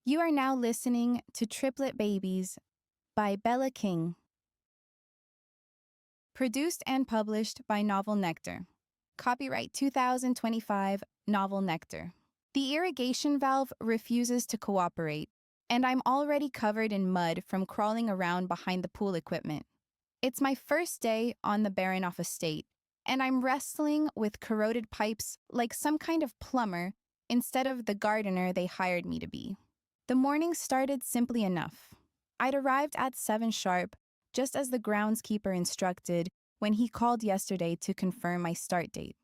You are now listening to Triplet Babies by Bella King. Produced and published by Novel Nectar. Copyright 2025, Novel Nectar. The irrigation valve refuses to cooperate, and I'm already covered in mud from crawling around behind the pool equipment. It's my first day on the Baranoff estate, and I'm wrestling with corroded pipes like some kind of plumber instead of the gardener they hired me to be. The morning started simply enough. I'd arrived at 7 sharp, just as the groundskeeper instructed when he called yesterday to confirm my start date.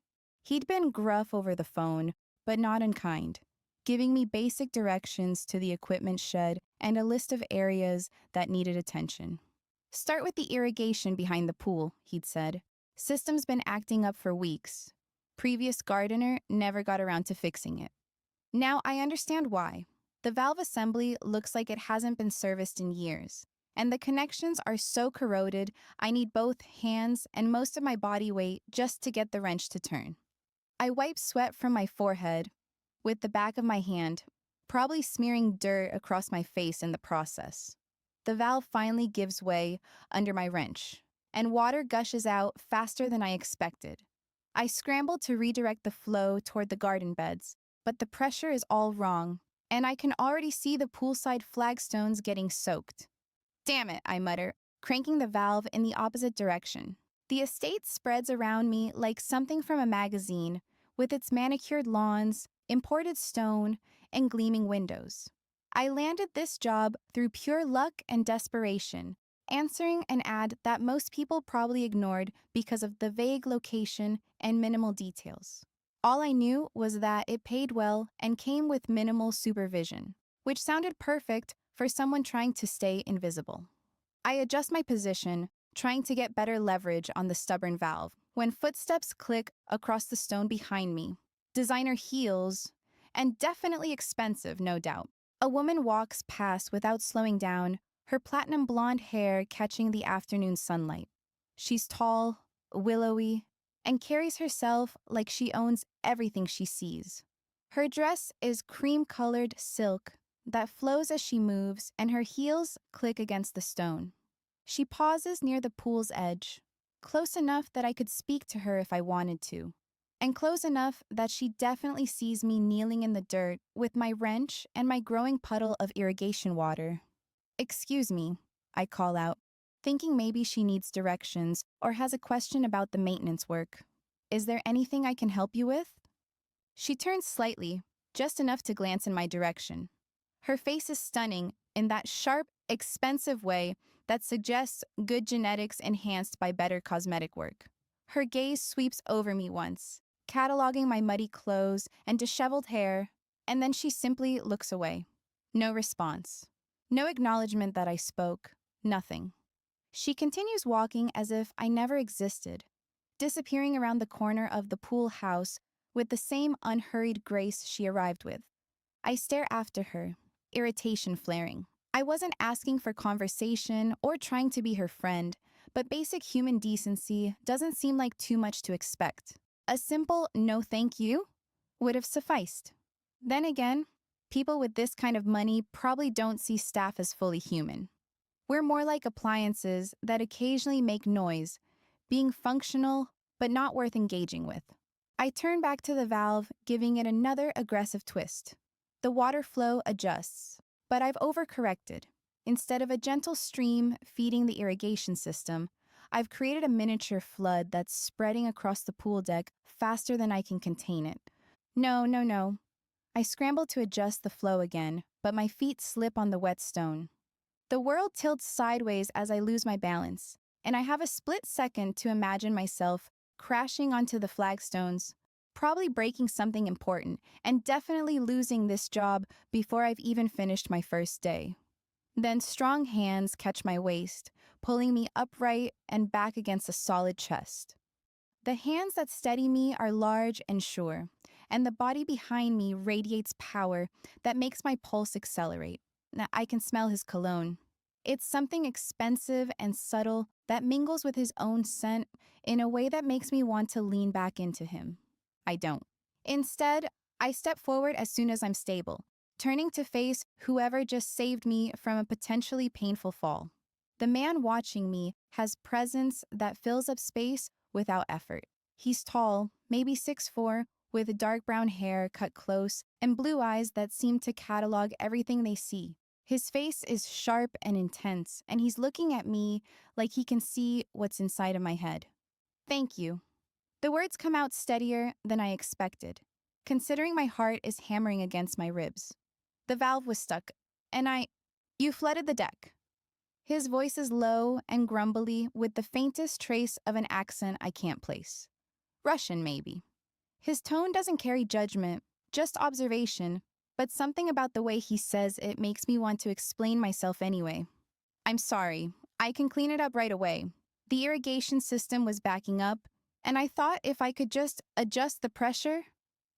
He'd been gruff over the phone, but not unkind, giving me basic directions to the equipment shed and a list of areas that needed attention. Start with the irrigation behind the pool, he'd said. System's been acting up for weeks. Previous gardener never got around to fixing it. Now I understand why. The valve assembly looks like it hasn't been serviced in years, and the connections are so corroded I need both hands and most of my body weight just to get the wrench to turn. I wipe sweat from my forehead with the back of my hand, probably smearing dirt across my face in the process. The valve finally gives way under my wrench, and water gushes out faster than I expected. I scramble to redirect the flow toward the garden beds, but the pressure is all wrong, and I can already see the poolside flagstones getting soaked. Damn it, I mutter, cranking the valve in the opposite direction. The estate spreads around me like something from a magazine, with its manicured lawns, imported stone, and gleaming windows. I landed this job through pure luck and desperation, answering an ad that most people probably ignored because of the vague location and minimal details. All I knew was that it paid well and came with minimal supervision, which sounded perfect for someone trying to stay invisible. I adjust my position, trying to get better leverage on the stubborn valve, when footsteps click across the stone behind me. Designer heels, and definitely expensive, no doubt. A woman walks past without slowing down, her platinum blonde hair catching the afternoon sunlight. She's tall, willowy, and carries herself like she owns everything she sees. Her dress is cream-colored silk that flows as she moves, and her heels click against the stone. She pauses near the pool's edge, close enough that I could speak to her if I wanted to, and close enough that she definitely sees me kneeling in the dirt with my wrench and my growing puddle of irrigation water. "Excuse me," I call out, thinking maybe she needs directions or has a question about the maintenance work. "Is there anything I can help you with?" She turns slightly, just enough to glance in my direction. Her face is stunning in that sharp, expensive way that suggests good genetics enhanced by better cosmetic work. Her gaze sweeps over me once, cataloging my muddy clothes and disheveled hair, and then she simply looks away. No response. No acknowledgement that I spoke. Nothing. She continues walking as if I never existed, disappearing around the corner of the pool house with the same unhurried grace she arrived with. I stare after her, irritation flaring. I wasn't asking for conversation or trying to be her friend, but basic human decency doesn't seem like too much to expect. A simple "no thank you" would have sufficed. Then again, people with this kind of money probably don't see staff as fully human. We're more like appliances that occasionally make noise, being functional but not worth engaging with. I turn back to the valve, giving it another aggressive twist. The water flow adjusts, but I've overcorrected. Instead of a gentle stream feeding the irrigation system, I've created a miniature flood that's spreading across the pool deck faster than I can contain it. No. I scramble to adjust the flow again, but my feet slip on the wet stone. The world tilts sideways as I lose my balance, and I have a split second to imagine myself crashing onto the flagstones, probably breaking something important, and definitely losing this job before I've even finished my first day. Then strong hands catch my waist, pulling me upright and back against a solid chest. The hands that steady me are large and sure, and the body behind me radiates power that makes my pulse accelerate. I can smell his cologne. It's something expensive and subtle that mingles with his own scent in a way that makes me want to lean back into him. I don't. Instead, I step forward as soon as I'm stable, turning to face whoever just saved me from a potentially painful fall. The man watching me has presence that fills up space without effort. He's tall, maybe 6'4", with dark brown hair cut close and blue eyes that seem to catalog everything they see. His face is sharp and intense, and he's looking at me like he can see what's inside of my head. Thank you. The words come out steadier than I expected, considering my heart is hammering against my ribs. The valve was stuck, and You flooded the deck. His voice is low and grumbly with the faintest trace of an accent I can't place. Russian, maybe. His tone doesn't carry judgment, just observation, but something about the way he says it makes me want to explain myself anyway. I'm sorry, I can clean it up right away. The irrigation system was backing up, and I thought if I could just adjust the pressure.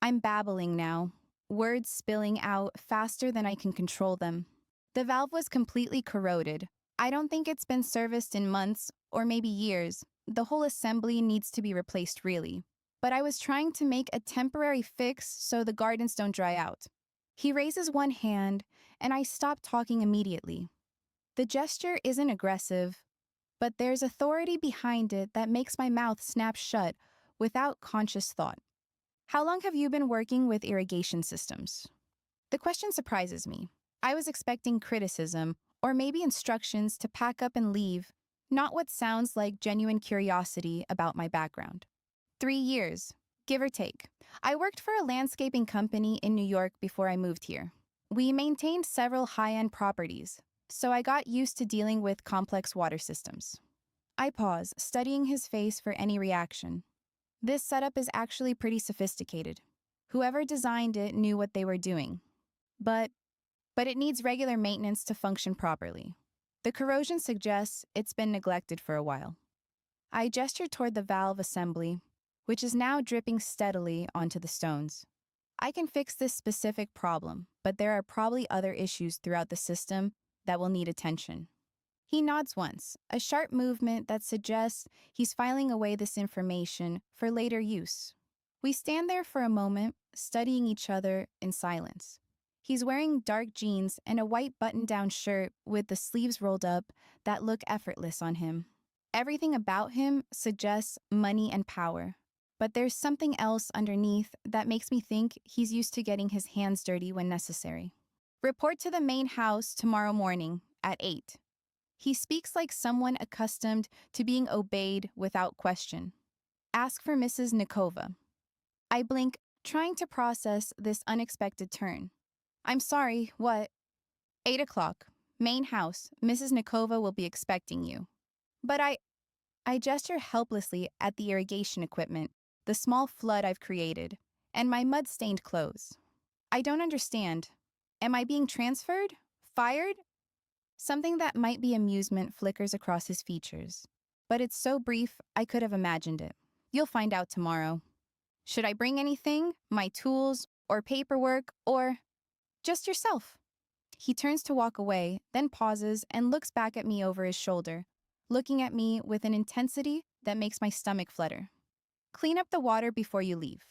I'm babbling now, words spilling out faster than I can control them. The valve was completely corroded. I don't think it's been serviced in months or maybe years. The whole assembly needs to be replaced, really. But I was trying to make a temporary fix so the gardens don't dry out. He raises one hand, and I stop talking immediately. The gesture isn't aggressive, but there's authority behind it that makes my mouth snap shut without conscious thought. How long have you been working with irrigation systems? The question surprises me. I was expecting criticism or maybe instructions to pack up and leave, not what sounds like genuine curiosity about my background. 3 years, give or take. I worked for a landscaping company in New York before I moved here. We maintained several high-end properties, so I got used to dealing with complex water systems. I pause, studying his face for any reaction. This setup is actually pretty sophisticated. Whoever designed it knew what they were doing. But it needs regular maintenance to function properly. The corrosion suggests it's been neglected for a while. I gesture toward the valve assembly, which is now dripping steadily onto the stones. I can fix this specific problem, but there are probably other issues throughout the system that will need attention. He nods once, a sharp movement that suggests he's filing away this information for later use. We stand there for a moment, studying each other in silence. He's wearing dark jeans and a white button-down shirt with the sleeves rolled up that look effortless on him. Everything about him suggests money and power, but there's something else underneath that makes me think he's used to getting his hands dirty when necessary. Report to the main house tomorrow morning at 8. He speaks like someone accustomed to being obeyed without question. Ask for Mrs. Nikova. I blink, trying to process this unexpected turn. I'm sorry, what? 8 o'clock. Main house. Mrs. Nikova will be expecting you. But I gesture helplessly at the irrigation equipment, the small flood I've created, and my mud-stained clothes. I don't understand. Am I being transferred? Fired? Something that might be amusement flickers across his features. But it's so brief, I could have imagined it. You'll find out tomorrow. Should I bring anything? My tools, or paperwork, or just yourself? He turns to walk away, then pauses and looks back at me over his shoulder, looking at me with an intensity that makes my stomach flutter. Clean up the water before you leave.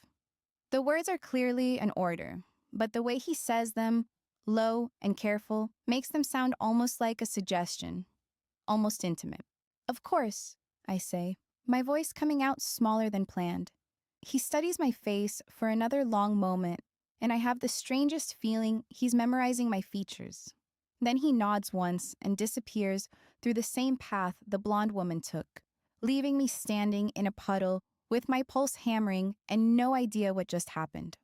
The words are clearly an order, but the way he says them, low and careful, makes them sound almost like a suggestion, almost intimate. Of course, I say, my voice coming out smaller than planned. He studies my face for another long moment, and I have the strangest feeling he's memorizing my features. Then he nods once and disappears through the same path the blonde woman took, leaving me standing in a puddle with my pulse hammering and no idea what just happened.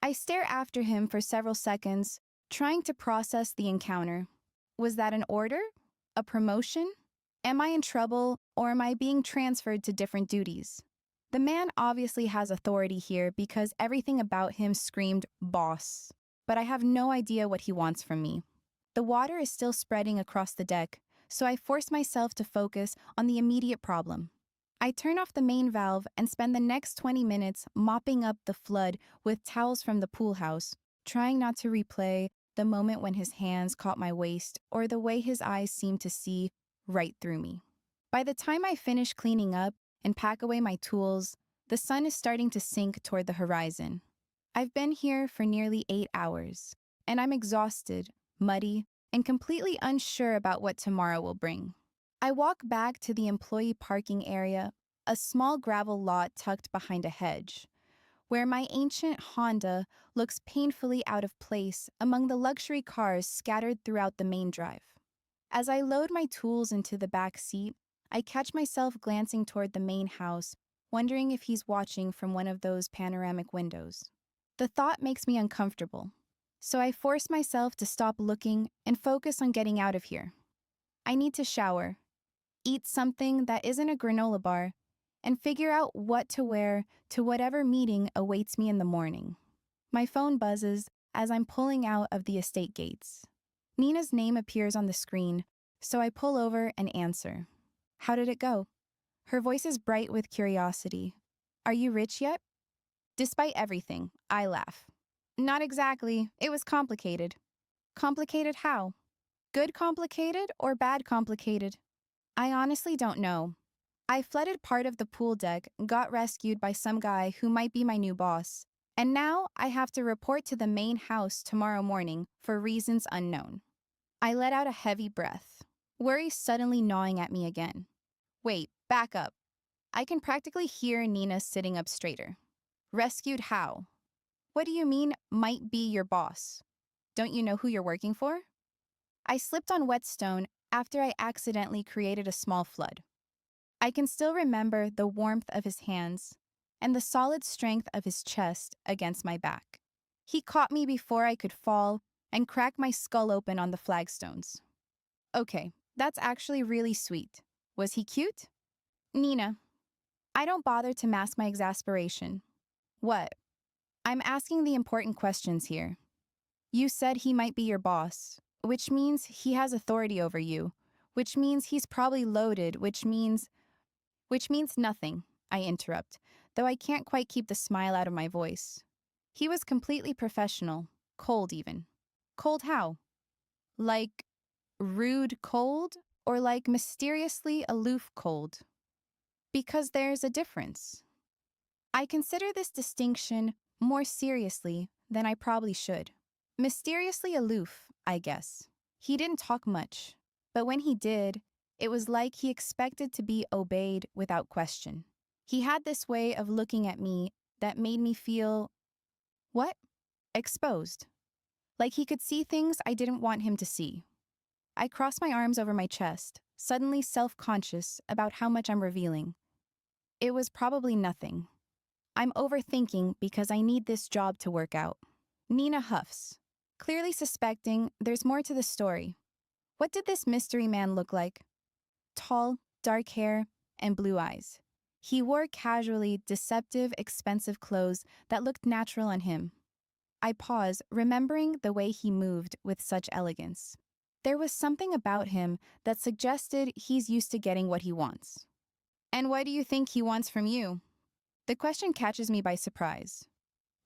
I stare after him for several seconds, trying to process the encounter. Was that an order? A promotion? Am I in trouble, or am I being transferred to different duties? The man obviously has authority here because everything about him screamed boss, but I have no idea what he wants from me. The water is still spreading across the deck, so I force myself to focus on the immediate problem. I turn off the main valve and spend the next 20 minutes mopping up the flood with towels from the pool house, trying not to replay the moment when his hands caught my waist or the way his eyes seemed to see right through me. By the time I finish cleaning up and pack away my tools, the sun is starting to sink toward the horizon. I've been here for nearly 8 hours, and I'm exhausted, muddy, and completely unsure about what tomorrow will bring. I walk back to the employee parking area, a small gravel lot tucked behind a hedge, where my ancient Honda looks painfully out of place among the luxury cars scattered throughout the main drive. As I load my tools into the back seat, I catch myself glancing toward the main house, wondering if he's watching from one of those panoramic windows. The thought makes me uncomfortable, so I force myself to stop looking and focus on getting out of here. I need to shower, eat something that isn't a granola bar, and figure out what to wear to whatever meeting awaits me in the morning. My phone buzzes as I'm pulling out of the estate gates. Nina's name appears on the screen, so I pull over and answer. How did it go? Her voice is bright with curiosity. Are you rich yet? Despite everything, I laugh. Not exactly. It was complicated. Complicated how? Good complicated or bad complicated? I honestly don't know. I flooded part of the pool deck, got rescued by some guy who might be my new boss, and now I have to report to the main house tomorrow morning for reasons unknown. I let out a heavy breath, worry suddenly gnawing at me again. Wait, back up. I can practically hear Nina sitting up straighter. Rescued how? What do you mean, might be your boss? Don't you know who you're working for? I slipped on whetstone after I accidentally created a small flood. I can still remember the warmth of his hands and the solid strength of his chest against my back. He caught me before I could fall and crack my skull open on the flagstones. Okay, that's actually really sweet. Was he cute? Nina. I don't bother to mask my exasperation. What? I'm asking the important questions here. You said he might be your boss, which means he has authority over you, which means he's probably loaded, which means nothing, I interrupt, though I can't quite keep the smile out of my voice. He was completely professional, cold even. Cold how? Like rude cold, or like mysteriously aloof cold? Because there's a difference. I consider this distinction more seriously than I probably should. Mysteriously aloof, I guess. He didn't talk much, but when he did, it was like he expected to be obeyed without question. He had this way of looking at me that made me feel, what? Exposed. Like he could see things I didn't want him to see. I cross my arms over my chest, suddenly self-conscious about how much I'm revealing. It was probably nothing. I'm overthinking because I need this job to work out. Nina huffs, clearly suspecting there's more to the story. What did this mystery man look like? Tall, dark hair, and blue eyes. He wore casually deceptive, expensive clothes that looked natural on him. I pause, remembering the way he moved with such elegance. There was something about him that suggested he's used to getting what he wants. And what do you think he wants from you? The question catches me by surprise,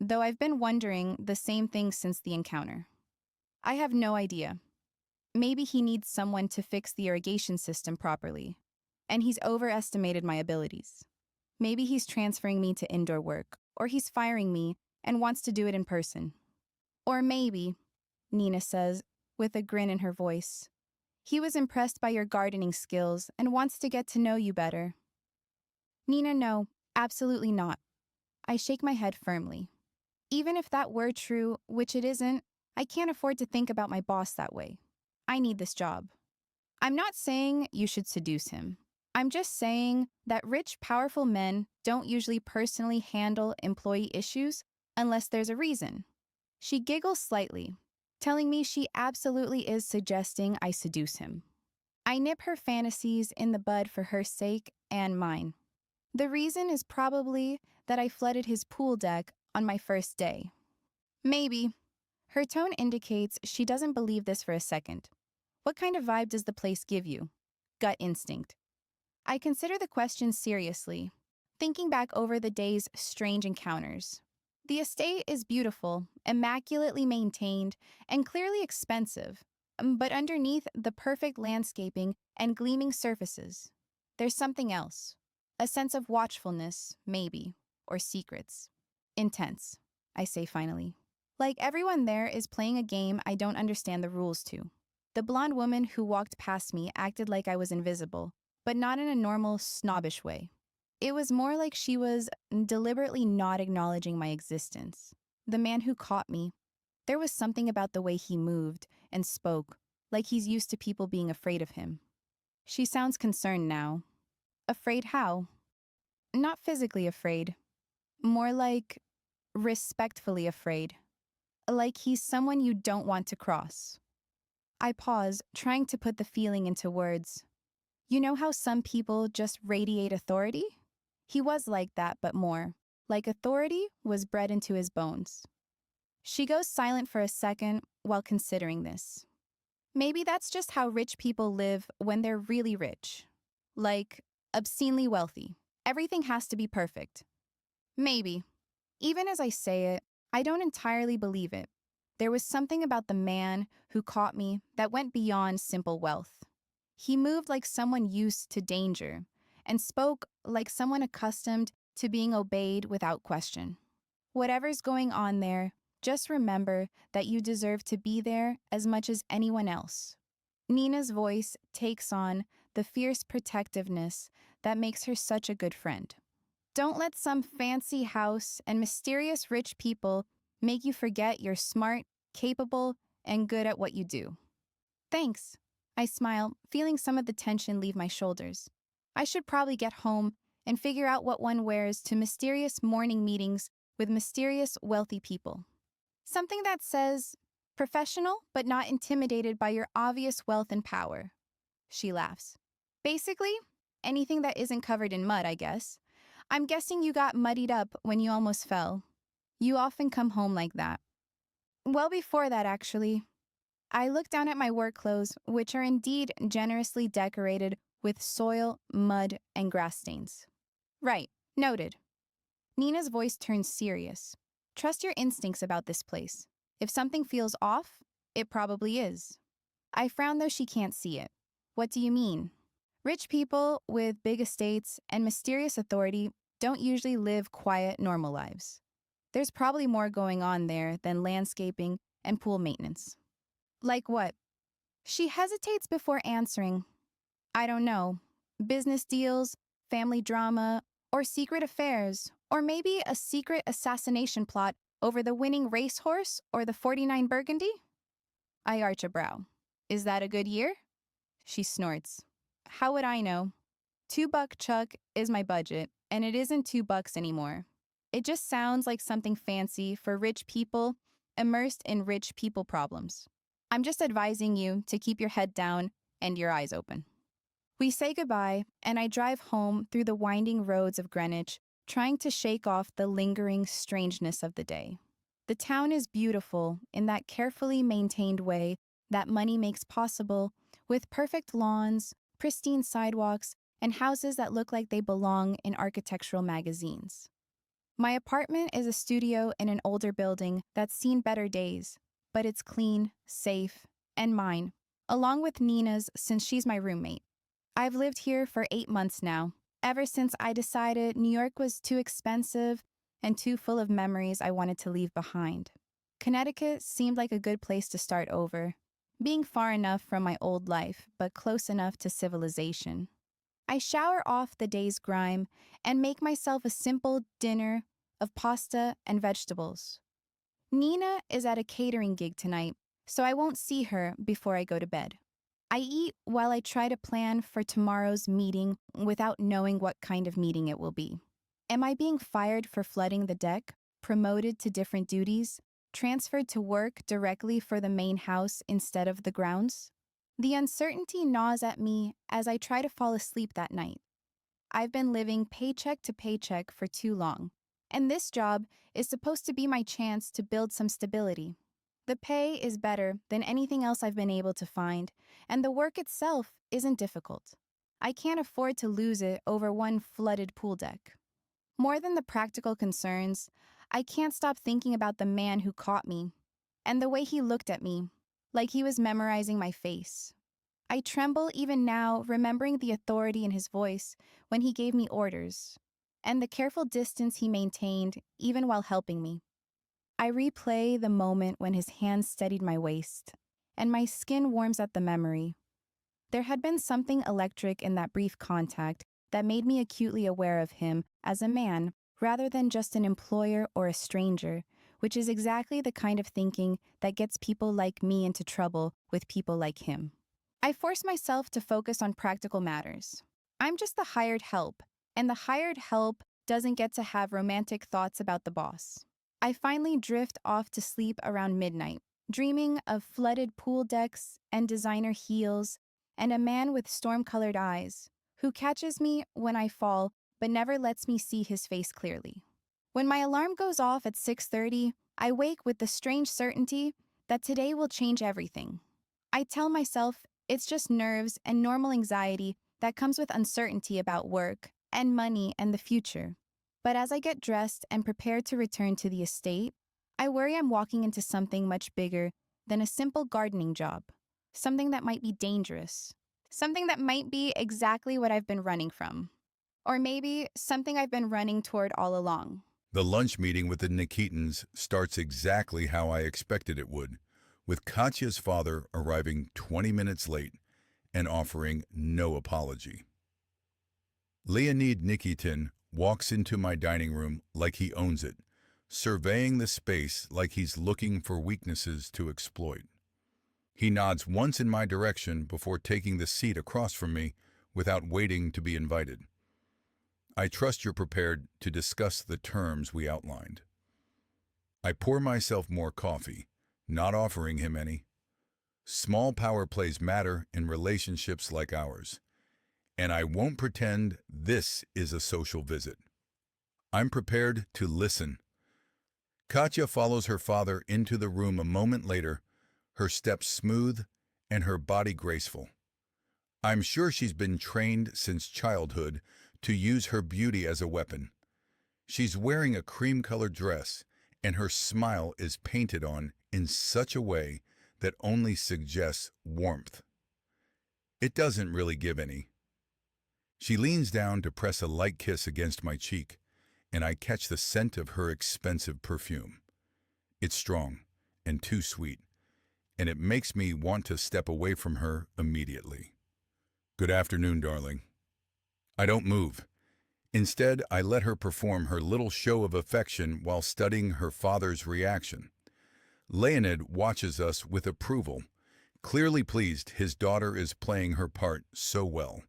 though I've been wondering the same thing since the encounter. I have no idea. Maybe he needs someone to fix the irrigation system properly, and he's overestimated my abilities. Maybe he's transferring me to indoor work, or he's firing me and wants to do it in person. Or maybe, Nina says, with a grin in her voice, he was impressed by your gardening skills and wants to get to know you better. Nina, no, absolutely not. I shake my head firmly. Even if that were true, which it isn't, I can't afford to think about my boss that way. I need this job. I'm not saying you should seduce him. I'm just saying that rich, powerful men don't usually personally handle employee issues unless there's a reason. She giggles slightly, telling me she absolutely is suggesting I seduce him. I nip her fantasies in the bud for her sake and mine. The reason is probably that I flooded his pool deck on my first day. Maybe. Her tone indicates she doesn't believe this for a second. What kind of vibe does the place give you? Gut instinct. I consider the question seriously, thinking back over the day's strange encounters. The estate is beautiful, immaculately maintained, and clearly expensive, but underneath the perfect landscaping and gleaming surfaces, there's something else. A sense of watchfulness, maybe, or secrets. Intense, I say finally. Like everyone there is playing a game I don't understand the rules to. The blonde woman who walked past me acted like I was invisible, but not in a normal, snobbish way. It was more like she was deliberately not acknowledging my existence. The man who caught me, there was something about the way he moved and spoke, like he's used to people being afraid of him. She sounds concerned now. Afraid how? Not physically afraid. More like respectfully afraid. Like he's someone you don't want to cross. I pause, trying to put the feeling into words. You know how some people just radiate authority? He was like that, but more. Like authority was bred into his bones. She goes silent for a second while considering this. Maybe that's just how rich people live when they're really rich. Like, obscenely wealthy. Everything has to be perfect. Maybe. Even as I say it, I don't entirely believe it. There was something about the man who caught me that went beyond simple wealth. He moved like someone used to danger and spoke like someone accustomed to being obeyed without question. Whatever's going on there, just remember that you deserve to be there as much as anyone else. Nina's voice takes on the fierce protectiveness that makes her such a good friend. Don't let some fancy house and mysterious rich people make you forget you're smart, capable, and good at what you do. Thanks. I smile, feeling some of the tension leave my shoulders. I should probably get home and figure out what one wears to mysterious morning meetings with mysterious wealthy people. Something that says, professional but not intimidated by your obvious wealth and power. She laughs. Basically, anything that isn't covered in mud, I guess. I'm guessing you got muddied up when you almost fell. You often come home like that. Well, before that, actually. I look down at my work clothes, which are indeed generously decorated with soil, mud, and grass stains. Right, noted. Nina's voice turns serious. Trust your instincts about this place. If something feels off, it probably is. I frown though she can't see it. What do you mean? Rich people with big estates and mysterious authority don't usually live quiet, normal lives. There's probably more going on there than landscaping and pool maintenance. Like what? She hesitates before answering. I don't know. Business deals, family drama, or secret affairs, or maybe a secret assassination plot over the winning racehorse or the 49 Burgundy? I arch a brow. Is that a good year? She snorts. How would I know? $2 chuck is my budget, and it isn't $2 anymore. It just sounds like something fancy for rich people immersed in rich people problems. I'm just advising you to keep your head down and your eyes open. We say goodbye, and I drive home through the winding roads of Greenwich, trying to shake off the lingering strangeness of the day. The town is beautiful in that carefully maintained way that money makes possible, with perfect lawns, pristine sidewalks, and houses that look like they belong in architectural magazines. My apartment is a studio in an older building that's seen better days, but it's clean, safe, and mine, along with Nina's since she's my roommate. I've lived here for 8 months now, ever since I decided New York was too expensive and too full of memories I wanted to leave behind. Connecticut seemed like a good place to start over, being far enough from my old life, but close enough to civilization. I shower off the day's grime and make myself a simple dinner of pasta and vegetables. Nina is at a catering gig tonight, so I won't see her before I go to bed. I eat while I try to plan for tomorrow's meeting without knowing what kind of meeting it will be. Am I being fired for flooding the deck, promoted to different duties, transferred to work directly for the main house instead of the grounds? The uncertainty gnaws at me as I try to fall asleep that night. I've been living paycheck to paycheck for too long, and this job is supposed to be my chance to build some stability. The pay is better than anything else I've been able to find, and the work itself isn't difficult. I can't afford to lose it over one flooded pool deck. More than the practical concerns, I can't stop thinking about the man who caught me, and the way he looked at me, like he was memorizing my face. I tremble even now, remembering the authority in his voice when he gave me orders, and the careful distance he maintained even while helping me. I replay the moment when his hand steadied my waist, and my skin warms at the memory. There had been something electric in that brief contact that made me acutely aware of him as a man rather than just an employer or a stranger, which is exactly the kind of thinking that gets people like me into trouble with people like him. I force myself to focus on practical matters. I'm just the hired help, and the hired help doesn't get to have romantic thoughts about the boss. I finally drift off to sleep around midnight, dreaming of flooded pool decks and designer heels and a man with storm-colored eyes who catches me when I fall but never lets me see his face clearly. When my alarm goes off at 6:30, I wake with the strange certainty that today will change everything. I tell myself it's just nerves and normal anxiety that comes with uncertainty about work and money and the future. But as I get dressed and prepared to return to the estate, I worry I'm walking into something much bigger than a simple gardening job, something that might be dangerous, something that might be exactly what I've been running from, or maybe something I've been running toward all along. The lunch meeting with the Nikitins starts exactly how I expected it would, with Katya's father arriving 20 minutes late and offering no apology. Leonid Nikitin walks into my dining room like he owns it, surveying the space like he's looking for weaknesses to exploit. He nods once in my direction before taking the seat across from me without waiting to be invited. I trust you're prepared to discuss the terms we outlined. I pour myself more coffee, not offering him any. Small power plays matter in relationships like ours, and I won't pretend this is a social visit. I'm prepared to listen. Katya follows her father into the room a moment later, her steps smooth and her body graceful. I'm sure she's been trained since childhood to use her beauty as a weapon. She's wearing a cream-colored dress, and her smile is painted on in such a way that only suggests warmth. It doesn't really give any. She leans down to press a light kiss against my cheek, and I catch the scent of her expensive perfume. It's strong and too sweet, and it makes me want to step away from her immediately. Good afternoon, darling. I don't move. Instead, I let her perform her little show of affection while studying her father's reaction. Leonid watches us with approval, clearly pleased his daughter is playing her part so well.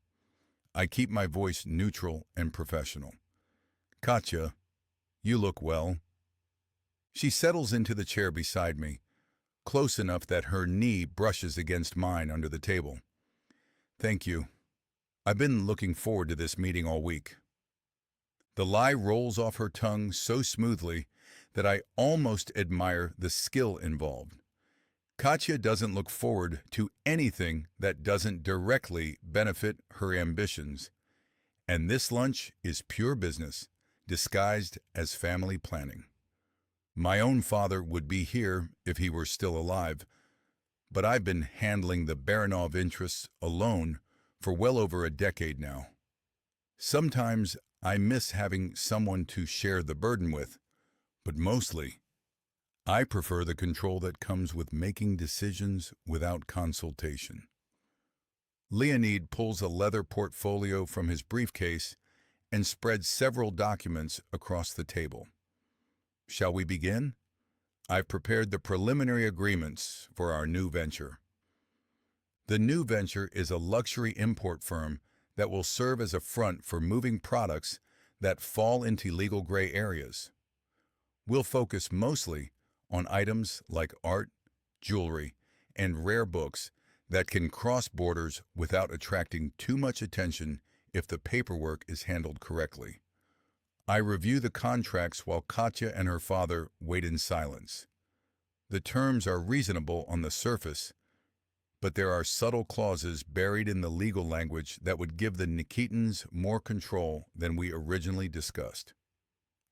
I keep my voice neutral and professional. Katya, you look well. She settles into the chair beside me, close enough that her knee brushes against mine under the table. Thank you. I've been looking forward to this meeting all week. The lie rolls off her tongue so smoothly that I almost admire the skill involved. Katya doesn't look forward to anything that doesn't directly benefit her ambitions, and this lunch is pure business, disguised as family planning. My own father would be here if he were still alive, but I've been handling the Baranov interests alone for well over a decade now. Sometimes I miss having someone to share the burden with, but mostly, I prefer the control that comes with making decisions without consultation. Leonid pulls a leather portfolio from his briefcase and spreads several documents across the table. Shall we begin? I've prepared the preliminary agreements for our new venture. The new venture is a luxury import firm that will serve as a front for moving products that fall into legal gray areas. We'll focus mostly on items like art, jewelry, and rare books that can cross borders without attracting too much attention if the paperwork is handled correctly. I review the contracts while Katya and her father wait in silence. The terms are reasonable on the surface, but there are subtle clauses buried in the legal language that would give the Nikitins more control than we originally discussed.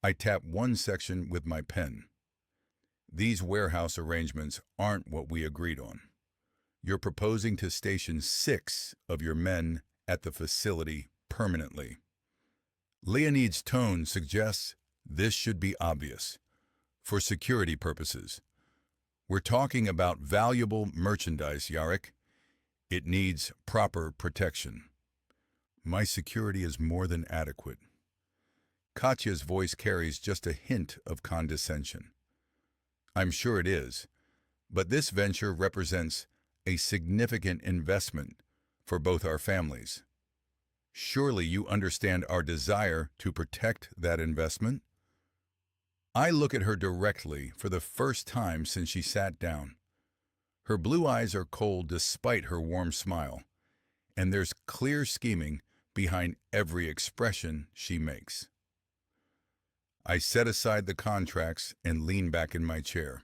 I tap one section with my pen. These warehouse arrangements aren't what we agreed on. You're proposing to station 6 of your men at the facility permanently. Leonid's tone suggests this should be obvious. for security purposes. We're talking about valuable merchandise, Yarek. It needs proper protection. My security is more than adequate. Katya's voice carries just a hint of condescension. I'm sure it is, but this venture represents a significant investment for both our families. Surely you understand our desire to protect that investment? I look at her directly for the first time since she sat down. Her blue eyes are cold despite her warm smile, and there's clear scheming behind every expression she makes. I set aside the contracts and lean back in my chair.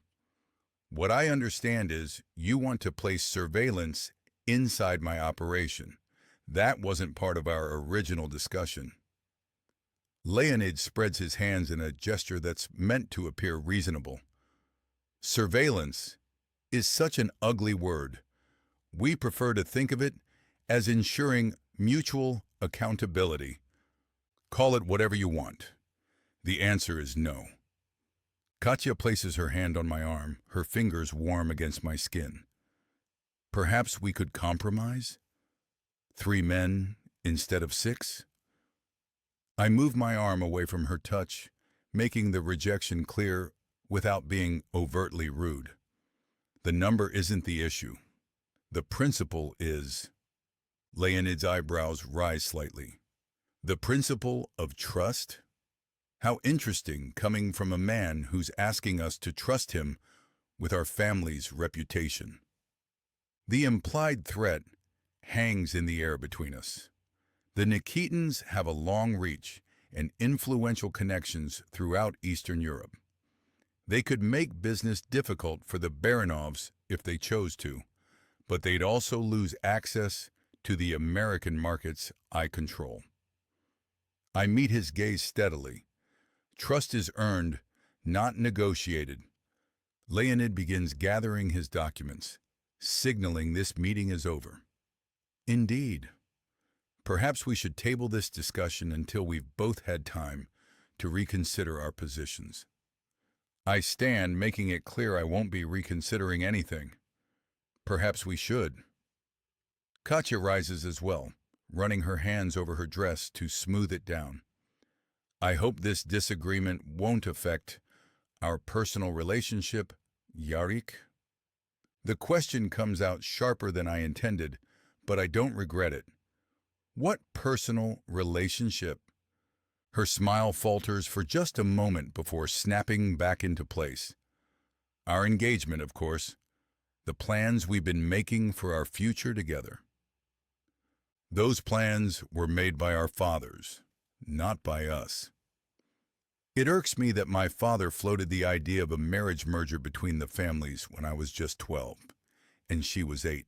What I understand is you want to place surveillance inside my operation. That wasn't part of our original discussion. Leonid spreads his hands in a gesture that's meant to appear reasonable. Surveillance is such an ugly word. We prefer to think of it as ensuring mutual accountability. Call it whatever you want. The answer is no. Katya places her hand on my arm, her fingers warm against my skin. Perhaps we could compromise? 3 men instead of 6? I move my arm away from her touch, making the rejection clear without being overtly rude. The number isn't the issue. The principle is. Leonid's eyebrows rise slightly. The principle of trust? How interesting, coming from a man who's asking us to trust him with our family's reputation. The implied threat hangs in the air between us. The Nikitins have a long reach and influential connections throughout Eastern Europe. They could make business difficult for the Baranovs if they chose to, but they'd also lose access to the American markets I control. I meet his gaze steadily. Trust is earned, not negotiated. Leonid begins gathering his documents, signaling this meeting is over. Indeed. Perhaps we should table this discussion until we've both had time to reconsider our positions. I stand, making it clear I won't be reconsidering anything. Perhaps we should. Katya rises as well, running her hands over her dress to smooth it down. I hope this disagreement won't affect our personal relationship, Yarek. The question comes out sharper than I intended, but I don't regret it. What personal relationship? Her smile falters for just a moment before snapping back into place. Our engagement, of course. The plans we've been making for our future together. Those plans were made by our fathers, not by us. It irks me that my father floated the idea of a marriage merger between the families when I was just 12, and she was 8.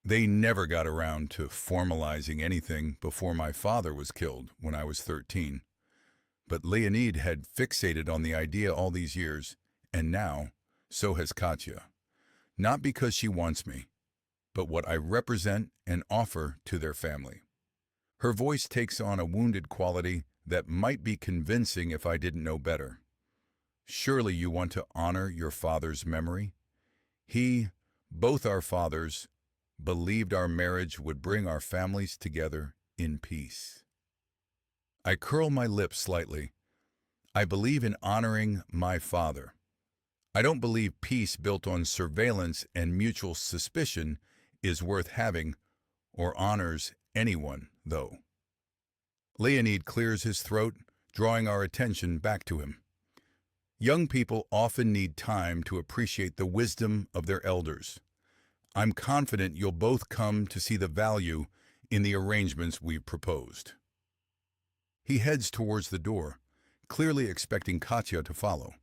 They never got around to formalizing anything before my father was killed when I was 13. But Leonid had fixated on the idea all these years, and now, so has Katya. Not because she wants me, but what I represent and offer to their family. Her voice takes on a wounded quality that might be convincing if I didn't know better. Surely you want to honor your father's memory? He, both our fathers, believed our marriage would bring our families together in peace. I curl my lips slightly. I believe in honoring my father. I don't believe peace built on surveillance and mutual suspicion is worth having or honors anyone, though. Leonid clears his throat, drawing our attention back to him. Young people often need time to appreciate the wisdom of their elders. I'm confident you'll both come to see the value in the arrangements we've proposed. He heads towards the door, clearly expecting Katya to follow.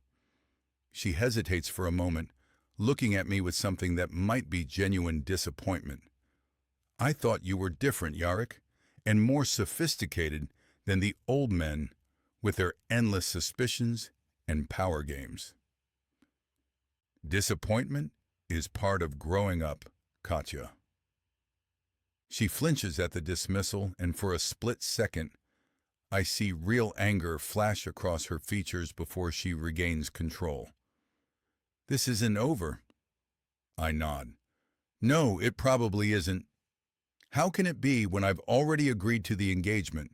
She hesitates for a moment, looking at me with something that might be genuine disappointment. I thought you were different, Yarek, and more sophisticated than the old men with their endless suspicions and power games. Disappointment is part of growing up, Katya. She flinches at the dismissal, and for a split second, I see real anger flash across her features before she regains control. This isn't over. I nod. No, it probably isn't. How can it be when I've already agreed to the engagement,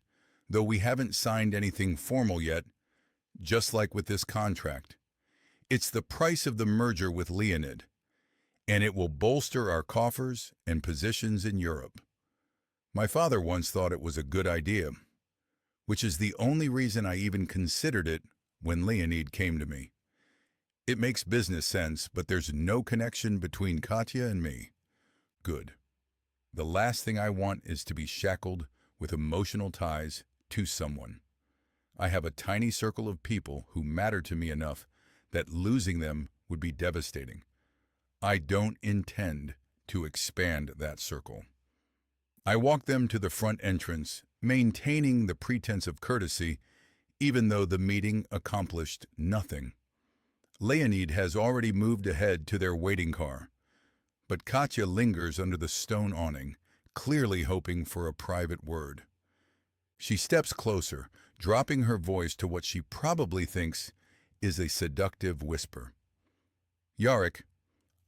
though we haven't signed anything formal yet, just like with this contract? It's the price of the merger with Leonid, and it will bolster our coffers and positions in Europe. My father once thought it was a good idea, which is the only reason I even considered it when Leonid came to me. It makes business sense, but there's no connection between Katya and me. Good. The last thing I want is to be shackled with emotional ties to someone. I have a tiny circle of people who matter to me enough that losing them would be devastating. I don't intend to expand that circle. I walk them to the front entrance, maintaining the pretense of courtesy, even though the meeting accomplished nothing. Leonid has already moved ahead to their waiting car, but Katya lingers under the stone awning, clearly hoping for a private word. She steps closer, dropping her voice to what she probably thinks is a seductive whisper. Yarek,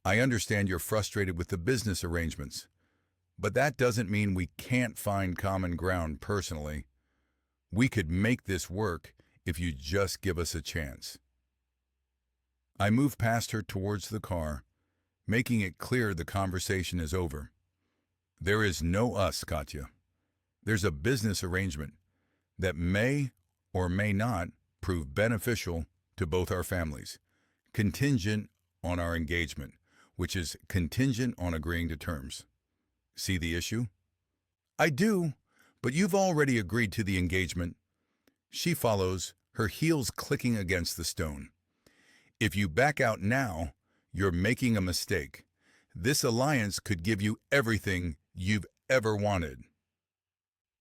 I understand you're frustrated with the business arrangements, but that doesn't mean we can't find common ground personally. We could make this work if you just give us a chance. I move past her towards the car, making it clear the conversation is over. There is no us, Katya. There's a business arrangement that may or may not prove beneficial to both our families, contingent on our engagement, which is contingent on agreeing to terms. See the issue? I do, but you've already agreed to the engagement. She follows, her heels clicking against the stone. If you back out now, you're making a mistake. This alliance could give you everything you've ever wanted.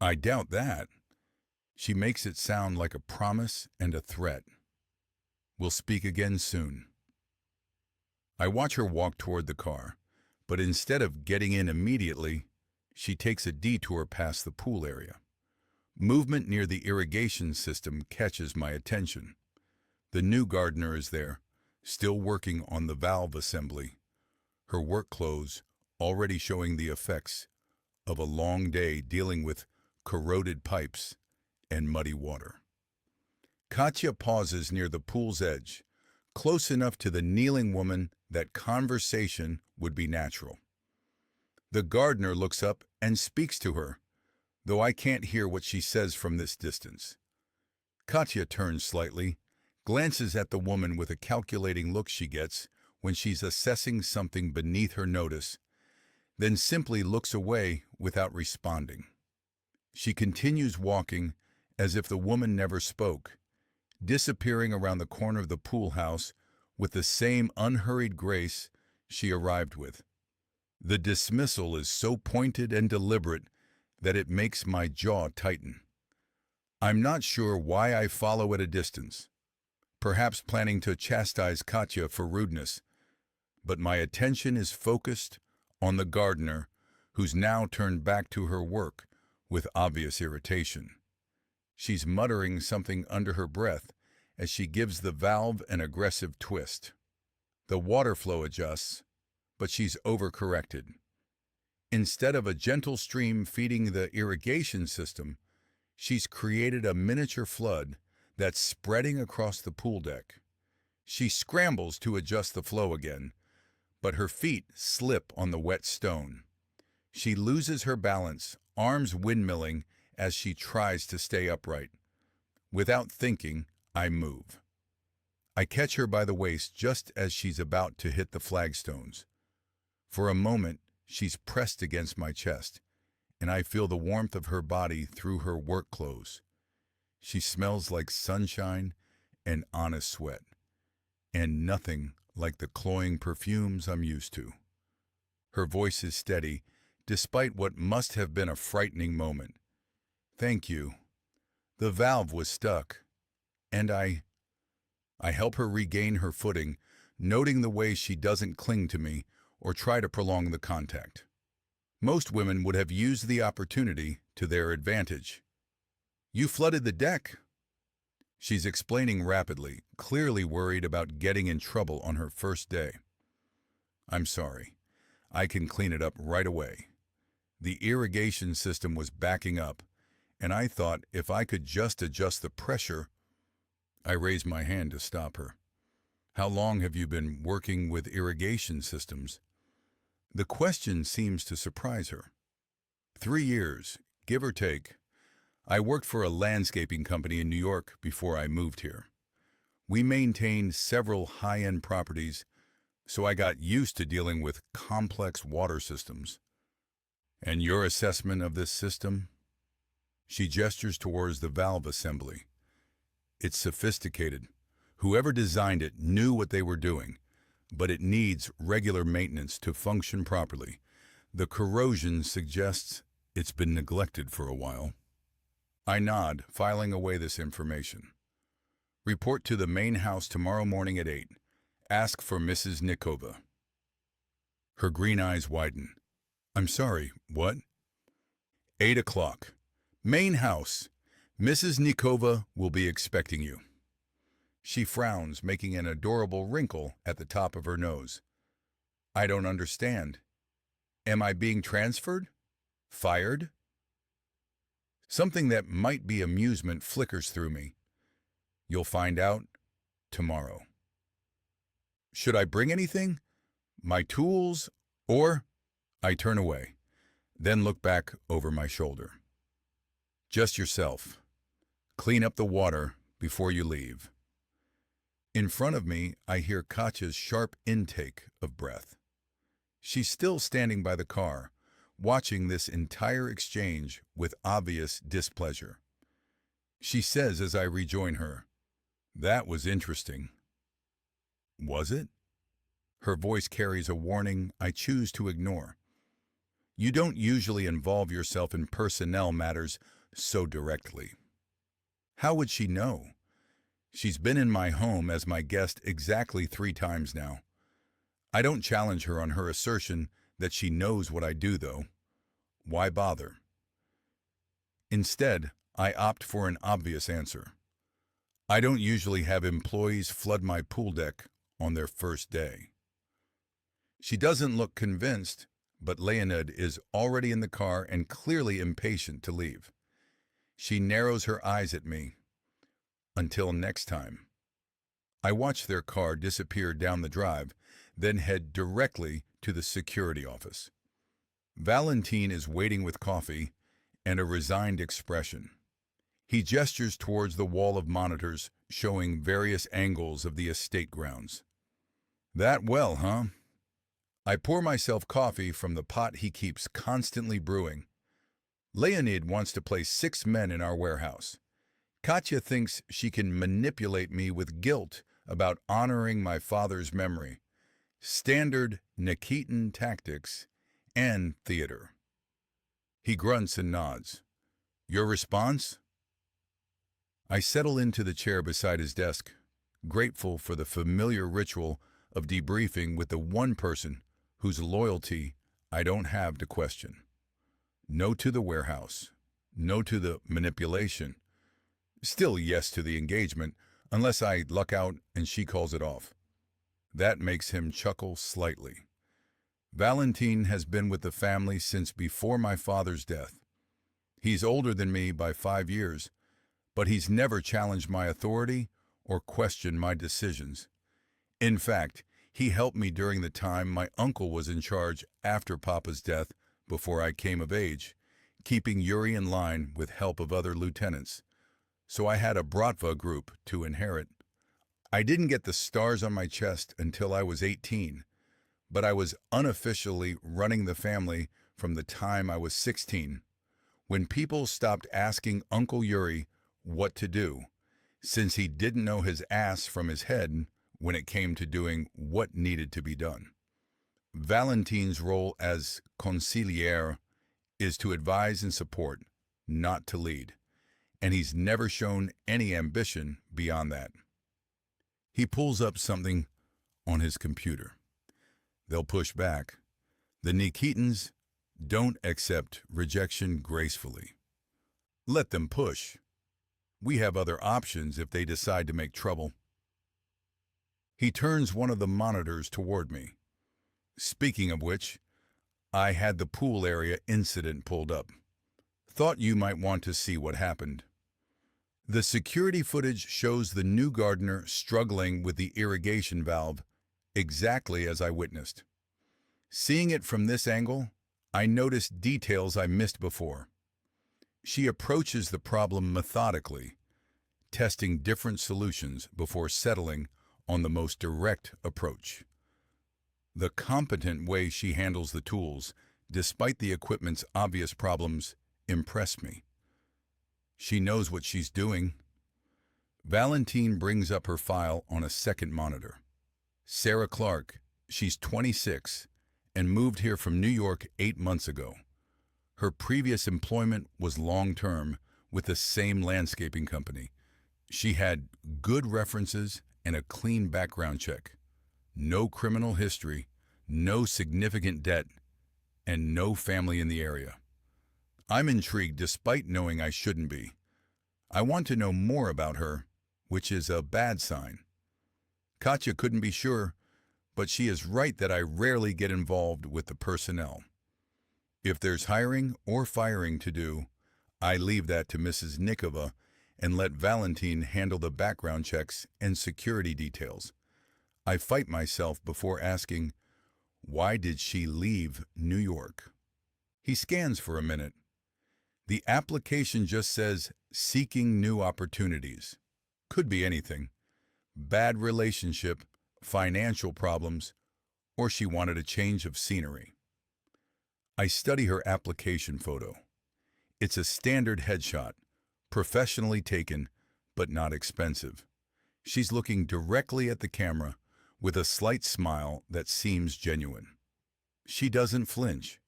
I doubt that. She makes it sound like a promise and a threat. We'll speak again soon. I watch her walk toward the car, but instead of getting in immediately, she takes a detour past the pool area. Movement near the irrigation system catches my attention. The new gardener is there, still working on the valve assembly, her work clothes already showing the effects of a long day dealing with corroded pipes and muddy water. Katya pauses near the pool's edge, close enough to the kneeling woman that conversation would be natural. The gardener looks up and speaks to her, though I can't hear what she says from this distance. Katya turns slightly, glances at the woman with a calculating look she gets when she's assessing something beneath her notice, then simply looks away without responding. She continues walking as if the woman never spoke, disappearing around the corner of the pool house with the same unhurried grace she arrived with. The dismissal is so pointed and deliberate that it makes my jaw tighten. I'm not sure why I follow at a distance, perhaps planning to chastise Katya for rudeness, but my attention is focused on the gardener, who's now turned back to her work with obvious irritation. She's muttering something under her breath as she gives the valve an aggressive twist. The water flow adjusts, but she's overcorrected. Instead of a gentle stream feeding the irrigation system, she's created a miniature flood that's spreading across the pool deck. She scrambles to adjust the flow again, but her feet slip on the wet stone. She loses her balance, arms windmilling as she tries to stay upright. Without thinking, I move. I catch her by the waist just as she's about to hit the flagstones. For a moment, she's pressed against my chest, and I feel the warmth of her body through her work clothes. She smells like sunshine and honest sweat, and nothing like the cloying perfumes I'm used to. Her voice is steady, despite what must have been a frightening moment. Thank you. The valve was stuck, and I help her regain her footing, noting the way she doesn't cling to me or try to prolong the contact. Most women would have used the opportunity to their advantage. You flooded the deck. She's explaining rapidly, clearly worried about getting in trouble on her first day. I'm sorry. I can clean it up right away. The irrigation system was backing up, and I thought if I could just adjust the pressure. I raised my hand to stop her. How long have you been working with irrigation systems? The question seems to surprise her. 3 years, give or take. I worked for a landscaping company in New York before I moved here. We maintained several high-end properties, so I got used to dealing with complex water systems. And your assessment of this system? She gestures towards the valve assembly. It's sophisticated. Whoever designed it knew what they were doing, but it needs regular maintenance to function properly. The corrosion suggests it's been neglected for a while. I nod, filing away this information. Report to the main house tomorrow morning at 8. Ask for Mrs. Nikova. Her green eyes widen. I'm sorry, what? 8 o'clock. Main house. Mrs. Nikova will be expecting you. She frowns, making an adorable wrinkle at the top of her nose. I don't understand. Am I being transferred? Fired? Something that might be amusement flickers through me. You'll find out tomorrow. Should I bring anything? My tools? Or? I turn away, then look back over my shoulder. Just yourself. Clean up the water before you leave. In front of me, I hear Katya's sharp intake of breath. She's still standing by the car, watching this entire exchange with obvious displeasure. She says as I rejoin her, "That was interesting." Was it? Her voice carries a warning I choose to ignore. You don't usually involve yourself in personnel matters so directly. How would she know? She's been in my home as my guest exactly 3 times now. I don't challenge her on her assertion that she knows what I do, though. Why bother? Instead, I opt for an obvious answer. I don't usually have employees flood my pool deck on their first day. She doesn't look convinced, but Leonid is already in the car and clearly impatient to leave. She narrows her eyes at me. Until next time. I watch their car disappear down the drive, then head directly to the security office. Valentin is waiting with coffee and a resigned expression. He gestures towards the wall of monitors showing various angles of the estate grounds. That well, huh? I pour myself coffee from the pot he keeps constantly brewing. Leonid wants to place 6 men in our warehouse. Katya thinks she can manipulate me with guilt about honoring my father's memory. Standard Nikitan tactics and theater. He grunts and nods. Your response? I settle into the chair beside his desk, grateful for the familiar ritual of debriefing with the one person whose loyalty I don't have to question. No to the warehouse. No to the manipulation. Still yes to the engagement, unless I luck out and she calls it off. That makes him chuckle slightly. Valentin has been with the family since before my father's death. He's older than me by 5 years, but he's never challenged my authority or questioned my decisions. In fact, he helped me during the time my uncle was in charge after Papa's death before I came of age, keeping Yuri in line with help of other lieutenants. So I had a Bratva group to inherit. I didn't get the stars on my chest until I was 18, but I was unofficially running the family from the time I was 16, when people stopped asking Uncle Yuri what to do, since he didn't know his ass from his head when it came to doing what needed to be done. Valentin's role as consigliere is to advise and support, not to lead, and he's never shown any ambition beyond that. He pulls up something on his computer. They'll push back. The Nikitans don't accept rejection gracefully. Let them push. We have other options if they decide to make trouble. He turns one of the monitors toward me. Speaking of which, I had the pool area incident pulled up. Thought you might want to see what happened. The security footage shows the new gardener struggling with the irrigation valve, exactly as I witnessed. Seeing it from this angle, I noticed details I missed before. She approaches the problem methodically, testing different solutions before settling on the most direct approach. The competent way she handles the tools, despite the equipment's obvious problems, impressed me. She knows what she's doing. Valentine brings up her file on a second monitor. Sarah Clark, she's 26 and moved here from New York 8 months ago. Her previous employment was long-term with the same landscaping company. She had good references and a clean background check. No criminal history, no significant debt, and no family in the area. I'm intrigued despite knowing I shouldn't be. I want to know more about her, which is a bad sign. Katya couldn't be sure, but she is right that I rarely get involved with the personnel. If there's hiring or firing to do, I leave that to Mrs. Nikova and let Valentine handle the background checks and security details. I fight myself before asking, why did she leave New York? He scans for a minute. The application just says, seeking new opportunities. Could be anything. Bad relationship, financial problems, or she wanted a change of scenery. I study her application photo. It's a standard headshot, professionally taken, but not expensive. She's looking directly at the camera with a slight smile that seems genuine. She doesn't flinch.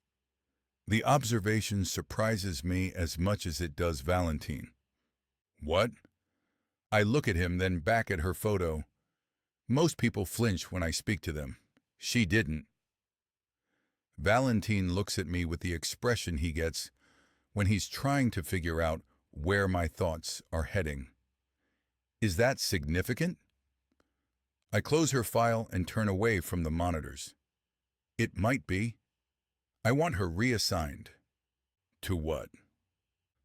The observation surprises me as much as it does Valentine. What? I look at him, then back at her photo. Most people flinch when I speak to them. She didn't. Valentine looks at me with the expression he gets when he's trying to figure out where my thoughts are heading. Is that significant? I close her file and turn away from the monitors. It might be. I want her reassigned. To what?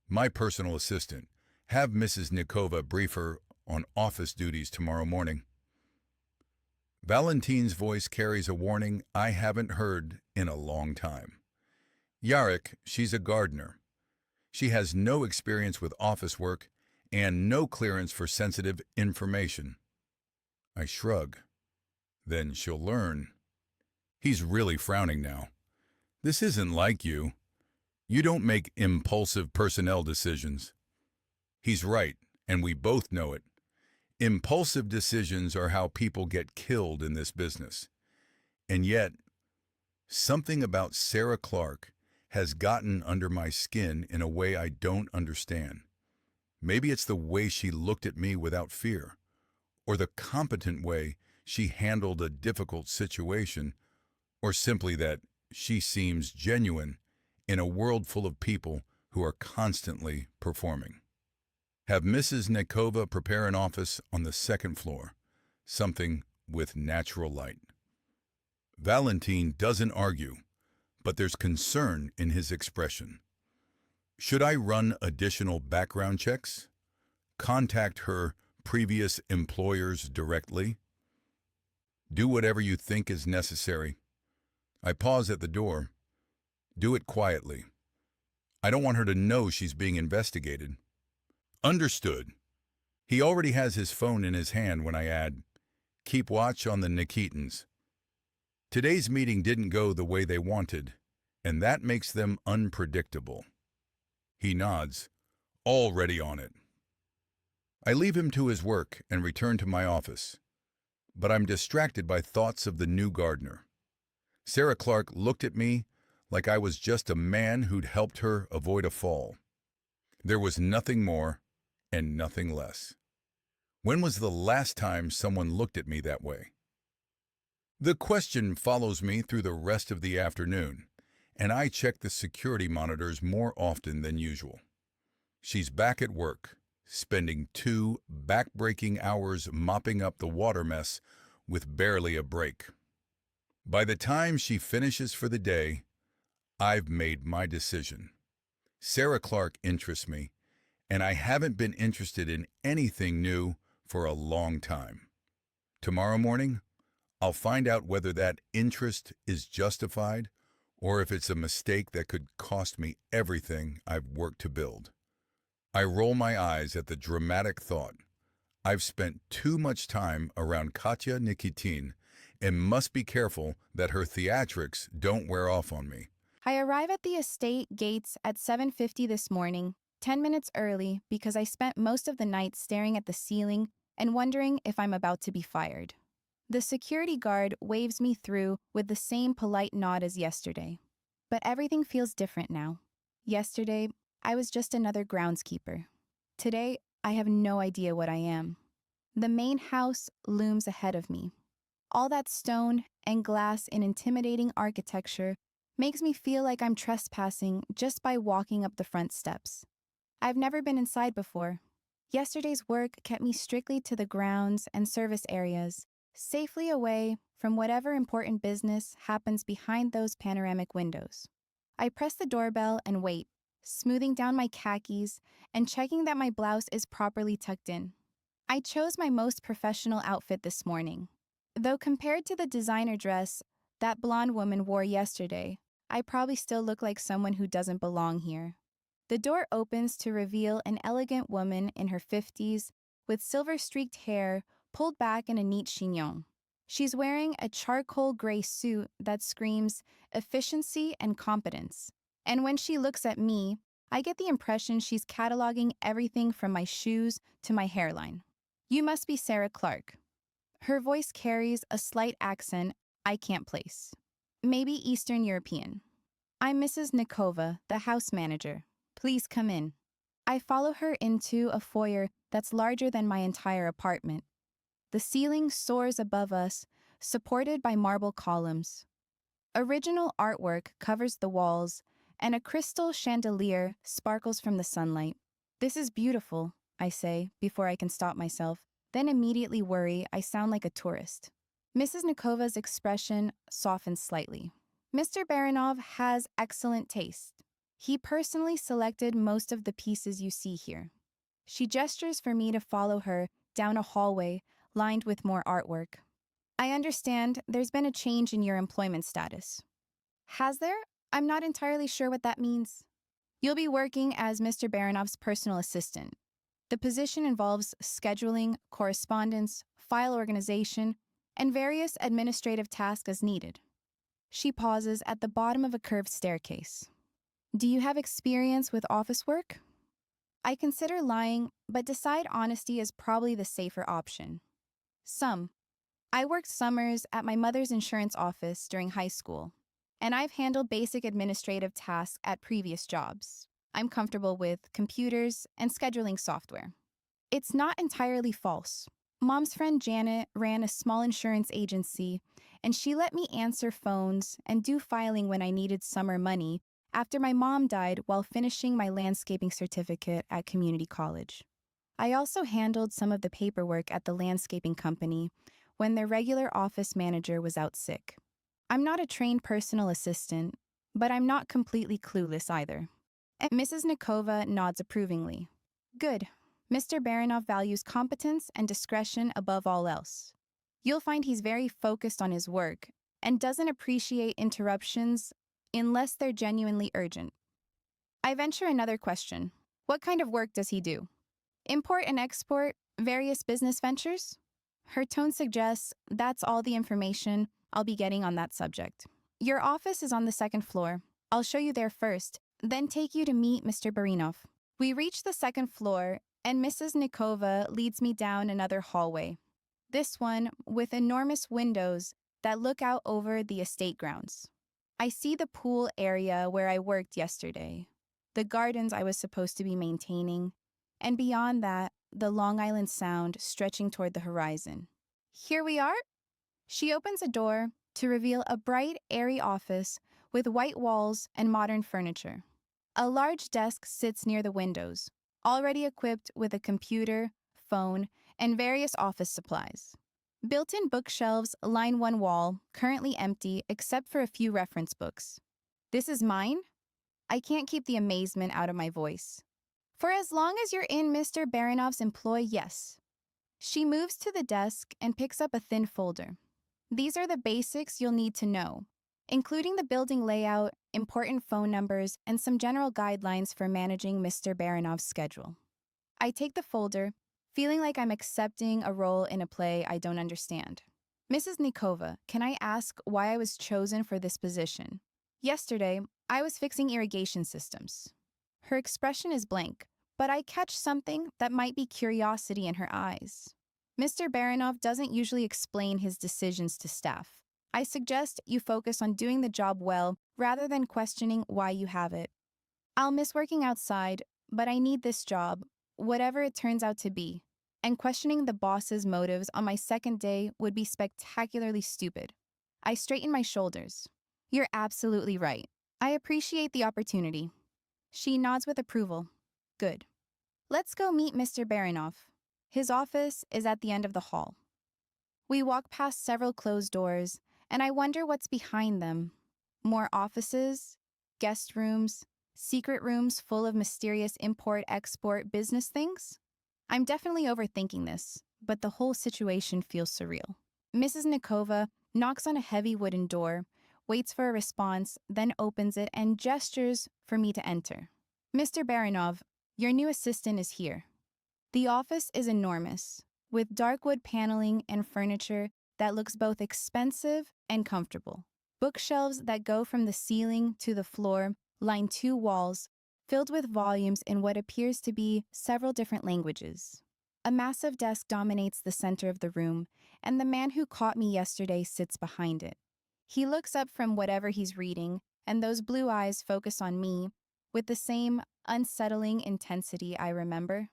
My personal assistant. Have Mrs. Nikova brief her on office duties tomorrow morning. Valentine's voice carries a warning I haven't heard in a long time. Yarek, she's a gardener. She has no experience with office work and no clearance for sensitive information. I shrug. Then she'll learn. He's really frowning now. This isn't like you. You don't make impulsive personnel decisions. He's right, and we both know it. Impulsive decisions are how people get killed in this business. And yet, something about Sarah Clark has gotten under my skin in a way I don't understand. Maybe it's the way she looked at me without fear, or the competent way she handled a difficult situation, or simply that she seems genuine in a world full of people who are constantly performing. Have Mrs. Nikova prepare an office on the second floor, something with natural light. Valentine doesn't argue, but there's concern in his expression. Should I run additional background checks? Contact her previous employers directly? Do whatever you think is necessary. I pause at the door. Do it quietly. I don't want her to know she's being investigated. Understood. He already has his phone in his hand when I add, keep watch on the Nikitins. Today's meeting didn't go the way they wanted, and that makes them unpredictable. He nods, already on it. I leave him to his work and return to my office, but I'm distracted by thoughts of the new gardener. Sarah Clark looked at me like I was just a man who'd helped her avoid a fall. There was nothing more and nothing less. When was the last time someone looked at me that way? The question follows me through the rest of the afternoon, and I check the security monitors more often than usual. She's back at work, spending 2 back-breaking hours mopping up the water mess with barely a break. By the time she finishes for the day, I've made my decision. Sarah Clark interests me, and I haven't been interested in anything new for a long time. Tomorrow morning, I'll find out whether that interest is justified or if it's a mistake that could cost me everything I've worked to build. I roll my eyes at the dramatic thought. I've spent too much time around Katya Nikitin and must be careful that her theatrics don't wear off on me. I arrive at the estate gates at 7:50 this morning, 10 minutes early because I spent most of the night staring at the ceiling and wondering if I'm about to be fired. The security guard waves me through with the same polite nod as yesterday. But everything feels different now. Yesterday, I was just another groundskeeper. Today, I have no idea what I am. The main house looms ahead of me. All that stone and glass in intimidating architecture makes me feel like I'm trespassing just by walking up the front steps. I've never been inside before. Yesterday's work kept me strictly to the grounds and service areas, safely away from whatever important business happens behind those panoramic windows. I press the doorbell and wait, smoothing down my khakis and checking that my blouse is properly tucked in. I chose my most professional outfit this morning. Though compared to the designer dress that blonde woman wore yesterday, I probably still look like someone who doesn't belong here. The door opens to reveal an elegant woman in her 50s with silver-streaked hair pulled back in a neat chignon. She's wearing a charcoal gray suit that screams efficiency and competence. And when she looks at me, I get the impression she's cataloging everything from my shoes to my hairline. "You must be Sarah Clark." Her voice carries a slight accent I can't place. Maybe Eastern European. "I'm Mrs. Nikova, the house manager. Please come in." I follow her into a foyer that's larger than my entire apartment. The ceiling soars above us, supported by marble columns. Original artwork covers the walls, and a crystal chandelier sparkles from the sunlight. "This is beautiful," I say before I can stop myself, then immediately worry I sound like a tourist. Mrs. Nikova's expression softens slightly. "Mr. Baranov has excellent taste. He personally selected most of the pieces you see here." She gestures for me to follow her down a hallway lined with more artwork. "I understand there's been a change in your employment status." "Has there? I'm not entirely sure what that means." "You'll be working as Mr. Baranov's personal assistant. The position involves scheduling, correspondence, file organization, and various administrative tasks as needed." She pauses at the bottom of a curved staircase. "Do you have experience with office work?" I consider lying, but decide honesty is probably the safer option. "Some. I worked summers at my mother's insurance office during high school, and I've handled basic administrative tasks at previous jobs. I'm comfortable with computers and scheduling software." It's not entirely false. Mom's friend Janet ran a small insurance agency, and she let me answer phones and do filing when I needed summer money after my mom died while finishing my landscaping certificate at community college. I also handled some of the paperwork at the landscaping company when their regular office manager was out sick. I'm not a trained personal assistant, but I'm not completely clueless either. And Mrs. Nikova nods approvingly. "Good. Mr. Baranov values competence and discretion above all else. You'll find he's very focused on his work and doesn't appreciate interruptions unless they're genuinely urgent." I venture another question. "What kind of work does he do?" "Import and export, various business ventures?" Her tone suggests that's all the information I'll be getting on that subject. "Your office is on the second floor. I'll show you there first, then take you to meet Mr. Barinov." We reach the second floor, and Mrs. Nikova leads me down another hallway. This one with enormous windows that look out over the estate grounds. I see the pool area where I worked yesterday, the gardens I was supposed to be maintaining, and beyond that, the Long Island Sound stretching toward the horizon. "Here we are." She opens a door to reveal a bright, airy office with white walls and modern furniture. A large desk sits near the windows, already equipped with a computer, phone, and various office supplies. Built-in bookshelves line one wall, currently empty except for a few reference books. This is mine? I can't keep the amazement out of my voice. For as long as you're in Mr. Baranov's employ, yes. She moves to the desk and picks up a thin folder. These are the basics you'll need to know, including the building layout, important phone numbers, and some general guidelines for managing Mr. Baranov's schedule. I take the folder, feeling like I'm accepting a role in a play I don't understand. Mrs. Nikova, can I ask why I was chosen for this position? Yesterday, I was fixing irrigation systems. Her expression is blank, but I catch something that might be curiosity in her eyes. Mr. Baranov doesn't usually explain his decisions to staff. I suggest you focus on doing the job well rather than questioning why you have it. I'll miss working outside, but I need this job, whatever it turns out to be, and questioning the boss's motives on my second day would be spectacularly stupid. I straighten my shoulders. You're absolutely right. I appreciate the opportunity. She nods with approval. Good. Let's go meet Mr. Baranov. His office is at the end of the hall. We walk past several closed doors, and I wonder what's behind them. More offices, guest rooms, secret rooms full of mysterious import-export business things? I'm definitely overthinking this, but the whole situation feels surreal. Mrs. Nikova knocks on a heavy wooden door, waits for a response, then opens it and gestures for me to enter. Mr. Baranov, your new assistant is here. The office is enormous, with dark wood paneling and furniture that looks both expensive and comfortable. Bookshelves that go from the ceiling to the floor line two walls, filled with volumes in what appears to be several different languages. A massive desk dominates the center of the room, and the man who caught me yesterday sits behind it. He looks up from whatever he's reading, and those blue eyes focus on me with the same unsettling intensity I remember.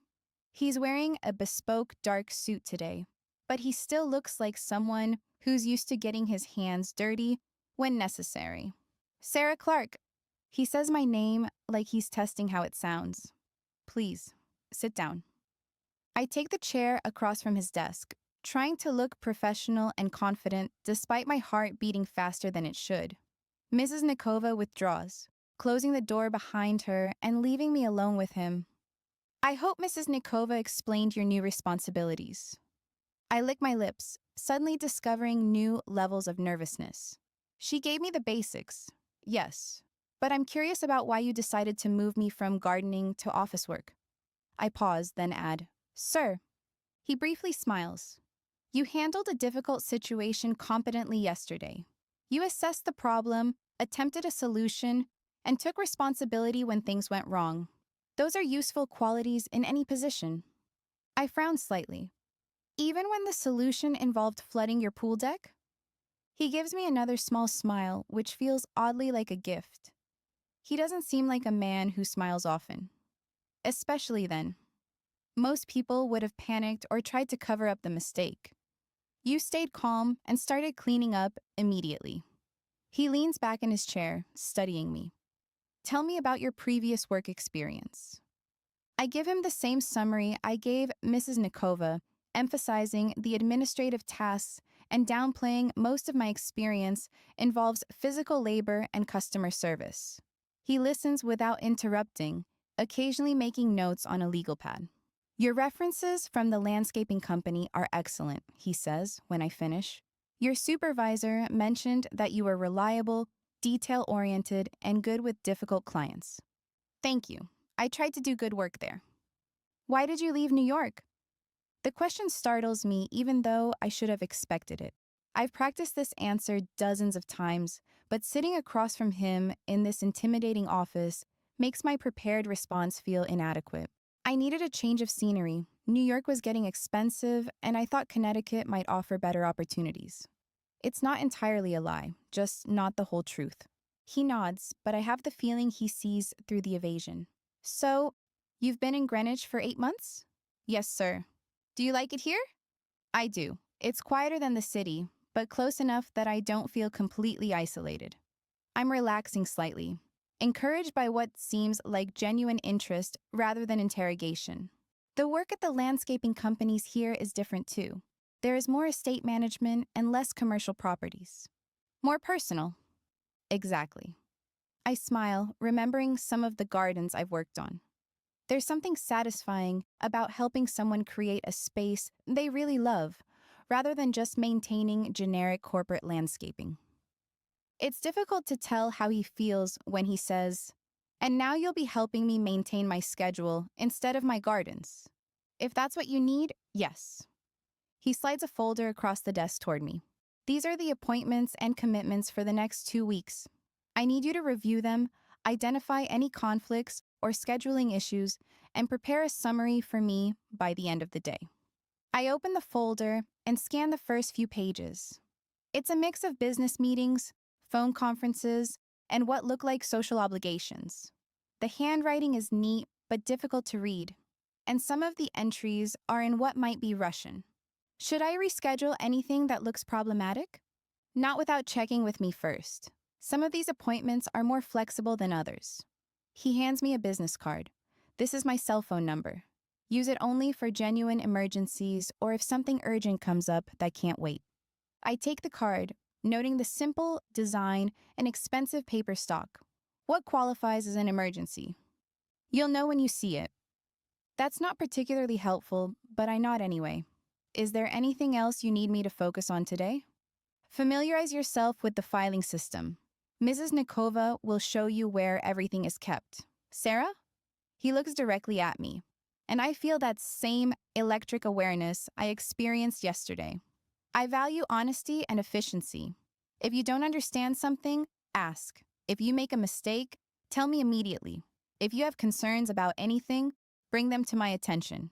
He's wearing a bespoke dark suit today, but he still looks like someone who's used to getting his hands dirty when necessary. Sarah Clark. He says my name like he's testing how it sounds. Please, sit down. I take the chair across from his desk, trying to look professional and confident despite my heart beating faster than it should. Mrs. Nikova withdraws, closing the door behind her and leaving me alone with him. I hope Mrs. Nikova explained your new responsibilities. I lick my lips, suddenly discovering new levels of nervousness. She gave me the basics, yes, but I'm curious about why you decided to move me from gardening to office work. I pause, then add, Sir. He briefly smiles. You handled a difficult situation competently yesterday. You assessed the problem, attempted a solution, and took responsibility when things went wrong. Those are useful qualities in any position. I frown slightly. Even when the solution involved flooding your pool deck? He gives me another small smile, which feels oddly like a gift. He doesn't seem like a man who smiles often. Especially then. Most people would have panicked or tried to cover up the mistake. You stayed calm and started cleaning up immediately. He leans back in his chair, studying me. Tell me about your previous work experience. I give him the same summary I gave Mrs. Nikova, emphasizing the administrative tasks and downplaying most of my experience involves physical labor and customer service. He listens without interrupting, occasionally making notes on a legal pad. Your references from the landscaping company are excellent, he says when I finish. Your supervisor mentioned that you were reliable, detail-oriented, and good with difficult clients. Thank you. I tried to do good work there. Why did you leave New York? The question startles me even though I should have expected it. I've practiced this answer dozens of times, but sitting across from him in this intimidating office makes my prepared response feel inadequate. I needed a change of scenery. New York was getting expensive, and I thought Connecticut might offer better opportunities. It's not entirely a lie, just not the whole truth. He nods, but I have the feeling he sees through the evasion. So, you've been in Greenwich for 8 months? Yes, sir. Do you like it here? I do. It's quieter than the city, but close enough that I don't feel completely isolated. I'm relaxing slightly. encouraged by what seems like genuine interest rather than interrogation. The work at the landscaping companies here is different too. There is more estate management and less commercial properties. More personal. Exactly. I smile, remembering some of the gardens I've worked on. There's something satisfying about helping someone create a space they really love, rather than just maintaining generic corporate landscaping. It's difficult to tell how he feels when he says, "And now you'll be helping me maintain my schedule instead of my gardens." If that's what you need, yes. He slides a folder across the desk toward me. These are the appointments and commitments for the next 2 weeks. I need you to review them, identify any conflicts or scheduling issues, and prepare a summary for me by the end of the day. I open the folder and scan the first few pages. It's a mix of business meetings, phone conferences, and what look like social obligations. The handwriting is neat but difficult to read, and some of the entries are in what might be Russian. Should I reschedule anything that looks problematic? Not without checking with me first. Some of these appointments are more flexible than others. He hands me a business card. This is my cell phone number. Use it only for genuine emergencies or if something urgent comes up that can't wait. I take the card, noting the simple design and expensive paper stock. What qualifies as an emergency? You'll know when you see it. That's not particularly helpful, but I nod anyway. Is there anything else you need me to focus on today? Familiarize yourself with the filing system. Mrs. Nikova will show you where everything is kept. Sarah? He looks directly at me, and I feel that same electric awareness I experienced yesterday. I value honesty and efficiency. If you don't understand something, ask. If you make a mistake, tell me immediately. If you have concerns about anything, bring them to my attention.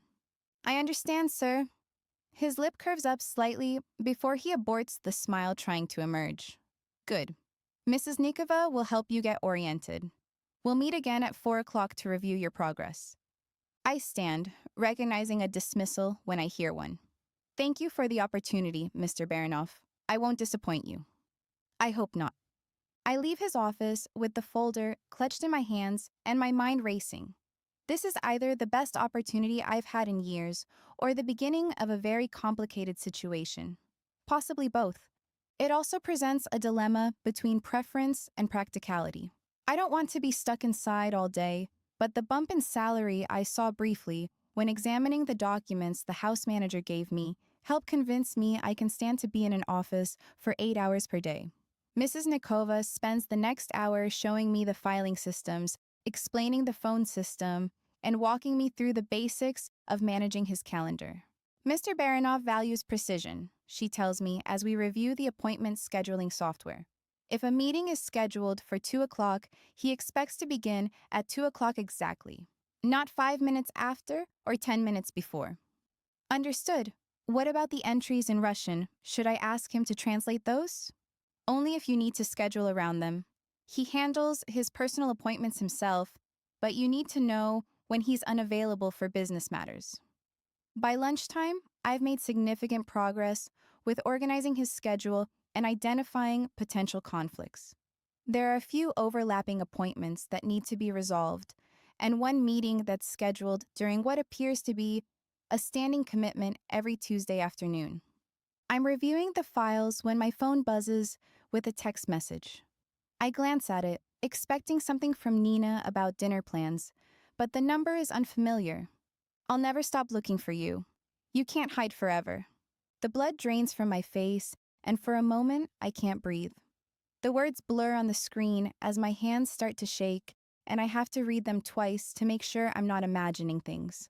I understand, sir. His lip curves up slightly before he aborts the smile trying to emerge. Good. Mrs. Nikova will help you get oriented. We'll meet again at 4 o'clock to review your progress. I stand, recognizing a dismissal when I hear one. Thank you for the opportunity, Mr. Baranov. I won't disappoint you. I hope not. I leave his office with the folder clutched in my hands and my mind racing. This is either the best opportunity I've had in years or the beginning of a very complicated situation. Possibly both. It also presents a dilemma between preference and practicality. I don't want to be stuck inside all day, but the bump in salary I saw briefly when examining the documents the house manager gave me helped convince me I can stand to be in an office for 8 hours per day. Mrs. Nikova spends the next hour showing me the filing systems, explaining the phone system, and walking me through the basics of managing his calendar. Mr. Baranov values precision, she tells me as we review the appointment scheduling software. If a meeting is scheduled for 2 o'clock, he expects to begin at 2 o'clock exactly, not 5 minutes after or 10 minutes before. Understood. What about the entries in Russian? Should I ask him to translate those? Only if you need to schedule around them. He handles his personal appointments himself, but you need to know when he's unavailable for business matters. By lunchtime, I've made significant progress with organizing his schedule and identifying potential conflicts. There are a few overlapping appointments that need to be resolved, and one meeting that's scheduled during what appears to be a standing commitment every Tuesday afternoon. I'm reviewing the files when my phone buzzes with a text message. I glance at it, expecting something from Nina about dinner plans, but the number is unfamiliar. I'll never stop looking for you. You can't hide forever. The blood drains from my face, and for a moment, I can't breathe. The words blur on the screen as my hands start to shake, and I have to read them twice to make sure I'm not imagining things.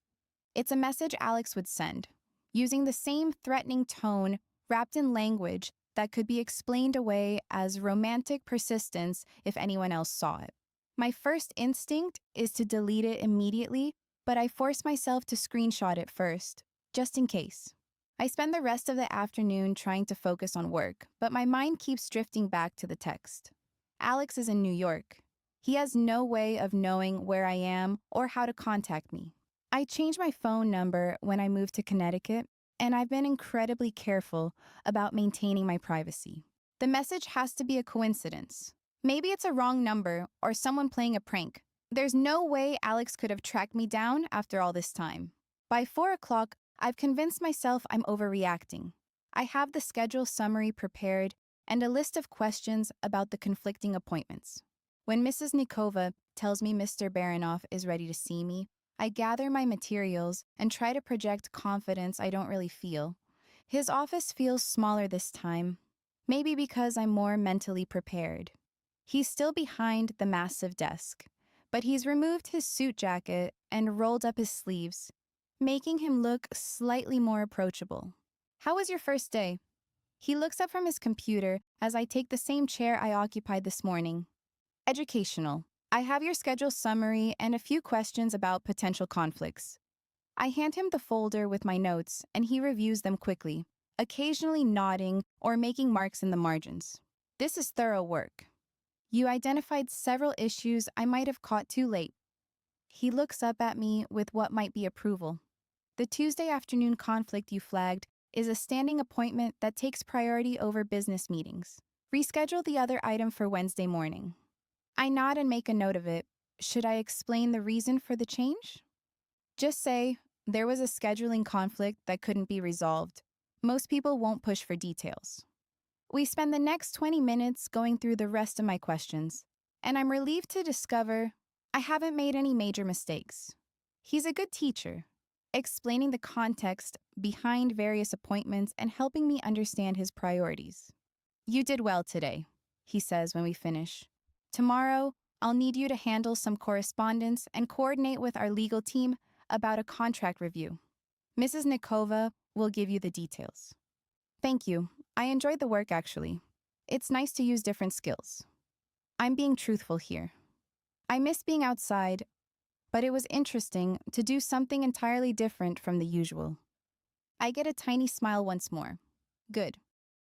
It's a message Alex would send, using the same threatening tone wrapped in language that could be explained away as romantic persistence if anyone else saw it. My first instinct is to delete it immediately, but I force myself to screenshot it first, just in case. I spend the rest of the afternoon trying to focus on work, but my mind keeps drifting back to the text. Alex is in New York. He has no way of knowing where I am or how to contact me. I changed my phone number when I moved to Connecticut, and I've been incredibly careful about maintaining my privacy. The message has to be a coincidence. Maybe it's a wrong number or someone playing a prank. There's no way Alex could have tracked me down after all this time. By 4 o'clock, I've convinced myself I'm overreacting. I have the schedule summary prepared and a list of questions about the conflicting appointments. When Mrs. Nikova tells me Mr. Baranoff is ready to see me, I gather my materials and try to project confidence I don't really feel. His office feels smaller this time, maybe because I'm more mentally prepared. He's still behind the massive desk, but he's removed his suit jacket and rolled up his sleeves, making him look slightly more approachable. How was your first day? He looks up from his computer as I take the same chair I occupied this morning. Educational. I have your schedule summary and a few questions about potential conflicts. I hand him the folder with my notes, and he reviews them quickly, occasionally nodding or making marks in the margins. This is thorough work. You identified several issues I might have caught too late. He looks up at me with what might be approval. The Tuesday afternoon conflict you flagged is a standing appointment that takes priority over business meetings. Reschedule the other item for Wednesday morning. I nod and make a note of it. Should I explain the reason for the change? Just say, there was a scheduling conflict that couldn't be resolved. Most people won't push for details. We spend the next 20 minutes going through the rest of my questions, and I'm relieved to discover I haven't made any major mistakes. He's a good teacher, explaining the context behind various appointments and helping me understand his priorities. You did well today, he says when we finish. Tomorrow, I'll need you to handle some correspondence and coordinate with our legal team about a contract review. Mrs. Nikova will give you the details. Thank you. I enjoyed the work, actually. It's nice to use different skills. I'm being truthful here. I miss being outside, but it was interesting to do something entirely different from the usual. I get a tiny smile once more. Good.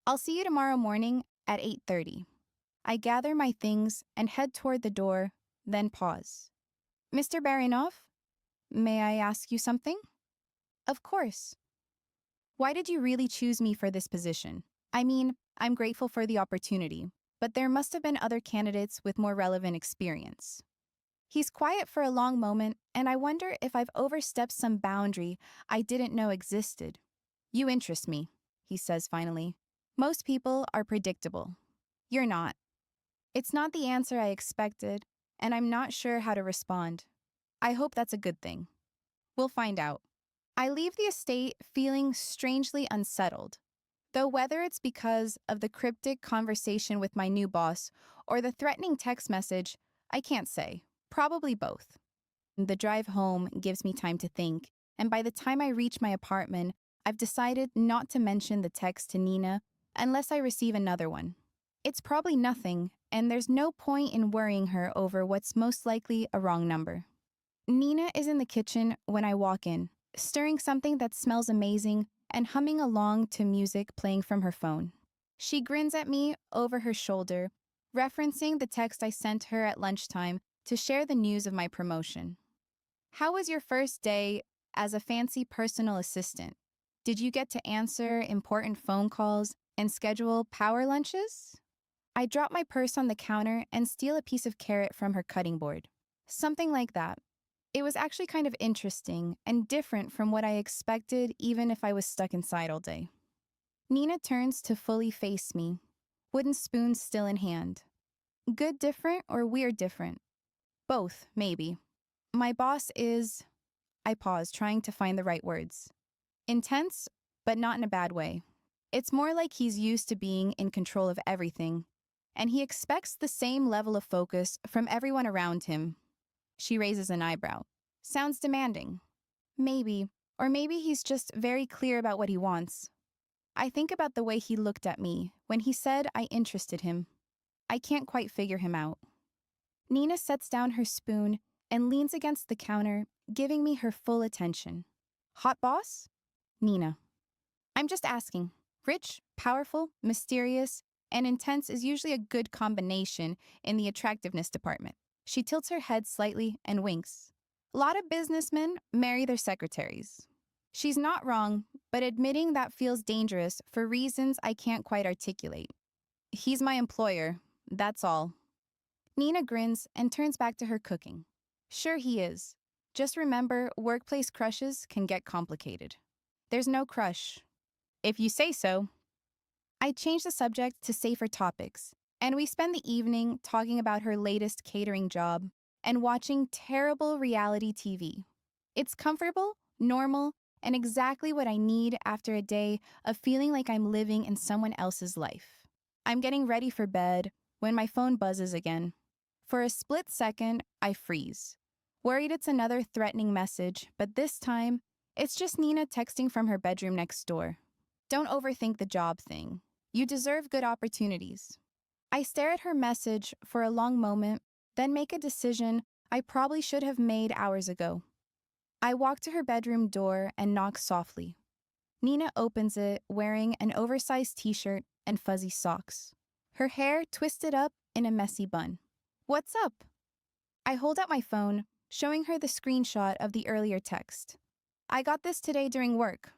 I'll see you tomorrow morning at 8:30. I gather my things and head toward the door, then pause. Mr. Baranoff, may I ask you something? Of course. Why did you really choose me for this position? I mean, I'm grateful for the opportunity, but there must have been other candidates with more relevant experience. He's quiet for a long moment, and I wonder if I've overstepped some boundary I didn't know existed. You interest me, he says finally. Most people are predictable. You're not. It's not the answer I expected, and I'm not sure how to respond. I hope that's a good thing. We'll find out. I leave the estate feeling strangely unsettled, though whether it's because of the cryptic conversation with my new boss or the threatening text message, I can't say. Probably both. The drive home gives me time to think, and by the time I reach my apartment, I've decided not to mention the text to Nina unless I receive another one. It's probably nothing, and there's no point in worrying her over what's most likely a wrong number. Nina is in the kitchen when I walk in, stirring something that smells amazing and humming along to music playing from her phone. She grins at me over her shoulder, referencing the text I sent her at lunchtime to share the news of my promotion. How was your first day as a fancy personal assistant? Did you get to answer important phone calls and schedule power lunches? I drop my purse on the counter and steal a piece of carrot from her cutting board. Something like that. It was actually kind of interesting and different from what I expected, even if I was stuck inside all day. Nina turns to fully face me, wooden spoon still in hand. Good different or weird different? Both, maybe. My boss is... I pause, trying to find the right words. Intense, but not in a bad way. It's more like he's used to being in control of everything, and he expects the same level of focus from everyone around him. She raises an eyebrow. Sounds demanding. Maybe, or maybe he's just very clear about what he wants. I think about the way he looked at me when he said I interested him. I can't quite figure him out. Nina sets down her spoon and leans against the counter, giving me her full attention. Hot boss? Nina. I'm just asking. Rich, powerful, mysterious, and intense is usually a good combination in the attractiveness department. She tilts her head slightly and winks. A lot of businessmen marry their secretaries. She's not wrong, but admitting that feels dangerous for reasons I can't quite articulate. He's my employer, that's all. Nina grins and turns back to her cooking. Sure he is. Just remember, workplace crushes can get complicated. There's no crush. If you say so. I change the subject to safer topics, and we spend the evening talking about her latest catering job and watching terrible reality TV. It's comfortable, normal, and exactly what I need after a day of feeling like I'm living in someone else's life. I'm getting ready for bed when my phone buzzes again. For a split second, I freeze, worried it's another threatening message, but this time, it's just Nina texting from her bedroom next door. Don't overthink the job thing. You deserve good opportunities. I stare at her message for a long moment, then make a decision I probably should have made hours ago. I walk to her bedroom door and knock softly. Nina opens it wearing an oversized t-shirt and fuzzy socks, her hair twisted up in a messy bun. What's up? I hold out my phone, showing her the screenshot of the earlier text. I got this today during work.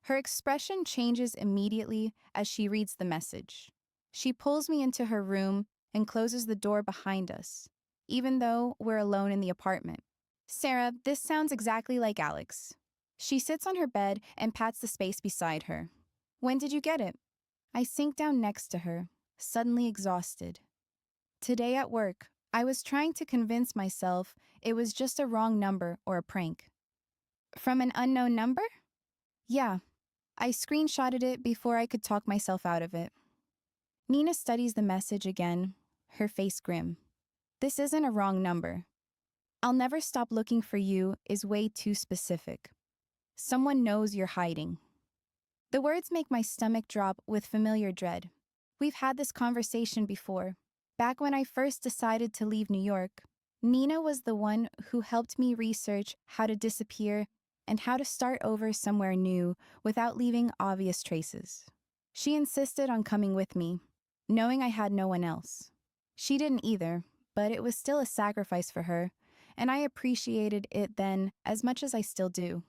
Her expression changes immediately as she reads the message. She pulls me into her room and closes the door behind us, even though we're alone in the apartment. Sarah, this sounds exactly like Alex. She sits on her bed and pats the space beside her. When did you get it? I sink down next to her, suddenly exhausted. Today at work, I was trying to convince myself it was just a wrong number or a prank. From an unknown number? Yeah. I screenshotted it before I could talk myself out of it. Nina studies the message again, her face grim. This isn't a wrong number. I'll never stop looking for you is way too specific. Someone knows you're hiding. The words make my stomach drop with familiar dread. We've had this conversation before. Back when I first decided to leave New York, Nina was the one who helped me research how to disappear and how to start over somewhere new without leaving obvious traces. She insisted on coming with me, knowing I had no one else. She didn't either, but it was still a sacrifice for her, and I appreciated it then as much as I still do.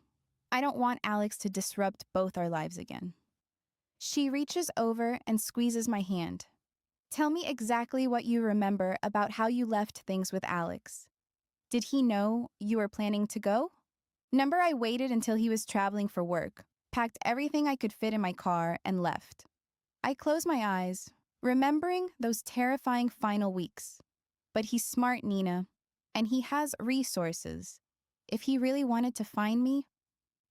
I don't want Alex to disrupt both our lives again. She reaches over and squeezes my hand. Tell me exactly what you remember about how you left things with Alex. Did he know you were planning to go? Number I waited until he was traveling for work, packed everything I could fit in my car, and left. I close my eyes, remembering those terrifying final weeks. But he's smart, Nina, and he has resources. If he really wanted to find me,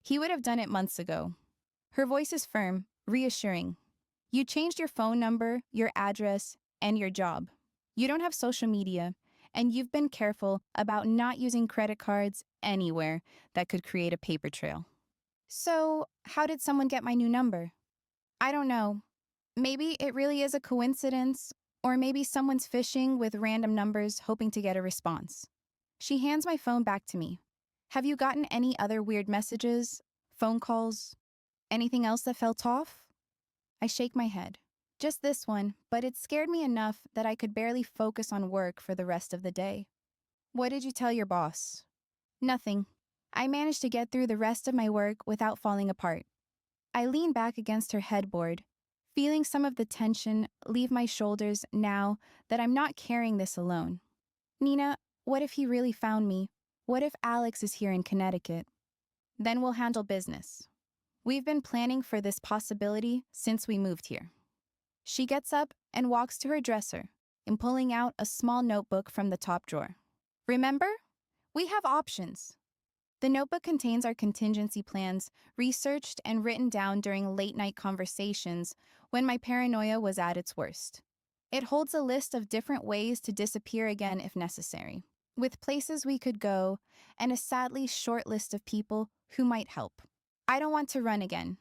he would have done it months ago. Her voice is firm, reassuring. You changed your phone number, your address, and your job. You don't have social media, and you've been careful about not using credit cards anywhere that could create a paper trail. So, how did someone get my new number? I don't know. Maybe it really is a coincidence, or maybe someone's fishing with random numbers hoping to get a response. She hands my phone back to me. Have you gotten any other weird messages, phone calls, anything else that felt off? I shake my head. Just this one, but it scared me enough that I could barely focus on work for the rest of the day. What did you tell your boss? Nothing. I managed to get through the rest of my work without falling apart. I lean back against her headboard, feeling some of the tension leave my shoulders now that I'm not carrying this alone. Nina, what if he really found me? What if Alex is here in Connecticut? Then we'll handle business. We've been planning for this possibility since we moved here. She gets up and walks to her dresser and pulling out a small notebook from the top drawer. Remember? We have options. The notebook contains our contingency plans, researched and written down during late-night conversations when my paranoia was at its worst. It holds a list of different ways to disappear again if necessary, with places we could go and a sadly short list of people who might help. I don't want to run again.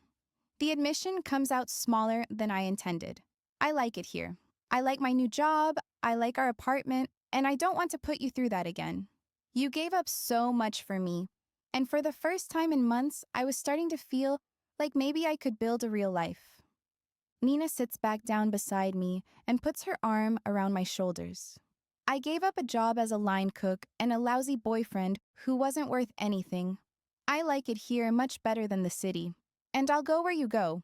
The admission comes out smaller than I intended. I like it here. I like my new job, I like our apartment, and I don't want to put you through that again. You gave up so much for me, and for the first time in months, I was starting to feel like maybe I could build a real life. Nina sits back down beside me and puts her arm around my shoulders. I gave up a job as a line cook and a lousy boyfriend who wasn't worth anything. I like it here much better than the city, and I'll go where you go.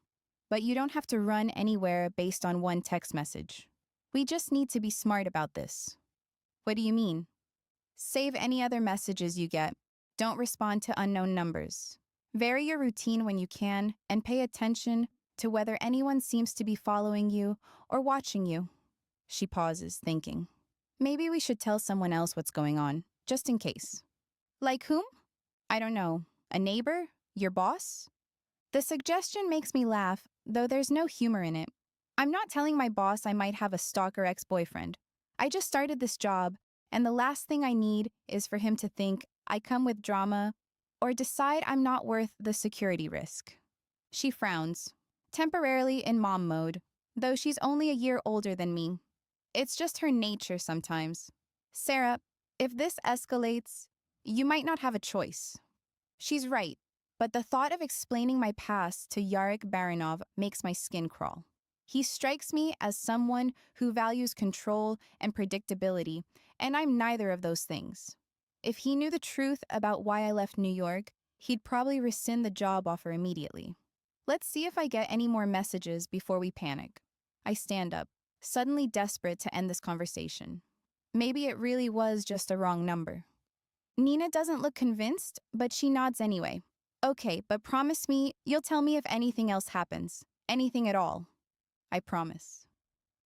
But you don't have to run anywhere based on one text message. We just need to be smart about this. What do you mean? Save any other messages you get. Don't respond to unknown numbers. Vary your routine when you can and pay attention to whether anyone seems to be following you or watching you. She pauses, thinking. Maybe we should tell someone else what's going on, just in case. Like whom? I don't know. A neighbor? Your boss? The suggestion makes me laugh, though there's no humor in it. I'm not telling my boss I might have a stalker ex-boyfriend. I just started this job, and the last thing I need is for him to think I come with drama or decide I'm not worth the security risk. She frowns, temporarily in mom mode, though she's only a year older than me. It's just her nature sometimes. Sarah, if this escalates, you might not have a choice. She's right, but the thought of explaining my past to Yarek Baranov makes my skin crawl. He strikes me as someone who values control and predictability, and I'm neither of those things. If he knew the truth about why I left New York, he'd probably rescind the job offer immediately. Let's see if I get any more messages before we panic. I stand up, suddenly desperate to end this conversation. Maybe it really was just a wrong number. Nina doesn't look convinced, but she nods anyway. Okay, but promise me you'll tell me if anything else happens. Anything at all. I promise.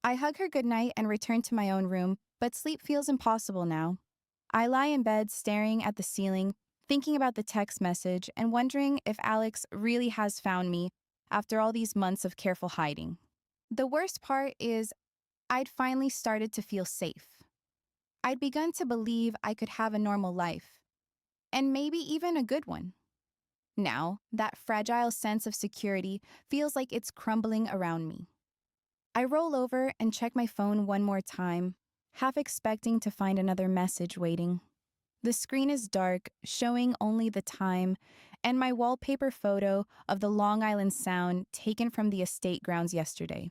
I hug her goodnight and return to my own room, but sleep feels impossible now. I lie in bed staring at the ceiling, thinking about the text message and wondering if Alex really has found me after all these months of careful hiding. The worst part is I'd finally started to feel safe. I'd begun to believe I could have a normal life, and maybe even a good one. Now, that fragile sense of security feels like it's crumbling around me. I roll over and check my phone one more time, half expecting to find another message waiting. The screen is dark, showing only the time, and my wallpaper photo of the Long Island Sound taken from the estate grounds yesterday.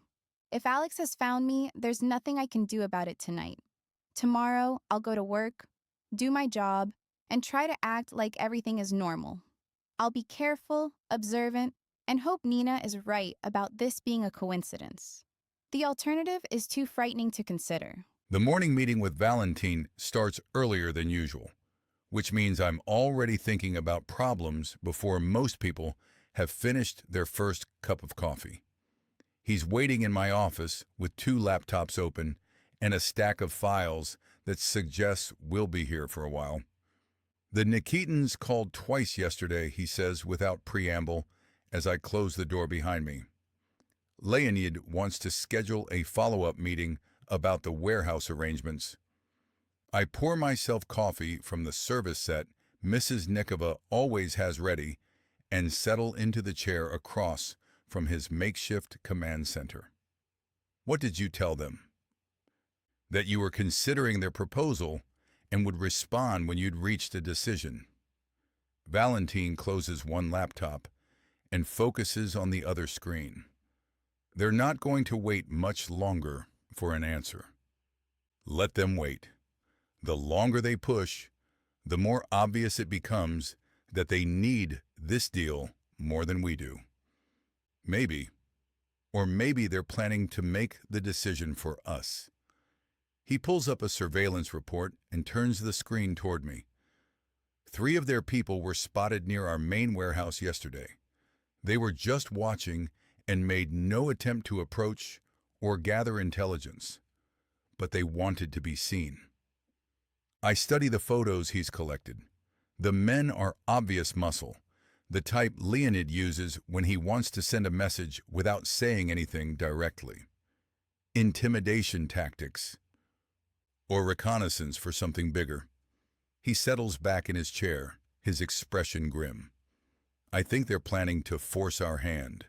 If Alex has found me, there's nothing I can do about it tonight. Tomorrow, I'll go to work, do my job, and try to act like everything is normal. I'll be careful, observant, and hope Nina is right about this being a coincidence. The alternative is too frightening to consider. The morning meeting with Valentine starts earlier than usual, which means I'm already thinking about problems before most people have finished their first cup of coffee. He's waiting in my office with 2 laptops open and a stack of files that suggests we'll be here for a while. The Nikitins called twice yesterday, he says without preamble, as I close the door behind me. Leonid wants to schedule a follow-up meeting about the warehouse arrangements. I pour myself coffee from the service set Mrs. Nikova always has ready and settle into the chair across from his makeshift command center. What did you tell them? That you were considering their proposal and would respond when you'd reached a decision. Valentine closes one laptop and focuses on the other screen. They're not going to wait much longer for an answer. Let them wait. The longer they push, the more obvious it becomes that they need this deal more than we do. Maybe, or maybe they're planning to make the decision for us. He pulls up a surveillance report and turns the screen toward me. 3 of their people were spotted near our main warehouse yesterday. They were just watching and made no attempt to approach or gather intelligence, but they wanted to be seen. I study the photos he's collected. The men are obvious muscle, the type Leonid uses when he wants to send a message without saying anything directly. Intimidation tactics, or reconnaissance for something bigger. He settles back in his chair, his expression grim. I think they're planning to force our hand.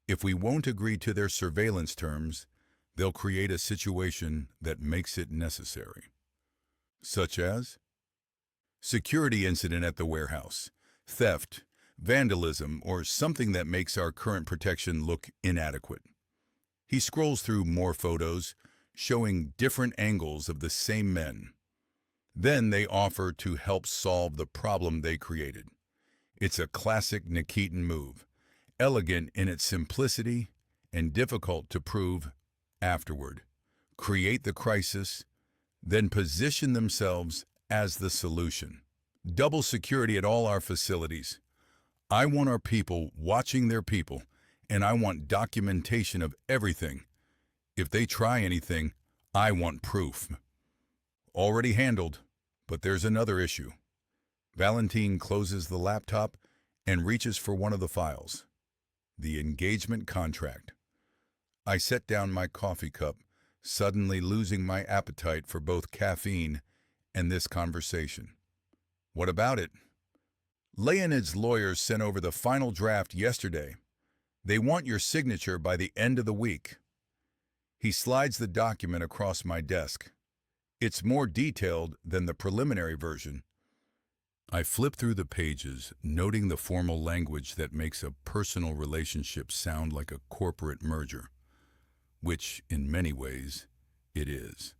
If we won't agree to their surveillance terms, they'll create a situation that makes it necessary. Such as? Security incident at the warehouse, theft, vandalism, or something that makes our current protection look inadequate. He scrolls through more photos, showing different angles of the same men. Then they offer to help solve the problem they created. It's a classic Nikitin move, elegant in its simplicity and difficult to prove afterward. Create the crisis, then position themselves as the solution. Double security at all our facilities. I want our people watching their people, and I want documentation of everything. If they try anything, I want proof. Already handled, but there's another issue. Valentine closes the laptop and reaches for one of the files. The engagement contract. I set down my coffee cup, suddenly losing my appetite for both caffeine and this conversation. What about it? Leonid's lawyers sent over the final draft yesterday. They want your signature by the end of the week. He slides the document across my desk. It's more detailed than the preliminary version. I flip through the pages, noting the formal language that makes a personal relationship sound like a corporate merger, which, in many ways, it is.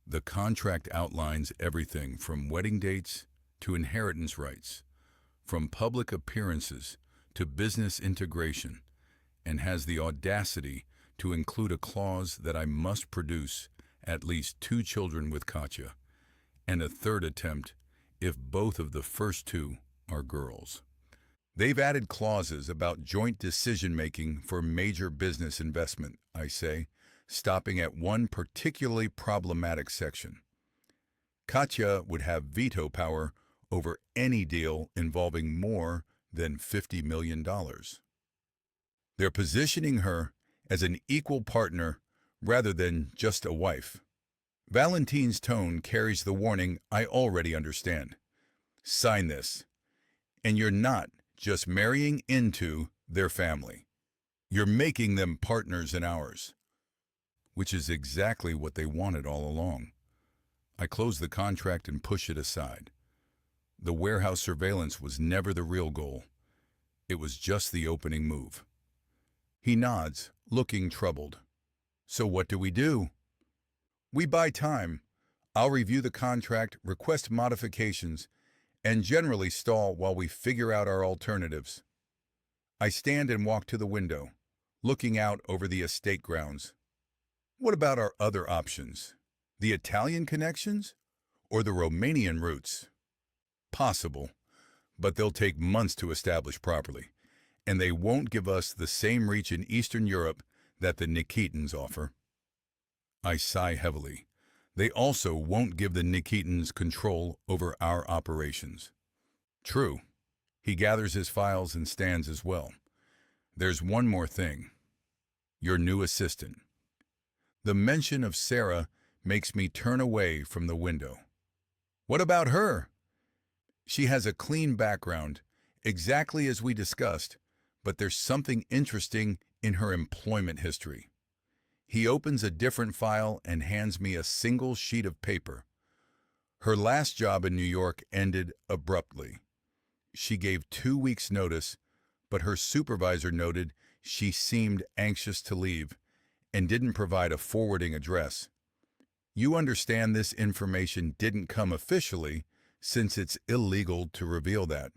The contract outlines everything from wedding dates to inheritance rights, from public appearances to business integration, and has the audacity to include a clause that I must produce at least 2 children with Katya, and a third attempt if both of the first 2 are girls. They've added clauses about joint decision-making for major business investment, I say, stopping at one particularly problematic section. Katya would have veto power over any deal involving more than $50 million. They're positioning her as an equal partner rather than just a wife. Valentine's tone carries the warning I already understand. Sign this, and you're not just marrying into their family. You're making them partners in ours, which is exactly what they wanted all along. I close the contract and push it aside. The warehouse surveillance was never the real goal. It was just the opening move. He nods, looking troubled. So what do? We buy time. I'll review the contract, request modifications, and generally stall while we figure out our alternatives. I stand and walk to the window, looking out over the estate grounds. What about our other options? The Italian connections or the Romanian roots? Possible, but they'll take months to establish properly, and they won't give us the same reach in Eastern Europe that the Nikitins offer. I sigh heavily. They also won't give the Nikitins control over our operations. True. He gathers his files and stands as well. There's one more thing. Your new assistant. The mention of Sarah makes me turn away from the window. What about her? She has a clean background, exactly as we discussed, but there's something interesting in her employment history. He opens a different file and hands me a single sheet of paper. Her last job in New York ended abruptly. She gave 2 weeks' notice, but her supervisor noted she seemed anxious to leave and didn't provide a forwarding address. You understand this information didn't come officially, since it's illegal to reveal that.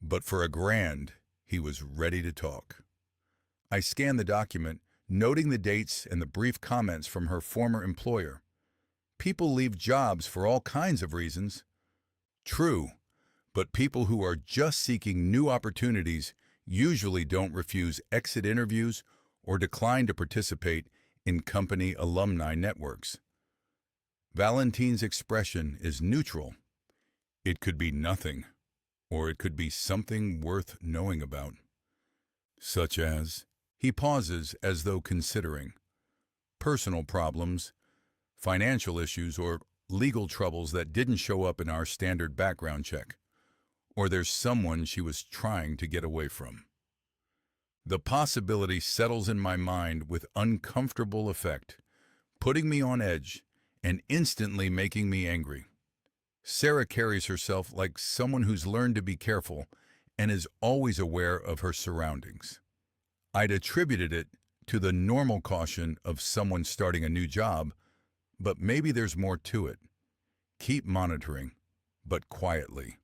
But for $1,000, he was ready to talk. I scanned the document, noting the dates and the brief comments from her former employer. People leave jobs for all kinds of reasons. True, but people who are just seeking new opportunities usually don't refuse exit interviews or decline to participate in company alumni networks. Valentine's expression is neutral. It could be nothing, or it could be something worth knowing about. Such as, he pauses as though considering, personal problems, financial issues, or legal troubles that didn't show up in our standard background check, or there's someone she was trying to get away from. The possibility settles in my mind with uncomfortable effect, putting me on edge and instantly making me angry. Sarah carries herself like someone who's learned to be careful and is always aware of her surroundings. I'd attributed it to the normal caution of someone starting a new job, but maybe there's more to it. Keep monitoring, but quietly.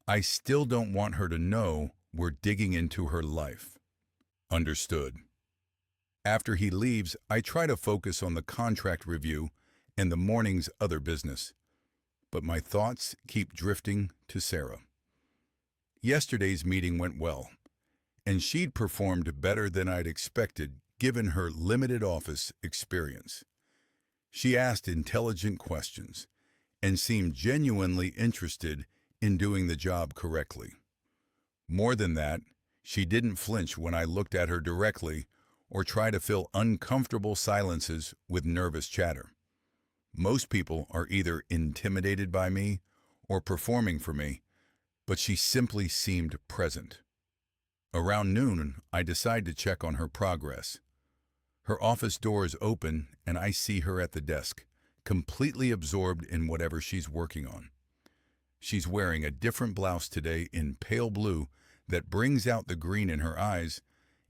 I still don't want her to know we're digging into her life. Understood. After he leaves, I try to focus on the contract review and the morning's other business. But my thoughts keep drifting to Sarah. Yesterday's meeting went well, and she'd performed better than I'd expected given her limited office experience. She asked intelligent questions and seemed genuinely interested in doing the job correctly. More than that, she didn't flinch when I looked at her directly or try to fill uncomfortable silences with nervous chatter. Most people are either intimidated by me or performing for me, but she simply seemed present. Around noon, I decide to check on her progress. Her office doors open and I see her at the desk, completely absorbed in whatever she's working on. She's wearing a different blouse today in pale blue that brings out the green in her eyes,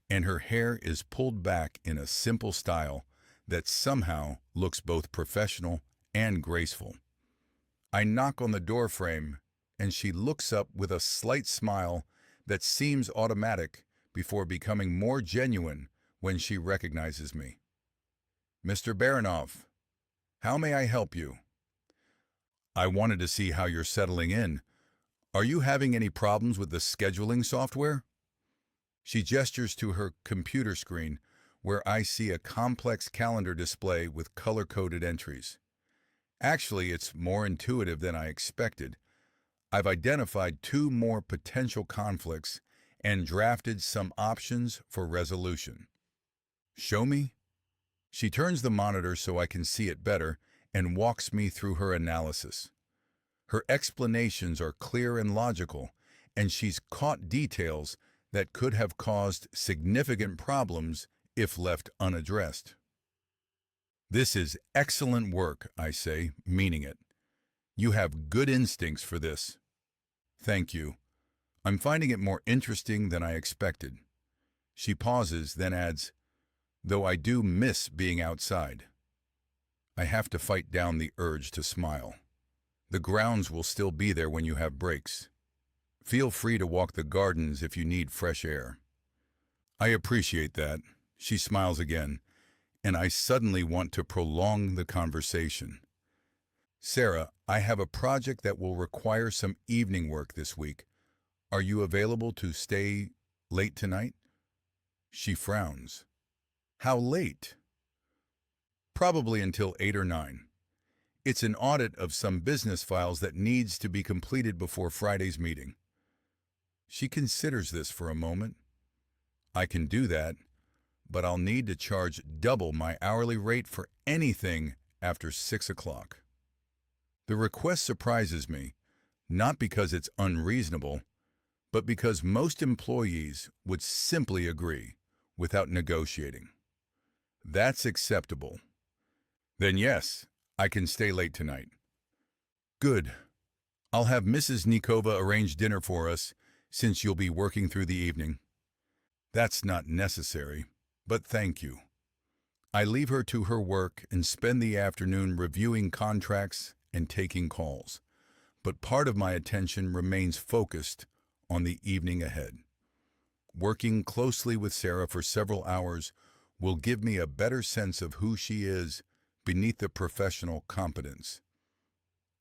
and her hair is pulled back in a simple style that somehow looks both professional and graceful. I knock on the door frame, and she looks up with a slight smile that seems automatic before becoming more genuine when she recognizes me. "Mr. Baranov, how may I help you?" "I wanted to see how you're settling in. Are you having any problems with the scheduling software?" She gestures to her computer screen, where I see a complex calendar display with color-coded entries. Actually, it's more intuitive than I expected. I've identified 2 more potential conflicts and drafted some options for resolution. "Show me?" She turns the monitor so I can see it better and walks me through her analysis. Her explanations are clear and logical, and she's caught details that could have caused significant problems if left unaddressed. "This is excellent work," I say, meaning it. "You have good instincts for this." "Thank you. I'm finding it more interesting than I expected." She pauses, then adds, "Though I do miss being outside." I have to fight down the urge to smile. The grounds will still be there when you have breaks. Feel free to walk the gardens if you need fresh air. "I appreciate that." She smiles again, and I suddenly want to prolong the conversation. "Sarah, I have a project that will require some evening work this week. Are you available to stay late tonight?" She frowns. "How late?" "Probably until 8 or 9. It's an audit of some business files that needs to be completed before Friday's meeting." She considers this for a moment. "I can do that, but I'll need to charge double my hourly rate for anything after 6 o'clock. The request surprises me, not because it's unreasonable, but because most employees would simply agree without negotiating. "That's acceptable." "Then yes, I can stay late tonight." "Good. I'll have Mrs. Nikova arrange dinner for us, since you'll be working through the evening." "That's not necessary, but thank you." I leave her to her work and spend the afternoon reviewing contracts and taking calls, but part of my attention remains focused on the evening ahead. Working closely with Sarah for several hours will give me a better sense of who she is beneath the professional competence.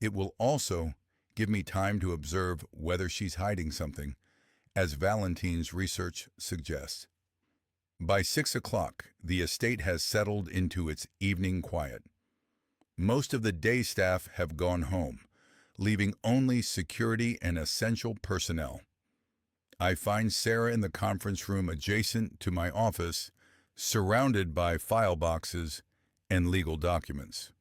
It will also give me time to observe whether she's hiding something, as Valentine's research suggests. By 6 o'clock, the estate has settled into its evening quiet. Most of the day staff have gone home, leaving only security and essential personnel. I find Sarah in the conference room adjacent to my office, surrounded by file boxes and legal documents.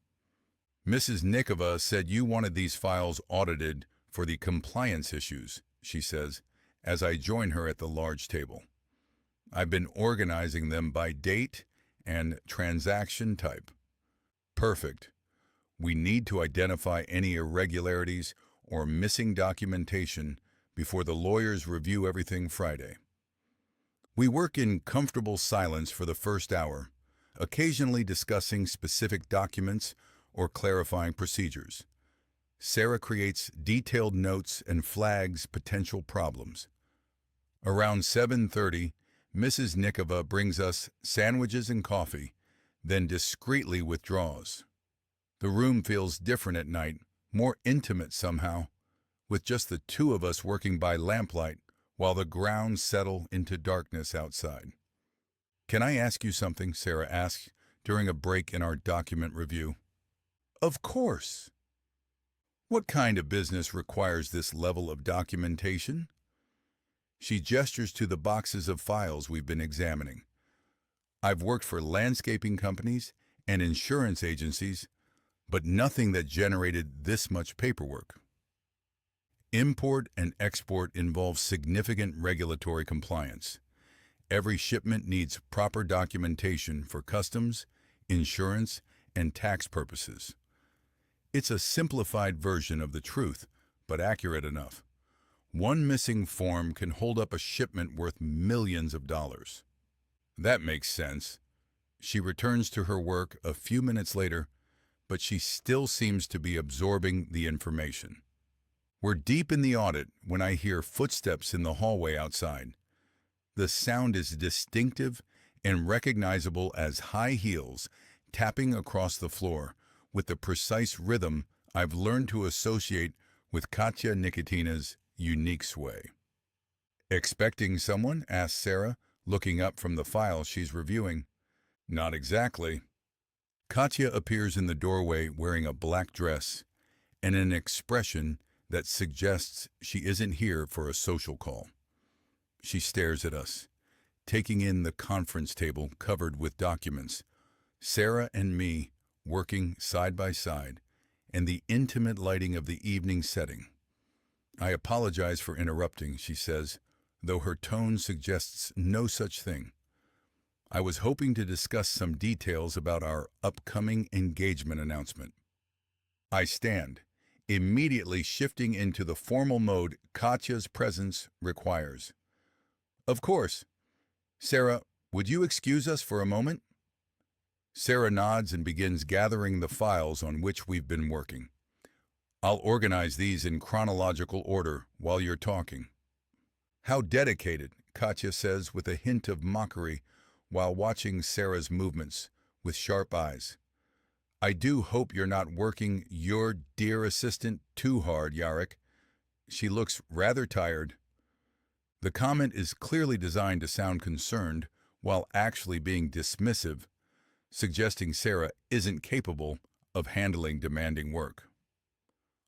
"Mrs. Nikova said you wanted these files audited for the compliance issues," she says, as I join her at the large table. "I've been organizing them by date and transaction type." "Perfect. We need to identify any irregularities or missing documentation before the lawyers review everything Friday." We work in comfortable silence for the first hour, occasionally discussing specific documents or clarifying procedures. Sarah creates detailed notes and flags potential problems. Around 7:30, Mrs. Nikova brings us sandwiches and coffee, then discreetly withdraws. The room feels different at night, more intimate somehow, with just the two of us working by lamplight while the grounds settle into darkness outside. "Can I ask you something?" Sarah asked during a break in our document review. "Of course." "What kind of business requires this level of documentation?" She gestures to the boxes of files we've been examining. "I've worked for landscaping companies and insurance agencies, but nothing that generated this much paperwork." Import and export involves significant regulatory compliance. Every shipment needs proper documentation for customs, insurance, and tax purposes. It's a simplified version of the truth, but accurate enough. One missing form can hold up a shipment worth millions of dollars. That makes sense. She returns to her work a few minutes later, but she still seems to be absorbing the information. We're deep in the audit when I hear footsteps in the hallway outside. The sound is distinctive and recognizable as high heels tapping across the floor with the precise rhythm I've learned to associate with Katya Nikitina's unique sway. "Expecting someone?" asked Sarah, looking up from the file she's reviewing. "Not exactly." Katya appears in the doorway wearing a black dress and an expression that suggests she isn't here for a social call. She stares at us, taking in the conference table covered with documents, Sarah and me working side by side, and the intimate lighting of the evening setting. "I apologize for interrupting," she says, though her tone suggests no such thing. "I was hoping to discuss some details about our upcoming engagement announcement." I stand, immediately shifting into the formal mode Katya's presence requires. "Of course. Sarah, would you excuse us for a moment?" Sarah nods and begins gathering the files on which we've been working. "I'll organize these in chronological order while you're talking." "How dedicated," Katya says with a hint of mockery while watching Sarah's movements with sharp eyes. "I do hope you're not working your dear assistant too hard, Yarek." She looks rather tired. The comment is clearly designed to sound concerned while actually being dismissive, suggesting Sarah isn't capable of handling demanding work.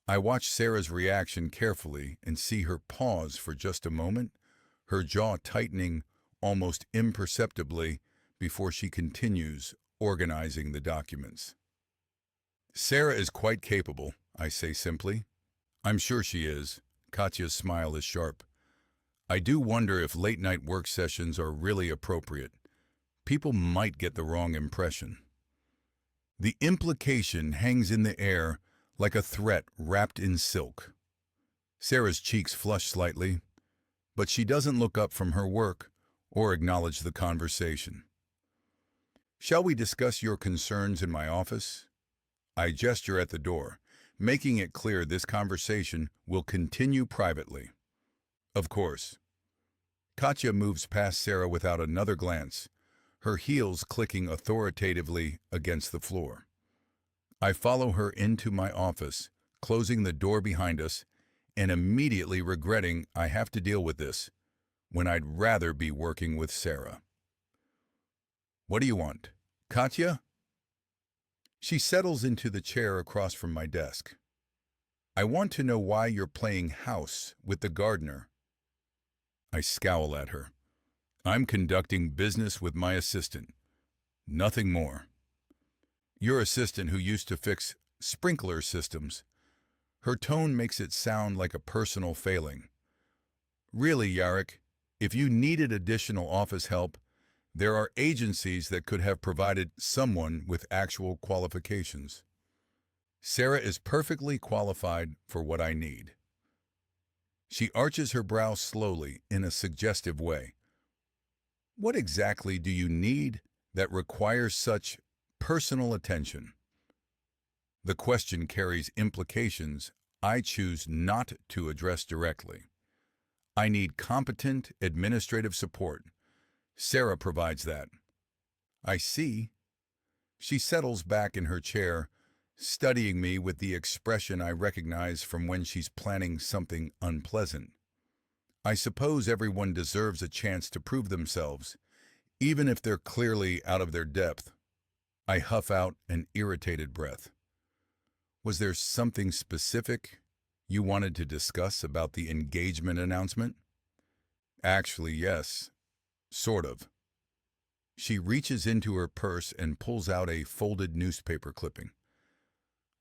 I watch Sarah's reaction carefully and see her pause for just a moment, her jaw tightening almost imperceptibly before she continues organizing the documents. "Sarah is quite capable," I say simply. "I'm sure she is." Katya's smile is sharp. "I do wonder if late-night work sessions are really appropriate. People might get the wrong impression." The implication hangs in the air like a threat wrapped in silk. Sarah's cheeks flush slightly, but she doesn't look up from her work or acknowledge the conversation. "Shall we discuss your concerns in my office?" I gesture at the door, making it clear this conversation will continue privately. "Of course." Katya moves past Sarah without another glance, her heels clicking authoritatively against the floor. I follow her into my office, closing the door behind us, and immediately regretting I have to deal with this, when I'd rather be working with Sarah. "What do you want?" "Katya?" She settles into the chair across from my desk. "I want to know why you're playing house with the gardener." I scowl at her. "I'm conducting business with my assistant. Nothing more." "Your assistant who used to fix sprinkler systems." Her tone makes it sound like a personal failing. "Really, Yarek, if you needed additional office help, there are agencies that could have provided someone with actual qualifications. Sarah is perfectly qualified for what I need." She arches her brow slowly in a suggestive way. "What exactly do you need that requires such personal attention?" The question carries implications I choose not to address directly. "I need competent administrative support. Sarah provides that." "I see." She settles back in her chair, studying me with the expression I recognize from when she's planning something unpleasant. I suppose everyone deserves a chance to prove themselves, even if they're clearly out of their depth. I huff out an irritated breath. Was there something specific you wanted to discuss about the engagement announcement? Actually, yes. Sort of. She reaches into her purse and pulls out a folded newspaper clipping.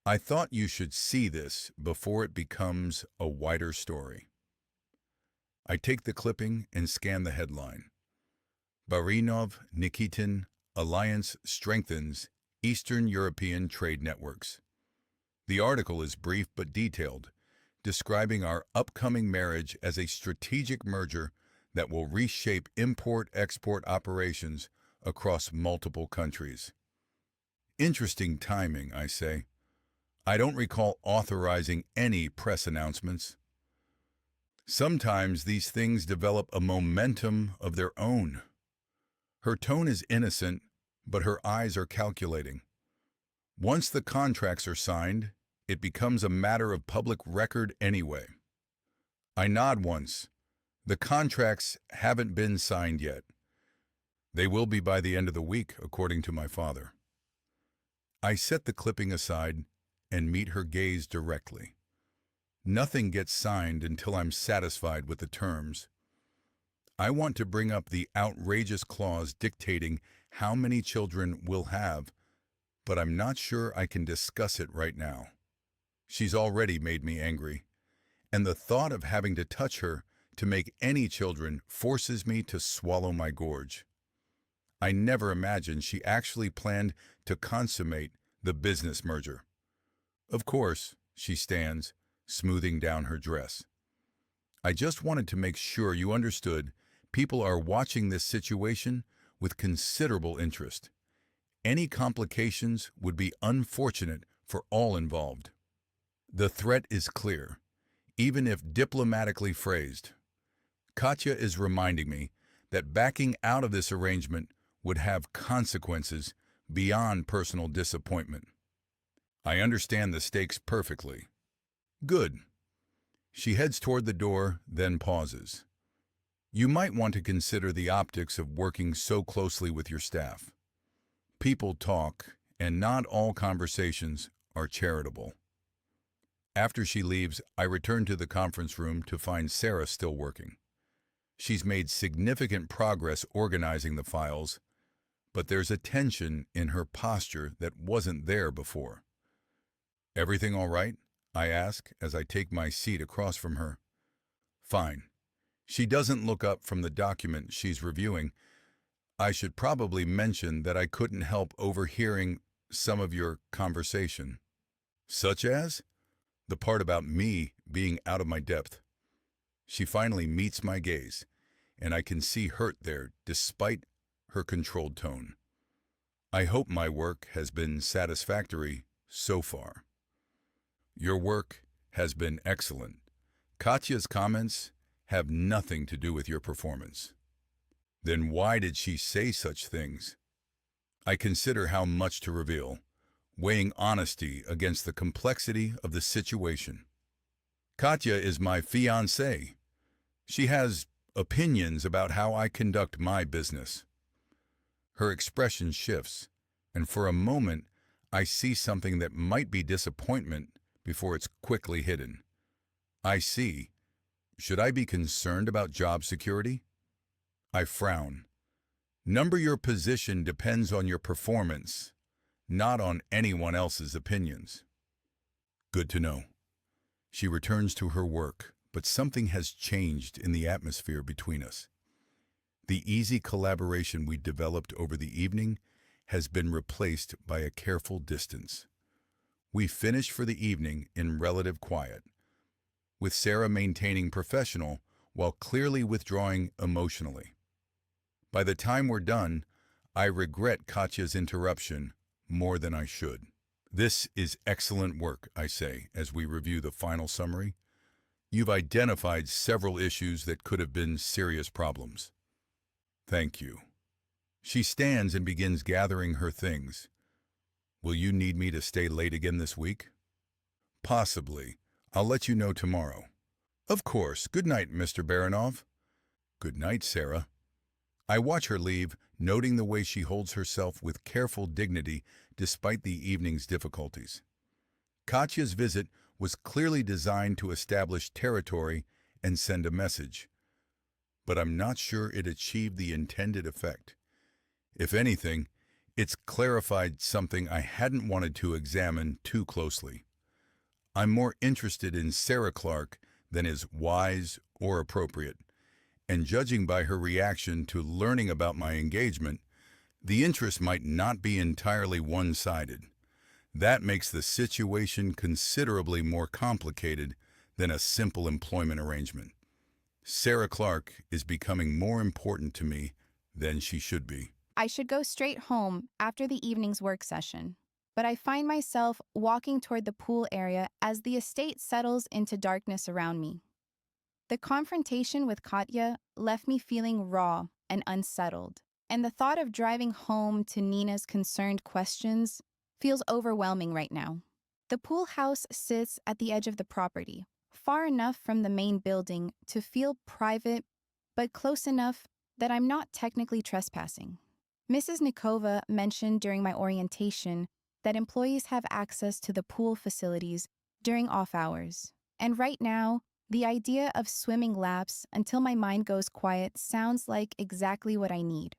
I thought you should see this before it becomes a wider story. I take the clipping and scan the headline. Barinov-Nikitin Alliance Strengthens Eastern European Trade Networks. The article is brief but detailed, describing our upcoming marriage as a strategic merger that will reshape import-export operations across multiple countries. Interesting timing, I say. I don't recall authorizing any press announcements. Sometimes these things develop a momentum of their own. Her tone is innocent, but her eyes are calculating. Once the contracts are signed, it becomes a matter of public record anyway. I nod once. The contracts haven't been signed yet. They will be by the end of the week, according to my father. I set the clipping aside and meet her gaze directly. Nothing gets signed until I'm satisfied with the terms. I want to bring up the outrageous clause dictating how many children we'll have, but I'm not sure I can discuss it right now. She's already made me angry, and the thought of having to touch her to make any children forces me to swallow my gorge. I never imagined she actually planned to consummate the business merger. Of course, she stands, smoothing down her dress. I just wanted to make sure you understood people are watching this situation with considerable interest. Any complications would be unfortunate for all involved. The threat is clear, even if diplomatically phrased. Katya is reminding me that backing out of this arrangement would have consequences beyond personal disappointment. I understand the stakes perfectly. Good. She heads toward the door, then pauses. You might want to consider the optics of working so closely with your staff. People talk, and not all conversations are charitable. After she leaves, I return to the conference room to find Sarah still working. She's made significant progress organizing the files, but there's a tension in her posture that wasn't there before. Everything all right? I ask as I take my seat across from her. Fine. She doesn't look up from the document she's reviewing. I should probably mention that I couldn't help overhearing some of your conversation. Such as? The part about me being out of my depth. She finally meets my gaze, and I can see hurt there despite her controlled tone. I hope my work has been satisfactory so far. Your work has been excellent. Katya's comments have nothing to do with your performance. Then why did she say such things? I consider how much to reveal, weighing honesty against the complexity of the situation. Katya is my fiancée. She has opinions about how I conduct my business. Her expression shifts, and for a moment, I see something that might be disappointment before it's quickly hidden. I see. Should I be concerned about job security? I frown. Number your position depends on your performance, not on anyone else's opinions. Good to know. She returns to her work, but something has changed in the atmosphere between us. The easy collaboration we developed over the evening has been replaced by a careful distance. We finish for the evening in relative quiet, with Sarah maintaining professional while clearly withdrawing emotionally. By the time we're done, I regret Katya's interruption more than I should. This is excellent work, I say, as we review the final summary. You've identified several issues that could have been serious problems. Thank you. She stands and begins gathering her things. Will you need me to stay late again this week? Possibly. I'll let you know tomorrow. Of course. Good night, Mr. Baranov. Good night, Sarah. I watch her leave, noting the way she holds herself with careful dignity despite the evening's difficulties. Katya's visit was clearly designed to establish territory and send a message, but I'm not sure it achieved the intended effect. If anything, it's clarified something I hadn't wanted to examine too closely. I'm more interested in Sarah Clark than is wise or appropriate, and judging by her reaction to learning about my engagement, the interest might not be entirely one-sided. That makes the situation considerably more complicated than a simple employment arrangement. Sarah Clark is becoming more important to me than she should be. I should go straight home after the evening's work session, but I find myself walking toward the pool area as the estate settles into darkness around me. The confrontation with Katya left me feeling raw and unsettled, and the thought of driving home to Nina's concerned questions feels overwhelming right now. The pool house sits at the edge of the property, far enough from the main building to feel private, but close enough that I'm not technically trespassing. Mrs. Nikova mentioned during my orientation that employees have access to the pool facilities during off hours. And right now, the idea of swimming laps until my mind goes quiet sounds like exactly what I need.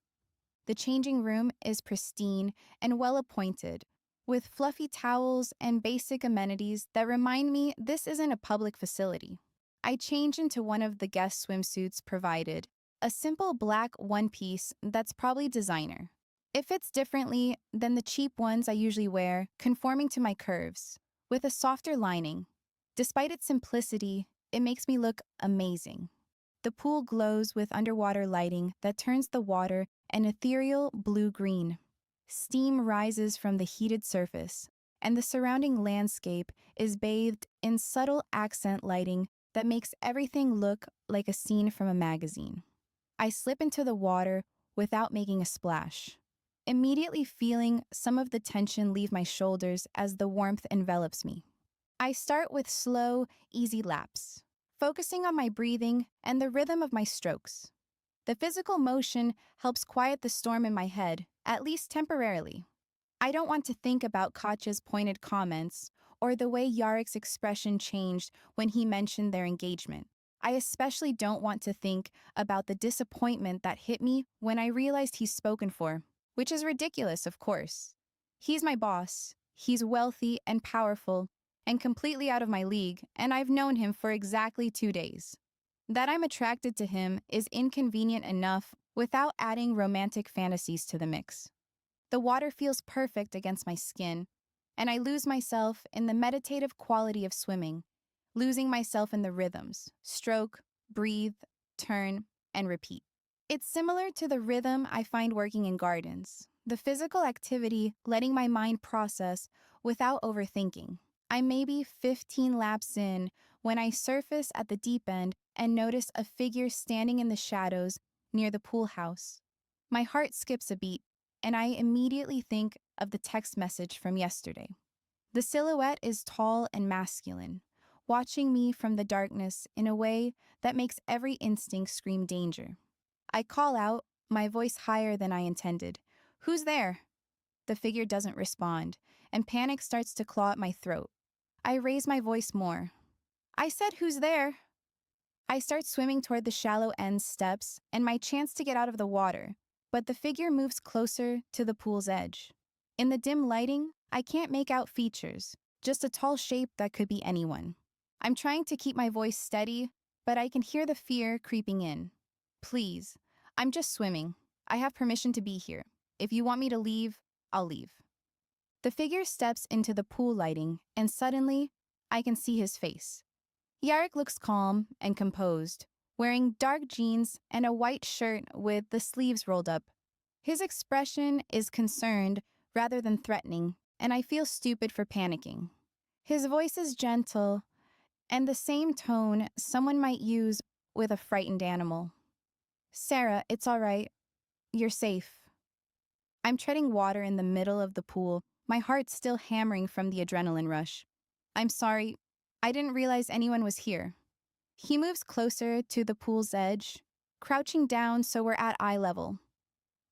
The changing room is pristine and well-appointed, with fluffy towels and basic amenities that remind me this isn't a public facility. I change into one of the guest swimsuits provided, a simple black one-piece that's probably designer. It fits differently than the cheap ones I usually wear, conforming to my curves, with a softer lining. Despite its simplicity, it makes me look amazing. The pool glows with underwater lighting that turns the water an ethereal blue-green. Steam rises from the heated surface, and the surrounding landscape is bathed in subtle accent lighting that makes everything look like a scene from a magazine. I slip into the water without making a splash, immediately feeling some of the tension leave my shoulders as the warmth envelops me. I start with slow, easy laps, focusing on my breathing and the rhythm of my strokes. The physical motion helps quiet the storm in my head, at least temporarily. I don't want to think about Katya's pointed comments or the way Yarek's expression changed when he mentioned their engagement. I especially don't want to think about the disappointment that hit me when I realized he's spoken for, which is ridiculous, of course. He's my boss, he's wealthy and powerful, and completely out of my league, and I've known him for exactly 2 days. That I'm attracted to him is inconvenient enough without adding romantic fantasies to the mix. The water feels perfect against my skin, and I lose myself in the meditative quality of swimming, losing myself in the rhythms, stroke, breathe, turn, and repeat. It's similar to the rhythm I find working in gardens, the physical activity letting my mind process without overthinking. I may be 15 laps in when I surface at the deep end and notice a figure standing in the shadows near the pool house. My heart skips a beat, and I immediately think of the text message from yesterday. The silhouette is tall and masculine, watching me from the darkness in a way that makes every instinct scream danger. I call out, my voice higher than I intended. "Who's there?" The figure doesn't respond, and panic starts to claw at my throat. I raise my voice more. "I said, who's there?" I start swimming toward the shallow end steps and my chance to get out of the water, but the figure moves closer to the pool's edge. In the dim lighting, I can't make out features, just a tall shape that could be anyone. I'm trying to keep my voice steady, but I can hear the fear creeping in. "Please, I'm just swimming. I have permission to be here. If you want me to leave, I'll leave." The figure steps into the pool lighting, and suddenly, I can see his face. Yarek looks calm and composed, wearing dark jeans and a white shirt with the sleeves rolled up. His expression is concerned rather than threatening, and I feel stupid for panicking. His voice is gentle, and the same tone someone might use with a frightened animal. "Sarah, it's all right. You're safe." I'm treading water in the middle of the pool, my heart still hammering from the adrenaline rush. I'm sorry, I didn't realize anyone was here. He moves closer to the pool's edge, crouching down so we're at eye level.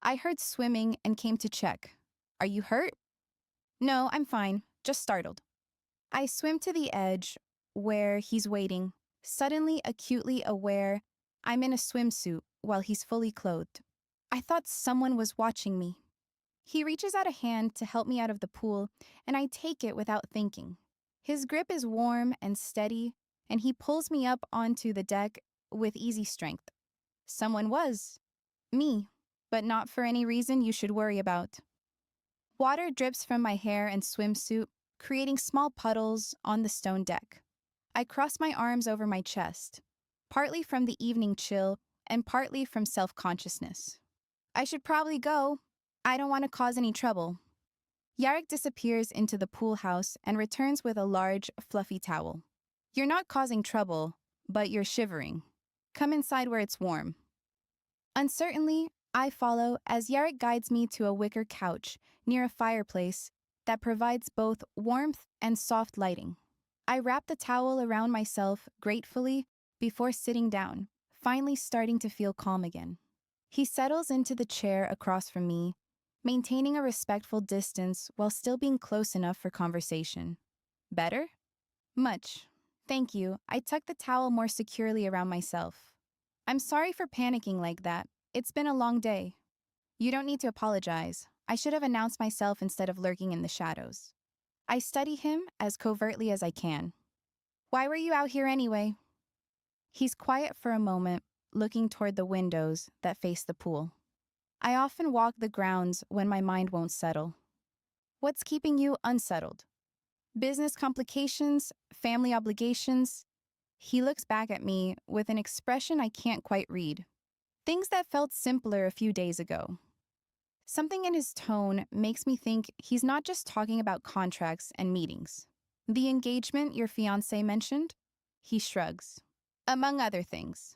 I heard swimming and came to check. Are you hurt? No, I'm fine, just startled. I swim to the edge where he's waiting, suddenly acutely aware I'm in a swimsuit while he's fully clothed. I thought someone was watching me. He reaches out a hand to help me out of the pool, and I take it without thinking. His grip is warm and steady, and he pulls me up onto the deck with easy strength. Someone was. Me, but not for any reason you should worry about. Water drips from my hair and swimsuit, creating small puddles on the stone deck. I cross my arms over my chest, partly from the evening chill and partly from self-consciousness. I should probably go. I don't want to cause any trouble. Yarek disappears into the pool house and returns with a large, fluffy towel. You're not causing trouble, but you're shivering. Come inside where it's warm. Uncertainly, I follow as Yarek guides me to a wicker couch near a fireplace that provides both warmth and soft lighting. I wrap the towel around myself gratefully before sitting down, finally starting to feel calm again. He settles into the chair across from me, maintaining a respectful distance while still being close enough for conversation. Better? Much. Thank you. I tuck the towel more securely around myself. I'm sorry for panicking like that. It's been a long day. You don't need to apologize. I should have announced myself instead of lurking in the shadows. I study him as covertly as I can. Why were you out here anyway? He's quiet for a moment, looking toward the windows that face the pool. I often walk the grounds when my mind won't settle. What's keeping you unsettled? Business complications? Family obligations? He looks back at me with an expression I can't quite read. Things that felt simpler a few days ago. Something in his tone makes me think he's not just talking about contracts and meetings. The engagement your fiancé mentioned? He shrugs. Among other things.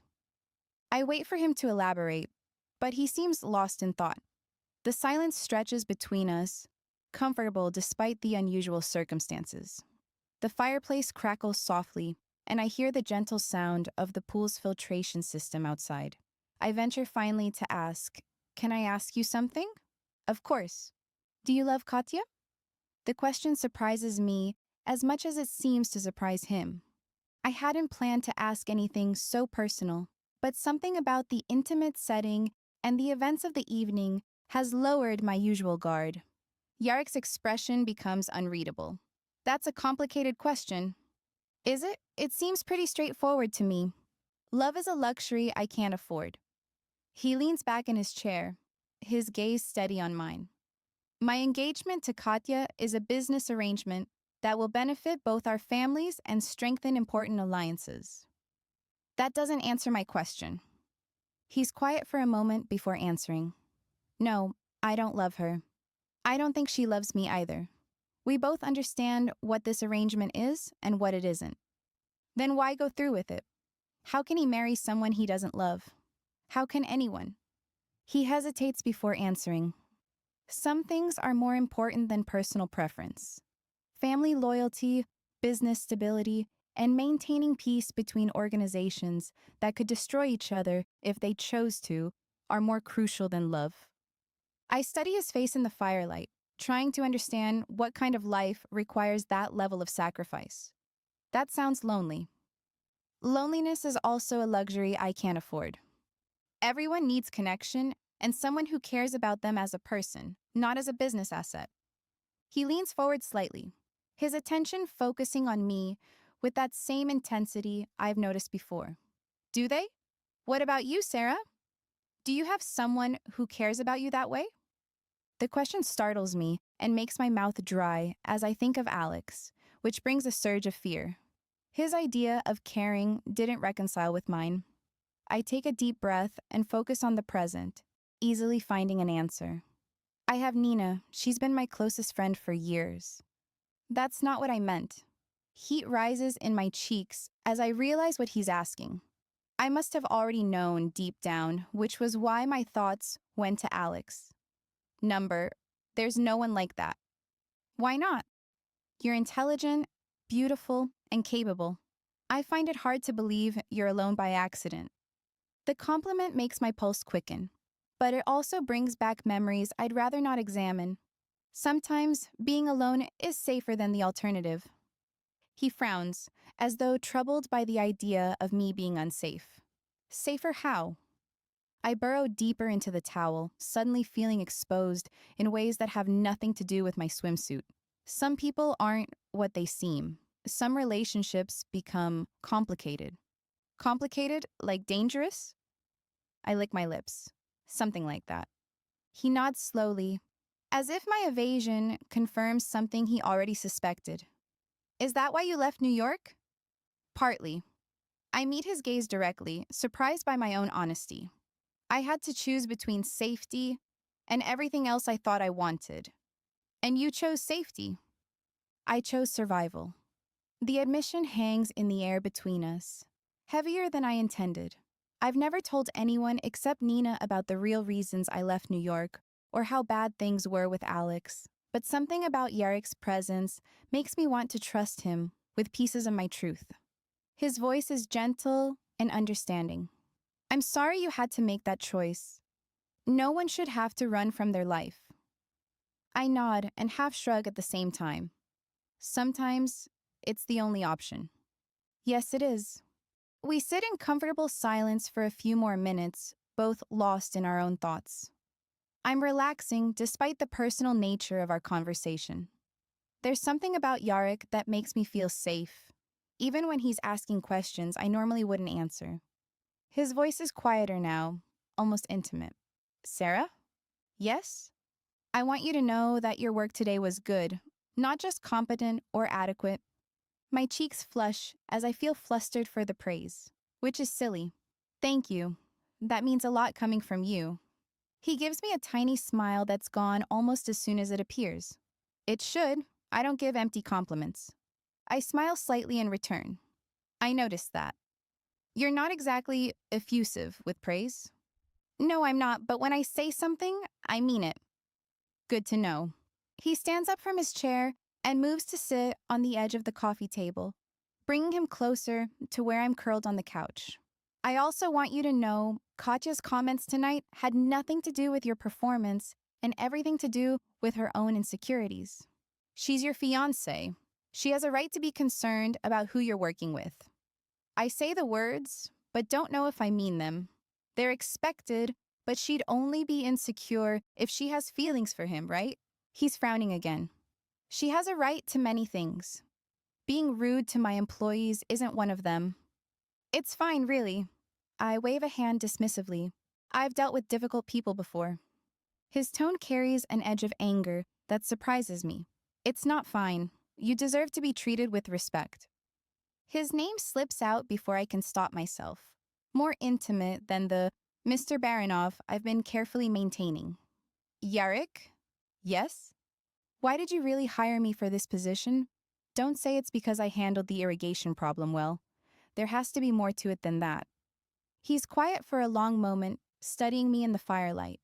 I wait for him to elaborate, but he seems lost in thought. The silence stretches between us, comfortable despite the unusual circumstances. The fireplace crackles softly, and I hear the gentle sound of the pool's filtration system outside. I venture finally to ask, can I ask you something? Of course. Do you love Katya? The question surprises me as much as it seems to surprise him. I hadn't planned to ask anything so personal, but something about the intimate setting and the events of the evening has lowered my usual guard. Yarek's expression becomes unreadable. That's a complicated question. Is it? It seems pretty straightforward to me. Love is a luxury I can't afford. He leans back in his chair, his gaze steady on mine. My engagement to Katya is a business arrangement that will benefit both our families and strengthen important alliances. That doesn't answer my question. He's quiet for a moment before answering. No, I don't love her. I don't think she loves me either. We both understand what this arrangement is and what it isn't. Then why go through with it? How can he marry someone he doesn't love? How can anyone? He hesitates before answering. Some things are more important than personal preference. Family loyalty, business stability, and maintaining peace between organizations that could destroy each other if they chose to are more crucial than love. I study his face in the firelight, trying to understand what kind of life requires that level of sacrifice. That sounds lonely. Loneliness is also a luxury I can't afford. Everyone needs connection and someone who cares about them as a person, not as a business asset. He leans forward slightly, his attention focusing on me with that same intensity I've noticed before. Do they? What about you, Sarah? Do you have someone who cares about you that way? The question startles me and makes my mouth dry as I think of Alex, which brings a surge of fear. His idea of caring didn't reconcile with mine. I take a deep breath and focus on the present, easily finding an answer. I have Nina. She's been my closest friend for years. That's not what I meant. Heat rises in my cheeks as I realize what he's asking. I must have already known deep down, which was why my thoughts went to Alex. Number, there's no one like that. Why not? You're intelligent, beautiful, and capable. I find it hard to believe you're alone by accident. The compliment makes my pulse quicken, but it also brings back memories I'd rather not examine. Sometimes being alone is safer than the alternative. He frowns, as though troubled by the idea of me being unsafe. Safer how? I burrow deeper into the towel, suddenly feeling exposed in ways that have nothing to do with my swimsuit. Some people aren't what they seem. Some relationships become complicated. Complicated, like dangerous? I lick my lips. Something like that. He nods slowly, as if my evasion confirms something he already suspected. Is that why you left New York? Partly. I meet his gaze directly, surprised by my own honesty. I had to choose between safety and everything else I thought I wanted. And you chose safety. I chose survival. The admission hangs in the air between us, heavier than I intended. I've never told anyone except Nina about the real reasons I left New York or how bad things were with Alex, but something about Yarek's presence makes me want to trust him with pieces of my truth. His voice is gentle and understanding. I'm sorry you had to make that choice. No one should have to run from their life. I nod and half shrug at the same time. Sometimes it's the only option. Yes, it is. We sit in comfortable silence for a few more minutes, both lost in our own thoughts. I'm relaxing despite the personal nature of our conversation. There's something about Yarek that makes me feel safe, even when he's asking questions I normally wouldn't answer. His voice is quieter now, almost intimate. Sarah? Yes? I want you to know that your work today was good, not just competent or adequate. My cheeks flush as I feel flustered for the praise, which is silly. Thank you. That means a lot coming from you. He gives me a tiny smile that's gone almost as soon as it appears. It should. I don't give empty compliments. I smile slightly in return. I noticed that. You're not exactly effusive with praise. No, I'm not, but when I say something, I mean it. Good to know. He stands up from his chair and moves to sit on the edge of the coffee table, bringing him closer to where I'm curled on the couch. I also want you to know Katya's comments tonight had nothing to do with your performance and everything to do with her own insecurities. She's your fiancé. She has a right to be concerned about who you're working with. I say the words, but don't know if I mean them. They're expected, but she'd only be insecure if she has feelings for him, right? He's frowning again. She has a right to many things. Being rude to my employees isn't one of them. It's fine, really. I wave a hand dismissively. I've dealt with difficult people before. His tone carries an edge of anger that surprises me. It's not fine. You deserve to be treated with respect. His name slips out before I can stop myself, more intimate than the Mr. Baranov I've been carefully maintaining. Yarek? Yes? Why did you really hire me for this position? Don't say it's because I handled the irrigation problem well. There has to be more to it than that. He's quiet for a long moment, studying me in the firelight.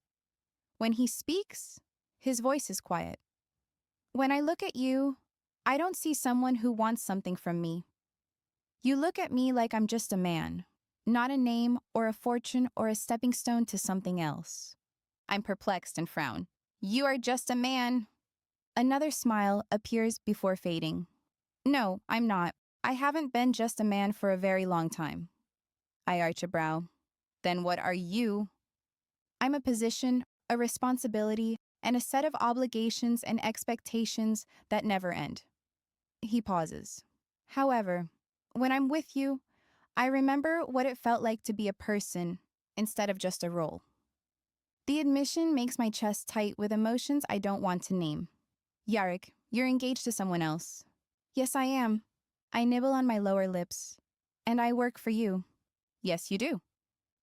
When he speaks, his voice is quiet. When I look at you, I don't see someone who wants something from me. You look at me like I'm just a man, not a name or a fortune or a stepping stone to something else. I'm perplexed and frown. You are just a man. Another smile appears before fading. No, I'm not. I haven't been just a man for a very long time. I arch a brow. Then what are you? I'm a position, a responsibility, and a set of obligations and expectations that never end. He pauses. However, when I'm with you, I remember what it felt like to be a person instead of just a role. The admission makes my chest tight with emotions I don't want to name. Yarek, you're engaged to someone else. Yes, I am. I nibble on my lower lips. And I work for you. Yes, you do.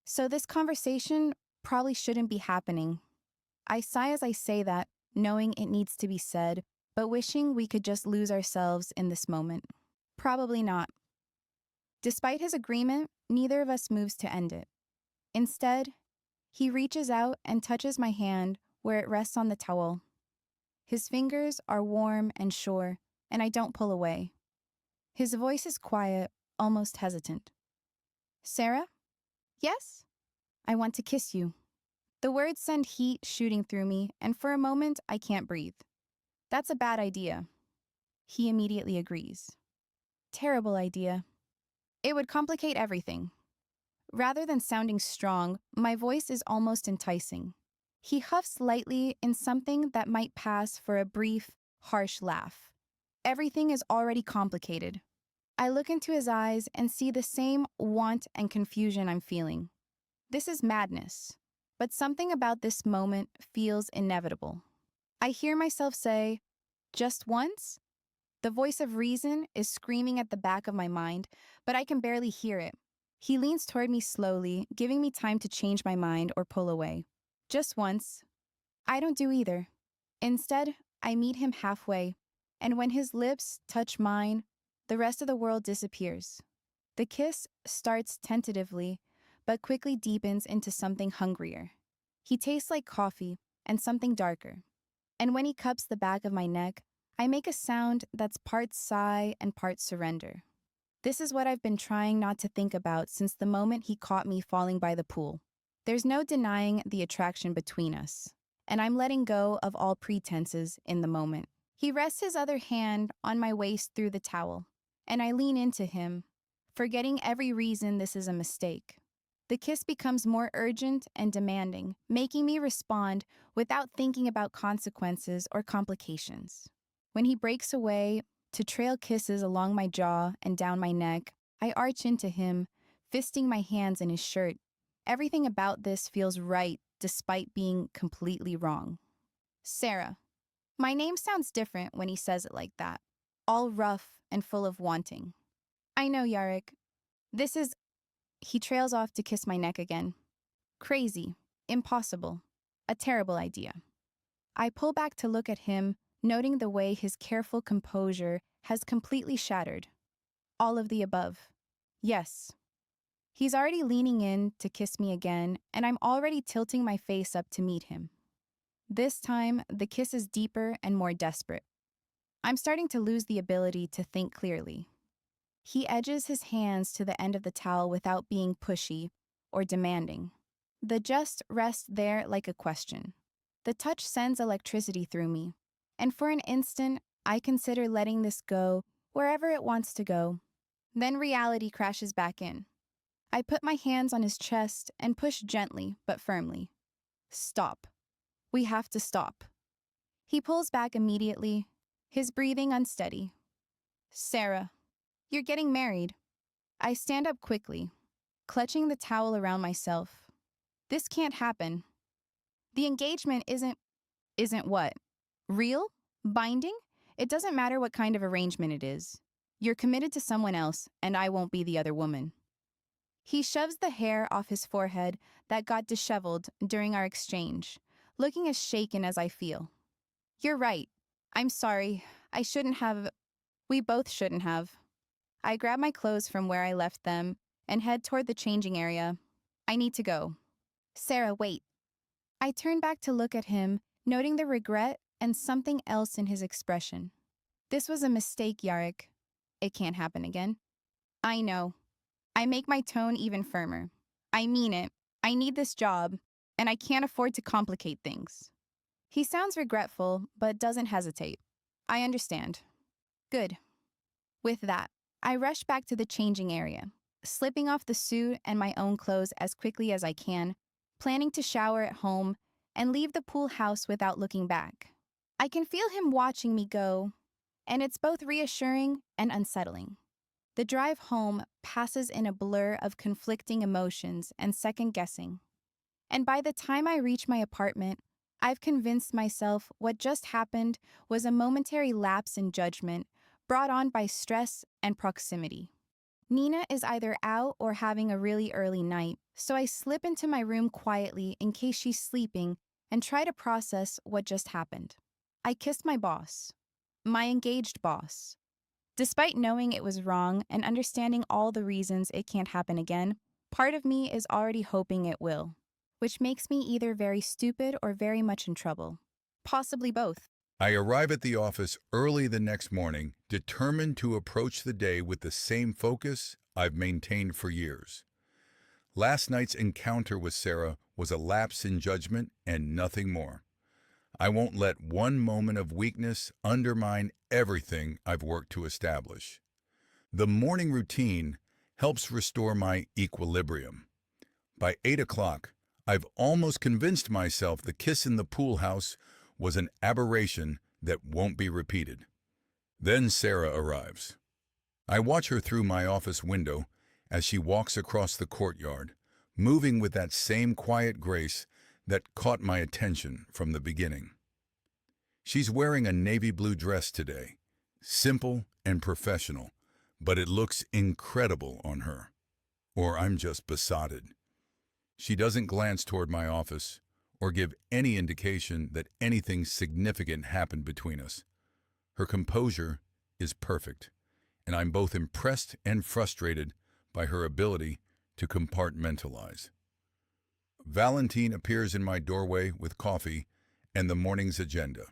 So this conversation probably shouldn't be happening. I sigh as I say that, knowing it needs to be said, but wishing we could just lose ourselves in this moment. Probably not. Despite his agreement, neither of us moves to end it. Instead, he reaches out and touches my hand where it rests on the towel. His fingers are warm and sure, and I don't pull away. His voice is quiet, almost hesitant. Sarah? Yes? I want to kiss you. The words send heat shooting through me, and for a moment, I can't breathe. That's a bad idea. He immediately agrees. Terrible idea. It would complicate everything. Rather than sounding strong, my voice is almost enticing. He huffs lightly in something that might pass for a brief, harsh laugh. Everything is already complicated. I look into his eyes and see the same want and confusion I'm feeling. This is madness, but something about this moment feels inevitable. I hear myself say, "Just once?" The voice of reason is screaming at the back of my mind, but I can barely hear it. He leans toward me slowly, giving me time to change my mind or pull away. Just once. I don't do either. Instead, I meet him halfway, and when his lips touch mine, the rest of the world disappears. The kiss starts tentatively, but quickly deepens into something hungrier. He tastes like coffee and something darker. And when he cups the back of my neck, I make a sound that's part sigh and part surrender. This is what I've been trying not to think about since the moment he caught me falling by the pool. There's no denying the attraction between us, and I'm letting go of all pretenses in the moment. He rests his other hand on my waist through the towel, and I lean into him, forgetting every reason this is a mistake. The kiss becomes more urgent and demanding, making me respond without thinking about consequences or complications. When he breaks away, to trail kisses along my jaw and down my neck, I arch into him, fisting my hands in his shirt. Everything about this feels right, despite being completely wrong. Sarah. My name sounds different when he says it like that, all rough and full of wanting. I know, Yarek. This is... He trails off to kiss my neck again. Crazy. Impossible. A terrible idea. I pull back to look at him, noting the way his careful composure has completely shattered. All of the above. Yes. He's already leaning in to kiss me again, and I'm already tilting my face up to meet him. This time, the kiss is deeper and more desperate. I'm starting to lose the ability to think clearly. He edges his hands to the end of the towel without being pushy or demanding. The just rests there like a question. The touch sends electricity through me, and for an instant, I consider letting this go wherever it wants to go. Then reality crashes back in. I put my hands on his chest and push gently but firmly. Stop. We have to stop. He pulls back immediately, his breathing unsteady. Sarah, you're getting married. I stand up quickly, clutching the towel around myself. This can't happen. The engagement isn't what? Real? Binding? It doesn't matter what kind of arrangement it is. You're committed to someone else, and I won't be the other woman. He shoves the hair off his forehead that got disheveled during our exchange, looking as shaken as I feel. You're right. I'm sorry. I shouldn't have. We both shouldn't have. I grab my clothes from where I left them and head toward the changing area. I need to go. Sarah, wait. I turn back to look at him, noting the regret and something else in his expression. This was a mistake, Yarek. It can't happen again. I know. I make my tone even firmer. I mean it. I need this job, and I can't afford to complicate things. He sounds regretful, but doesn't hesitate. I understand. Good. With that, I rush back to the changing area, slipping off the suit and my own clothes as quickly as I can, planning to shower at home and leave the pool house without looking back. I can feel him watching me go, and it's both reassuring and unsettling. The drive home passes in a blur of conflicting emotions and second-guessing. And by the time I reach my apartment, I've convinced myself what just happened was a momentary lapse in judgment brought on by stress and proximity. Nina is either out or having a really early night, so I slip into my room quietly in case she's sleeping and try to process what just happened. I kissed my boss, my engaged boss. Despite knowing it was wrong and understanding all the reasons it can't happen again, part of me is already hoping it will, which makes me either very stupid or very much in trouble. Possibly both. I arrive at the office early the next morning, determined to approach the day with the same focus I've maintained for years. Last night's encounter with Sarah was a lapse in judgment and nothing more. I won't let one moment of weakness undermine everything I've worked to establish. The morning routine helps restore my equilibrium. By 8 o'clock, I've almost convinced myself the kiss in the pool house was an aberration that won't be repeated. Then Sarah arrives. I watch her through my office window as she walks across the courtyard, moving with that same quiet grace that caught my attention from the beginning. She's wearing a navy blue dress today, simple and professional, but it looks incredible on her. Or I'm just besotted. She doesn't glance toward my office or give any indication that anything significant happened between us. Her composure is perfect, and I'm both impressed and frustrated by her ability to compartmentalize. Valentine appears in my doorway with coffee and the morning's agenda.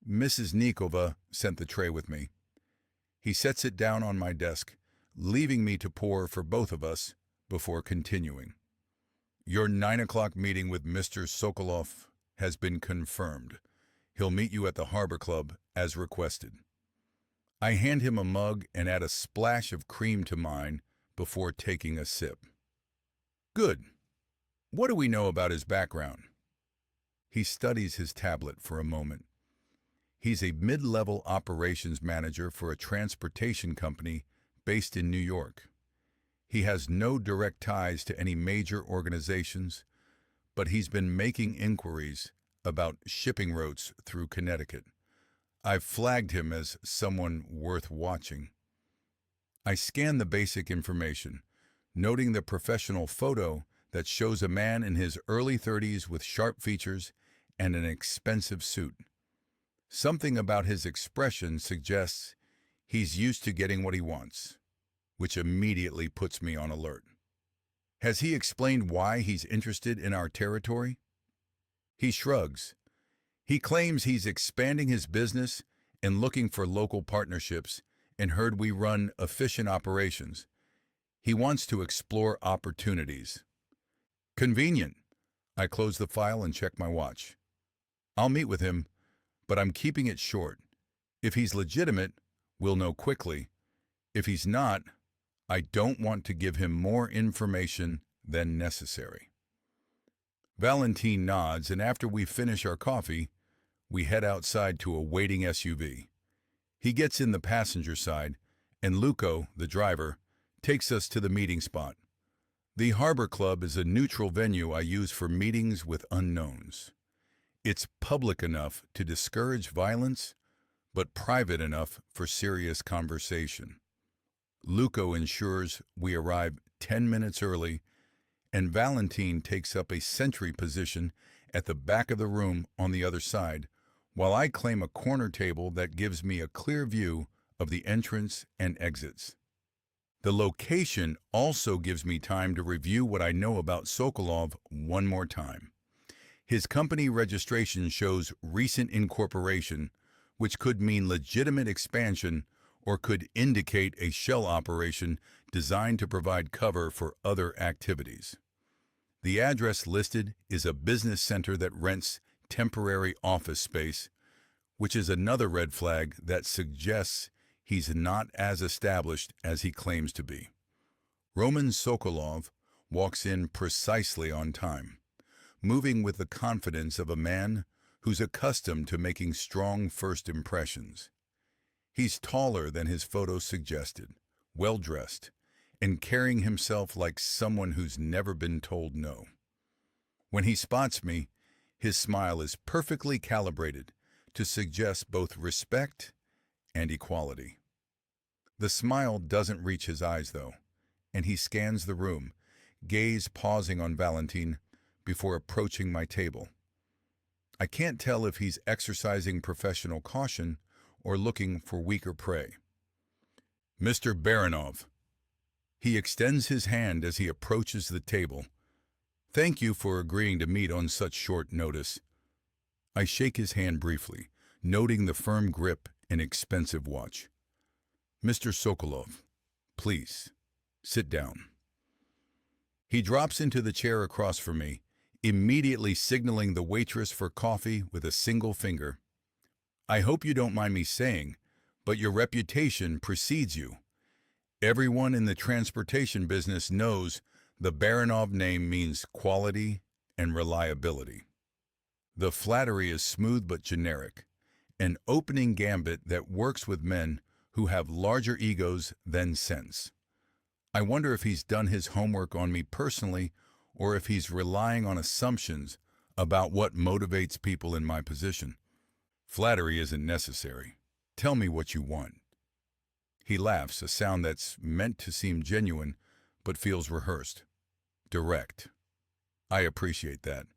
Mrs. Nikova sent the tray with me. He sets it down on my desk, leaving me to pour for both of us before continuing. Your 9 o'clock meeting with Mr. Sokolov has been confirmed. He'll meet you at the Harbor Club as requested. I hand him a mug and add a splash of cream to mine before taking a sip. Good. What do we know about his background? He studies his tablet for a moment. He's a mid-level operations manager for a transportation company based in New York. He has no direct ties to any major organizations, but he's been making inquiries about shipping routes through Connecticut. I've flagged him as someone worth watching. I scan the basic information, noting the professional photo that shows a man in his early 30s with sharp features and an expensive suit. Something about his expression suggests he's used to getting what he wants, which immediately puts me on alert. Has he explained why he's interested in our territory? He shrugs. He claims he's expanding his business and looking for local partnerships and heard we run efficient operations. He wants to explore opportunities. Convenient. I close the file and check my watch. I'll meet with him, but I'm keeping it short. If he's legitimate, we'll know quickly. If he's not, I don't want to give him more information than necessary. Valentine nods, and after we finish our coffee, we head outside to a waiting SUV. He gets in the passenger side, and Luco, the driver, takes us to the meeting spot. The Harbor Club is a neutral venue I use for meetings with unknowns. It's public enough to discourage violence, but private enough for serious conversation. Luco ensures we arrive 10 minutes early, and Valentine takes up a sentry position at the back of the room on the other side, while I claim a corner table that gives me a clear view of the entrance and exits. The location also gives me time to review what I know about Sokolov one more time. His company registration shows recent incorporation, which could mean legitimate expansion or could indicate a shell operation designed to provide cover for other activities. The address listed is a business center that rents temporary office space, which is another red flag that suggests he's not as established as he claims to be. Roman Sokolov walks in precisely on time, moving with the confidence of a man who's accustomed to making strong first impressions. He's taller than his photo suggested, well-dressed, and carrying himself like someone who's never been told no. When he spots me, his smile is perfectly calibrated to suggest both respect and equality. The smile doesn't reach his eyes, though, and he scans the room, gaze pausing on Valentine before approaching my table. I can't tell if he's exercising professional caution or looking for weaker prey. Mr. Baranov. He extends his hand as he approaches the table. Thank you for agreeing to meet on such short notice. I shake his hand briefly, noting the firm grip and expensive watch. "Mr. Sokolov, please, sit down." He drops into the chair across from me, immediately signaling the waitress for coffee with a single finger. "I hope you don't mind me saying, but your reputation precedes you. Everyone in the transportation business knows the Baranov name means quality and reliability." The flattery is smooth but generic, an opening gambit that works with men who have larger egos than sense. I wonder if he's done his homework on me personally, or if he's relying on assumptions about what motivates people in my position. "Flattery isn't necessary. Tell me what you want." He laughs, a sound that's meant to seem genuine, but feels rehearsed. Direct. I appreciate that.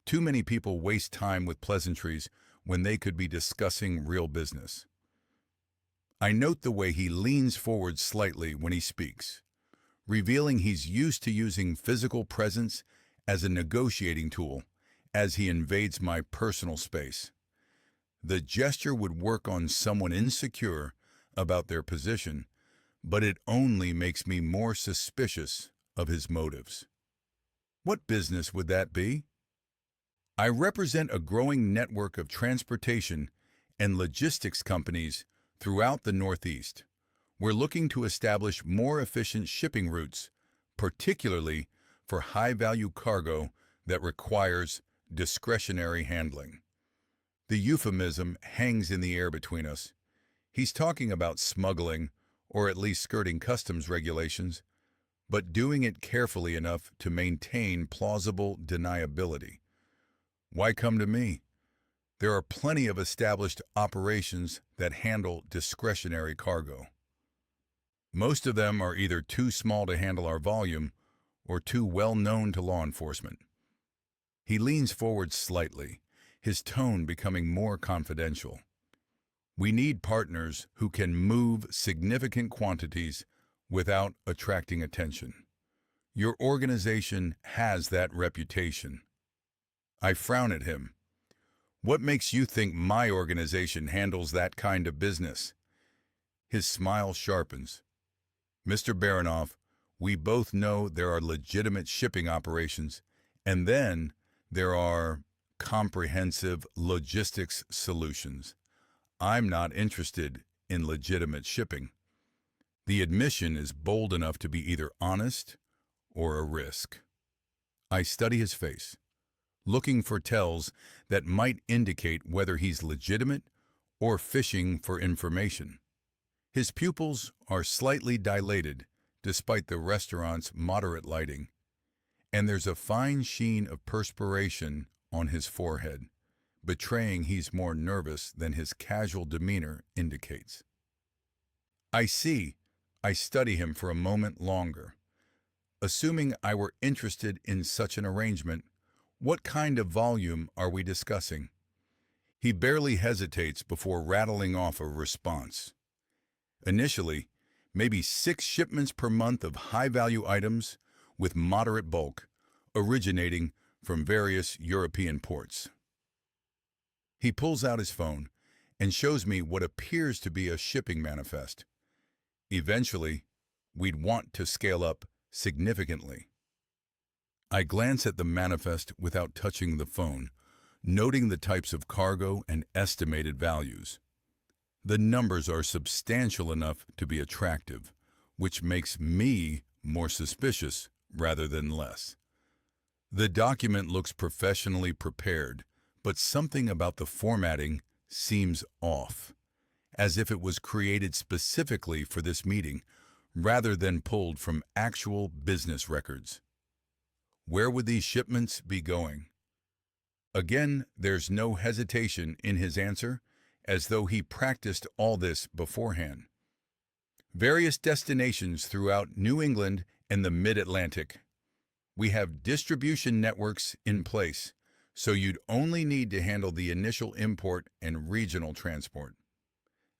Too many people waste time with pleasantries when they could be discussing real business. I note the way he leans forward slightly when he speaks, revealing he's used to using physical presence as a negotiating tool as he invades my personal space. The gesture would work on someone insecure about their position, but it only makes me more suspicious of his motives. What business would that be? I represent a growing network of transportation and logistics companies throughout the Northeast. We're looking to establish more efficient shipping routes, particularly for high-value cargo that requires discretionary handling. The euphemism hangs in the air between us. He's talking about smuggling, or at least skirting customs regulations, but doing it carefully enough to maintain plausible deniability. Why come to me? There are plenty of established operations that handle discretionary cargo. Most of them are either too small to handle our volume or too well known to law enforcement. He leans forward slightly, his tone becoming more confidential. We need partners who can move significant quantities without attracting attention. Your organization has that reputation. I frown at him. What makes you think my organization handles that kind of business? His smile sharpens. Mr. Baranov, we both know there are legitimate shipping operations, and then there are comprehensive logistics solutions. I'm not interested in legitimate shipping. The admission is bold enough to be either honest or a risk. I study his face, looking for tells that might indicate whether he's legitimate or fishing for information. His pupils are slightly dilated despite the restaurant's moderate lighting, and there's a fine sheen of perspiration on his forehead, betraying he's more nervous than his casual demeanor indicates. I study him for a moment longer. Assuming I were interested in such an arrangement, what kind of volume are we discussing? He barely hesitates before rattling off a response. Initially, maybe 6 shipments per month of high-value items with moderate bulk, originating from various European ports. He pulls out his phone and shows me what appears to be a shipping manifest. Eventually, we'd want to scale up significantly. I glance at the manifest without touching the phone, noting the types of cargo and estimated values. The numbers are substantial enough to be attractive, which makes me more suspicious rather than less. The document looks professionally prepared, but something about the formatting seems off, as if it was created specifically for this meeting rather than pulled from actual business records. Where would these shipments be going? Again, there's no hesitation in his answer, as though he practiced all this beforehand. Various destinations throughout New England and the Mid-Atlantic. We have distribution networks in place, so you'd only need to handle the initial import and regional transport.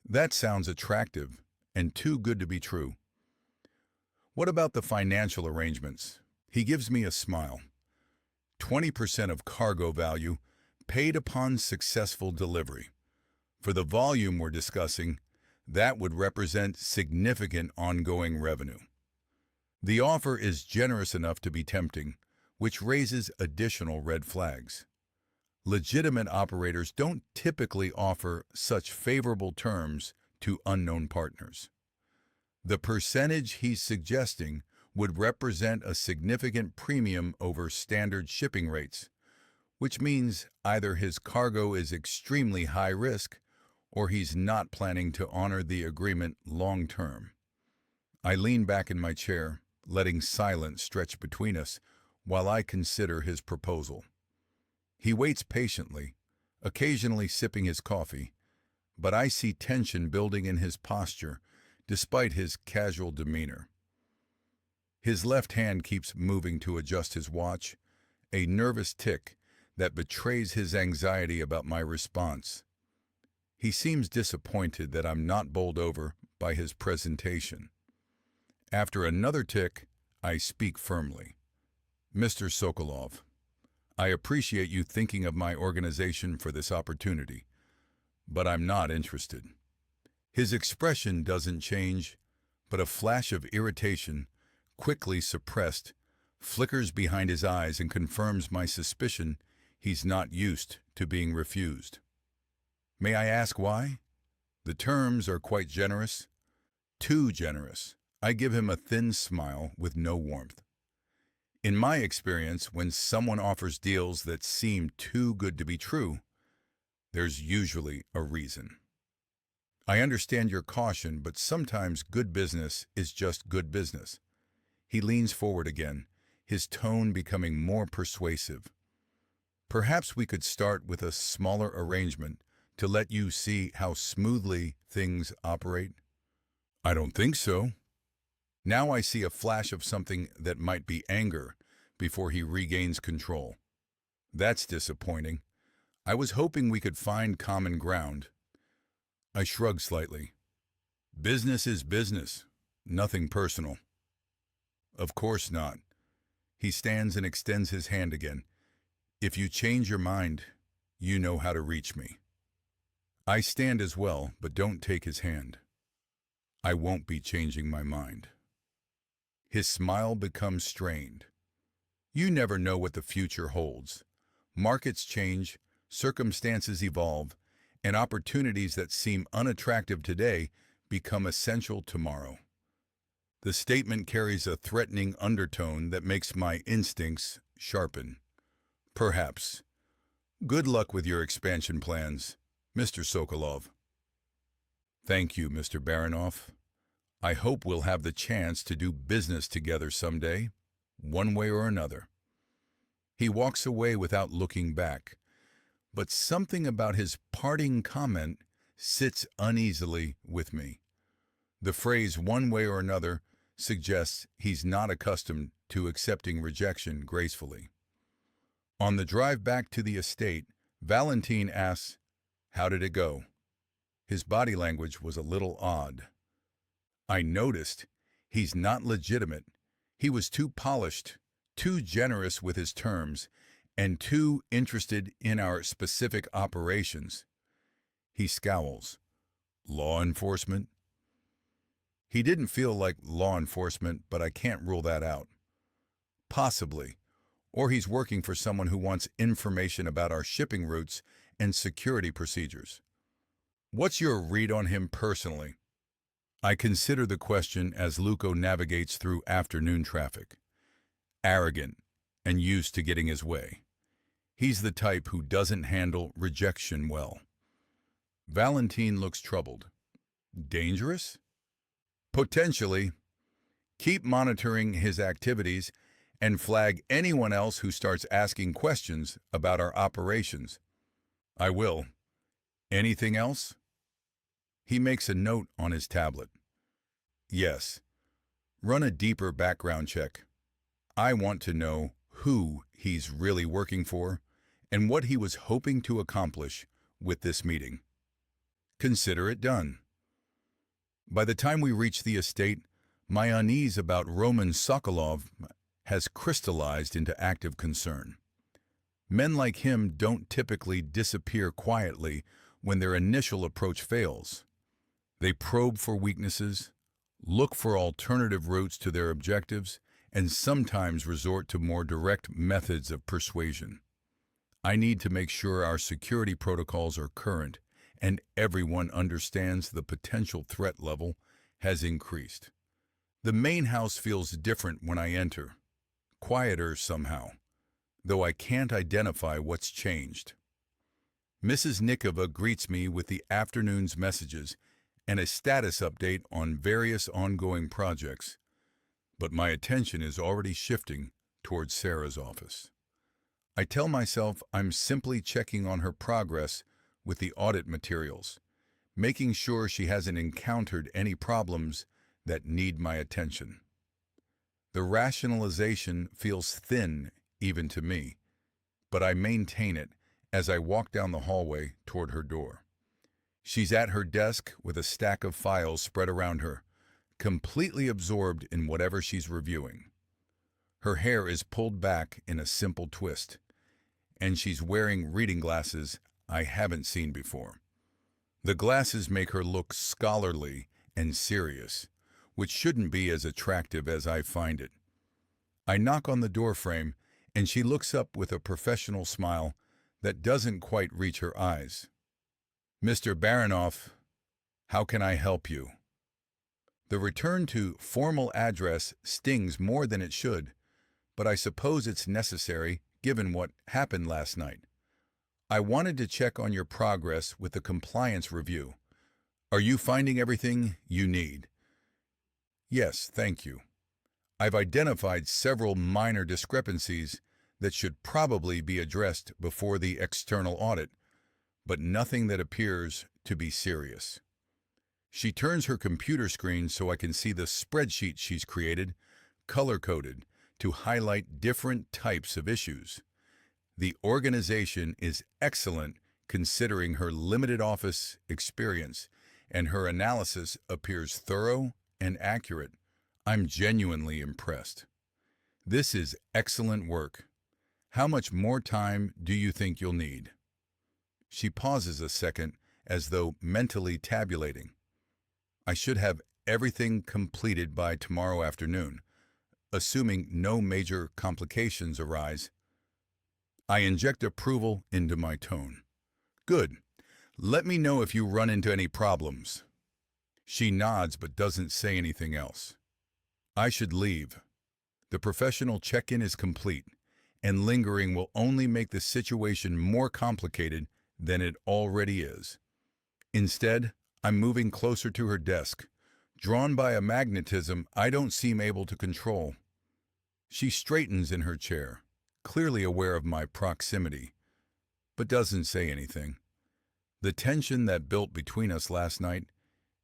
That sounds attractive and too good to be true. What about the financial arrangements? He gives me a smile. 20% of cargo value paid upon successful delivery. For the volume we're discussing, that would represent significant ongoing revenue. The offer is generous enough to be tempting, which raises additional red flags. Legitimate operators don't typically offer such favorable terms to unknown partners. The percentage he's suggesting would represent a significant premium over standard shipping rates, which means either his cargo is extremely high risk or he's not planning to honor the agreement long term. I lean back in my chair, letting silence stretch between us while I consider his proposal. He waits patiently, occasionally sipping his coffee, but I see tension building in his posture despite his casual demeanor. His left hand keeps moving to adjust his watch, a nervous tick that betrays his anxiety about my response. He seems disappointed that I'm not bowled over by his presentation. After another tick, I speak firmly. Mr. Sokolov, I appreciate you thinking of my organization for this opportunity, but I'm not interested. His expression doesn't change, but a flash of irritation, quickly suppressed, flickers behind his eyes and confirms my suspicion he's not used to being refused. May I ask why? The terms are quite generous. Too generous. I give him a thin smile with no warmth. In my experience, when someone offers deals that seem too good to be true, there's usually a reason. I understand your caution, but sometimes good business is just good business. He leans forward again, his tone becoming more persuasive. Perhaps we could start with a smaller arrangement to let you see how smoothly things operate? I don't think so. Now I see a flash of something that might be anger before he regains control. That's disappointing. I was hoping we could find common ground. I shrug slightly. Business is business, nothing personal. Of course not. He stands and extends his hand again. If you change your mind, you know how to reach me. I stand as well, but don't take his hand. I won't be changing my mind. His smile becomes strained. You never know what the future holds. Markets change, circumstances evolve, and opportunities that seem unattractive today become essential tomorrow. The statement carries a threatening undertone that makes my instincts sharpen. Perhaps. Good luck with your expansion plans, Mr. Sokolov. Thank you, Mr. Baranov. I hope we'll have the chance to do business together someday, one way or another. He walks away without looking back, but something about his parting comment sits uneasily with me. The phrase one way or another suggests he's not accustomed to accepting rejection gracefully. On the drive back to the estate, Valentin asks, "How did it go?" His body language was a little odd. I noticed he's not legitimate. He was too polished, too generous with his terms, and too interested in our specific operations. He scowls. Law enforcement? He didn't feel like law enforcement, but I can't rule that out. Possibly. Or he's working for someone who wants information about our shipping routes and security procedures. What's your read on him personally? I consider the question as Luco navigates through afternoon traffic. Arrogant and used to getting his way. He's the type who doesn't handle rejection well. Valentin looks troubled. Dangerous? Potentially. Keep monitoring his activities and flag anyone else who starts asking questions about our operations. I will. Anything else? He makes a note on his tablet. Yes. Run a deeper background check. I want to know who he's really working for and what he was hoping to accomplish with this meeting. Consider it done. By the time we reach the estate, my unease about Roman Sokolov has crystallized into active concern. Men like him don't typically disappear quietly when their initial approach fails. They probe for weaknesses, look for alternative routes to their objectives, and sometimes resort to more direct methods of persuasion. I need to make sure our security protocols are current and everyone understands the potential threat level has increased. The main house feels different when I enter, quieter somehow, though I can't identify what's changed. Mrs. Nikova greets me with the afternoon's messages and a status update on various ongoing projects, but my attention is already shifting towards Sarah's office. I tell myself I'm simply checking on her progress with the audit materials, making sure she hasn't encountered any problems that need my attention. The rationalization feels thin even to me, but I maintain it as I walk down the hallway toward her door. She's at her desk with a stack of files spread around her, completely absorbed in whatever she's reviewing. Her hair is pulled back in a simple twist, and she's wearing reading glasses I haven't seen before. The glasses make her look scholarly and serious, which shouldn't be as attractive as I find it. I knock on the door frame, and she looks up with a professional smile that doesn't quite reach her eyes. "Mr. Baronoff, how can I help you?" The return to formal address stings more than it should, but I suppose it's necessary given what happened last night. I wanted to check on your progress with the compliance review. Are you finding everything you need? Yes, thank you. I've identified several minor discrepancies that should probably be addressed before the external audit, but nothing that appears to be serious. She turns her computer screen so I can see the spreadsheet she's created, color-coded, to highlight different types of issues. The organization is excellent considering her limited office experience, and her analysis appears thorough and accurate. I'm genuinely impressed. This is excellent work. How much more time do you think you'll need? She pauses a second, as though mentally tabulating. I should have everything completed by tomorrow afternoon, assuming no major complications arise. I inject approval into my tone. Good. Let me know if you run into any problems. She nods but doesn't say anything else. I should leave. The professional check-in is complete, and lingering will only make the situation more complicated than it already is. Instead, I'm moving closer to her desk, drawn by a magnetism I don't seem able to control. She straightens in her chair, clearly aware of my proximity, but doesn't say anything. The tension that built between us last night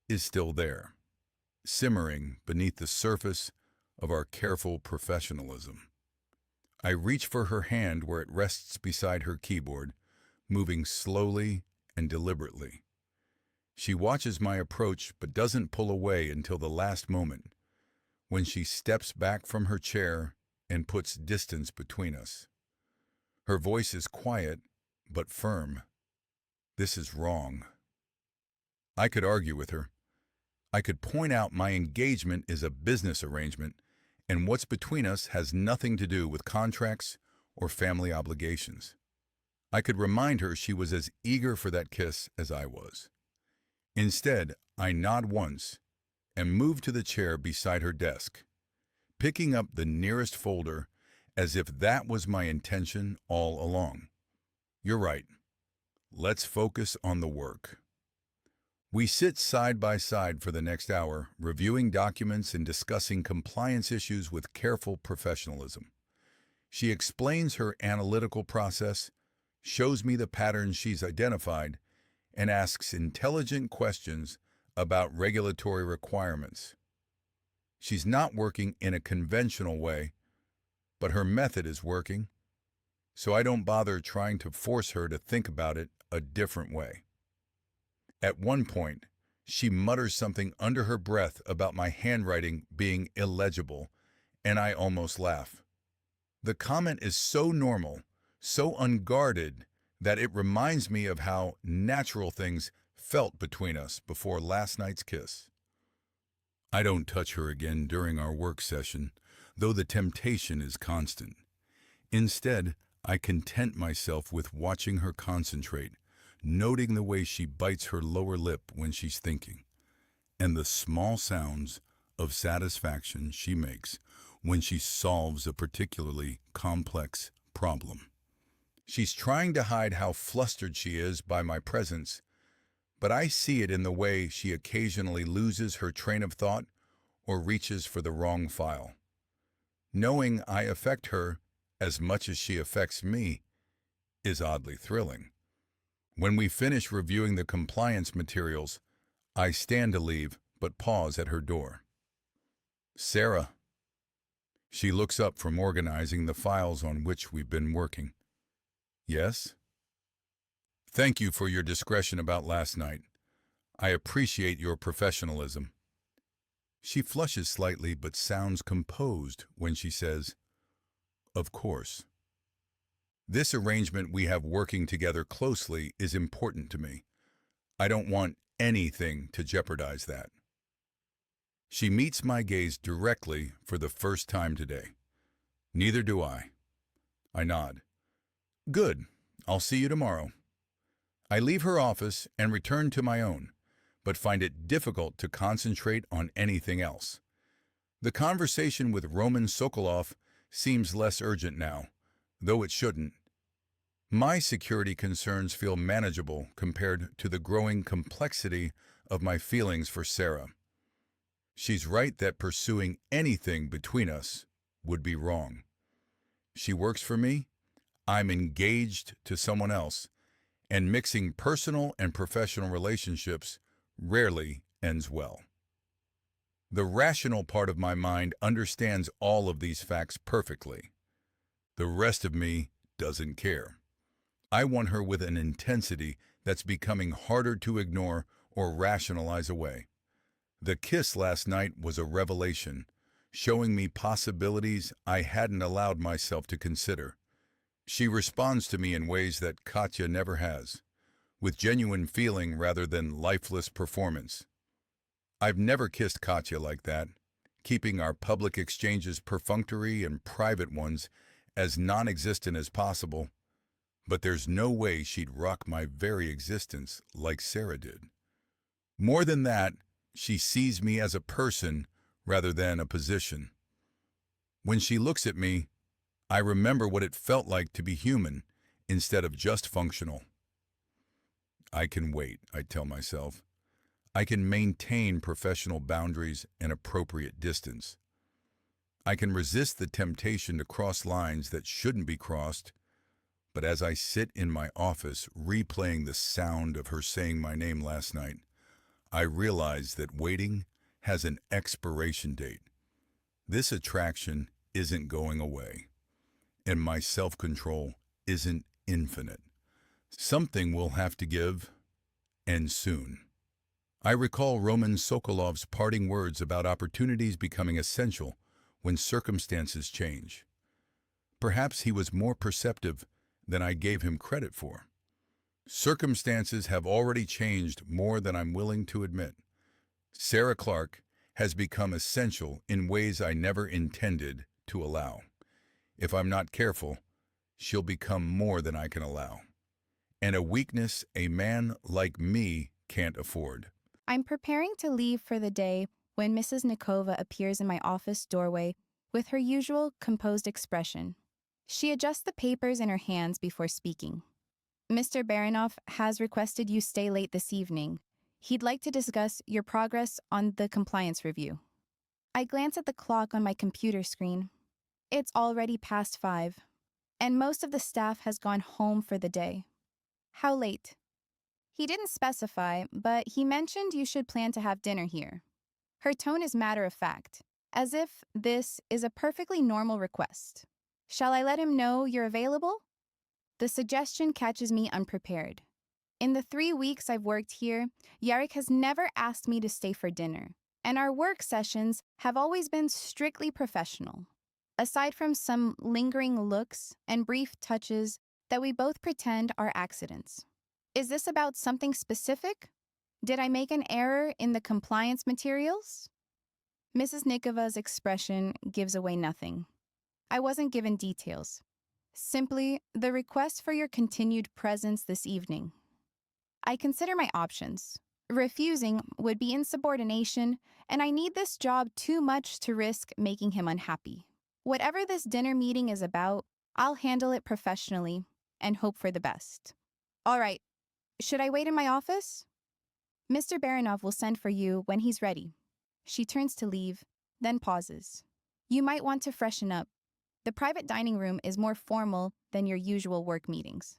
is still there, simmering beneath the surface of our careful professionalism. I reach for her hand where it rests beside her keyboard, moving slowly and deliberately. She watches my approach but doesn't pull away until the last moment, when she steps back from her chair and puts distance between us. Her voice is quiet but firm. This is wrong. I could argue with her. I could point out my engagement is a business arrangement, and what's between us has nothing to do with contracts or family obligations. I could remind her she was as eager for that kiss as I was. Instead, I nod once and move to the chair beside her desk, picking up the nearest folder as if that was my intention all along. You're right. Let's focus on the work. We sit side by side for the next hour, reviewing documents and discussing compliance issues with careful professionalism. She explains her analytical process, shows me the patterns she's identified, and asks intelligent questions about regulatory requirements. She's not working in a conventional way, but her method is working, so I don't bother trying to force her to think about it a different way. At one point, she mutters something under her breath about my handwriting being illegible, and I almost laugh. The comment is so normal, so unguarded, that it reminds me of how natural things felt between us before last night's kiss. I don't touch her again during our work session, though the temptation is constant. Instead, I content myself with watching her concentrate, noting the way she bites her lower lip when she's thinking, and the small sounds of satisfaction she makes when she solves a particularly complex problem. She's trying to hide how flustered she is by my presence, but I see it in the way she occasionally loses her train of thought or reaches for the wrong file. Knowing I affect her as much as she affects me is oddly thrilling. When we finish reviewing the compliance materials, I stand to leave but pause at her door. Sarah. She looks up from organizing the files on which we've been working. Yes? Thank you for your discretion about last night. I appreciate your professionalism. She flushes slightly but sounds composed when she says, Of course. This arrangement we have working together closely is important to me. I don't want anything to jeopardize that. She meets my gaze directly for the first time today. Neither do I. I nod. Good. I'll see you tomorrow. I leave her office and return to my own, but find it difficult to concentrate on anything else. The conversation with Roman Sokolov seems less urgent now, though it shouldn't. My security concerns feel manageable compared to the growing complexity of my feelings for Sarah. She's right that pursuing anything between us would be wrong. She works for me, I'm engaged to someone else, and mixing personal and professional relationships rarely ends well. The rational part of my mind understands all of these facts perfectly. The rest of me doesn't care. I want her with an intensity that's becoming harder to ignore or rationalize away. The kiss last night was a revelation, showing me possibilities I hadn't allowed myself to consider. She responds to me in ways that Katya never has, with genuine feeling rather than lifeless performance. I've never kissed Katya like that, keeping our public exchanges perfunctory and private ones as non-existent as possible, but there's no way she'd rock my very existence like Sarah did. More than that, she sees me as a person rather than a position. When she looks at me, I remember what it felt like to be human instead of just functional. I can wait, I tell myself. I can maintain professional boundaries and appropriate distance. I can resist the temptation to cross lines that shouldn't be crossed, but as I sit in my office replaying the sound of her saying my name last night, I realize that waiting has an expiration date. This attraction isn't going away, and my self-control isn't infinite. Something will have to give, and soon. I recall Roman Sokolov's parting words about opportunities becoming essential when circumstances change. Perhaps he was more perceptive than I gave him credit for. Circumstances have already changed more than I'm willing to admit. Sarah Clark has become essential in ways I never intended to allow. If I'm not careful, she'll become more than I can allow, and a weakness a man like me can't afford. I'm preparing to leave for the day when Mrs. Nikova appears in my office doorway with her usual composed expression. She adjusts the papers in her hands before speaking. Mr. Baranov has requested you stay late this evening. He'd like to discuss your progress on the compliance review. I glance at the clock on my computer screen. It's already past 5, and most of the staff has gone home for the day. How late? He didn't specify, but he mentioned you should plan to have dinner here. Her tone is matter-of-fact, as if this is a perfectly normal request. Shall I let him know you're available? The suggestion catches me unprepared. In the 3 weeks I've worked here, Yarek has never asked me to stay for dinner, and our work sessions have always been strictly professional. Aside from some lingering looks and brief touches that we both pretend are accidents. Is this about something specific? Did I make an error in the compliance materials? Mrs. Nikova's expression gives away nothing. I wasn't given details. Simply, the request for your continued presence this evening. I consider my options. Refusing would be insubordination, and I need this job too much to risk making him unhappy. Whatever this dinner meeting is about, I'll handle it professionally and hope for the best. All right, should I wait in my office? Mr. Baranov will send for you when he's ready. She turns to leave, then pauses. You might want to freshen up. The private dining room is more formal than your usual work meetings.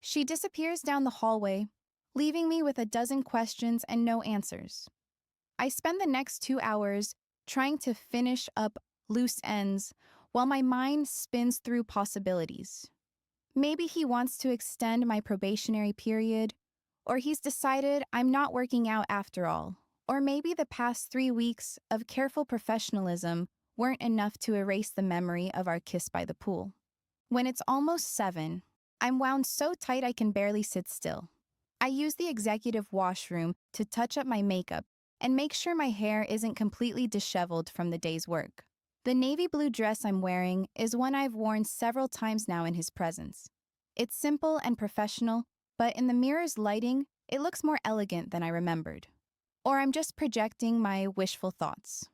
She disappears down the hallway, leaving me with a dozen questions and no answers. I spend the next 2 hours trying to finish up loose ends while my mind spins through possibilities. Maybe he wants to extend my probationary period, or he's decided I'm not working out after all, or maybe the past 3 weeks of careful professionalism weren't enough to erase the memory of our kiss by the pool. When it's almost 7, I'm wound so tight I can barely sit still. I use the executive washroom to touch up my makeup and make sure my hair isn't completely disheveled from the day's work. The navy blue dress I'm wearing is one I've worn several times now in his presence. It's simple and professional, but in the mirror's lighting, it looks more elegant than I remembered. Or I'm just projecting my wishful thoughts.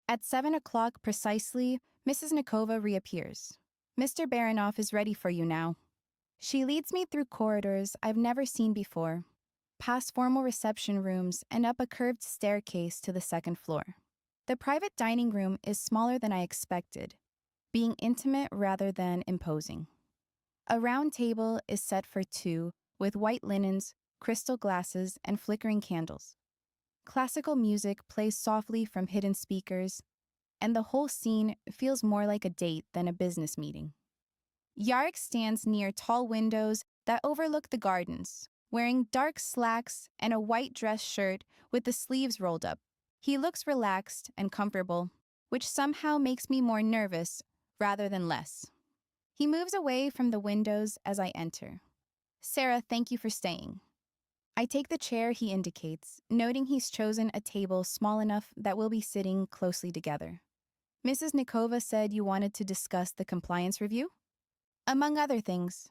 At 7 o'clock precisely, Mrs. Nikova reappears. Mr. Baranov is ready for you now. She leads me through corridors I've never seen before, past formal reception rooms and up a curved staircase to the second floor. The private dining room is smaller than I expected, being intimate rather than imposing. A round table is set for 2 with white linens, crystal glasses, and flickering candles. Classical music plays softly from hidden speakers, and the whole scene feels more like a date than a business meeting. Yarek stands near tall windows that overlook the gardens, wearing dark slacks and a white dress shirt with the sleeves rolled up. He looks relaxed and comfortable, which somehow makes me more nervous rather than less. He moves away from the windows as I enter. Sarah, thank you for staying. I take the chair he indicates, noting he's chosen a table small enough that we'll be sitting closely together. Mrs. Nikova said you wanted to discuss the compliance review? Among other things.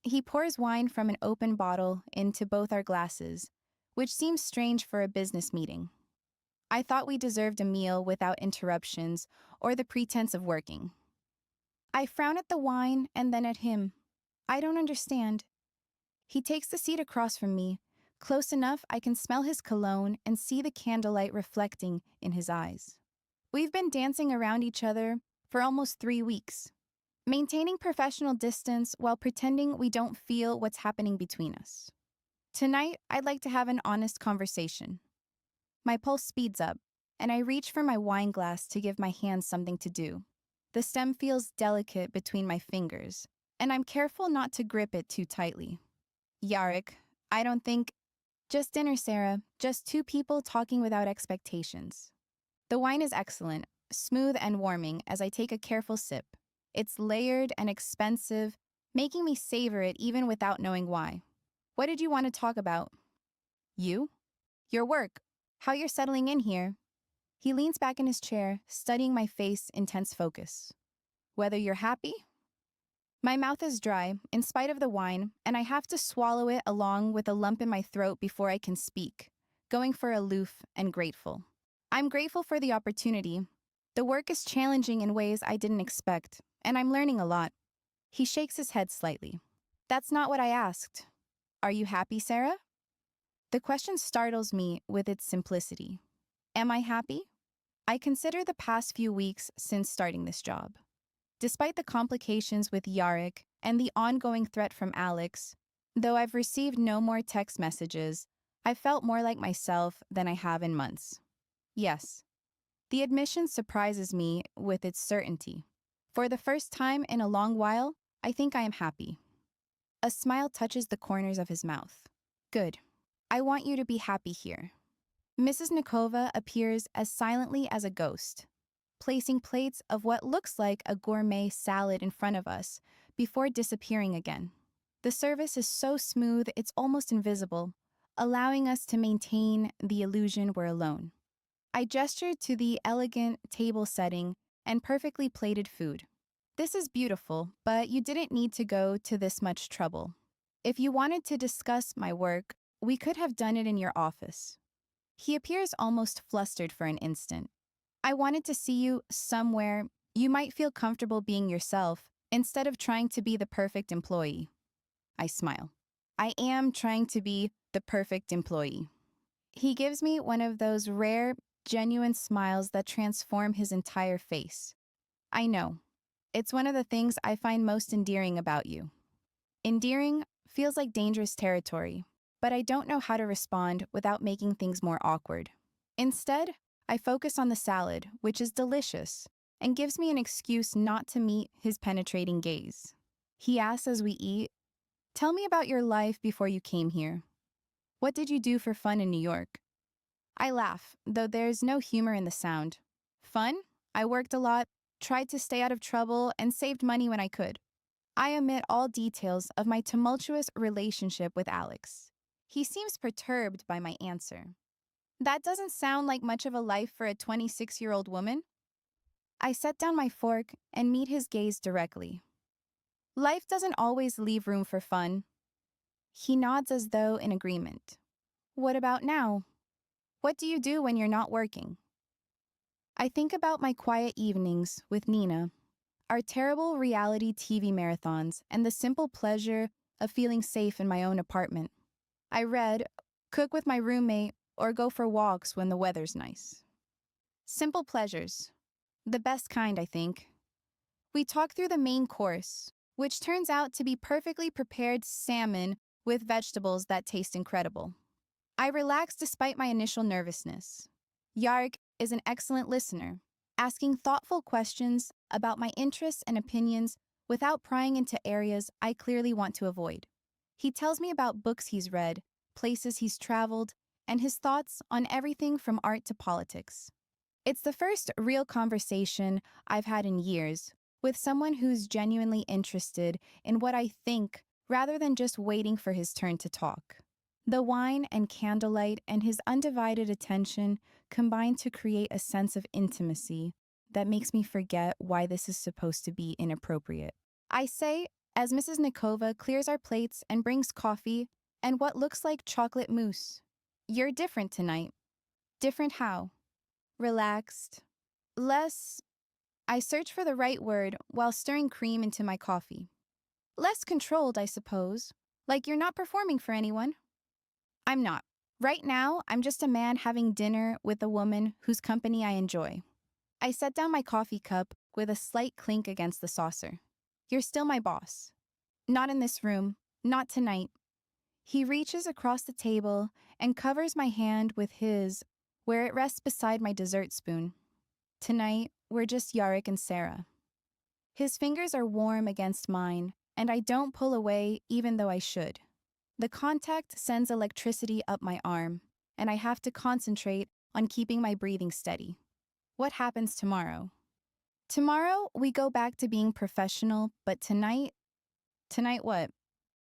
He pours wine from an open bottle into both our glasses, which seems strange for a business meeting. I thought we deserved a meal without interruptions or the pretense of working. I frown at the wine and then at him. I don't understand. He takes the seat across from me, close enough I can smell his cologne and see the candlelight reflecting in his eyes. We've been dancing around each other for almost 3 weeks, maintaining professional distance while pretending we don't feel what's happening between us. Tonight, I'd like to have an honest conversation. My pulse speeds up, and I reach for my wine glass to give my hands something to do. The stem feels delicate between my fingers, and I'm careful not to grip it too tightly. Yarek, I don't think... Just dinner, Sarah. Just 2 people talking without expectations. The wine is excellent, smooth and warming as I take a careful sip. It's layered and expensive, making me savor it even without knowing why. What did you want to talk about? You? Your work. How you're settling in here. He leans back in his chair, studying my face in tense focus. Whether you're happy? My mouth is dry, in spite of the wine, and I have to swallow it along with a lump in my throat before I can speak, going for aloof and grateful. I'm grateful for the opportunity. The work is challenging in ways I didn't expect, and I'm learning a lot. He shakes his head slightly. That's not what I asked. Are you happy, Sarah? The question startles me with its simplicity. Am I happy? I consider the past few weeks since starting this job. Despite the complications with Yarek and the ongoing threat from Alex, though I've received no more text messages, I've felt more like myself than I have in months. Yes, the admission surprises me with its certainty. For the first time in a long while, I think I am happy. A smile touches the corners of his mouth. Good. I want you to be happy here. Mrs. Nikova appears as silently as a ghost, placing plates of what looks like a gourmet salad in front of us before disappearing again. The service is so smooth it's almost invisible, allowing us to maintain the illusion we're alone. I gestured to the elegant table setting and perfectly plated food. This is beautiful, but you didn't need to go to this much trouble. If you wanted to discuss my work, we could have done it in your office. He appears almost flustered for an instant. I wanted to see you somewhere you might feel comfortable being yourself instead of trying to be the perfect employee. I smile. I am trying to be the perfect employee. He gives me one of those rare, genuine smiles that transform his entire face. I know. It's one of the things I find most endearing about you. Endearing feels like dangerous territory, but I don't know how to respond without making things more awkward. Instead, I focus on the salad, which is delicious, and gives me an excuse not to meet his penetrating gaze. He asks as we eat, "Tell me about your life before you came here. What did you do for fun in New York?" I laugh, though there's no humor in the sound. Fun? I worked a lot, tried to stay out of trouble, and saved money when I could. I omit all details of my tumultuous relationship with Alex. He seems perturbed by my answer. That doesn't sound like much of a life for a 26-year-old woman. I set down my fork and meet his gaze directly. Life doesn't always leave room for fun. He nods as though in agreement. What about now? What do you do when you're not working? I think about my quiet evenings with Nina, our terrible reality TV marathons, and the simple pleasure of feeling safe in my own apartment. I read, cook with my roommate, or go for walks when the weather's nice. Simple pleasures. The best kind, I think. We talk through the main course, which turns out to be perfectly prepared salmon with vegetables that taste incredible. I relax despite my initial nervousness. Yarg is an excellent listener, asking thoughtful questions about my interests and opinions without prying into areas I clearly want to avoid. He tells me about books he's read, places he's traveled, and his thoughts on everything from art to politics. It's the first real conversation I've had in years with someone who's genuinely interested in what I think rather than just waiting for his turn to talk. The wine and candlelight and his undivided attention combine to create a sense of intimacy that makes me forget why this is supposed to be inappropriate. I say, as Mrs. Nikova clears our plates and brings coffee and what looks like chocolate mousse, "You're different tonight." Different how? Relaxed. Less... I search for the right word while stirring cream into my coffee. Less controlled, I suppose. Like you're not performing for anyone. I'm not. Right now, I'm just a man having dinner with a woman whose company I enjoy. I set down my coffee cup with a slight clink against the saucer. You're still my boss. Not in this room. Not tonight. He reaches across the table and covers my hand with his, where it rests beside my dessert spoon. Tonight, we're just Yarrick and Sarah. His fingers are warm against mine, and I don't pull away even though I should. The contact sends electricity up my arm, and I have to concentrate on keeping my breathing steady. What happens tomorrow? Tomorrow, we go back to being professional, but tonight... Tonight what?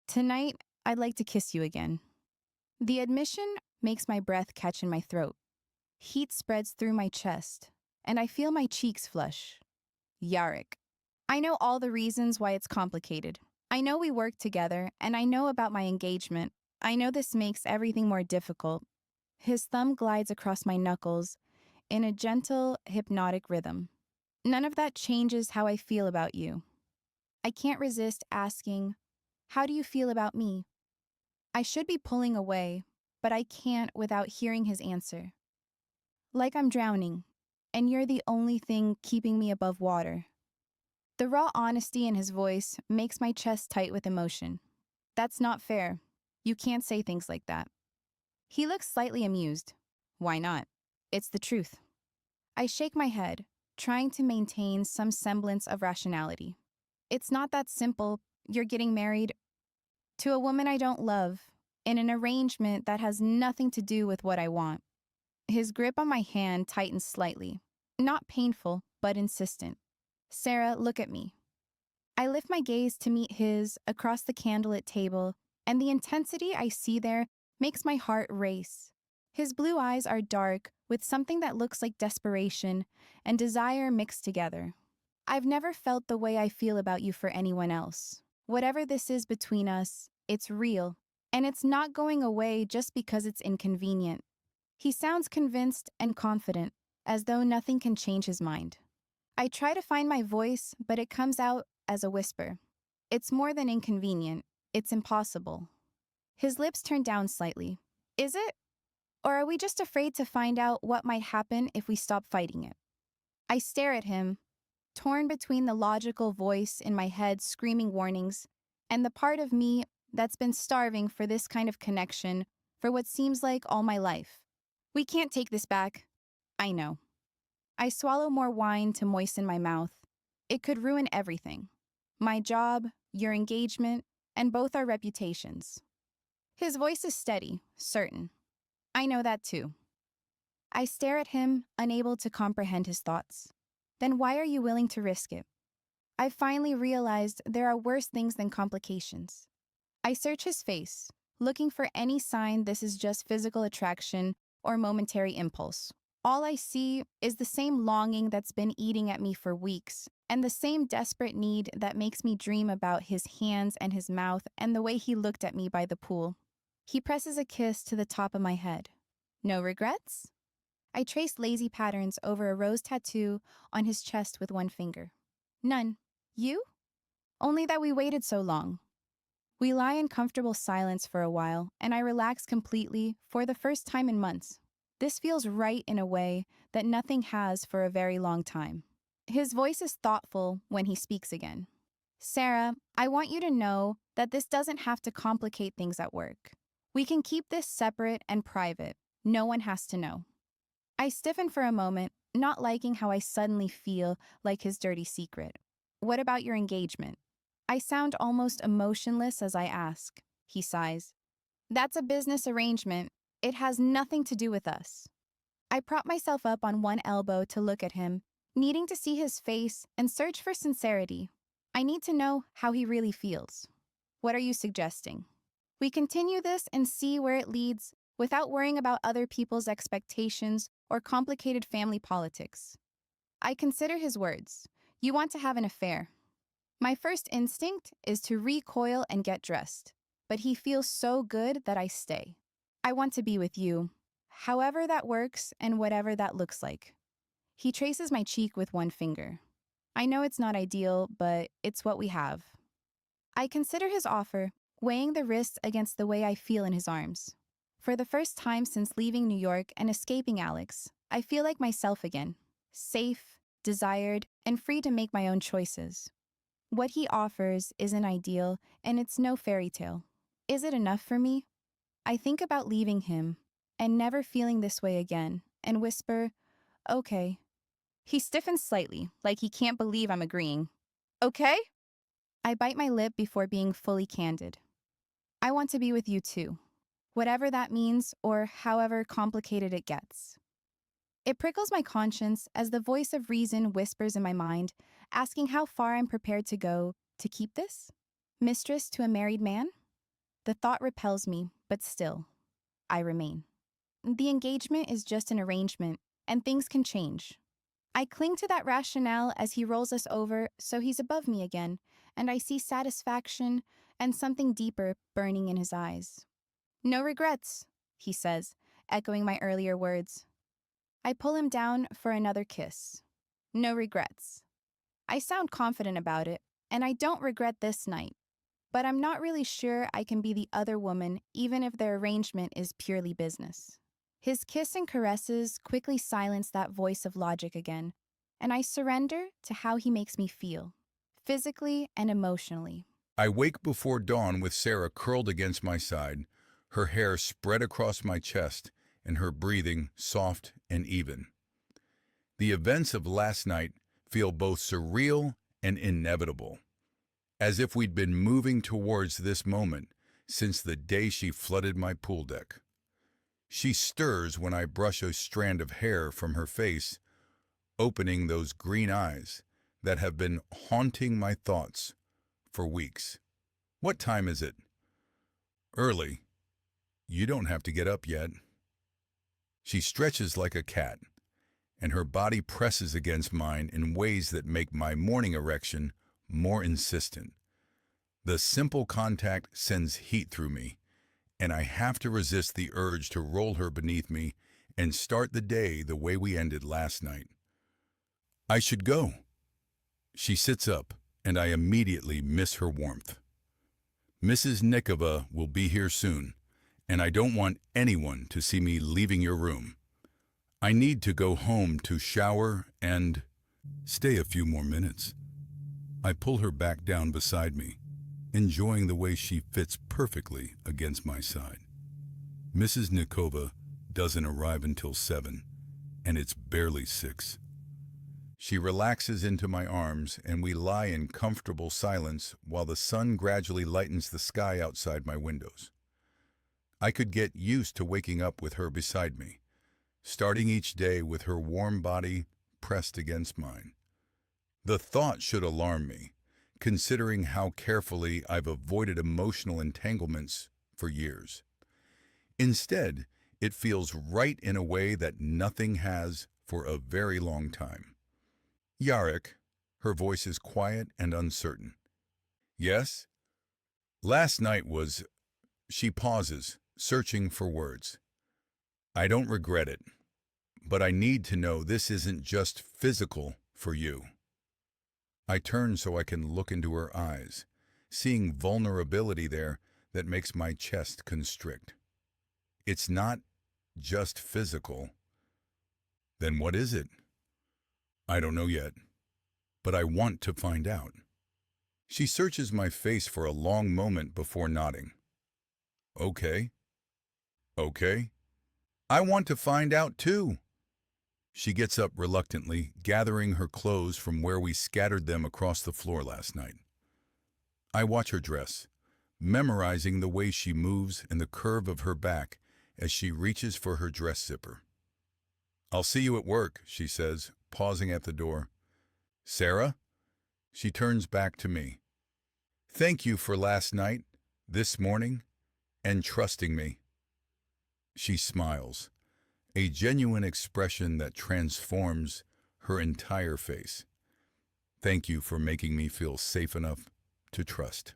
Tonight, I'd like to kiss you again. The admission makes my breath catch in my throat. Heat spreads through my chest, and I feel my cheeks flush. Yarrick. I know all the reasons why it's complicated. I know we work together, and I know about my engagement. I know this makes everything more difficult. His thumb glides across my knuckles in a gentle, hypnotic rhythm. None of that changes how I feel about you. I can't resist asking, how do you feel about me? I should be pulling away, but I can't without hearing his answer. Like I'm drowning, and you're the only thing keeping me above water. The raw honesty in his voice makes my chest tight with emotion. That's not fair. You can't say things like that. He looks slightly amused. Why not? It's the truth. I shake my head, trying to maintain some semblance of rationality. It's not that simple. You're getting married to a woman I don't love, in an arrangement that has nothing to do with what I want. His grip on my hand tightens slightly. Not painful, but insistent. Sarah, look at me. I lift my gaze to meet his across the candlelit table, and the intensity I see there makes my heart race. His blue eyes are dark, with something that looks like desperation and desire mixed together. I've never felt the way I feel about you for anyone else. Whatever this is between us, it's real, and it's not going away just because it's inconvenient. He sounds convinced and confident, as though nothing can change his mind. I try to find my voice, but it comes out as a whisper. It's more than inconvenient, it's impossible. His lips turn down slightly. Is it? Or are we just afraid to find out what might happen if we stop fighting it? I stare at him, torn between the logical voice in my head screaming warnings and the part of me that's been starving for this kind of connection for what seems like all my life. We can't take this back. I know. I swallow more wine to moisten my mouth. It could ruin everything. My job, your engagement, and both our reputations. His voice is steady, certain. I know that too. I stare at him, unable to comprehend his thoughts. Then why are you willing to risk it? I've finally realized there are worse things than complications. I search his face, looking for any sign this is just physical attraction or momentary impulse. All I see is the same longing that's been eating at me for weeks, and the same desperate need that makes me dream about his hands and his mouth and the way he looked at me by the pool. He presses a kiss to the top of my head. No regrets? I trace lazy patterns over a rose tattoo on his chest with one finger. None. You? Only that we waited so long. We lie in comfortable silence for a while, and I relax completely for the first time in months. This feels right in a way that nothing has for a very long time. His voice is thoughtful when he speaks again. Sarah, I want you to know that this doesn't have to complicate things at work. We can keep this separate and private. No one has to know. I stiffen for a moment, not liking how I suddenly feel like his dirty secret. What about your engagement? I sound almost emotionless as I ask. He sighs. That's a business arrangement. It has nothing to do with us. I prop myself up on one elbow to look at him, needing to see his face and search for sincerity. I need to know how he really feels. What are you suggesting? We continue this and see where it leads without worrying about other people's expectations or complicated family politics. I consider his words. You want to have an affair. My first instinct is to recoil and get dressed, but he feels so good that I stay. I want to be with you, however that works and whatever that looks like. He traces my cheek with one finger. I know it's not ideal, but it's what we have. I consider his offer, weighing the risks against the way I feel in his arms. For the first time since leaving New York and escaping Alex, I feel like myself again, safe, desired, and free to make my own choices. What he offers isn't ideal, and it's no fairy tale. Is it enough for me? I think about leaving him, and never feeling this way again, and whisper, okay. He stiffens slightly, like he can't believe I'm agreeing. Okay? I bite my lip before being fully candid. I want to be with you too, whatever that means or however complicated it gets. It prickles my conscience as the voice of reason whispers in my mind, asking how far I'm prepared to go to keep this? Mistress to a married man? The thought repels me, but still, I remain. The engagement is just an arrangement, and things can change. I cling to that rationale as he rolls us over so he's above me again, and I see satisfaction and something deeper burning in his eyes. No regrets, he says, echoing my earlier words. I pull him down for another kiss. No regrets. I sound confident about it, and I don't regret this night. But I'm not really sure I can be the other woman, even if the arrangement is purely business. His kiss and caresses quickly silence that voice of logic again, and I surrender to how he makes me feel, physically and emotionally. I wake before dawn with Sarah curled against my side, her hair spread across my chest, and her breathing soft and even. The events of last night feel both surreal and inevitable, as if we'd been moving towards this moment since the day she flooded my pool deck. She stirs when I brush a strand of hair from her face, opening those green eyes that have been haunting my thoughts for weeks. What time is it? Early. You don't have to get up yet. She stretches like a cat, and her body presses against mine in ways that make my morning erection more insistent. The simple contact sends heat through me, and I have to resist the urge to roll her beneath me and start the day the way we ended last night. I should go. She sits up, and I immediately miss her warmth. Mrs. Nikova will be here soon, and I don't want anyone to see me leaving your room. I need to go home to shower and stay a few more minutes. I pull her back down beside me, enjoying the way she fits perfectly against my side. Mrs. Nikova doesn't arrive until 7, and it's barely 6. She relaxes into my arms, and we lie in comfortable silence while the sun gradually lightens the sky outside my windows. I could get used to waking up with her beside me, starting each day with her warm body pressed against mine. The thought should alarm me, considering how carefully I've avoided emotional entanglements for years. Instead, it feels right in a way that nothing has for a very long time. Yarek, her voice is quiet and uncertain. Yes? Last night was... She pauses, searching for words. I don't regret it, but I need to know this isn't just physical for you. I turn so I can look into her eyes, seeing vulnerability there that makes my chest constrict. It's not just physical. Then what is it? I don't know yet, but I want to find out. She searches my face for a long moment before nodding. Okay. Okay. I want to find out too. She gets up reluctantly, gathering her clothes from where we scattered them across the floor last night. I watch her dress, memorizing the way she moves and the curve of her back as she reaches for her dress zipper. I'll see you at work, she says, pausing at the door. Sarah? She turns back to me. Thank you for last night, this morning, and trusting me. She smiles, a genuine expression that transforms her entire face. Thank you for making me feel safe enough to trust.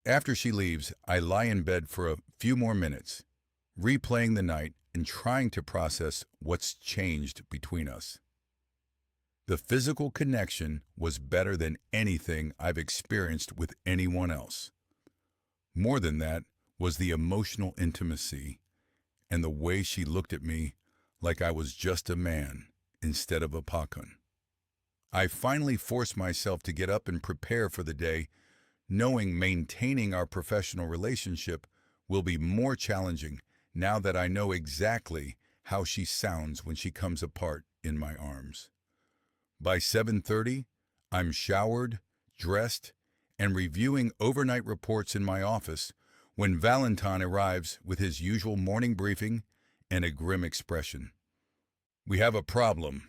After she leaves, I lie in bed for a few more minutes, replaying the night and trying to process what's changed between us. The physical connection was better than anything I've experienced with anyone else. More than that was the emotional intimacy and the way she looked at me like I was just a man instead of a pakun. I finally forced myself to get up and prepare for the day, knowing maintaining our professional relationship will be more challenging now that I know exactly how she sounds when she comes apart in my arms. By 7:30, I'm showered, dressed, and reviewing overnight reports in my office when Valentine arrives with his usual morning briefing and a grim expression. We have a problem.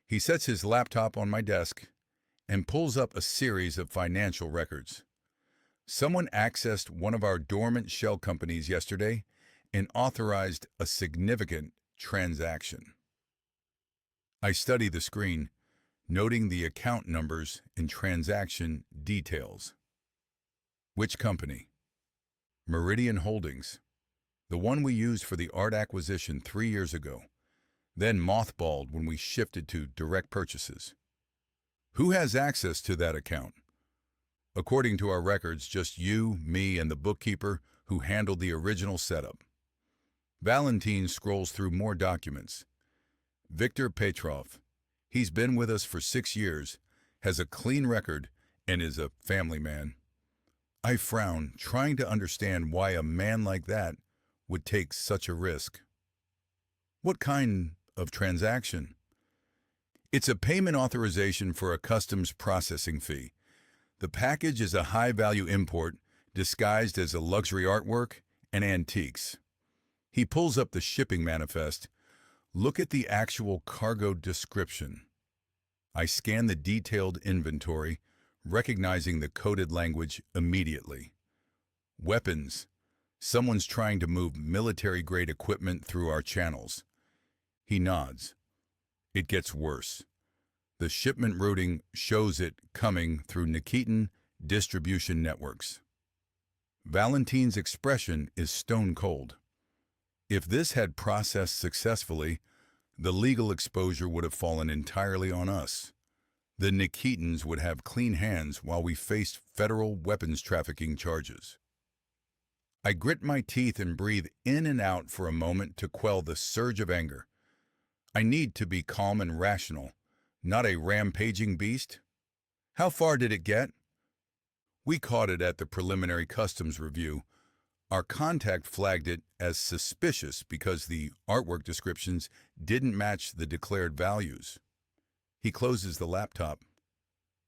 He sets his laptop on my desk and pulls up a series of financial records. Someone accessed one of our dormant shell companies yesterday and authorized a significant transaction. I study the screen, noting the account numbers and transaction details. Which company? Meridian Holdings, the one we used for the art acquisition 3 years ago, then mothballed when we shifted to direct purchases. Who has access to that account? According to our records, just you, me, and the bookkeeper who handled the original setup. Valentine scrolls through more documents. Victor Petrov, he's been with us for 6 years, has a clean record, and is a family man. I frown, trying to understand why a man like that would take such a risk. What kind of transaction? It's a payment authorization for a customs processing fee. The package is a high-value import disguised as a luxury artwork and antiques. He pulls up the shipping manifest. Look at the actual cargo description. I scan the detailed inventory, recognizing the coded language immediately. Weapons. Someone's trying to move military-grade equipment through our channels. He nods. It gets worse. The shipment routing shows it coming through Nikitan distribution networks. Valentine's expression is stone cold. If this had processed successfully, the legal exposure would have fallen entirely on us. The Nikitans would have clean hands while we faced federal weapons trafficking charges. I grit my teeth and breathe in and out for a moment to quell the surge of anger. I need to be calm and rational, not a rampaging beast. How far did it get? We caught it at the preliminary customs review. Our contact flagged it as suspicious because the artwork descriptions didn't match the declared values. He closes the laptop.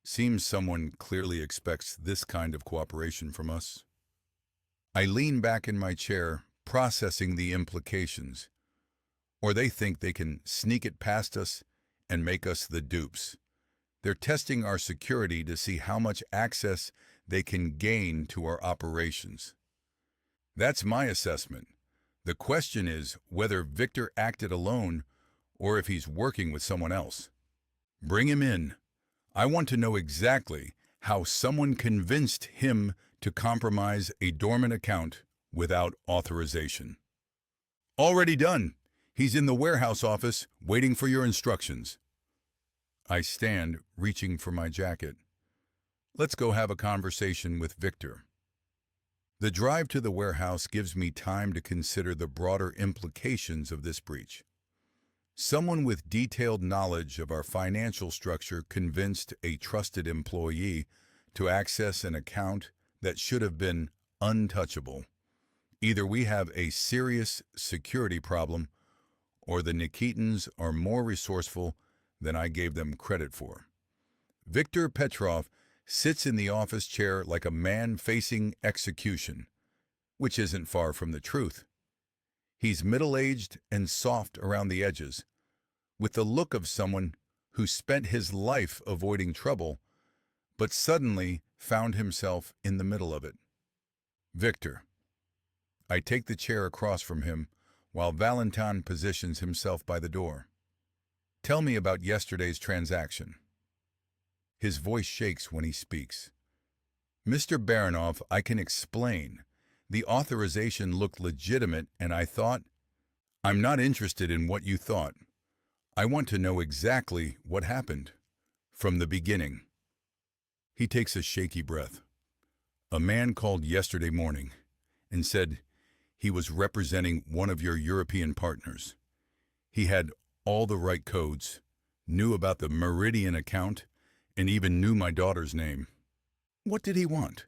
Seems someone clearly expects this kind of cooperation from us. I lean back in my chair, processing the implications. Or they think they can sneak it past us and make us the dupes. They're testing our security to see how much access they can gain to our operations. That's my assessment. The question is whether Victor acted alone or if he's working with someone else. Bring him in. I want to know exactly how someone convinced him to compromise a dormant account without authorization. Already done. He's in the warehouse office waiting for your instructions. I stand, reaching for my jacket. Let's go have a conversation with Victor. The drive to the warehouse gives me time to consider the broader implications of this breach. Someone with detailed knowledge of our financial structure convinced a trusted employee to access an account that should have been untouchable. Either we have a serious security problem, or the Nikitans are more resourceful than I gave them credit for. Viktor Petrov sits in the office chair like a man facing execution, which isn't far from the truth. He's middle-aged and soft around the edges, with the look of someone who spent his life avoiding trouble, but suddenly found himself in the middle of it. Victor. I take the chair across from him while Valentin positions himself by the door. Tell me about yesterday's transaction. His voice shakes when he speaks. Mr. Baranov, I can explain. The authorization looked legitimate and I thought, I'm not interested in what you thought. I want to know exactly what happened, from the beginning. He takes a shaky breath. A man called yesterday morning and said he was representing one of your European partners. He had all the right codes, knew about the Meridian account, and even knew my daughter's name. What did he want?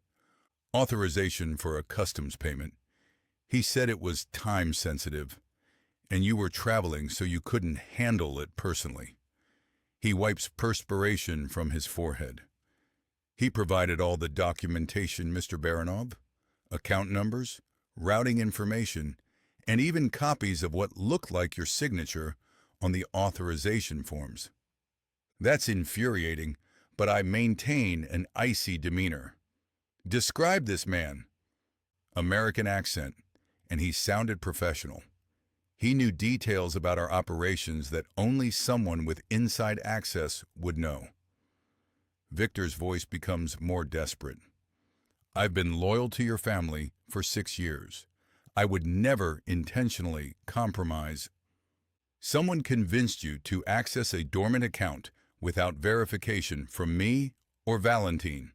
Authorization for a customs payment. He said it was time sensitive, and you were traveling so you couldn't handle it personally. He wipes perspiration from his forehead. He provided all the documentation, Mr. Baranov, account numbers, routing information, and even copies of what looked like your signature on the authorization forms. That's infuriating, but I maintain an icy demeanor. Describe this man. American accent, and he sounded professional. He knew details about our operations that only someone with inside access would know. Victor's voice becomes more desperate. I've been loyal to your family for 6 years. I would never intentionally compromise. Someone convinced you to access a dormant account without verification from me or Valentine.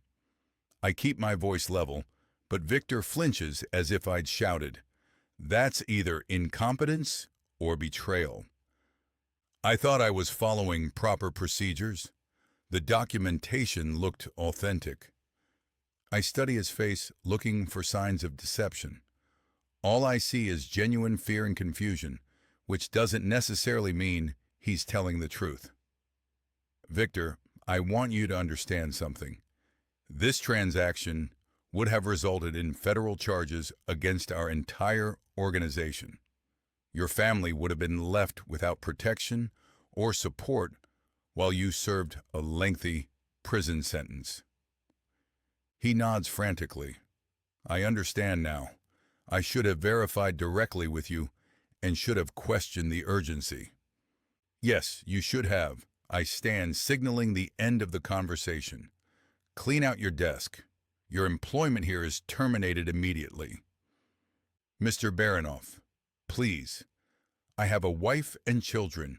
I keep my voice level, but Victor flinches as if I'd shouted. That's either incompetence or betrayal. I thought I was following proper procedures. The documentation looked authentic. I study his face, looking for signs of deception. All I see is genuine fear and confusion, which doesn't necessarily mean he's telling the truth. Victor, I want you to understand something. This transaction would have resulted in federal charges against our entire organization. Your family would have been left without protection or support while you served a lengthy prison sentence. He nods frantically. I understand now. I should have verified directly with you and should have questioned the urgency. Yes, you should have. I stand, signaling the end of the conversation. Clean out your desk. Your employment here is terminated immediately. Mr. Baranoff, please. I have a wife and children.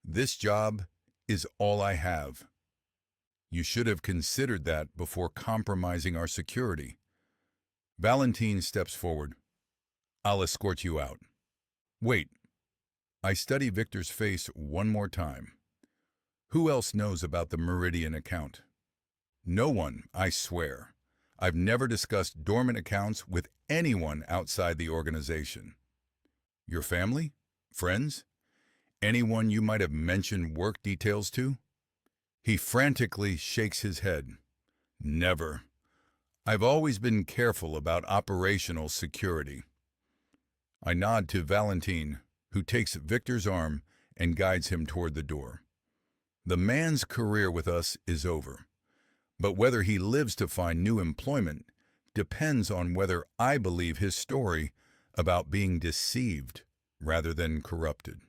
This job is all I have. You should have considered that before compromising our security. Valentine steps forward. I'll escort you out. Wait. I study Victor's face one more time. Who else knows about the Meridian account? No one, I swear. I've never discussed dormant accounts with anyone outside the organization. Your family? Friends? Anyone you might have mentioned work details to? He frantically shakes his head. Never. I've always been careful about operational security. I nod to Valentine, who takes Victor's arm and guides him toward the door. The man's career with us is over, but whether he lives to find new employment depends on whether I believe his story about being deceived rather than corrupted.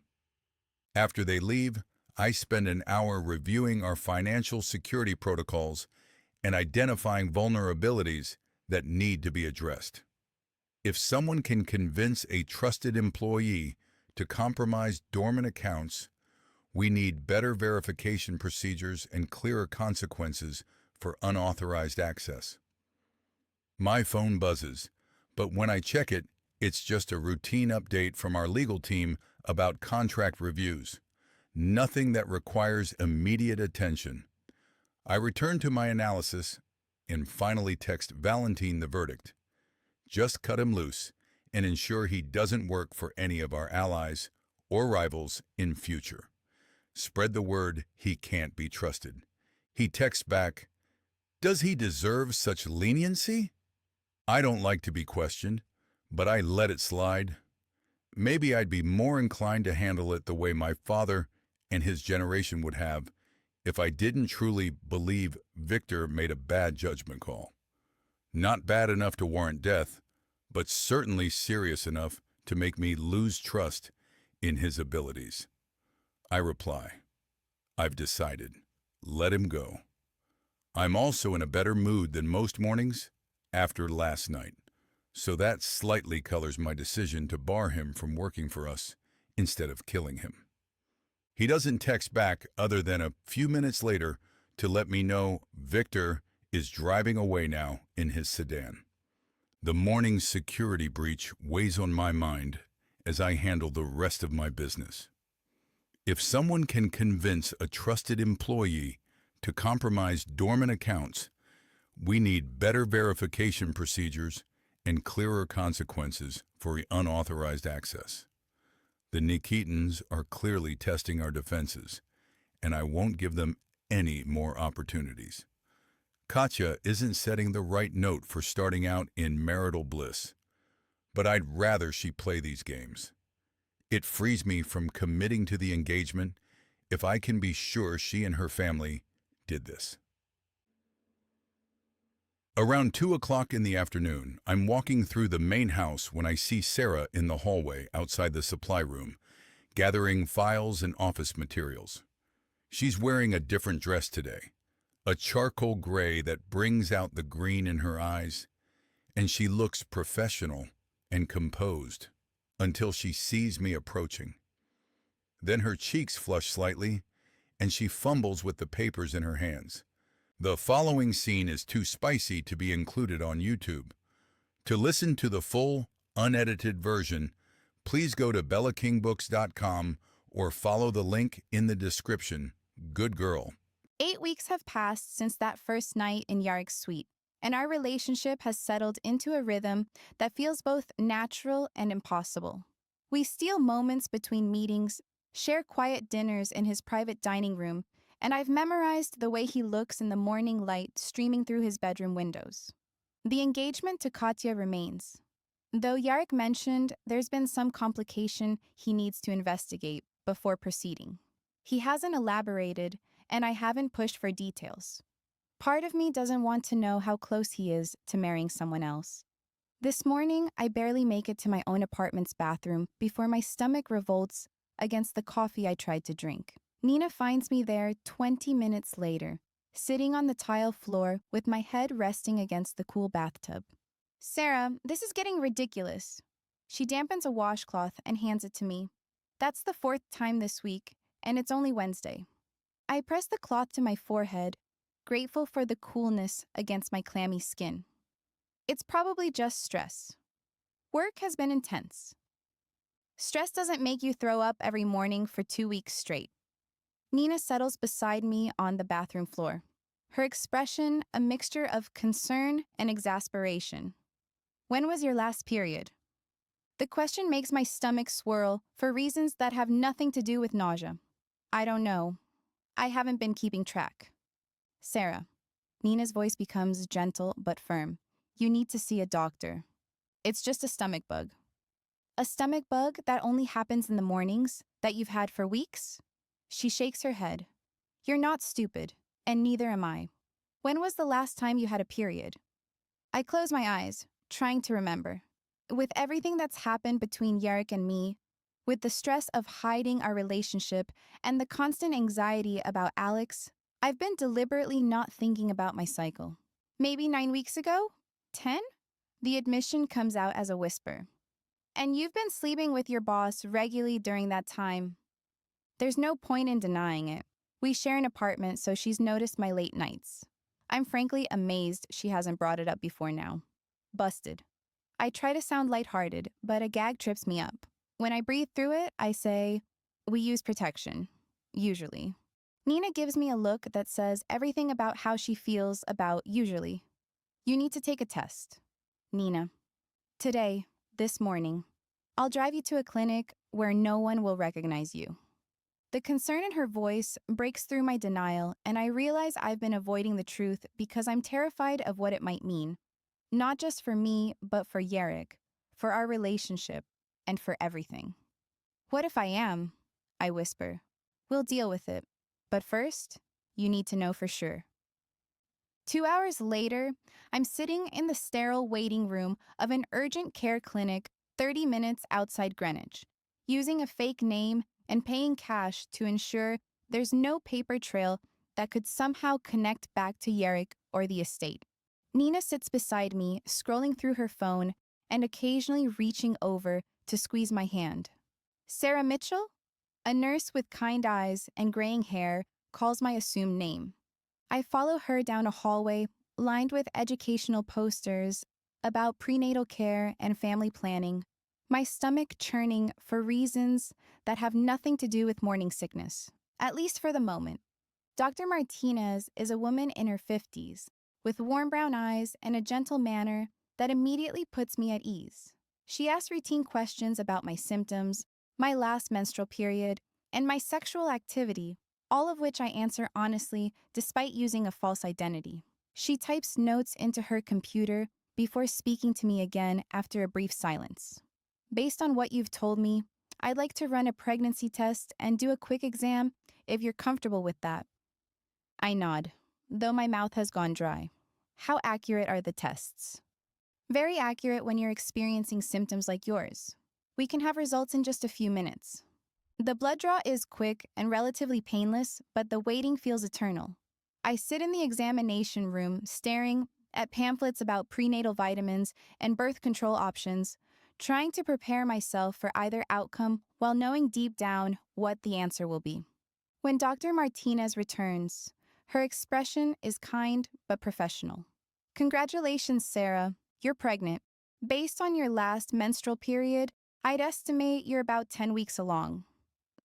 After they leave, I spend an hour reviewing our financial security protocols and identifying vulnerabilities that need to be addressed. If someone can convince a trusted employee to compromise dormant accounts, we need better verification procedures and clearer consequences for unauthorized access. My phone buzzes, but when I check it, it's just a routine update from our legal team about contract reviews. Nothing that requires immediate attention. I return to my analysis and finally text Valentine the verdict. Just cut him loose and ensure he doesn't work for any of our allies or rivals in future. Spread the word he can't be trusted. He texts back, does he deserve such leniency? I don't like to be questioned, but I let it slide. Maybe I'd be more inclined to handle it the way my father and his generation would have if I didn't truly believe Victor made a bad judgment call. Not bad enough to warrant death, but certainly serious enough to make me lose trust in his abilities. I reply, I've decided. Let him go. I'm also in a better mood than most mornings after last night, so that slightly colors my decision to bar him from working for us instead of killing him. He doesn't text back other than a few minutes later to let me know Victor is driving away now in his sedan. The morning's security breach weighs on my mind as I handle the rest of my business. If someone can convince a trusted employee to compromise dormant accounts, we need better verification procedures and clearer consequences for unauthorized access. The Nikitins are clearly testing our defenses, and I won't give them any more opportunities. Katya isn't setting the right note for starting out in marital bliss, but I'd rather she play these games. It frees me from committing to the engagement if I can be sure she and her family did this. Around 2 o'clock in the afternoon, I'm walking through the main house when I see Sarah in the hallway outside the supply room, gathering files and office materials. She's wearing a different dress today, a charcoal gray that brings out the green in her eyes, and she looks professional and composed until she sees me approaching. Then her cheeks flush slightly, and she fumbles with the papers in her hands. The following scene is too spicy to be included on YouTube. To listen to the full, unedited version, please go to bellakingbooks.com or follow the link in the description. Good girl. 8 weeks have passed since that first night in Yarik's suite, and our relationship has settled into a rhythm that feels both natural and impossible. We steal moments between meetings, share quiet dinners in his private dining room, and I've memorized the way he looks in the morning light streaming through his bedroom windows. The engagement to Katya remains, though Yarik mentioned there's been some complication he needs to investigate before proceeding. He hasn't elaborated, and I haven't pushed for details. Part of me doesn't want to know how close he is to marrying someone else. This morning, I barely make it to my own apartment's bathroom before my stomach revolts against the coffee I tried to drink. Nina finds me there 20 minutes later, sitting on the tile floor with my head resting against the cool bathtub. Sarah, this is getting ridiculous. She dampens a washcloth and hands it to me. That's the 4th time this week, and it's only Wednesday. I press the cloth to my forehead, grateful for the coolness against my clammy skin. It's probably just stress. Work has been intense. Stress doesn't make you throw up every morning for 2 weeks straight. Nina settles beside me on the bathroom floor, her expression a mixture of concern and exasperation. When was your last period? The question makes my stomach swirl for reasons that have nothing to do with nausea. I don't know. I haven't been keeping track. Sarah. Nina's voice becomes gentle but firm. You need to see a doctor. It's just a stomach bug. A stomach bug that only happens in the mornings, that you've had for weeks? She shakes her head. You're not stupid, and neither am I. When was the last time you had a period? I close my eyes, trying to remember. With everything that's happened between Yarrick and me, with the stress of hiding our relationship and the constant anxiety about Alex, I've been deliberately not thinking about my cycle. Maybe 9 weeks ago? 10? The admission comes out as a whisper. And you've been sleeping with your boss regularly during that time. There's no point in denying it. We share an apartment, so she's noticed my late nights. I'm frankly amazed she hasn't brought it up before now. Busted. I try to sound lighthearted, but a gag trips me up. When I breathe through it, I say, we use protection. Usually. Nina gives me a look that says everything about how she feels about usually. You need to take a test. Nina. Today, this morning, I'll drive you to a clinic where no one will recognize you. The concern in her voice breaks through my denial, and I realize I've been avoiding the truth because I'm terrified of what it might mean. Not just for me, but for Yarrick, for our relationship, and for everything. What if I am? I whisper. We'll deal with it. But first, you need to know for sure. 2 hours later, I'm sitting in the sterile waiting room of an urgent care clinic 30 minutes outside Greenwich, using a fake name and paying cash to ensure there's no paper trail that could somehow connect back to Yarrick or the estate. Nina sits beside me, scrolling through her phone and occasionally reaching over to squeeze my hand. Sarah Mitchell? A nurse with kind eyes and graying hair calls my assumed name. I follow her down a hallway lined with educational posters about prenatal care and family planning, my stomach churning for reasons that have nothing to do with morning sickness, at least for the moment. Dr. Martinez is a woman in her 50s, with warm brown eyes and a gentle manner that immediately puts me at ease. She asks routine questions about my symptoms, my last menstrual period, and my sexual activity, all of which I answer honestly despite using a false identity. She types notes into her computer before speaking to me again after a brief silence. Based on what you've told me, I'd like to run a pregnancy test and do a quick exam if you're comfortable with that. I nod, though my mouth has gone dry. How accurate are the tests? Very accurate when you're experiencing symptoms like yours. We can have results in just a few minutes. The blood draw is quick and relatively painless, but the waiting feels eternal. I sit in the examination room staring at pamphlets about prenatal vitamins and birth control options, trying to prepare myself for either outcome while knowing deep down what the answer will be. When Dr. Martinez returns, her expression is kind but professional. Congratulations, Sarah. You're pregnant. Based on your last menstrual period, I'd estimate you're about 10 weeks along.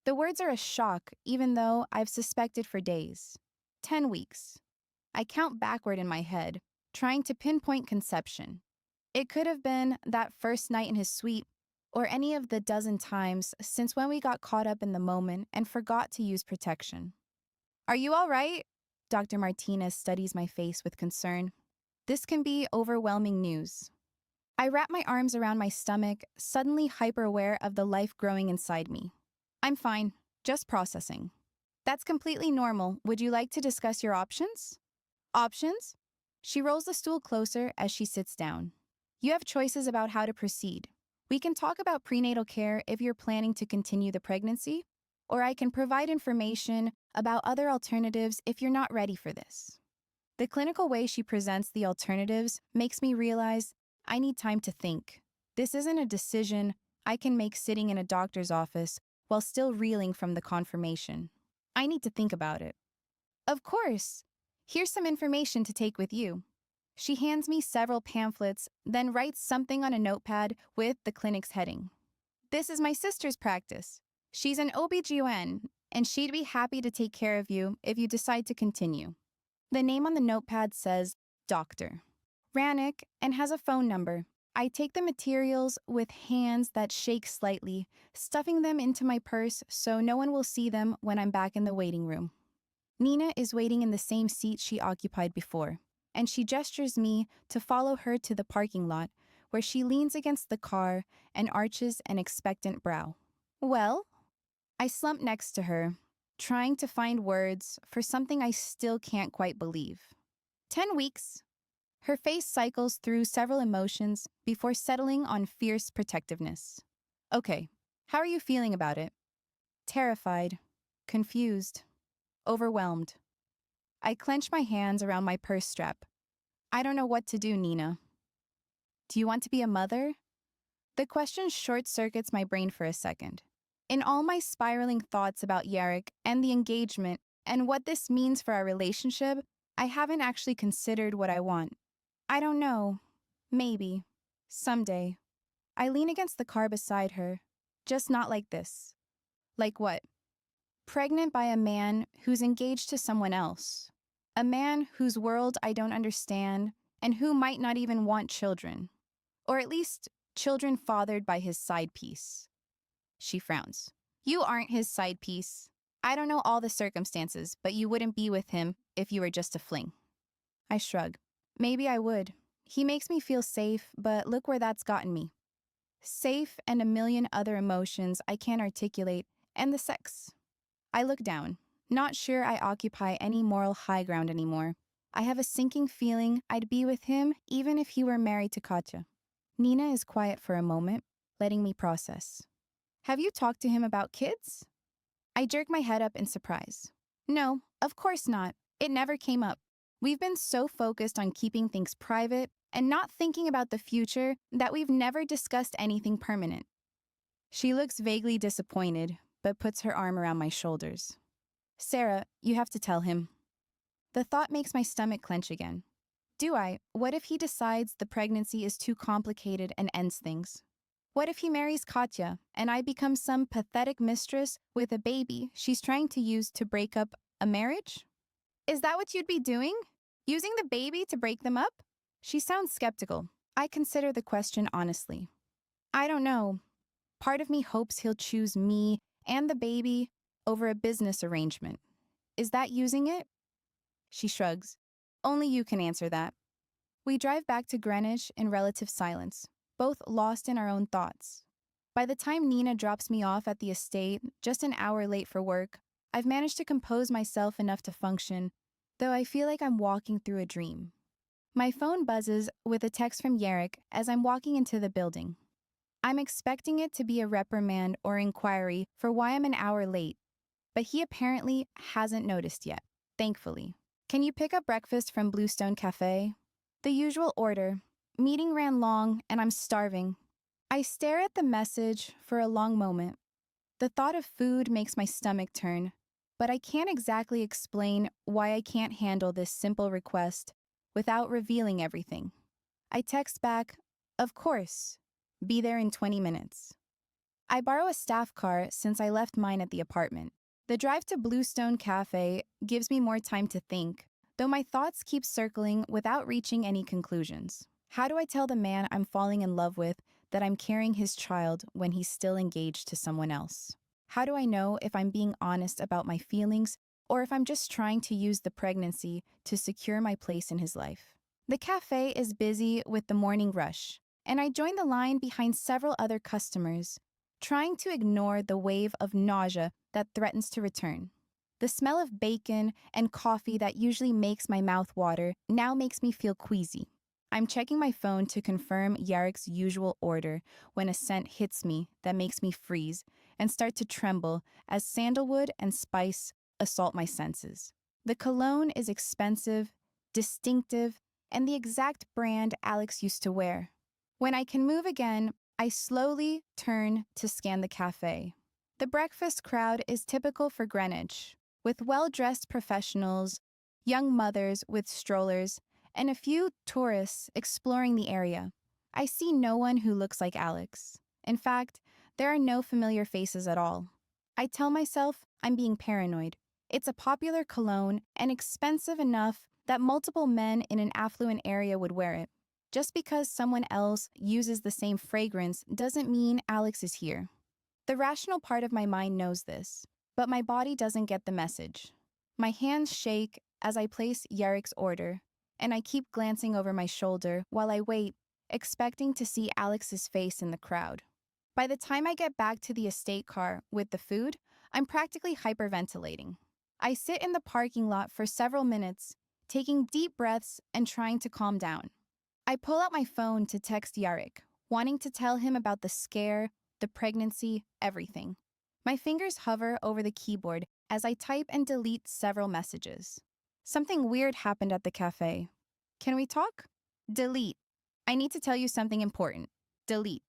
The words are a shock, even though I've suspected for days. 10 weeks. I count backward in my head, trying to pinpoint conception. It could have been that first night in his suite, or any of the dozen times since when we got caught up in the moment and forgot to use protection. Are you all right? Dr. Martinez studies my face with concern. This can be overwhelming news. I wrap my arms around my stomach, suddenly hyper-aware of the life growing inside me. I'm fine, just processing. That's completely normal. Would you like to discuss your options? Options? She rolls the stool closer as she sits down. You have choices about how to proceed. We can talk about prenatal care if you're planning to continue the pregnancy, or I can provide information about other alternatives if you're not ready for this. The clinical way she presents the alternatives makes me realize I need time to think. This isn't a decision I can make sitting in a doctor's office while still reeling from the confirmation. I need to think about it. Of course. Here's some information to take with you. She hands me several pamphlets, then writes something on a notepad with the clinic's heading. This is my sister's practice. She's an OBGYN, and she'd be happy to take care of you if you decide to continue. The name on the notepad says Doctor Rannick and has a phone number. I take the materials with hands that shake slightly, stuffing them into my purse so no one will see them when I'm back in the waiting room. Nina is waiting in the same seat she occupied before, and she gestures me to follow her to the parking lot, where she leans against the car and arches an expectant brow. Well? I slump next to her, trying to find words for something I still can't quite believe. 10 weeks. Her face cycles through several emotions before settling on fierce protectiveness. Okay, how are you feeling about it? Terrified, confused, overwhelmed. I clench my hands around my purse strap. I don't know what to do, Nina. Do you want to be a mother? The question short-circuits my brain for a second. In all my spiraling thoughts about Yarrick and the engagement and what this means for our relationship, I haven't actually considered what I want. I don't know. Maybe. Someday. I lean against the car beside her. Just not like this. Like what? Pregnant by a man who's engaged to someone else. A man whose world I don't understand and who might not even want children. Or at least children fathered by his side piece. She frowns. You aren't his side piece. I don't know all the circumstances, but you wouldn't be with him if you were just a fling. I shrug. Maybe I would. He makes me feel safe, but look where that's gotten me. Safe and a million other emotions I can't articulate, and the sex. I look down, not sure I occupy any moral high ground anymore. I have a sinking feeling I'd be with him even if he were married to Katya. Nina is quiet for a moment, letting me process. Have you talked to him about kids? I jerk my head up in surprise. No, of course not. It never came up. We've been so focused on keeping things private and not thinking about the future that we've never discussed anything permanent. She looks vaguely disappointed, but puts her arm around my shoulders. Sarah, you have to tell him. The thought makes my stomach clench again. Do I? What if he decides the pregnancy is too complicated and ends things? What if he marries Katya and I become some pathetic mistress with a baby she's trying to use to break up a marriage? Is that what you'd be doing? Using the baby to break them up? She sounds skeptical. I consider the question honestly. I don't know. Part of me hopes he'll choose me and the baby over a business arrangement. Is that using it? She shrugs. Only you can answer that. We drive back to Greenwich in relative silence, both lost in our own thoughts. By the time Nina drops me off at the estate, just an hour late for work, I've managed to compose myself enough to function, though I feel like I'm walking through a dream. My phone buzzes with a text from Yarrick as I'm walking into the building. I'm expecting it to be a reprimand or inquiry for why I'm an hour late, but he apparently hasn't noticed yet, thankfully. Can you pick up breakfast from Bluestone Cafe? The usual order. Meeting ran long and I'm starving. I stare at the message for a long moment. The thought of food makes my stomach turn, but I can't exactly explain why I can't handle this simple request without revealing everything. I text back, of course, be there in 20 minutes. I borrow a staff car since I left mine at the apartment. The drive to Bluestone Cafe gives me more time to think, though my thoughts keep circling without reaching any conclusions. How do I tell the man I'm falling in love with that I'm carrying his child when he's still engaged to someone else? How do I know if I'm being honest about my feelings or if I'm just trying to use the pregnancy to secure my place in his life? The cafe is busy with the morning rush, and I join the line behind several other customers, trying to ignore the wave of nausea that threatens to return. The smell of bacon and coffee that usually makes my mouth water now makes me feel queasy. I'm checking my phone to confirm Yarek's usual order when a scent hits me that makes me freeze and start to tremble as sandalwood and spice assault my senses. The cologne is expensive, distinctive, and the exact brand Alex used to wear. When I can move again, I slowly turn to scan the cafe. The breakfast crowd is typical for Greenwich, with well-dressed professionals, young mothers with strollers, and a few tourists exploring the area. I see no one who looks like Alex. In fact, there are no familiar faces at all. I tell myself I'm being paranoid. It's a popular cologne and expensive enough that multiple men in an affluent area would wear it. Just because someone else uses the same fragrance doesn't mean Alex is here. The rational part of my mind knows this, but my body doesn't get the message. My hands shake as I place Yarek's order, and I keep glancing over my shoulder while I wait, expecting to see Alex's face in the crowd. By the time I get back to the estate car with the food, I'm practically hyperventilating. I sit in the parking lot for several minutes, taking deep breaths and trying to calm down. I pull out my phone to text Yarek, wanting to tell him about the scare, the pregnancy, everything. My fingers hover over the keyboard as I type and delete several messages. Something weird happened at the cafe. Can we talk? Delete. I need to tell you something important. Delete.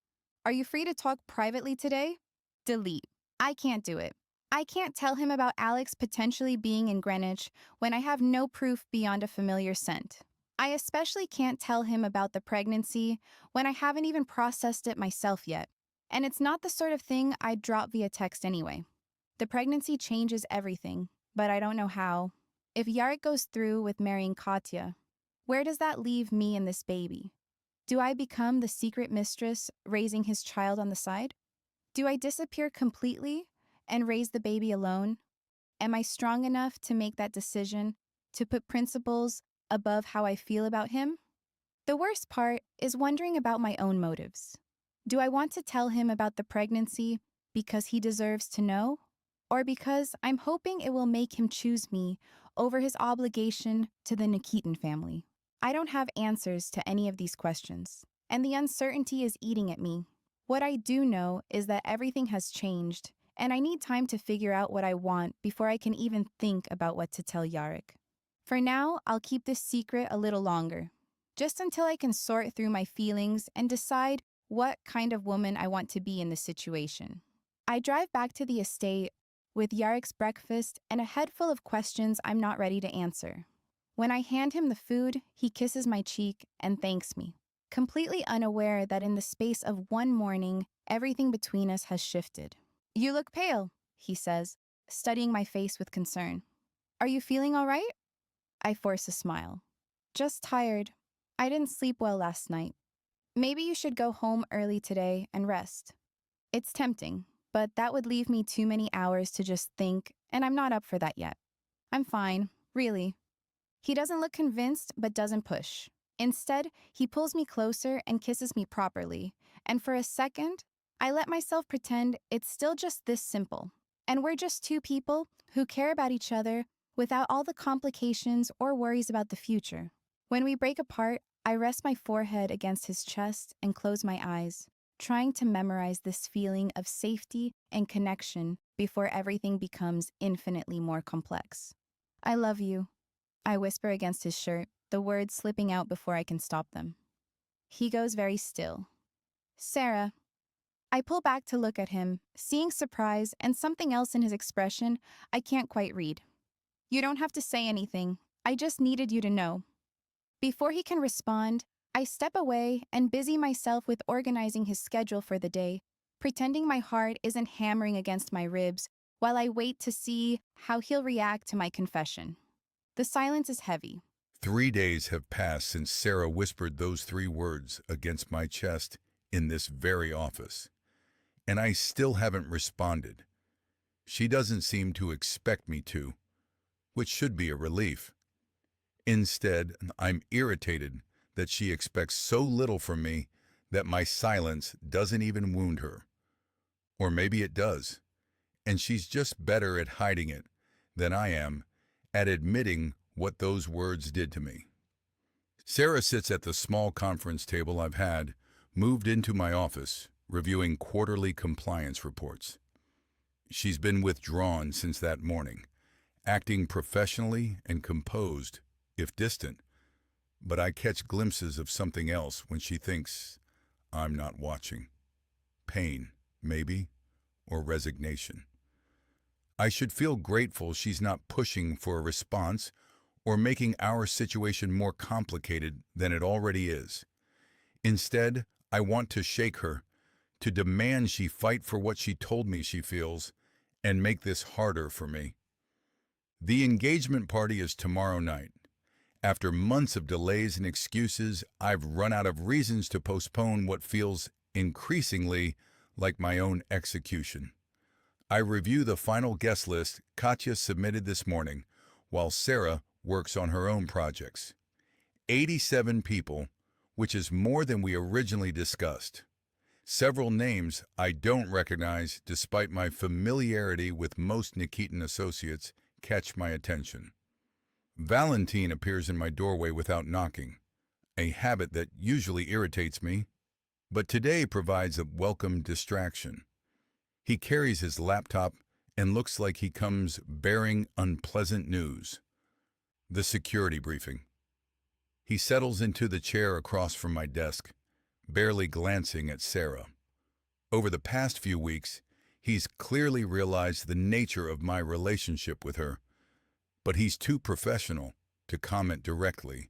Are you free to talk privately today? Delete. I can't do it. I can't tell him about Alex potentially being in Greenwich when I have no proof beyond a familiar scent. I especially can't tell him about the pregnancy when I haven't even processed it myself yet. And it's not the sort of thing I'd drop via text anyway. The pregnancy changes everything, but I don't know how. If Yarek goes through with marrying Katya, where does that leave me and this baby? Do I become the secret mistress raising his child on the side? Do I disappear completely and raise the baby alone? Am I strong enough to make that decision, to put principles above how I feel about him? The worst part is wondering about my own motives. Do I want to tell him about the pregnancy because he deserves to know? Or because I'm hoping it will make him choose me over his obligation to the Nikitin family? I don't have answers to any of these questions, and the uncertainty is eating at me. What I do know is that everything has changed, and I need time to figure out what I want before I can even think about what to tell Yarek. For now, I'll keep this secret a little longer, just until I can sort through my feelings and decide what kind of woman I want to be in this situation. I drive back to the estate with Yarek's breakfast and a head full of questions I'm not ready to answer. When I hand him the food, he kisses my cheek and thanks me, completely unaware that in the space of one morning, everything between us has shifted. "You look pale," he says, studying my face with concern. "Are you feeling all right?" I force a smile. "Just tired. I didn't sleep well last night. Maybe you should go home early today and rest." It's tempting, but that would leave me too many hours to just think, and I'm not up for that yet. I'm fine, really. He doesn't look convinced, but doesn't push. Instead, he pulls me closer and kisses me properly, and for a second, I let myself pretend it's still just this simple, and we're just two people who care about each other without all the complications or worries about the future. When we break apart, I rest my forehead against his chest and close my eyes, trying to memorize this feeling of safety and connection before everything becomes infinitely more complex. "I love you," I whisper against his shirt, the words slipping out before I can stop them. He goes very still. "Sarah." I pull back to look at him, seeing surprise and something else in his expression I can't quite read. "You don't have to say anything. I just needed you to know." Before he can respond, I step away and busy myself with organizing his schedule for the day, pretending my heart isn't hammering against my ribs while I wait to see how he'll react to my confession. The silence is heavy. 3 days have passed since Sarah whispered those 3 words against my chest in this very office, and I still haven't responded. She doesn't seem to expect me to, which should be a relief. Instead, I'm irritated that she expects so little from me that my silence doesn't even wound her. Or maybe it does, and she's just better at hiding it than I am at admitting what those words did to me. Sarah sits at the small conference table I've had moved into my office, reviewing quarterly compliance reports. She's been withdrawn since that morning, acting professionally and composed, if distant, but I catch glimpses of something else when she thinks I'm not watching. Pain, maybe, or resignation. I should feel grateful she's not pushing for a response or making our situation more complicated than it already is. Instead, I want to shake her, to demand she fight for what she told me she feels, and make this harder for me. The engagement party is tomorrow night. After months of delays and excuses, I've run out of reasons to postpone what feels increasingly like my own execution. I review the final guest list Katya submitted this morning, while Sarah works on her own projects. 87 people, which is more than we originally discussed. Several names I don't recognize despite my familiarity with most Nikitan associates catch my attention. Valentine appears in my doorway without knocking, a habit that usually irritates me, but today provides a welcome distraction. He carries his laptop and looks like he comes bearing unpleasant news. The security briefing. He settles into the chair across from my desk, barely glancing at Sarah. Over the past few weeks, he's clearly realized the nature of my relationship with her, but he's too professional to comment directly,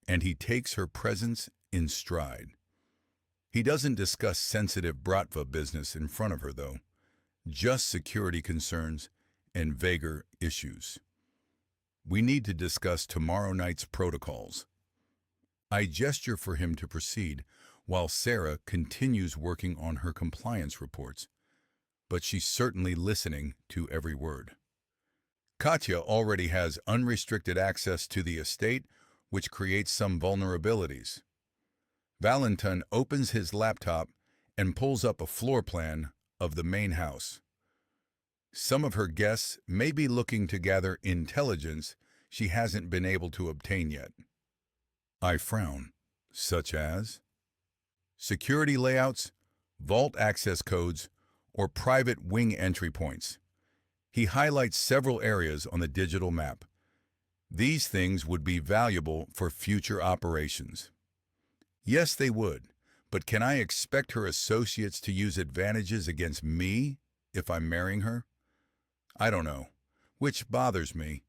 and he takes her presence in stride. He doesn't discuss sensitive Bratva business in front of her, though, just security concerns and vaguer issues. We need to discuss tomorrow night's protocols. I gesture for him to proceed, while Sarah continues working on her compliance reports, but she's certainly listening to every word. Katya already has unrestricted access to the estate, which creates some vulnerabilities. Valentin opens his laptop and pulls up a floor plan of the main house. Some of her guests may be looking to gather intelligence she hasn't been able to obtain yet. I frown, such as security layouts, vault access codes, or private wing entry points. He highlights several areas on the digital map. These things would be valuable for future operations. Yes, they would, but can I expect her associates to use advantages against me if I'm marrying her? I don't know, which bothers me.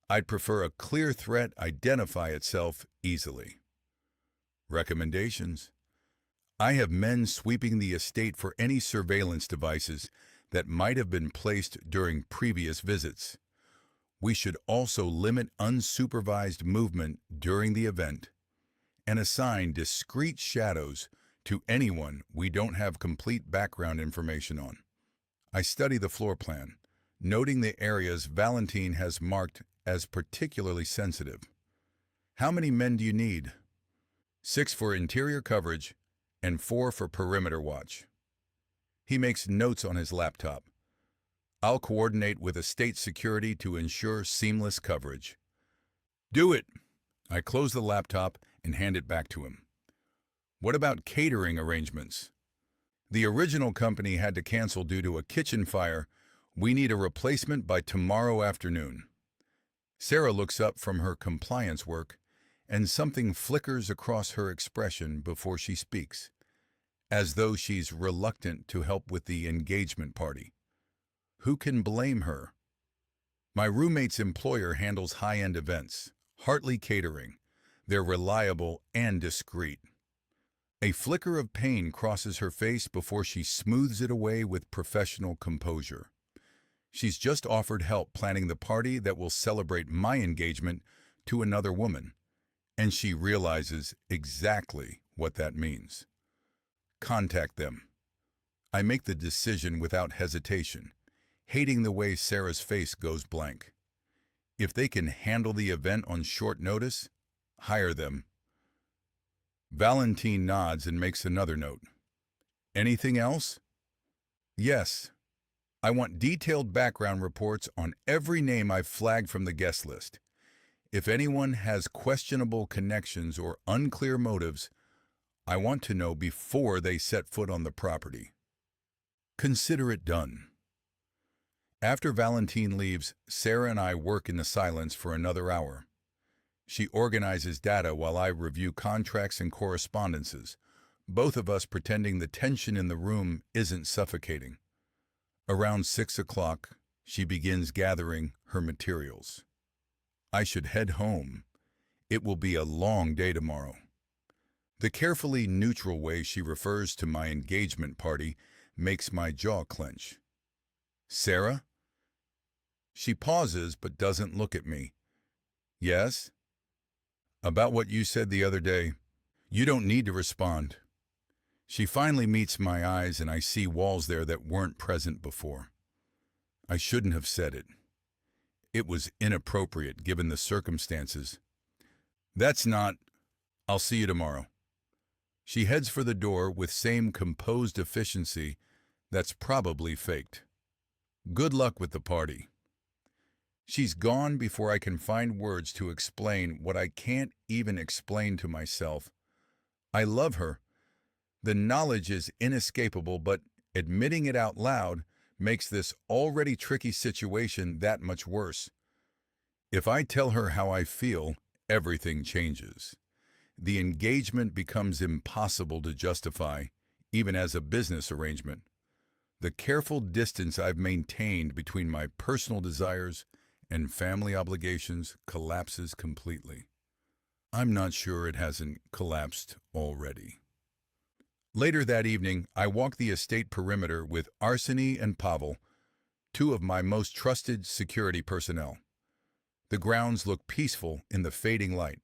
I'd prefer a clear threat identify itself easily. Recommendations. I have men sweeping the estate for any surveillance devices that might have been placed during previous visits. We should also limit unsupervised movement during the event and assign discrete shadows to anyone we don't have complete background information on. I study the floor plan, noting the areas Valentine has marked as particularly sensitive. How many men do you need? 6 for interior coverage and 4 for perimeter watch. He makes notes on his laptop. I'll coordinate with estate security to ensure seamless coverage. Do it! I close the laptop and hand it back to him. What about catering arrangements? The original company had to cancel due to a kitchen fire. We need a replacement by tomorrow afternoon. Sarah looks up from her compliance work, and something flickers across her expression before she speaks, as though she's reluctant to help with the engagement party. Who can blame her? My roommate's employer handles high-end events, Hartley Catering. They're reliable and discreet. A flicker of pain crosses her face before she smooths it away with professional composure. She's just offered help planning the party that will celebrate my engagement to another woman, and she realizes exactly what that means. Contact them. I make the decision without hesitation, hating the way Sarah's face goes blank. If they can handle the event on short notice, hire them. Valentine nods and makes another note. Anything else? Yes. I want detailed background reports on every name I've flagged from the guest list. If anyone has questionable connections or unclear motives, I want to know before they set foot on the property. Consider it done. After Valentine leaves, Sarah and I work in the silence for another hour. She organizes data while I review contracts and correspondences, both of us pretending the tension in the room isn't suffocating. Around 6 o'clock, she begins gathering her materials. I should head home. It will be a long day tomorrow. The carefully neutral way she refers to my engagement party makes my jaw clench. Sarah? She pauses but doesn't look at me. Yes? About what you said the other day. You don't need to respond. She finally meets my eyes and I see walls there that weren't present before. I shouldn't have said it. It was inappropriate given the circumstances. That's not... I'll see you tomorrow. She heads for the door with same composed efficiency that's probably faked. Good luck with the party. She's gone before I can find words to explain what I can't even explain to myself. I love her. The knowledge is inescapable, but admitting it out loud makes this already tricky situation that much worse. If I tell her how I feel, everything changes. The engagement becomes impossible to justify, even as a business arrangement. The careful distance I've maintained between my personal desires and family obligations collapses completely. I'm not sure it hasn't collapsed already. Later that evening, I walk the estate perimeter with Arseny and Pavel, two of my most trusted security personnel. The grounds look peaceful in the fading light,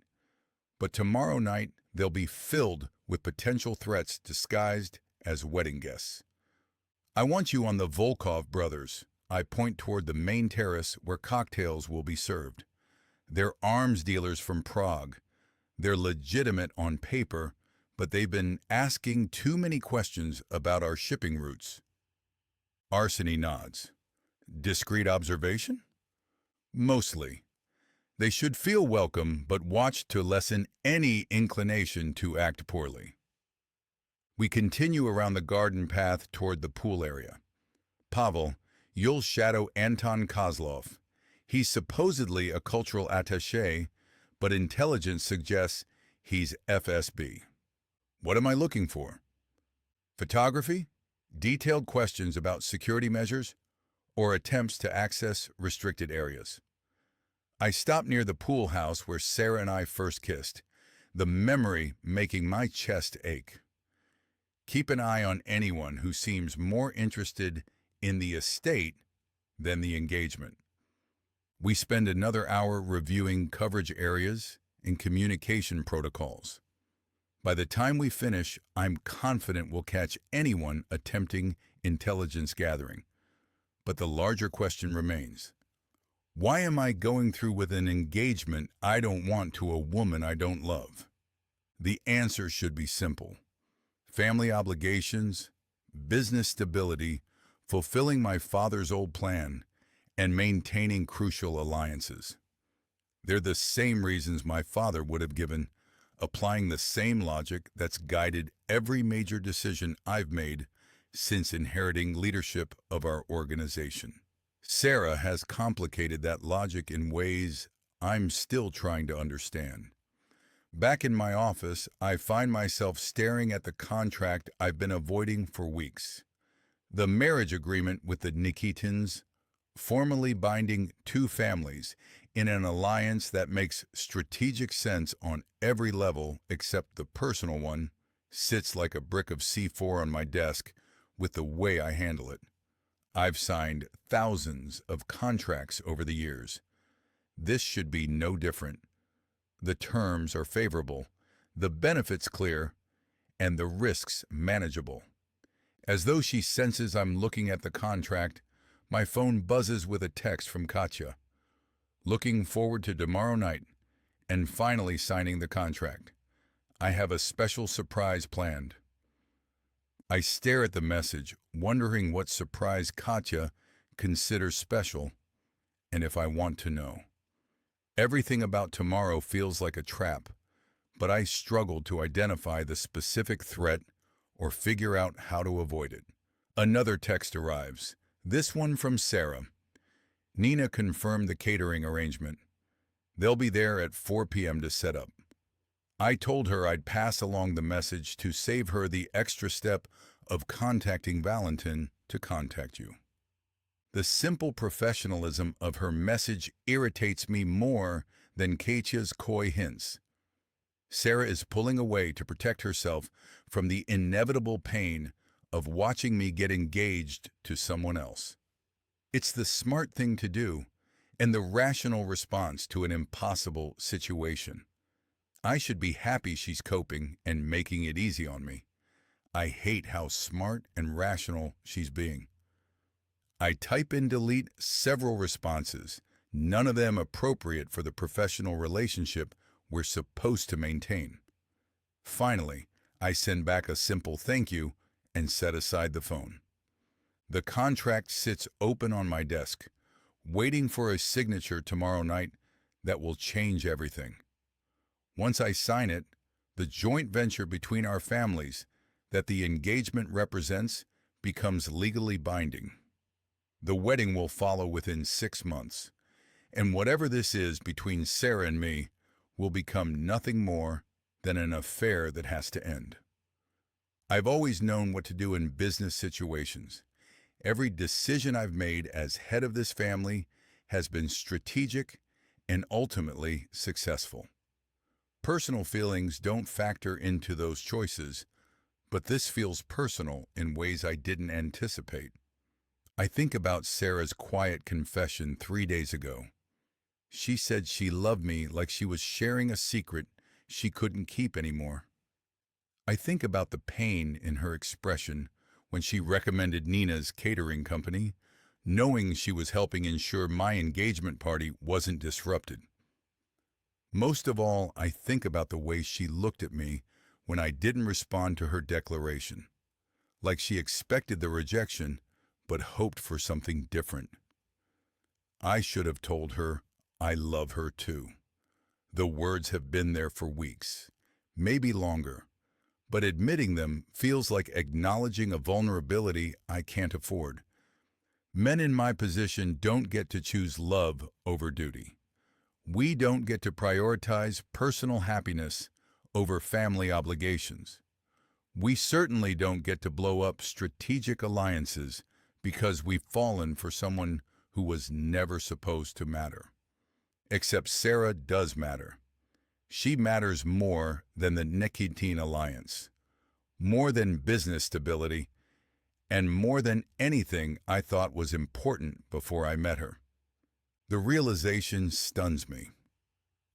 but tomorrow night they'll be filled with potential threats disguised as wedding guests. I want you on the Volkov brothers. I point toward the main terrace where cocktails will be served. They're arms dealers from Prague. They're legitimate on paper, but they've been asking too many questions about our shipping routes. Arseny nods. Discreet observation? Mostly. They should feel welcome, but watch to lessen any inclination to act poorly. We continue around the garden path toward the pool area. Pavel, you'll shadow Anton Kozlov. He's supposedly a cultural attaché, but intelligence suggests he's FSB. What am I looking for? Photography? Detailed questions about security measures? Or attempts to access restricted areas? I stop near the pool house where Sarah and I first kissed, the memory making my chest ache. Keep an eye on anyone who seems more interested in the estate than the engagement. We spend another hour reviewing coverage areas and communication protocols. By the time we finish, I'm confident we'll catch anyone attempting intelligence gathering. But the larger question remains. Why am I going through with an engagement I don't want to a woman I don't love? The answer should be simple. Family obligations, business stability, fulfilling my father's old plan, and maintaining crucial alliances. They're the same reasons my father would have given, applying the same logic that's guided every major decision I've made since inheriting leadership of our organization. Sarah has complicated that logic in ways I'm still trying to understand. Back in my office, I find myself staring at the contract I've been avoiding for weeks. The marriage agreement with the Nikitins, formally binding two families in an alliance that makes strategic sense on every level except the personal one, sits like a brick of C4 on my desk with the way I handle it. I've signed thousands of contracts over the years. This should be no different. The terms are favorable, the benefits clear, and the risks manageable. As though she senses I'm looking at the contract, my phone buzzes with a text from Katya. Looking forward to tomorrow night and finally signing the contract. I have a special surprise planned. I stare at the message, wondering what surprise Katya consider special, and if I want to know. Everything about tomorrow feels like a trap, but I struggle to identify the specific threat or figure out how to avoid it. Another text arrives, this one from Sarah. Nina confirmed the catering arrangement. They'll be there at 4 p.m. to set up. I told her I'd pass along the message to save her the extra step of contacting Valentin to contact you. The simple professionalism of her message irritates me more than Katya's coy hints. Sarah is pulling away to protect herself from the inevitable pain of watching me get engaged to someone else. It's the smart thing to do and the rational response to an impossible situation. I should be happy she's coping and making it easy on me. I hate how smart and rational she's being. I type and delete several responses, none of them appropriate for the professional relationship we're supposed to maintain. Finally, I send back a simple thank you and set aside the phone. The contract sits open on my desk, waiting for a signature tomorrow night that will change everything. Once I sign it, the joint venture between our families that the engagement represents becomes legally binding. The wedding will follow within 6 months, and whatever this is between Sarah and me will become nothing more than an affair that has to end. I've always known what to do in business situations. Every decision I've made as head of this family has been strategic and ultimately successful. Personal feelings don't factor into those choices, but this feels personal in ways I didn't anticipate. I think about Sarah's quiet confession 3 days ago. She said she loved me like she was sharing a secret she couldn't keep anymore. I think about the pain in her expression when she recommended Nina's catering company, knowing she was helping ensure my engagement party wasn't disrupted. Most of all, I think about the way she looked at me when I didn't respond to her declaration, like she expected the rejection but hoped for something different. I should have told her I love her too. The words have been there for weeks, maybe longer, but admitting them feels like acknowledging a vulnerability I can't afford. Men in my position don't get to choose love over duty. We don't get to prioritize personal happiness over family obligations. We certainly don't get to blow up strategic alliances because we've fallen for someone who was never supposed to matter. Except Sarah does matter. She matters more than the Nikitin alliance, more than business stability, and more than anything I thought was important before I met her. The realization stuns me.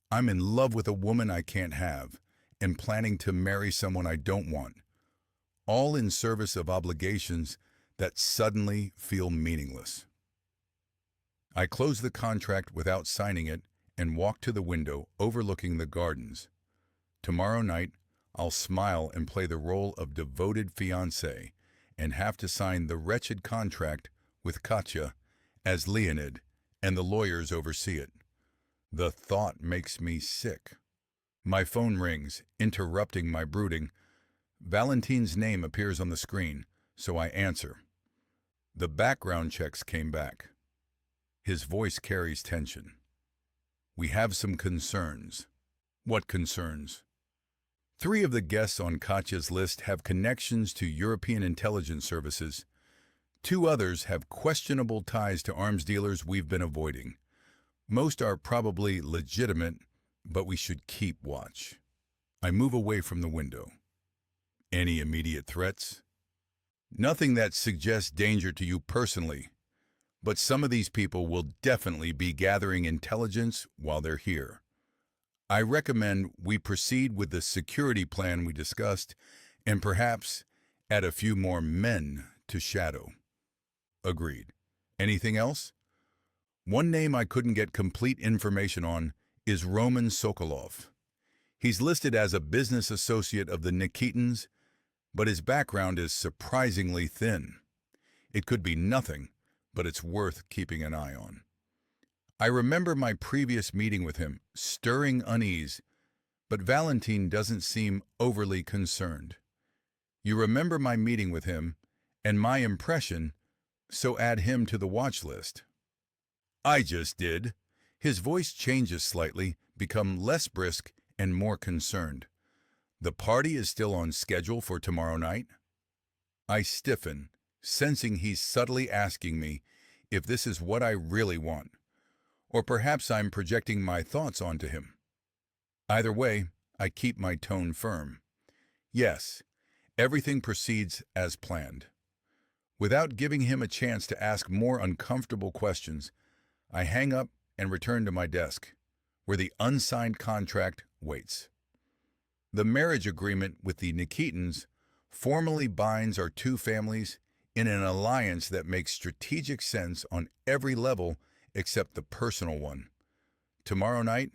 I'm in love with a woman I can't have and planning to marry someone I don't want, all in service of obligations that suddenly feel meaningless. I close the contract without signing it and walk to the window overlooking the gardens. Tomorrow night, I'll smile and play the role of devoted fiancé and have to sign the wretched contract with Katya as Leonid, and the lawyers oversee it. The thought makes me sick. My phone rings, interrupting my brooding. Valentin's name appears on the screen, so I answer. The background checks came back. His voice carries tension. We have some concerns. What concerns? 3 of the guests on Katya's list have connections to European intelligence services. 2 others have questionable ties to arms dealers we've been avoiding. Most are probably legitimate, but we should keep watch. I move away from the window. Any immediate threats? Nothing that suggests danger to you personally, but some of these people will definitely be gathering intelligence while they're here. I recommend we proceed with the security plan we discussed and perhaps add a few more men to shadow. Agreed. Anything else? One name I couldn't get complete information on is Roman Sokolov. He's listed as a business associate of the Nikitins, but his background is surprisingly thin. It could be nothing, but it's worth keeping an eye on. I remember my previous meeting with him, stirring unease, but Valentine doesn't seem overly concerned. You remember my meeting with him and my impression, so add him to the watch list. I just did. His voice changes slightly, become less brisk and more concerned. The party is still on schedule for tomorrow night? I stiffen, sensing he's subtly asking me if this is what I really want, or perhaps I'm projecting my thoughts onto him. Either way, I keep my tone firm. Yes, everything proceeds as planned. Without giving him a chance to ask more uncomfortable questions, I hang up and return to my desk, where the unsigned contract waits. The marriage agreement with the Nikitins formally binds our two families in an alliance that makes strategic sense on every level except the personal one. Tomorrow night,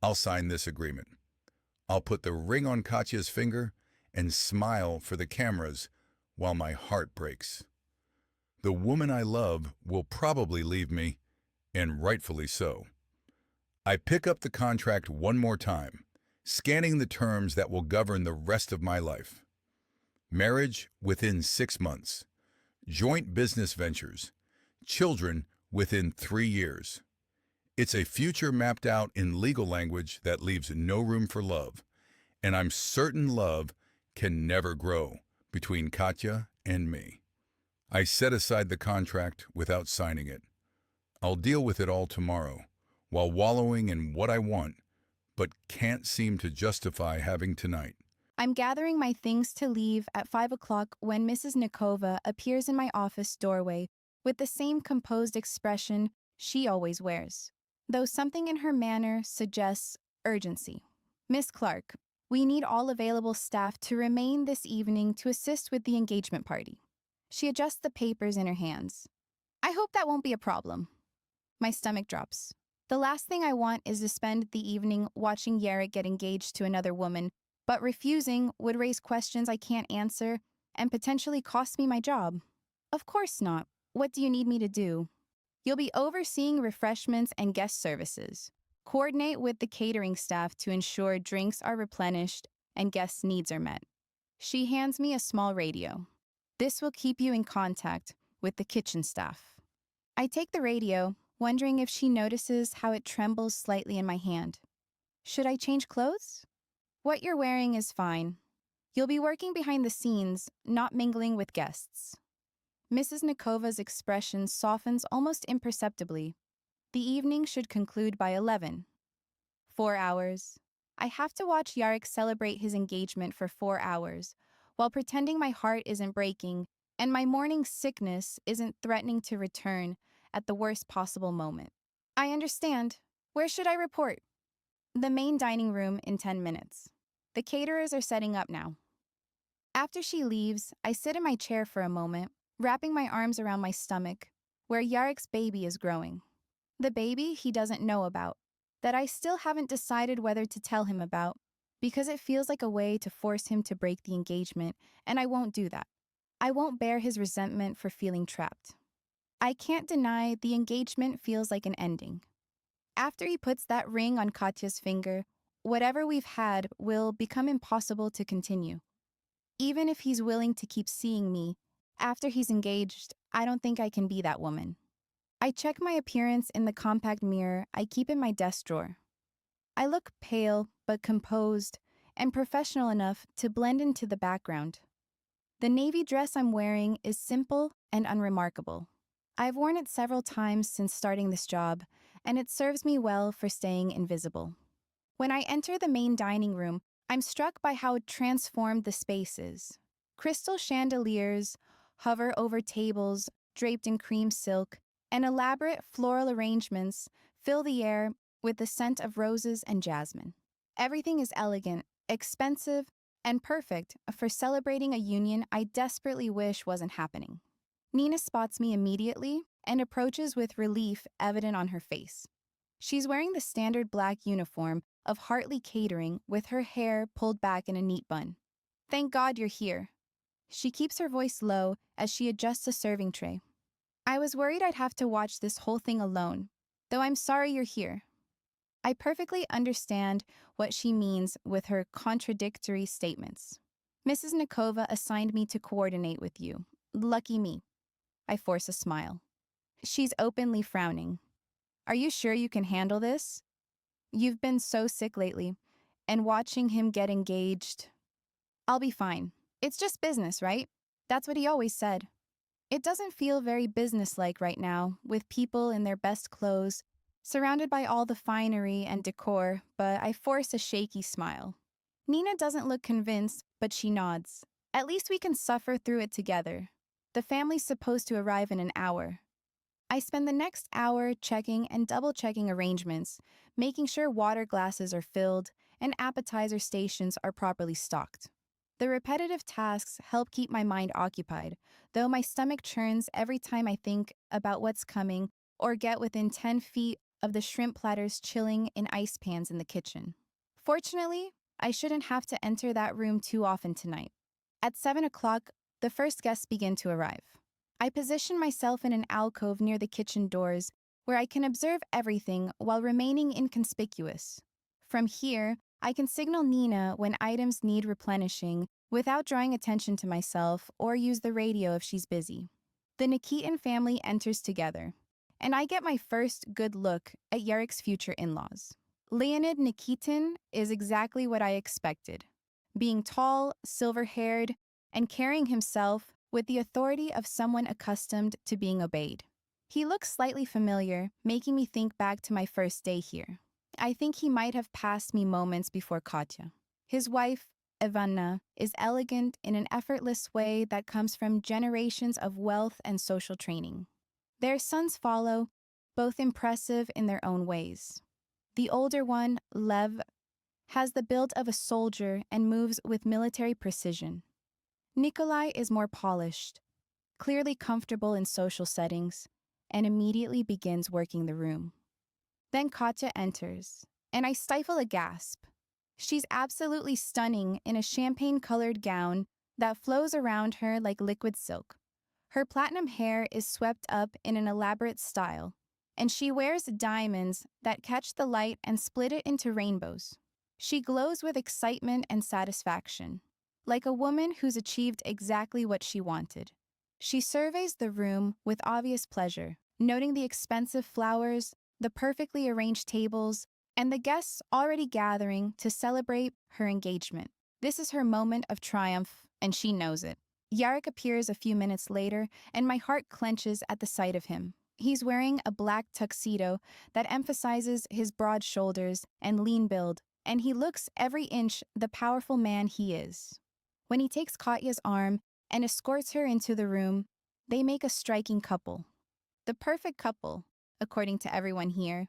I'll sign this agreement. I'll put the ring on Katya's finger and smile for the cameras while my heart breaks. The woman I love will probably leave me, and rightfully so. I pick up the contract one more time, scanning the terms that will govern the rest of my life. Marriage within 6 months. Joint business ventures. Children within 3 years. It's a future mapped out in legal language that leaves no room for love, and I'm certain love can never grow between Katya and me. I set aside the contract without signing it. I'll deal with it all tomorrow, while wallowing in what I want, but can't seem to justify having tonight. I'm gathering my things to leave at 5 o'clock when Mrs. Nikova appears in my office doorway with the same composed expression she always wears, though something in her manner suggests urgency. Miss Clark, we need all available staff to remain this evening to assist with the engagement party. She adjusts the papers in her hands. I hope that won't be a problem. My stomach drops. The last thing I want is to spend the evening watching Yarek get engaged to another woman, but refusing would raise questions I can't answer and potentially cost me my job. Of course not. What do you need me to do? You'll be overseeing refreshments and guest services. Coordinate with the catering staff to ensure drinks are replenished and guests' needs are met. She hands me a small radio. This will keep you in contact with the kitchen staff. I take the radio, wondering if she notices how it trembles slightly in my hand. Should I change clothes? What you're wearing is fine. You'll be working behind the scenes, not mingling with guests. Mrs. Nikova's expression softens almost imperceptibly. The evening should conclude by 11. 4 hours. I have to watch Yarek celebrate his engagement for 4 hours, while pretending my heart isn't breaking and my morning sickness isn't threatening to return at the worst possible moment. I understand. Where should I report? The main dining room in 10 minutes. The caterers are setting up now. After she leaves, I sit in my chair for a moment, wrapping my arms around my stomach, where Yarek's baby is growing. The baby he doesn't know about, that I still haven't decided whether to tell him about, because it feels like a way to force him to break the engagement, and I won't do that. I won't bear his resentment for feeling trapped. I can't deny the engagement feels like an ending. After he puts that ring on Katya's finger, whatever we've had will become impossible to continue. Even if he's willing to keep seeing me, after he's engaged, I don't think I can be that woman. I check my appearance in the compact mirror I keep in my desk drawer. I look pale but composed and professional enough to blend into the background. The navy dress I'm wearing is simple and unremarkable. I've worn it several times since starting this job, and it serves me well for staying invisible. When I enter the main dining room, I'm struck by how transformed the space is. Crystal chandeliers hover over tables draped in cream silk, and elaborate floral arrangements fill the air with the scent of roses and jasmine. Everything is elegant, expensive, and perfect for celebrating a union I desperately wish wasn't happening. Nina spots me immediately and approaches with relief evident on her face. She's wearing the standard black uniform of Hartley Catering with her hair pulled back in a neat bun. Thank God you're here. She keeps her voice low as she adjusts a serving tray. I was worried I'd have to watch this whole thing alone, though I'm sorry you're here. I perfectly understand what she means with her contradictory statements. Mrs. Nikova assigned me to coordinate with you. Lucky me. I force a smile. She's openly frowning. Are you sure you can handle this? You've been so sick lately, and watching him get engaged. I'll be fine. It's just business, right? That's what he always said. It doesn't feel very businesslike right now, with people in their best clothes, surrounded by all the finery and decor, but I force a shaky smile. Nina doesn't look convinced, but she nods. At least we can suffer through it together. The family's supposed to arrive in an hour. I spend the next hour checking and double-checking arrangements, making sure water glasses are filled and appetizer stations are properly stocked. The repetitive tasks help keep my mind occupied, though my stomach churns every time I think about what's coming or get within 10 feet of the shrimp platters chilling in ice pans in the kitchen. Fortunately, I shouldn't have to enter that room too often tonight. At 7 o'clock, the first guests begin to arrive. I position myself in an alcove near the kitchen doors where I can observe everything while remaining inconspicuous. From here, I can signal Nina when items need replenishing without drawing attention to myself or use the radio if she's busy. The Nikitin family enters together, and I get my first good look at Yarek's future in-laws. Leonid Nikitin is exactly what I expected, being tall, silver-haired, and carrying himself with the authority of someone accustomed to being obeyed. He looks slightly familiar, making me think back to my first day here. I think he might have passed me moments before Katya. His wife, Ivana, is elegant in an effortless way that comes from generations of wealth and social training. Their sons follow, both impressive in their own ways. The older one, Lev, has the build of a soldier and moves with military precision. Nikolai is more polished, clearly comfortable in social settings, and immediately begins working the room. Then Katya enters, and I stifle a gasp. She's absolutely stunning in a champagne-colored gown that flows around her like liquid silk. Her platinum hair is swept up in an elaborate style, and she wears diamonds that catch the light and split it into rainbows. She glows with excitement and satisfaction, like a woman who's achieved exactly what she wanted. She surveys the room with obvious pleasure, noting the expensive flowers, the perfectly arranged tables, and the guests already gathering to celebrate her engagement. This is her moment of triumph, and she knows it. Yarek appears a few minutes later, and my heart clenches at the sight of him. He's wearing a black tuxedo that emphasizes his broad shoulders and lean build, and he looks every inch the powerful man he is. When he takes Katya's arm and escorts her into the room, they make a striking couple. The perfect couple, according to everyone here.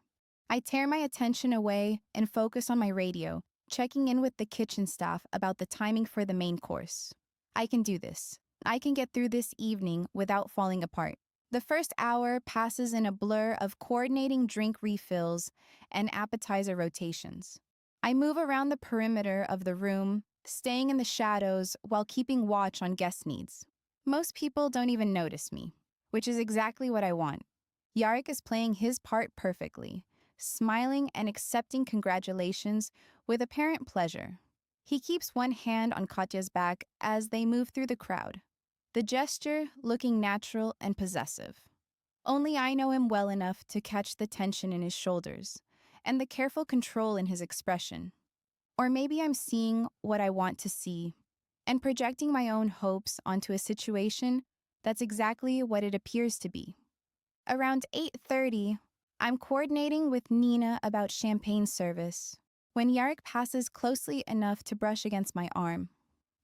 I tear my attention away and focus on my radio, checking in with the kitchen staff about the timing for the main course. I can do this. I can get through this evening without falling apart. The first hour passes in a blur of coordinating drink refills and appetizer rotations. I move around the perimeter of the room, staying in the shadows while keeping watch on guest needs. Most people don't even notice me, which is exactly what I want. Yarek is playing his part perfectly, smiling and accepting congratulations with apparent pleasure. He keeps one hand on Katya's back as they move through the crowd, the gesture looking natural and possessive. Only I know him well enough to catch the tension in his shoulders and the careful control in his expression. Or maybe I'm seeing what I want to see and projecting my own hopes onto a situation that's exactly what it appears to be. Around 8:30, I'm coordinating with Nina about champagne service when Yarek passes closely enough to brush against my arm.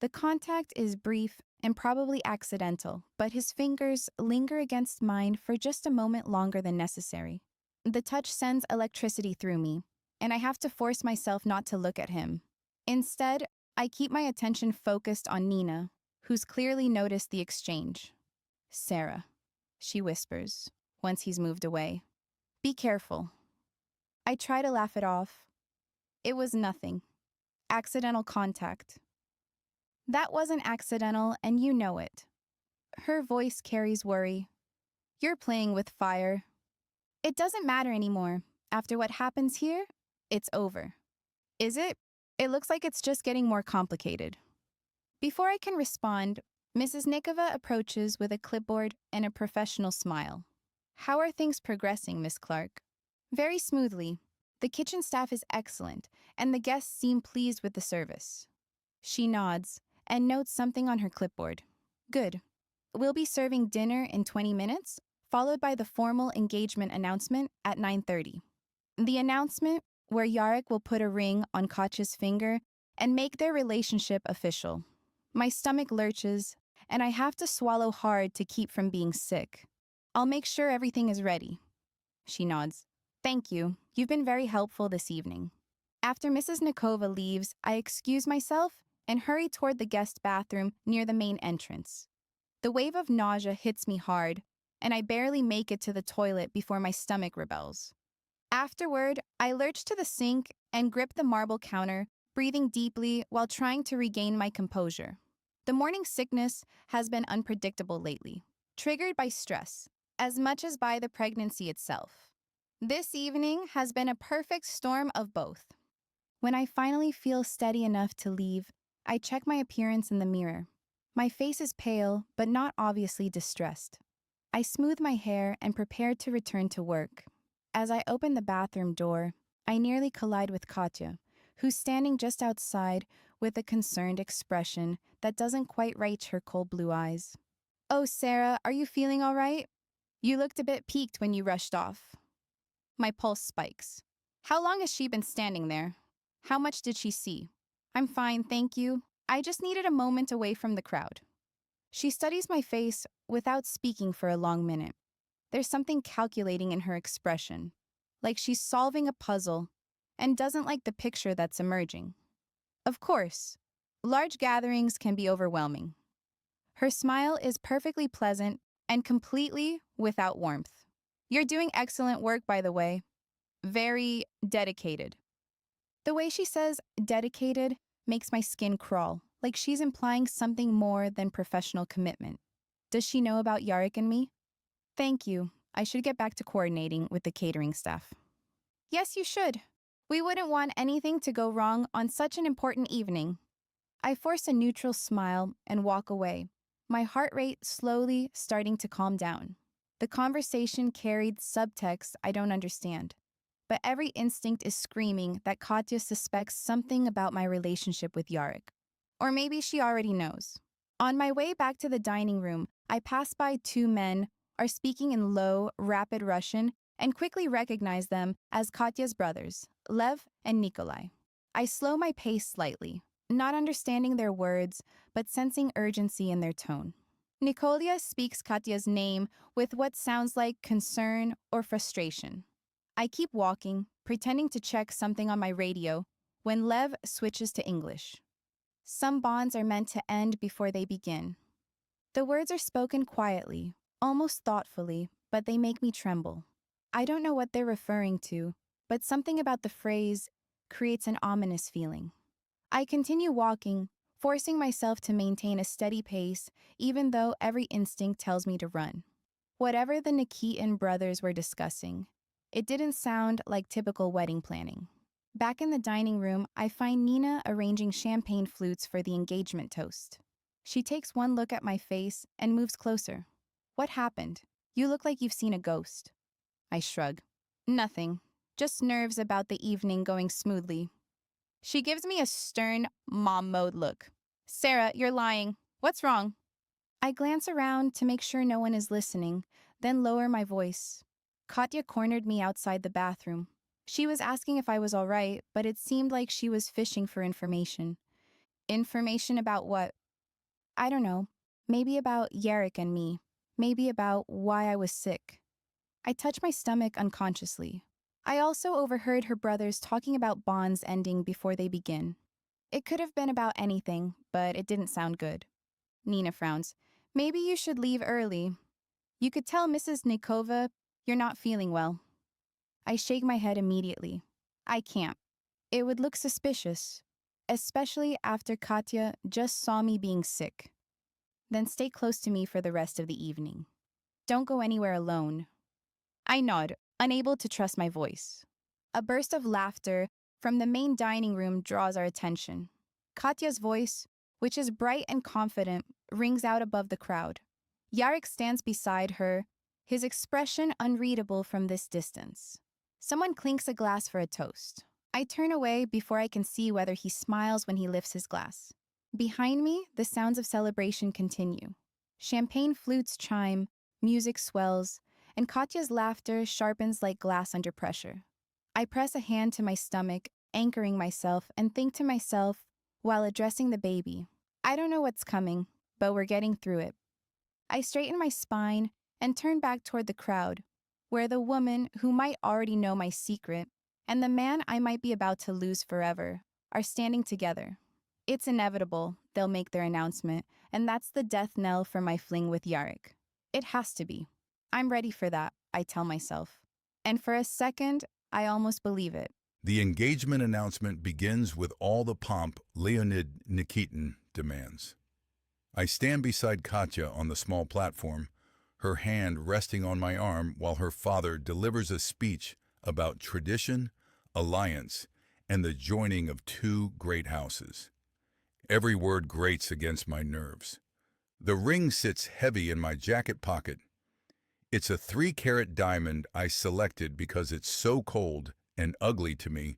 The contact is brief and probably accidental, but his fingers linger against mine for just a moment longer than necessary. The touch sends electricity through me, and I have to force myself not to look at him. Instead, I keep my attention focused on Nina, who's clearly noticed the exchange. "Sarah," she whispers, once he's moved away. "Be careful." I try to laugh it off. It was nothing. Accidental contact. "That wasn't accidental, and you know it." Her voice carries worry. You're playing with fire. It doesn't matter anymore. After what happens here, it's over. Is it? It looks like it's just getting more complicated. Before I can respond, Mrs. Nikova approaches with a clipboard and a professional smile. How are things progressing, Miss Clark? Very smoothly. The kitchen staff is excellent, and the guests seem pleased with the service. She nods and notes something on her clipboard. Good. We'll be serving dinner in 20 minutes, followed by the formal engagement announcement at 9:30. The announcement, where Yarek will put a ring on Katya's finger and make their relationship official. My stomach lurches, and I have to swallow hard to keep from being sick. I'll make sure everything is ready. She nods. Thank you. You've been very helpful this evening. After Mrs. Nikova leaves, I excuse myself and hurry toward the guest bathroom near the main entrance. The wave of nausea hits me hard, and I barely make it to the toilet before my stomach rebels. Afterward, I lurch to the sink and grip the marble counter, breathing deeply while trying to regain my composure. The morning sickness has been unpredictable lately, triggered by stress, as much as by the pregnancy itself. This evening has been a perfect storm of both. When I finally feel steady enough to leave, I check my appearance in the mirror. My face is pale, but not obviously distressed. I smooth my hair and prepare to return to work. As I open the bathroom door, I nearly collide with Katya, who's standing just outside with a concerned expression that doesn't quite reach her cold blue eyes. Oh, Sarah, are you feeling all right? You looked a bit peaked when you rushed off. My pulse spikes. How long has she been standing there? How much did she see? I'm fine, thank you. I just needed a moment away from the crowd. She studies my face without speaking for a long minute. There's something calculating in her expression, like she's solving a puzzle and doesn't like the picture that's emerging. Of course, large gatherings can be overwhelming. Her smile is perfectly pleasant and completely without warmth. You're doing excellent work, by the way. Very dedicated. The way she says dedicated makes my skin crawl, like she's implying something more than professional commitment. Does she know about Yarek and me? Thank you. I should get back to coordinating with the catering staff. Yes, you should. We wouldn't want anything to go wrong on such an important evening. I force a neutral smile and walk away, my heart rate slowly starting to calm down. The conversation carried subtext I don't understand, but every instinct is screaming that Katya suspects something about my relationship with Yarek. Or maybe she already knows. On my way back to the dining room, I pass by two men, are speaking in low, rapid Russian, and quickly recognize them as Katya's brothers, Lev and Nikolai. I slow my pace slightly, not understanding their words, but sensing urgency in their tone. Nikolia speaks Katya's name with what sounds like concern or frustration. I keep walking, pretending to check something on my radio, when Lev switches to English. Some bonds are meant to end before they begin. The words are spoken quietly, almost thoughtfully, but they make me tremble. I don't know what they're referring to, but something about the phrase creates an ominous feeling. I continue walking, forcing myself to maintain a steady pace, even though every instinct tells me to run. Whatever the Nikitin brothers were discussing, it didn't sound like typical wedding planning. Back in the dining room, I find Nina arranging champagne flutes for the engagement toast. She takes one look at my face and moves closer. What happened? You look like you've seen a ghost. I shrug. Nothing. Just nerves about the evening going smoothly. She gives me a stern, mom mode look. Sarah, you're lying. What's wrong? I glance around to make sure no one is listening, then lower my voice. Katya cornered me outside the bathroom. She was asking if I was all right, but it seemed like she was fishing for information. Information about what? I don't know. Maybe about Yarek and me. Maybe about why I was sick. I touch my stomach unconsciously. I also overheard her brothers talking about bonds ending before they begin. It could have been about anything, but it didn't sound good. Nina frowns. Maybe you should leave early. You could tell Mrs. Nikova you're not feeling well. I shake my head immediately. I can't. It would look suspicious, especially after Katya just saw me being sick. Then stay close to me for the rest of the evening. Don't go anywhere alone. I nod, unable to trust my voice. A burst of laughter from the main dining room draws our attention. Katya's voice, which is bright and confident, rings out above the crowd. Yarek stands beside her, his expression unreadable from this distance. Someone clinks a glass for a toast. I turn away before I can see whether he smiles when he lifts his glass. Behind me, the sounds of celebration continue. Champagne flutes chime, music swells, and Katya's laughter sharpens like glass under pressure. I press a hand to my stomach, anchoring myself, and think to myself, while addressing the baby, I don't know what's coming, but we're getting through it. I straighten my spine and turn back toward the crowd, where the woman who might already know my secret and the man I might be about to lose forever are standing together. It's inevitable they'll make their announcement, and that's the death knell for my fling with Yarek. It has to be. I'm ready for that, I tell myself. And for a second, I almost believe it. The engagement announcement begins with all the pomp Leonid Nikitin demands. I stand beside Katya on the small platform, her hand resting on my arm while her father delivers a speech about tradition, alliance, and the joining of two great houses. Every word grates against my nerves. The ring sits heavy in my jacket pocket. It's a 3-carat diamond I selected because it's so cold and ugly to me,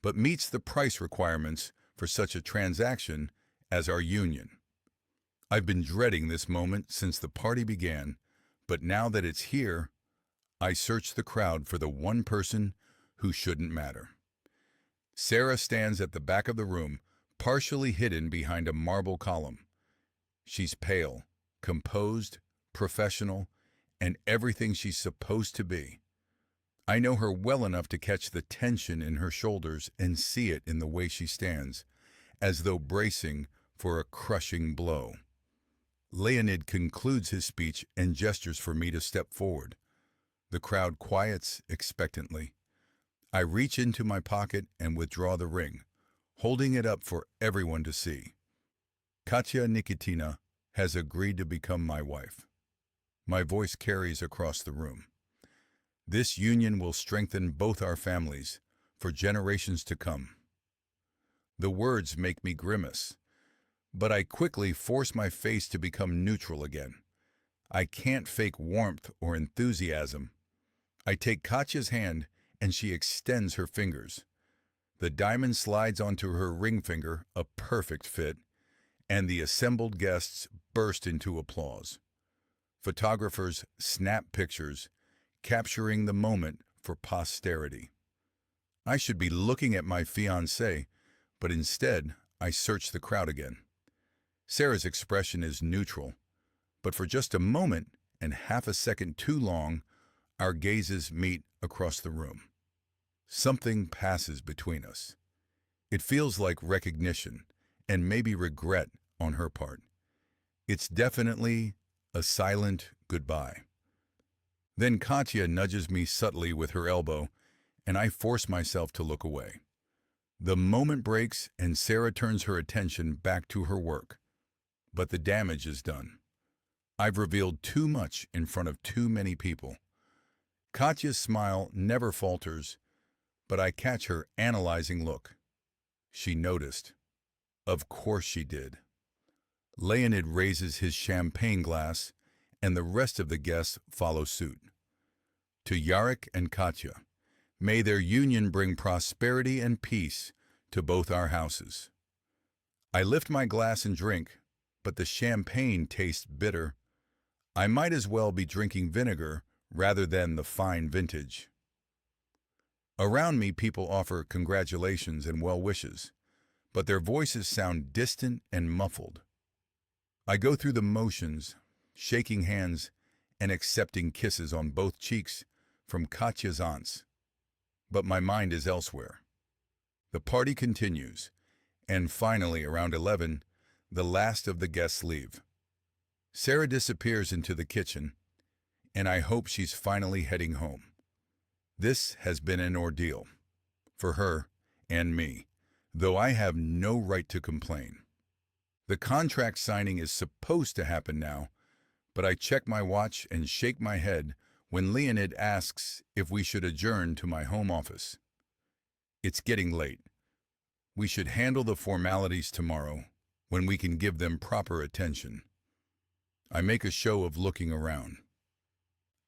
but meets the price requirements for such a transaction as our union. I've been dreading this moment since the party began, but now that it's here, I search the crowd for the one person who shouldn't matter. Sarah stands at the back of the room, partially hidden behind a marble column. She's pale, composed, professional, and everything she's supposed to be. I know her well enough to catch the tension in her shoulders and see it in the way she stands, as though bracing for a crushing blow. Leonid concludes his speech and gestures for me to step forward. The crowd quiets expectantly. I reach into my pocket and withdraw the ring, holding it up for everyone to see. Katya Nikitina has agreed to become my wife. My voice carries across the room. This union will strengthen both our families for generations to come. The words make me grimace, but I quickly force my face to become neutral again. I can't fake warmth or enthusiasm. I take Katya's hand and she extends her fingers. The diamond slides onto her ring finger, a perfect fit, and the assembled guests burst into applause. Photographers snap pictures, capturing the moment for posterity. I should be looking at my fiancée, but instead I search the crowd again. Sarah's expression is neutral, but for just a moment and half a second too long, our gazes meet across the room. Something passes between us. It feels like recognition and maybe regret on her part. It's definitely a silent goodbye. Then Katya nudges me subtly with her elbow, and I force myself to look away. The moment breaks and Sarah turns her attention back to her work. But the damage is done. I've revealed too much in front of too many people. Katya's smile never falters, but I catch her analyzing look. She noticed. Of course she did. Leonid raises his champagne glass, and the rest of the guests follow suit. To Yarek and Katya, may their union bring prosperity and peace to both our houses. I lift my glass and drink, but the champagne tastes bitter. I might as well be drinking vinegar rather than the fine vintage. Around me, people offer congratulations and well wishes, but their voices sound distant and muffled. I go through the motions, shaking hands and accepting kisses on both cheeks from Katya's aunts, but my mind is elsewhere. The party continues, and finally, around 11, the last of the guests leave. Sarah disappears into the kitchen, and I hope she's finally heading home. This has been an ordeal, for her and me, though I have no right to complain. The contract signing is supposed to happen now, but I check my watch and shake my head when Leonid asks if we should adjourn to my home office. It's getting late. We should handle the formalities tomorrow when we can give them proper attention. I make a show of looking around.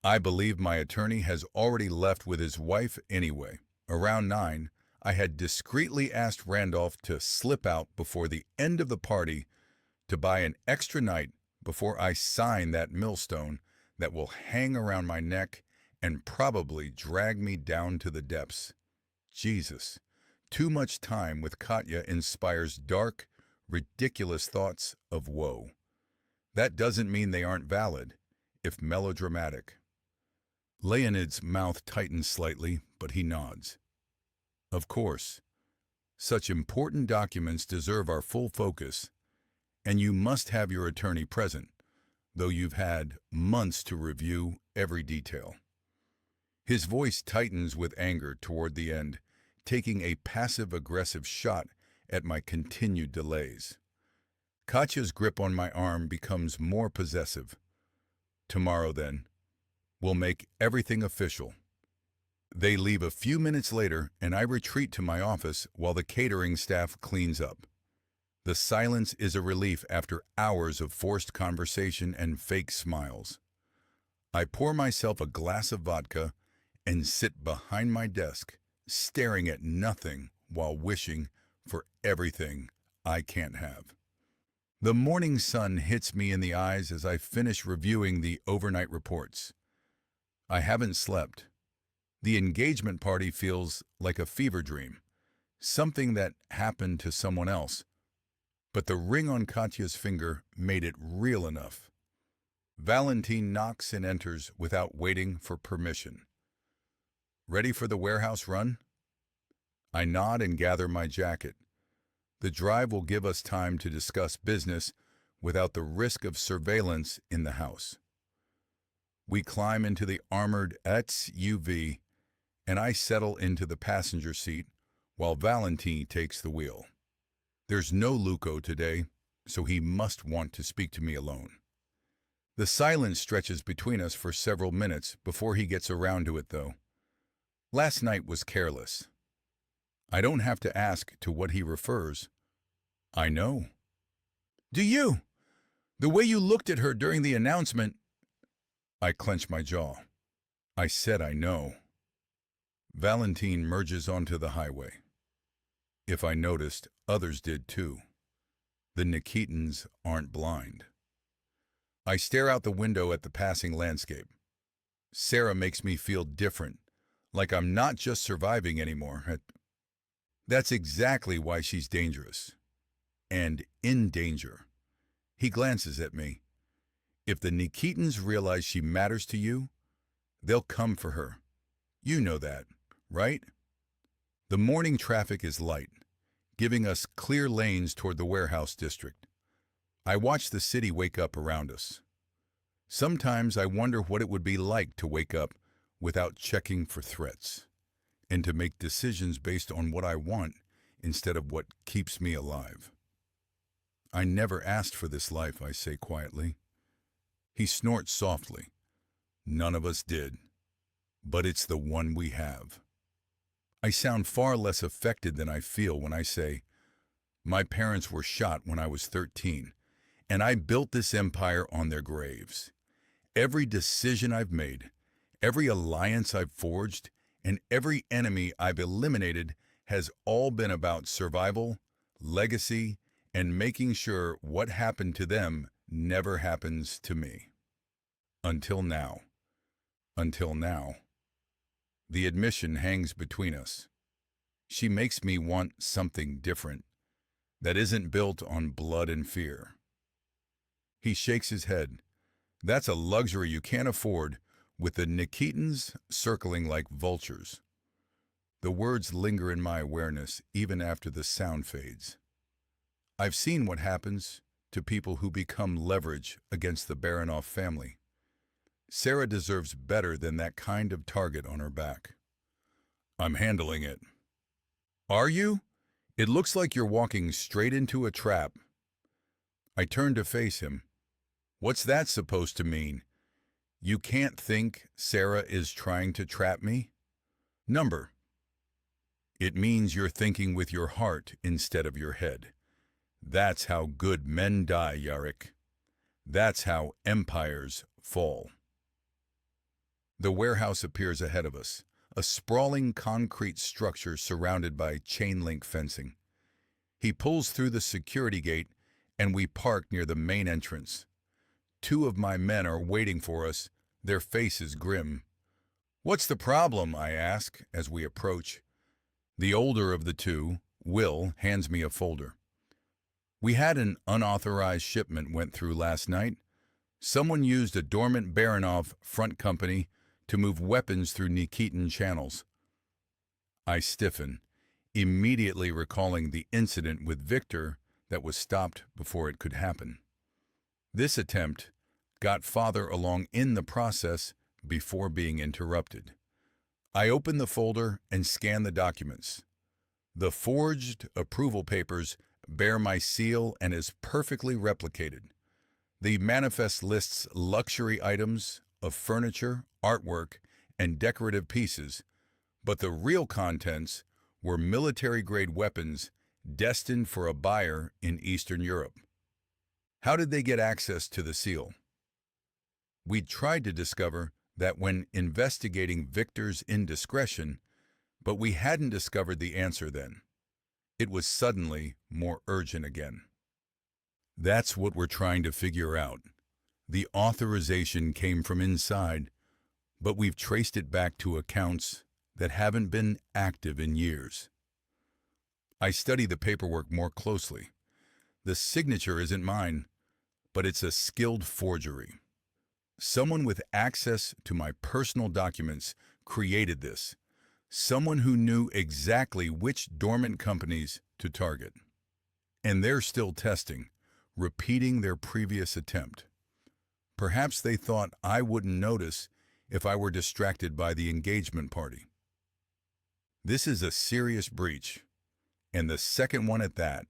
I believe my attorney has already left with his wife anyway. Around 9, I had discreetly asked Randolph to slip out before the end of the party to buy an extra night before I sign that millstone that will hang around my neck and probably drag me down to the depths. Jesus, too much time with Katya inspires dark, ridiculous thoughts of woe. That doesn't mean they aren't valid, if melodramatic. Leonid's mouth tightens slightly, but he nods. Of course, such important documents deserve our full focus, and you must have your attorney present, though you've had months to review every detail. His voice tightens with anger toward the end, taking a passive-aggressive shot at my continued delays. Katya's grip on my arm becomes more possessive. Tomorrow, then, we'll make everything official. They leave a few minutes later, and I retreat to my office while the catering staff cleans up. The silence is a relief after hours of forced conversation and fake smiles. I pour myself a glass of vodka and sit behind my desk, staring at nothing while wishing for everything I can't have. The morning sun hits me in the eyes as I finish reviewing the overnight reports. I haven't slept. The engagement party feels like a fever dream, something that happened to someone else. But the ring on Katya's finger made it real enough. Valentine knocks and enters without waiting for permission. Ready for the warehouse run? I nod and gather my jacket. The drive will give us time to discuss business without the risk of surveillance in the house. We climb into the armored SUV, and I settle into the passenger seat while Valentine takes the wheel. There's no Luco today, so he must want to speak to me alone. The silence stretches between us for several minutes before he gets around to it, though. Last night was careless. I don't have to ask to what he refers. I know. Do you? The way you looked at her during the announcement. I clench my jaw. I said I know. Valentine merges onto the highway. If I noticed, others did too. The Nikitins aren't blind. I stare out the window at the passing landscape. Sarah makes me feel different, like I'm not just surviving anymore. That's exactly why she's dangerous. And in danger. He glances at me. If the Nikitins realize she matters to you, they'll come for her. You know that, right? The morning traffic is light, giving us clear lanes toward the warehouse district. I watch the city wake up around us. Sometimes I wonder what it would be like to wake up without checking for threats, and to make decisions based on what I want instead of what keeps me alive. I never asked for this life, I say quietly. He snorts softly. None of us did, but it's the one we have. I sound far less affected than I feel when I say, my parents were shot when I was 13, and I built this empire on their graves. Every decision I've made, every alliance I've forged, and every enemy I've eliminated has all been about survival, legacy, and making sure what happened to them never happens to me. Until now. Until now. The admission hangs between us. She makes me want something different that isn't built on blood and fear. He shakes his head. That's a luxury you can't afford with the Nikitins circling like vultures. The words linger in my awareness even after the sound fades. I've seen what happens to people who become leverage against the Baronoff family. Sarah deserves better than that kind of target on her back. I'm handling it. Are you? It looks like you're walking straight into a trap. I turn to face him. What's that supposed to mean? You can't think Sarah is trying to trap me? Number. It means you're thinking with your heart instead of your head. That's how good men die, Yarrick. That's how empires fall. The warehouse appears ahead of us, a sprawling concrete structure surrounded by chain-link fencing. He pulls through the security gate, and we park near the main entrance. Two of my men are waiting for us, their faces grim. "What's the problem?" I ask as we approach. The older of the two, Will, hands me a folder. "We had an unauthorized shipment went through last night. Someone used a dormant Baranov front company to move weapons through Nikitan channels." I stiffen, immediately recalling the incident with Victor that was stopped before it could happen. This attempt got father along in the process before being interrupted. I open the folder and scan the documents. The forged approval papers bear my seal and is perfectly replicated. The manifest lists luxury items of furniture, artwork, and decorative pieces, but the real contents were military-grade weapons destined for a buyer in Eastern Europe. How did they get access to the seal? We'd tried to discover that when investigating Victor's indiscretion, but we hadn't discovered the answer then. It was suddenly more urgent again. That's what we're trying to figure out. The authorization came from inside, but we've traced it back to accounts that haven't been active in years. I study the paperwork more closely. The signature isn't mine, but it's a skilled forgery. Someone with access to my personal documents created this. Someone who knew exactly which dormant companies to target. And they're still testing, repeating their previous attempt. Perhaps they thought I wouldn't notice if I were distracted by the engagement party. This is a serious breach, and the second one at that.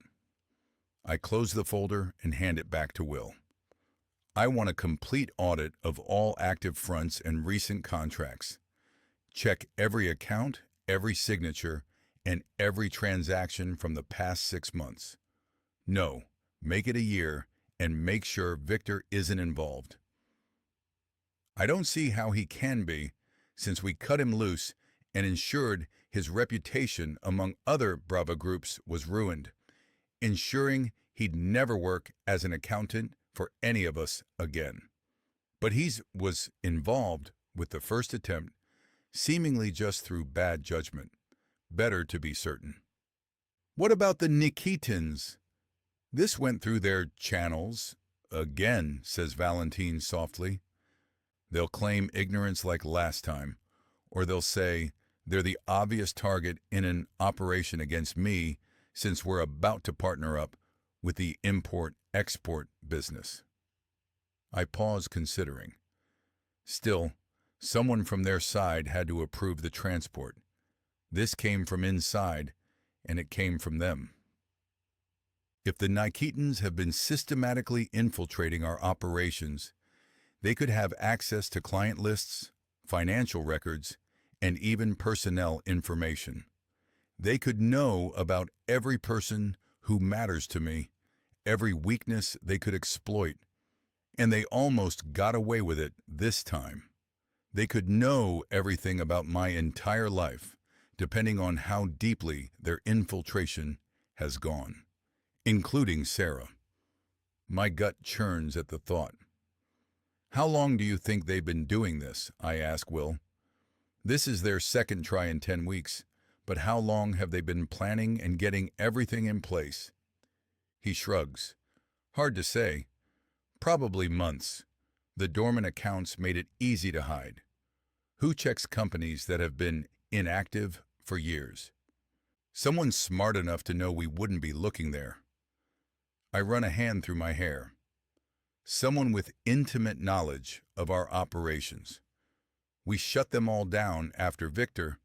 I close the folder and hand it back to Will. I want a complete audit of all active fronts and recent contracts. Check every account, every signature, and every transaction from the past 6 months. No, make it a year and make sure Victor isn't involved. I don't see how he can be, since we cut him loose and ensured his reputation among other Brava groups was ruined, ensuring he'd never work as an accountant for any of us again. But he was involved with the first attempt, seemingly just through bad judgment. Better to be certain. What about the Nikitins? This went through their channels. Again, says Valentine softly. They'll claim ignorance like last time, or they'll say they're the obvious target in an operation against me since we're about to partner up with the import-export business. I pause considering. Still, someone from their side had to approve the transport. This came from inside, and it came from them. If the Nikitans have been systematically infiltrating our operations, they could have access to client lists, financial records, and even personnel information. They could know about every person who matters to me, every weakness they could exploit, and they almost got away with it this time. They could know everything about my entire life, depending on how deeply their infiltration has gone, including Sarah. My gut churns at the thought. How long do you think they've been doing this? I ask Will. This is their second try in 10 weeks, but how long have they been planning and getting everything in place? He shrugs. Hard to say. Probably months. The dormant accounts made it easy to hide. Who checks companies that have been inactive for years? Someone smart enough to know we wouldn't be looking there. I run a hand through my hair. Someone with intimate knowledge of our operations. We shut them all down after Victor,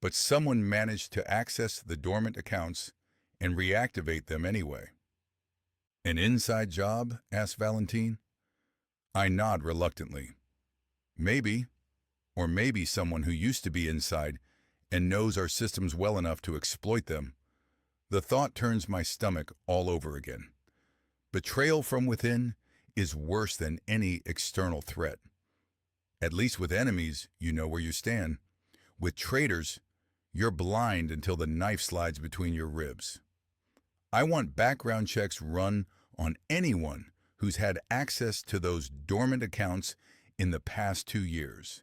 but someone managed to access the dormant accounts and reactivate them anyway. An inside job? Asked Valentine. I nod reluctantly. Maybe, or maybe someone who used to be inside and knows our systems well enough to exploit them. The thought turns my stomach all over again. Betrayal from within is worse than any external threat. At least with enemies, you know where you stand. With traitors, you're blind until the knife slides between your ribs. I want background checks run on anyone who's had access to those dormant accounts in the past 2 years.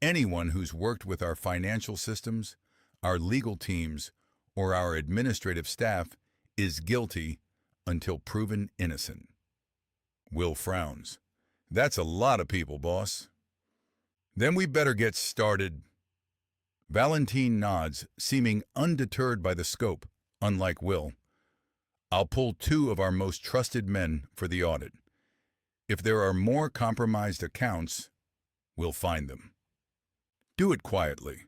Anyone who's worked with our financial systems, our legal teams, or our administrative staff is guilty until proven innocent. Will frowns. That's a lot of people, boss. Then we better get started. Valentine nods, seeming undeterred by the scope, unlike Will. I'll pull 2 of our most trusted men for the audit. If there are more compromised accounts, we'll find them. Do it quietly.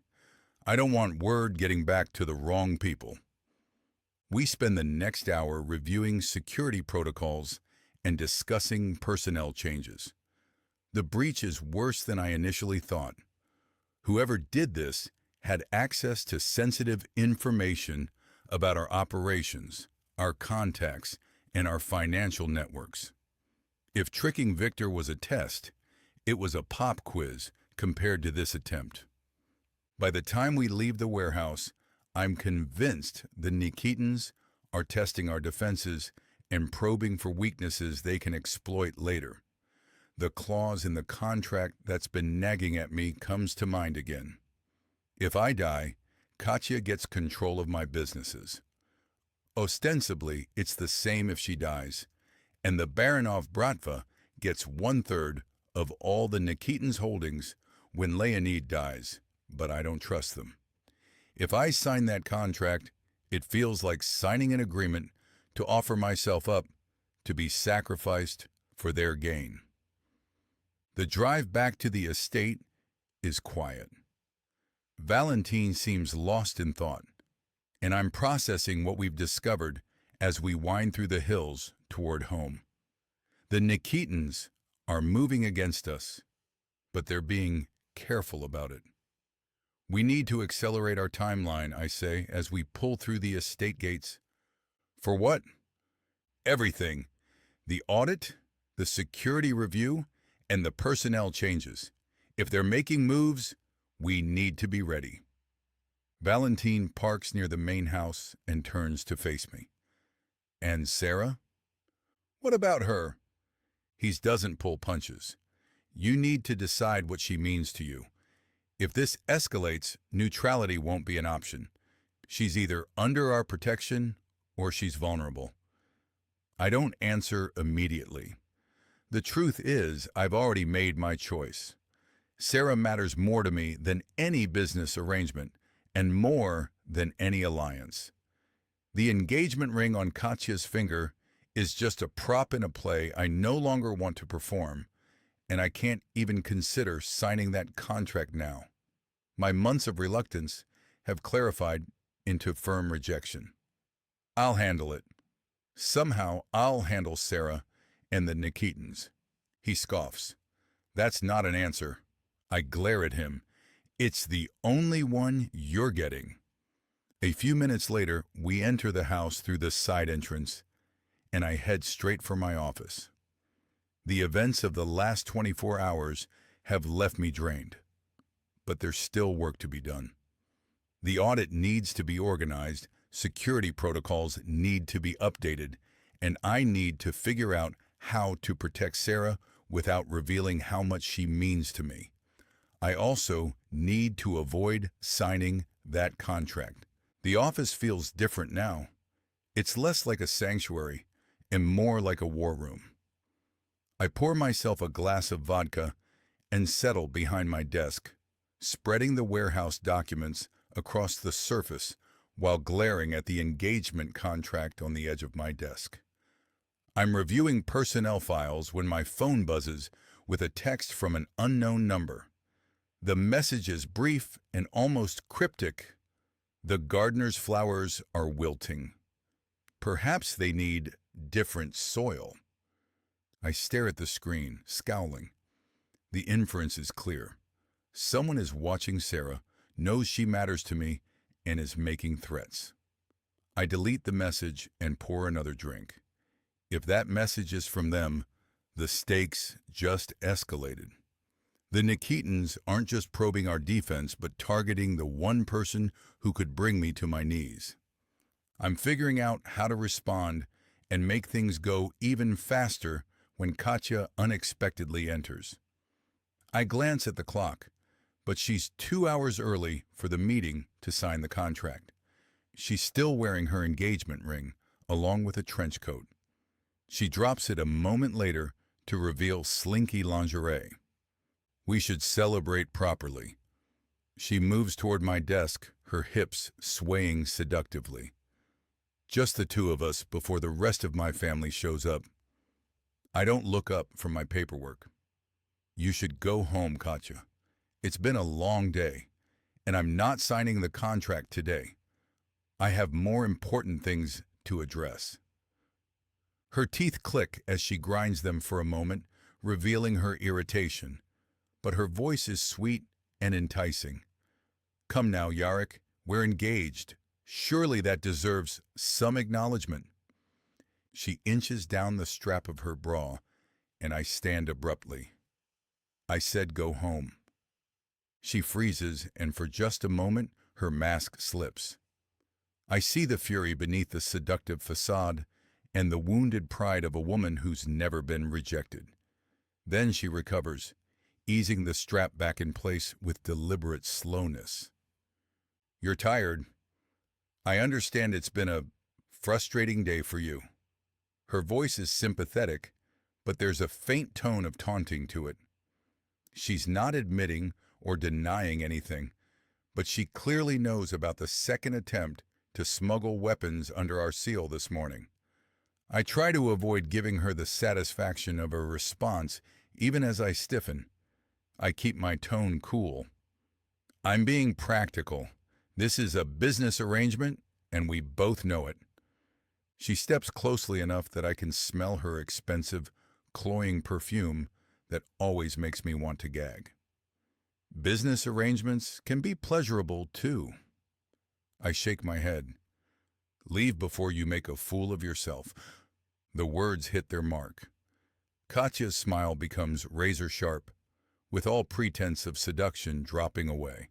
I don't want word getting back to the wrong people. We spend the next hour reviewing security protocols and discussing personnel changes. The breach is worse than I initially thought. Whoever did this had access to sensitive information about our operations, our contacts, and our financial networks. If tricking Victor was a test, it was a pop quiz compared to this attempt. By the time we leave the warehouse, I'm convinced the Nikitins are testing our defenses and probing for weaknesses they can exploit later. The clause in the contract that's been nagging at me comes to mind again. If I die, Katya gets control of my businesses. Ostensibly, it's the same if she dies, and the Baronov Bratva gets 1/3 of all the Nikitins' holdings when Leonid dies, but I don't trust them. If I sign that contract, it feels like signing an agreement to offer myself up to be sacrificed for their gain. The drive back to the estate is quiet. Valentine seems lost in thought, and I'm processing what we've discovered as we wind through the hills toward home. The Nikitins are moving against us, but they're being careful about it. We need to accelerate our timeline, I say, as we pull through the estate gates. For what? Everything. The audit, the security review, and the personnel changes. If they're making moves, we need to be ready. Valentine parks near the main house and turns to face me. And Sarah? What about her? He doesn't pull punches. You need to decide what she means to you. If this escalates, neutrality won't be an option. She's either under our protection or she's vulnerable. I don't answer immediately. The truth is, I've already made my choice. Sarah matters more to me than any business arrangement and more than any alliance. The engagement ring on Katya's finger is just a prop in a play I no longer want to perform, and I can't even consider signing that contract now. My months of reluctance have clarified into firm rejection. I'll handle it. Somehow I'll handle Sarah and the Nikitins. He scoffs. That's not an answer. I glare at him. It's the only one you're getting. A few minutes later, we enter the house through the side entrance, and I head straight for my office. The events of the last 24 hours have left me drained, but there's still work to be done. The audit needs to be organized, security protocols need to be updated, and I need to figure out how to protect Sarah without revealing how much she means to me. I also need to avoid signing that contract. The office feels different now. It's less like a sanctuary and more like a war room. I pour myself a glass of vodka and settle behind my desk, spreading the warehouse documents across the surface while glaring at the engagement contract on the edge of my desk. I'm reviewing personnel files when my phone buzzes with a text from an unknown number. The message is brief and almost cryptic. The gardener's flowers are wilting. Perhaps they need different soil. I stare at the screen, scowling. The inference is clear. Someone is watching Sarah, knows she matters to me, and is making threats. I delete the message and pour another drink. If that message is from them, the stakes just escalated. The Nikitins aren't just probing our defense, but targeting the one person who could bring me to my knees. I'm figuring out how to respond and make things go even faster when Katya unexpectedly enters. I glance at the clock, but she's 2 hours early for the meeting to sign the contract. She's still wearing her engagement ring, along with a trench coat. She drops it a moment later to reveal slinky lingerie. We should celebrate properly. She moves toward my desk, her hips swaying seductively. Just the two of us before the rest of my family shows up. I don't look up from my paperwork. You should go home, Katya. It's been a long day, and I'm not signing the contract today. I have more important things to address. Her teeth click as she grinds them for a moment, revealing her irritation, but her voice is sweet and enticing. Come now, Yarek, we're engaged. Surely that deserves some acknowledgement. She inches down the strap of her bra, and I stand abruptly. I said go home. She freezes, and for just a moment, her mask slips. I see the fury beneath the seductive facade and the wounded pride of a woman who's never been rejected. Then she recovers, easing the strap back in place with deliberate slowness. You're tired. I understand it's been a frustrating day for you. Her voice is sympathetic, but there's a faint tone of taunting to it. She's not admitting or denying anything, but she clearly knows about the second attempt to smuggle weapons under our seal this morning. I try to avoid giving her the satisfaction of a response, even as I stiffen. I keep my tone cool. I'm being practical. This is a business arrangement, and we both know it. She steps closely enough that I can smell her expensive, cloying perfume that always makes me want to gag. Business arrangements can be pleasurable, too. I shake my head. Leave before you make a fool of yourself. The words hit their mark. Katya's smile becomes razor-sharp, with all pretense of seduction dropping away.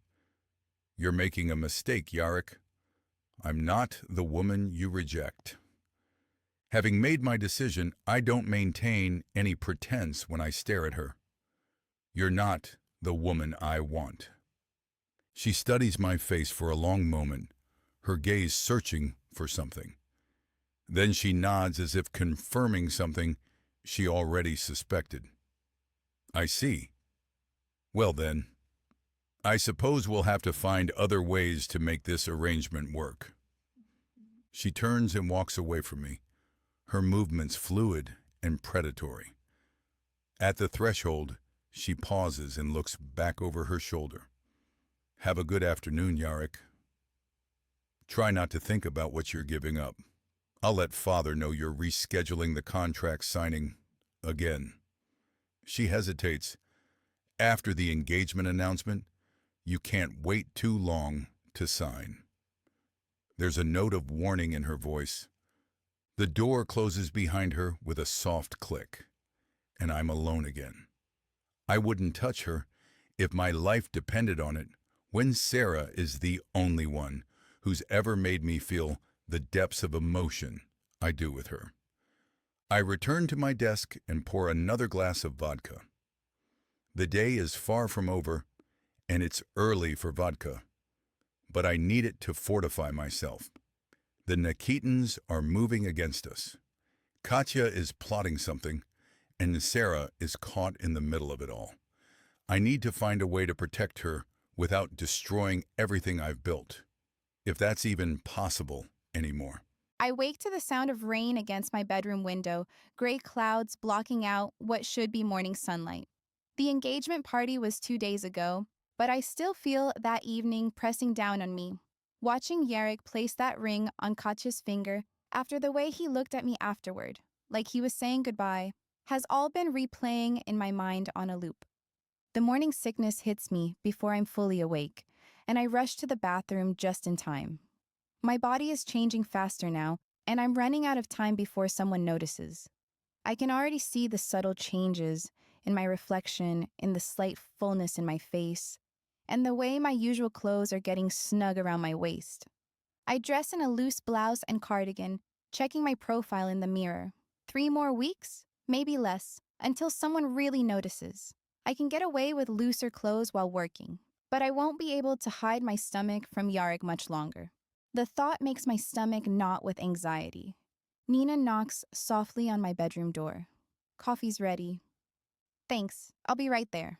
You're making a mistake, Yarek. I'm not the woman you reject. Having made my decision, I don't maintain any pretense when I stare at her. You're not the woman I want. She studies my face for a long moment, her gaze searching for something. Then she nods as if confirming something she already suspected. I see. Well then, I suppose we'll have to find other ways to make this arrangement work. She turns and walks away from me, her movements fluid and predatory. At the threshold, she pauses and looks back over her shoulder. Have a good afternoon, Yarek. Try not to think about what you're giving up. I'll let Father know you're rescheduling the contract signing again. She hesitates. After the engagement announcement, you can't wait too long to sign. There's a note of warning in her voice. The door closes behind her with a soft click, and I'm alone again. I wouldn't touch her if my life depended on it, when Sarah is the only one who's ever made me feel the depths of emotion I do with her. I return to my desk and pour another glass of vodka. The day is far from over, and it's early for vodka, but I need it to fortify myself. The Nikitins are moving against us. Katya is plotting something, and Sarah is caught in the middle of it all. I need to find a way to protect her without destroying everything I've built, if that's even possible anymore. I wake to the sound of rain against my bedroom window, gray clouds blocking out what should be morning sunlight. The engagement party was 2 days ago, but I still feel that evening pressing down on me. Watching Yarek place that ring on Katya's finger after the way he looked at me afterward, like he was saying goodbye, has all been replaying in my mind on a loop. The morning sickness hits me before I'm fully awake, and I rush to the bathroom just in time. My body is changing faster now, and I'm running out of time before someone notices. I can already see the subtle changes in my reflection, in the slight fullness in my face, and the way my usual clothes are getting snug around my waist. I dress in a loose blouse and cardigan, checking my profile in the mirror. 3 more weeks? Maybe less, until someone really notices. I can get away with looser clothes while working, but I won't be able to hide my stomach from Yarrick much longer. The thought makes my stomach knot with anxiety. Nina knocks softly on my bedroom door. Coffee's ready. Thanks, I'll be right there.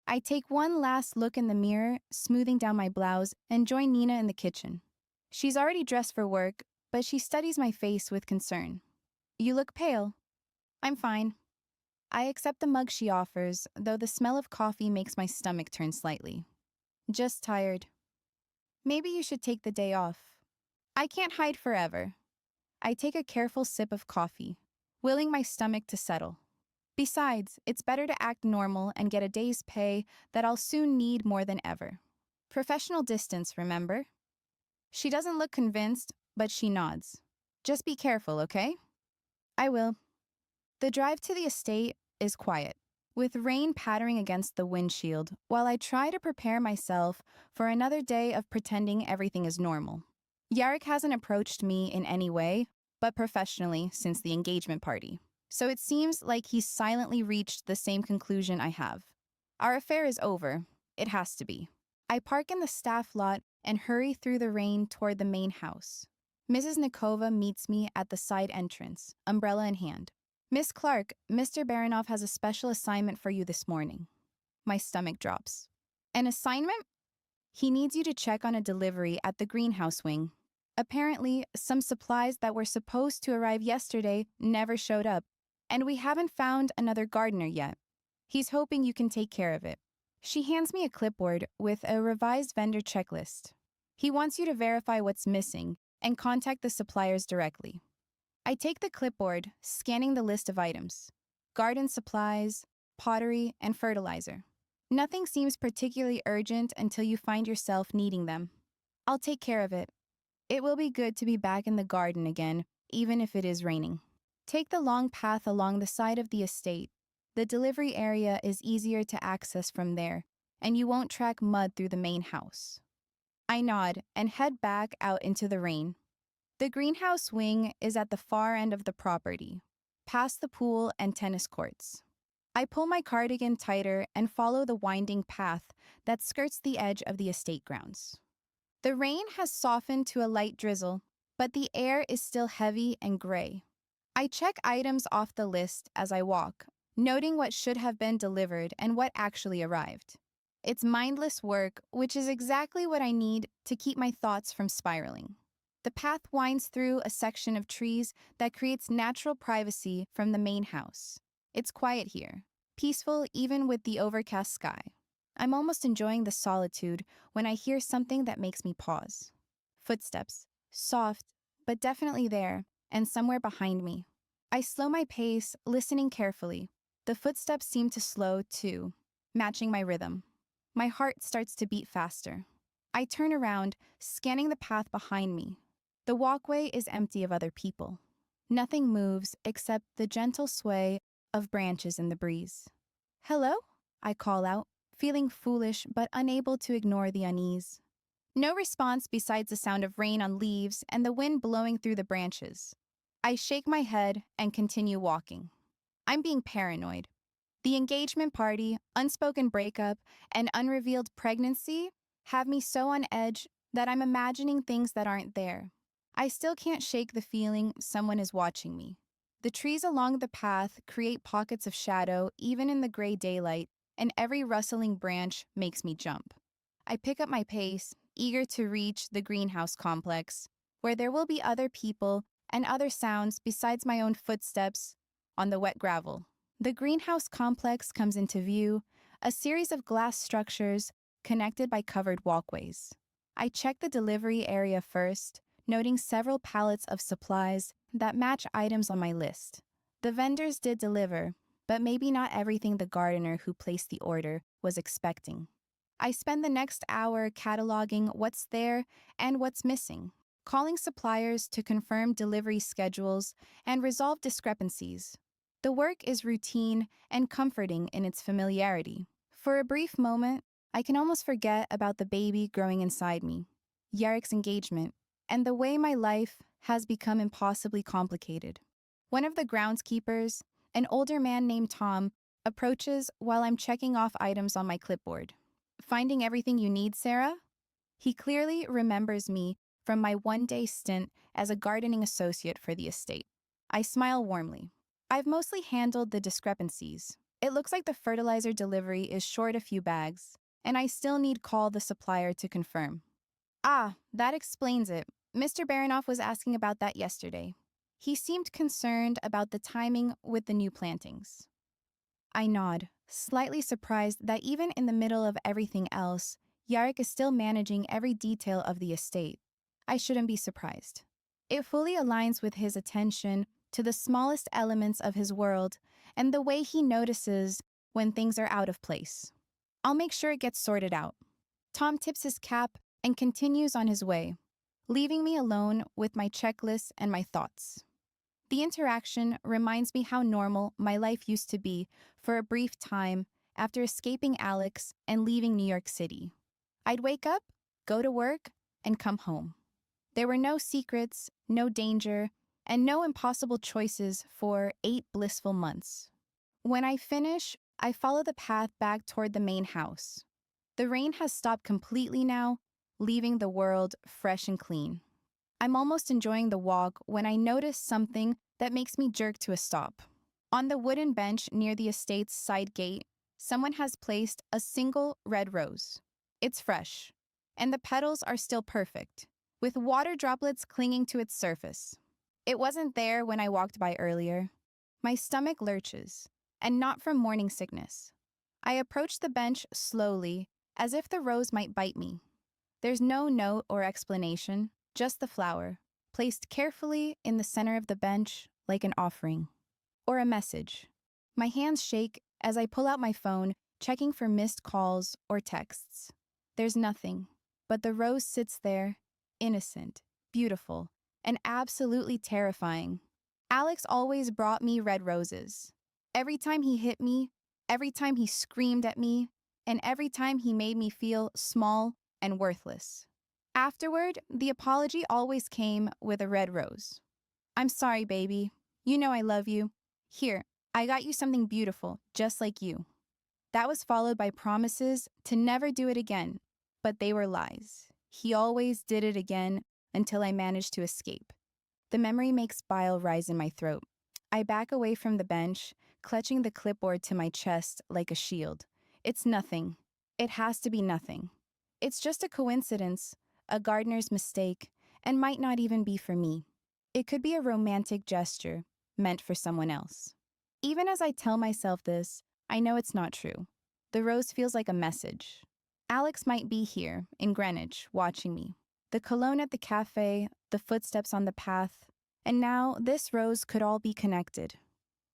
I take one last look in the mirror, smoothing down my blouse, and join Nina in the kitchen. She's already dressed for work, but she studies my face with concern. You look pale. I'm fine. I accept the mug she offers, though the smell of coffee makes my stomach turn slightly. Just tired. Maybe you should take the day off. I can't hide forever. I take a careful sip of coffee, willing my stomach to settle. Besides, it's better to act normal and get a day's pay that I'll soon need more than ever. Professional distance, remember? She doesn't look convinced, but she nods. Just be careful, okay? I will. The drive to the estate is quiet, with rain pattering against the windshield, while I try to prepare myself for another day of pretending everything is normal. Yarrick hasn't approached me in any way, but professionally since the engagement party. So it seems like he's silently reached the same conclusion I have. Our affair is over. It has to be. I park in the staff lot and hurry through the rain toward the main house. Mrs. Nikova meets me at the side entrance, umbrella in hand. Miss Clark, Mr. Baronoff has a special assignment for you this morning. My stomach drops. An assignment? He needs you to check on a delivery at the greenhouse wing. Apparently, some supplies that were supposed to arrive yesterday never showed up, and we haven't found another gardener yet. He's hoping you can take care of it. She hands me a clipboard with a revised vendor checklist. He wants you to verify what's missing and contact the suppliers directly. I take the clipboard, scanning the list of items. Garden supplies, pottery, and fertilizer. Nothing seems particularly urgent until you find yourself needing them. I'll take care of it. It will be good to be back in the garden again, even if it is raining. Take the long path along the side of the estate. The delivery area is easier to access from there, and you won't track mud through the main house. I nod and head back out into the rain. The greenhouse wing is at the far end of the property, past the pool and tennis courts. I pull my cardigan tighter and follow the winding path that skirts the edge of the estate grounds. The rain has softened to a light drizzle, but the air is still heavy and gray. I check items off the list as I walk, noting what should have been delivered and what actually arrived. It's mindless work, which is exactly what I need to keep my thoughts from spiraling. The path winds through a section of trees that creates natural privacy from the main house. It's quiet here, peaceful even with the overcast sky. I'm almost enjoying the solitude when I hear something that makes me pause. Footsteps, soft, but definitely there, and somewhere behind me. I slow my pace, listening carefully. The footsteps seem to slow, too, matching my rhythm. My heart starts to beat faster. I turn around, scanning the path behind me. The walkway is empty of other people. Nothing moves except the gentle sway of branches in the breeze. Hello? I call out, feeling foolish but unable to ignore the unease. No response besides the sound of rain on leaves and the wind blowing through the branches. I shake my head and continue walking. I'm being paranoid. The engagement party, unspoken breakup, and unrevealed pregnancy have me so on edge that I'm imagining things that aren't there. I still can't shake the feeling someone is watching me. The trees along the path create pockets of shadow even in the gray daylight, and every rustling branch makes me jump. I pick up my pace, eager to reach the greenhouse complex, where there will be other people and other sounds besides my own footsteps on the wet gravel. The greenhouse complex comes into view, a series of glass structures connected by covered walkways. I check the delivery area first, noting several pallets of supplies that match items on my list. The vendors did deliver, but maybe not everything the gardener who placed the order was expecting. I spend the next hour cataloging what's there and what's missing, calling suppliers to confirm delivery schedules and resolve discrepancies. The work is routine and comforting in its familiarity. For a brief moment, I can almost forget about the baby growing inside me, Yarek's engagement, and the way my life has become impossibly complicated. One of the groundskeepers, an older man named Tom, approaches while I'm checking off items on my clipboard. "Finding everything you need, Sarah?" He clearly remembers me from my one-day stint as a gardening associate for the estate. I smile warmly. I've mostly handled the discrepancies. It looks like the fertilizer delivery is short a few bags, and I still need call the supplier to confirm. "Ah, that explains it. Mr. Baranoff was asking about that yesterday. He seemed concerned about the timing with the new plantings." I nod, slightly surprised that even in the middle of everything else, Yarek is still managing every detail of the estate. I shouldn't be surprised. It fully aligns with his attention to the smallest elements of his world and the way he notices when things are out of place. I'll make sure it gets sorted out. Tom tips his cap and continues on his way, leaving me alone with my checklist and my thoughts. The interaction reminds me how normal my life used to be for a brief time after escaping Alex and leaving New York City. I'd wake up, go to work, and come home. There were no secrets, no danger, and no impossible choices for 8 blissful months. When I finish, I follow the path back toward the main house. The rain has stopped completely now, leaving the world fresh and clean. I'm almost enjoying the walk when I notice something that makes me jerk to a stop. On the wooden bench near the estate's side gate, someone has placed a single red rose. It's fresh, and the petals are still perfect, with water droplets clinging to its surface. It wasn't there when I walked by earlier. My stomach lurches, and not from morning sickness. I approach the bench slowly, as if the rose might bite me. There's no note or explanation, just the flower, placed carefully in the center of the bench like an offering. Or a message. My hands shake as I pull out my phone, checking for missed calls or texts. There's nothing, but the rose sits there, innocent, beautiful, and absolutely terrifying. Alex always brought me red roses. Every time he hit me, every time he screamed at me, and every time he made me feel small and worthless. Afterward, the apology always came with a red rose. "I'm sorry, baby. You know I love you. Here, I got you something beautiful, just like you." That was followed by promises to never do it again, but they were lies. He always did it again until I managed to escape. The memory makes bile rise in my throat. I back away from the bench, clutching the clipboard to my chest like a shield. It's nothing. It has to be nothing. It's just a coincidence, a gardener's mistake, and might not even be for me. It could be a romantic gesture meant for someone else. Even as I tell myself this, I know it's not true. The rose feels like a message. Alex might be here, in Greenwich, watching me. The cologne at the cafe, the footsteps on the path, and now this rose could all be connected.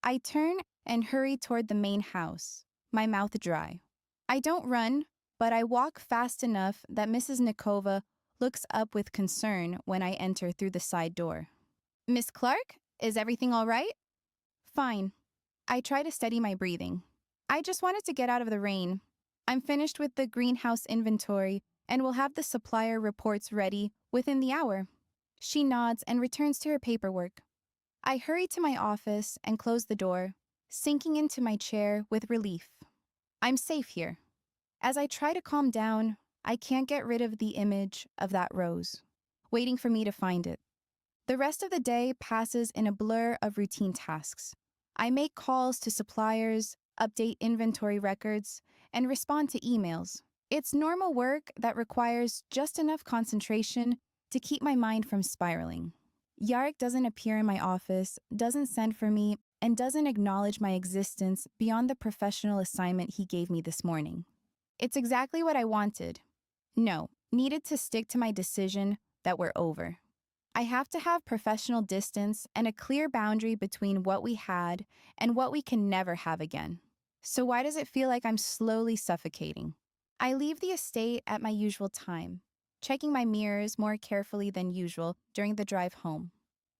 I turn and hurry toward the main house, my mouth dry. I don't run, but I walk fast enough that Mrs. Nikova looks up with concern when I enter through the side door. "Miss Clark, is everything all right?" "Fine." I try to steady my breathing. "I just wanted to get out of the rain. I'm finished with the greenhouse inventory and will have the supplier reports ready within the hour." She nods and returns to her paperwork. I hurry to my office and close the door, sinking into my chair with relief. I'm safe here. As I try to calm down, I can't get rid of the image of that rose, waiting for me to find it. The rest of the day passes in a blur of routine tasks. I make calls to suppliers, update inventory records, and respond to emails. It's normal work that requires just enough concentration to keep my mind from spiraling. Yarek doesn't appear in my office, doesn't send for me, and doesn't acknowledge my existence beyond the professional assignment he gave me this morning. It's exactly what I wanted. No, needed to stick to my decision that we're over. I have to have professional distance and a clear boundary between what we had and what we can never have again. So why does it feel like I'm slowly suffocating? I leave the estate at my usual time, checking my mirrors more carefully than usual during the drive home.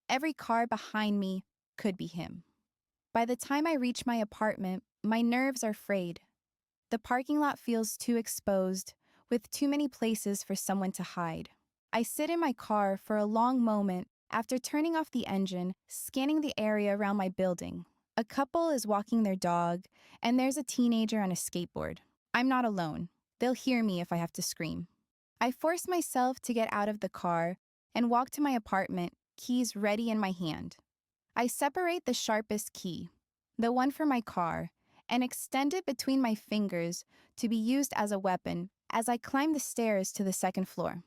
Every car behind me could be him. By the time I reach my apartment, my nerves are frayed. The parking lot feels too exposed, with too many places for someone to hide. I sit in my car for a long moment after turning off the engine, scanning the area around my building. A couple is walking their dog, and there's a teenager on a skateboard. I'm not alone. They'll hear me if I have to scream. I force myself to get out of the car and walk to my apartment, keys ready in my hand. I separate the sharpest key, the one for my car, and extend it between my fingers to be used as a weapon as I climb the stairs to the second floor.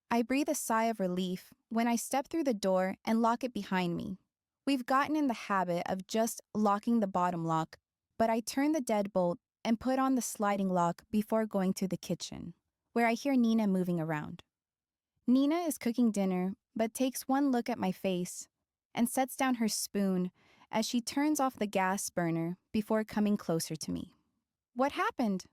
I breathe a sigh of relief when I step through the door and lock it behind me. We've gotten in the habit of just locking the bottom lock, but I turn the deadbolt and put on the sliding lock before going to the kitchen, where I hear Nina moving around. Nina is cooking dinner, but takes one look at my face and sets down her spoon as she turns off the gas burner before coming closer to me. What happened?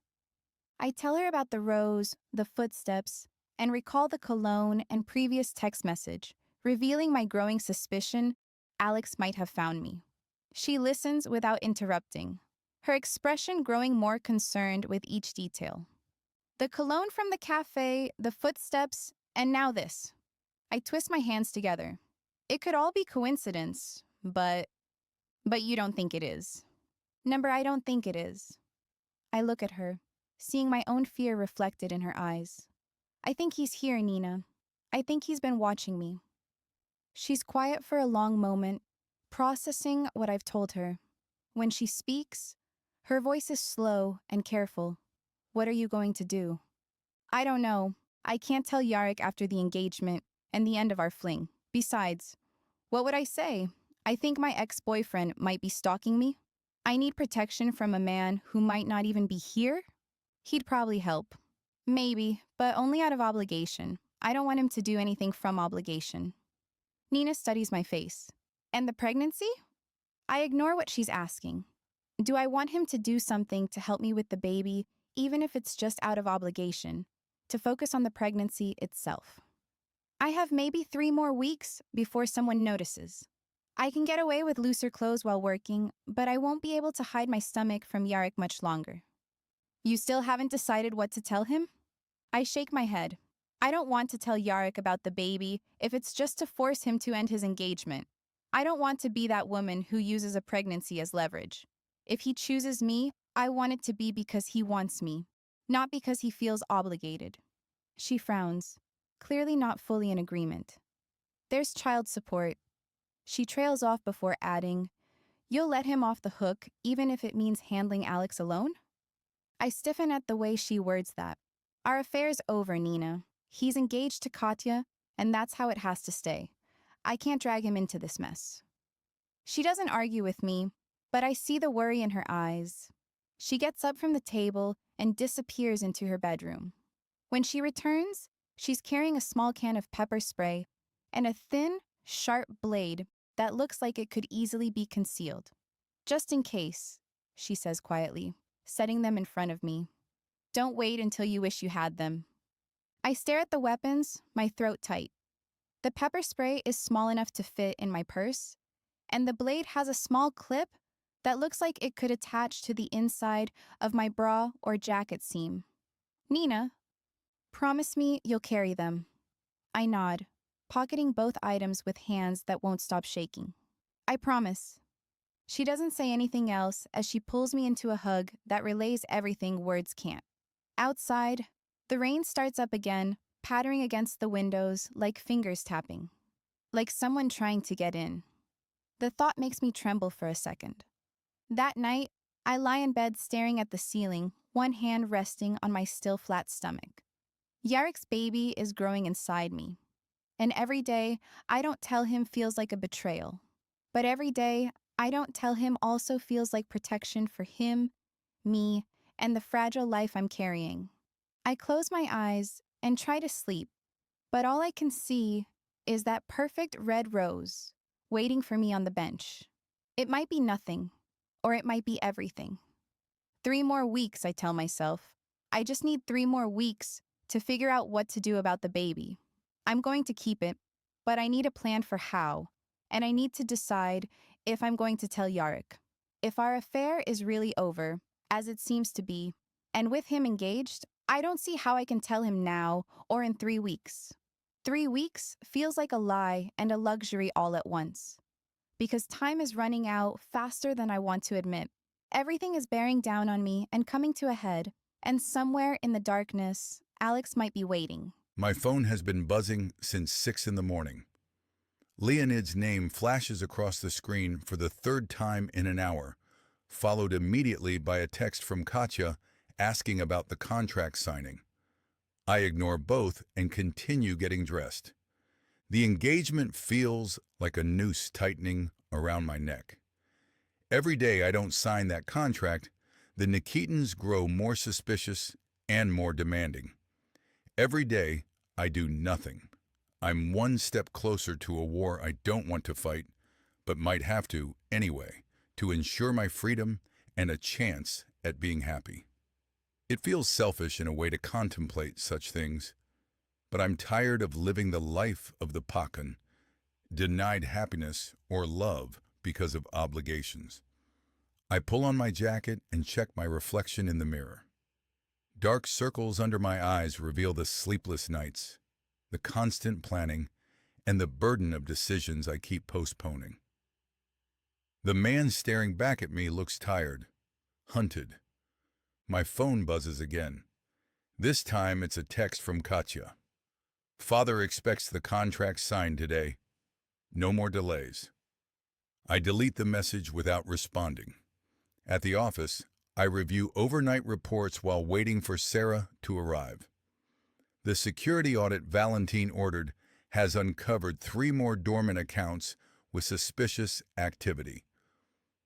I tell her about the rose, the footsteps, and recall the cologne and previous text message, revealing my growing suspicion Alex might have found me. She listens without interrupting, her expression growing more concerned with each detail. The cologne from the cafe, the footsteps, and now this. I twist my hands together. It could all be coincidence, but you don't think it is. I don't think it is. I look at her, seeing my own fear reflected in her eyes. I think he's here, Nina. I think he's been watching me. She's quiet for a long moment, processing what I've told her. When she speaks, her voice is slow and careful. What are you going to do? I don't know. I can't tell Yarek after the engagement and the end of our fling. Besides, what would I say? I think my ex-boyfriend might be stalking me. I need protection from a man who might not even be here. He'd probably help. Maybe, but only out of obligation. I don't want him to do anything from obligation. Nina studies my face. And the pregnancy? I ignore what she's asking. Do I want him to do something to help me with the baby, even if it's just out of obligation, to focus on the pregnancy itself? I have maybe 3 more weeks before someone notices. I can get away with looser clothes while working, but I won't be able to hide my stomach from Yarek much longer. You still haven't decided what to tell him? I shake my head. I don't want to tell Yarek about the baby if it's just to force him to end his engagement. I don't want to be that woman who uses a pregnancy as leverage. If he chooses me, I want it to be because he wants me, not because he feels obligated. She frowns, clearly not fully in agreement. There's child support. She trails off before adding, "You'll let him off the hook even if it means handling Alex alone?" I stiffen at the way she words that. Our affair's over, Nina. He's engaged to Katya, and that's how it has to stay. I can't drag him into this mess. She doesn't argue with me, but I see the worry in her eyes. She gets up from the table and disappears into her bedroom. When she returns, she's carrying a small can of pepper spray and a thin, sharp blade that looks like it could easily be concealed. Just in case, she says quietly, setting them in front of me. Don't wait until you wish you had them. I stare at the weapons, my throat tight. The pepper spray is small enough to fit in my purse, and the blade has a small clip that looks like it could attach to the inside of my bra or jacket seam. Nina, promise me you'll carry them. I nod, pocketing both items with hands that won't stop shaking. I promise. She doesn't say anything else as she pulls me into a hug that relays everything words can't. Outside, the rain starts up again, pattering against the windows like fingers tapping, like someone trying to get in. The thought makes me tremble for a second. That night, I lie in bed staring at the ceiling, one hand resting on my still flat stomach. Yarek's baby is growing inside me. And every day, I don't tell him feels like a betrayal. But every day, I don't tell him also feels like protection for him, me, and the fragile life I'm carrying. I close my eyes and try to sleep, but all I can see is that perfect red rose waiting for me on the bench. It might be nothing, or it might be everything. 3 more weeks, I tell myself. I just need 3 more weeks to figure out what to do about the baby. I'm going to keep it, but I need a plan for how, and I need to decide if I'm going to tell Yarek. If our affair is really over, as it seems to be, and with him engaged, I don't see how I can tell him now or in 3 weeks. 3 weeks feels like a lie and a luxury all at once. Because time is running out faster than I want to admit. Everything is bearing down on me and coming to a head, and somewhere in the darkness, Alex might be waiting. My phone has been buzzing since 6 in the morning. Leonid's name flashes across the screen for the 3rd time in an hour, followed immediately by a text from Katya asking about the contract signing. I ignore both and continue getting dressed. The engagement feels like a noose tightening around my neck. Every day I don't sign that contract, the Nikitins grow more suspicious and more demanding. Every day I do nothing. I'm one step closer to a war I don't want to fight, but might have to anyway, to ensure my freedom and a chance at being happy. It feels selfish in a way to contemplate such things, but I'm tired of living the life of the Pakan, denied happiness or love because of obligations. I pull on my jacket and check my reflection in the mirror. Dark circles under my eyes reveal the sleepless nights, the constant planning, and the burden of decisions I keep postponing. The man staring back at me looks tired, hunted. My phone buzzes again. This time it's a text from Katya. Father expects the contract signed today. No more delays. I delete the message without responding. At the office, I review overnight reports while waiting for Sarah to arrive. The security audit Valentine ordered has uncovered 3 more dormant accounts with suspicious activity.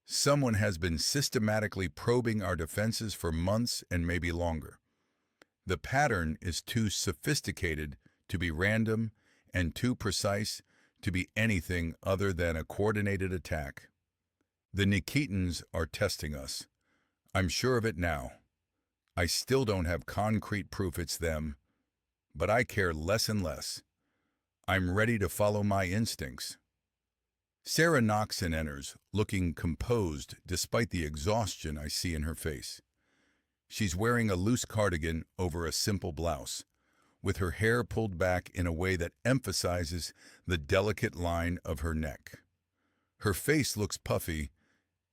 Someone has been systematically probing our defenses for months and maybe longer. The pattern is too sophisticated to be random and too precise to be anything other than a coordinated attack. The Nikitins are testing us. I'm sure of it now. I still don't have concrete proof it's them, but I care less and less. I'm ready to follow my instincts. Sarah knocks and enters, looking composed despite the exhaustion I see in her face. She's wearing a loose cardigan over a simple blouse, with her hair pulled back in a way that emphasizes the delicate line of her neck. Her face looks puffy,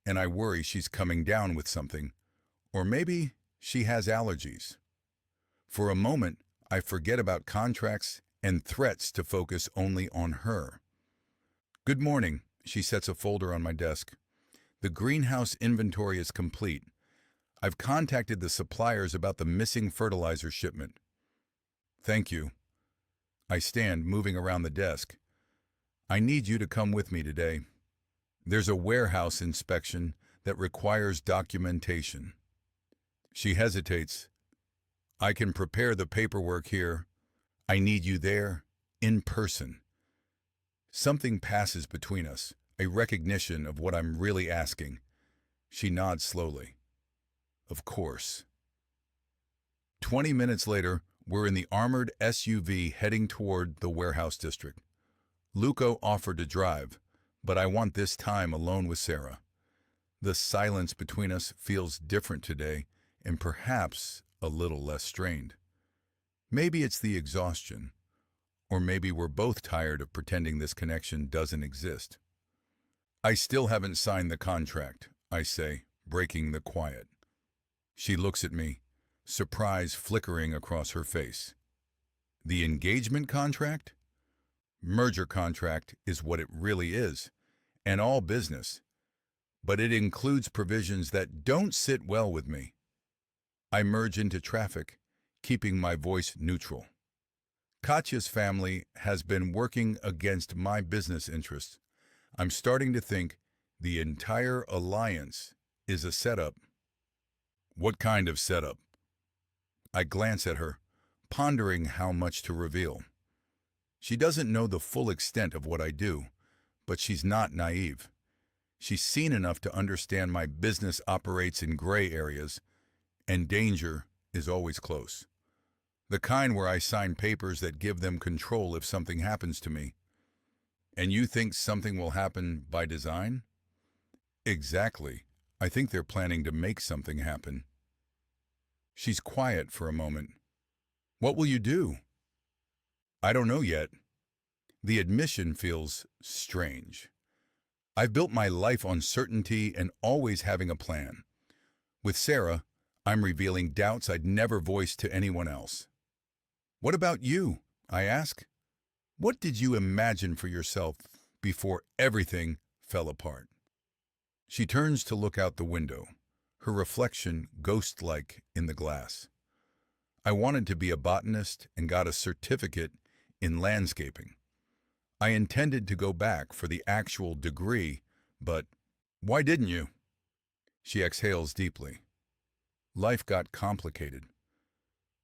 and I worry she's coming down with something, or maybe she has allergies. For a moment, I forget about contracts and threats to focus only on her. Good morning, she sets a folder on my desk. The greenhouse inventory is complete. I've contacted the suppliers about the missing fertilizer shipment. Thank you. I stand, moving around the desk. I need you to come with me today. There's a warehouse inspection that requires documentation. She hesitates. I can prepare the paperwork here. I need you there, in person. Something passes between us, a recognition of what I'm really asking. She nods slowly. Of course. 20 minutes later, we're in the armored SUV heading toward the warehouse district. Luco offered to drive, but I want this time alone with Sarah. The silence between us feels different today, and perhaps a little less strained. Maybe it's the exhaustion, or maybe we're both tired of pretending this connection doesn't exist. I still haven't signed the contract, I say, breaking the quiet. She looks at me, surprise flickering across her face. The engagement contract? Merger contract is what it really is, and all business, but it includes provisions that don't sit well with me. I merge into traffic, keeping my voice neutral. Katya's family has been working against my business interests. I'm starting to think the entire alliance is a setup. What kind of setup? I glance at her, pondering how much to reveal. She doesn't know the full extent of what I do, but she's not naive. She's seen enough to understand my business operates in gray areas, and danger is always close. The kind where I sign papers that give them control if something happens to me. And you think something will happen by design? Exactly. I think they're planning to make something happen. She's quiet for a moment. What will you do? I don't know yet. The admission feels strange. I've built my life on certainty and always having a plan. With Sarah, I'm revealing doubts I'd never voiced to anyone else. What about you? I ask. What did you imagine for yourself before everything fell apart? She turns to look out the window, her reflection ghost-like in the glass. I wanted to be a botanist and got a certificate in landscaping. I intended to go back for the actual degree, but why didn't you? She exhales deeply. Life got complicated.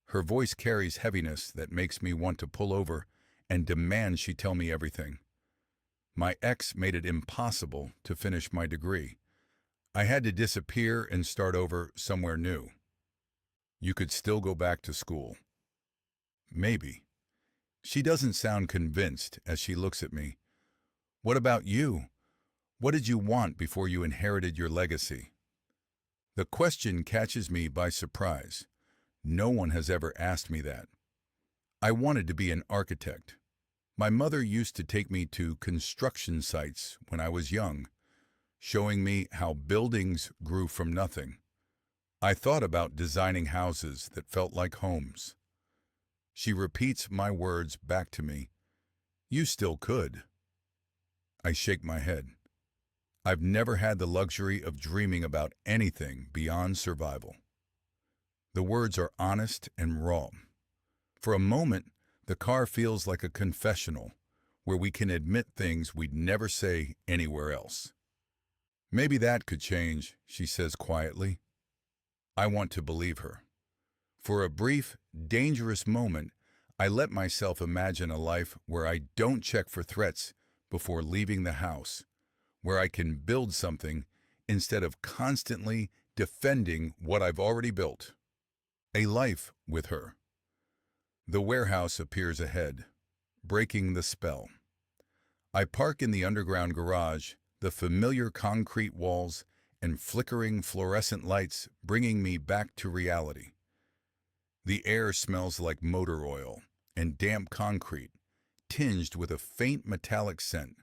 Her voice carries heaviness that makes me want to pull over and demand she tell me everything. My ex made it impossible to finish my degree. I had to disappear and start over somewhere new. You could still go back to school. Maybe. She doesn't sound convinced as she looks at me. What about you? What did you want before you inherited your legacy? The question catches me by surprise. No one has ever asked me that. I wanted to be an architect. My mother used to take me to construction sites when I was young, showing me how buildings grew from nothing. I thought about designing houses that felt like homes. She repeats my words back to me. You still could. I shake my head. I've never had the luxury of dreaming about anything beyond survival. The words are honest and raw. For a moment, the car feels like a confessional, where we can admit things we'd never say anywhere else. Maybe that could change, she says quietly. I want to believe her. For a brief, dangerous moment, I let myself imagine a life where I don't check for threats before leaving the house, where I can build something instead of constantly defending what I've already built. A life with her. The warehouse appears ahead, breaking the spell. I park in the underground garage, the familiar concrete walls and flickering fluorescent lights bringing me back to reality. The air smells like motor oil and damp concrete, tinged with a faint metallic scent.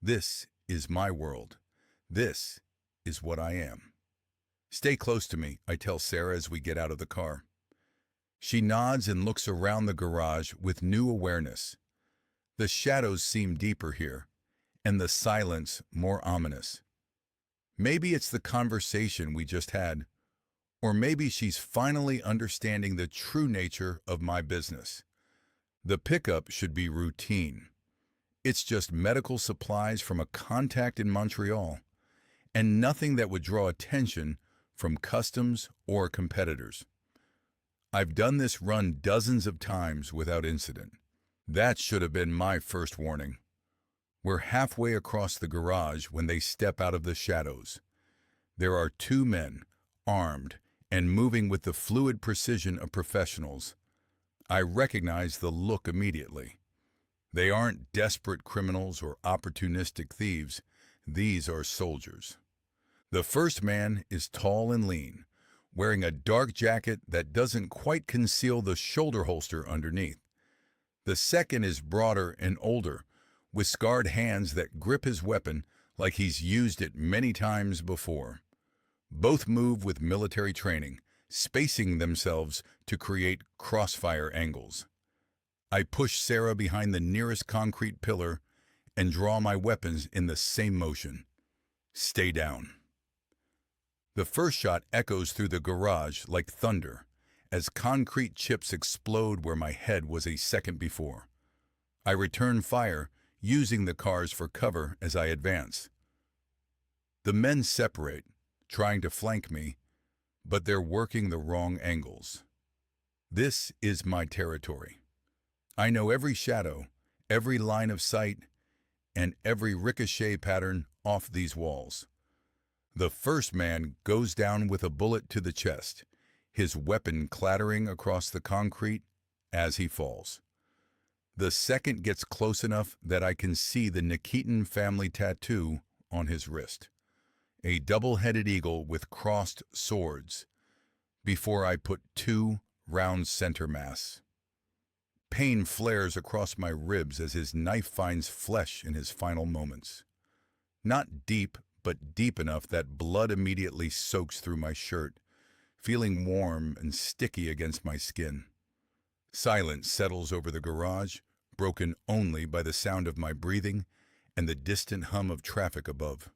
This is my world. This is what I am. Stay close to me, I tell Sarah as we get out of the car. She nods and looks around the garage with new awareness. The shadows seem deeper here, and the silence more ominous. Maybe it's the conversation we just had, or maybe she's finally understanding the true nature of my business. The pickup should be routine. It's just medical supplies from a contact in Montreal, and nothing that would draw attention from customs or competitors. I've done this run dozens of times without incident. That should have been my first warning. We're halfway across the garage when they step out of the shadows. There are two men, armed and moving with the fluid precision of professionals. I recognize the look immediately. They aren't desperate criminals or opportunistic thieves. These are soldiers. The first man is tall and lean, wearing a dark jacket that doesn't quite conceal the shoulder holster underneath. The second is broader and older, with scarred hands that grip his weapon like he's used it many times before. Both move with military training, spacing themselves to create crossfire angles. I push Sarah behind the nearest concrete pillar and draw my weapons in the same motion. Stay down. The first shot echoes through the garage like thunder, as concrete chips explode where my head was a second before. I return fire, using the cars for cover as I advance. The men separate, trying to flank me, but they're working the wrong angles. This is my territory. I know every shadow, every line of sight, and every ricochet pattern off these walls. The first man goes down with a bullet to the chest, his weapon clattering across the concrete as he falls. The second gets close enough that I can see the Nikitin family tattoo on his wrist, a double-headed eagle with crossed swords, before I put 2 round center mass. Pain flares across my ribs as his knife finds flesh in his final moments. Not deep, but deep enough that blood immediately soaks through my shirt, feeling warm and sticky against my skin. Silence settles over the garage, broken only by the sound of my breathing and the distant hum of traffic above.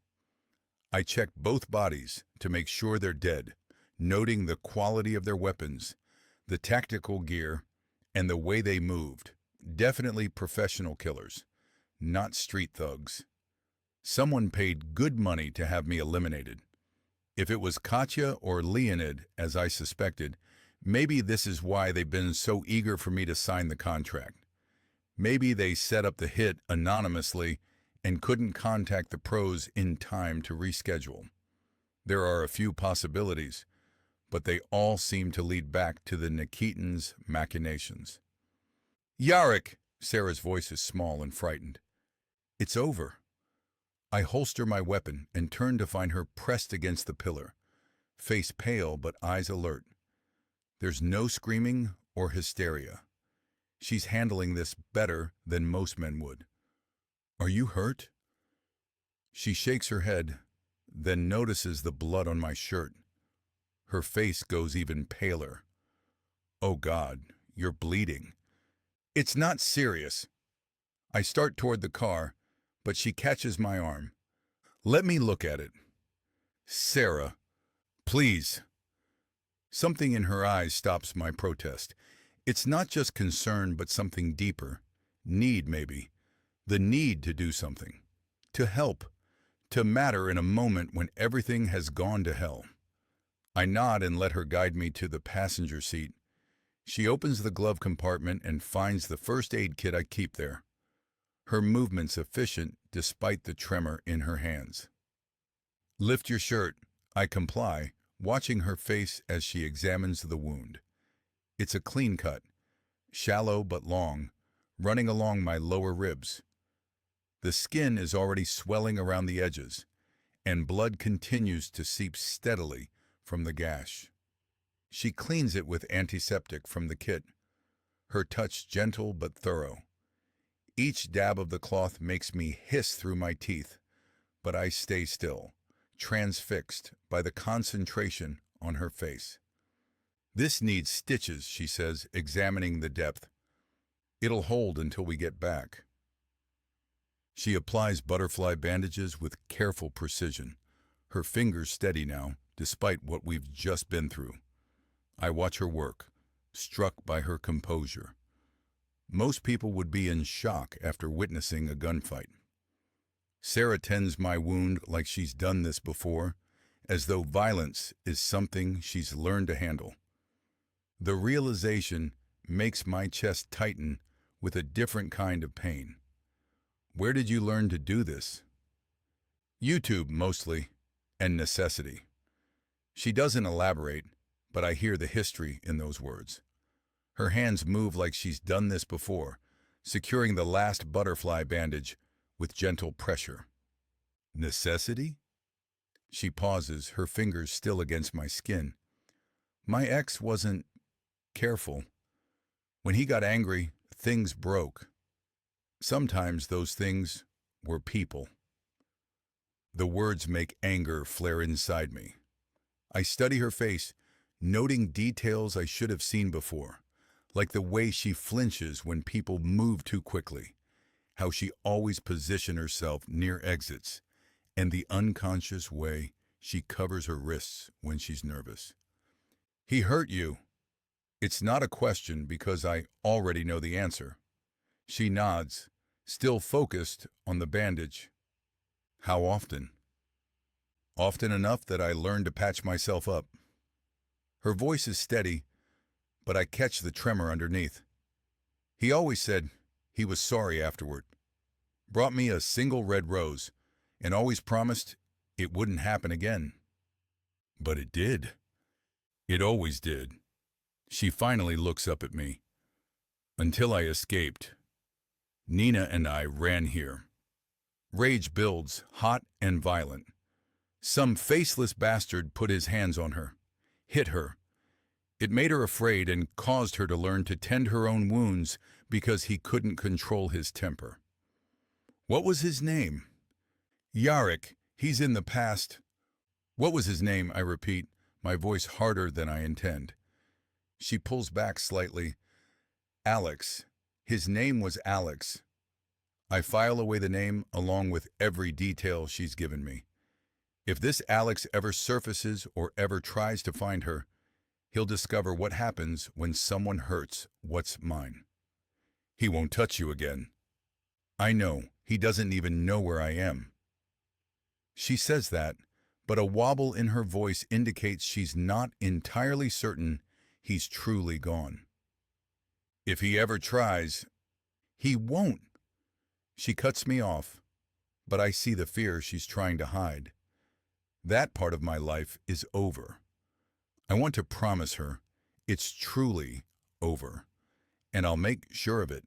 I check both bodies to make sure they're dead, noting the quality of their weapons, the tactical gear, and the way they moved. Definitely professional killers, not street thugs. Someone paid good money to have me eliminated. If it was Katya or Leonid, as I suspected, maybe this is why they've been so eager for me to sign the contract. Maybe they set up the hit anonymously and couldn't contact the pros in time to reschedule. There are a few possibilities, but they all seem to lead back to the Nikitins' machinations. Yarek! Sarah's voice is small and frightened. It's over. I holster my weapon and turn to find her pressed against the pillar, face pale but eyes alert. There's no screaming or hysteria. She's handling this better than most men would. Are you hurt? She shakes her head, then notices the blood on my shirt. Her face goes even paler. Oh God, you're bleeding. It's not serious. I start toward the car, but she catches my arm. Let me look at it. Sarah, please. Something in her eyes stops my protest. It's not just concern, but something deeper. Need, maybe. The need to do something. To help. To matter in a moment when everything has gone to hell. I nod and let her guide me to the passenger seat. She opens the glove compartment and finds the first aid kit I keep there. Her movements efficient despite the tremor in her hands. Lift your shirt. I comply, watching her face as she examines the wound. It's a clean cut, shallow but long, running along my lower ribs. The skin is already swelling around the edges, and blood continues to seep steadily from the gash. She cleans it with antiseptic from the kit, her touch gentle but thorough. Each dab of the cloth makes me hiss through my teeth, but I stay still, transfixed by the concentration on her face. This needs stitches, she says, examining the depth. It'll hold until we get back. She applies butterfly bandages with careful precision, her fingers steady now, despite what we've just been through. I watch her work, struck by her composure. Most people would be in shock after witnessing a gunfight. Sarah tends my wound like she's done this before, as though violence is something she's learned to handle. The realization makes my chest tighten with a different kind of pain. Where did you learn to do this? YouTube, mostly, and necessity. She doesn't elaborate, but I hear the history in those words. Her hands move like she's done this before, securing the last butterfly bandage with gentle pressure. Necessity? She pauses, her fingers still against my skin. My ex wasn't careful. When he got angry, things broke. Sometimes those things were people. The words make anger flare inside me. I study her face, noting details I should have seen before, like the way she flinches when people move too quickly, how she always positions herself near exits, and the unconscious way she covers her wrists when she's nervous. He hurt you. It's not a question because I already know the answer. She nods, still focused on the bandage. How often? Often enough that I learned to patch myself up. Her voice is steady, but I catch the tremor underneath. He always said He was sorry afterward. Brought me a single red rose, and always promised it wouldn't happen again. But it did. It always did. She finally looks up at me. Until I escaped. Nina and I ran here. Rage builds, hot and violent. Some faceless bastard put his hands on her, hit her. It made her afraid and caused her to learn to tend her own wounds because he couldn't control his temper. What was his name? Yarek, he's in the past. What was his name, I repeat, my voice harder than I intend. She pulls back slightly. Alex. His name was Alex. I file away the name along with every detail she's given me. If this Alex ever surfaces or ever tries to find her, he'll discover what happens when someone hurts what's mine. He won't touch you again. I know, he doesn't even know where I am. She says that, but a wobble in her voice indicates she's not entirely certain he's truly gone. If he ever tries, he won't. She cuts me off, but I see the fear she's trying to hide. That part of my life is over. I want to promise her it's truly over, and I'll make sure of it.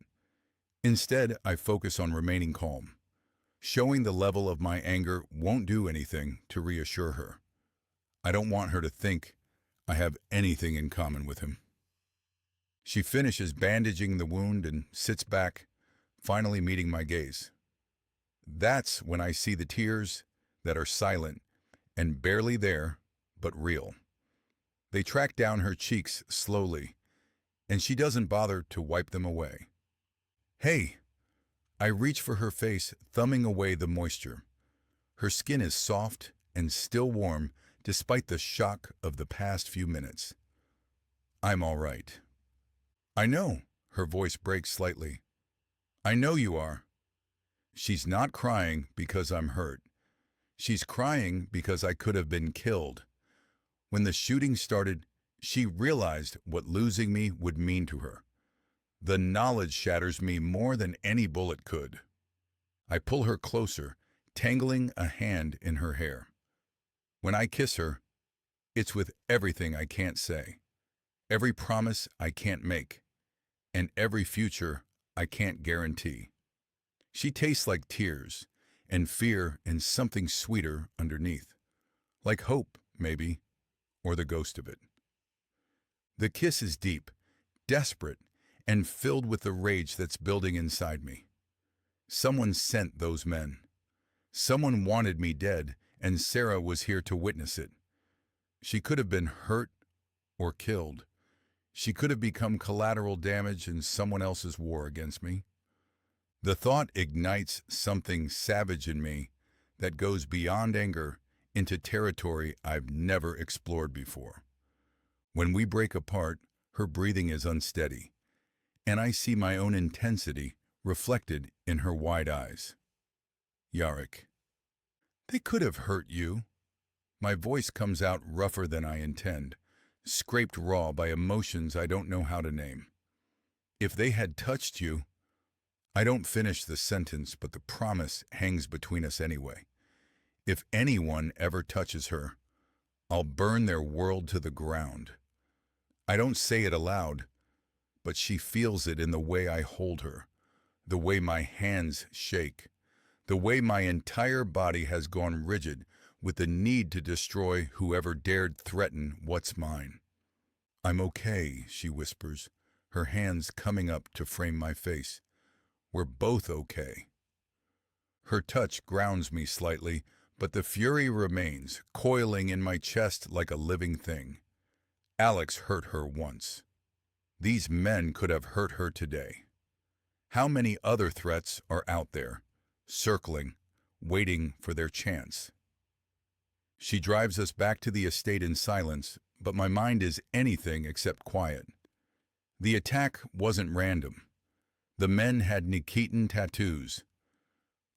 Instead, I focus on remaining calm. Showing the level of my anger won't do anything to reassure her. I don't want her to think I have anything in common with him. She finishes bandaging the wound and sits back, finally meeting my gaze. That's when I see the tears that are silent and barely there, but real. They track down her cheeks slowly, and she doesn't bother to wipe them away. Hey! I reach for her face, thumbing away the moisture. Her skin is soft and still warm despite the shock of the past few minutes. I'm all right. I know, her voice breaks slightly. I know you are. She's not crying because I'm hurt. She's crying because I could have been killed. When the shooting started, she realized what losing me would mean to her. The knowledge shatters me more than any bullet could. I pull her closer, tangling a hand in her hair. When I kiss her, it's with everything I can't say, every promise I can't make, and every future I can't guarantee. She tastes like tears and fear and something sweeter underneath, like hope, maybe, or the ghost of it. The kiss is deep, desperate, and filled with the rage that's building inside me. Someone sent those men. Someone wanted me dead, and Sarah was here to witness it. She could have been hurt or killed. She could have become collateral damage in someone else's war against me. The thought ignites something savage in me that goes beyond anger into territory I've never explored before. When we break apart, her breathing is unsteady, and I see my own intensity reflected in her wide eyes. Yarek. They could have hurt you. My voice comes out rougher than I intend, scraped raw by emotions I don't know how to name. If they had touched you, I don't finish the sentence, but the promise hangs between us anyway. If anyone ever touches her, I'll burn their world to the ground. I don't say it aloud, but she feels it in the way I hold her, the way my hands shake, the way my entire body has gone rigid with the need to destroy whoever dared threaten what's mine. I'm okay, she whispers, her hands coming up to frame my face. We're both okay. Her touch grounds me slightly, but the fury remains, coiling in my chest like a living thing. Alex hurt her once. These men could have hurt her today. How many other threats are out there, circling, waiting for their chance? She drives us back to the estate in silence, but my mind is anything except quiet. The attack wasn't random. The men had Nikitan tattoos.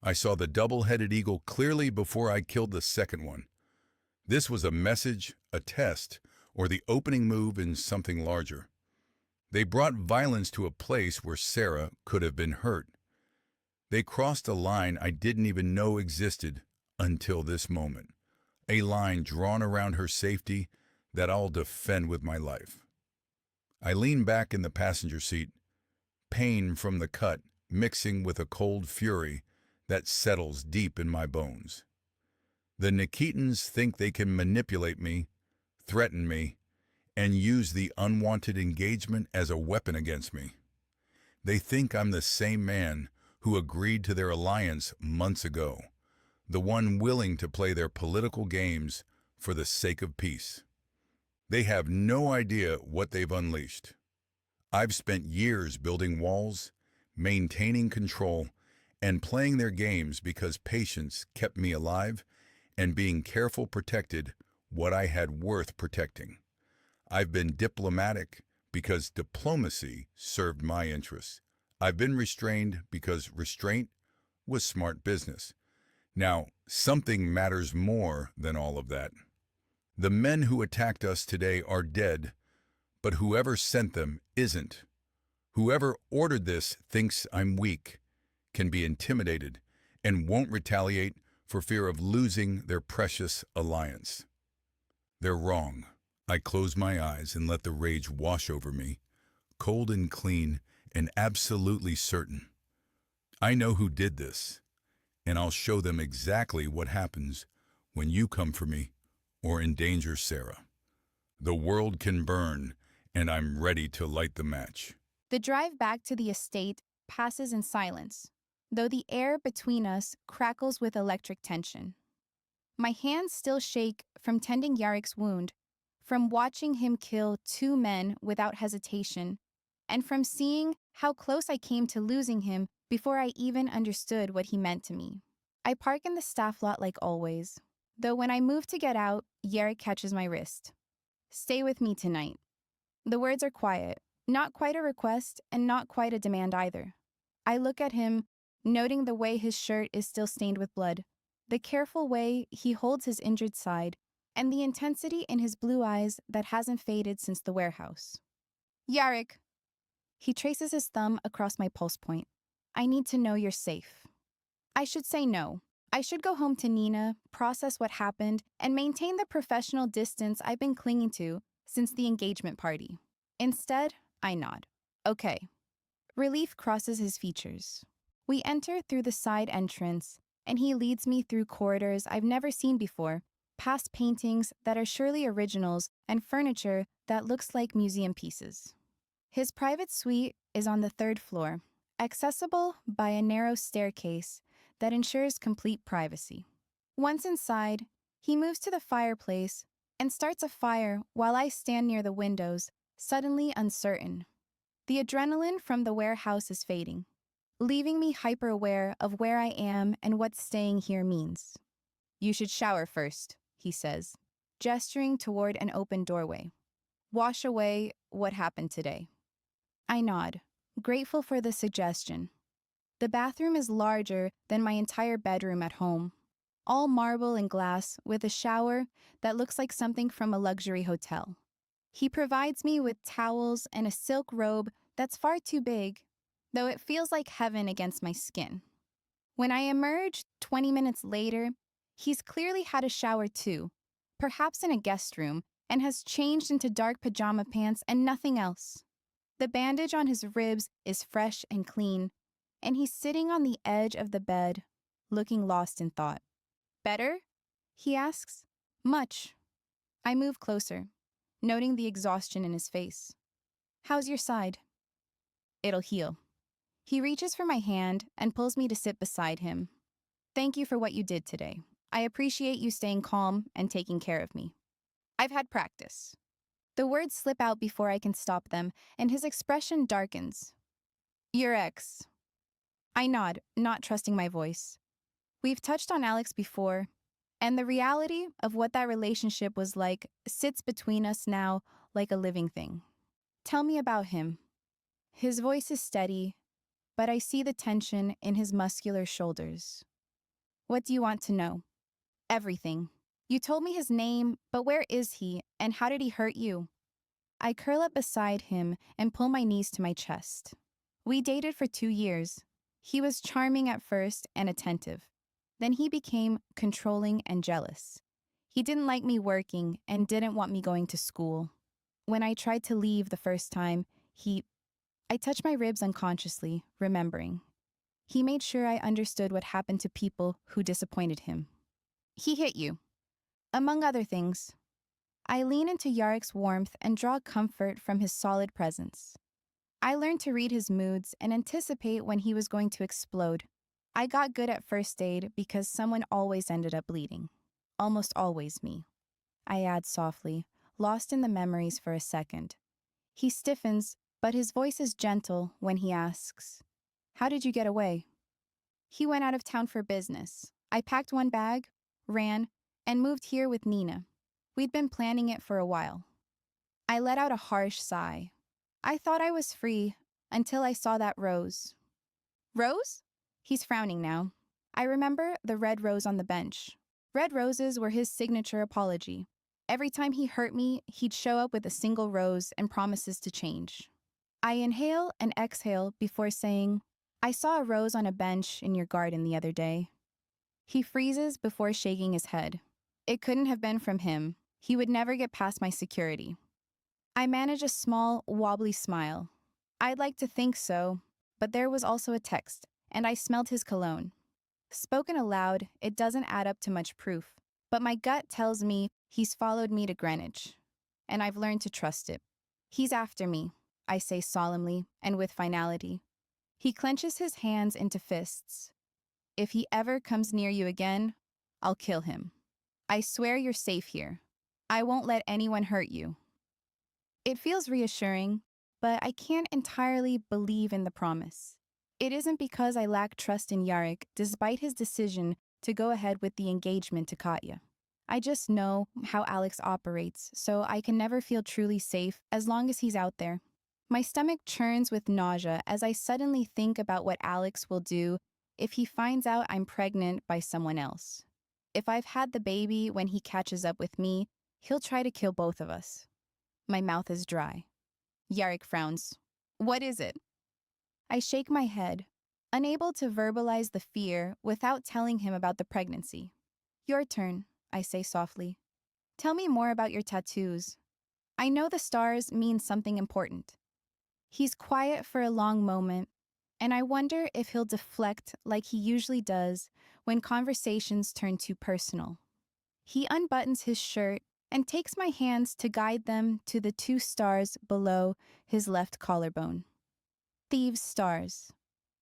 I saw the double-headed eagle clearly before I killed the second one. This was a message, a test, or the opening move in something larger. They brought violence to a place where Sarah could have been hurt. They crossed a line I didn't even know existed until this moment. A line drawn around her safety that I'll defend with my life. I lean back in the passenger seat, pain from the cut mixing with a cold fury that settles deep in my bones. The Nikitins think they can manipulate me, threaten me, and use the unwanted engagement as a weapon against me. They think I'm the same man who agreed to their alliance months ago, the one willing to play their political games for the sake of peace. They have no idea what they've unleashed. I've spent years building walls, maintaining control, and playing their games because patience kept me alive and being careful protected what I had worth protecting. I've been diplomatic because diplomacy served my interests. I've been restrained because restraint was smart business. Now, something matters more than all of that. The men who attacked us today are dead, but whoever sent them isn't. Whoever ordered this thinks I'm weak, can be intimidated, and won't retaliate for fear of losing their precious alliance. They're wrong. I close my eyes and let the rage wash over me, cold and clean and absolutely certain. I know who did this, and I'll show them exactly what happens when you come for me or endanger Sarah. The world can burn, and I'm ready to light the match. The drive back to the estate passes in silence, though the air between us crackles with electric tension. My hands still shake from tending Yarek's wound, from watching him kill 2 men without hesitation, and from seeing how close I came to losing him before I even understood what he meant to me. I park in the staff lot like always, though when I move to get out, Yarek catches my wrist. "Stay with me tonight." The words are quiet, not quite a request and not quite a demand either. I look at him, noting the way his shirt is still stained with blood, the careful way he holds his injured side, and the intensity in his blue eyes that hasn't faded since the warehouse. "Yarek." He traces his thumb across my pulse point. "I need to know you're safe." I should say no. I should go home to Nina, process what happened, and maintain the professional distance I've been clinging to since the engagement party. Instead, I nod. Okay. Relief crosses his features. We enter through the side entrance, and he leads me through corridors I've never seen before, past paintings that are surely originals and furniture that looks like museum pieces. His private suite is on the 3rd floor, accessible by a narrow staircase that ensures complete privacy. Once inside, he moves to the fireplace and starts a fire while I stand near the windows, suddenly uncertain. The adrenaline from the warehouse is fading, leaving me hyper-aware of where I am and what staying here means. "You should shower first," he says, gesturing toward an open doorway. "Wash away what happened today." I nod, grateful for the suggestion. The bathroom is larger than my entire bedroom at home, all marble and glass with a shower that looks like something from a luxury hotel. He provides me with towels and a silk robe that's far too big, though it feels like heaven against my skin. When I emerge 20 minutes later, he's clearly had a shower too, perhaps in a guest room, and has changed into dark pajama pants and nothing else. The bandage on his ribs is fresh and clean, and he's sitting on the edge of the bed, looking lost in thought. "Better?" he asks. "Much." I move closer, noting the exhaustion in his face. "How's your side?" "It'll heal." He reaches for my hand and pulls me to sit beside him. "Thank you for what you did today. I appreciate you staying calm and taking care of me." "I've had practice." The words slip out before I can stop them, and his expression darkens. "Your ex." I nod, not trusting my voice. We've touched on Alex before, and the reality of what that relationship was like sits between us now like a living thing. "Tell me about him." His voice is steady, but I see the tension in his muscular shoulders. "What do you want to know?" "Everything. You told me his name, but where is he, and how did he hurt you?" I curl up beside him and pull my knees to my chest. We dated for 2 years. He was charming at first and attentive. Then he became controlling and jealous. He didn't like me working and didn't want me going to school. When I tried to leave the first time, I touched my ribs unconsciously, remembering. He made sure I understood what happened to people who disappointed him. He hit you. Among other things. I lean into Yarek's warmth and draw comfort from his solid presence. I learned to read his moods and anticipate when he was going to explode. I got good at first aid because someone always ended up bleeding. Almost always me. I add softly, lost in the memories for a second. He stiffens, but his voice is gentle when he asks, "How did you get away?" He went out of town for business. I packed one bag, ran, and moved here with Nina. We'd been planning it for a while. I let out a harsh sigh. I thought I was free until I saw that rose. Rose? He's frowning now. I remember the red rose on the bench. Red roses were his signature apology. Every time he hurt me, he'd show up with a single rose and promises to change. I inhale and exhale before saying, "I saw a rose on a bench in your garden the other day." He freezes before shaking his head. It couldn't have been from him. He would never get past my security. I manage a small, wobbly smile. I'd like to think so, but there was also a text, and I smelled his cologne. Spoken aloud, it doesn't add up to much proof, but my gut tells me he's followed me to Greenwich, and I've learned to trust it. He's after me, I say solemnly and with finality. He clenches his hands into fists. If he ever comes near you again, I'll kill him. I swear you're safe here. I won't let anyone hurt you. It feels reassuring, but I can't entirely believe in the promise. It isn't because I lack trust in Yarek, despite his decision to go ahead with the engagement to Katya. I just know how Alex operates, so I can never feel truly safe as long as he's out there. My stomach churns with nausea as I suddenly think about what Alex will do if he finds out I'm pregnant by someone else. If I've had the baby when he catches up with me, he'll try to kill both of us. My mouth is dry. Yarek frowns. What is it? I shake my head, unable to verbalize the fear without telling him about the pregnancy. Your turn, I say softly. Tell me more about your tattoos. I know the stars mean something important. He's quiet for a long moment, and I wonder if he'll deflect like he usually does when conversations turn too personal. He unbuttons his shirt and takes my hands to guide them to the 2 stars below his left collarbone. Thieves' stars.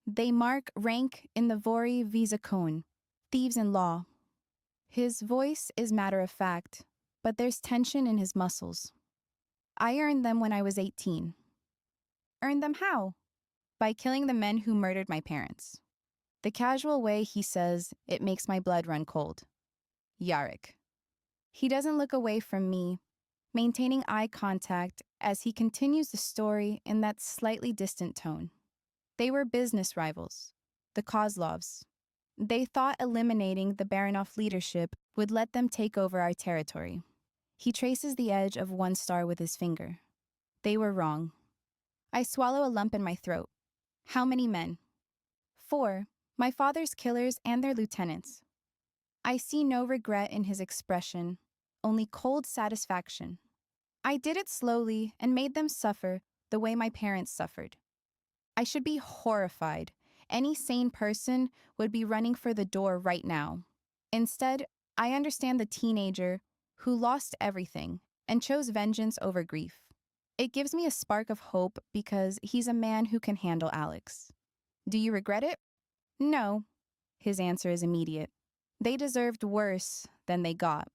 They mark rank in the Vori Vizakon, thieves in law. His voice is matter-of-fact, but there's tension in his muscles. I earned them when I was 18. Earned them how? By killing the men who murdered my parents. The casual way he says it makes my blood run cold. Yarek. He doesn't look away from me, maintaining eye contact as he continues the story in that slightly distant tone. They were business rivals, the Kozlovs. They thought eliminating the Baranov leadership would let them take over our territory. He traces the edge of 1 star with his finger. They were wrong. I swallow a lump in my throat. How many men? 4, my father's killers and their lieutenants. I see no regret in his expression, only cold satisfaction. I did it slowly and made them suffer the way my parents suffered. I should be horrified. Any sane person would be running for the door right now. Instead, I understand the teenager who lost everything and chose vengeance over grief. It gives me a spark of hope because he's a man who can handle Alex. Do you regret it? No. His answer is immediate. They deserved worse than they got.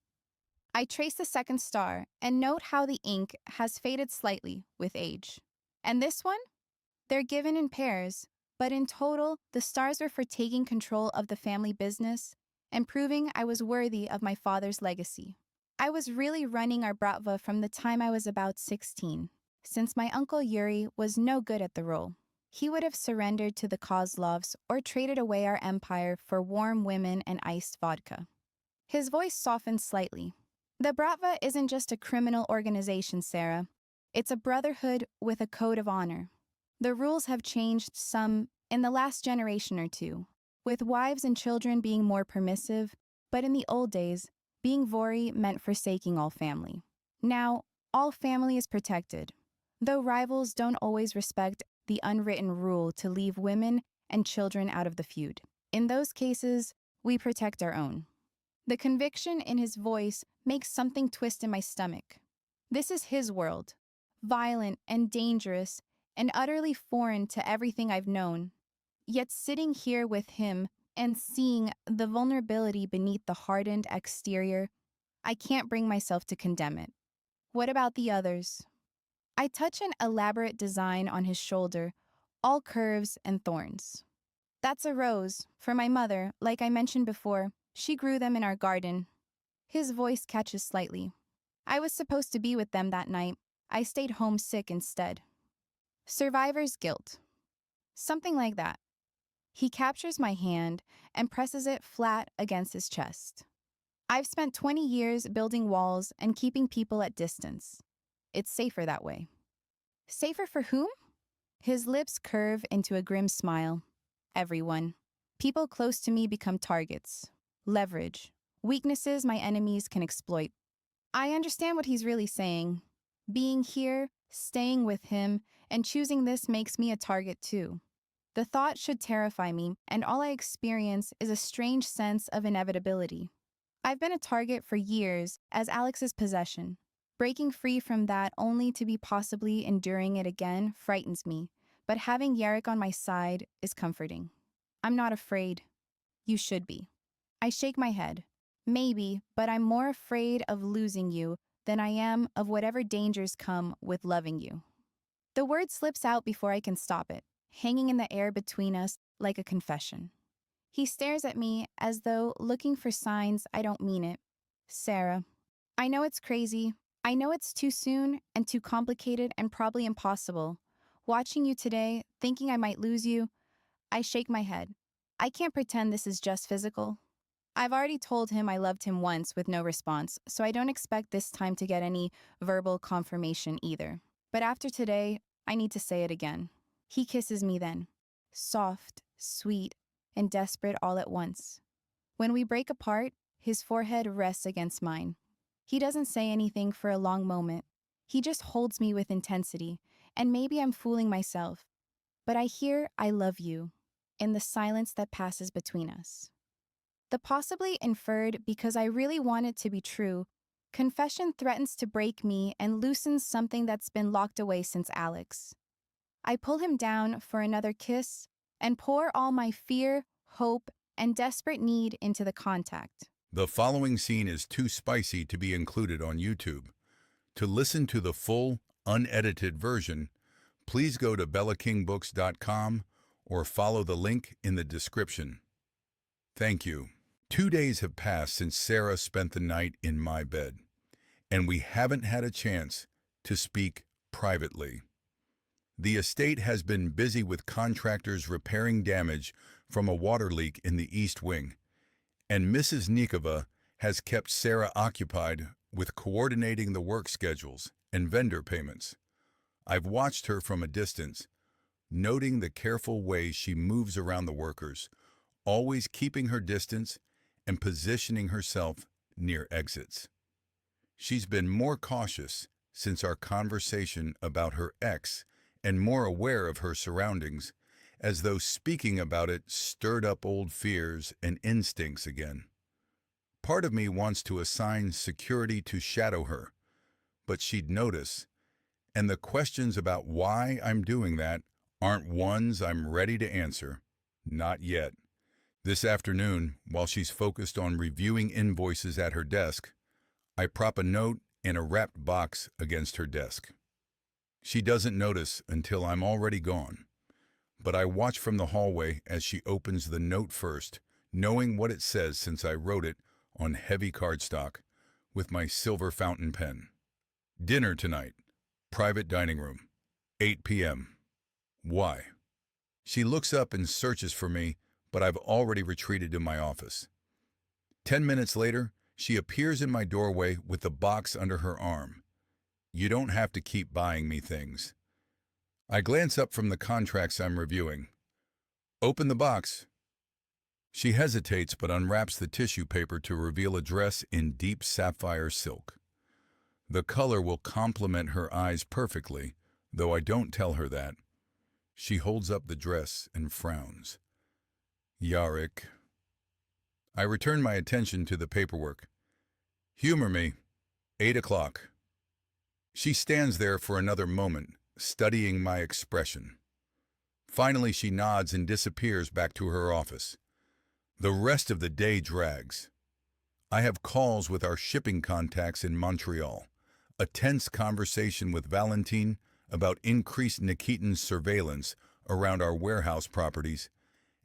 I trace the 2nd star and note how the ink has faded slightly with age. And this one? They're given in pairs, but in total, the stars were for taking control of the family business and proving I was worthy of my father's legacy. I was really running our bratva from the time I was about 16, since my uncle Yuri was no good at the role. He would have surrendered to the Kozlovs or traded away our empire for warm women and iced vodka. His voice softened slightly. The bratva isn't just a criminal organization, Sarah. It's a brotherhood with a code of honor. The rules have changed some in the last generation or two, with wives and children being more permissive, but in the old days, being Vori meant forsaking all family. Now, all family is protected, though rivals don't always respect the unwritten rule to leave women and children out of the feud. In those cases, we protect our own. The conviction in his voice makes something twist in my stomach. This is his world, violent and dangerous and utterly foreign to everything I've known. Yet sitting here with him and seeing the vulnerability beneath the hardened exterior, I can't bring myself to condemn it. What about the others? I touch an elaborate design on his shoulder, all curves and thorns. That's a rose, for my mother, like I mentioned before. She grew them in our garden. His voice catches slightly. I was supposed to be with them that night. I stayed home sick instead. Survivor's guilt. Something like that. He captures my hand and presses it flat against his chest. I've spent 20 years building walls and keeping people at distance. It's safer that way. Safer for whom? His lips curve into a grim smile. Everyone. People close to me become targets. Leverage. Weaknesses my enemies can exploit. I understand what he's really saying. Being here, staying with him, and choosing this makes me a target too. The thought should terrify me, and all I experience is a strange sense of inevitability. I've been a target for years as Alex's possession. Breaking free from that only to be possibly enduring it again frightens me, but having Yarrick on my side is comforting. I'm not afraid. You should be. I shake my head. Maybe, but I'm more afraid of losing you than I am of whatever dangers come with loving you. The word slips out before I can stop it, hanging in the air between us like a confession. He stares at me as though looking for signs I don't mean it. Sarah. I know it's crazy. I know it's too soon and too complicated and probably impossible. Watching you today, thinking I might lose you, I shake my head. I can't pretend this is just physical. I've already told him I loved him once with no response, so I don't expect this time to get any verbal confirmation either. But after today, I need to say it again. He kisses me then. Soft, sweet, and desperate all at once. When we break apart, his forehead rests against mine. He doesn't say anything for a long moment. He just holds me with intensity, and maybe I'm fooling myself. But I hear I love you in the silence that passes between us. The possibly inferred because I really want it to be true, confession threatens to break me and loosens something that's been locked away since Alex. I pull him down for another kiss and pour all my fear, hope, and desperate need into the contact. The following scene is too spicy to be included on YouTube. To listen to the full, unedited version, please go to bellakingbooks.com or follow the link in the description. Thank you. 2 days have passed since Sarah spent the night in my bed, and we haven't had a chance to speak privately. The estate has been busy with contractors repairing damage from a water leak in the East Wing, and Mrs. Nikova has kept Sarah occupied with coordinating the work schedules and vendor payments. I've watched her from a distance, noting the careful way she moves around the workers, always keeping her distance and positioning herself near exits. She's been more cautious since our conversation about her ex and more aware of her surroundings, as though speaking about it stirred up old fears and instincts again. Part of me wants to assign security to shadow her, but she'd notice, and the questions about why I'm doing that aren't ones I'm ready to answer. Not yet. This afternoon, while she's focused on reviewing invoices at her desk, I prop a note in a wrapped box against her desk. She doesn't notice until I'm already gone, but I watch from the hallway as she opens the note first, knowing what it says since I wrote it on heavy cardstock with my silver fountain pen. Dinner tonight. Private dining room. 8 p.m. Why? She looks up and searches for me, but I've already retreated to my office. 10 minutes later, she appears in my doorway with the box under her arm. You don't have to keep buying me things. I glance up from the contracts I'm reviewing. Open the box. She hesitates but unwraps the tissue paper to reveal a dress in deep sapphire silk. The color will complement her eyes perfectly, though I don't tell her that. She holds up the dress and frowns. Yarick. I return my attention to the paperwork. Humor me. 8 o'clock. She stands there for another moment, studying my expression. Finally, she nods and disappears back to her office. The rest of the day drags. I have calls with our shipping contacts in Montreal, a tense conversation with Valentine about increased Nikitan's surveillance around our warehouse properties,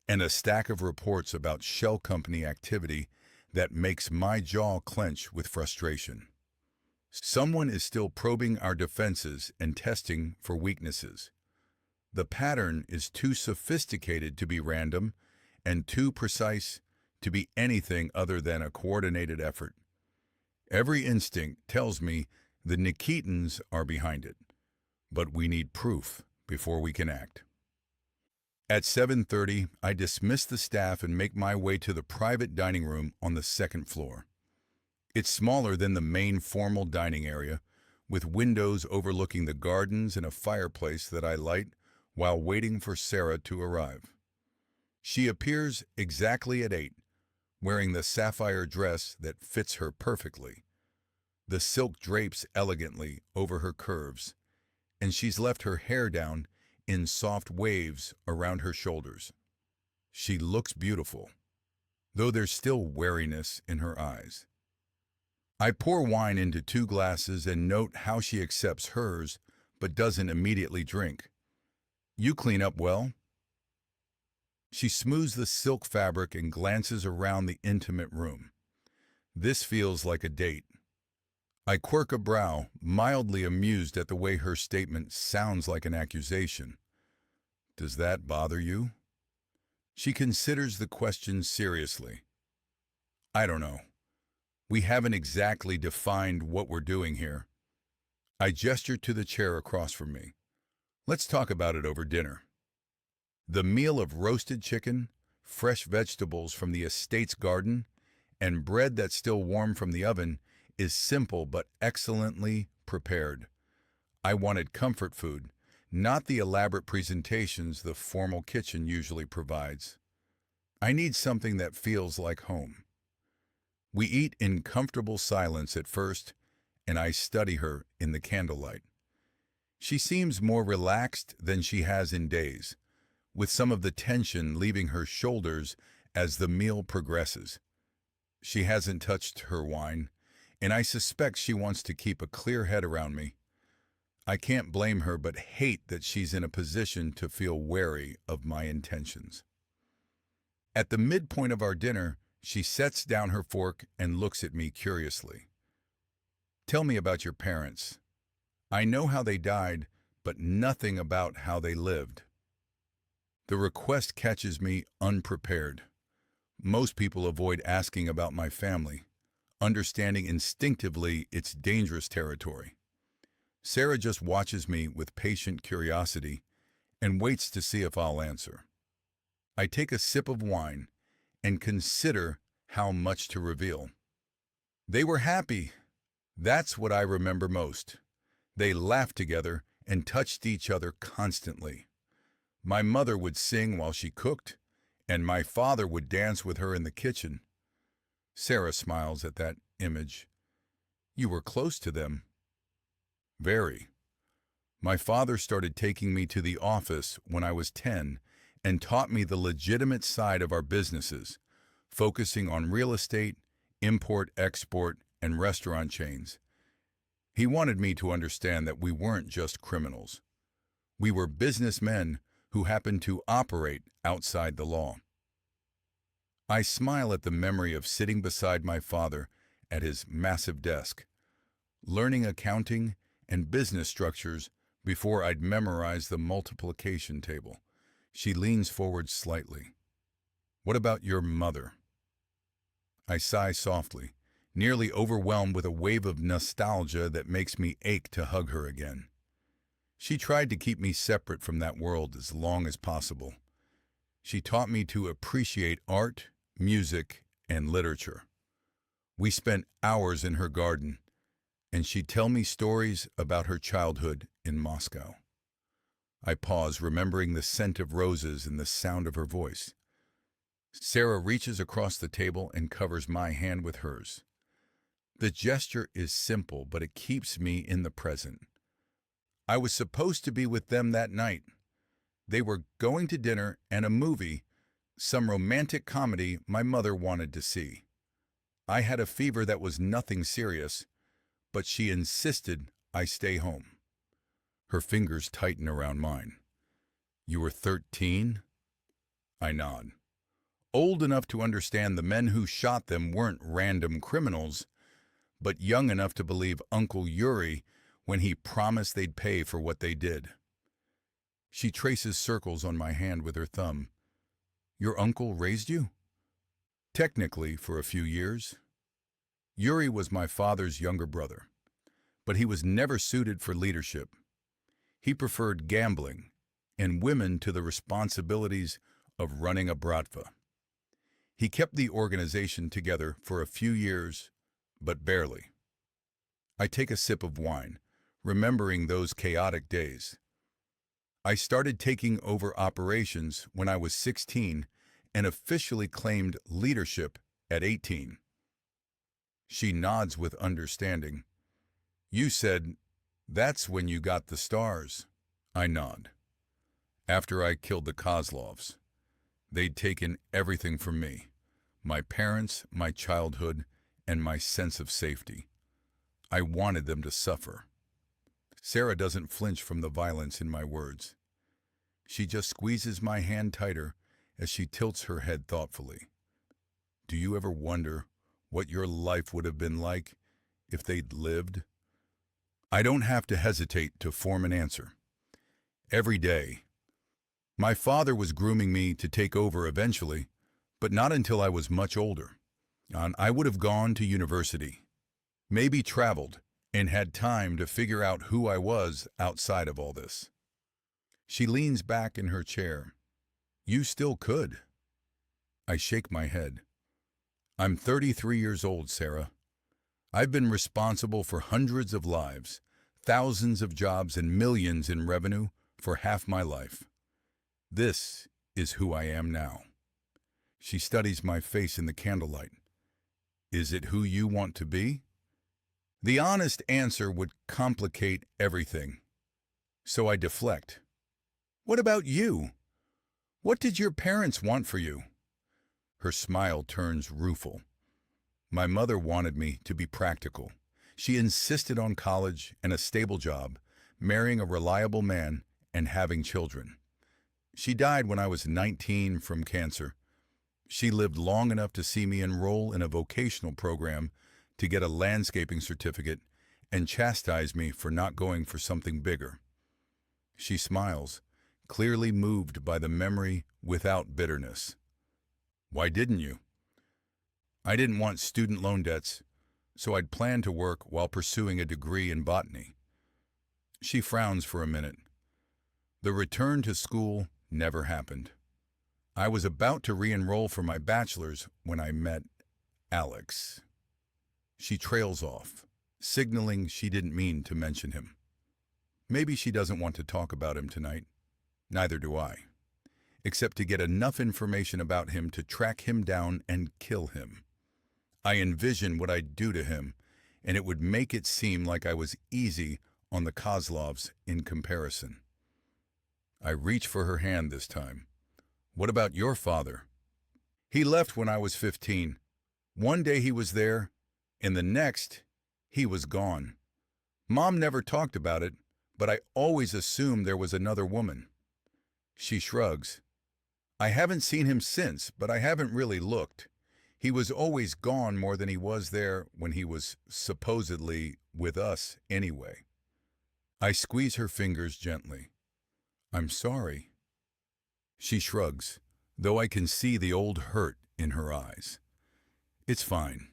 and a stack of reports about shell company activity that makes my jaw clench with frustration. Someone is still probing our defenses and testing for weaknesses. The pattern is too sophisticated to be random and too precise to be anything other than a coordinated effort. Every instinct tells me the Nikitans are behind it, but we need proof before we can act. At 7:30, I dismiss the staff and make my way to the private dining room on the second floor. It's smaller than the main formal dining area, with windows overlooking the gardens and a fireplace that I light while waiting for Sarah to arrive. She appears exactly at 8, wearing the sapphire dress that fits her perfectly. The silk drapes elegantly over her curves, and she's left her hair down in soft waves around her shoulders. She looks beautiful, though there's still wariness in her eyes. I pour wine into 2 glasses and note how she accepts hers, but doesn't immediately drink. You clean up well? She smooths the silk fabric and glances around the intimate room. This feels like a date. I quirk a brow, mildly amused at the way her statement sounds like an accusation. Does that bother you? She considers the question seriously. I don't know. We haven't exactly defined what we're doing here. I gesture to the chair across from me. Let's talk about it over dinner. The meal of roasted chicken, fresh vegetables from the estate's garden, and bread that's still warm from the oven is simple but excellently prepared. I wanted comfort food, not the elaborate presentations the formal kitchen usually provides. I need something that feels like home. We eat in comfortable silence at first, and I study her in the candlelight. She seems more relaxed than she has in days, with some of the tension leaving her shoulders as the meal progresses. She hasn't touched her wine, and I suspect she wants to keep a clear head around me. I can't blame her, but hate that she's in a position to feel wary of my intentions. At the midpoint of our dinner, she sets down her fork and looks at me curiously. Tell me about your parents. I know how they died, but nothing about how they lived. The request catches me unprepared. Most people avoid asking about my family, understanding instinctively it's dangerous territory. Sarah just watches me with patient curiosity and waits to see if I'll answer. I take a sip of wine and consider how much to reveal. They were happy. That's what I remember most. They laughed together and touched each other constantly. My mother would sing while she cooked, and my father would dance with her in the kitchen. Sarah smiles at that image. You were close to them. Very. My father started taking me to the office when I was 10 and taught me the legitimate side of our businesses, focusing on real estate, import, export, and restaurant chains. He wanted me to understand that we weren't just criminals. We were businessmen who happened to operate outside the law. I smile at the memory of sitting beside my father at his massive desk, learning accounting and business structures before I'd memorize the multiplication table. She leans forward slightly. What about your mother? I sigh softly, nearly overwhelmed with a wave of nostalgia that makes me ache to hug her again. She tried to keep me separate from that world as long as possible. She taught me to appreciate art, music, and literature. We spent hours in her garden, and she'd tell me stories about her childhood in Moscow. I pause, remembering the scent of roses and the sound of her voice. Sarah reaches across the table and covers my hand with hers. The gesture is simple, but it keeps me in the present. I was supposed to be with them that night. They were going to dinner and a movie, some romantic comedy my mother wanted to see. I had a fever that was nothing serious, but she insisted I stay home. Her fingers tighten around mine. You were 13? I nod. Old enough to understand the men who shot them weren't random criminals, but young enough to believe Uncle Yuri when he promised they'd pay for what they did. She traces circles on my hand with her thumb. Your uncle raised you? Technically, for a few years. Yuri was my father's younger brother, but he was never suited for leadership. He preferred gambling and women to the responsibilities of running a bratva. He kept the organization together for a few years, but barely. I take a sip of wine, remembering those chaotic days. I started taking over operations when I was 16 and officially claimed leadership at 18. She nods with understanding. You said, that's when you got the stars. I nod. After I killed the Kozlovs. They'd taken everything from me. My parents, my childhood, and my sense of safety. I wanted them to suffer. Sarah doesn't flinch from the violence in my words. She just squeezes my hand tighter as she tilts her head thoughtfully. Do you ever wonder what your life would have been like if they'd lived? I don't have to hesitate to form an answer. Every day. My father was grooming me to take over eventually, but not until I was much older. I would have gone to university, maybe traveled, and had time to figure out who I was outside of all this. She leans back in her chair. You still could. I shake my head. I'm 33 years old, Sarah. I've been responsible for hundreds of lives, thousands of jobs, and millions in revenue for half my life. This is who I am now. She studies my face in the candlelight. Is it who you want to be? The honest answer would complicate everything. So I deflect. What about you? What did your parents want for you? Her smile turns rueful. My mother wanted me to be practical. She insisted on college and a stable job, marrying a reliable man, and having children. She died when I was 19 from cancer. She lived long enough to see me enroll in a vocational program to get a landscaping certificate and chastise me for not going for something bigger. She smiles, clearly moved by the memory without bitterness. Why didn't you? I didn't want student loan debts, so I'd planned to work while pursuing a degree in botany. She frowns for a minute. The return to school never happened. I was about to re-enroll for my bachelor's when I met Alex. She trails off, signaling she didn't mean to mention him. Maybe she doesn't want to talk about him tonight. Neither do I. Except to get enough information about him to track him down and kill him. I envision what I'd do to him, and it would make it seem like I was easy on the Kozlovs in comparison. I reach for her hand this time. What about your father? He left when I was 15. One day he was there, and the next, he was gone. Mom never talked about it, but I always assumed there was another woman. She shrugs. I haven't seen him since, but I haven't really looked. He was always gone more than he was there when he was supposedly with us anyway. I squeeze her fingers gently. I'm sorry. She shrugs, though I can see the old hurt in her eyes. It's fine.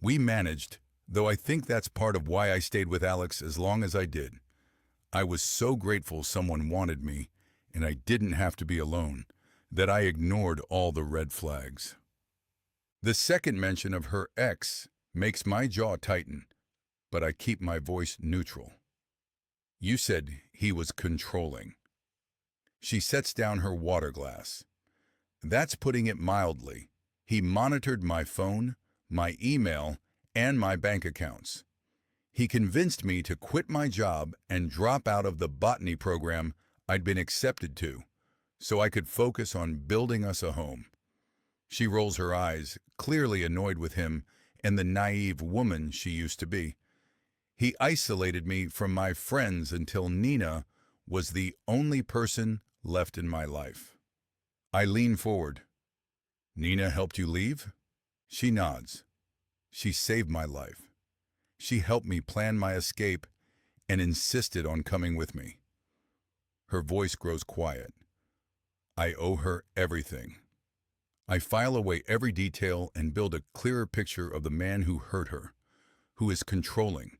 We managed, though I think that's part of why I stayed with Alex as long as I did. I was so grateful someone wanted me, and I didn't have to be alone, that I ignored all the red flags. The second mention of her ex makes my jaw tighten, but I keep my voice neutral. You said he was controlling. She sets down her water glass. That's putting it mildly. He monitored my phone, my email, and my bank accounts. He convinced me to quit my job and drop out of the botany program I'd been accepted to, so I could focus on building us a home. She rolls her eyes, clearly annoyed with him and the naive woman she used to be. He isolated me from my friends until Nina was the only person left in my life. I lean forward. Nina helped you leave? She nods. She saved my life. She helped me plan my escape and insisted on coming with me. Her voice grows quiet. I owe her everything. I file away every detail and build a clearer picture of the man who hurt her, who is controlling,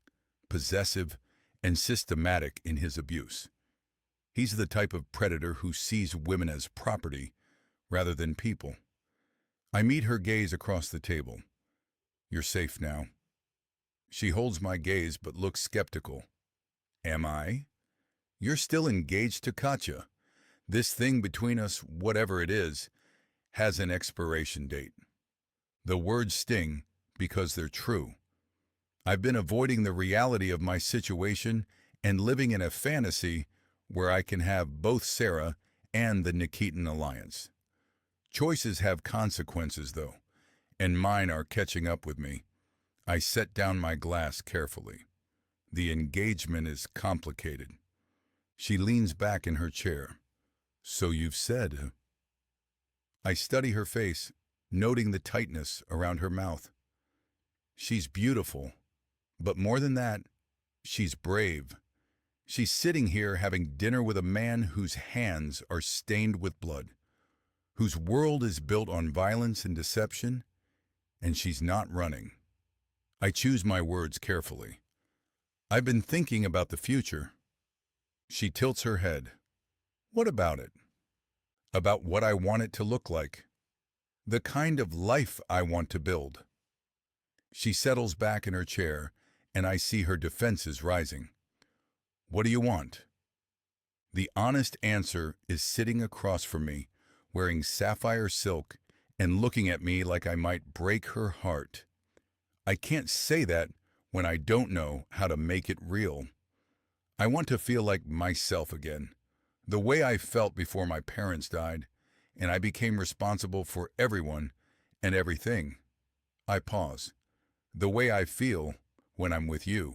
possessive, and systematic in his abuse. He's the type of predator who sees women as property rather than people. I meet her gaze across the table. You're safe now. She holds my gaze but looks skeptical. Am I? You're still engaged to Katya. This thing between us, whatever it is, has an expiration date. The words sting because they're true. I've been avoiding the reality of my situation and living in a fantasy where I can have both Sarah and the Nikitan alliance. Choices have consequences, though, and mine are catching up with me. I set down my glass carefully. The engagement is complicated. She leans back in her chair. So you've said. I study her face, noting the tightness around her mouth. She's beautiful, but more than that, she's brave. She's sitting here having dinner with a man whose hands are stained with blood, whose world is built on violence and deception, and she's not running. I choose my words carefully. I've been thinking about the future. She tilts her head. What about it? About what I want it to look like. The kind of life I want to build. She settles back in her chair, and I see her defenses rising. What do you want? The honest answer is sitting across from me, wearing sapphire silk and looking at me like I might break her heart. I can't say that when I don't know how to make it real. I want to feel like myself again, the way I felt before my parents died, and I became responsible for everyone and everything. I pause. The way I feel when I'm with you.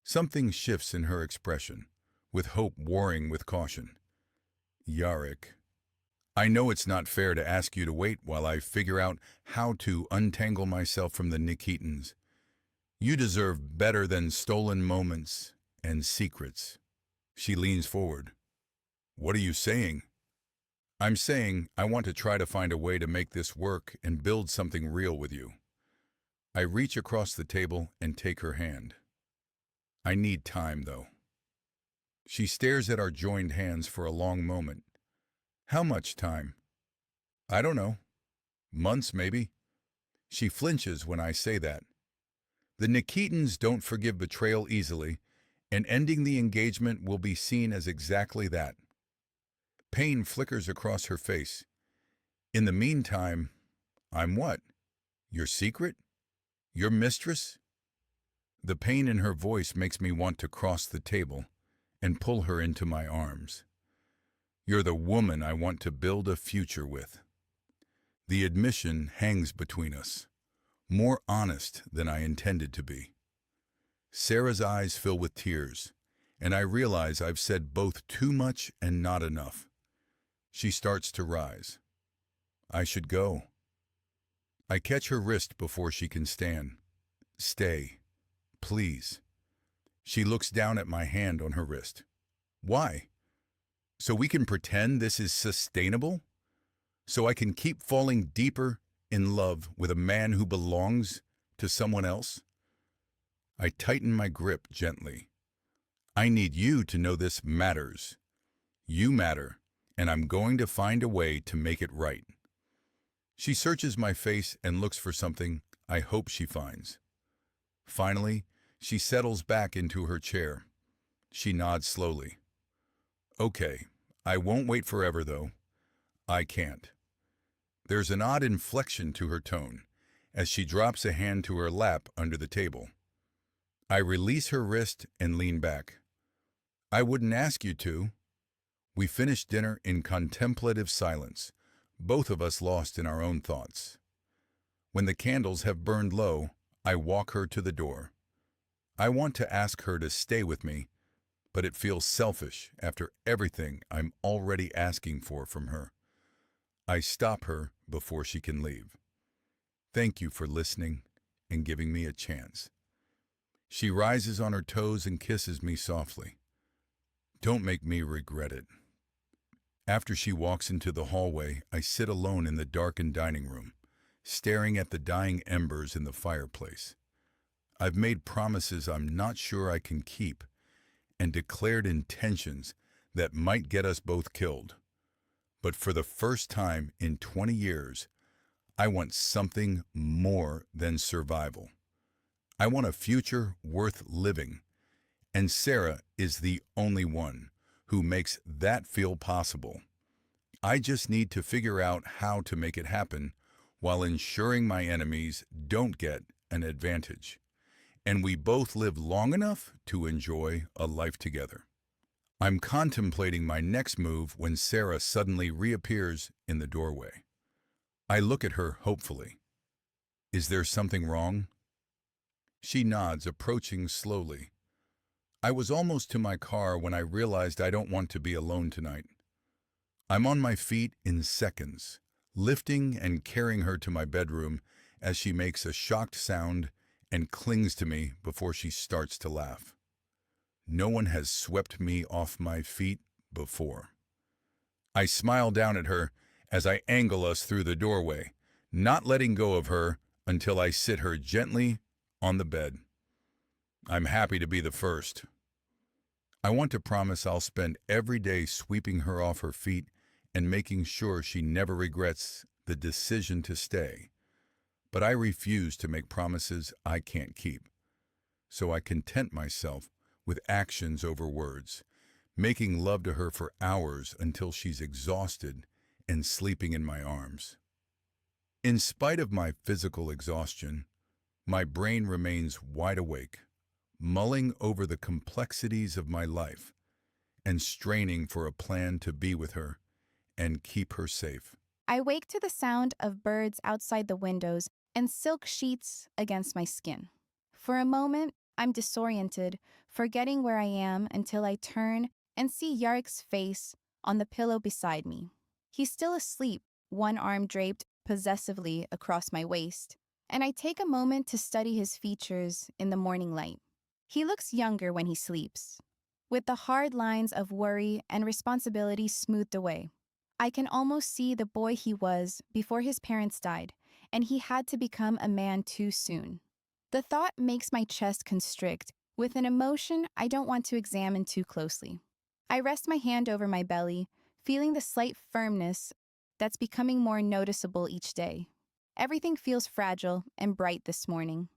Something shifts in her expression, with hope warring with caution. Yarek, I know it's not fair to ask you to wait while I figure out how to untangle myself from the Nikitans. You deserve better than stolen moments and secrets. She leans forward. What are you saying? I'm saying I want to try to find a way to make this work and build something real with you. I reach across the table and take her hand. I need time, though. She stares at our joined hands for a long moment. How much time? I don't know. Months, maybe. She flinches when I say that. The Nikitans don't forgive betrayal easily, and ending the engagement will be seen as exactly that. Pain flickers across her face. In the meantime, I'm what? Your secret? Your mistress? The pain in her voice makes me want to cross the table and pull her into my arms. You're the woman I want to build a future with. The admission hangs between us, more honest than I intended to be. Sarah's eyes fill with tears, and I realize I've said both too much and not enough. She starts to rise. I should go. I catch her wrist before she can stand. Stay, please. She looks down at my hand on her wrist. Why? So we can pretend this is sustainable? So I can keep falling deeper in love with a man who belongs To someone else? I tighten my grip gently. I need you to know this matters. You matter, and I'm going to find a way to make it right. She searches my face and looks for something I hope she finds. Finally, she settles back into her chair. She nods slowly. Okay, I won't wait forever though. I can't. There's an odd inflection to her tone as she drops a hand to her lap under the table. I release her wrist and lean back. I wouldn't ask you to. We finish dinner in contemplative silence, both of us lost in our own thoughts. When the candles have burned low, I walk her to the door. I want to ask her to stay with me, but it feels selfish after everything I'm already asking for from her. I stop her before she can leave. Thank you for listening and giving me a chance. She rises on her toes and kisses me softly. Don't make me regret it. After she walks into the hallway, I sit alone in the darkened dining room, staring at the dying embers in the fireplace. I've made promises I'm not sure I can keep, and declared intentions that might get us both killed. But for the first time in 20 years, I want something more than survival. I want a future worth living, and Sarah is the only one who makes that feel possible. I just need to figure out how to make it happen while ensuring my enemies don't get an advantage, and we both live long enough to enjoy a life together. I'm contemplating my next move when Sarah suddenly reappears in the doorway. I look at her hopefully. Is there something wrong? She nods, approaching slowly. I was almost to my car when I realized I don't want to be alone tonight. I'm on my feet in seconds, lifting and carrying her to my bedroom as she makes a shocked sound and clings to me before she starts to laugh. No one has swept me off my feet before. I smile down at her as I angle us through the doorway, not letting go of her until I sit her gently on the bed. I'm happy to be the first. I want to promise I'll spend every day sweeping her off her feet and making sure she never regrets the decision to stay. But I refuse to make promises I can't keep. So I content myself with actions over words, making love to her for hours until she's exhausted and sleeping in my arms. In spite of my physical exhaustion, my brain remains wide awake, mulling over the complexities of my life and straining for a plan to be with her and keep her safe. I wake to the sound of birds outside the windows and silk sheets against my skin. For a moment, I'm disoriented, forgetting where I am until I turn and see Yarik's face on the pillow beside me. He's still asleep, one arm draped possessively across my waist, and I take a moment to study his features in the morning light. He looks younger when he sleeps, with the hard lines of worry and responsibility smoothed away. I can almost see the boy he was before his parents died, and he had to become a man too soon. The thought makes my chest constrict with an emotion I don't want to examine too closely. I rest my hand over my belly, feeling the slight firmness that's becoming more noticeable each day. Everything feels fragile and bright this morning,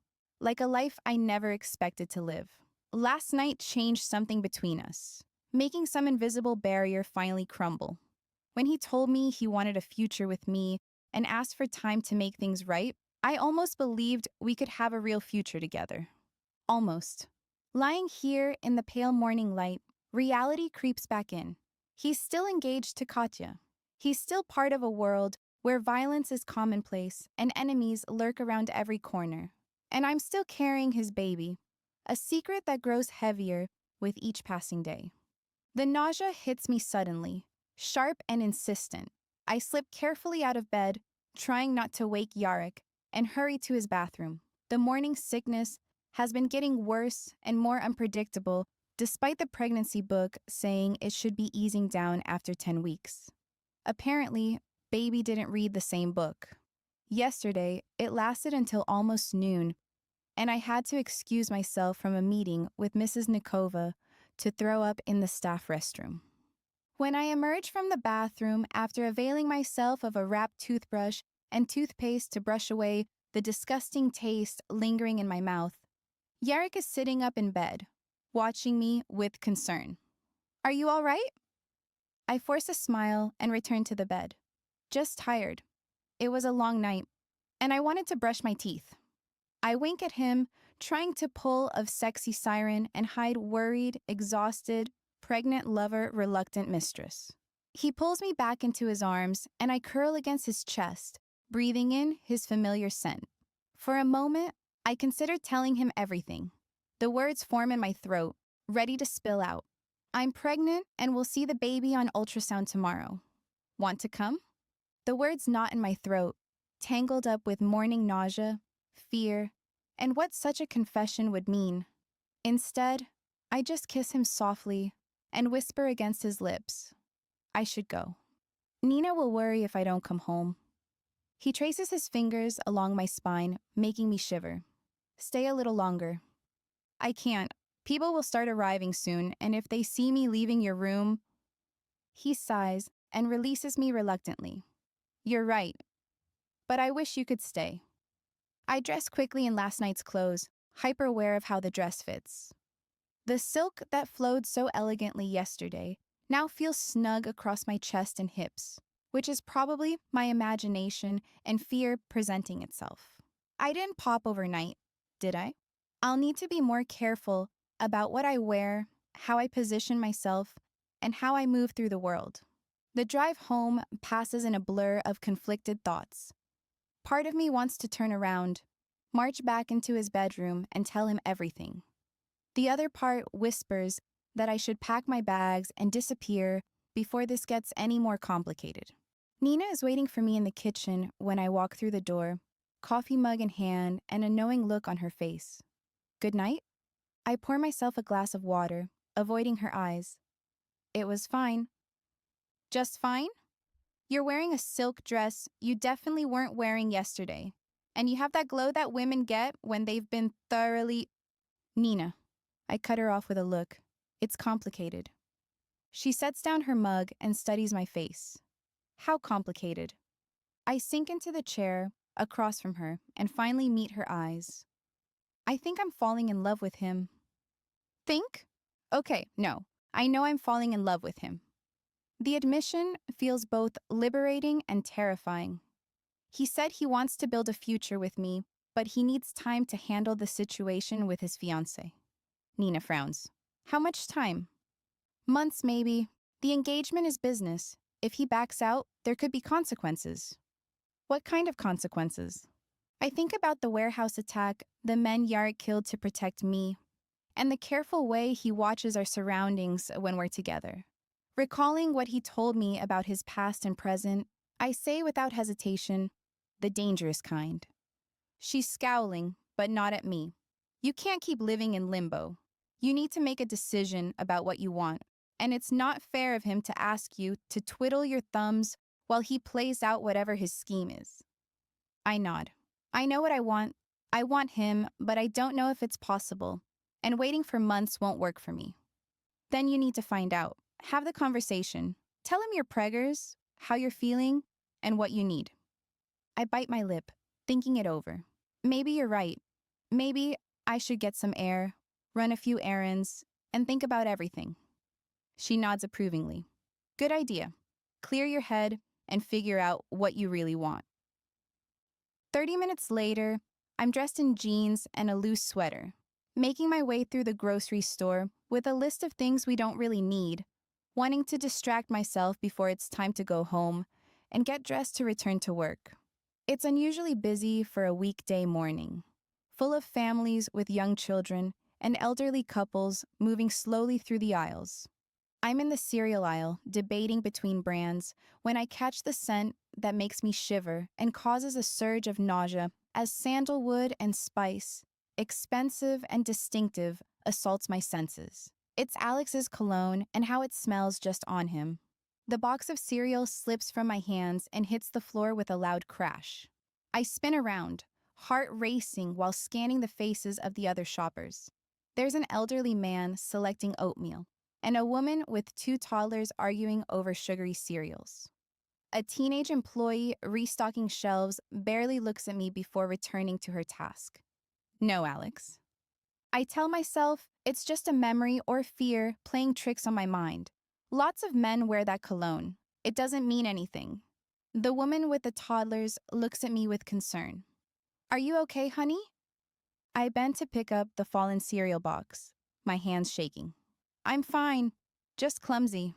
like a life I never expected to live. Last night changed something between us, making some invisible barrier finally crumble. When he told me he wanted a future with me and asked for time to make things right, I almost believed we could have a real future together. Almost. Lying here in the pale morning light, reality creeps back in. He's still engaged to Katya. He's still part of a world where violence is commonplace and enemies lurk around every corner. And I'm still carrying his baby, a secret that grows heavier with each passing day. The nausea hits me suddenly, sharp and insistent. I slip carefully out of bed, trying not to wake Yarek, and hurry to his bathroom. The morning sickness has been getting worse and more unpredictable, despite the pregnancy book saying it should be easing down after 10 weeks. Apparently, baby didn't read the same book. Yesterday, it lasted until almost noon and I had to excuse myself from a meeting with Mrs. Nikova to throw up in the staff restroom. When I emerged from the bathroom after availing myself of a wrapped toothbrush and toothpaste to brush away the disgusting taste lingering in my mouth, Yarek is sitting up in bed, watching me with concern. "Are you all right?" I force a smile and return to the bed. Just tired. It was a long night, and I wanted to brush my teeth. I wink at him, trying to pull of sexy siren and hide worried, exhausted, pregnant lover, reluctant mistress. He pulls me back into his arms, and I curl against his chest, breathing in his familiar scent. For a moment, I consider telling him everything. The words form in my throat, ready to spill out. "I'm pregnant and will see the baby on ultrasound tomorrow. Want to come?" The words knot in my throat, tangled up with morning nausea, fear, and what such a confession would mean. Instead, I just kiss him softly and whisper against his lips, "I should go. Nina will worry if I don't come home." He traces his fingers along my spine, making me shiver. "Stay a little longer." "I can't. People will start arriving soon, and if they see me leaving your room..." He sighs and releases me reluctantly. "You're right, but I wish you could stay." I dress quickly in last night's clothes, hyper aware of how the dress fits. The silk that flowed so elegantly yesterday now feels snug across my chest and hips, which is probably my imagination and fear presenting itself. I didn't pop overnight, did I? I'll need to be more careful about what I wear, how I position myself, and how I move through the world. The drive home passes in a blur of conflicted thoughts. Part of me wants to turn around, march back into his bedroom, and tell him everything. The other part whispers that I should pack my bags and disappear before this gets any more complicated. Nina is waiting for me in the kitchen when I walk through the door, coffee mug in hand and a knowing look on her face. "Good night?" I pour myself a glass of water, avoiding her eyes. "It was fine." "Just fine? You're wearing a silk dress you definitely weren't wearing yesterday, and you have that glow that women get when they've been thoroughly..." "Nina." I cut her off with a look. "It's complicated." She sets down her mug and studies my face. "How complicated?" I sink into the chair across from her and finally meet her eyes. "I think I'm falling in love with him." "Think?" "Okay, no. I know I'm falling in love with him." The admission feels both liberating and terrifying. He said he wants to build a future with me, but he needs time to handle the situation with his fiancée. Nina frowns. "How much time?" "Months, maybe. The engagement is business. If he backs out, there could be consequences." "What kind of consequences?" I think about the warehouse attack the men Yarek killed to protect me, and the careful way he watches our surroundings when we're together. Recalling what he told me about his past and present, I say without hesitation, "The dangerous kind." She's scowling, but not at me. "You can't keep living in limbo. You need to make a decision about what you want, and it's not fair of him to ask you to twiddle your thumbs while he plays out whatever his scheme is." I nod. "I know what I want. I want him, but I don't know if it's possible, and waiting for months won't work for me." "Then you need to find out. Have the conversation. Tell him your preggers, how you're feeling, and what you need." I bite my lip, thinking it over. Maybe you're right. Maybe I should get some air, run a few errands, and think about everything. She nods approvingly. "Good idea. Clear your head and figure out what you really want." 30 minutes later, I'm dressed in jeans and a loose sweater, making my way through the grocery store with a list of things we don't really need, wanting to distract myself before it's time to go home and get dressed to return to work. It's unusually busy for a weekday morning, full of families with young children and elderly couples moving slowly through the aisles. I'm in the cereal aisle, debating between brands, when I catch the scent that makes me shiver and causes a surge of nausea as sandalwood and spice, expensive and distinctive, assaults my senses. It's Alex's cologne and how it smells just on him. The box of cereal slips from my hands and hits the floor with a loud crash. I spin around, heart racing while scanning the faces of the other shoppers. There's an elderly man selecting oatmeal, and a woman with two toddlers arguing over sugary cereals. A teenage employee restocking shelves barely looks at me before returning to her task. No, Alex. I tell myself it's just a memory or fear playing tricks on my mind. Lots of men wear that cologne. It doesn't mean anything. The woman with the toddlers looks at me with concern. Are you okay, honey? I bend to pick up the fallen cereal box, my hands shaking. I'm fine, just clumsy.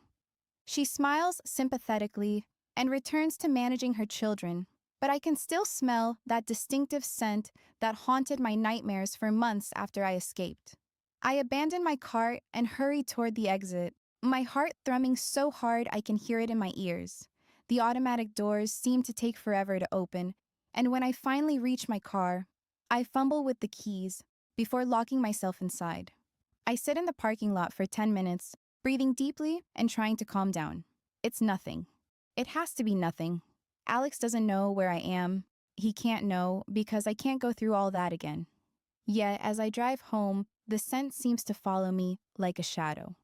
She smiles sympathetically and returns to managing her children, but I can still smell that distinctive scent that haunted my nightmares for months after I escaped. I abandon my cart and hurry toward the exit, my heart thrumming so hard I can hear it in my ears. The automatic doors seem to take forever to open, and when I finally reach my car, I fumble with the keys before locking myself inside. I sit in the parking lot for 10 minutes, breathing deeply and trying to calm down. It's nothing. It has to be nothing. Alex doesn't know where I am. He can't know because I can't go through all that again. Yet, as I drive home, the scent seems to follow me like a shadow.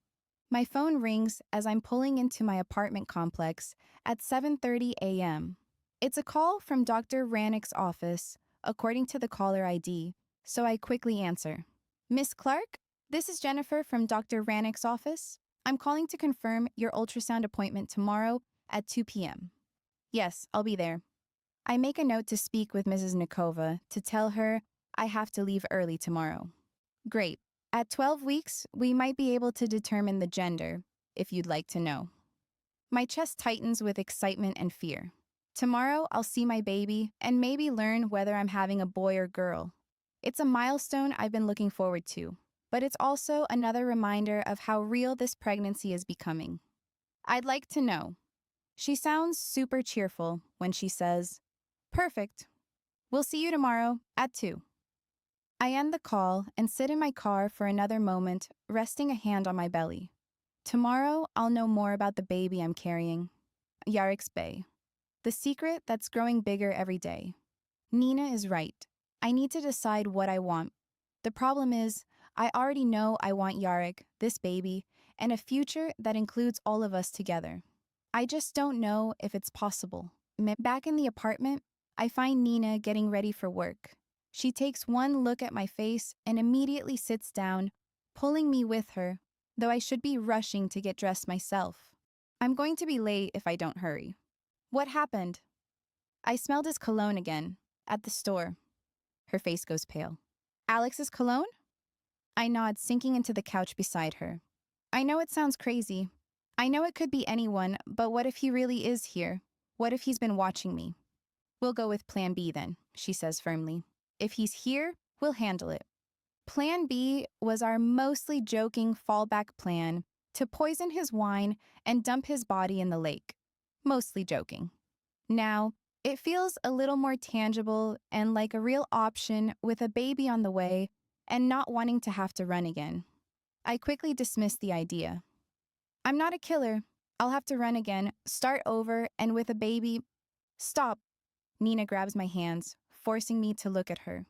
My phone rings as I'm pulling into my apartment complex at 7:30 a.m. It's a call from Dr. Rannick's office, according to the caller ID, so I quickly answer. Miss Clark, this is Jennifer from Dr. Rannick's office. I'm calling to confirm your ultrasound appointment tomorrow at 2 p.m. Yes, I'll be there. I make a note to speak with Mrs. Nikova to tell her I have to leave early tomorrow. Great. At 12 weeks, we might be able to determine the gender, if you'd like to know. My chest tightens with excitement and fear. Tomorrow, I'll see my baby and maybe learn whether I'm having a boy or girl. It's a milestone I've been looking forward to, but it's also another reminder of how real this pregnancy is becoming. I'd like to know. She sounds super cheerful when she says, Perfect. We'll see you tomorrow at 2. I end the call and sit in my car for another moment, resting a hand on my belly. Tomorrow, I'll know more about the baby I'm carrying. Yarek's Bay. The secret that's growing bigger every day. Nina is right. I need to decide what I want. The problem is, I already know I want Yarek, this baby, and a future that includes all of us together. I just don't know if it's possible. Back in the apartment, I find Nina getting ready for work. She takes one look at my face and immediately sits down, pulling me with her, though I should be rushing to get dressed myself. I'm going to be late if I don't hurry. What happened? I smelled his cologne again, at the store. Her face goes pale. Alex's cologne? I nod, sinking into the couch beside her. I know it sounds crazy. I know it could be anyone, but what if he really is here? What if he's been watching me? We'll go with Plan B then, she says firmly. If he's here, we'll handle it. Plan B was our mostly joking fallback plan to poison his wine and dump his body in the lake. Mostly joking. Now, it feels a little more tangible and like a real option with a baby on the way and not wanting to have to run again. I quickly dismiss the idea. I'm not a killer. I'll have to run again, start over, and with a baby... Stop. Nina grabs my hands, forcing me to look at her.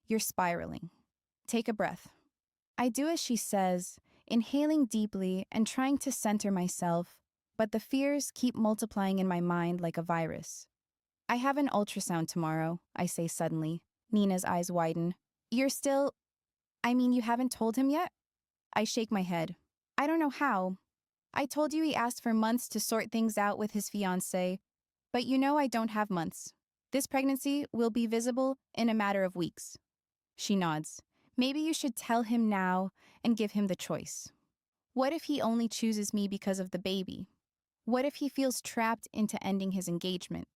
You're spiraling. Take a breath. I do as she says, inhaling deeply and trying to center myself, but the fears keep multiplying in my mind like a virus. I have an ultrasound tomorrow, I say suddenly. Nina's eyes widen. You're still... you haven't told him yet? I shake my head. I don't know how. I told you he asked for months to sort things out with his fiancée, but you know I don't have months. This pregnancy will be visible in a matter of weeks. She nods. Maybe you should tell him now and give him the choice. What if he only chooses me because of the baby? What if he feels trapped into ending his engagement?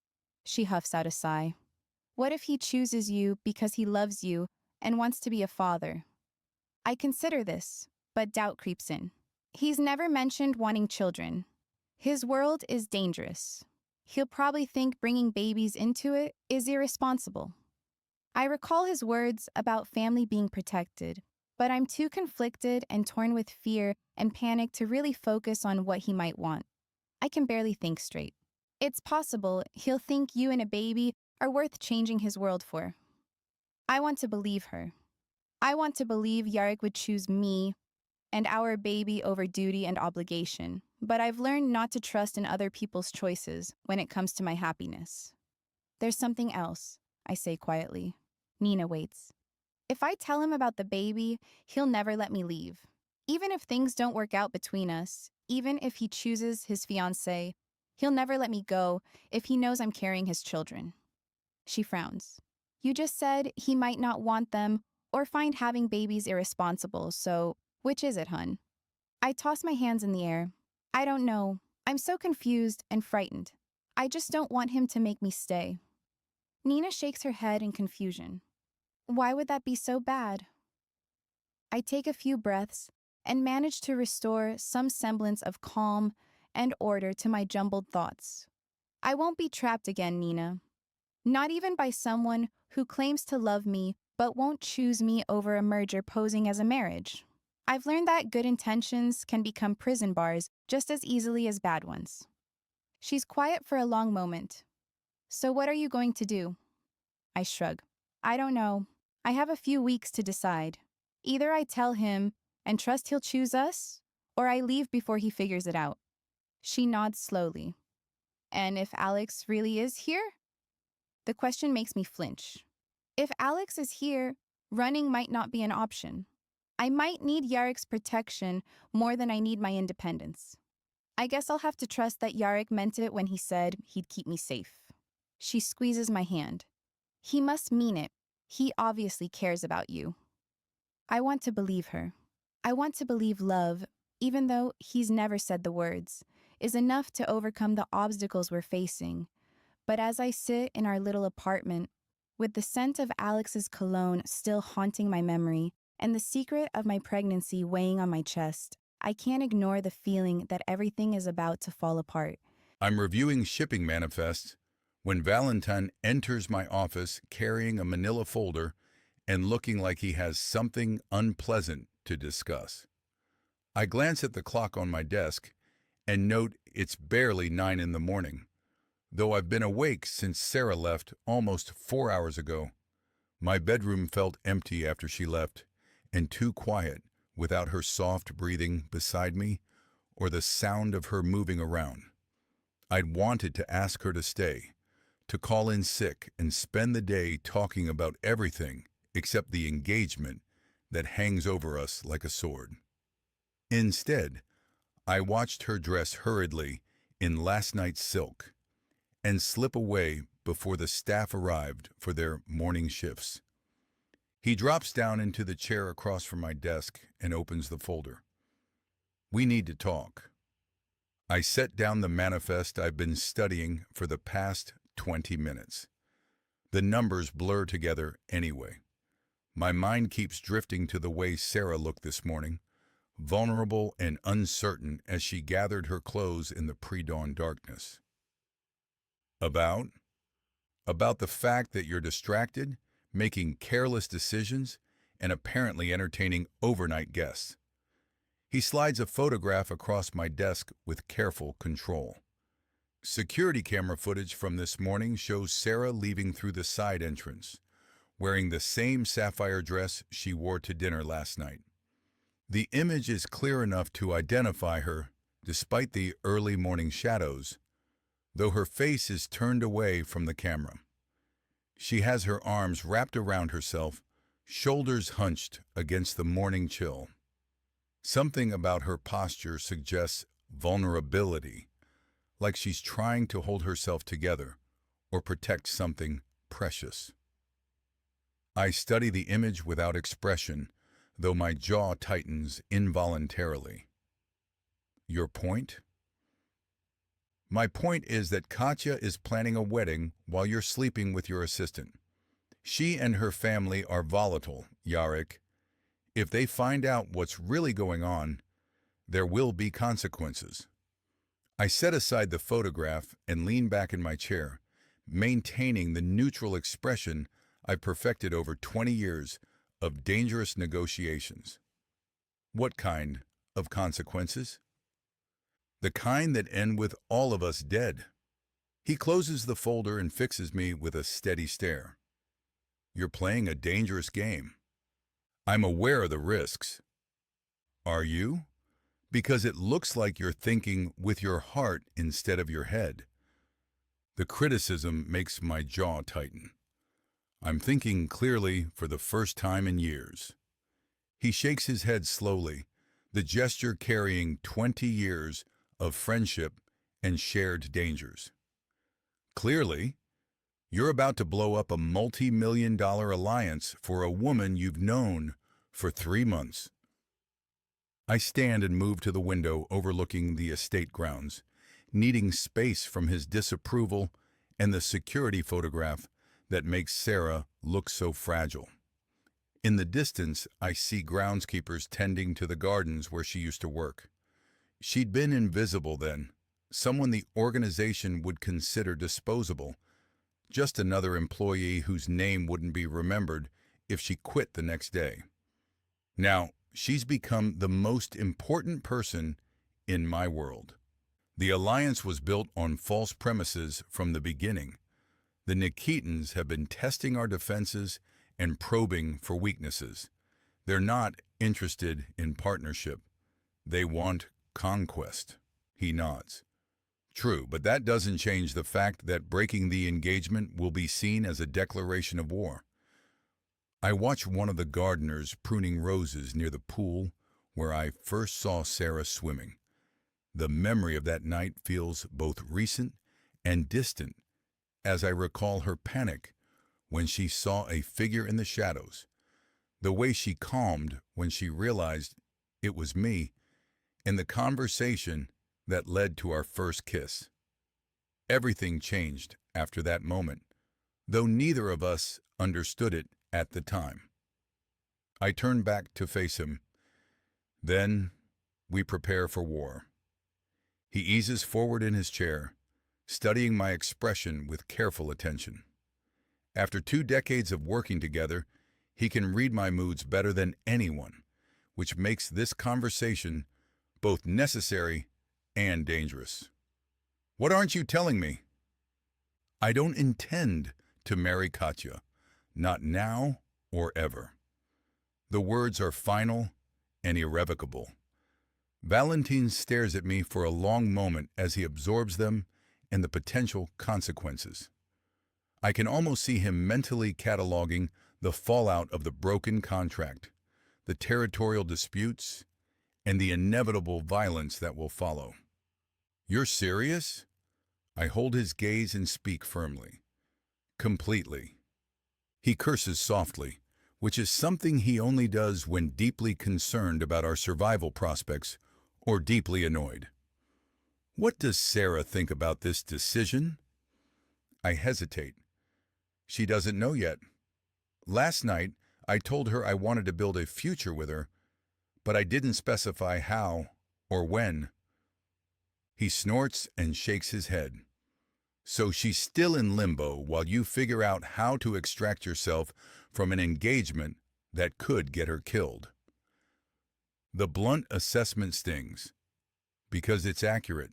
She huffs out a sigh. What if he chooses you because he loves you and wants to be a father? I consider this, but doubt creeps in. He's never mentioned wanting children. His world is dangerous. He'll probably think bringing babies into it is irresponsible. I recall his words about family being protected, but I'm too conflicted and torn with fear and panic to really focus on what he might want. I can barely think straight. It's possible he'll think you and a baby are worth changing his world for. I want to believe her. I want to believe Yarek would choose me and our baby over duty and obligation, but I've learned not to trust in other people's choices when it comes to my happiness. There's something else, I say quietly. Nina waits. If I tell him about the baby, he'll never let me leave. Even if things don't work out between us, even if he chooses his fiancée, he'll never let me go if he knows I'm carrying his children. She frowns. You just said he might not want them or find having babies irresponsible, so which is it, hun? I toss my hands in the air. I don't know. I'm so confused and frightened. I just don't want him to make me stay. Nina shakes her head in confusion. Why would that be so bad? I take a few breaths and manage to restore some semblance of calm and order to my jumbled thoughts. I won't be trapped again, Nina. Not even by someone who claims to love me but won't choose me over a merger posing as a marriage. I've learned that good intentions can become prison bars just as easily as bad ones. She's quiet for a long moment. So what are you going to do? I shrug. I don't know. I have a few weeks to decide. Either I tell him and trust he'll choose us, or I leave before he figures it out. She nods slowly. And if Alex really is here? The question makes me flinch. If Alex is here, running might not be an option. I might need Yarek's protection more than I need my independence. I guess I'll have to trust that Yarek meant it when he said he'd keep me safe. She squeezes my hand. He must mean it. He obviously cares about you. I want to believe her. I want to believe love, even though he's never said the words, is enough to overcome the obstacles we're facing. But as I sit in our little apartment, with the scent of Alex's cologne still haunting my memory and the secret of my pregnancy weighing on my chest, I can't ignore the feeling that everything is about to fall apart. I'm reviewing shipping manifests when Valentine enters my office carrying a manila folder and looking like he has something unpleasant to discuss. I glance at the clock on my desk and note it's barely 9 in the morning, though I've been awake since Sarah left almost 4 hours ago. My bedroom felt empty after she left, and too quiet without her soft breathing beside me or the sound of her moving around. I'd wanted to ask her to stay, to call in sick and spend the day talking about everything except the engagement that hangs over us like a sword. Instead, I watched her dress hurriedly in last night's silk and slip away before the staff arrived for their morning shifts. He drops down into the chair across from my desk and opens the folder. We need to talk. I set down the manifest I've been studying for the past 20 minutes. The numbers blur together anyway. My mind keeps drifting to the way Sarah looked this morning, vulnerable and uncertain as she gathered her clothes in the pre-dawn darkness. About the fact that you're distracted, making careless decisions, and apparently entertaining overnight guests. He slides a photograph across my desk with careful control. Security camera footage from this morning shows Sarah leaving through the side entrance, wearing the same sapphire dress she wore to dinner last night. The image is clear enough to identify her, despite the early morning shadows, though her face is turned away from the camera. She has her arms wrapped around herself, shoulders hunched against the morning chill. Something about her posture suggests vulnerability, like she's trying to hold herself together or protect something precious. I study the image without expression, though my jaw tightens involuntarily. Your point? My point is that Katya is planning a wedding while you're sleeping with your assistant. She and her family are volatile, Yarek. If they find out what's really going on, there will be consequences. I set aside the photograph and lean back in my chair, maintaining the neutral expression I perfected over 20 years of dangerous negotiations. What kind of consequences? The kind that end with all of us dead. He closes the folder and fixes me with a steady stare. You're playing a dangerous game. I'm aware of the risks. Are you? Because it looks like you're thinking with your heart instead of your head. The criticism makes my jaw tighten. I'm thinking clearly for the first time in years. He shakes his head slowly, the gesture carrying 20 years of friendship and shared dangers. Clearly, you're about to blow up a multi-million-dollar alliance for a woman you've known for 3 months. I stand and move to the window overlooking the estate grounds, needing space from his disapproval and the security photograph that makes Sarah look so fragile. In the distance, I see groundskeepers tending to the gardens where she used to work. She'd been invisible then, someone the organization would consider disposable, just another employee whose name wouldn't be remembered if she quit the next day. Now, she's become the most important person in my world. The alliance was built on false premises from the beginning. The Nikitins have been testing our defenses and probing for weaknesses. They're not interested in partnership. They want conquest. He nods. True, but that doesn't change the fact that breaking the engagement will be seen as a declaration of war. I watch one of the gardeners pruning roses near the pool where I first saw Sarah swimming. The memory of that night feels both recent and distant as I recall her panic when she saw a figure in the shadows, the way she calmed when she realized it was me, and the conversation that led to our first kiss. Everything changed after that moment, though neither of us understood it at the time. I turn back to face him. Then we prepare for war. He eases forward in his chair, studying my expression with careful attention. After 2 decades of working together, he can read my moods better than anyone, which makes this conversation both necessary and dangerous. What aren't you telling me? I don't intend to marry Katya, not now or ever. The words are final and irrevocable. Valentin stares at me for a long moment as he absorbs them and the potential consequences. I can almost see him mentally cataloging the fallout of the broken contract, the territorial disputes, and the inevitable violence that will follow. You're serious? I hold his gaze and speak firmly. Completely. He curses softly, which is something he only does when deeply concerned about our survival prospects or deeply annoyed. What does Sarah think about this decision? I hesitate. She doesn't know yet. Last night, I told her I wanted to build a future with her, but I didn't specify how or when. He snorts and shakes his head. So she's still in limbo while you figure out how to extract yourself from an engagement that could get her killed. The blunt assessment stings, because it's accurate.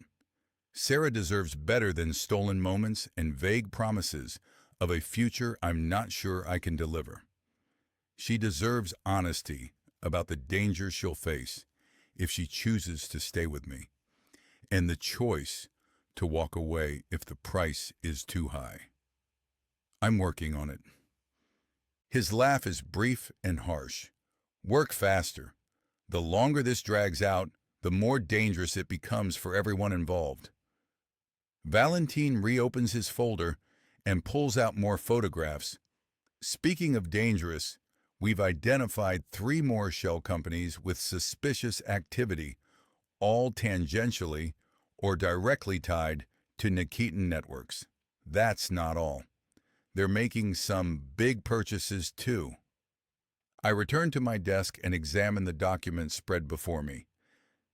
Sarah deserves better than stolen moments and vague promises of a future I'm not sure I can deliver. She deserves honesty about the dangers she'll face if she chooses to stay with me, and the choice to walk away if the price is too high. I'm working on it. His laugh is brief and harsh. Work faster. The longer this drags out, the more dangerous it becomes for everyone involved. Valentin reopens his folder and pulls out more photographs. Speaking of dangerous, we've identified 3 more shell companies with suspicious activity, all tangentially or directly tied to Nikitin networks. That's not all. They're making some big purchases too. I return to my desk and examine the documents spread before me.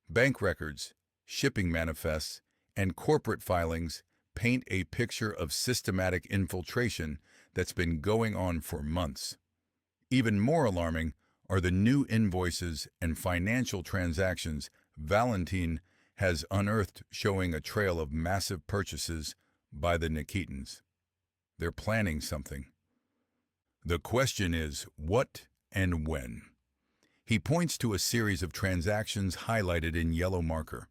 Bank records, shipping manifests, and corporate filings paint a picture of systematic infiltration that's been going on for months. Even more alarming are the new invoices and financial transactions Valentin has unearthed showing a trail of massive purchases by the Nikitins. They're planning something. The question is, what and when? He points to a series of transactions highlighted in yellow marker.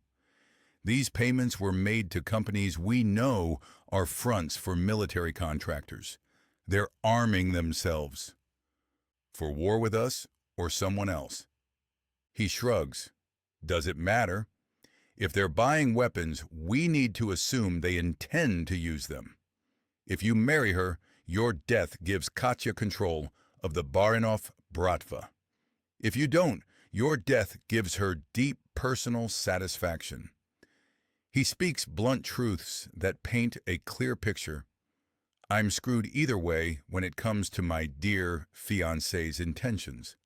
These payments were made to companies we know are fronts for military contractors. They're arming themselves. For war with us or someone else? He shrugs. Does it matter? If they're buying weapons, we need to assume they intend to use them. If you marry her, your death gives Katya control of the Baranov Bratva. If you don't, your death gives her deep personal satisfaction. He speaks blunt truths that paint a clear picture. I'm screwed either way when it comes to my dear fiancé's intentions.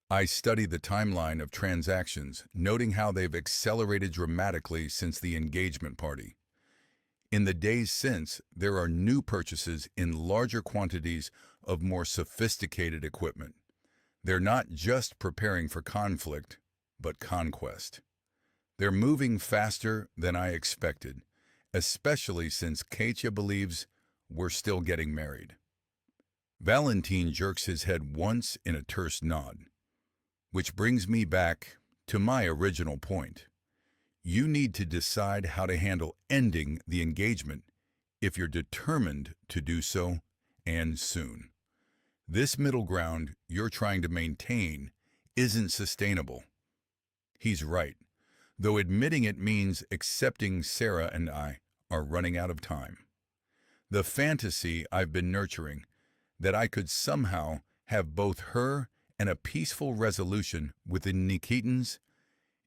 I study the timeline of transactions, noting how they've accelerated dramatically since the engagement party. In the days since, there are new purchases in larger quantities of more sophisticated equipment. They're not just preparing for conflict, but conquest. They're moving faster than I expected, especially since Katya believes we're still getting married. Valentin jerks his head once in a terse nod, which brings me back to my original point. You need to decide how to handle ending the engagement if you're determined to do so, and soon. This middle ground you're trying to maintain isn't sustainable. He's right, though admitting it means accepting Sarah and I are running out of time. The fantasy I've been nurturing, that I could somehow have both her and a peaceful resolution with the Nikitins,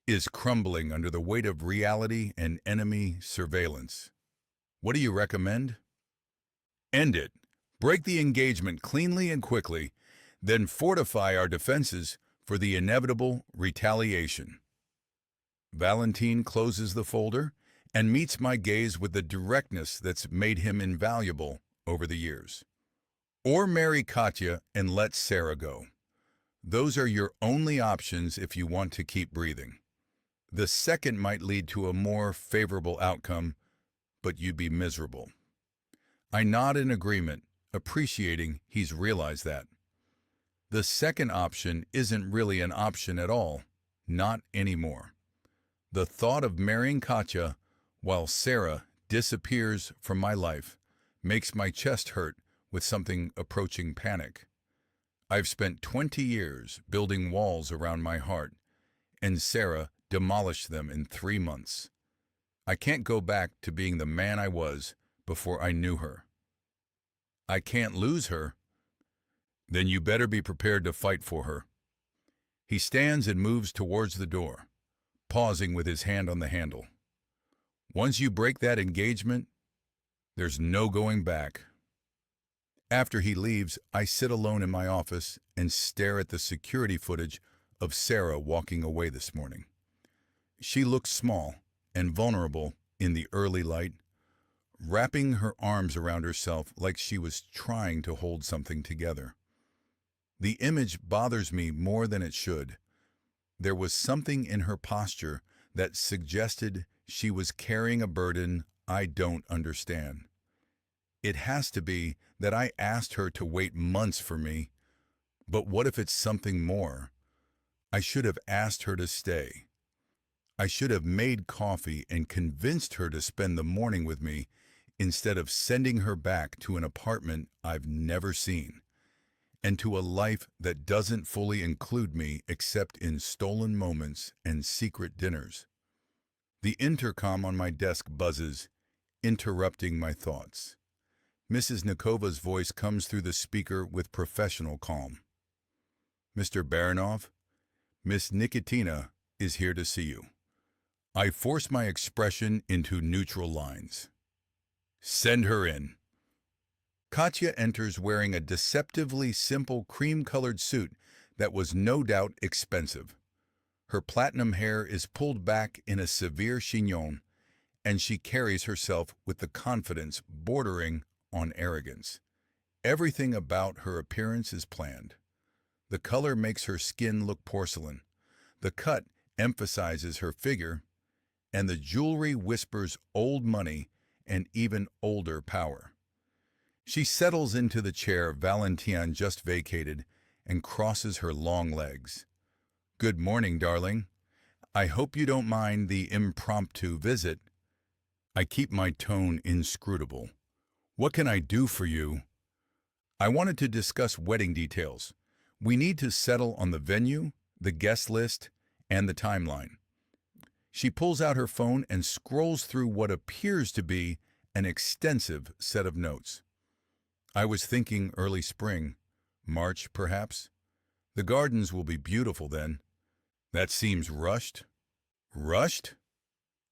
is crumbling under the weight of reality and enemy surveillance. What do you recommend? End it. Break the engagement cleanly and quickly, then fortify our defenses for the inevitable retaliation. Valentin closes the folder and meets my gaze with the directness that's made him invaluable over the years. Or marry Katya and let Sarah go. Those are your only options if you want to keep breathing. The second might lead to a more favorable outcome, but you'd be miserable. I nod in agreement, appreciating he's realized that. The second option isn't really an option at all, not anymore. The thought of marrying Katya while Sarah disappears from my life makes my chest hurt with something approaching panic. I've spent 20 years building walls around my heart, and Sarah demolished them in 3 months. I can't go back to being the man I was before I knew her. I can't lose her. Then you better be prepared to fight for her. He stands and moves towards the door, pausing with his hand on the handle. Once you break that engagement, there's no going back. After he leaves, I sit alone in my office and stare at the security footage of Sarah walking away this morning. She looks small and vulnerable in the early light, wrapping her arms around herself like she was trying to hold something together. The image bothers me more than it should. There was something in her posture that suggested she was carrying a burden I don't understand. It has to be that I asked her to wait months for me, but what if it's something more? I should have asked her to stay. I should have made coffee and convinced her to spend the morning with me instead of sending her back to an apartment I've never seen, and to a life that doesn't fully include me except in stolen moments and secret dinners. The intercom on my desk buzzes, interrupting my thoughts. Mrs. Nikova's voice comes through the speaker with professional calm. Mr. Baranov, Miss Nikitina is here to see you. I force my expression into neutral lines. Send her in. Katya enters wearing a deceptively simple cream-colored suit that was no doubt expensive. Her platinum hair is pulled back in a severe chignon, and she carries herself with the confidence bordering on arrogance. Everything about her appearance is planned. The color makes her skin look porcelain. The cut emphasizes her figure, and the jewelry whispers old money and even older power. She settles into the chair Valentine just vacated and crosses her long legs. "Good morning, darling. I hope you don't mind the impromptu visit." I keep my tone inscrutable. "What can I do for you?" "I wanted to discuss wedding details. We need to settle on the venue, the guest list, and the timeline." She pulls out her phone and scrolls through what appears to be an extensive set of notes. "I was thinking early spring. March, perhaps. The gardens will be beautiful then." "That seems rushed." "Rushed?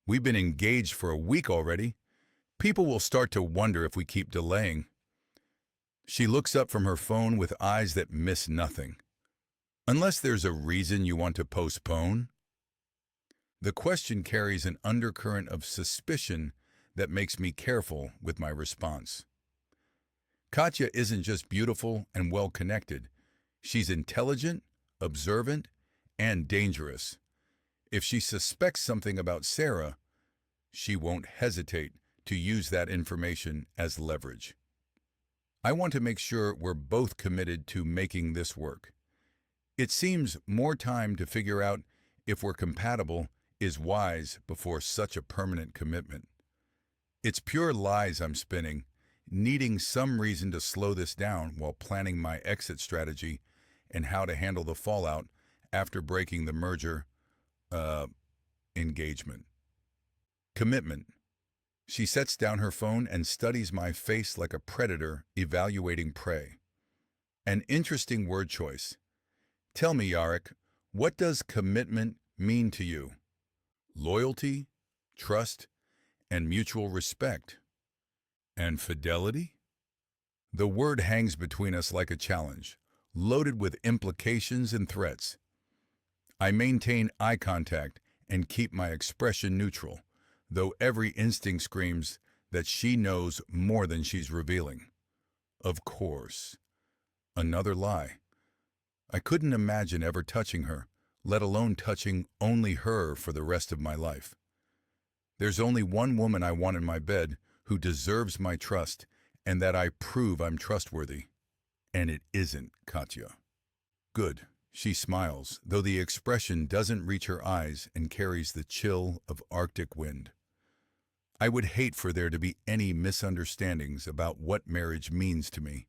We've been engaged for a week already. People will start to wonder if we keep delaying." She looks up from her phone with eyes that miss nothing. "Unless there's a reason you want to postpone?" The question carries an undercurrent of suspicion that makes me careful with my response. Katya isn't just beautiful and well-connected. She's intelligent, observant, and dangerous. If she suspects something about Sarah, she won't hesitate to use that information as leverage. I want to make sure we're both committed to making this work. It seems more time to figure out if we're compatible is wise before such a permanent commitment. It's pure lies I'm spinning, needing some reason to slow this down while planning my exit strategy and how to handle the fallout after breaking the merger engagement. Commitment. She sets down her phone and studies my face like a predator evaluating prey. An interesting word choice. Tell me, Yarek, what does commitment mean to you? Loyalty, trust, and mutual respect. And fidelity? The word hangs between us like a challenge, loaded with implications and threats. I maintain eye contact and keep my expression neutral, though every instinct screams that she knows more than she's revealing. Of course. Another lie. I couldn't imagine ever touching her, let alone touching only her for the rest of my life. There's only one woman I want in my bed who deserves my trust and that I prove I'm trustworthy. And it isn't Katya. Good. She smiles, though the expression doesn't reach her eyes and carries the chill of Arctic wind. I would hate for there to be any misunderstandings about what marriage means to me,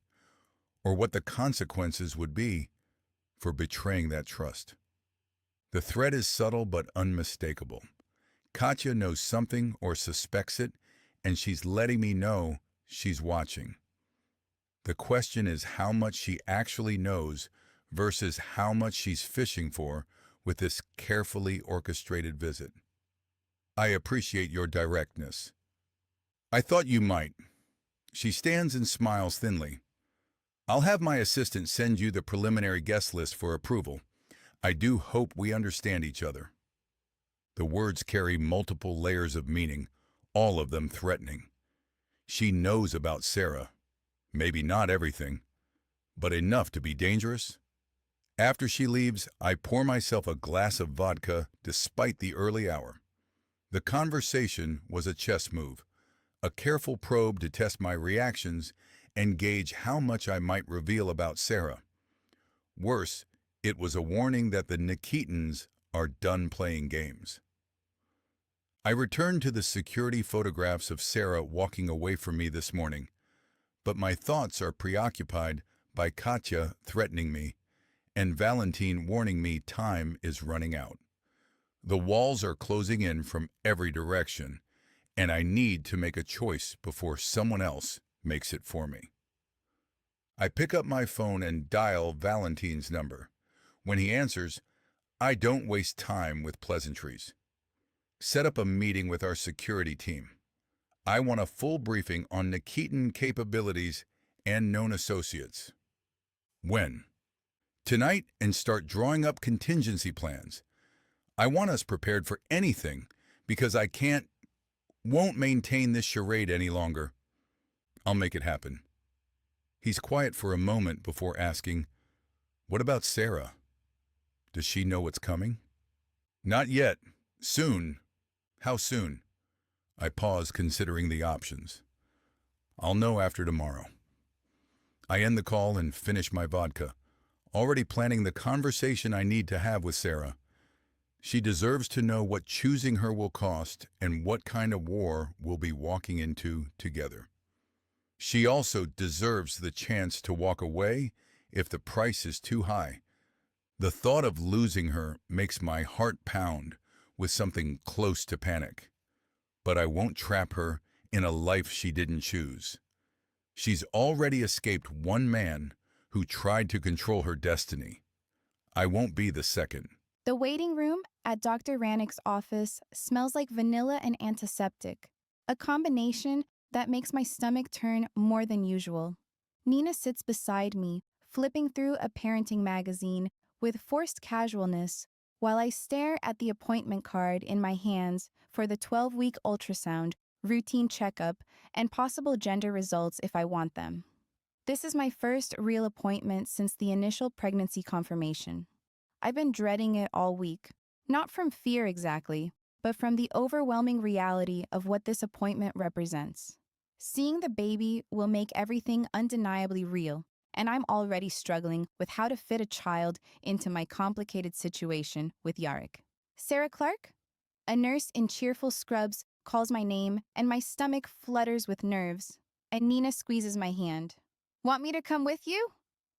or what the consequences would be for betraying that trust. The threat is subtle but unmistakable. Katya knows something or suspects it, and she's letting me know she's watching. The question is how much she actually knows versus how much she's fishing for with this carefully orchestrated visit. I appreciate your directness. I thought you might. She stands and smiles thinly. I'll have my assistant send you the preliminary guest list for approval. I do hope we understand each other. The words carry multiple layers of meaning, all of them threatening. She knows about Sarah. Maybe not everything, but enough to be dangerous. After she leaves, I pour myself a glass of vodka despite the early hour. The conversation was a chess move, a careful probe to test my reactions and gauge how much I might reveal about Sarah. Worse, it was a warning that the Nikitins are done playing games. I returned to the security photographs of Sarah walking away from me this morning, but my thoughts are preoccupied by Katya threatening me and Valentine warning me time is running out. The walls are closing in from every direction, and I need to make a choice before someone else makes it for me. I pick up my phone and dial Valentine's number. When he answers, I don't waste time with pleasantries. Set up a meeting with our security team. I want a full briefing on Nikitin capabilities and known associates. When? Tonight, and start drawing up contingency plans. I want us prepared for anything because I won't maintain this charade any longer. I'll make it happen. He's quiet for a moment before asking, what about Sarah? Does she know what's coming? Not yet. Soon. How soon? I pause, considering the options. I'll know after tomorrow. I end the call and finish my vodka, already planning the conversation I need to have with Sarah. She deserves to know what choosing her will cost and what kind of war we'll be walking into together. She also deserves the chance to walk away if the price is too high. The thought of losing her makes my heart pound with something close to panic. But I won't trap her in a life she didn't choose. She's already escaped one man who tried to control her destiny. I won't be the second. The waiting room at Dr. Rannick's office smells like vanilla and antiseptic, a combination that makes my stomach turn more than usual. Nina sits beside me, flipping through a parenting magazine with forced casualness while I stare at the appointment card in my hands for the 12-week ultrasound, routine checkup, and possible gender results if I want them. This is my first real appointment since the initial pregnancy confirmation. I've been dreading it all week, not from fear exactly, but from the overwhelming reality of what this appointment represents. Seeing the baby will make everything undeniably real, and I'm already struggling with how to fit a child into my complicated situation with Yarrick. Sarah Clark? A nurse in cheerful scrubs calls my name, and my stomach flutters with nerves, and Nina squeezes my hand. Want me to come with you?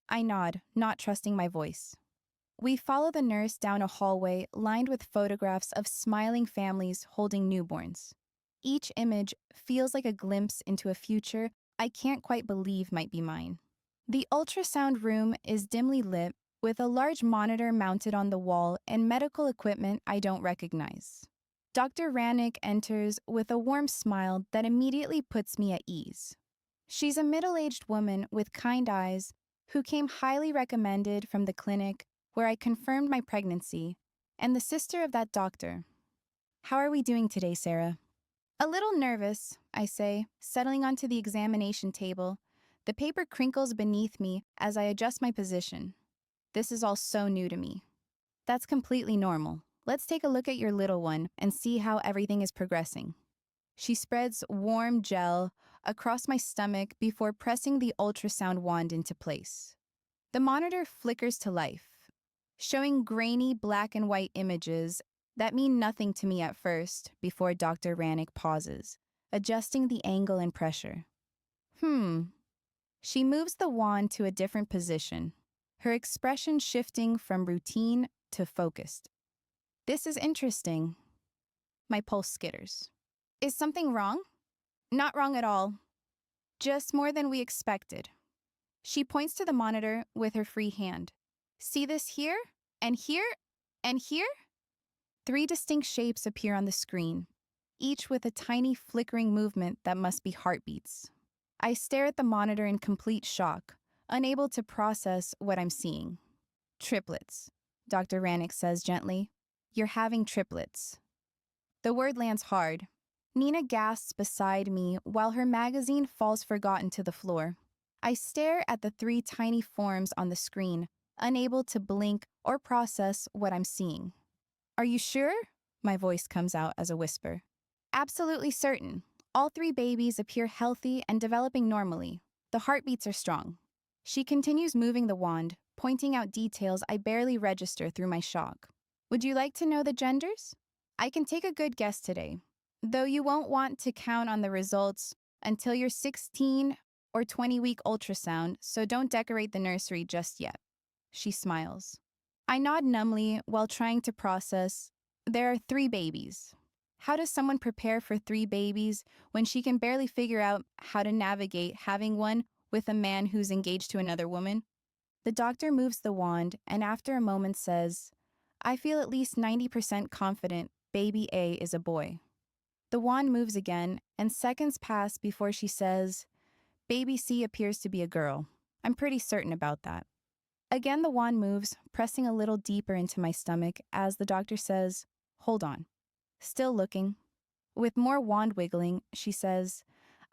I nod, not trusting my voice. We follow the nurse down a hallway lined with photographs of smiling families holding newborns. Each image feels like a glimpse into a future I can't quite believe might be mine. The ultrasound room is dimly lit with a large monitor mounted on the wall and medical equipment I don't recognize. Dr. Rannick enters with a warm smile that immediately puts me at ease. She's a middle-aged woman with kind eyes who came highly recommended from the clinic where I confirmed my pregnancy, and the sister of that doctor. How are we doing today, Sarah? A little nervous, I say, settling onto the examination table. The paper crinkles beneath me as I adjust my position. This is all so new to me. That's completely normal. Let's take a look at your little one and see how everything is progressing. She spreads warm gel across my stomach before pressing the ultrasound wand into place. The monitor flickers to life, showing grainy black and white images that mean nothing to me at first before Dr. Rannick pauses, adjusting the angle and pressure. She moves the wand to a different position, her expression shifting from routine to focused. This is interesting. My pulse skitters. Is something wrong? Not wrong at all. Just more than we expected. She points to the monitor with her free hand. See this here, and here, and here? 3 distinct shapes appear on the screen, each with a tiny flickering movement that must be heartbeats. I stare at the monitor in complete shock, unable to process what I'm seeing. Triplets, Dr. Rannick says gently. You're having triplets. The word lands hard. Nina gasps beside me while her magazine falls forgotten to the floor. I stare at the 3 tiny forms on the screen, unable to blink or process what I'm seeing. Are you sure? My voice comes out as a whisper. Absolutely certain. All 3 babies appear healthy and developing normally. The heartbeats are strong. She continues moving the wand, pointing out details I barely register through my shock. Would you like to know the genders? I can take a good guess today, though you won't want to count on the results until your 16 or 20-week ultrasound, so don't decorate the nursery just yet. She smiles. I nod numbly while trying to process. There are 3 babies. How does someone prepare for 3 babies when she can barely figure out how to navigate having one with a man who's engaged to another woman? The doctor moves the wand and after a moment says, I feel at least 90% confident baby A is a boy. The wand moves again, and seconds pass before she says, baby C appears to be a girl. I'm pretty certain about that. Again, the wand moves, pressing a little deeper into my stomach as the doctor says, hold on. Still looking. With more wand wiggling, she says,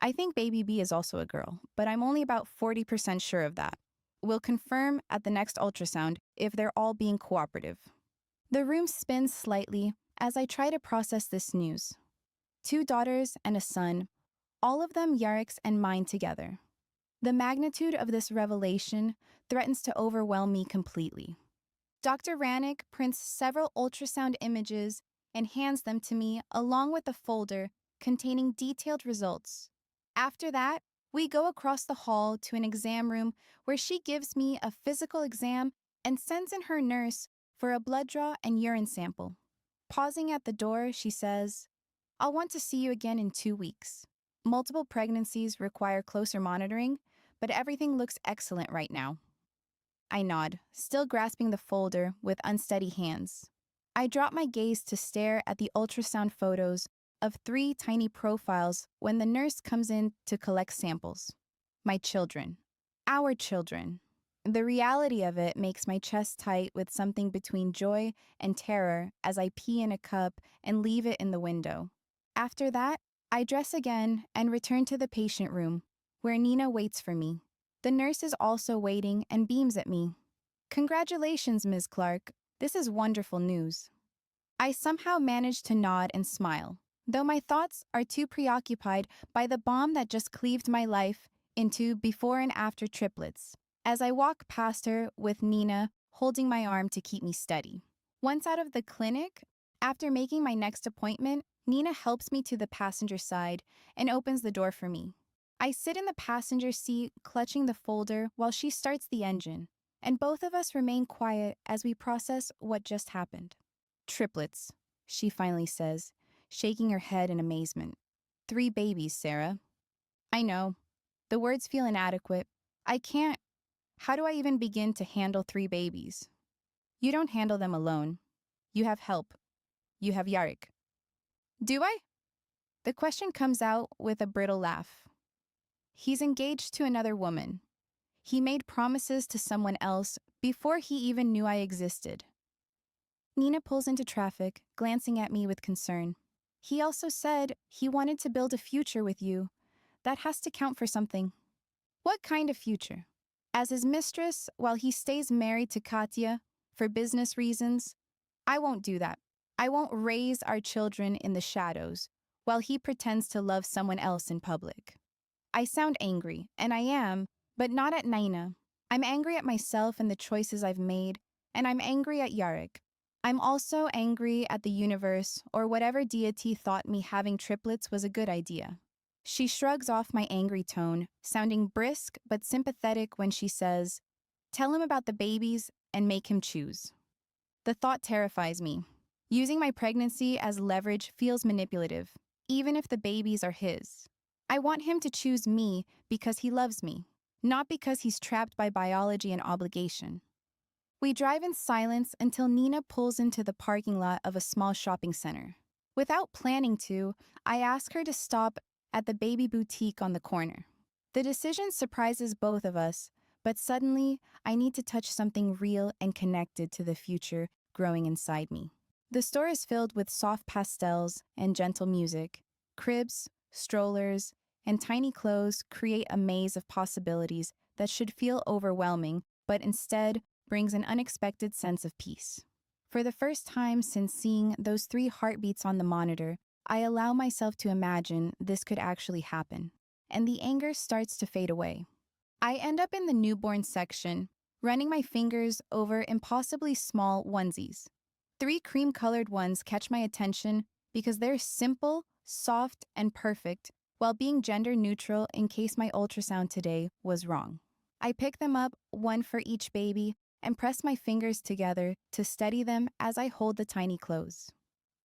I think baby B is also a girl, but I'm only about 40% sure of that. We'll confirm at the next ultrasound if they're all being cooperative. The room spins slightly as I try to process this news. 2 daughters and a son, all of them Yarrick's and mine together. The magnitude of this revelation threatens to overwhelm me completely. Dr. Rannick prints several ultrasound images and hands them to me along with a folder containing detailed results. After that, we go across the hall to an exam room where she gives me a physical exam and sends in her nurse for a blood draw and urine sample. Pausing at the door, she says, "I'll want to see you again in 2 weeks. Multiple pregnancies require closer monitoring, but everything looks excellent right now." I nod, still grasping the folder with unsteady hands. I drop my gaze to stare at the ultrasound photos of 3 tiny profiles when the nurse comes in to collect samples. My children. Our children. The reality of it makes my chest tight with something between joy and terror as I pee in a cup and leave it in the window. After that, I dress again and return to the patient room, where Nina waits for me. The nurse is also waiting and beams at me. "Congratulations, Ms. Clark. This is wonderful news." I somehow manage to nod and smile, though my thoughts are too preoccupied by the bomb that just cleaved my life into before and after triplets, as I walk past her with Nina holding my arm to keep me steady. Once out of the clinic, after making my next appointment, Nina helps me to the passenger side and opens the door for me. I sit in the passenger seat, clutching the folder while she starts the engine, and both of us remain quiet as we process what just happened. "Triplets," she finally says, shaking her head in amazement. "3 babies, Sarah." I know. The words feel inadequate. I can't. How do I even begin to handle 3 babies? "You don't handle them alone. You have help. You have Yarek." "Do I?" The question comes out with a brittle laugh. "He's engaged to another woman. He made promises to someone else before he even knew I existed." Nina pulls into traffic, glancing at me with concern. "He also said he wanted to build a future with you. That has to count for something." "What kind of future?" "As his mistress, while he stays married to Katya, for business reasons, I won't do that. I won't raise our children in the shadows, while he pretends to love someone else in public." I sound angry, and I am, but not at Nina. I'm angry at myself and the choices I've made, and I'm angry at Yarek. I'm also angry at the universe or whatever deity thought me having triplets was a good idea. She shrugs off my angry tone, sounding brisk but sympathetic when she says, "Tell him about the babies and make him choose." The thought terrifies me. Using my pregnancy as leverage feels manipulative, even if the babies are his. I want him to choose me because he loves me, not because he's trapped by biology and obligation. We drive in silence until Nina pulls into the parking lot of a small shopping center. Without planning to, I ask her to stop at the baby boutique on the corner. The decision surprises both of us, but suddenly I need to touch something real and connected to the future growing inside me. The store is filled with soft pastels and gentle music. Cribs, strollers, and tiny clothes create a maze of possibilities that should feel overwhelming, but instead brings an unexpected sense of peace. For the first time since seeing those 3 heartbeats on the monitor, I allow myself to imagine this could actually happen, and the anger starts to fade away. I end up in the newborn section, running my fingers over impossibly small onesies. 3 cream-colored ones catch my attention because they're simple, soft, and perfect, while being gender neutral in case my ultrasound today was wrong. I pick them up, one for each baby, and press my fingers together to steady them as I hold the tiny clothes.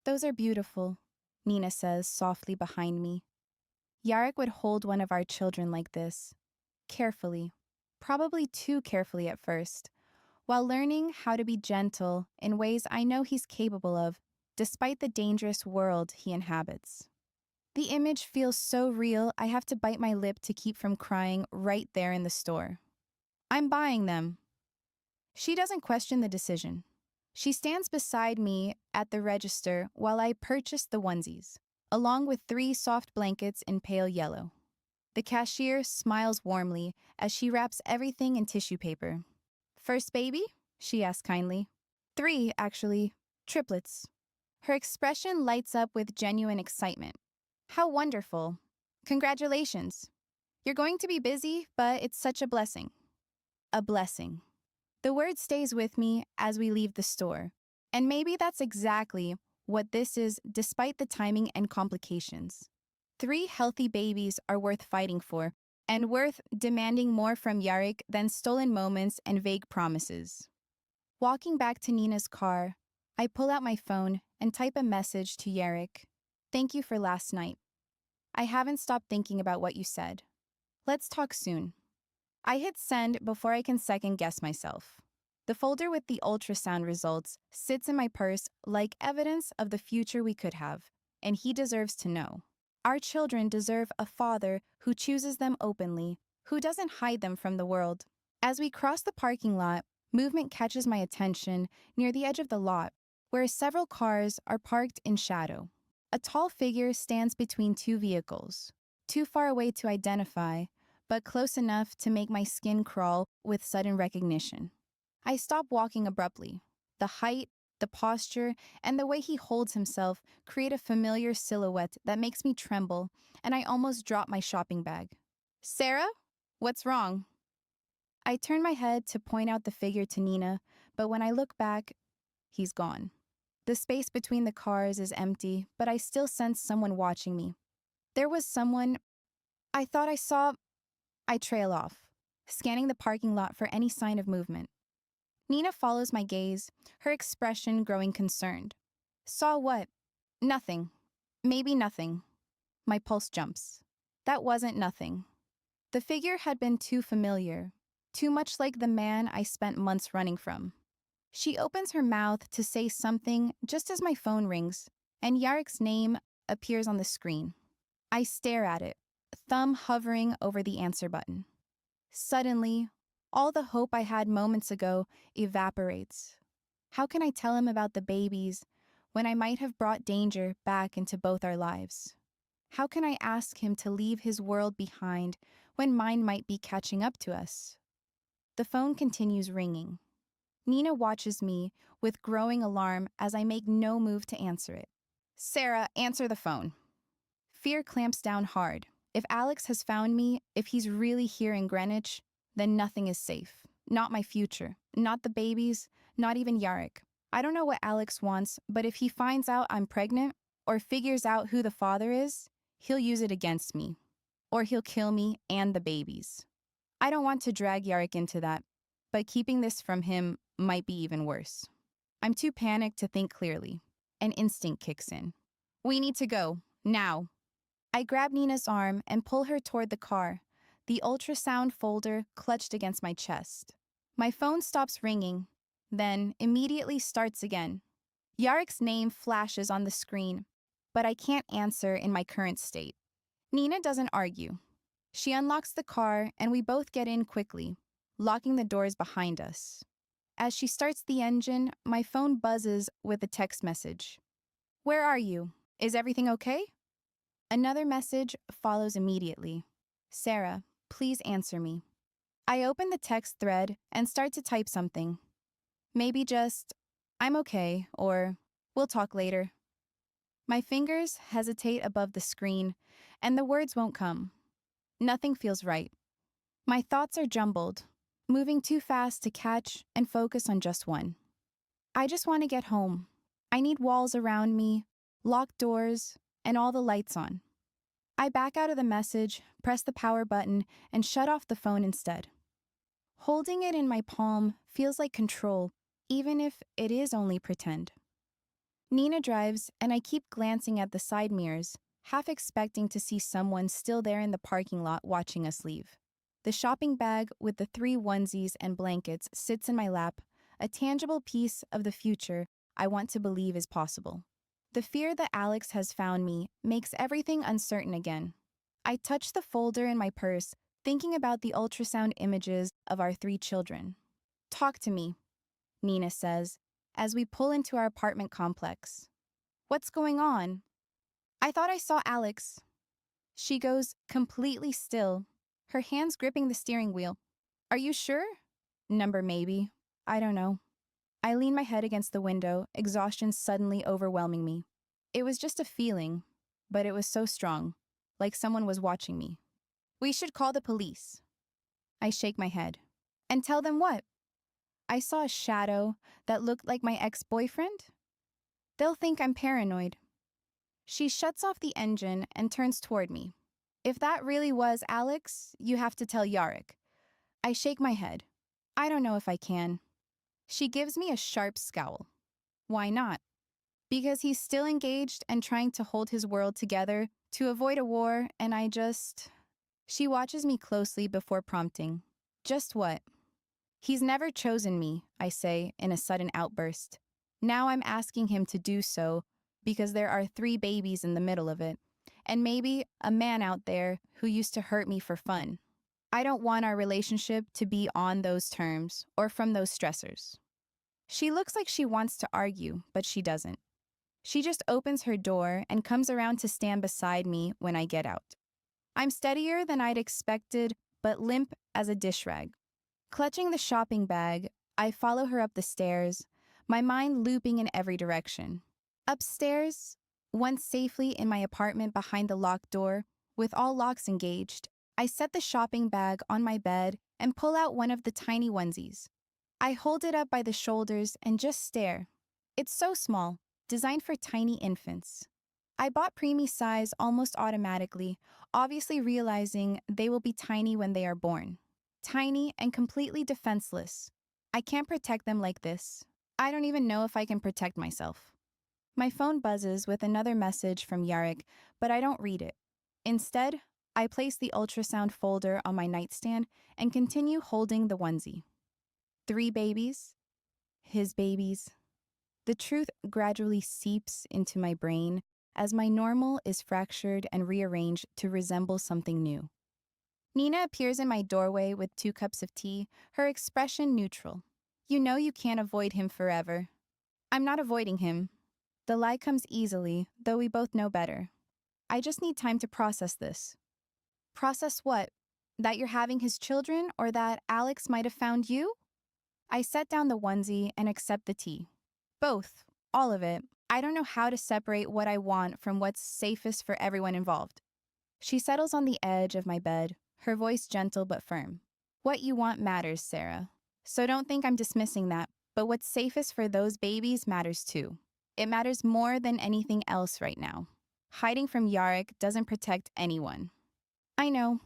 "Those are beautiful," Nina says softly behind me. Yarek would hold one of our children like this, carefully, probably too carefully at first, while learning how to be gentle in ways I know he's capable of, despite the dangerous world he inhabits. The image feels so real, I have to bite my lip to keep from crying right there in the store. "I'm buying them." She doesn't question the decision. She stands beside me at the register while I purchase the onesies, along with 3 soft blankets in pale yellow. The cashier smiles warmly as she wraps everything in tissue paper. "First baby?" she asks kindly. 3, actually. Triplets. Her expression lights up with genuine excitement. "How wonderful. Congratulations." You're going to be busy, but it's such a blessing. A blessing. The word stays with me as we leave the store. And maybe that's exactly what this is, despite the timing and complications. 3 healthy babies are worth fighting for, and worth demanding more from Yarek than stolen moments and vague promises. Walking back to Nina's car, I pull out my phone and type a message to Yarek. Thank you for last night. I haven't stopped thinking about what you said. Let's talk soon. I hit send before I can second guess myself. The folder with the ultrasound results sits in my purse like evidence of the future we could have, and he deserves to know. Our children deserve a father who chooses them openly, who doesn't hide them from the world. As we cross the parking lot, movement catches my attention near the edge of the lot, where several cars are parked in shadow. A tall figure stands between 2 vehicles, too far away to identify, but close enough to make my skin crawl with sudden recognition. I stop walking abruptly. The height, the posture, and the way he holds himself create a familiar silhouette that makes me tremble, and I almost drop my shopping bag. Sarah? What's wrong? I turn my head to point out the figure to Nina, but when I look back, he's gone. The space between the cars is empty, but I still sense someone watching me. There was someone I thought I saw. I trail off, scanning the parking lot for any sign of movement. Nina follows my gaze, her expression growing concerned. Saw what? Nothing. Maybe nothing. My pulse jumps. That wasn't nothing. The figure had been too familiar, too much like the man I spent months running from. She opens her mouth to say something just as my phone rings, and Yarek's name appears on the screen. I stare at it, thumb hovering over the answer button. Suddenly, all the hope I had moments ago evaporates. How can I tell him about the babies when I might have brought danger back into both our lives? How can I ask him to leave his world behind when mine might be catching up to us? The phone continues ringing. Nina watches me with growing alarm as I make no move to answer it. Sarah, answer the phone. Fear clamps down hard. If Alex has found me, if he's really here in Greenwich, then nothing is safe. Not my future, not the babies, not even Yarek. I don't know what Alex wants, but if he finds out I'm pregnant or figures out who the father is, he'll use it against me. Or he'll kill me and the babies. I don't want to drag Yarek into that, but keeping this from him might be even worse. I'm too panicked to think clearly. An instinct kicks in. We need to go, now. I grab Nina's arm and pull her toward the car, the ultrasound folder clutched against my chest. My phone stops ringing, then immediately starts again. Yarek's name flashes on the screen, but I can't answer in my current state. Nina doesn't argue. She unlocks the car and we both get in quickly, locking the doors behind us. As she starts the engine, my phone buzzes with a text message. Where are you? Is everything okay? Another message follows immediately. Sarah, please answer me. I open the text thread and start to type something. Maybe just, I'm okay, or we'll talk later. My fingers hesitate above the screen, and the words won't come. Nothing feels right. My thoughts are jumbled, moving too fast to catch and focus on just one. I just want to get home. I need walls around me, locked doors, and all the lights on. I back out of the message, press the power button, and shut off the phone instead. Holding it in my palm feels like control, even if it is only pretend. Nina drives, and I keep glancing at the side mirrors, half expecting to see someone still there in the parking lot watching us leave. The shopping bag with the 3 onesies and blankets sits in my lap, a tangible piece of the future I want to believe is possible. The fear that Alex has found me makes everything uncertain again. I touch the folder in my purse, thinking about the ultrasound images of our 3 children. Talk to me, Nina says, as we pull into our apartment complex. What's going on? I thought I saw Alex. She goes completely still, her hands gripping the steering wheel. Are you sure? Number maybe. I don't know. I lean my head against the window, exhaustion suddenly overwhelming me. It was just a feeling, but it was so strong, like someone was watching me. We should call the police. I shake my head. And tell them what? I saw a shadow that looked like my ex-boyfriend? They'll think I'm paranoid. She shuts off the engine and turns toward me. If that really was Alex, you have to tell Yarek. I shake my head. I don't know if I can. She gives me a sharp scowl. Why not? Because he's still engaged and trying to hold his world together to avoid a war, and She watches me closely before prompting. Just what? He's never chosen me, I say in a sudden outburst. Now I'm asking him to do so because there are 3 babies in the middle of it, and maybe a man out there who used to hurt me for fun. I don't want our relationship to be on those terms or from those stressors. She looks like she wants to argue, but she doesn't. She just opens her door and comes around to stand beside me when I get out. I'm steadier than I'd expected, but limp as a dish rag. Clutching the shopping bag, I follow her up the stairs, my mind looping in every direction. Upstairs, once safely in my apartment behind the locked door, with all locks engaged, I set the shopping bag on my bed and pull out one of the tiny onesies. I hold it up by the shoulders and just stare. It's so small, designed for tiny infants. I bought preemie size almost automatically, obviously realizing they will be tiny when they are born. Tiny and completely defenseless. I can't protect them like this. I don't even know if I can protect myself. My phone buzzes with another message from Yarek, but I don't read it. Instead, I place the ultrasound folder on my nightstand and continue holding the onesie. 3 babies. His babies. The truth gradually seeps into my brain as my normal is fractured and rearranged to resemble something new. Nina appears in my doorway with 2 cups of tea, her expression neutral. You know you can't avoid him forever. I'm not avoiding him. The lie comes easily, though we both know better. I just need time to process this. Process what? That you're having his children, or that Alex might have found you? I set down the onesie and accept the tea. Both. All of it. I don't know how to separate what I want from what's safest for everyone involved. She settles on the edge of my bed, her voice gentle but firm. What you want matters, Sarah. So don't think I'm dismissing that, but what's safest for those babies matters too. It matters more than anything else right now. Hiding from Yarek doesn't protect anyone. I know.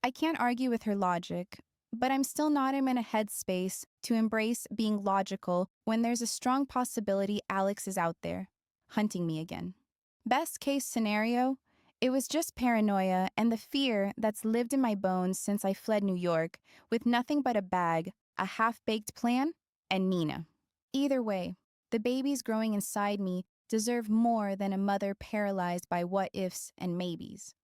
I can't argue with her logic, but I'm still not in a headspace to embrace being logical when there's a strong possibility Alex is out there, hunting me again. Best case scenario, it was just paranoia and the fear that's lived in my bones since I fled New York with nothing but a bag, a half-baked plan, and Nina. Either way, the babies growing inside me deserve more than a mother paralyzed by what-ifs and maybes.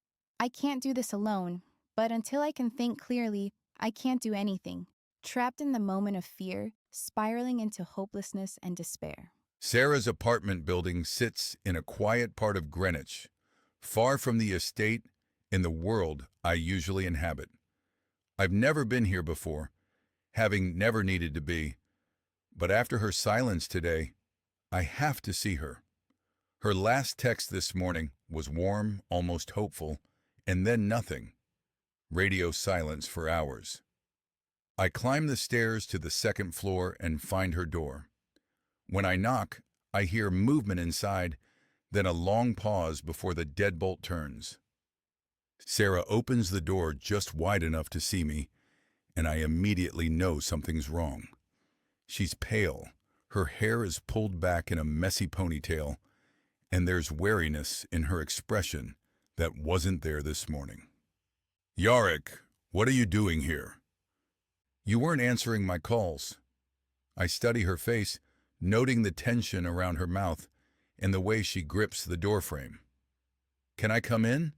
I can't do this alone, but until I can think clearly, I can't do anything, trapped in the moment of fear, spiraling into hopelessness and despair. Sarah's apartment building sits in a quiet part of Greenwich, far from the estate in the world I usually inhabit. I've never been here before, having never needed to be, but after her silence today, I have to see her. Her last text this morning was warm, almost hopeful, and then nothing. Radio silence for hours. I climb the stairs to the 2nd floor and find her door. When I knock, I hear movement inside, then a long pause before the deadbolt turns. Sarah opens the door just wide enough to see me, and I immediately know something's wrong. She's pale, her hair is pulled back in a messy ponytail, and there's wariness in her expression that wasn't there this morning. Yarek, what are you doing here? You weren't answering my calls. I study her face, noting the tension around her mouth and the way she grips the doorframe. Can I come in?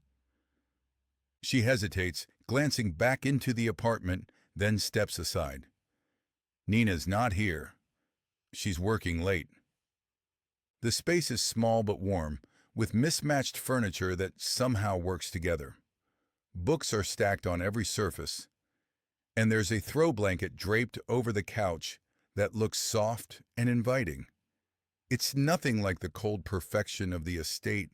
She hesitates, glancing back into the apartment, then steps aside. Nina's not here. She's working late. The space is small but warm, with mismatched furniture that somehow works together. Books are stacked on every surface, and there's a throw blanket draped over the couch that looks soft and inviting. It's nothing like the cold perfection of the estate,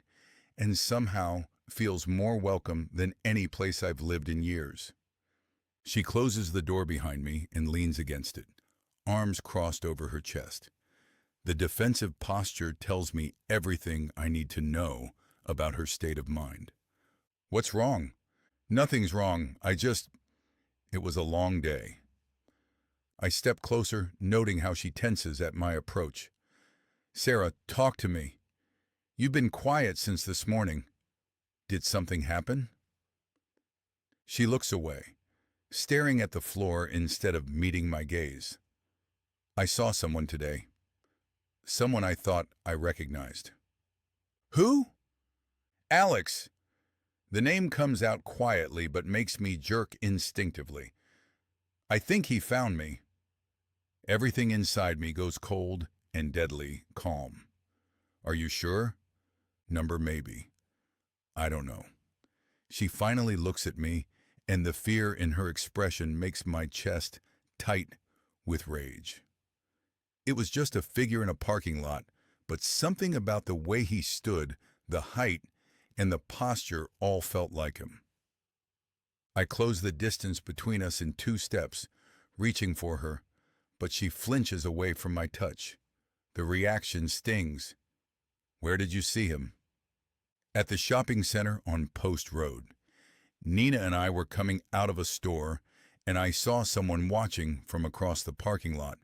and somehow feels more welcome than any place I've lived in years. She closes the door behind me and leans against it, arms crossed over her chest. The defensive posture tells me everything I need to know about her state of mind. What's wrong? Nothing's wrong. It was a long day. I step closer, noting how she tenses at my approach. Sarah, talk to me. You've been quiet since this morning. Did something happen? She looks away, staring at the floor instead of meeting my gaze. I saw someone today. Someone I thought I recognized. Who? Alex. The name comes out quietly but makes me jerk instinctively. I think he found me. Everything inside me goes cold and deadly calm. Are you sure? Number maybe. I don't know. She finally looks at me, and the fear in her expression makes my chest tight with rage. It was just a figure in a parking lot, but something about the way he stood, the height, and the posture all felt like him. I close the distance between us in 2 steps, reaching for her, but she flinches away from my touch. The reaction stings. Where did you see him? At the shopping center on Post Road. Nina and I were coming out of a store, and I saw someone watching from across the parking lot.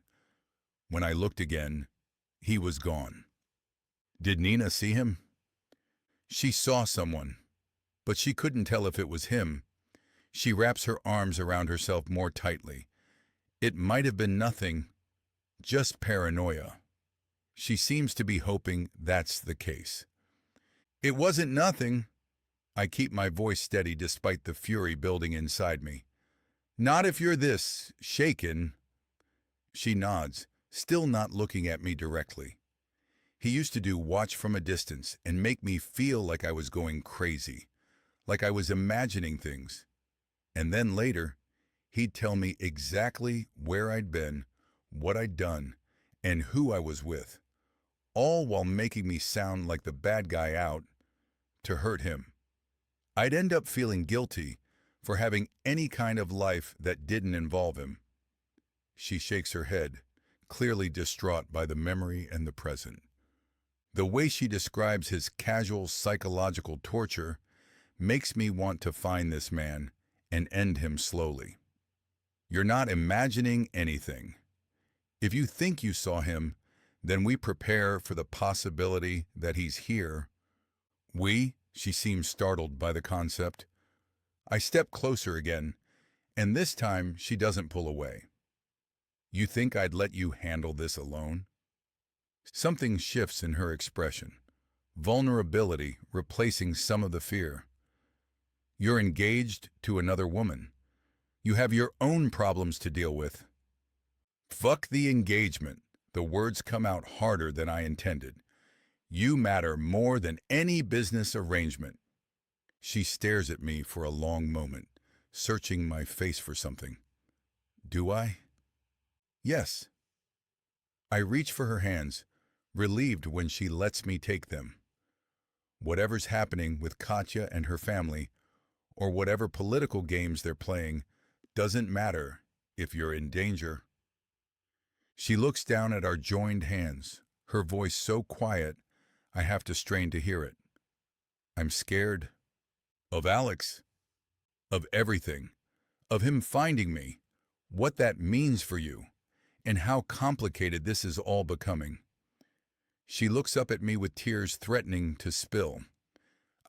When I looked again, he was gone. Did Nina see him? She saw someone, but she couldn't tell if it was him. She wraps her arms around herself more tightly. It might have been nothing, just paranoia. She seems to be hoping that's the case. It wasn't nothing. I keep my voice steady despite the fury building inside me. Not if you're this shaken. She nods, still not looking at me directly. He used to do watch from a distance and make me feel like I was going crazy, like I was imagining things. And then later, he'd tell me exactly where I'd been, what I'd done, and who I was with, all while making me sound like the bad guy out to hurt him. I'd end up feeling guilty for having any kind of life that didn't involve him. She shakes her head, clearly distraught by the memory and the present. The way she describes his casual psychological torture makes me want to find this man and end him slowly. You're not imagining anything. If you think you saw him, then we prepare for the possibility that he's here. She seems startled by the concept. I step closer again, and this time she doesn't pull away. You think I'd let you handle this alone? Something shifts in her expression, vulnerability replacing some of the fear. You're engaged to another woman. You have your own problems to deal with. Fuck the engagement. The words come out harder than I intended. You matter more than any business arrangement. She stares at me for a long moment, searching my face for something. Do I? Yes. I reach for her hands, relieved when she lets me take them. Whatever's happening with Katya and her family, or whatever political games they're playing, doesn't matter if you're in danger. She looks down at our joined hands, her voice so quiet I have to strain to hear it. I'm scared. Of Alex. Of everything. Of him finding me. What that means for you. And how complicated this is all becoming. She looks up at me with tears threatening to spill.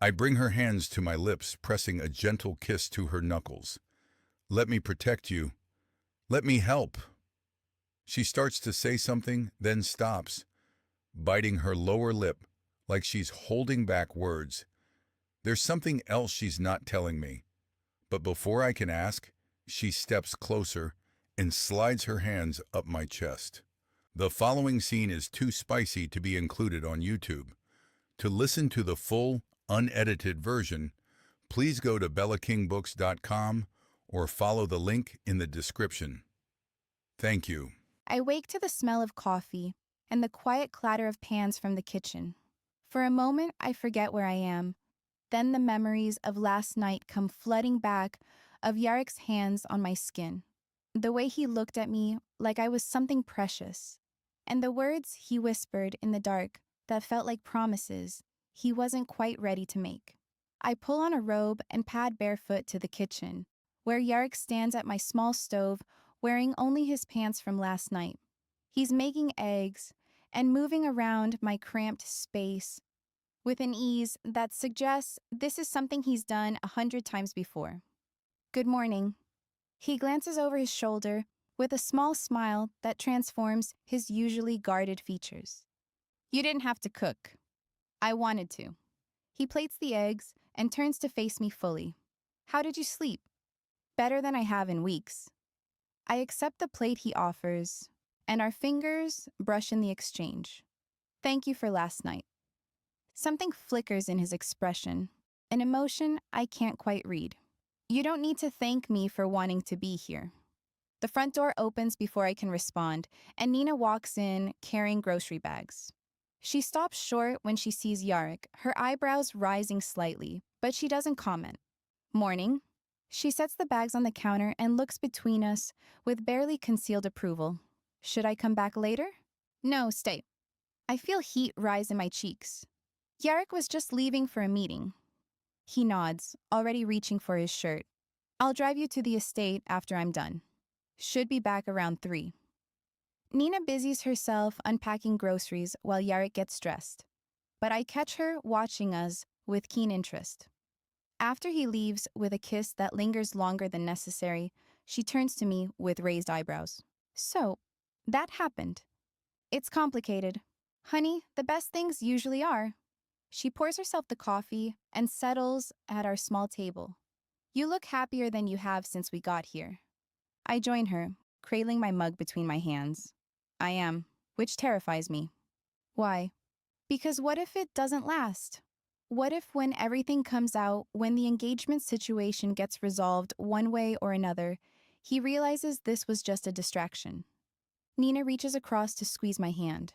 I bring her hands to my lips, pressing a gentle kiss to her knuckles. Let me protect you. Let me help. She starts to say something, then stops, biting her lower lip like she's holding back words. There's something else she's not telling me. But before I can ask, she steps closer and slides her hands up my chest. The following scene is too spicy to be included on YouTube. To listen to the full, unedited version, please go to bellakingbooks.com or follow the link in the description. Thank you. I wake to the smell of coffee and the quiet clatter of pans from the kitchen. For a moment, I forget where I am. Then the memories of last night come flooding back, of Yarek's hands on my skin. The way he looked at me like I was something precious. And the words he whispered in the dark that felt like promises he wasn't quite ready to make. I pull on a robe and pad barefoot to the kitchen, where Yarek stands at my small stove wearing only his pants from last night. He's making eggs and moving around my cramped space with an ease that suggests this is something he's done 100 times before. Good morning. He glances over his shoulder with a small smile that transforms his usually guarded features. You didn't have to cook. I wanted to. He plates the eggs and turns to face me fully. How did you sleep? Better than I have in weeks. I accept the plate he offers, and our fingers brush in the exchange. Thank you for last night. Something flickers in his expression, an emotion I can't quite read. You don't need to thank me for wanting to be here. The front door opens before I can respond, and Nina walks in carrying grocery bags. She stops short when she sees Yarek, her eyebrows rising slightly, but she doesn't comment. Morning. She sets the bags on the counter and looks between us with barely concealed approval. Should I come back later? No, stay. I feel heat rise in my cheeks. Yarek was just leaving for a meeting. He nods, already reaching for his shirt. I'll drive you to the estate after I'm done. Should be back around 3. Nina busies herself unpacking groceries while Yarek gets dressed, but I catch her watching us with keen interest. After he leaves with a kiss that lingers longer than necessary, she turns to me with raised eyebrows. So, that happened. It's complicated. Honey, the best things usually are. She pours herself the coffee and settles at our small table. You look happier than you have since we got here. I join her, cradling my mug between my hands. I am, which terrifies me. Why? Because what if it doesn't last? What if when everything comes out, when the engagement situation gets resolved one way or another, he realizes this was just a distraction? Nina reaches across to squeeze my hand.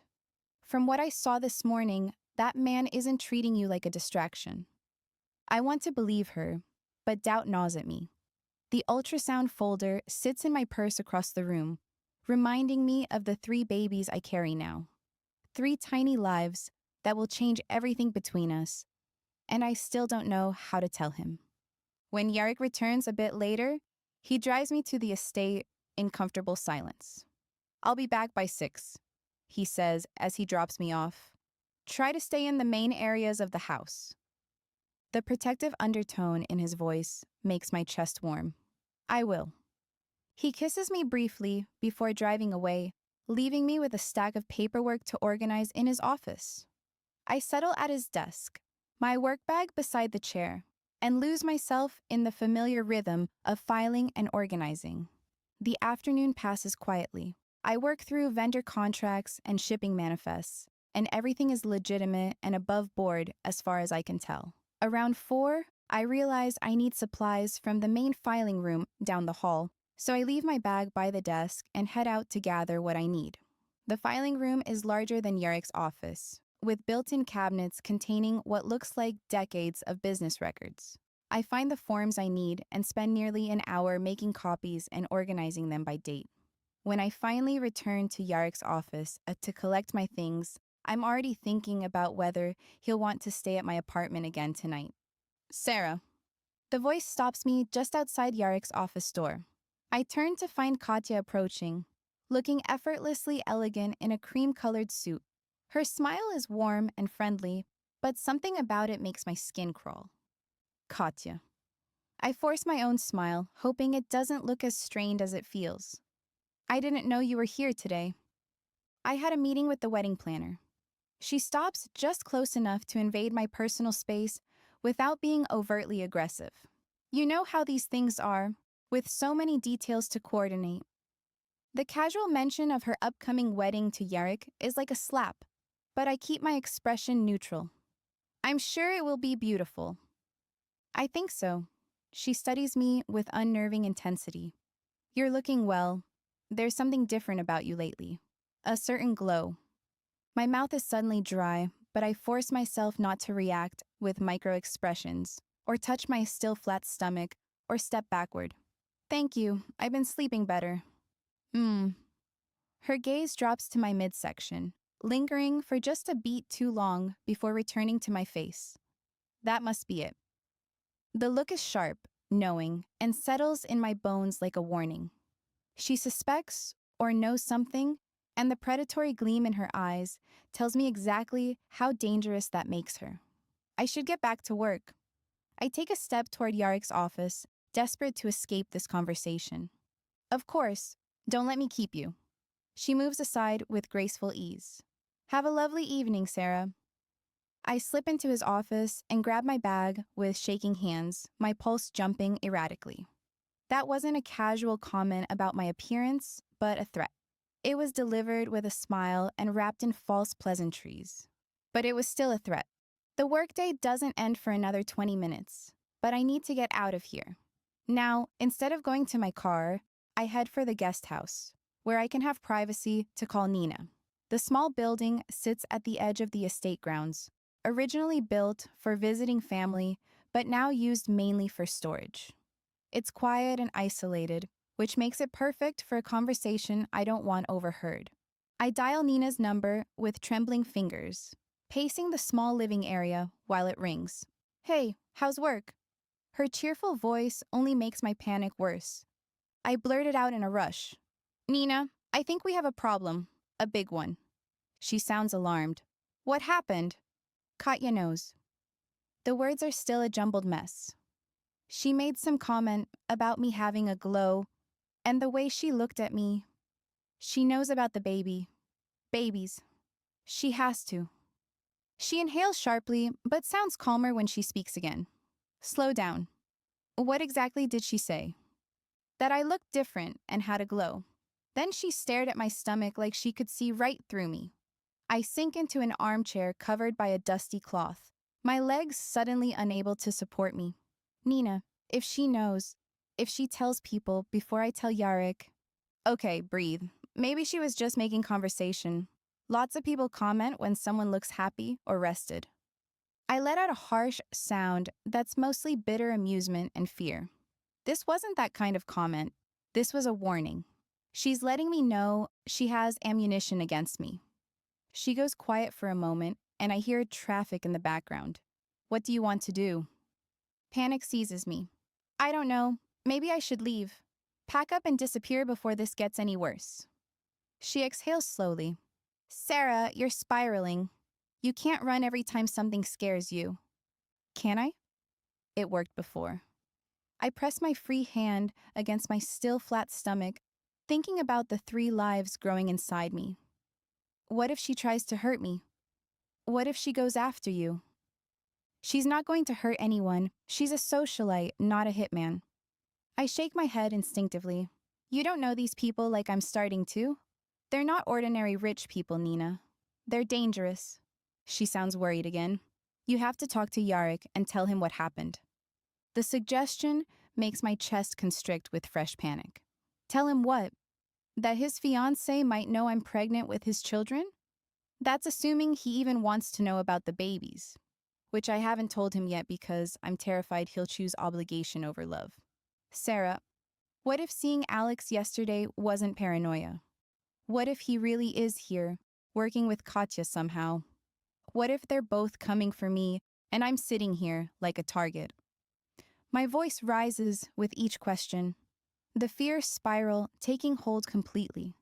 From what I saw this morning, that man isn't treating you like a distraction. I want to believe her, but doubt gnaws at me. The ultrasound folder sits in my purse across the room, reminding me of the 3 babies I carry now. 3 tiny lives that will change everything between us, and I still don't know how to tell him. When Yarek returns a bit later, he drives me to the estate in comfortable silence. I'll be back by 6, he says as he drops me off. Try to stay in the main areas of the house. The protective undertone in his voice makes my chest warm. I will. He kisses me briefly before driving away, leaving me with a stack of paperwork to organize in his office. I settle at his desk, my work bag beside the chair, and lose myself in the familiar rhythm of filing and organizing. The afternoon passes quietly. I work through vendor contracts and shipping manifests, and everything is legitimate and above board as far as I can tell. Around 4, I realize I need supplies from the main filing room down the hall, so I leave my bag by the desk and head out to gather what I need. The filing room is larger than Yarek's office, with built-in cabinets containing what looks like decades of business records. I find the forms I need and spend nearly an hour making copies and organizing them by date. When I finally return to Yarek's office to collect my things, I'm already thinking about whether he'll want to stay at my apartment again tonight. Sarah. The voice stops me just outside Yarek's office door. I turn to find Katya approaching, looking effortlessly elegant in a cream-colored suit. Her smile is warm and friendly, but something about it makes my skin crawl. Katya. I force my own smile, hoping it doesn't look as strained as it feels. I didn't know you were here today. I had a meeting with the wedding planner. She stops just close enough to invade my personal space without being overtly aggressive. You know how these things are, with so many details to coordinate. The casual mention of her upcoming wedding to Yarek is like a slap, but I keep my expression neutral. I'm sure it will be beautiful. I think so. She studies me with unnerving intensity. You're looking well. There's something different about you lately. A certain glow. My mouth is suddenly dry, but I force myself not to react with micro expressions, or touch my still flat stomach, or step backward. Thank you, I've been sleeping better. Her gaze drops to my midsection, lingering for just a beat too long before returning to my face. That must be it. The look is sharp, knowing, and settles in my bones like a warning. She suspects or knows something, and the predatory gleam in her eyes tells me exactly how dangerous that makes her. I should get back to work. I take a step toward Yarek's office, desperate to escape this conversation. Of course, don't let me keep you. She moves aside with graceful ease. Have a lovely evening, Sarah. I slip into his office and grab my bag with shaking hands, my pulse jumping erratically. That wasn't a casual comment about my appearance, but a threat. It was delivered with a smile and wrapped in false pleasantries. But it was still a threat. The workday doesn't end for another 20 minutes, but I need to get out of here. Now, instead of going to my car, I head for the guest house, where I can have privacy to call Nina. The small building sits at the edge of the estate grounds, originally built for visiting family, but now used mainly for storage. It's quiet and isolated, which makes it perfect for a conversation I don't want overheard. I dial Nina's number with trembling fingers, pacing the small living area while it rings. Hey, how's work? Her cheerful voice only makes my panic worse. I blurt it out in a rush. Nina, I think we have a problem. A big one. She sounds alarmed. What happened? Katya knows. The words are still a jumbled mess. She made some comment about me having a glow, and the way she looked at me. She knows about the baby. Babies. She has to. She inhales sharply, but sounds calmer when she speaks again. Slow down. What exactly did she say? That I looked different and had a glow. Then she stared at my stomach like she could see right through me. I sink into an armchair covered by a dusty cloth, my legs suddenly unable to support me. Nina, if she knows, if she tells people before I tell Yarek. Okay, breathe. Maybe she was just making conversation. Lots of people comment when someone looks happy or rested. I let out a harsh sound that's mostly bitter amusement and fear. This wasn't that kind of comment. This was a warning. She's letting me know she has ammunition against me. She goes quiet for a moment, and I hear traffic in the background. What do you want to do? Panic seizes me. I don't know. Maybe I should leave. Pack up and disappear before this gets any worse. She exhales slowly. Sarah, you're spiraling. You can't run every time something scares you. Can I? It worked before. I press my free hand against my still flat stomach, thinking about the 3 lives growing inside me. What if she tries to hurt me? What if she goes after you? She's not going to hurt anyone. She's a socialite, not a hitman. I shake my head instinctively. You don't know these people like I'm starting to. They're not ordinary rich people, Nina. They're dangerous. She sounds worried again. You have to talk to Yarek and tell him what happened. The suggestion makes my chest constrict with fresh panic. Tell him what? That his fiancée might know I'm pregnant with his children? That's assuming he even wants to know about the babies, which I haven't told him yet because I'm terrified he'll choose obligation over love. Sarah, what if seeing Alex yesterday wasn't paranoia? What if he really is here, working with Katya somehow? What if they're both coming for me and I'm sitting here like a target? My voice rises with each question, the fear spiral taking hold completely.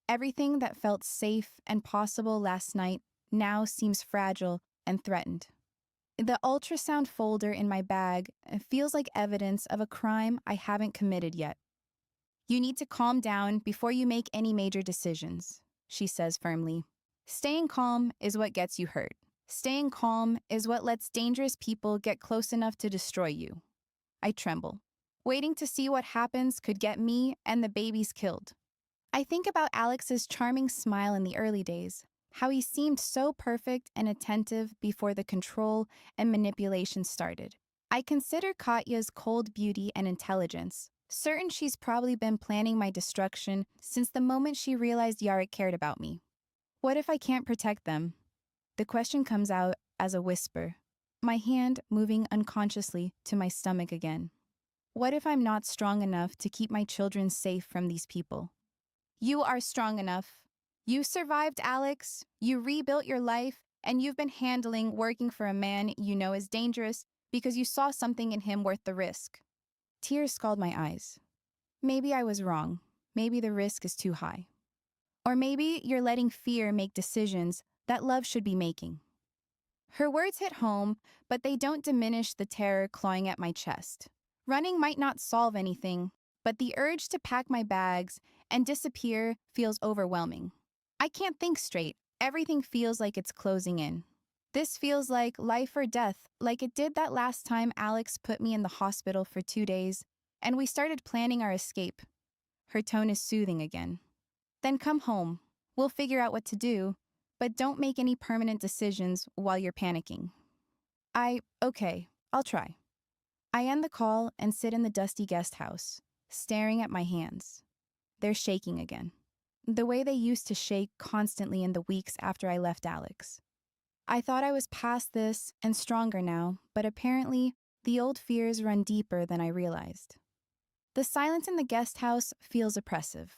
Everything that felt safe and possible last night now seems fragile and threatened. The ultrasound folder in my bag feels like evidence of a crime I haven't committed yet. You need to calm down before you make any major decisions, she says firmly. Staying calm is what gets you hurt. Staying calm is what lets dangerous people get close enough to destroy you. I tremble. Waiting to see what happens could get me and the babies killed. I think about Alex's charming smile in the early days, how he seemed so perfect and attentive before the control and manipulation started. I consider Katya's cold beauty and intelligence, certain she's probably been planning my destruction since the moment she realized Yarek cared about me. What if I can't protect them? The question comes out as a whisper. my hand moving unconsciously to my stomach again. What if I'm not strong enough to keep my children safe from these people? You are strong enough. You survived, Alex. You rebuilt your life, and you've been handling working for a man you know is dangerous because you saw something in him worth the risk. Tears scald my eyes. Maybe I was wrong. Maybe the risk is too high. Or maybe you're letting fear make decisions that love should be making. Her words hit home, but they don't diminish the terror clawing at my chest. Running might not solve anything, but the urge to pack my bags and disappear feels overwhelming. I can't think straight. Everything feels like it's closing in. This feels like life or death, like it did that last time Alex put me in the hospital for 2 days, and we started planning our escape. Her tone is soothing again. Then come home. We'll figure out what to do, but don't make any permanent decisions while you're panicking. Okay, I'll try. I end the call and sit in the dusty guest house, staring at my hands. They're shaking again, the way they used to shake constantly in the weeks after I left Alex. I thought I was past this and stronger now, but apparently the old fears run deeper than I realized. The silence in the guest house feels oppressive,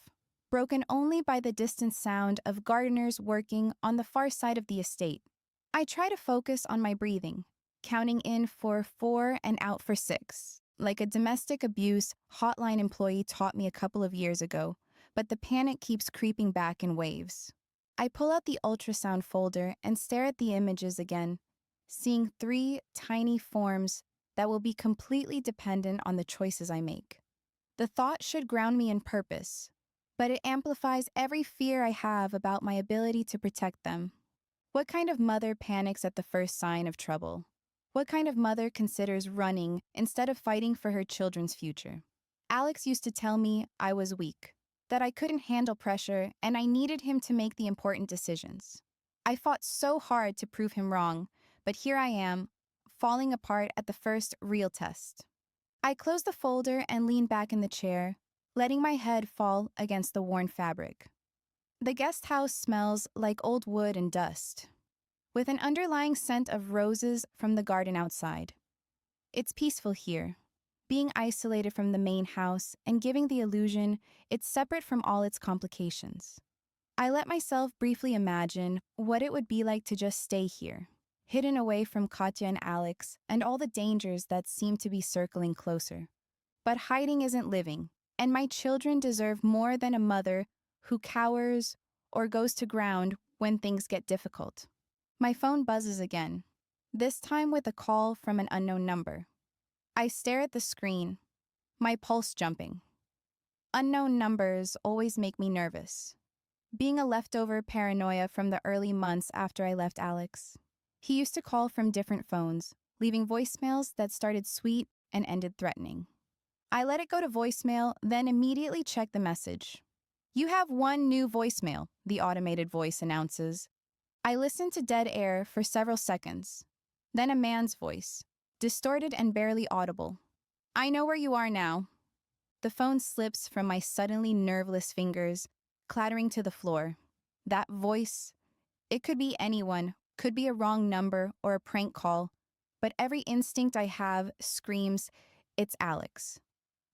broken only by the distant sound of gardeners working on the far side of the estate. I try to focus on my breathing, counting in for 4 and out for 6, like a domestic abuse hotline employee taught me a couple of years ago, but the panic keeps creeping back in waves. I pull out the ultrasound folder and stare at the images again, seeing 3 tiny forms that will be completely dependent on the choices I make. The thought should ground me in purpose, but it amplifies every fear I have about my ability to protect them. What kind of mother panics at the first sign of trouble? What kind of mother considers running instead of fighting for her children's future? Alex used to tell me I was weak, that I couldn't handle pressure, and I needed him to make the important decisions. I fought so hard to prove him wrong, but here I am, falling apart at the first real test. I close the folder and lean back in the chair, letting my head fall against the worn fabric. The guest house smells like old wood and dust, with an underlying scent of roses from the garden outside. It's peaceful here, being isolated from the main house and giving the illusion it's separate from all its complications. I let myself briefly imagine what it would be like to just stay here, hidden away from Katya and Alex and all the dangers that seem to be circling closer. But hiding isn't living, and my children deserve more than a mother who cowers or goes to ground when things get difficult. My phone buzzes again, this time with a call from an unknown number. I stare at the screen, my pulse jumping. Unknown numbers always make me nervous, being a leftover paranoia from the early months after I left Alex. He used to call from different phones, leaving voicemails that started sweet and ended threatening. I let it go to voicemail, then immediately check the message. "You have 1 new voicemail," the automated voice announces. I listen to dead air for several seconds. Then a man's voice, distorted and barely audible. "I know where you are now." The phone slips from my suddenly nerveless fingers, clattering to the floor. That voice, it could be anyone, could be a wrong number or a prank call, but every instinct I have screams, it's Alex.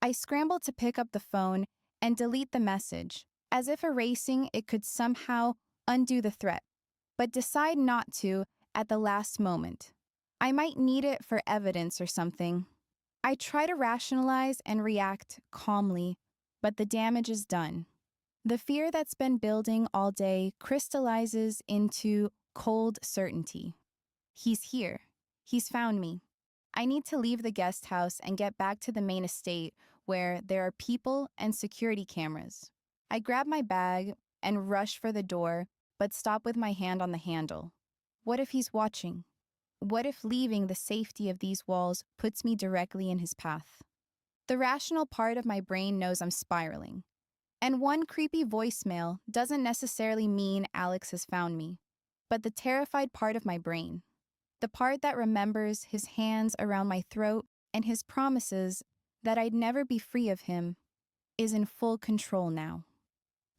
I scramble to pick up the phone and delete the message, as if erasing it could somehow undo the threat, but decide not to at the last moment. I might need it for evidence or something. I try to rationalize and react calmly, but the damage is done. The fear that's been building all day crystallizes into cold certainty. He's here. He's found me. I need to leave the guest house and get back to the main estate where there are people and security cameras. I grab my bag and rush for the door, but stop with my hand on the handle. What if he's watching? What if leaving the safety of these walls puts me directly in his path? The rational part of my brain knows I'm spiraling. And one creepy voicemail doesn't necessarily mean Alex has found me, but the terrified part of my brain, the part that remembers his hands around my throat and his promises that I'd never be free of him, is in full control now.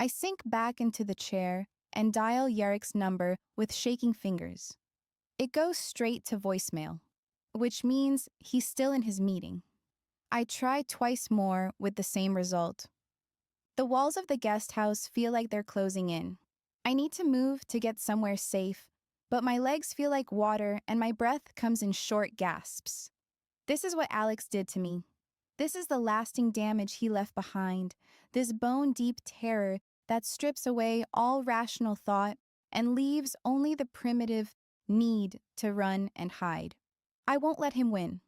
I sink back into the chair and dial Yarek's number with shaking fingers. It goes straight to voicemail. which means he's still in his meeting. I try twice more with the same result. The walls of the guest house feel like they're closing in. I need to move to get somewhere safe, but my legs feel like water and my breath comes in short gasps. This is what Alex did to me. This is the lasting damage he left behind, this bone-deep terror that strips away all rational thought and leaves only the primitive need to run and hide. I won't let him win.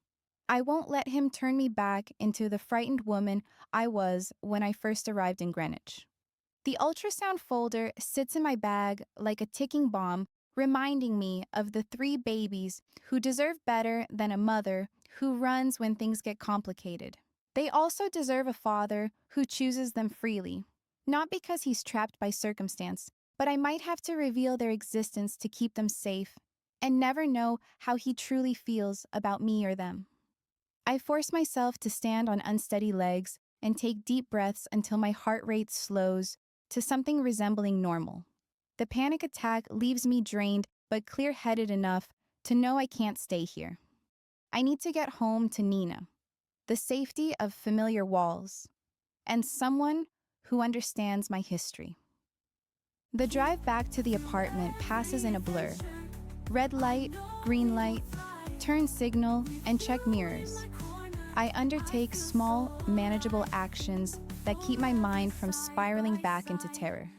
I won't let him turn me back into the frightened woman I was when I first arrived in Greenwich. The ultrasound folder sits in my bag like a ticking bomb, reminding me of the 3 babies who deserve better than a mother who runs when things get complicated. They also deserve a father who chooses them freely, not because he's trapped by circumstance, but I might have to reveal their existence to keep them safe and never know how he truly feels about me or them. I force myself to stand on unsteady legs and take deep breaths until my heart rate slows to something resembling normal. The panic attack leaves me drained but clear-headed enough to know I can't stay here. I need to get home to Nina, the safety of familiar walls, and someone who understands my history. The drive back to the apartment passes in a blur. Red light, green light, turn signal, and check mirrors. I undertake small, manageable actions that keep my mind from spiraling back into terror.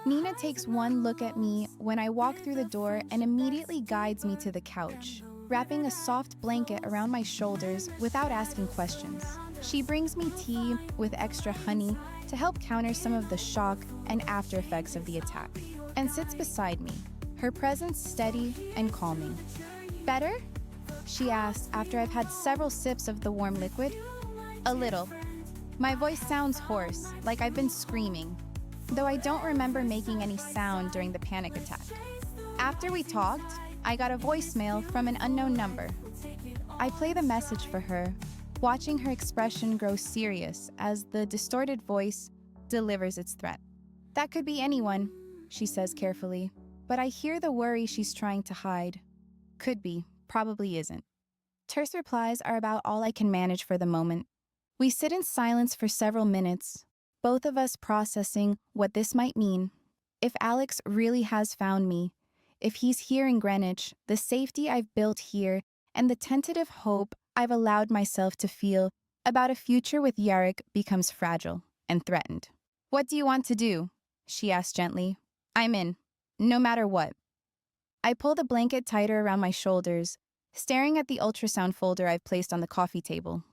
Nina takes one look at me when I walk through the door and immediately guides me to the couch, wrapping a soft blanket around my shoulders without asking questions. She brings me tea with extra honey to help counter some of the shock and after effects of the attack, and sits beside me, her presence steady and calming. Better? She asks after I've had several sips of the warm liquid. A little. My voice sounds hoarse, like I've been screaming, though I don't remember making any sound during the panic attack. After we talked, I got a voicemail from an unknown number. I play the message for her, watching her expression grow serious as the distorted voice delivers its threat. That could be anyone, she says carefully, but I hear the worry she's trying to hide. Could be, probably isn't. Terse replies are about all I can manage for the moment. We sit in silence for several minutes, both of us processing what this might mean. If Alex really has found me, if he's here in Greenwich, the safety I've built here, and the tentative hope I've allowed myself to feel about a future with Yarrick becomes fragile and threatened. What do you want to do? She asks gently. I'm in, no matter what. I pull the blanket tighter around my shoulders, staring at the ultrasound folder I've placed on the coffee table.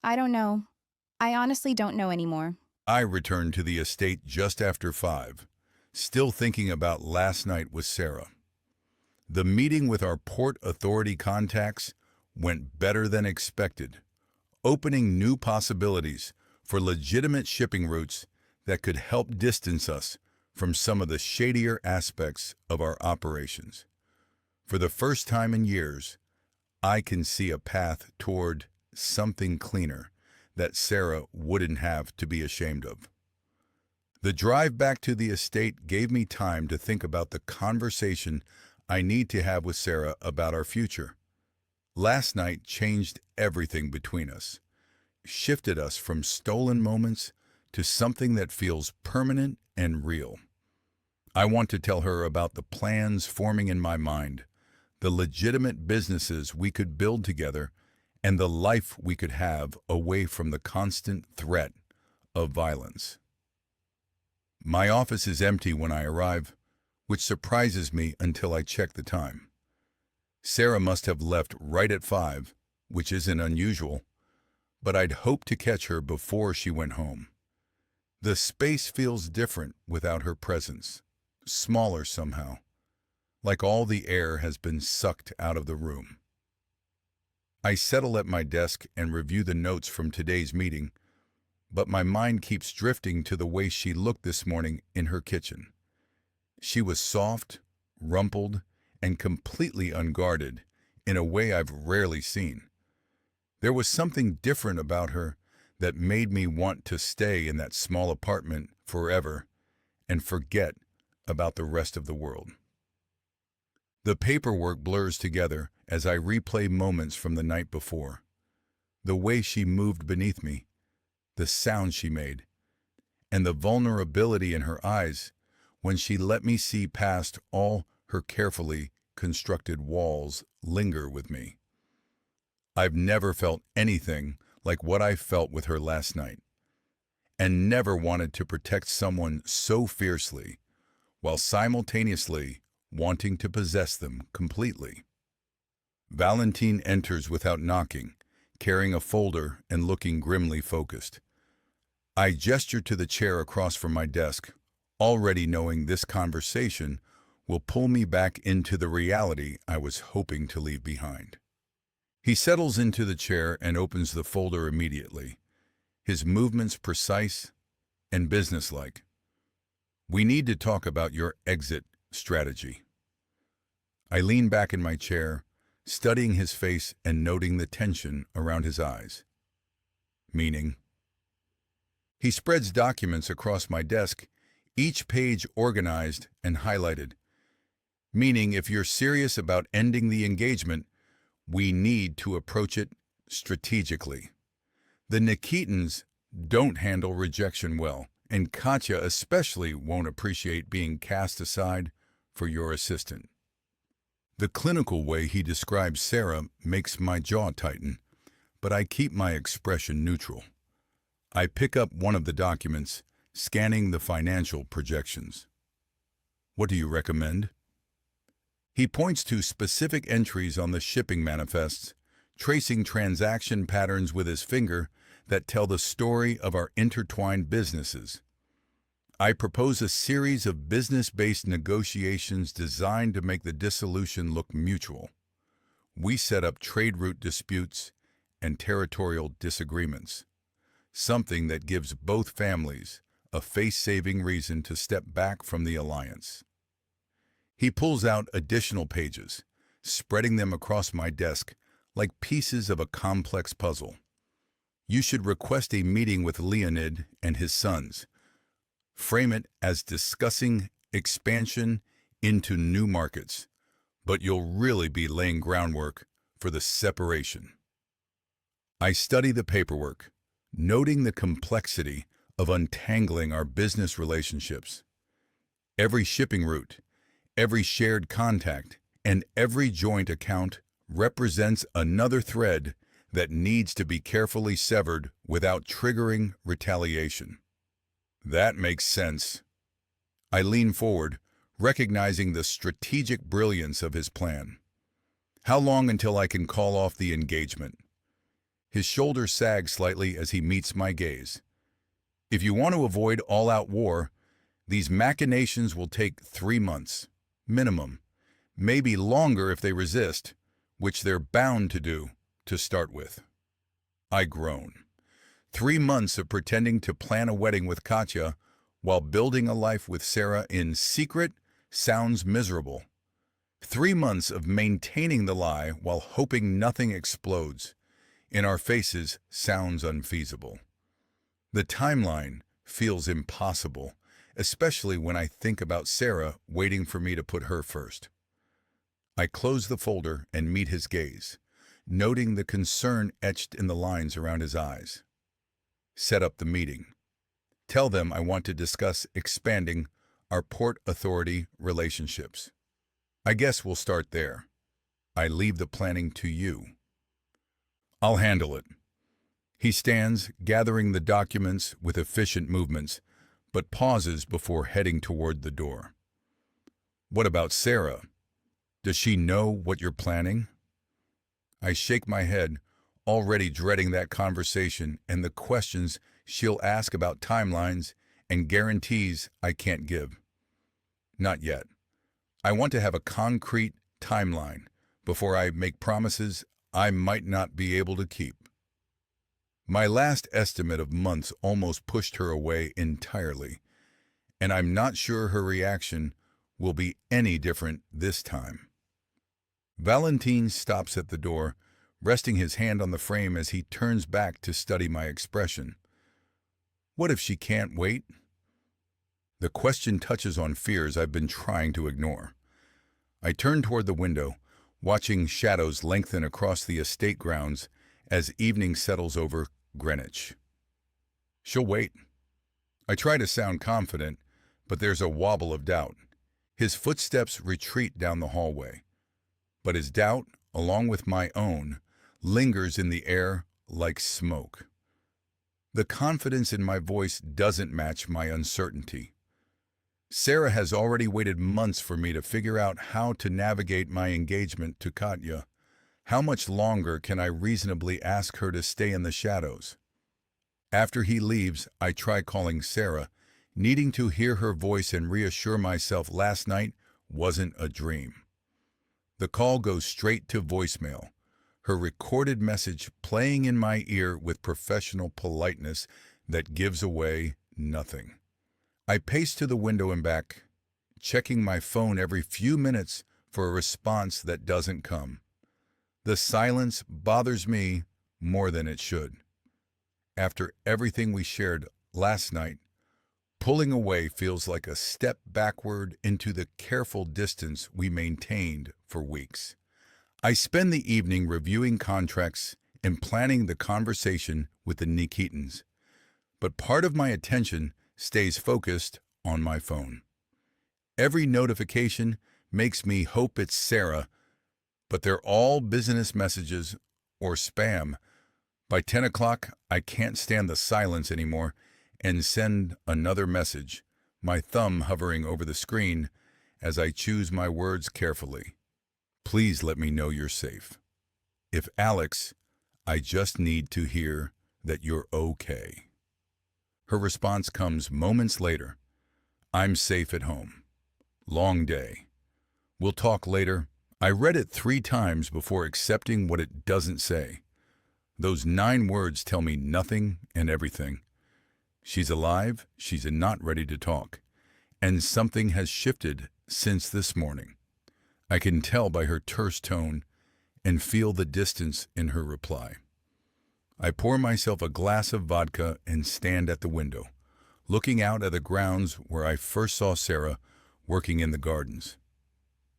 I don't know. I honestly don't know anymore. I returned to the estate just after 5, still thinking about last night with Sarah. The meeting with our port authority contacts went better than expected, opening new possibilities for legitimate shipping routes that could help distance us from some of the shadier aspects of our operations. For the first time in years, I can see a path toward something cleaner that Sarah wouldn't have to be ashamed of. The drive back to the estate gave me time to think about the conversation I need to have with Sarah about our future. Last night changed everything between us, shifted us from stolen moments to something that feels permanent and real. I want to tell her about the plans forming in my mind, the legitimate businesses we could build together, and the life we could have away from the constant threat of violence. My office is empty when I arrive, which surprises me until I check the time. Sarah must have left right at 5, which isn't unusual, but I'd hoped to catch her before she went home. The space feels different without her presence, smaller somehow, like all the air has been sucked out of the room. I settle at my desk and review the notes from today's meeting, but my mind keeps drifting to the way she looked this morning in her kitchen. She was soft, rumpled, and completely unguarded in a way I've rarely seen. There was something different about her that made me want to stay in that small apartment forever and forget about the rest of the world. The paperwork blurs together as I replay moments from the night before. The way she moved beneath me, the sound she made, and the vulnerability in her eyes when she let me see past all her carefully constructed walls linger with me. I've never felt anything like what I felt with her last night, and never wanted to protect someone so fiercely while simultaneously wanting to possess them completely. Valentine enters without knocking, carrying a folder and looking grimly focused. I gesture to the chair across from my desk, already knowing this conversation will pull me back into the reality I was hoping to leave behind. He settles into the chair and opens the folder immediately, his movements precise and businesslike. We need to talk about your exit strategy. I lean back in my chair, studying his face and noting the tension around his eyes. Meaning? He spreads documents across my desk, each page organized and highlighted. Meaning, if you're serious about ending the engagement, we need to approach it strategically. The Nikitins don't handle rejection well, and Katya especially won't appreciate being cast aside for your assistant. The clinical way he describes Sarah makes my jaw tighten, but I keep my expression neutral. I pick up one of the documents, scanning the financial projections. What do you recommend? He points to specific entries on the shipping manifests, tracing transaction patterns with his finger that tell the story of our intertwined businesses. I propose a series of business-based negotiations designed to make the dissolution look mutual. We set up trade route disputes and territorial disagreements, something that gives both families a face-saving reason to step back from the alliance. He pulls out additional pages, spreading them across my desk like pieces of a complex puzzle. You should request a meeting with Leonid and his sons. Frame it as discussing expansion into new markets, but you'll really be laying groundwork for the separation. I study the paperwork, noting the complexity of untangling our business relationships. Every shipping route, every shared contact, and every joint account represents another thread that needs to be carefully severed without triggering retaliation. That makes sense. I lean forward, recognizing the strategic brilliance of his plan. How long until I can call off the engagement? His shoulders sag slightly as he meets my gaze. If you want to avoid all-out war, these machinations will take 3 months, minimum, maybe longer if they resist, which they're bound to do to start with. I groan. 3 months of pretending to plan a wedding with Katya while building a life with Sarah in secret sounds miserable. 3 months of maintaining the lie while hoping nothing explodes in our faces sounds unfeasible. The timeline feels impossible, especially when I think about Sarah waiting for me to put her first. I close the folder and meet his gaze, noting the concern etched in the lines around his eyes. Set up the meeting. Tell them I want to discuss expanding our Port Authority relationships. I guess we'll start there. I leave the planning to you. I'll handle it. He stands, gathering the documents with efficient movements, but pauses before heading toward the door. What about Sarah? Does she know what you're planning? I shake my head, already dreading that conversation and the questions she'll ask about timelines and guarantees I can't give. Not yet. I want to have a concrete timeline before I make promises I might not be able to keep. My last estimate of months almost pushed her away entirely, and I'm not sure her reaction will be any different this time. Valentine stops at the door, resting his hand on the frame as he turns back to study my expression. What if she can't wait? The question touches on fears I've been trying to ignore. I turn toward the window, watching shadows lengthen across the estate grounds as evening settles over Greenwich. She'll wait. I try to sound confident, but there's a wobble of doubt. His footsteps retreat down the hallway, but his doubt, along with my own, lingers in the air like smoke. The confidence in my voice doesn't match my uncertainty. Sarah has already waited months for me to figure out how to navigate my engagement to Katya. How much longer can I reasonably ask her to stay in the shadows? After he leaves, I try calling Sarah, needing to hear her voice and reassure myself last night wasn't a dream. The call goes straight to voicemail, her recorded message playing in my ear with professional politeness that gives away nothing. I pace to the window and back, checking my phone every few minutes for a response that doesn't come. The silence bothers me more than it should. After everything we shared last night, pulling away feels like a step backward into the careful distance we maintained for weeks. I spend the evening reviewing contracts and planning the conversation with the Nikitins, but part of my attention stays focused on my phone. Every notification makes me hope it's Sarah, but they're all business messages or spam. By 10 o'clock, I can't stand the silence anymore and send another message, my thumb hovering over the screen as I choose my words carefully. Please let me know you're safe. If Alex, I just need to hear that you're okay. Her response comes moments later. I'm safe at home. Long day. We'll talk later. I read it 3 times before accepting what it doesn't say. Those 9 words tell me nothing and everything. She's alive, she's not ready to talk. And something has shifted since this morning. I can tell by her terse tone and feel the distance in her reply. I pour myself a glass of vodka and stand at the window, looking out at the grounds where I first saw Sarah working in the gardens.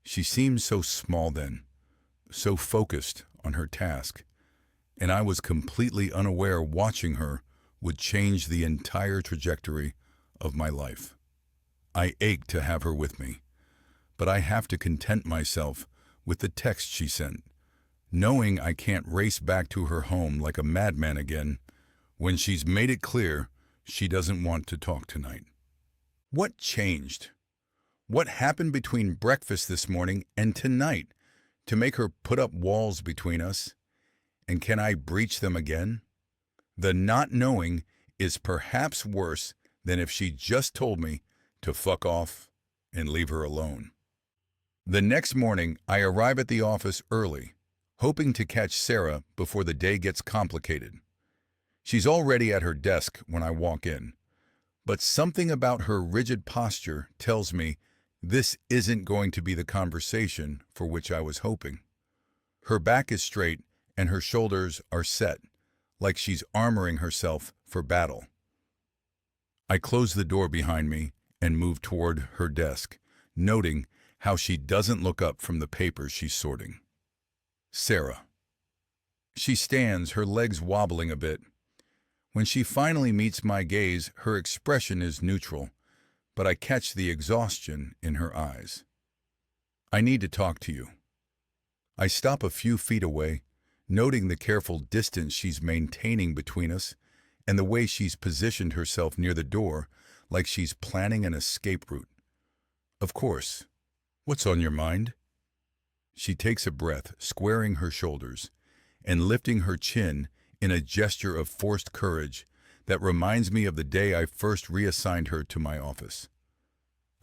She seemed so small then, so focused on her task, and I was completely unaware watching her would change the entire trajectory of my life. I ache to have her with me, but I have to content myself with the text she sent, knowing I can't race back to her home like a madman again when she's made it clear she doesn't want to talk tonight. What changed? What happened between breakfast this morning and tonight to make her put up walls between us? And can I breach them again? The not knowing is perhaps worse than if she just told me to fuck off and leave her alone. The next morning, I arrive at the office early, hoping to catch Sarah before the day gets complicated. She's already at her desk when I walk in, but something about her rigid posture tells me this isn't going to be the conversation for which I was hoping. Her back is straight and her shoulders are set, like she's armoring herself for battle. I close the door behind me and move toward her desk, noting how she doesn't look up from the papers she's sorting. Sarah. She stands, her legs wobbling a bit. When she finally meets my gaze, her expression is neutral, but I catch the exhaustion in her eyes. I need to talk to you. I stop a few feet away, noting the careful distance she's maintaining between us and the way she's positioned herself near the door like she's planning an escape route. Of course. What's on your mind? She takes a breath, squaring her shoulders and lifting her chin in a gesture of forced courage that reminds me of the day I first reassigned her to my office.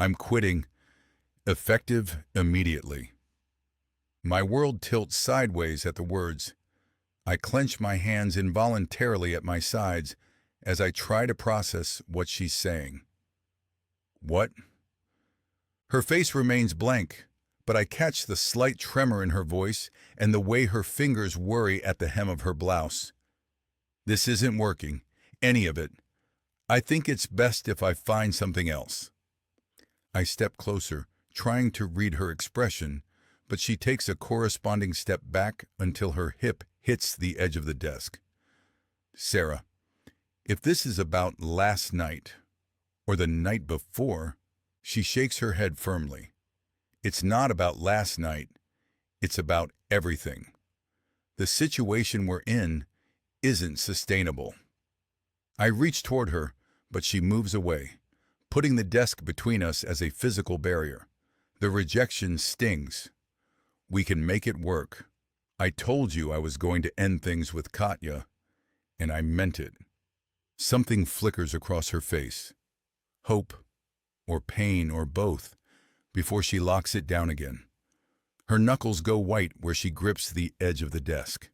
I'm quitting, effective immediately. My world tilts sideways at the words. I clench my hands involuntarily at my sides as I try to process what she's saying. What? Her face remains blank, but I catch the slight tremor in her voice and the way her fingers worry at the hem of her blouse. This isn't working, any of it. I think it's best if I find something else. I step closer, trying to read her expression, but she takes a corresponding step back until her hip hits the edge of the desk. Sarah, if this is about last night or the night before, she shakes her head firmly. It's not about last night. It's about everything. The situation we're in isn't sustainable. I reach toward her, but she moves away, putting the desk between us as a physical barrier. The rejection stings. We can make it work. I told you I was going to end things with Katya, and I meant it. Something flickers across her face. Hope, or pain, or both, before she locks it down again. Her knuckles go white where she grips the edge of the desk.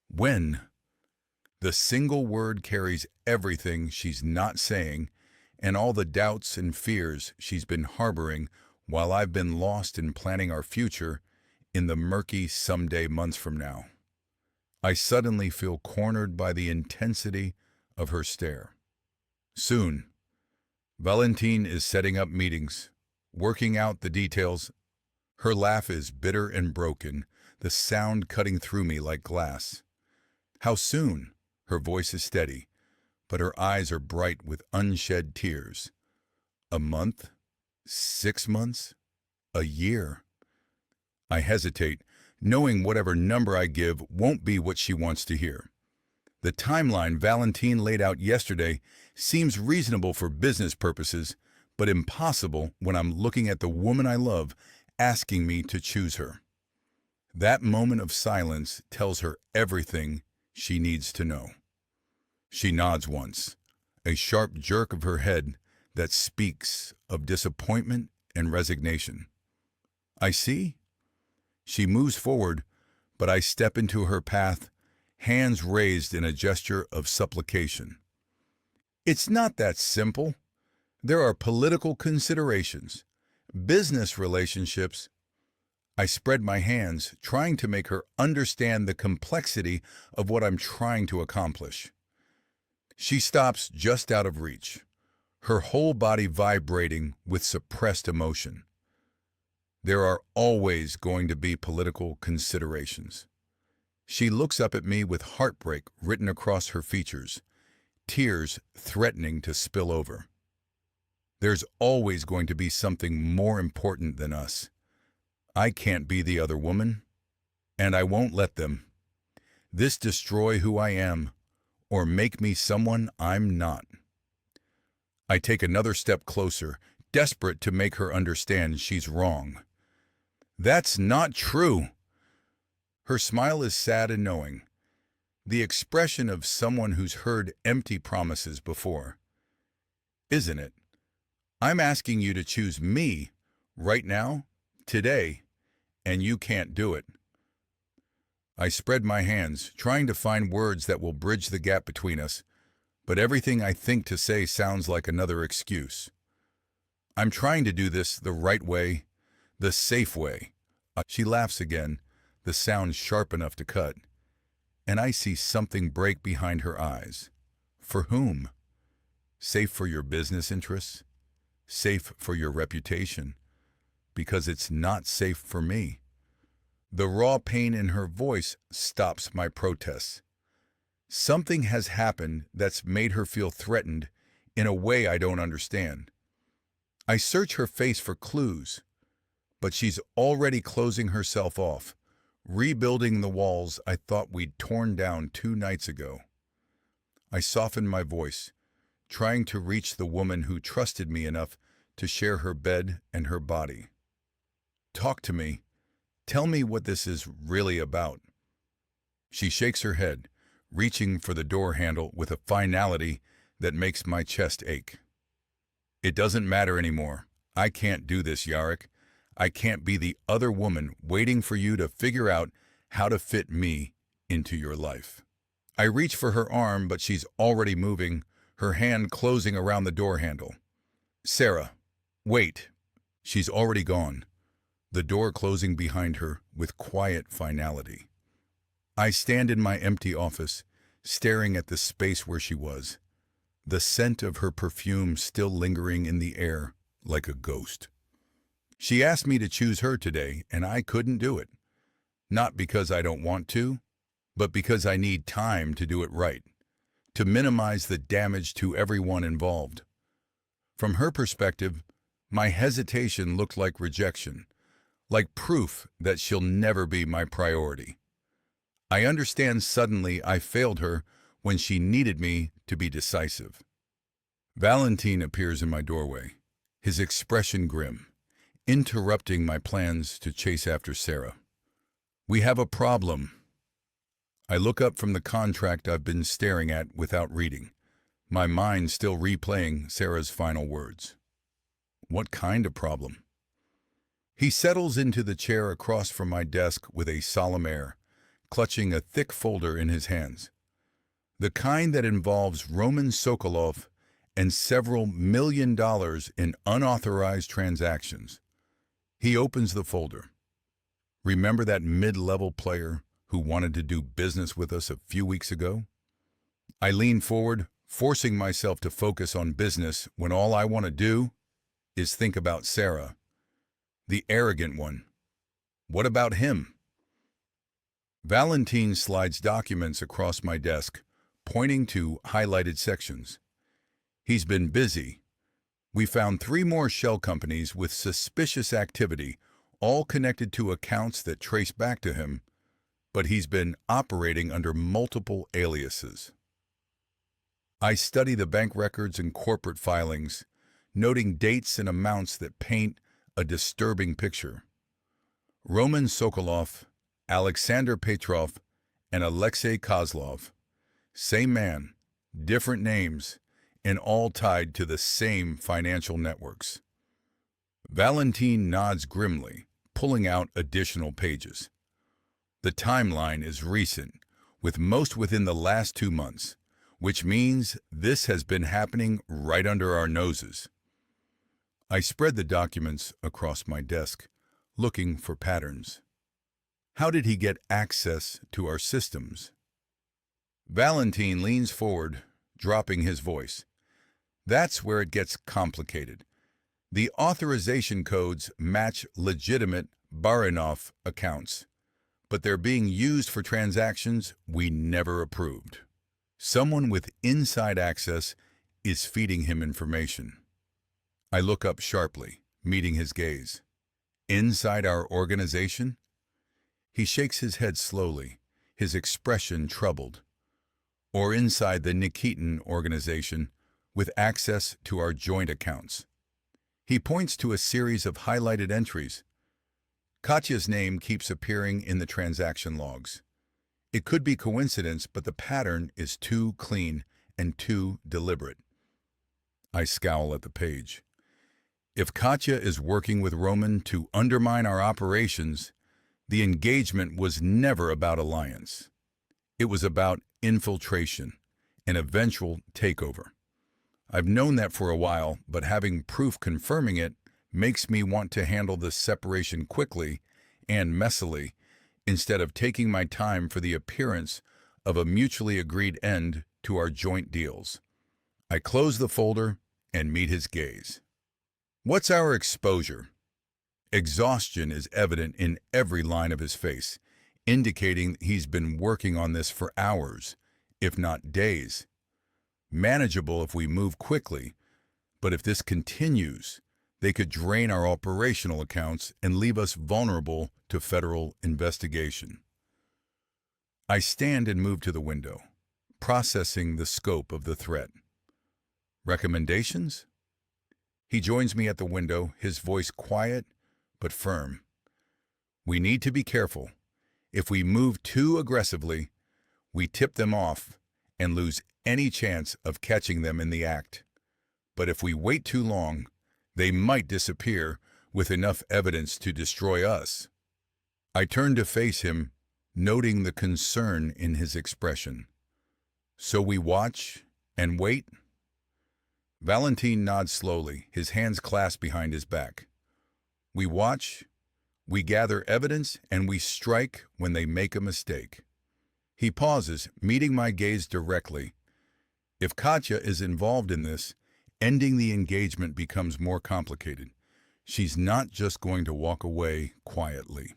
When? The single word carries everything she's not saying and all the doubts and fears she's been harboring while I've been lost in planning our future in the murky someday months from now. I suddenly feel cornered by the intensity of her stare. Soon, Valentine is setting up meetings, working out the details. Her laugh is bitter and broken, the sound cutting through me like glass. How soon? Her voice is steady, but her eyes are bright with unshed tears. A month? 6 months? A year? I hesitate, knowing whatever number I give won't be what she wants to hear. The timeline Valentine laid out yesterday seems reasonable for business purposes, but impossible when I'm looking at the woman I love asking me to choose her. That moment of silence tells her everything she needs to know. She nods once, a sharp jerk of her head that speaks of disappointment and resignation. I see. She moves forward, but I step into her path, hands raised in a gesture of supplication. It's not that simple. There are political considerations, business relationships. I spread my hands, trying to make her understand the complexity of what I'm trying to accomplish. She stops just out of reach, her whole body vibrating with suppressed emotion. There are always going to be political considerations. She looks up at me with heartbreak written across her features, tears threatening to spill over. There's always going to be something more important than us. I can't be the other woman, and I won't let them. This destroy who I am, or make me someone I'm not. I take another step closer, desperate to make her understand she's wrong. That's not true. Her smile is sad and knowing, the expression of someone who's heard empty promises before. Isn't it? I'm asking you to choose me right now, today, and you can't do it. I spread my hands, trying to find words that will bridge the gap between us, but everything I think to say sounds like another excuse. I'm trying to do this the right way, the safe way. She laughs again, the sound sharp enough to cut, and I see something break behind her eyes. For whom? Safe for your business interests? Safe for your reputation? Because it's not safe for me. The raw pain in her voice stops my protests. Something has happened that's made her feel threatened in a way I don't understand. I search her face for clues, but she's already closing herself off, rebuilding the walls I thought we'd torn down 2 nights ago. I soften my voice, trying to reach the woman who trusted me enough to share her bed and her body. Talk to me. Tell me what this is really about. She shakes her head, reaching for the door handle with a finality that makes my chest ache. It doesn't matter anymore. I can't do this, Yarek. I can't be the other woman waiting for you to figure out how to fit me into your life. I reach for her arm, but she's already moving, her hand closing around the door handle. Sarah, wait. She's already gone, the door closing behind her with quiet finality. I stand in my empty office, staring at the space where she was, the scent of her perfume still lingering in the air like a ghost. She asked me to choose her today, and I couldn't do it. Not because I don't want to, but because I need time to do it right, to minimize the damage to everyone involved. From her perspective, my hesitation looked like rejection, like proof that she'll never be my priority. I understand suddenly I failed her when she needed me to be decisive. Valentine appears in my doorway, his expression grim, interrupting my plans to chase after Sarah. "We have a problem." I look up from the contract I've been staring at without reading, my mind still replaying Sarah's final words. What kind of problem? He settles into the chair across from my desk with a solemn air, clutching a thick folder in his hands. The kind that involves Roman Sokolov and several $1 million in unauthorized transactions. He opens the folder. Remember that mid-level player who wanted to do business with us a few weeks ago? I lean forward, forcing myself to focus on business when all I want to do is think about Sarah, the arrogant one. What about him? Valentine slides documents across my desk, pointing to highlighted sections. He's been busy. We found 3 more shell companies with suspicious activity, all connected to accounts that trace back to him, but he's been operating under multiple aliases. I study the bank records and corporate filings, noting dates and amounts that paint a disturbing picture. Roman Sokolov, Alexander Petrov, and Alexei Kozlov. Same man, different names, and all tied to the same financial networks. Valentine nods grimly, pulling out additional pages. The timeline is recent, with most within the last 2 months, which means this has been happening right under our noses. I spread the documents across my desk, looking for patterns. How did he get access to our systems? Valentine leans forward, dropping his voice. That's where it gets complicated. The authorization codes match legitimate Baranov accounts, but they're being used for transactions we never approved. Someone with inside access is feeding him information. I look up sharply, meeting his gaze. Inside our organization? He shakes his head slowly, his expression troubled. Or inside the Nikitin organization, with access to our joint accounts. He points to a series of highlighted entries. Katya's name keeps appearing in the transaction logs. It could be coincidence, but the pattern is too clean and too deliberate. I scowl at the page. If Katya is working with Roman to undermine our operations, the engagement was never about alliance. It was about infiltration, an eventual takeover. I've known that for a while, but having proof confirming it makes me want to handle this separation quickly and messily, instead of taking my time for the appearance of a mutually agreed end to our joint deals. I close the folder and meet his gaze. What's our exposure? Exhaustion is evident in every line of his face, indicating he's been working on this for hours, if not days. Manageable if we move quickly, but if this continues, they could drain our operational accounts and leave us vulnerable to federal investigation. I stand and move to the window, processing the scope of the threat. Recommendations? He joins me at the window, his voice quiet but firm. We need to be careful. If we move too aggressively, we tip them off and lose any chance of catching them in the act. But if we wait too long, they might disappear with enough evidence to destroy us. I turn to face him, noting the concern in his expression. So we watch and wait? Valentine nods slowly, his hands clasped behind his back. We watch, we gather evidence, and we strike when they make a mistake. He pauses, meeting my gaze directly. If Katya is involved in this, ending the engagement becomes more complicated. She's not just going to walk away quietly.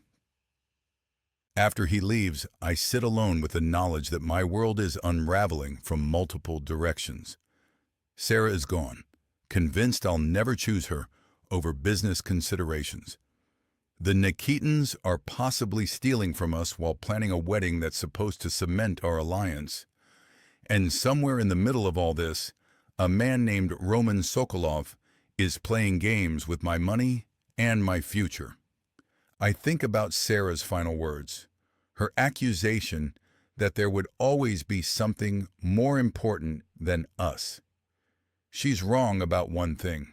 After he leaves, I sit alone with the knowledge that my world is unraveling from multiple directions. Sarah is gone, convinced I'll never choose her over business considerations. The Nikitins are possibly stealing from us while planning a wedding that's supposed to cement our alliance. And somewhere in the middle of all this, a man named Roman Sokolov is playing games with my money and my future. I think about Sarah's final words, her accusation that there would always be something more important than us. She's wrong about one thing.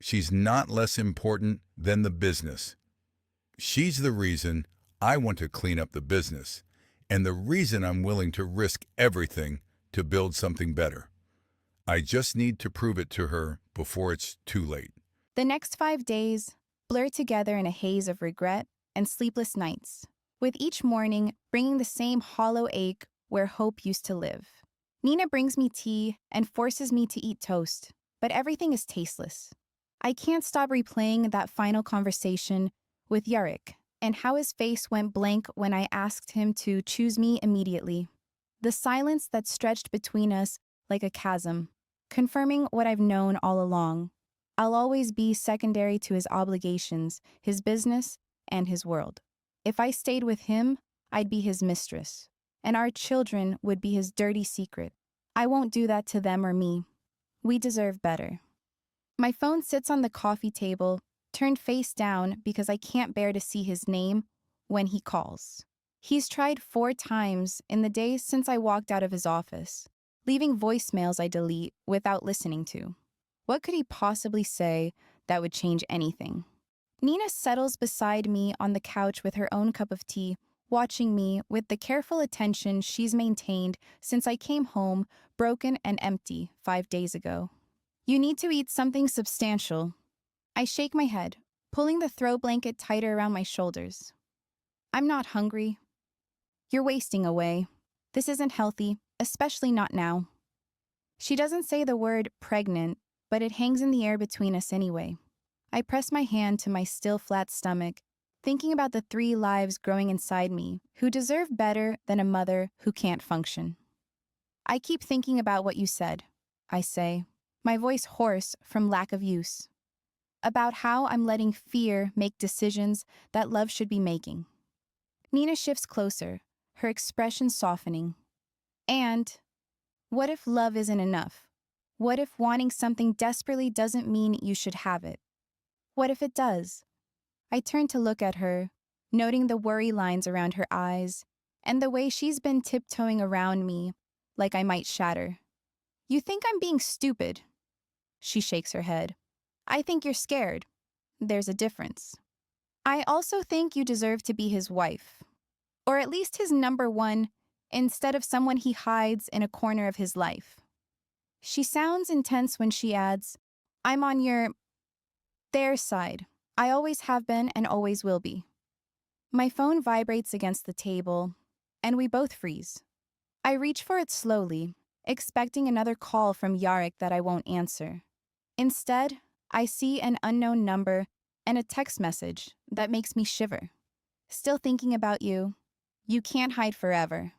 She's not less important than the business. She's the reason I want to clean up the business, and the reason I'm willing to risk everything to build something better. I just need to prove it to her before it's too late. The next 5 days blur together in a haze of regret and sleepless nights, with each morning bringing the same hollow ache where hope used to live. Nina brings me tea and forces me to eat toast, but everything is tasteless. I can't stop replaying that final conversation with Yarek and how his face went blank when I asked him to choose me immediately. The silence that stretched between us like a chasm, confirming what I've known all along. I'll always be secondary to his obligations, his business, and his world. If I stayed with him, I'd be his mistress, and our children would be his dirty secret. I won't do that to them or me. We deserve better. My phone sits on the coffee table, turned face down because I can't bear to see his name when he calls. He's tried 4 times in the days since I walked out of his office, leaving voicemails I delete without listening to. What could he possibly say that would change anything? Nina settles beside me on the couch with her own cup of tea, watching me with the careful attention she's maintained since I came home broken and empty 5 days ago. You need to eat something substantial. I shake my head, pulling the throw blanket tighter around my shoulders. I'm not hungry. You're wasting away. This isn't healthy, especially not now. She doesn't say the word pregnant, but it hangs in the air between us anyway. I press my hand to my still flat stomach, thinking about the 3 lives growing inside me who deserve better than a mother who can't function. I keep thinking about what you said, I say, my voice hoarse from lack of use. About how I'm letting fear make decisions that love should be making. Nina shifts closer, her expression softening. And what if love isn't enough? What if wanting something desperately doesn't mean you should have it? What if it does? I turn to look at her, noting the worry lines around her eyes and the way she's been tiptoeing around me like I might shatter. You think I'm being stupid? She shakes her head. I think you're scared. There's a difference. I also think you deserve to be his wife, or at least his number 1, instead of someone he hides in a corner of his life. She sounds intense when she adds, I'm on their side. I always have been and always will be. My phone vibrates against the table, and we both freeze. I reach for it slowly, expecting another call from Yarek that I won't answer. Instead, I see an unknown number and a text message that makes me shiver. Still thinking about you. You can't hide forever.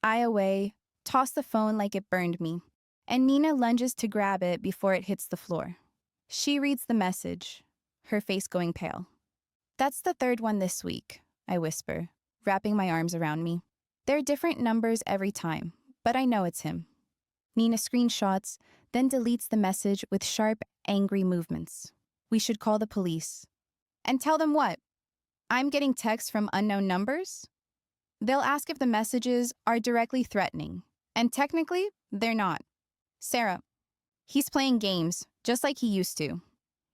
I away, toss the phone like it burned me, and Nina lunges to grab it before it hits the floor. She reads the message, her face going pale. That's the 3rd one this week, I whisper, wrapping my arms around me. They're different numbers every time, but I know it's him. Nina screenshots, then deletes the message with sharp, angry movements. We should call the police. And tell them what? I'm getting texts from unknown numbers? They'll ask if the messages are directly threatening, and technically, they're not. Sarah, he's playing games, just like he used to.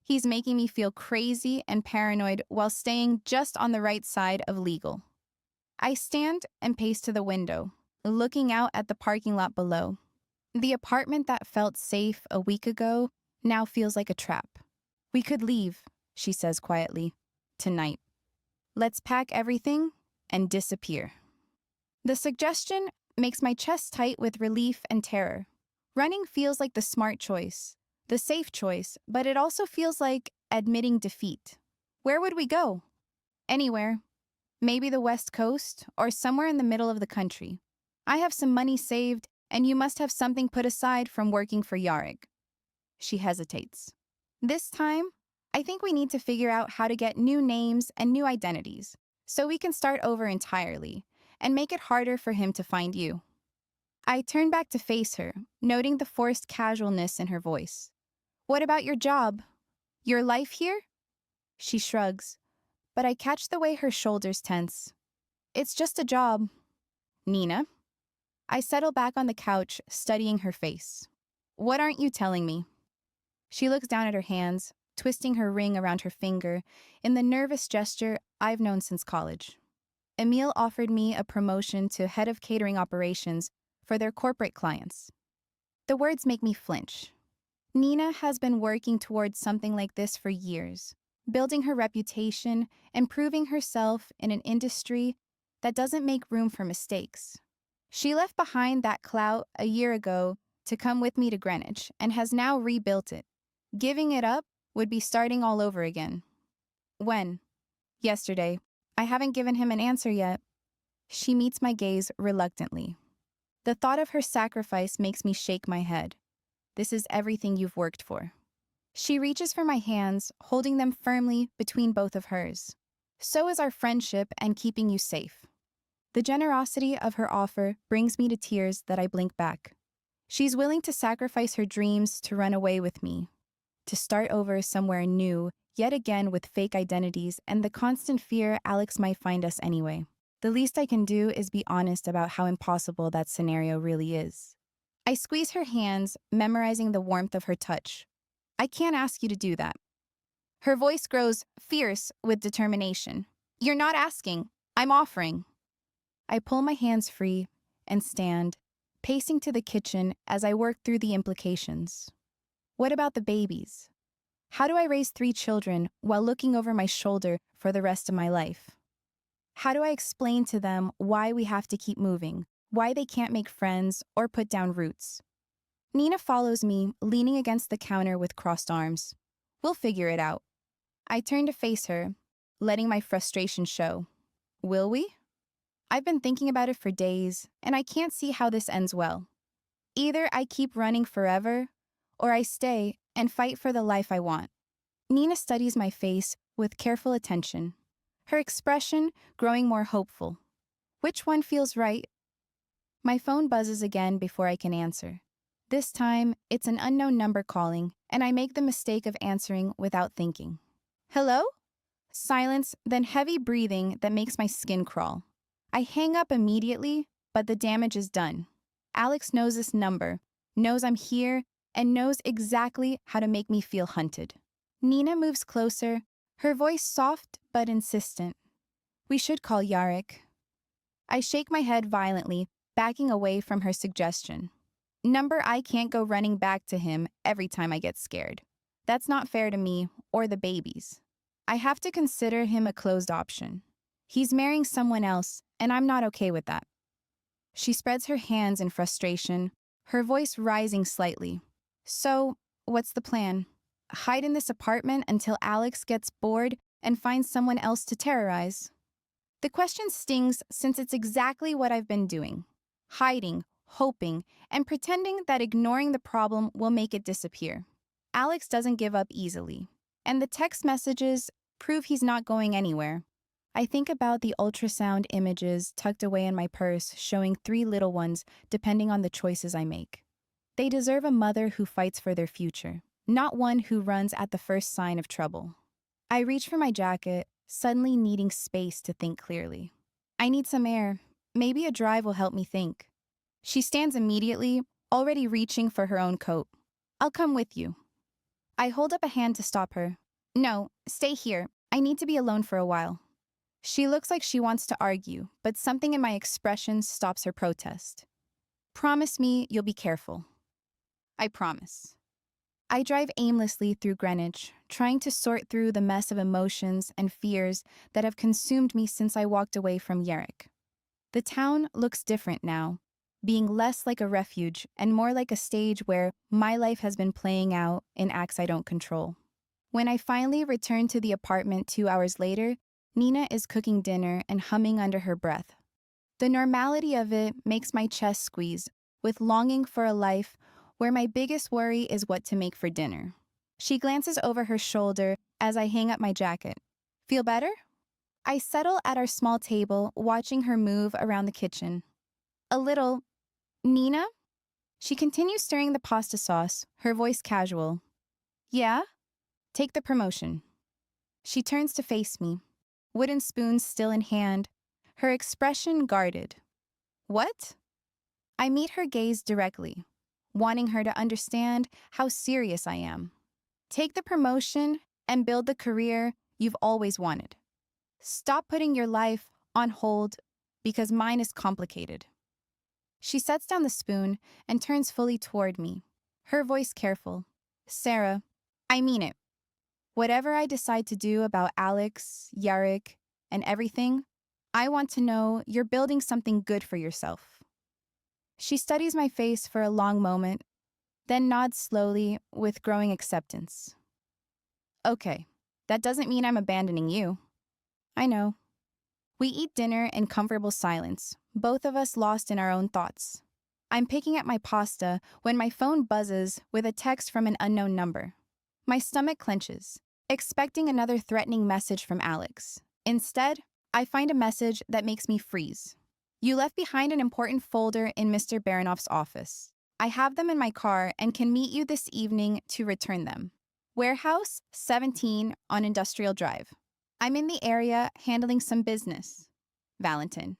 He's making me feel crazy and paranoid while staying just on the right side of legal. I stand and pace to the window, looking out at the parking lot below. The apartment that felt safe a week ago now feels like a trap. We could leave, she says quietly, tonight. Let's pack everything and disappear. The suggestion makes my chest tight with relief and terror. Running feels like the smart choice, the safe choice, but it also feels like admitting defeat. Where would we go? Anywhere. Maybe the West Coast or somewhere in the middle of the country. I have some money saved, and you must have something put aside from working for Yarrick. She hesitates. This time, I think we need to figure out how to get new names and new identities, so we can start over entirely and make it harder for him to find you. I turn back to face her, noting the forced casualness in her voice. What about your job? Your life here? She shrugs, but I catch the way her shoulders tense. It's just a job. Nina? I settle back on the couch, studying her face. What aren't you telling me? She looks down at her hands, twisting her ring around her finger in the nervous gesture I've known since college. Emile offered me a promotion to head of catering operations for their corporate clients. The words make me flinch. Nina has been working towards something like this for years, building her reputation and proving herself in an industry that doesn't make room for mistakes. She left behind that clout a year ago to come with me to Greenwich and has now rebuilt it. Giving it up would be starting all over again. When? Yesterday. I haven't given him an answer yet. She meets my gaze reluctantly. The thought of her sacrifice makes me shake my head. This is everything you've worked for. She reaches for my hands, holding them firmly between both of hers. So is our friendship and keeping you safe. The generosity of her offer brings me to tears that I blink back. She's willing to sacrifice her dreams to run away with me, to start over somewhere new, yet again with fake identities and the constant fear Alex might find us anyway. The least I can do is be honest about how impossible that scenario really is. I squeeze her hands, memorizing the warmth of her touch. I can't ask you to do that. Her voice grows fierce with determination. You're not asking. I'm offering. I pull my hands free and stand, pacing to the kitchen as I work through the implications. What about the babies? How do I raise 3 children while looking over my shoulder for the rest of my life? How do I explain to them why we have to keep moving, why they can't make friends or put down roots? Nina follows me, leaning against the counter with crossed arms. We'll figure it out. I turn to face her, letting my frustration show. Will we? I've been thinking about it for days, and I can't see how this ends well. Either I keep running forever, or I stay and fight for the life I want. Nina studies my face with careful attention, her expression growing more hopeful. Which one feels right? My phone buzzes again before I can answer. This time, it's an unknown number calling, and I make the mistake of answering without thinking. Hello? Silence, then heavy breathing that makes my skin crawl. I hang up immediately, but the damage is done. Alex knows this number, knows I'm here, and knows exactly how to make me feel hunted. Nina moves closer, her voice soft but insistent. We should call Yarrick. I shake my head violently, backing away from her suggestion. Number I can't go running back to him every time I get scared. That's not fair to me or the babies. I have to consider him a closed option. He's marrying someone else, and I'm not okay with that. She spreads her hands in frustration, her voice rising slightly. So, what's the plan? Hide in this apartment until Alex gets bored and finds someone else to terrorize? The question stings since it's exactly what I've been doing. Hiding, hoping, and pretending that ignoring the problem will make it disappear. Alex doesn't give up easily, and the text messages prove he's not going anywhere. I think about the ultrasound images tucked away in my purse showing 3 little ones depending on the choices I make. They deserve a mother who fights for their future, not one who runs at the first sign of trouble. I reach for my jacket, suddenly needing space to think clearly. I need some air. Maybe a drive will help me think. She stands immediately, already reaching for her own coat. I'll come with you. I hold up a hand to stop her. No, stay here. I need to be alone for a while. She looks like she wants to argue, but something in my expression stops her protest. Promise me you'll be careful. I promise. I drive aimlessly through Greenwich, trying to sort through the mess of emotions and fears that have consumed me since I walked away from Yarrick. The town looks different now, being less like a refuge and more like a stage where my life has been playing out in acts I don't control. When I finally return to the apartment 2 hours later, Nina is cooking dinner and humming under her breath. The normality of it makes my chest squeeze, with longing for a life where my biggest worry is what to make for dinner. She glances over her shoulder as I hang up my jacket. Feel better? I settle at our small table, watching her move around the kitchen. A little. Nina? She continues stirring the pasta sauce, her voice casual. Yeah? Take the promotion. She turns to face me, wooden spoon still in hand, her expression guarded. What? I meet her gaze directly, wanting her to understand how serious I am. Take the promotion and build the career you've always wanted. Stop putting your life on hold because mine is complicated. She sets down the spoon and turns fully toward me, her voice careful. Sarah, I mean it. Whatever I decide to do about Alex, Yarek, and everything, I want to know you're building something good for yourself. She studies my face for a long moment, then nods slowly with growing acceptance. Okay, that doesn't mean I'm abandoning you. I know. We eat dinner in comfortable silence, both of us lost in our own thoughts. I'm picking at my pasta when my phone buzzes with a text from an unknown number. My stomach clenches, expecting another threatening message from Alex. Instead, I find a message that makes me freeze. You left behind an important folder in Mr. Baranoff's office. I have them in my car and can meet you this evening to return them. Warehouse 17 on Industrial Drive. I'm in the area handling some business. Valentin.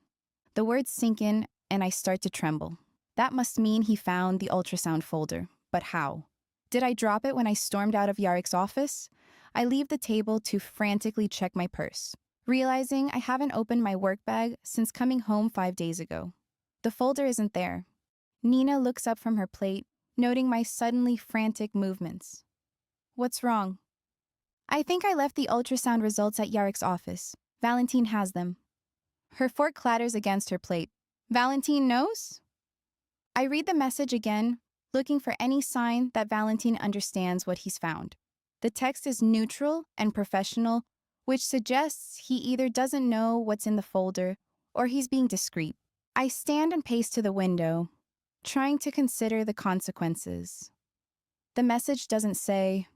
The words sink in and I start to tremble. That must mean he found the ultrasound folder. But how? Did I drop it when I stormed out of Yarek's office? I leave the table to frantically check my purse, realizing I haven't opened my work bag since coming home 5 days ago. The folder isn't there. Nina looks up from her plate, noting my suddenly frantic movements. What's wrong? I think I left the ultrasound results at Yarek's office. Valentin has them. Her fork clatters against her plate. Valentin knows? I read the message again, looking for any sign that Valentin understands what he's found. The text is neutral and professional, which suggests he either doesn't know what's in the folder or he's being discreet. I stand and pace to the window, trying to consider the consequences. The message doesn't say,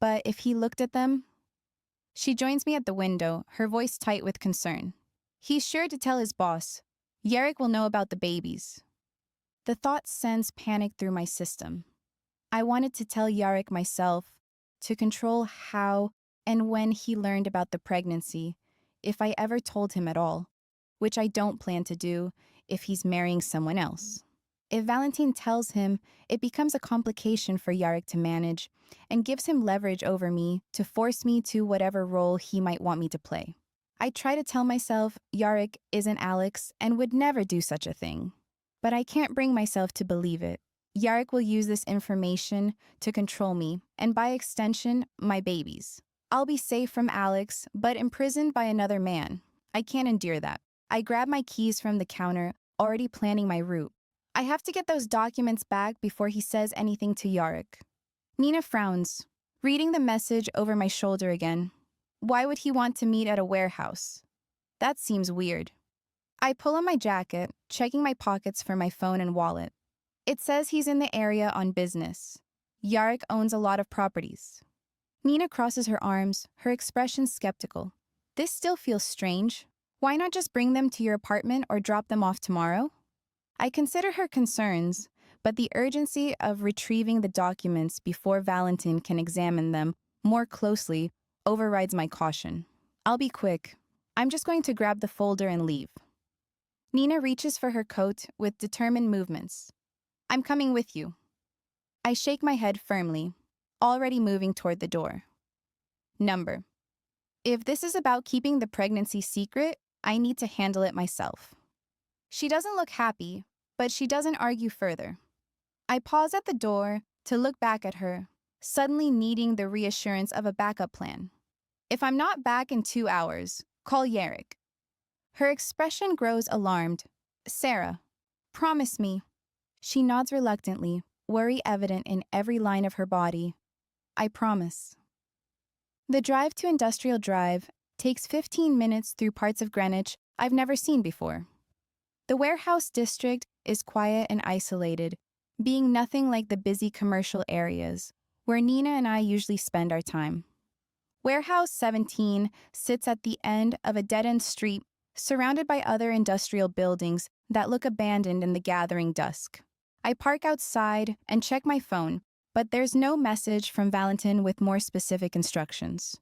but if he looked at them. She joins me at the window, her voice tight with concern. He's sure to tell his boss. Yarek will know about the babies. The thought sends panic through my system. I wanted to tell Yarek myself, to control how and when he learned about the pregnancy, if I ever told him at all, which I don't plan to do if he's marrying someone else. If Valentin tells him, it becomes a complication for Yarek to manage and gives him leverage over me to force me to whatever role he might want me to play. I try to tell myself Yarek isn't Alex and would never do such a thing. But I can't bring myself to believe it. Yarek will use this information to control me, and by extension, my babies. I'll be safe from Alex, but imprisoned by another man. I can't endure that. I grab my keys from the counter, already planning my route. I have to get those documents back before he says anything to Yarek. Nina frowns, reading the message over my shoulder again. Why would he want to meet at a warehouse? That seems weird. I pull on my jacket, checking my pockets for my phone and wallet. It says he's in the area on business. Yarek owns a lot of properties. Nina crosses her arms, her expression skeptical. This still feels strange. Why not just bring them to your apartment or drop them off tomorrow? I consider her concerns, but the urgency of retrieving the documents before Valentin can examine them more closely overrides my caution. I'll be quick. I'm just going to grab the folder and leave. Nina reaches for her coat with determined movements. I'm coming with you. I shake my head firmly, already moving toward the door. Number. If this is about keeping the pregnancy secret, I need to handle it myself. She doesn't look happy, but she doesn't argue further. I pause at the door to look back at her, suddenly needing the reassurance of a backup plan. If I'm not back in 2 hours, call Yarek. Her expression grows alarmed. Sarah, promise me. She nods reluctantly, worry evident in every line of her body. I promise. The drive to Industrial Drive takes 15 minutes through parts of Greenwich I've never seen before. The warehouse district is quiet and isolated, being nothing like the busy commercial areas where Nina and I usually spend our time. Warehouse 17 sits at the end of a dead-end street surrounded by other industrial buildings that look abandoned in the gathering dusk. I park outside and check my phone, but there's no message from Valentin with more specific instructions.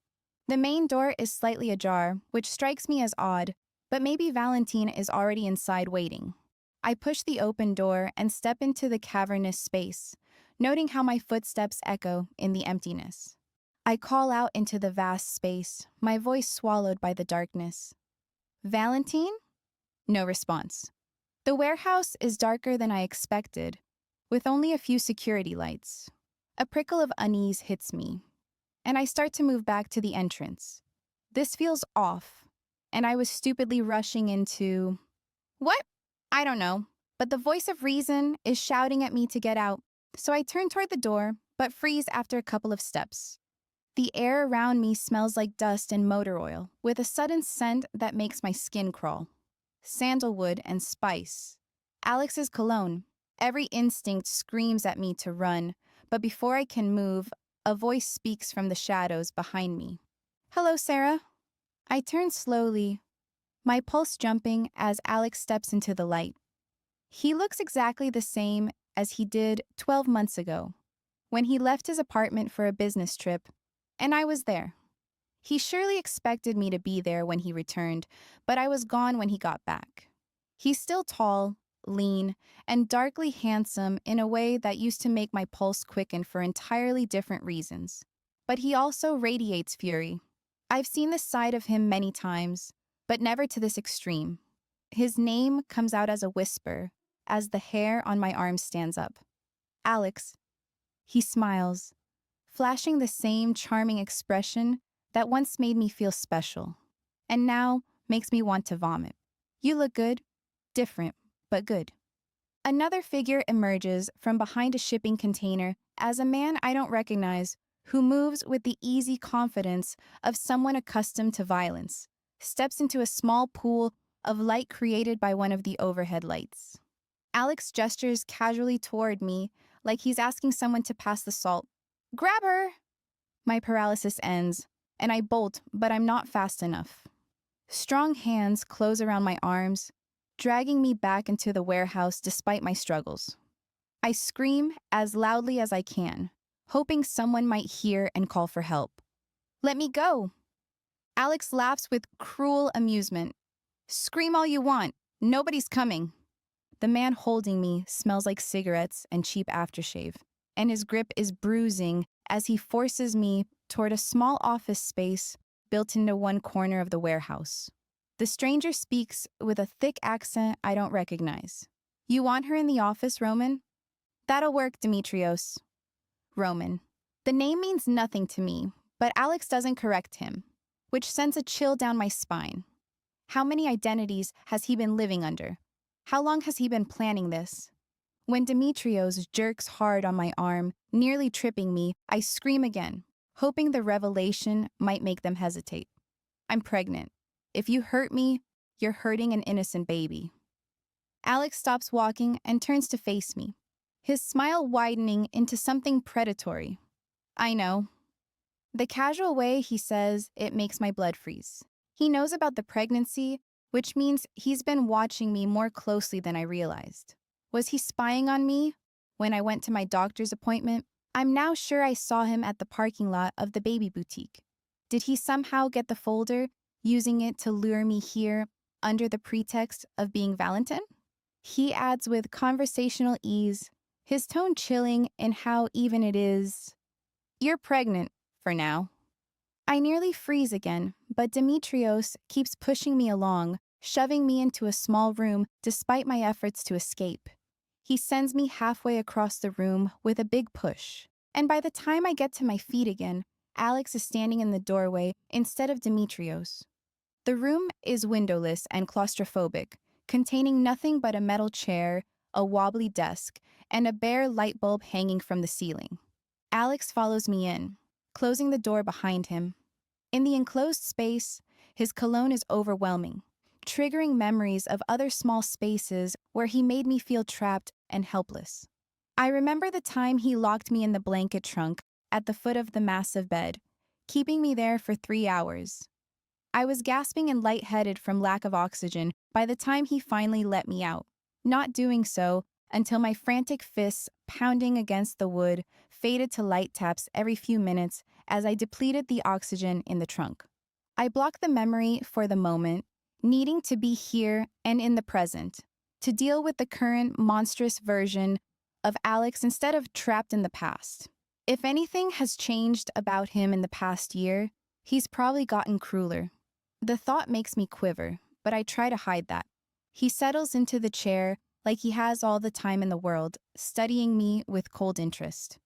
The main door is slightly ajar, which strikes me as odd, but maybe Valentin is already inside waiting. I push the open door and step into the cavernous space, noting how my footsteps echo in the emptiness. I call out into the vast space, my voice swallowed by the darkness. Valentin? No response. The warehouse is darker than I expected, with only a few security lights. A prickle of unease hits me, and I start to move back to the entrance. This feels off, and I was stupidly rushing into... What? I don't know, but the voice of reason is shouting at me to get out, so I turn toward the door, but freeze after a couple of steps. The air around me smells like dust and motor oil, with a sudden scent that makes my skin crawl. Sandalwood and spice. Alex's cologne. Every instinct screams at me to run, but before I can move, a voice speaks from the shadows behind me. Hello, Sarah. I turn slowly, my pulse jumping as Alex steps into the light. He looks exactly the same as he did 12 months ago, when he left his apartment for a business trip, and I was there. He surely expected me to be there when he returned, but I was gone when he got back. He's still tall, lean, and darkly handsome in a way that used to make my pulse quicken for entirely different reasons. But he also radiates fury. I've seen this side of him many times, but never to this extreme. His name comes out as a whisper, as the hair on my arm stands up. Alex. He smiles, flashing the same charming expression that once made me feel special, and now makes me want to vomit. You look good. Different, but good. Another figure emerges from behind a shipping container as a man I don't recognize, who moves with the easy confidence of someone accustomed to violence, steps into a small pool of light created by one of the overhead lights. Alex gestures casually toward me, like he's asking someone to pass the salt. Grab her! My paralysis ends, and I bolt, but I'm not fast enough. Strong hands close around my arms, dragging me back into the warehouse despite my struggles. I scream as loudly as I can, hoping someone might hear and call for help. Let me go! Alex laughs with cruel amusement. Scream all you want. Nobody's coming. The man holding me smells like cigarettes and cheap aftershave, and his grip is bruising as he forces me toward a small office space built into one corner of the warehouse. The stranger speaks with a thick accent I don't recognize. You want her in the office, Roman? That'll work, Demetrios. Roman. The name means nothing to me, but Alex doesn't correct him, which sends a chill down my spine. How many identities has he been living under? How long has he been planning this? When Demetrios jerks hard on my arm, nearly tripping me, I scream again, hoping the revelation might make them hesitate. I'm pregnant. If you hurt me, you're hurting an innocent baby. Alex stops walking and turns to face me, his smile widening into something predatory. I know. The casual way he says it makes my blood freeze. He knows about the pregnancy, which means he's been watching me more closely than I realized. Was he spying on me when I went to my doctor's appointment? I'm now sure I saw him at the parking lot of the baby boutique. Did he somehow get the folder, using it to lure me here under the pretext of being Valentin? He adds with conversational ease, his tone chilling in how even it is. You're pregnant, for now. I nearly freeze again, but Demetrios keeps pushing me along, shoving me into a small room despite my efforts to escape. He sends me halfway across the room with a big push, and by the time I get to my feet again, Alex is standing in the doorway instead of Demetrios. The room is windowless and claustrophobic, containing nothing but a metal chair, a wobbly desk, and a bare light bulb hanging from the ceiling. Alex follows me in, closing the door behind him. In the enclosed space, his cologne is overwhelming, triggering memories of other small spaces where he made me feel trapped and helpless. I remember the time he locked me in the blanket trunk at the foot of the massive bed, keeping me there for 3 hours. I was gasping and lightheaded from lack of oxygen by the time he finally let me out, not doing so until my frantic fists pounding against the wood faded to light taps every few minutes as I depleted the oxygen in the trunk. I blocked the memory for the moment, needing to be here and in the present, to deal with the current monstrous version of Alex instead of trapped in the past. If anything has changed about him in the past year, he's probably gotten crueler. The thought makes me quiver, but I try to hide that. He settles into the chair like he has all the time in the world, studying me with cold interest.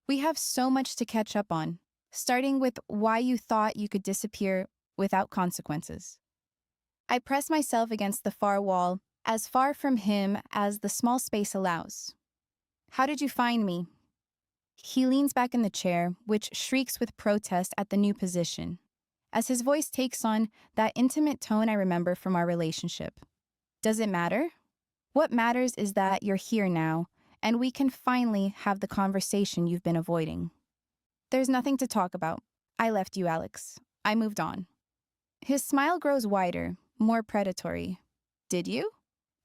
We have so much to catch up on, starting with why you thought you could disappear without consequences. I press myself against the far wall, as far from him as the small space allows. How did you find me? He leans back in the chair, which shrieks with protest at the new position, as his voice takes on that intimate tone I remember from our relationship. Does it matter? What matters is that you're here now, and we can finally have the conversation you've been avoiding. There's nothing to talk about. I left you, Alex. I moved on. His smile grows wider, more predatory. Did you?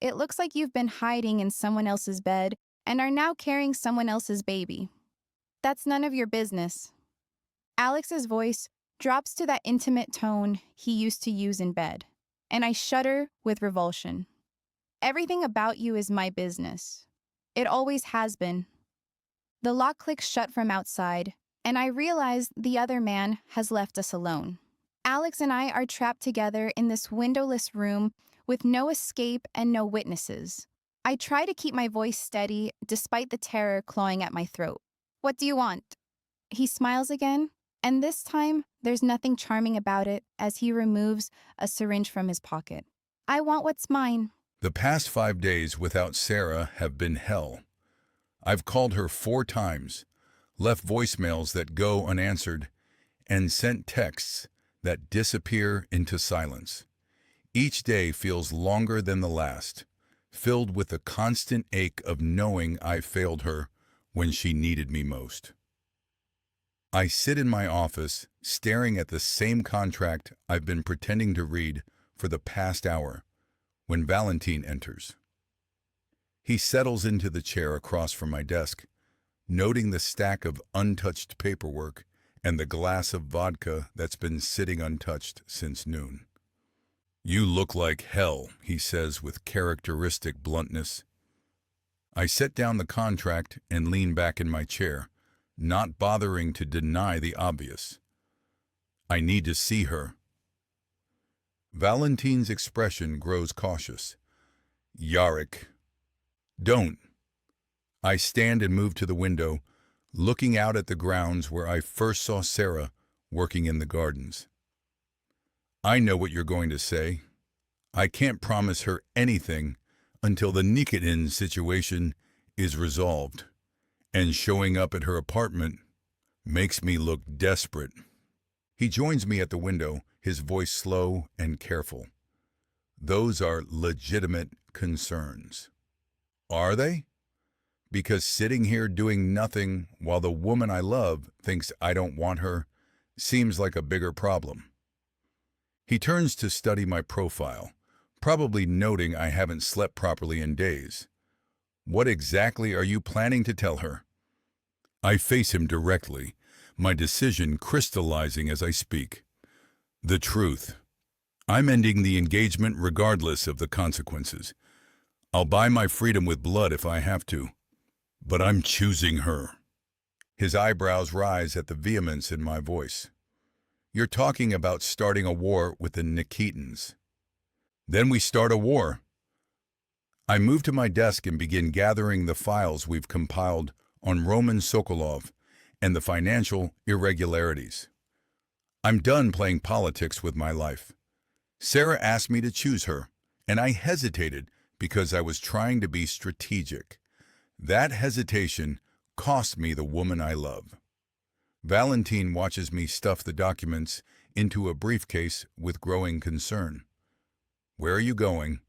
It looks like you've been hiding in someone else's bed and are now carrying someone else's baby. That's none of your business. Alex's voice drops to that intimate tone he used to use in bed, and I shudder with revulsion. Everything about you is my business. It always has been. The lock clicks shut from outside, and I realize the other man has left us alone. Alex and I are trapped together in this windowless room with no escape and no witnesses. I try to keep my voice steady despite the terror clawing at my throat. What do you want? He smiles again, and this time there's nothing charming about it as he removes a syringe from his pocket. I want what's mine. The past 5 days without Sarah have been hell. I've called her 4 times, left voicemails that go unanswered, and sent texts that disappear into silence. Each day feels longer than the last, filled with the constant ache of knowing I failed her when she needed me most. I sit in my office, staring at the same contract I've been pretending to read for the past hour, when Valentine enters. He settles into the chair across from my desk, noting the stack of untouched paperwork and the glass of vodka that's been sitting untouched since noon. "You look like hell," he says with characteristic bluntness. I set down the contract and lean back in my chair, not bothering to deny the obvious. I need to see her. Valentine's expression grows cautious. "Yarek." "Don't." I stand and move to the window, looking out at the grounds where I first saw Sarah working in the gardens. "I know what you're going to say. I can't promise her anything until the Nikitin situation is resolved, and showing up at her apartment makes me look desperate." He joins me at the window, his voice slow and careful. "Those are legitimate concerns." "Are they? Because sitting here doing nothing while the woman I love thinks I don't want her seems like a bigger problem." He turns to study my profile, probably noting I haven't slept properly in days. "What exactly are you planning to tell her?" I face him directly, my decision crystallizing as I speak. "The truth. I'm ending the engagement regardless of the consequences. I'll buy my freedom with blood if I have to. But I'm choosing her." His eyebrows rise at the vehemence in my voice. "You're talking about starting a war with the Nikitins." "Then we start a war." I move to my desk and begin gathering the files we've compiled on Roman Sokolov and the financial irregularities. I'm done playing politics with my life. Sarah asked me to choose her, and I hesitated because I was trying to be strategic. That hesitation cost me the woman I love. Valentine watches me stuff the documents into a briefcase with growing concern. Where are you going?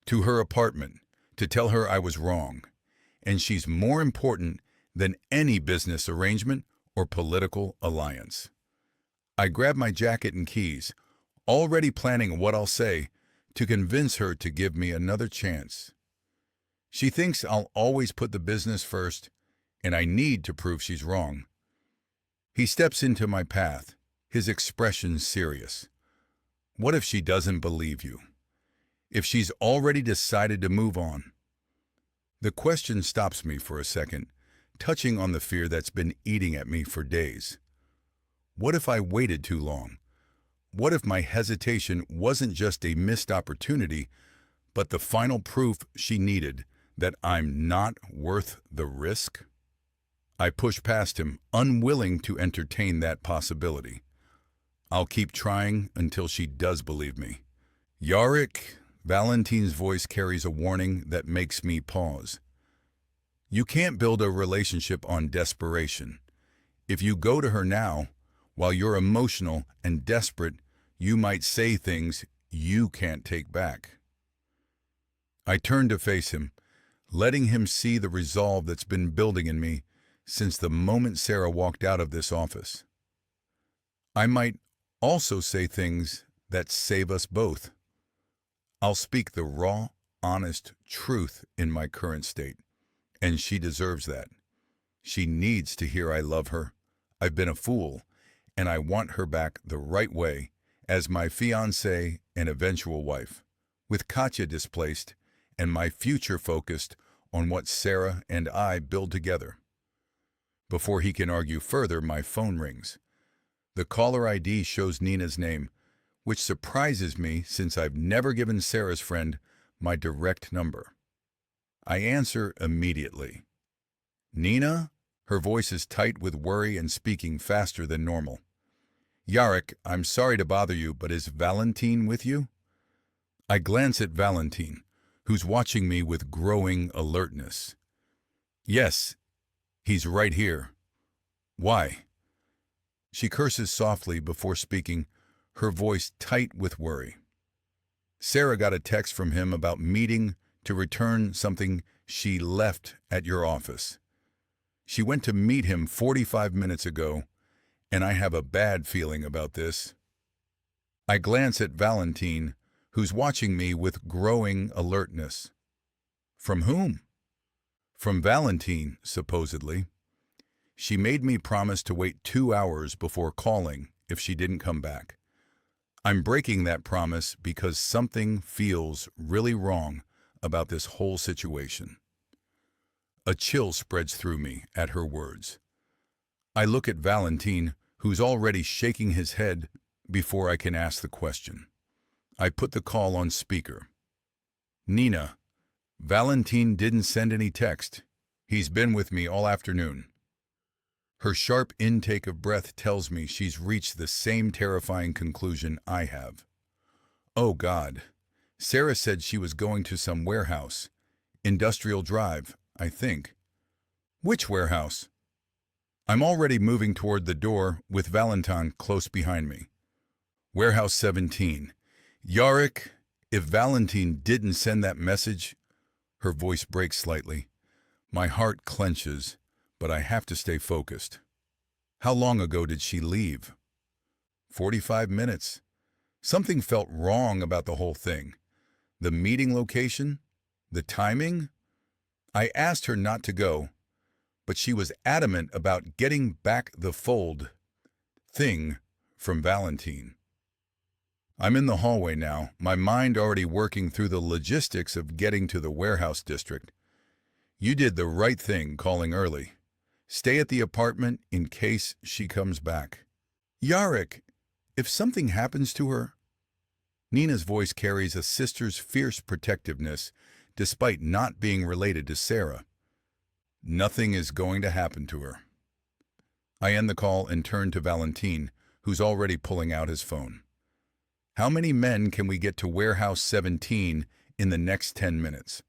To her apartment, to tell her I was wrong, and she's more important than any business arrangement or political alliance. I grab my jacket and keys, already planning what I'll say to convince her to give me another chance. She thinks I'll always put the business first, and I need to prove she's wrong. He steps into my path, his expression serious. What if she doesn't believe you? If she's already decided to move on? The question stops me for a second, touching on the fear that's been eating at me for days. What if I waited too long? What if my hesitation wasn't just a missed opportunity, but the final proof she needed that I'm not worth the risk? I push past him, unwilling to entertain that possibility. I'll keep trying until she does believe me. Yarick, Valentine's voice carries a warning that makes me pause. You can't build a relationship on desperation. If you go to her now, while you're emotional and desperate, you might say things you can't take back. I turn to face him, letting him see the resolve that's been building in me since the moment Sarah walked out of this office. I might also say things that save us both. I'll speak the raw, honest truth in my current state, and she deserves that. She needs to hear I love her. I've been a fool, and I want her back the right way as my fiancée and eventual wife, with Katya displaced and my future focused on what Sarah and I build together. Before he can argue further, my phone rings. The caller ID shows Nina's name, which surprises me since I've never given Sarah's friend my direct number. I answer immediately. Nina? Her voice is tight with worry and speaking faster than normal. Yarick, I'm sorry to bother you, but is Valentine with you? I glance at Valentine, who's watching me with growing alertness. Yes, he's right here. Why? She curses softly before speaking, her voice tight with worry. Sarah got a text from him about meeting to return something she left at your office. She went to meet him 45 minutes ago, and I have a bad feeling about this. I glance at Valentine, who's watching me with growing alertness. From whom? From Valentine, supposedly. She made me promise to wait 2 hours before calling if she didn't come back. I'm breaking that promise because something feels really wrong about this whole situation. A chill spreads through me at her words. I look at Valentine, who's already shaking his head before I can ask the question. I put the call on speaker. Nina, Valentine didn't send any text. He's been with me all afternoon. Her sharp intake of breath tells me she's reached the same terrifying conclusion I have. Oh God, Sarah said she was going to some warehouse. Industrial Drive, I think. Which warehouse? I'm already moving toward the door with Valentine close behind me. Warehouse 17. Yarick, if Valentine didn't send that message, her voice breaks slightly. My heart clenches, but I have to stay focused. How long ago did she leave? 45 minutes. Something felt wrong about the whole thing. The meeting location? The timing? I asked her not to go, but she was adamant about getting back the fold thing from Valentine. I'm in the hallway now, my mind already working through the logistics of getting to the warehouse district. You did the right thing calling early. Stay at the apartment in case she comes back. Yarick, if something happens to her... Nina's voice carries a sister's fierce protectiveness, despite not being related to Sarah. Nothing is going to happen to her. I end the call and turn to Valentine, who's already pulling out his phone. How many men can we get to Warehouse 17 in the next 10 minutes?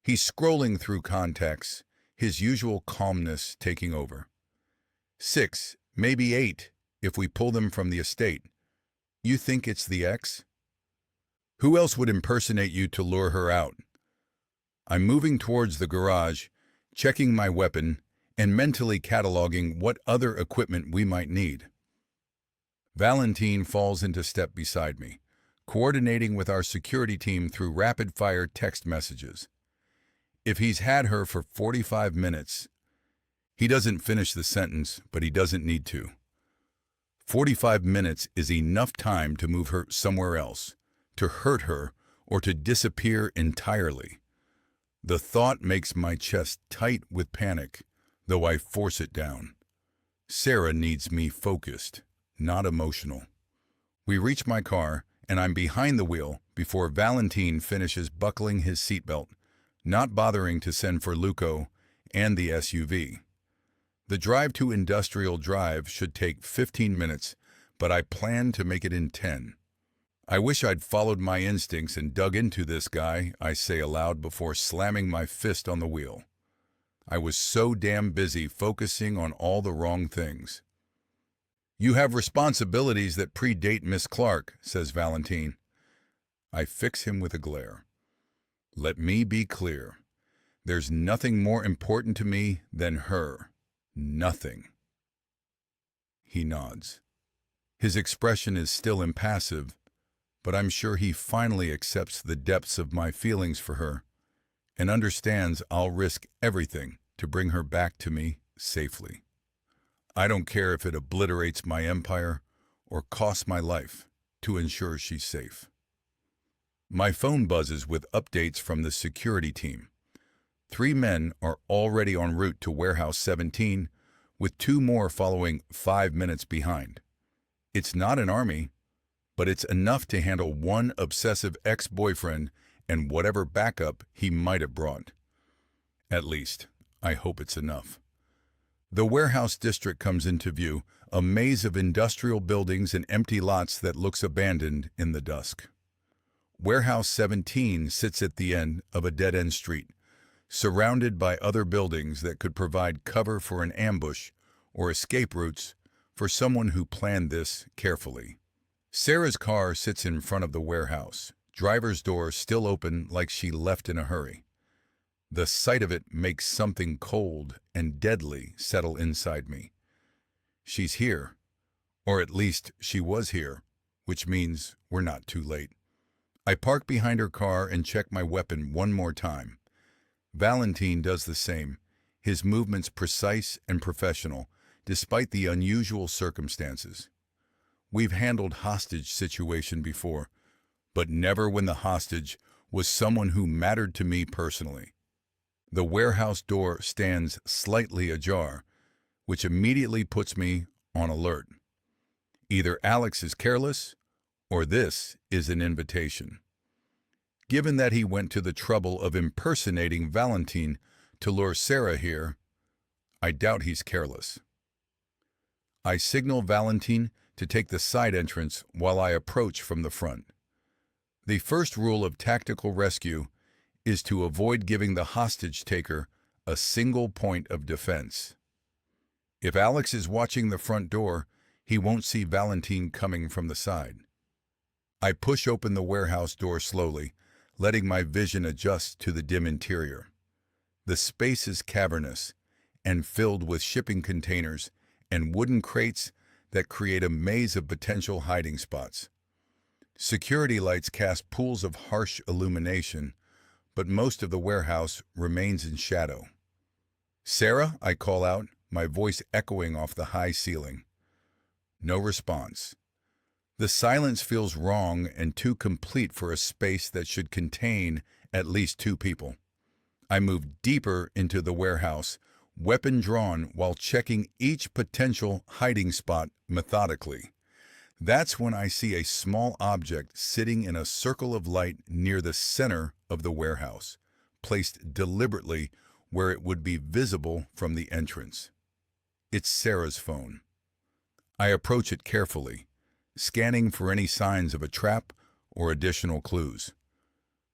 He's scrolling through contacts, his usual calmness taking over. 6, maybe 8, if we pull them from the estate. You think it's the ex? Who else would impersonate you to lure her out? I'm moving towards the garage, checking my weapon, and mentally cataloging what other equipment we might need. Valentine falls into step beside me, coordinating with our security team through rapid-fire text messages. If he's had her for 45 minutes, he doesn't finish the sentence, but he doesn't need to. 45 minutes is enough time to move her somewhere else, to hurt her, or to disappear entirely. The thought makes my chest tight with panic, though I force it down. Sarah needs me focused, not emotional. We reach my car, and I'm behind the wheel before Valentine finishes buckling his seatbelt, not bothering to send for Luco and the SUV. The drive to Industrial Drive should take 15 minutes, but I plan to make it in 10. I wish I'd followed my instincts and dug into this guy, I say aloud before slamming my fist on the wheel. I was so damn busy focusing on all the wrong things. You have responsibilities that predate Miss Clark, says Valentine. I fix him with a glare. Let me be clear. There's nothing more important to me than her. Nothing. He nods. His expression is still impassive, but I'm sure he finally accepts the depths of my feelings for her and understands I'll risk everything to bring her back to me safely. I don't care if it obliterates my empire or costs my life to ensure she's safe. My phone buzzes with updates from the security team. 3 men are already en route to Warehouse 17, with 2 more following 5 minutes behind. It's not an army, but it's enough to handle one obsessive ex-boyfriend and whatever backup he might have brought. At least, I hope it's enough. The warehouse district comes into view, a maze of industrial buildings and empty lots that looks abandoned in the dusk. Warehouse 17 sits at the end of a dead-end street, surrounded by other buildings that could provide cover for an ambush or escape routes for someone who planned this carefully. Sarah's car sits in front of the warehouse, driver's door still open like she left in a hurry. The sight of it makes something cold and deadly settle inside me. She's here, or at least she was here, which means we're not too late. I park behind her car and check my weapon one more time. Valentine does the same, his movements precise and professional, despite the unusual circumstances. We've handled hostage situation before, but never when the hostage was someone who mattered to me personally. The warehouse door stands slightly ajar, which immediately puts me on alert. Either Alex is careless, or this is an invitation. Given that he went to the trouble of impersonating Valentine to lure Sarah here, I doubt he's careless. I signal Valentine to take the side entrance while I approach from the front. The first rule of tactical rescue is to avoid giving the hostage taker a single point of defense. If Alex is watching the front door, he won't see Valentine coming from the side. I push open the warehouse door slowly, letting my vision adjust to the dim interior. The space is cavernous and filled with shipping containers and wooden crates that create a maze of potential hiding spots. Security lights cast pools of harsh illumination, but most of the warehouse remains in shadow. "Sarah," I call out, my voice echoing off the high ceiling. No response. The silence feels wrong and too complete for a space that should contain at least 2 people. I move deeper into the warehouse, weapon drawn while checking each potential hiding spot methodically. That's when I see a small object sitting in a circle of light near the center of the warehouse, placed deliberately where it would be visible from the entrance. It's Sarah's phone. I approach it carefully, scanning for any signs of a trap or additional clues.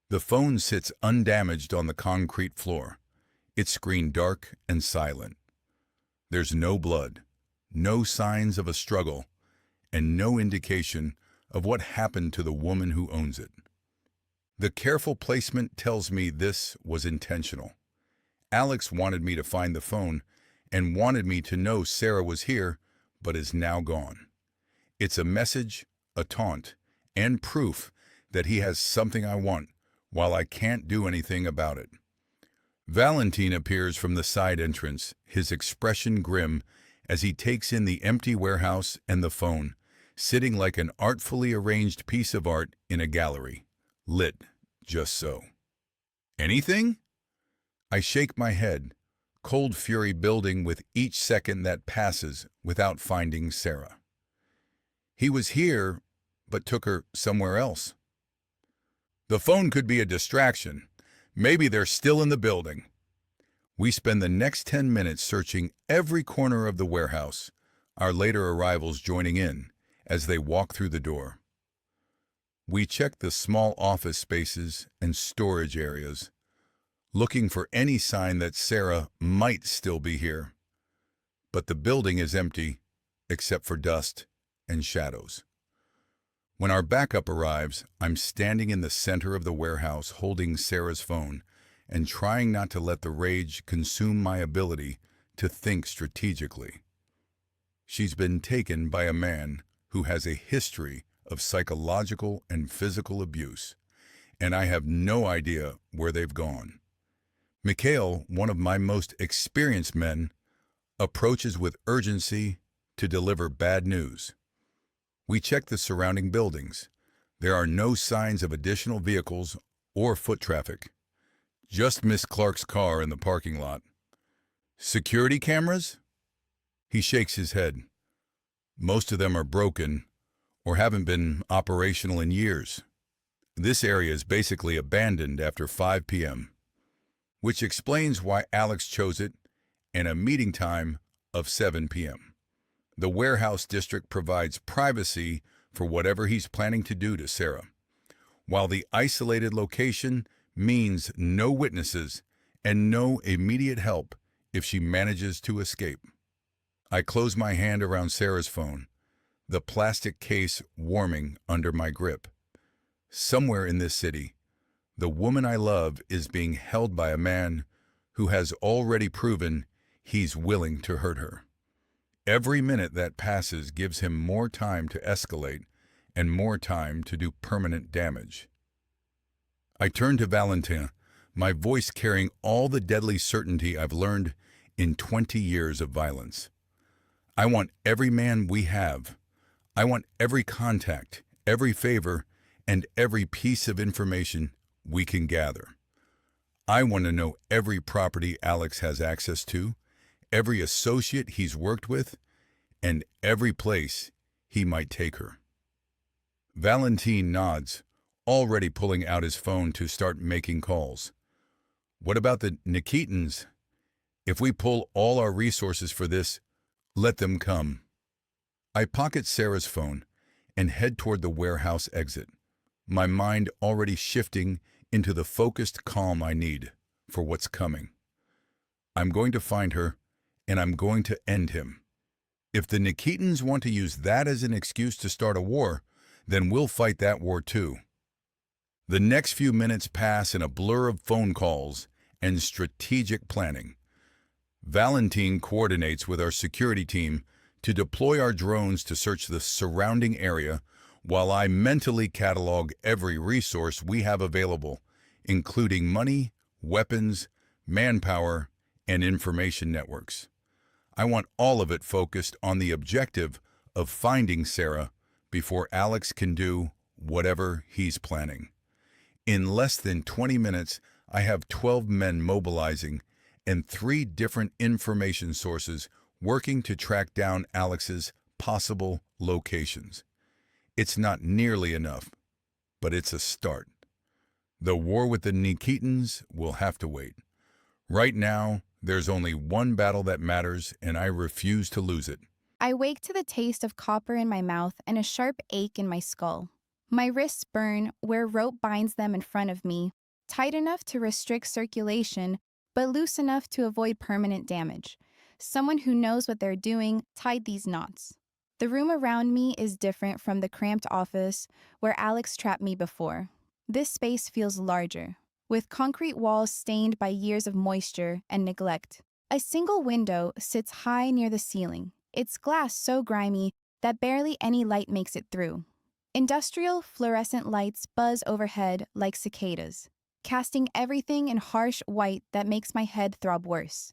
The phone sits undamaged on the concrete floor, its screen dark and silent. There's no blood, no signs of a struggle, and no indication of what happened to the woman who owns it. The careful placement tells me this was intentional. Alex wanted me to find the phone and wanted me to know Sarah was here, but is now gone. It's a message, a taunt, and proof that he has something I want, while I can't do anything about it. Valentine appears from the side entrance, his expression grim as he takes in the empty warehouse and the phone, sitting like an artfully arranged piece of art in a gallery, lit just so. Anything? I shake my head, cold fury building with each second that passes without finding Sarah. He was here, but took her somewhere else. The phone could be a distraction. Maybe they're still in the building. We spend the next 10 minutes searching every corner of the warehouse, our later arrivals joining in as they walk through the door. We check the small office spaces and storage areas, looking for any sign that Sarah might still be here. But the building is empty, except for dust and shadows. When our backup arrives, I'm standing in the center of the warehouse holding Sarah's phone and trying not to let the rage consume my ability to think strategically. She's been taken by a man who has a history of psychological and physical abuse, and I have no idea where they've gone. Mikhail, one of my most experienced men, approaches with urgency to deliver bad news. We check the surrounding buildings. There are no signs of additional vehicles or foot traffic. Just Miss Clark's car in the parking lot. Security cameras? He shakes his head. Most of them are broken or haven't been operational in years. This area is basically abandoned after 5 p.m., which explains why Alex chose it and a meeting time of 7 p.m. The warehouse district provides privacy for whatever he's planning to do to Sarah, while the isolated location means no witnesses and no immediate help if she manages to escape. I close my hand around Sarah's phone, the plastic case warming under my grip. Somewhere in this city, the woman I love is being held by a man who has already proven he's willing to hurt her. Every minute that passes gives him more time to escalate and more time to do permanent damage. I turn to Valentin, my voice carrying all the deadly certainty I've learned in 20 years of violence. I want every man we have. I want every contact, every favor, and every piece of information we can gather. I want to know every property Alex has access to, every associate he's worked with, and every place he might take her. Valentin nods, already pulling out his phone to start making calls. What about the Nikitins? If we pull all our resources for this, let them come. I pocket Sarah's phone and head toward the warehouse exit, my mind already shifting into the focused calm I need for what's coming. I'm going to find her, and I'm going to end him. If the Nikitins want to use that as an excuse to start a war, then we'll fight that war too. The next few minutes pass in a blur of phone calls and strategic planning. Valentin coordinates with our security team to deploy our drones to search the surrounding area while I mentally catalog every resource we have available, including money, weapons, manpower, and information networks. I want all of it focused on the objective of finding Sarah before Alex can do whatever he's planning. In less than 20 minutes, I have 12 men mobilizing and 3 different information sources working to track down Alex's possible locations. It's not nearly enough, but it's a start. The war with the Nikitins will have to wait. Right now, there's only one battle that matters, and I refuse to lose it. I wake to the taste of copper in my mouth and a sharp ache in my skull. My wrists burn where rope binds them in front of me, tight enough to restrict circulation, but loose enough to avoid permanent damage. Someone who knows what they're doing tied these knots. The room around me is different from the cramped office where Alex trapped me before. This space feels larger, with concrete walls stained by years of moisture and neglect. A single window sits high near the ceiling, its glass so grimy that barely any light makes it through. Industrial fluorescent lights buzz overhead like cicadas, casting everything in harsh white that makes my head throb worse.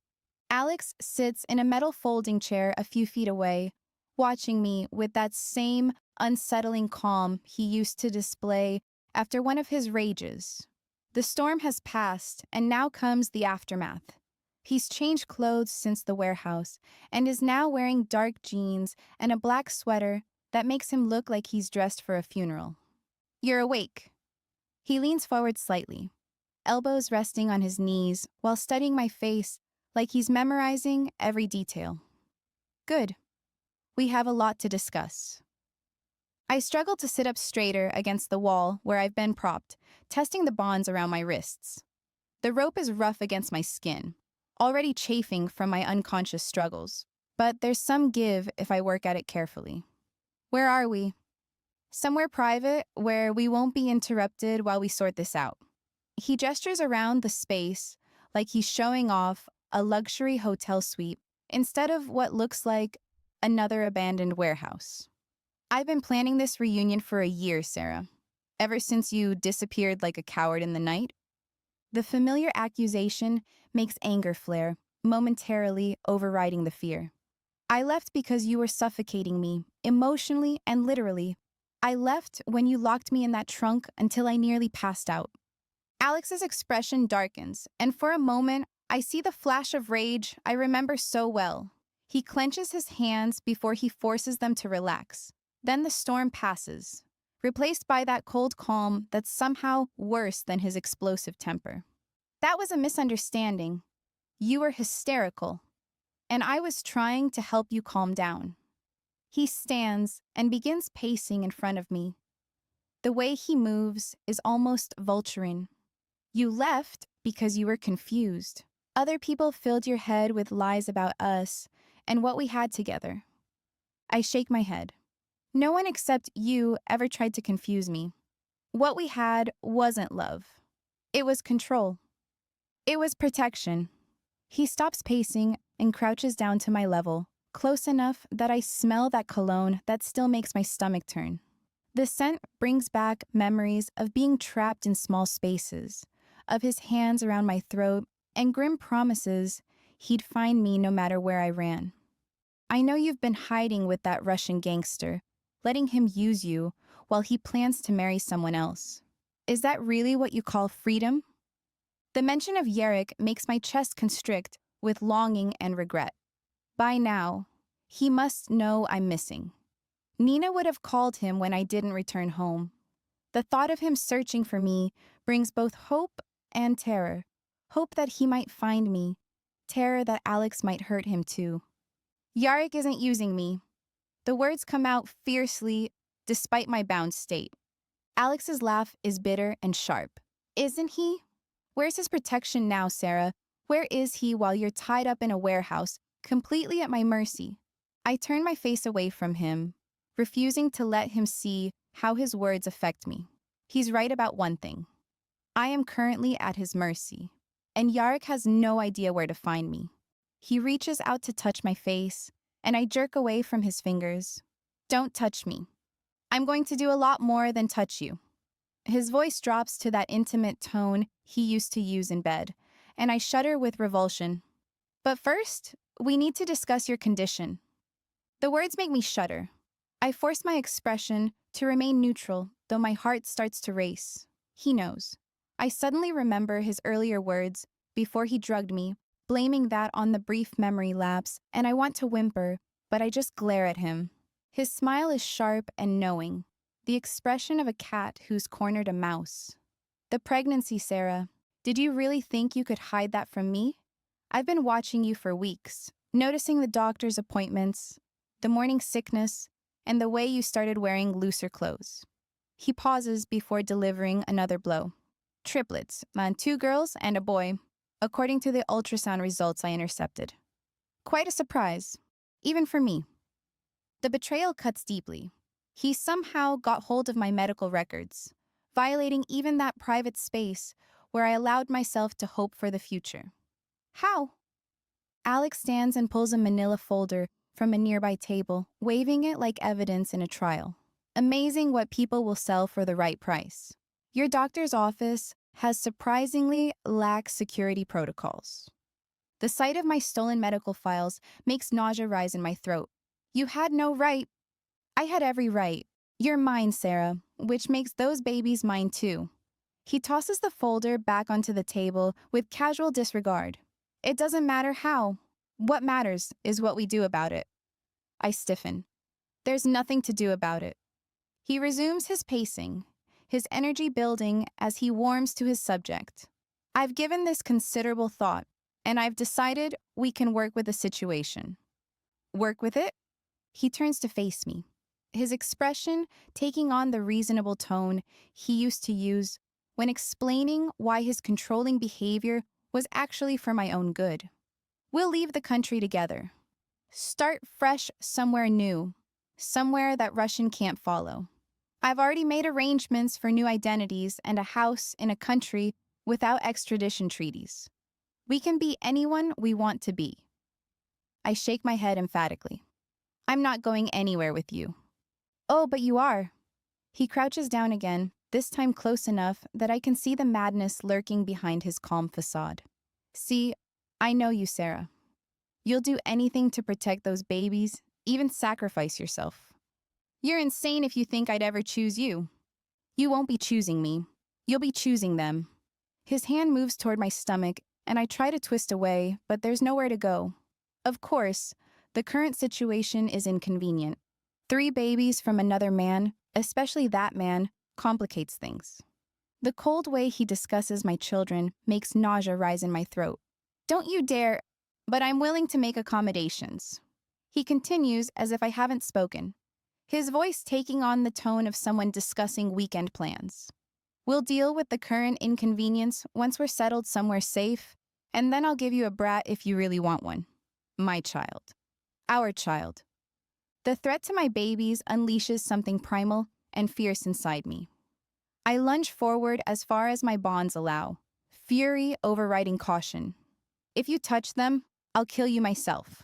Alex sits in a metal folding chair a few feet away, watching me with that same unsettling calm he used to display after one of his rages. The storm has passed, and now comes the aftermath. He's changed clothes since the warehouse and is now wearing dark jeans and a black sweater that makes him look like he's dressed for a funeral. "You're awake." He leans forward slightly, elbows resting on his knees while studying my face like he's memorizing every detail. "Good. We have a lot to discuss." I struggle to sit up straighter against the wall where I've been propped, testing the bonds around my wrists. The rope is rough against my skin, already chafing from my unconscious struggles, but there's some give if I work at it carefully. "Where are we?" "Somewhere private where we won't be interrupted while we sort this out." He gestures around the space like he's showing off a luxury hotel suite instead of what looks like another abandoned warehouse. "I've been planning this reunion for a year, Sarah. Ever since you disappeared like a coward in the night." The familiar accusation makes anger flare, momentarily overriding the fear. "I left because you were suffocating me, emotionally and literally. I left when you locked me in that trunk until I nearly passed out." Alex's expression darkens, and for a moment, I see the flash of rage I remember so well. He clenches his hands before he forces them to relax. Then the storm passes, replaced by that cold calm that's somehow worse than his explosive temper. "That was a misunderstanding. You were hysterical, and I was trying to help you calm down." He stands and begins pacing in front of me. The way he moves is almost vulturine. "You left because you were confused. Other people filled your head with lies about us and what we had together." I shake my head. "No one except you ever tried to confuse me. What we had wasn't love. It was control. It was protection." He stops pacing and crouches down to my level, close enough that I smell that cologne that still makes my stomach turn. The scent brings back memories of being trapped in small spaces, of his hands around my throat, and grim promises he'd find me no matter where I ran. "I know you've been hiding with that Russian gangster, letting him use you while he plans to marry someone else. Is that really what you call freedom?" The mention of Yarek makes my chest constrict with longing and regret. By now, he must know I'm missing. Nina would have called him when I didn't return home. The thought of him searching for me brings both hope and terror. Hope that he might find me, terror that Alex might hurt him too. "Yarek isn't using me." The words come out fiercely, despite my bound state. Alex's laugh is bitter and sharp. "Isn't he? Where's his protection now, Sarah? Where is he while you're tied up in a warehouse, completely at my mercy?" I turn my face away from him, refusing to let him see how his words affect me. He's right about one thing. I am currently at his mercy, and Yarek has no idea where to find me. He reaches out to touch my face, and I jerk away from his fingers. "Don't touch me. I'm going to do a lot more than touch you." His voice drops to that intimate tone he used to use in bed, and I shudder with revulsion. "But first, we need to discuss your condition." The words make me shudder. I force my expression to remain neutral, though my heart starts to race. He knows. I suddenly remember his earlier words before he drugged me, blaming that on the brief memory lapse, and I want to whimper, but I just glare at him. His smile is sharp and knowing, the expression of a cat who's cornered a mouse. "The pregnancy, Sarah. Did you really think you could hide that from me? I've been watching you for weeks, noticing the doctor's appointments, the morning sickness, and the way you started wearing looser clothes." He pauses before delivering another blow. "Triplets, 2 girls and a boy, according to the ultrasound results I intercepted." Quite a surprise, even for me. The betrayal cuts deeply. He somehow got hold of my medical records, violating even that private space where I allowed myself to hope for the future. How? Alex stands and pulls a manila folder from a nearby table, waving it like evidence in a trial. Amazing what people will sell for the right price. Your doctor's office has surprisingly lax security protocols. The sight of my stolen medical files makes nausea rise in my throat. You had no right. I had every right. You're mine, Sarah, which makes those babies mine too. He tosses the folder back onto the table with casual disregard. It doesn't matter how. What matters is what we do about it. I stiffen. There's nothing to do about it. He resumes his pacing, his energy building as he warms to his subject. I've given this considerable thought, and I've decided we can work with the situation. Work with it? He turns to face me, his expression taking on the reasonable tone he used to use when explaining why his controlling behavior was actually for my own good. We'll leave the country together. Start fresh somewhere new, somewhere that Russian can't follow. I've already made arrangements for new identities and a house in a country without extradition treaties. We can be anyone we want to be. I shake my head emphatically. I'm not going anywhere with you. Oh, but you are. He crouches down again, this time close enough that I can see the madness lurking behind his calm facade. See, I know you, Sarah. You'll do anything to protect those babies, even sacrifice yourself. You're insane if you think I'd ever choose you. You won't be choosing me. You'll be choosing them. His hand moves toward my stomach, and I try to twist away, but there's nowhere to go. Of course, the current situation is inconvenient. 3 babies from another man, especially that man, complicates things. The cold way he discusses my children makes nausea rise in my throat. Don't you dare, but I'm willing to make accommodations. He continues as if I haven't spoken, his voice taking on the tone of someone discussing weekend plans. We'll deal with the current inconvenience once we're settled somewhere safe, and then I'll give you a brat if you really want one. My child. Our child. The threat to my babies unleashes something primal and fierce inside me. I lunge forward as far as my bonds allow, fury overriding caution. If you touch them, I'll kill you myself.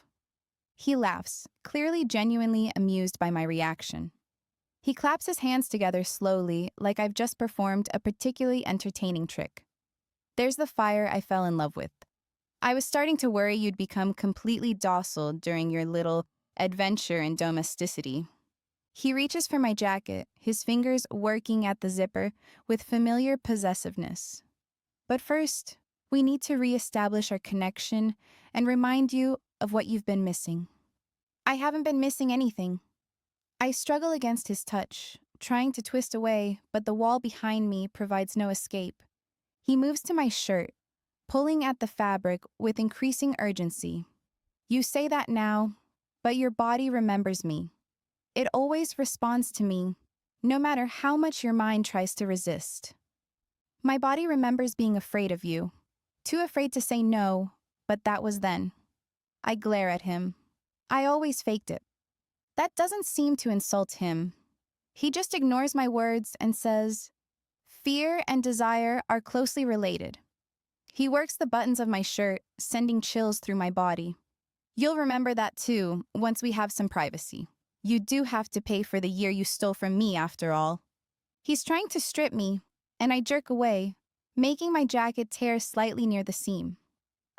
He laughs, clearly genuinely amused by my reaction. He claps his hands together slowly, like I've just performed a particularly entertaining trick. There's the fire I fell in love with. I was starting to worry you'd become completely docile during your little adventure in domesticity. He reaches for my jacket, his fingers working at the zipper with familiar possessiveness. But first, we need to reestablish our connection and remind you of what you've been missing. I haven't been missing anything. I struggle against his touch, trying to twist away, but the wall behind me provides no escape. He moves to my shirt, pulling at the fabric with increasing urgency. You say that now, but your body remembers me. It always responds to me, no matter how much your mind tries to resist. My body remembers being afraid of you, too afraid to say no, but that was then. I glare at him. I always faked it. That doesn't seem to insult him. He just ignores my words and says, fear and desire are closely related. He works the buttons of my shirt, sending chills through my body. You'll remember that too, once we have some privacy. You do have to pay for the year you stole from me, after all. He's trying to strip me, and I jerk away, making my jacket tear slightly near the seam.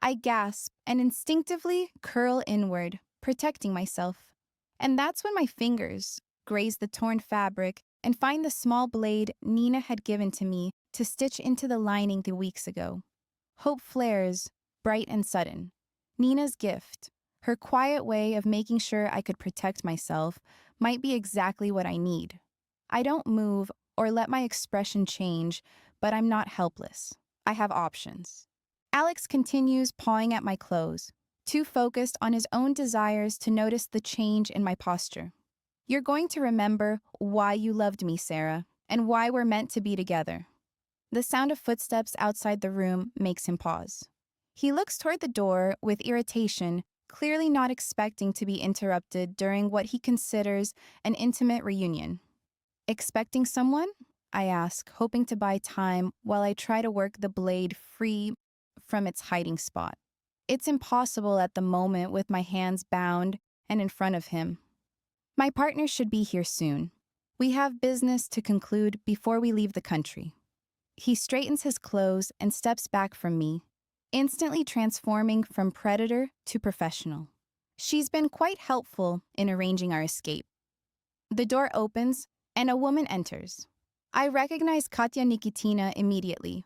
I gasp and instinctively curl inward, protecting myself. And that's when my fingers graze the torn fabric and find the small blade Nina had given to me to stitch into the lining 2 weeks ago. Hope flares, bright and sudden. Nina's gift, her quiet way of making sure I could protect myself, might be exactly what I need. I don't move or let my expression change, but I'm not helpless. I have options. Alex continues pawing at my clothes, too focused on his own desires to notice the change in my posture. You're going to remember why you loved me, Sarah, and why we're meant to be together. The sound of footsteps outside the room makes him pause. He looks toward the door with irritation clearly not expecting to be interrupted during what he considers an intimate reunion. Expecting someone? I ask, hoping to buy time while I try to work the blade free from its hiding spot. It's impossible at the moment with my hands bound and in front of him. My partner should be here soon. We have business to conclude before we leave the country. He straightens his clothes and steps back from me, instantly transforming from predator to professional. She's been quite helpful in arranging our escape. The door opens and a woman enters. I recognize Katya Nikitina immediately.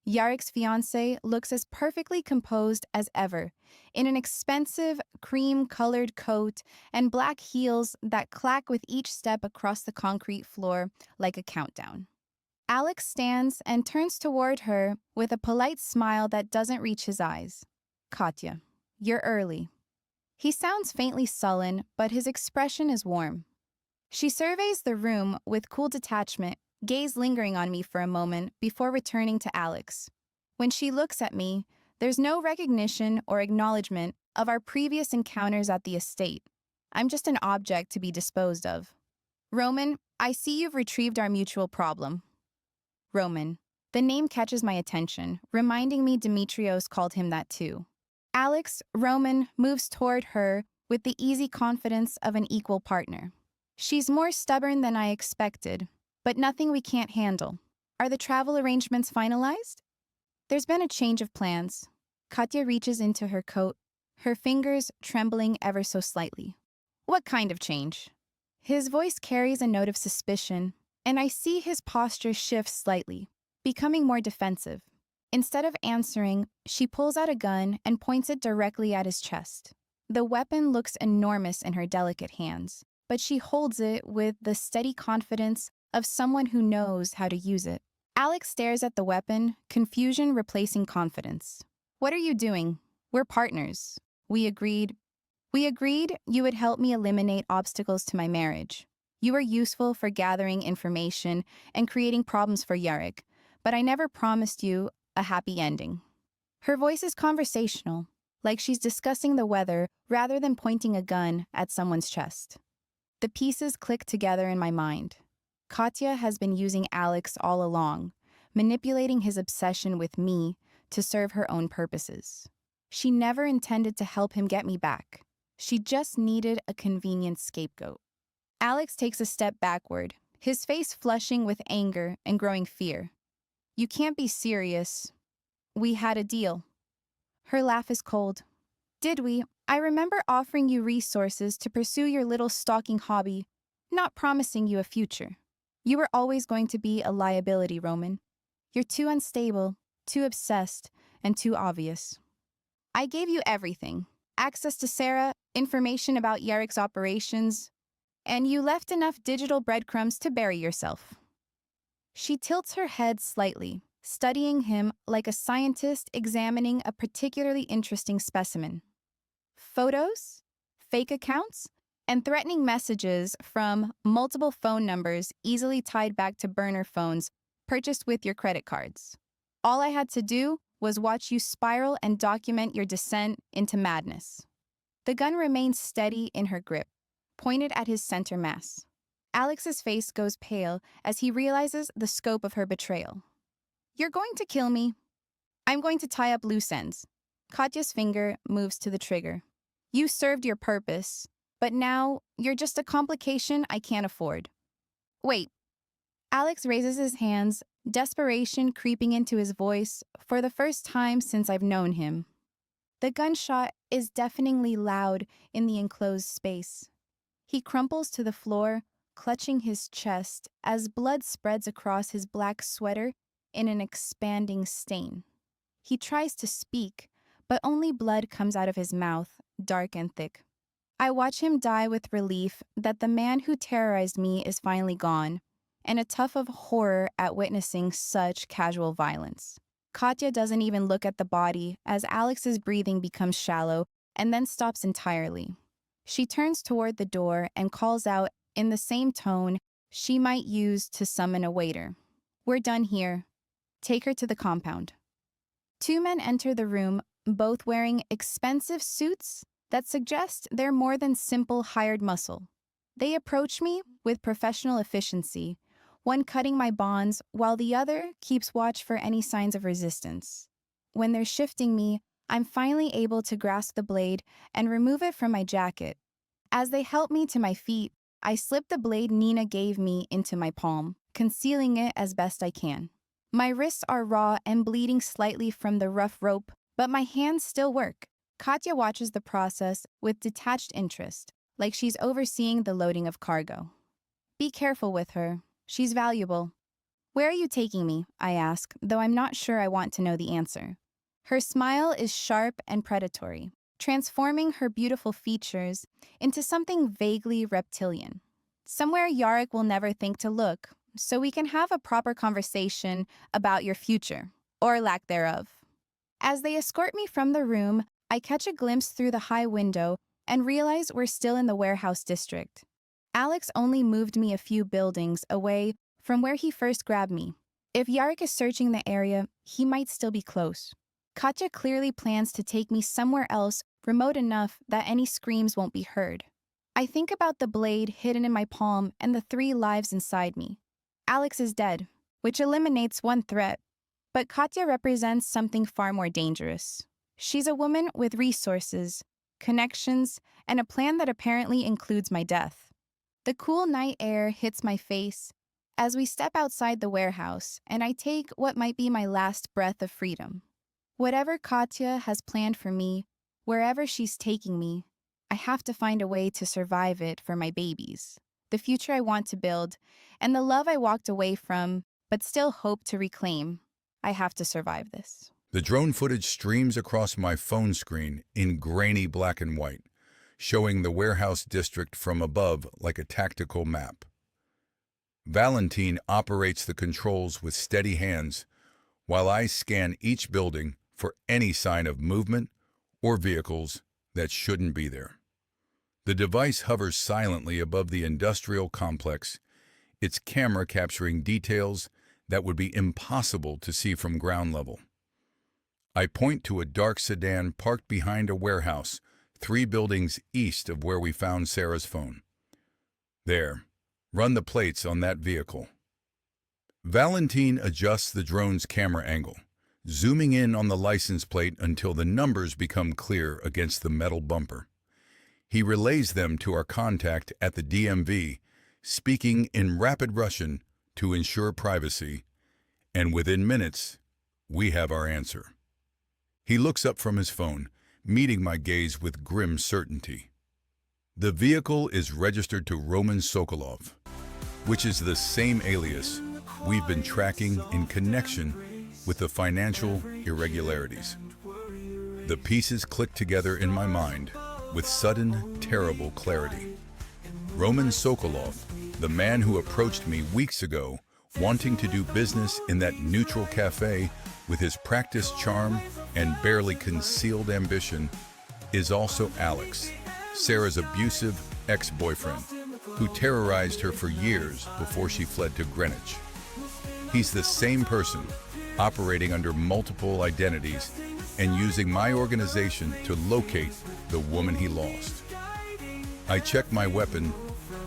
Yarek's fiancé looks as perfectly composed as ever, in an expensive cream-colored coat and black heels that clack with each step across the concrete floor like a countdown. Alex stands and turns toward her with a polite smile that doesn't reach his eyes. Katya, you're early. He sounds faintly sullen, but his expression is warm. She surveys the room with cool detachment, gaze lingering on me for a moment before returning to Alex. When she looks at me, there's no recognition or acknowledgement of our previous encounters at the estate. I'm just an object to be disposed of. Roman, I see you've retrieved our mutual problem. Roman. The name catches my attention, reminding me Demetrios called him that too. Alex, Roman, moves toward her with the easy confidence of an equal partner. She's more stubborn than I expected, but nothing we can't handle. Are the travel arrangements finalized? There's been a change of plans. Katya reaches into her coat, her fingers trembling ever so slightly. What kind of change? His voice carries a note of suspicion, and I see his posture shift slightly, becoming more defensive. Instead of answering, she pulls out a gun and points it directly at his chest. The weapon looks enormous in her delicate hands, but she holds it with the steady confidence of someone who knows how to use it. Alex stares at the weapon, confusion replacing confidence. What are you doing? We're partners. We agreed you would help me eliminate obstacles to my marriage. You were useful for gathering information and creating problems for Yarek, but I never promised you a happy ending. Her voice is conversational, like she's discussing the weather rather than pointing a gun at someone's chest. The pieces click together in my mind. Katya has been using Alex all along, manipulating his obsession with me to serve her own purposes. She never intended to help him get me back. She just needed a convenient scapegoat. Alex takes a step backward, his face flushing with anger and growing fear. You can't be serious. We had a deal. Her laugh is cold. Did we? I remember offering you resources to pursue your little stalking hobby, not promising you a future. You were always going to be a liability, Roman. You're too unstable, too obsessed, and too obvious. I gave you everything. Access to Sarah, information about Yarek's operations, and you left enough digital breadcrumbs to bury yourself. She tilts her head slightly, studying him like a scientist examining a particularly interesting specimen. Photos, fake accounts, and threatening messages from multiple phone numbers easily tied back to burner phones purchased with your credit cards. All I had to do was watch you spiral and document your descent into madness. The gun remains steady in her grip, pointed at his center mass. Alex's face goes pale as he realizes the scope of her betrayal. You're going to kill me. I'm going to tie up loose ends. Katya's finger moves to the trigger. You served your purpose, but now you're just a complication I can't afford. Wait. Alex raises his hands, desperation creeping into his voice for the first time since I've known him. The gunshot is deafeningly loud in the enclosed space. He crumples to the floor, clutching his chest as blood spreads across his black sweater in an expanding stain. He tries to speak, but only blood comes out of his mouth, dark and thick. I watch him die with relief that the man who terrorized me is finally gone, and a tuff of horror at witnessing such casual violence. Katya doesn't even look at the body as Alex's breathing becomes shallow and then stops entirely. She turns toward the door and calls out in the same tone she might use to summon a waiter. We're done here. Take her to the compound. Two men enter the room, both wearing expensive suits that suggest they're more than simple hired muscle. They approach me with professional efficiency, one cutting my bonds while the other keeps watch for any signs of resistance. When they're shifting me, I'm finally able to grasp the blade and remove it from my jacket. As they help me to my feet, I slip the blade Nina gave me into my palm, concealing it as best I can. My wrists are raw and bleeding slightly from the rough rope, but my hands still work. Katya watches the process with detached interest, like she's overseeing the loading of cargo. Be careful with her. She's valuable. Where are you taking me? I ask, though I'm not sure I want to know the answer. Her smile is sharp and predatory, transforming her beautiful features into something vaguely reptilian. Somewhere Yarrick will never think to look, so we can have a proper conversation about your future, or lack thereof. As they escort me from the room, I catch a glimpse through the high window and realize we're still in the warehouse district. Alex only moved me a few buildings away from where he first grabbed me. If Yarrick is searching the area, he might still be close. Katya clearly plans to take me somewhere else remote enough that any screams won't be heard. I think about the blade hidden in my palm and the 3 lives inside me. Alex is dead, which eliminates one threat, but Katya represents something far more dangerous. She's a woman with resources, connections, and a plan that apparently includes my death. The cool night air hits my face as we step outside the warehouse, and I take what might be my last breath of freedom. Whatever Katya has planned for me, wherever she's taking me, I have to find a way to survive it for my babies, the future I want to build, and the love I walked away from, but still hope to reclaim. I have to survive this. The drone footage streams across my phone screen in grainy black and white, showing the warehouse district from above like a tactical map. Valentine operates the controls with steady hands, while I scan each building for any sign of movement or vehicles that shouldn't be there. The device hovers silently above the industrial complex, its camera capturing details that would be impossible to see from ground level. I point to a dark sedan parked behind a warehouse 3 buildings east of where we found Sarah's phone. There, run the plates on that vehicle. Valentine adjusts the drone's camera angle, zooming in on the license plate until the numbers become clear against the metal bumper. He relays them to our contact at the DMV, speaking in rapid Russian to ensure privacy, and within minutes, we have our answer. He looks up from his phone, meeting my gaze with grim certainty. The vehicle is registered to Roman Sokolov, which is the same alias we've been tracking in connection with the financial irregularities. The pieces click together in my mind with sudden, terrible clarity. Roman Sokolov, the man who approached me weeks ago, wanting to do business in that neutral cafe with his practiced charm and barely concealed ambition, is also Alex, Sarah's abusive ex-boyfriend, who terrorized her for years before she fled to Greenwich. He's the same person, operating under multiple identities and using my organization to locate the woman he lost. I check my weapon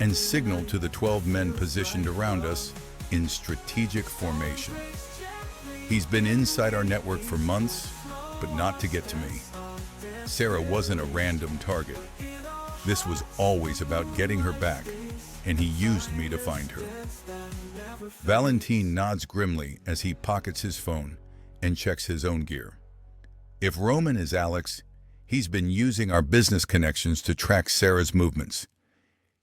and signal to the 12 men positioned around us in strategic formation. He's been inside our network for months, but not to get to me. Sarah wasn't a random target. This was always about getting her back, and he used me to find her. Valentine nods grimly as he pockets his phone and checks his own gear. If Roman is Alex, he's been using our business connections to track Sarah's movements.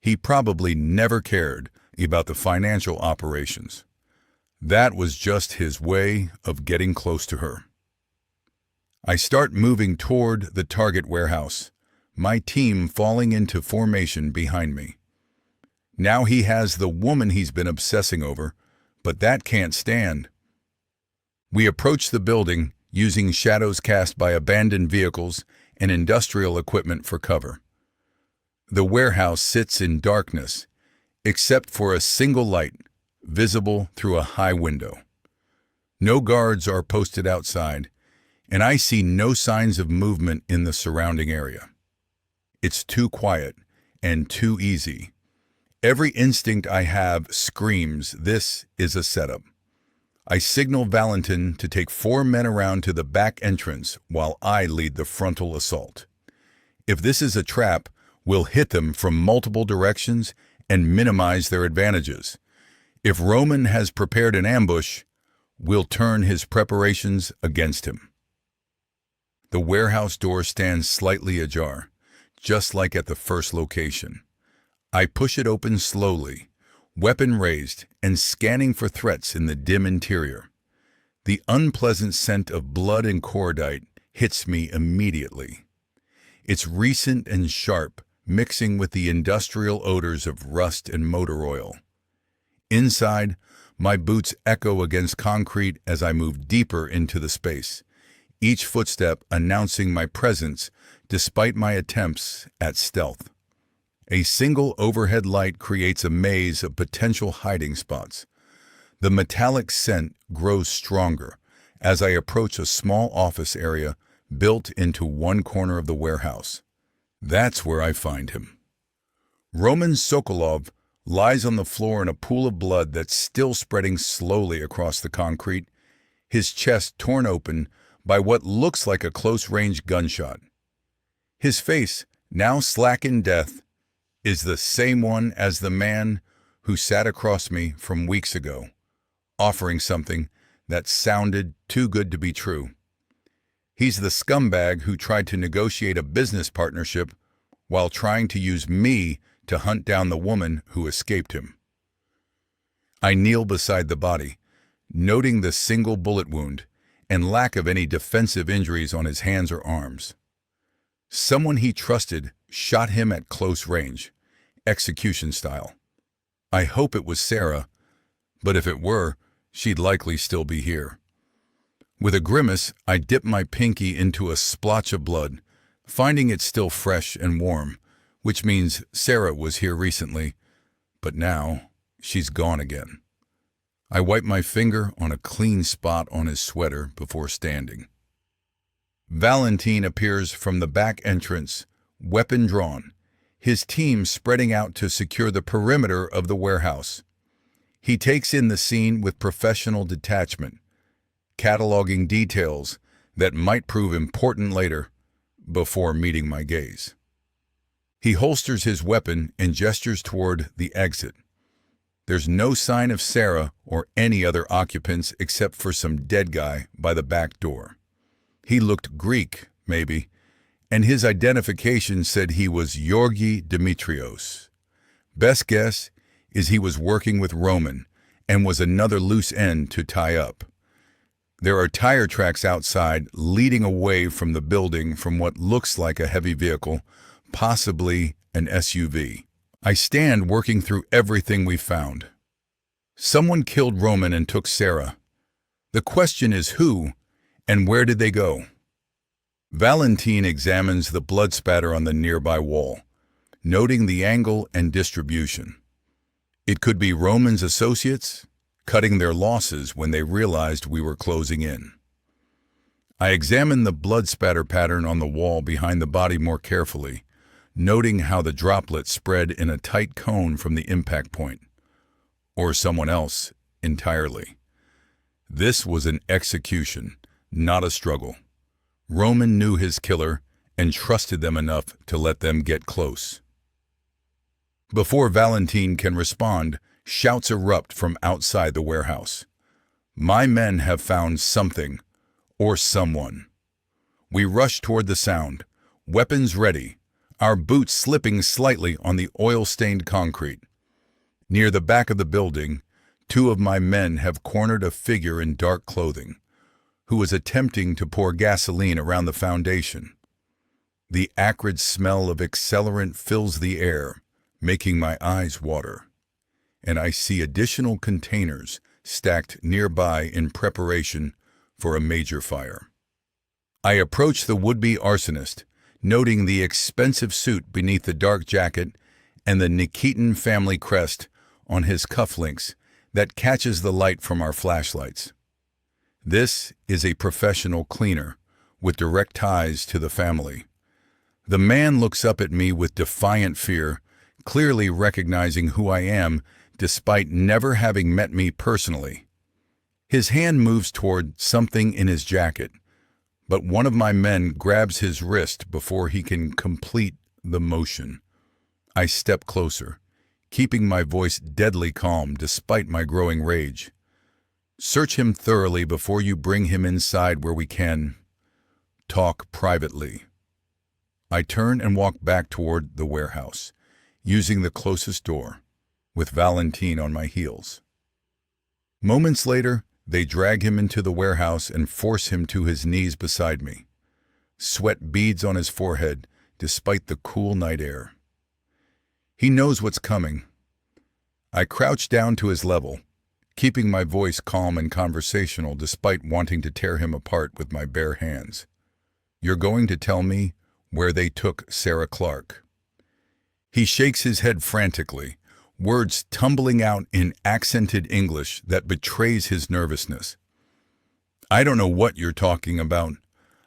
He probably never cared about the financial operations. That was just his way of getting close to her. I start moving toward the target warehouse, my team falling into formation behind me. Now he has the woman he's been obsessing over, but that can't stand. We approach the building using shadows cast by abandoned vehicles and industrial equipment for cover. The warehouse sits in darkness, except for a single light visible through a high window. No guards are posted outside, and I see no signs of movement in the surrounding area. It's too quiet and too easy. Every instinct I have screams this is a setup. I signal Valentin to take 4 men around to the back entrance while I lead the frontal assault. If this is a trap, we'll hit them from multiple directions and minimize their advantages. If Roman has prepared an ambush, we'll turn his preparations against him. The warehouse door stands slightly ajar, just like at the first location. I push it open slowly, weapon raised and scanning for threats in the dim interior. The unpleasant scent of blood and cordite hits me immediately. It's recent and sharp, mixing with the industrial odors of rust and motor oil. Inside, my boots echo against concrete as I move deeper into the space, each footstep announcing my presence despite my attempts at stealth. A single overhead light creates a maze of potential hiding spots. The metallic scent grows stronger as I approach a small office area built into one corner of the warehouse. That's where I find him. Roman Sokolov lies on the floor in a pool of blood that's still spreading slowly across the concrete, his chest torn open by what looks like a close-range gunshot. His face, now slack in death, is the same one as the man who sat across me from weeks ago, offering something that sounded too good to be true. He's the scumbag who tried to negotiate a business partnership while trying to use me to hunt down the woman who escaped him. I kneel beside the body, noting the single bullet wound and lack of any defensive injuries on his hands or arms. Someone he trusted shot him at close range, execution style. I hope it was Sarah, but if it were, she'd likely still be here. With a grimace, I dip my pinky into a splotch of blood, finding it still fresh and warm, which means Sarah was here recently, but now she's gone again. I wipe my finger on a clean spot on his sweater before standing. Valentin appears from the back entrance, weapon drawn, his team spreading out to secure the perimeter of the warehouse. He takes in the scene with professional detachment, cataloging details that might prove important later before meeting my gaze. He holsters his weapon and gestures toward the exit. There's no sign of Sarah or any other occupants except for some dead guy by the back door. He looked Greek, maybe, and his identification said he was Georgi Dimitrios. Best guess is he was working with Roman and was another loose end to tie up. There are tire tracks outside leading away from the building from what looks like a heavy vehicle, possibly an SUV. I stand working through everything we found. Someone killed Roman and took Sarah. The question is who and where did they go? Valentin examines the blood spatter on the nearby wall, noting the angle and distribution. It could be Roman's associates, cutting their losses when they realized we were closing in. I examine the blood spatter pattern on the wall behind the body more carefully, noting how the droplets spread in a tight cone from the impact point, or someone else entirely. This was an execution, not a struggle. Roman knew his killer and trusted them enough to let them get close. Before Valentin can respond, shouts erupt from outside the warehouse. My men have found something, or someone. We rush toward the sound, weapons ready, our boots slipping slightly on the oil-stained concrete. Near the back of the building, 2 of my men have cornered a figure in dark clothing, who was attempting to pour gasoline around the foundation. The acrid smell of accelerant fills the air, making my eyes water, and I see additional containers stacked nearby in preparation for a major fire. I approach the would-be arsonist, noting the expensive suit beneath the dark jacket and the Nikitin family crest on his cufflinks that catches the light from our flashlights. This is a professional cleaner with direct ties to the family. The man looks up at me with defiant fear, clearly recognizing who I am despite never having met me personally. His hand moves toward something in his jacket, but one of my men grabs his wrist before he can complete the motion. I step closer, keeping my voice deadly calm despite my growing rage. Search him thoroughly before you bring him inside where we can talk privately. I turn and walk back toward the warehouse, using the closest door, with Valentine on my heels. Moments later, they drag him into the warehouse and force him to his knees beside me. Sweat beads on his forehead despite the cool night air. He knows what's coming. I crouch down to his level, keeping my voice calm and conversational despite wanting to tear him apart with my bare hands. You're going to tell me where they took Sarah Clark. He shakes his head frantically, words tumbling out in accented English that betrays his nervousness. I don't know what you're talking about.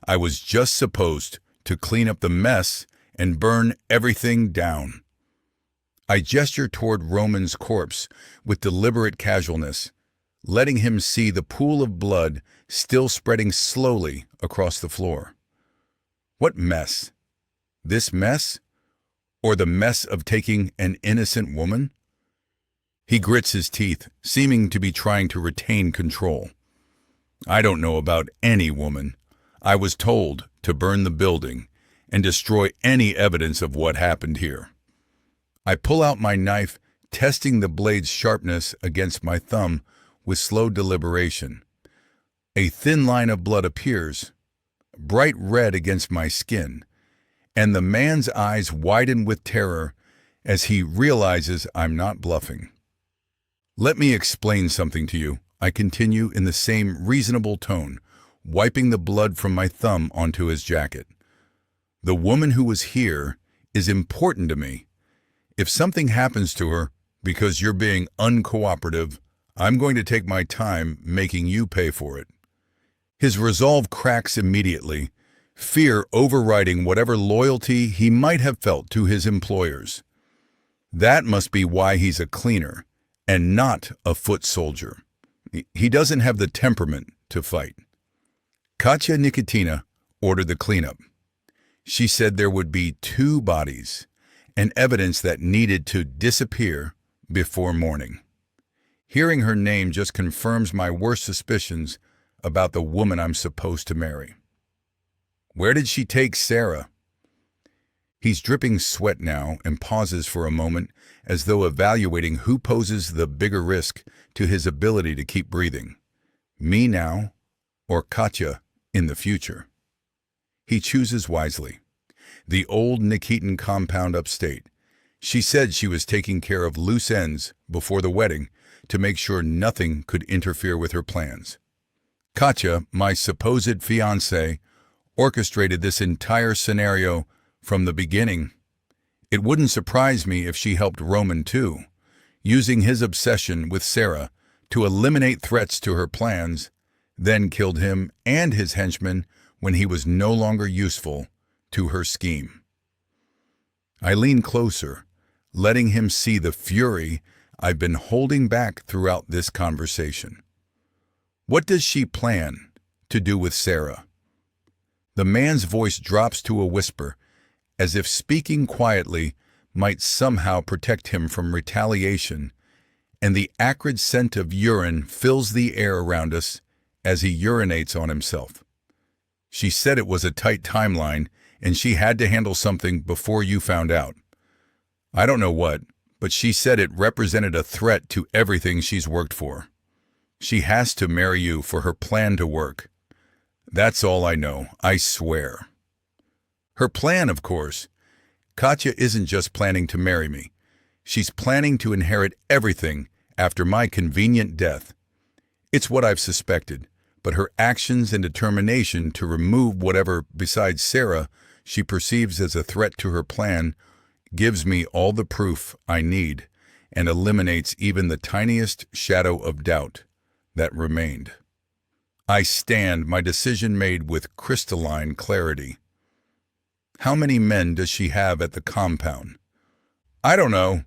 I was just supposed to clean up the mess and burn everything down. I gesture toward Roman's corpse with deliberate casualness, letting him see the pool of blood still spreading slowly across the floor. What mess? This mess? Or the mess of taking an innocent woman? He grits his teeth, seeming to be trying to retain control. I don't know about any woman. I was told to burn the building and destroy any evidence of what happened here. I pull out my knife, testing the blade's sharpness against my thumb with slow deliberation. A thin line of blood appears, bright red against my skin, and the man's eyes widen with terror as he realizes I'm not bluffing. Let me explain something to you, I continue in the same reasonable tone, wiping the blood from my thumb onto his jacket. The woman who was here is important to me. If something happens to her because you're being uncooperative, I'm going to take my time making you pay for it. His resolve cracks immediately, fear overriding whatever loyalty he might have felt to his employers. That must be why he's a cleaner and not a foot soldier. He doesn't have the temperament to fight. Katya Nikitina ordered the cleanup. She said there would be 2 bodies and evidence that needed to disappear before morning. Hearing her name just confirms my worst suspicions about the woman I'm supposed to marry. Where did she take Sarah? He's dripping sweat now and pauses for a moment as though evaluating who poses the bigger risk to his ability to keep breathing. Me now or Katya in the future? He chooses wisely. The old Nikitin compound upstate. She said she was taking care of loose ends before the wedding to make sure nothing could interfere with her plans. Katya, my supposed fiancée, orchestrated this entire scenario from the beginning. It wouldn't surprise me if she helped Roman too, using his obsession with Sarah to eliminate threats to her plans, then killed him and his henchmen when he was no longer useful to her scheme. I lean closer, letting him see the fury I've been holding back throughout this conversation. What does she plan to do with Sarah? The man's voice drops to a whisper, as if speaking quietly might somehow protect him from retaliation, and the acrid scent of urine fills the air around us as he urinates on himself. She said it was a tight timeline, and she had to handle something before you found out. I don't know what, but she said it represented a threat to everything she's worked for. She has to marry you for her plan to work. That's all I know, I swear. Her plan, of course. Katya isn't just planning to marry me. She's planning to inherit everything after my convenient death. It's what I've suspected, but her actions and determination to remove whatever besides Sarah she perceives as a threat to her plan gives me all the proof I need and eliminates even the tiniest shadow of doubt that remained. I stand, my decision made with crystalline clarity. How many men does she have at the compound? I don't know.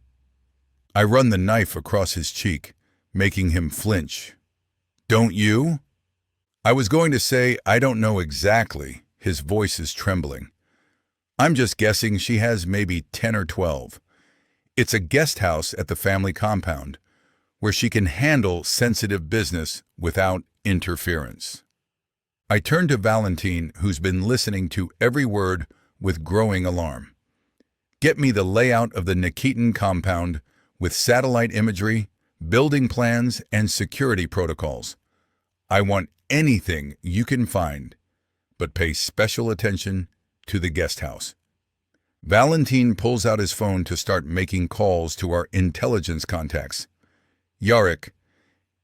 I run the knife across his cheek, making him flinch. Don't you? I was going to say I don't know exactly. His voice is trembling. I'm just guessing she has maybe 10 or 12. It's a guest house at the family compound, where she can handle sensitive business without interference. I turn to Valentine, who's been listening to every word with growing alarm. Get me the layout of the Nikitin compound with satellite imagery, building plans, and security protocols. I want anything you can find, but pay special attention to the guest house. Valentine pulls out his phone to start making calls to our intelligence contacts. Yarek,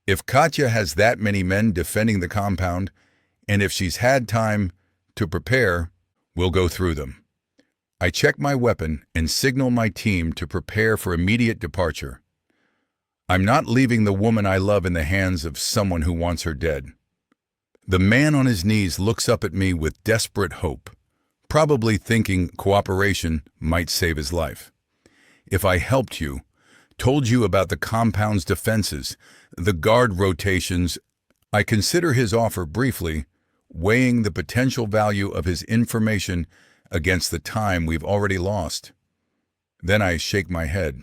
if Katya has that many men defending the compound, and if she's had time to prepare, we'll go through them. I check my weapon and signal my team to prepare for immediate departure. I'm not leaving the woman I love in the hands of someone who wants her dead. The man on his knees looks up at me with desperate hope, probably thinking cooperation might save his life. If I helped you, told you about the compound's defenses, the guard rotations, I consider his offer briefly, weighing the potential value of his information against the time we've already lost. Then I shake my head.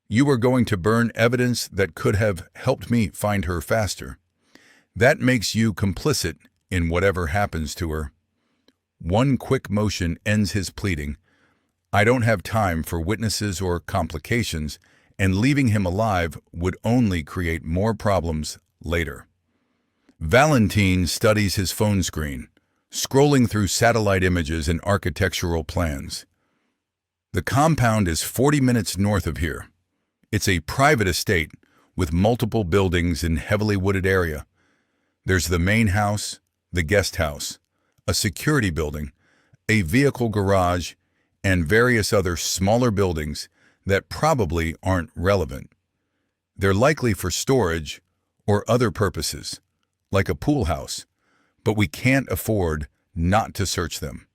You were going to burn evidence that could have helped me find her faster. That makes you complicit in whatever happens to her. One quick motion ends his pleading. I don't have time for witnesses or complications, and leaving him alive would only create more problems later. Valentine studies his phone screen, scrolling through satellite images and architectural plans. The compound is 40 minutes north of here. It's a private estate with multiple buildings in heavily wooded area. There's the main house, the guest house, a security building, a vehicle garage, and various other smaller buildings that probably aren't relevant. They're likely for storage or other purposes, like a pool house, but we can't afford not to search them.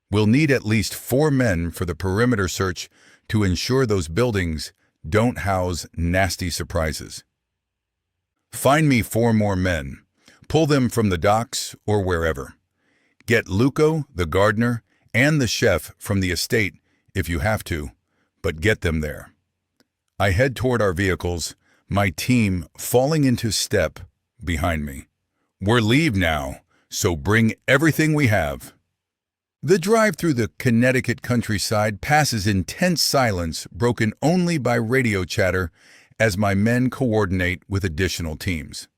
We'll need at least 4 men for the perimeter search to ensure those buildings don't house nasty surprises. Find me 4 more men. Pull them from the docks or wherever. Get Luco, the gardener, and the chef from the estate if you have to, but get them there. I head toward our vehicles, my team falling into step behind me. We're leave now, so bring everything we have. The drive through the Connecticut countryside passes in tense silence, broken only by radio chatter as my men coordinate with additional teams.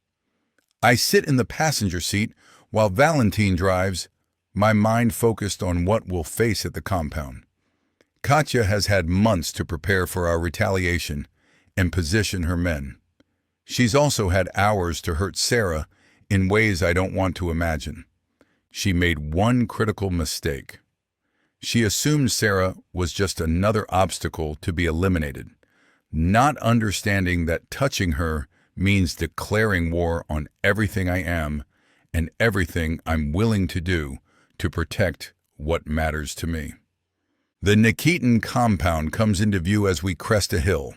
I sit in the passenger seat while Valentine drives, my mind focused on what we'll face at the compound. Katya has had months to prepare for our retaliation and position her men. She's also had hours to hurt Sarah in ways I don't want to imagine. She made one critical mistake. She assumed Sarah was just another obstacle to be eliminated, not understanding that touching her means declaring war on everything I am and everything I'm willing to do to protect what matters to me. The Nikitin compound comes into view as we crest a hill.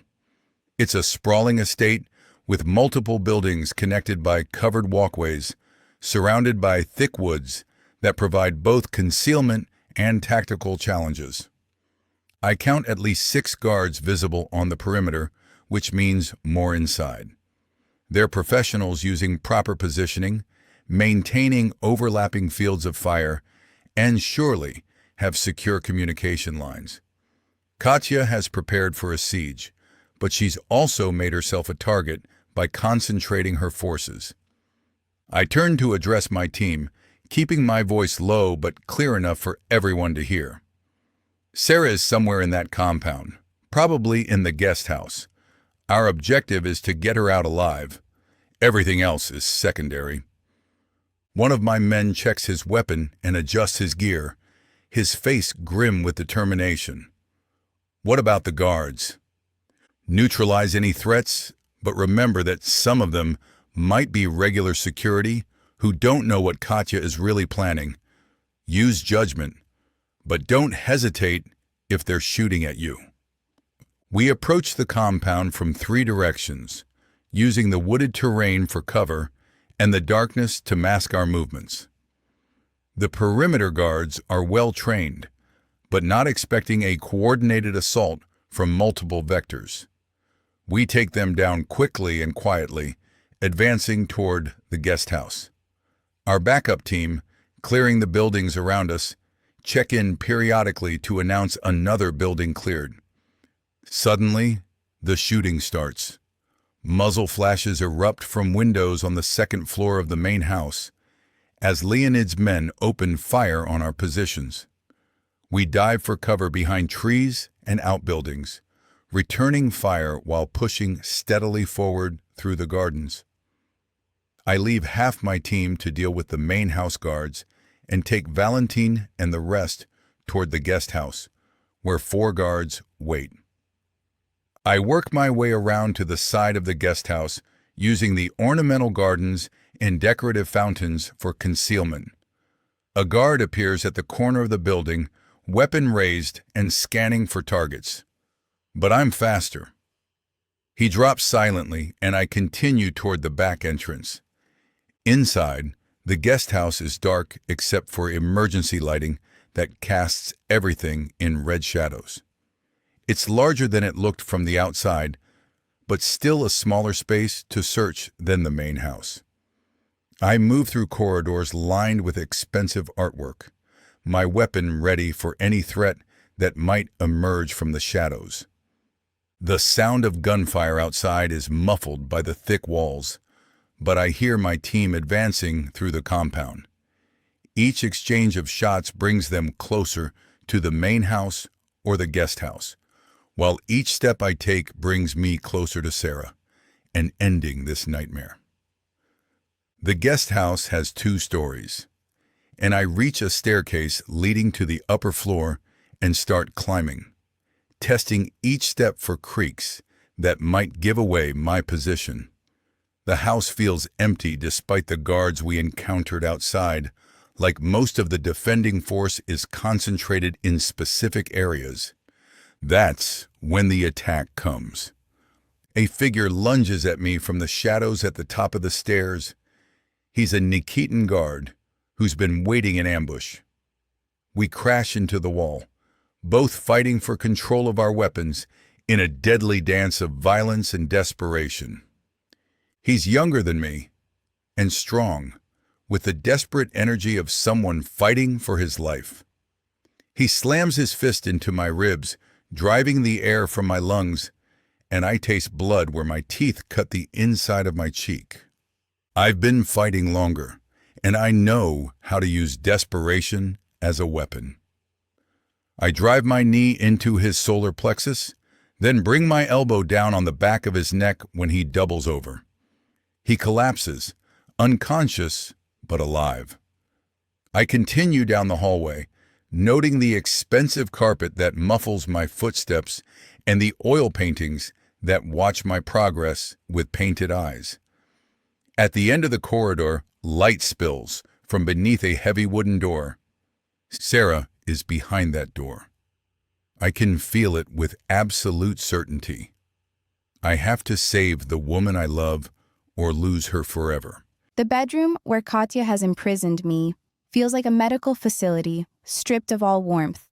It's a sprawling estate with multiple buildings connected by covered walkways, surrounded by thick woods that provide both concealment and tactical challenges. I count at least 6 guards visible on the perimeter, which means more inside. They're professionals using proper positioning, maintaining overlapping fields of fire, and surely have secure communication lines. Katya has prepared for a siege, but she's also made herself a target by concentrating her forces. I turn to address my team, keeping my voice low but clear enough for everyone to hear. Sarah is somewhere in that compound, probably in the guest house. Our objective is to get her out alive. Everything else is secondary. One of my men checks his weapon and adjusts his gear, his face grim with determination. What about the guards? Neutralize any threats, but remember that some of them might be regular security who don't know what Katya is really planning. Use judgment, But don't hesitate if they're shooting at you. We approach the compound from 3 directions, using the wooded terrain for cover and the darkness to mask our movements. The perimeter guards are well trained, but not expecting a coordinated assault from multiple vectors. We take them down quickly and quietly, advancing toward the guest house. Our backup team, clearing the buildings around us, check in periodically to announce another building cleared. Suddenly, the shooting starts. Muzzle flashes erupt from windows on the 2nd floor of the main house as Leonid's men open fire on our positions. We dive for cover behind trees and outbuildings, returning fire while pushing steadily forward through the gardens. I leave half my team to deal with the main house guards and take Valentine and the rest toward the guest house, where 4 guards wait. I work my way around to the side of the guest house, using the ornamental gardens and decorative fountains for concealment. A guard appears at the corner of the building, weapon raised and scanning for targets. But I'm faster. He drops silently, and I continue toward the back entrance. Inside, the guest house is dark except for emergency lighting that casts everything in red shadows. It's larger than it looked from the outside, but still a smaller space to search than the main house. I move through corridors lined with expensive artwork, my weapon ready for any threat that might emerge from the shadows. The sound of gunfire outside is muffled by the thick walls, but I hear my team advancing through the compound. Each exchange of shots brings them closer to the main house or the guest house, while each step I take brings me closer to Sarah and ending this nightmare. The guest house has 2 stories, and I reach a staircase leading to the upper floor and start climbing, testing each step for creaks that might give away my position. The house feels empty despite the guards we encountered outside, like most of the defending force is concentrated in specific areas. That's when the attack comes. A figure lunges at me from the shadows at the top of the stairs. He's a Nikitan guard who's been waiting in ambush. We crash into the wall, both fighting for control of our weapons in a deadly dance of violence and desperation. He's younger than me and strong, with the desperate energy of someone fighting for his life. He slams his fist into my ribs, driving the air from my lungs, and I taste blood where my teeth cut the inside of my cheek. I've been fighting longer, and I know how to use desperation as a weapon. I drive my knee into his solar plexus, then bring my elbow down on the back of his neck when he doubles over. He collapses, unconscious but alive. I continue down the hallway, noting the expensive carpet that muffles my footsteps and the oil paintings that watch my progress with painted eyes. At the end of the corridor, light spills from beneath a heavy wooden door. Sarah is behind that door. I can feel it with absolute certainty. I have to save the woman I love or lose her forever. The bedroom where Katya has imprisoned me feels like a medical facility, stripped of all warmth.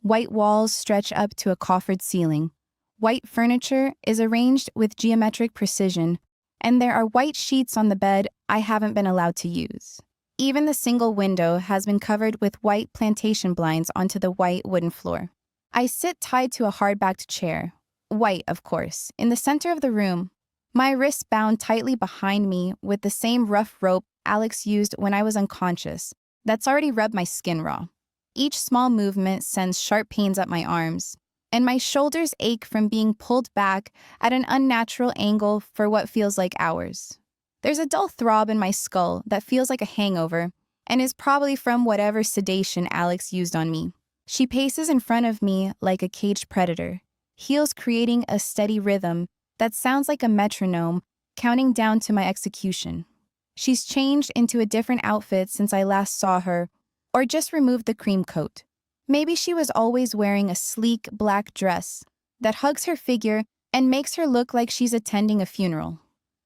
White walls stretch up to a coffered ceiling. White furniture is arranged with geometric precision, and there are white sheets on the bed I haven't been allowed to use. Even the single window has been covered with white plantation blinds onto the white wooden floor. I sit tied to a hard-backed chair, white, of course, in the center of the room, my wrists bound tightly behind me with the same rough rope Alex used when I was unconscious that's already rubbed my skin raw. Each small movement sends sharp pains up my arms, and my shoulders ache from being pulled back at an unnatural angle for what feels like hours. There's a dull throb in my skull that feels like a hangover and is probably from whatever sedation Alex used on me. She paces in front of me like a caged predator, heels creating a steady rhythm that sounds like a metronome counting down to my execution. She's changed into a different outfit since I last saw her, or just removed the cream coat. Maybe she was always wearing a sleek black dress that hugs her figure and makes her look like she's attending a funeral.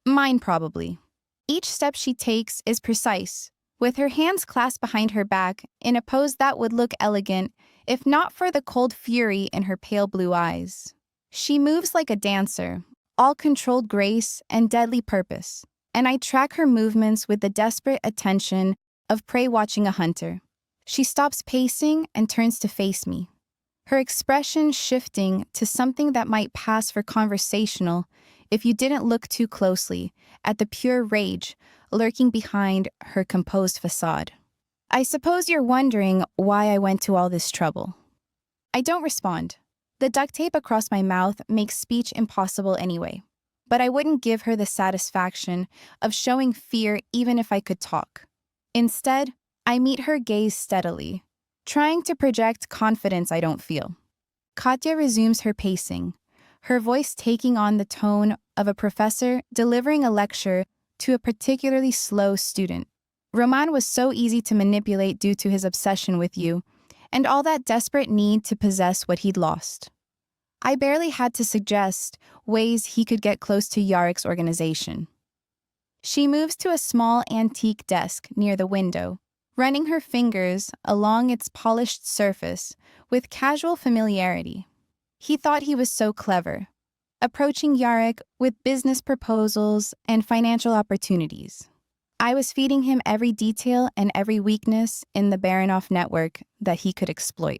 Mine, probably. Each step she takes is precise, with her hands clasped behind her back in a pose that would look elegant if not for the cold fury in her pale blue eyes. She moves like a dancer, all controlled grace and deadly purpose, and I track her movements with the desperate attention of prey watching a hunter. She stops pacing and turns to face me, her expression shifting to something that might pass for conversational if you didn't look too closely at the pure rage lurking behind her composed facade. I suppose you're wondering why I went to all this trouble. I don't respond. The duct tape across my mouth makes speech impossible anyway, but I wouldn't give her the satisfaction of showing fear even if I could talk. Instead, I meet her gaze steadily, trying to project confidence I don't feel. Katya resumes her pacing, her voice taking on the tone of a professor delivering a lecture to a particularly slow student. Roman was so easy to manipulate due to his obsession with you, and all that desperate need to possess what he'd lost. I barely had to suggest ways he could get close to Yarek's organization. She moves to a small antique desk near the window, running her fingers along its polished surface with casual familiarity. He thought he was so clever, approaching Yarek with business proposals and financial opportunities. I was feeding him every detail and every weakness in the Baronoff network that he could exploit.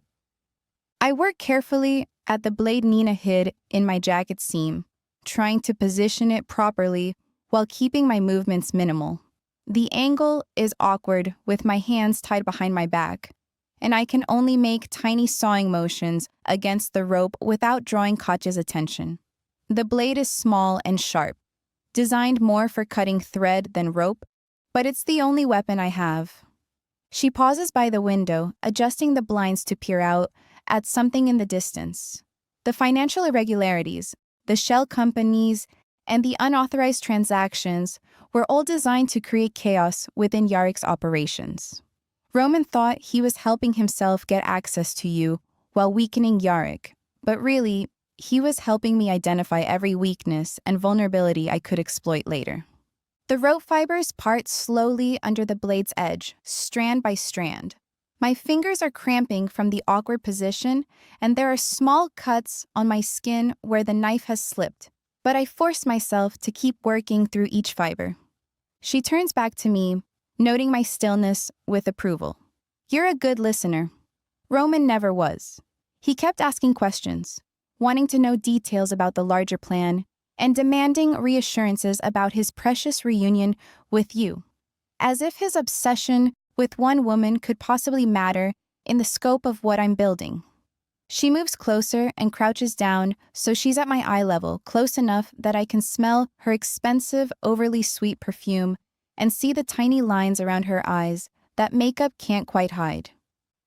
I worked carefully at the blade Nina hid in my jacket seam, trying to position it properly while keeping my movements minimal. The angle is awkward with my hands tied behind my back, and I can only make tiny sawing motions against the rope without drawing Katya's attention. The blade is small and sharp, designed more for cutting thread than rope, but it's the only weapon I have. She pauses by the window, adjusting the blinds to peer out at something in the distance. The financial irregularities, the shell companies, and the unauthorized transactions were all designed to create chaos within Yarek's operations. Roman thought he was helping himself get access to you while weakening Yarek, but really, he was helping me identify every weakness and vulnerability I could exploit later. The rope fibers part slowly under the blade's edge, strand by strand. My fingers are cramping from the awkward position, and there are small cuts on my skin where the knife has slipped, but I force myself to keep working through each fiber. She turns back to me, noting my stillness with approval. You're a good listener. Roman never was. He kept asking questions, wanting to know details about the larger plan, and demanding reassurances about his precious reunion with you, as if his obsession with one woman could possibly matter in the scope of what I'm building. She moves closer and crouches down so she's at my eye level, close enough that I can smell her expensive, overly sweet perfume and see the tiny lines around her eyes that makeup can't quite hide.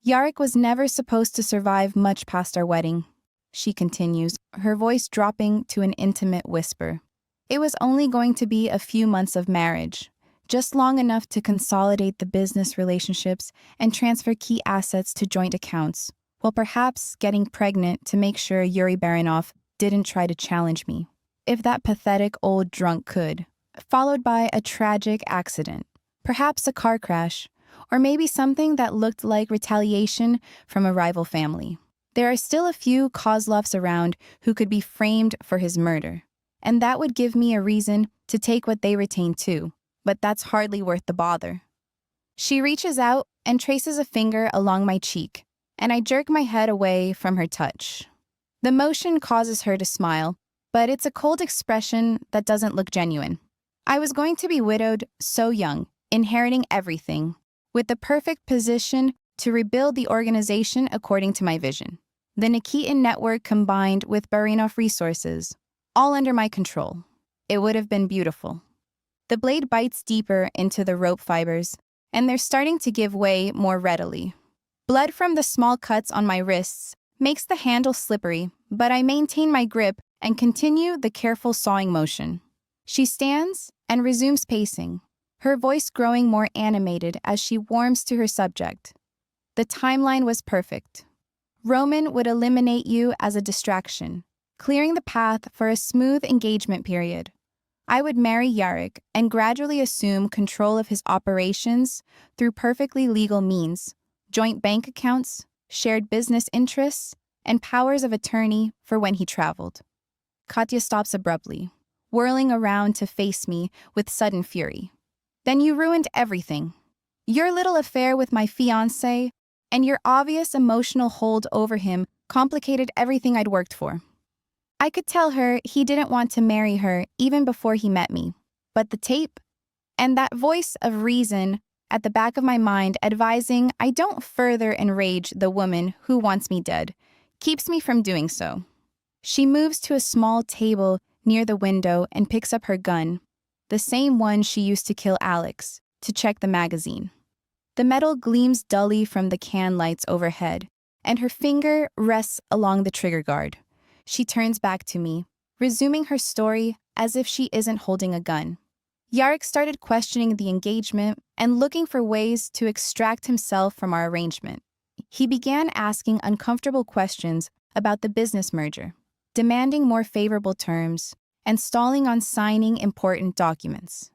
Yarek was never supposed to survive much past our wedding, she continues, her voice dropping to an intimate whisper. It was only going to be a few months of marriage, just long enough to consolidate the business relationships and transfer key assets to joint accounts, while perhaps getting pregnant to make sure Yuri Baronoff didn't try to challenge me, if that pathetic old drunk could, followed by a tragic accident, perhaps a car crash, or maybe something that looked like retaliation from a rival family. There are still a few Kozlovs around who could be framed for his murder, and that would give me a reason to take what they retain too, but that's hardly worth the bother. She reaches out and traces a finger along my cheek, and I jerk my head away from her touch. The motion causes her to smile, but it's a cold expression that doesn't look genuine. I was going to be widowed so young, inheriting everything, with the perfect position to rebuild the organization according to my vision. The Nikitin network combined with Baronoff resources, all under my control. It would have been beautiful. The blade bites deeper into the rope fibers, and they're starting to give way more readily. Blood from the small cuts on my wrists makes the handle slippery, but I maintain my grip and continue the careful sawing motion. She stands and resumes pacing, her voice growing more animated as she warms to her subject. The timeline was perfect. Roman would eliminate you as a distraction, clearing the path for a smooth engagement period. I would marry Yarrick and gradually assume control of his operations through perfectly legal means, joint bank accounts, shared business interests, and powers of attorney for when he traveled. Katya stops abruptly, whirling around to face me with sudden fury. Then you ruined everything. Your little affair with my fiancé and your obvious emotional hold over him complicated everything I'd worked for. I could tell her he didn't want to marry her even before he met me, but the tape and that voice of reason at the back of my mind advising I don't further enrage the woman who wants me dead keeps me from doing so. She moves to a small table near the window and picks up her gun, the same one she used to kill Alex, to check the magazine. The metal gleams dully from the can lights overhead, and her finger rests along the trigger guard. She turns back to me, resuming her story as if she isn't holding a gun. Yarrick started questioning the engagement and looking for ways to extract himself from our arrangement. He began asking uncomfortable questions about the business merger, demanding more favorable terms, and stalling on signing important documents.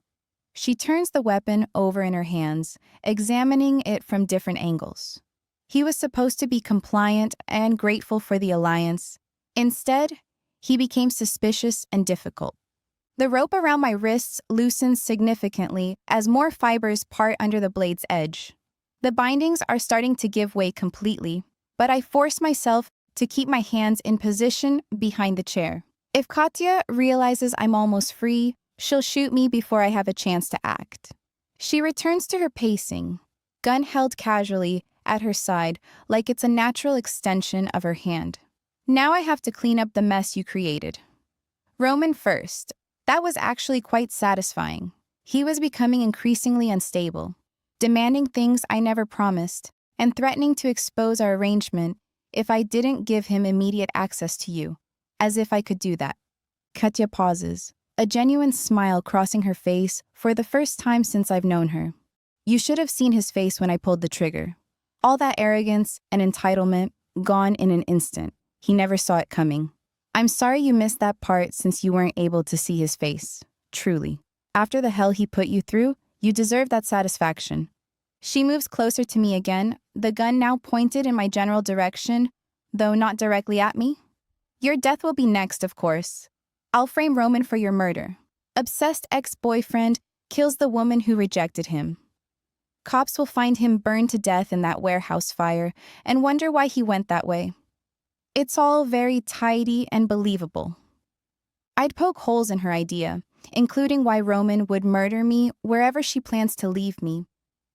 She turns the weapon over in her hands, examining it from different angles. He was supposed to be compliant and grateful for the alliance. Instead, he became suspicious and difficult. The rope around my wrists loosens significantly as more fibers part under the blade's edge. The bindings are starting to give way completely, but I force myself to keep my hands in position behind the chair. If Katya realizes I'm almost free, she'll shoot me before I have a chance to act. She returns to her pacing, gun held casually at her side like it's a natural extension of her hand. Now I have to clean up the mess you created. Roman first. That was actually quite satisfying. He was becoming increasingly unstable, demanding things I never promised, and threatening to expose our arrangement if I didn't give him immediate access to you, as if I could do that. Katya pauses, a genuine smile crossing her face for the first time since I've known her. You should have seen his face when I pulled the trigger. All that arrogance and entitlement gone in an instant. He never saw it coming. I'm sorry you missed that part since you weren't able to see his face. Truly. After the hell he put you through, you deserve that satisfaction. She moves closer to me again, the gun now pointed in my general direction, though not directly at me. Your death will be next, of course. I'll frame Roman for your murder. Obsessed ex-boyfriend kills the woman who rejected him. Cops will find him burned to death in that warehouse fire and wonder why he went that way. It's all very tidy and believable. I'd poke holes in her idea, including why Roman would murder me wherever she plans to leave me,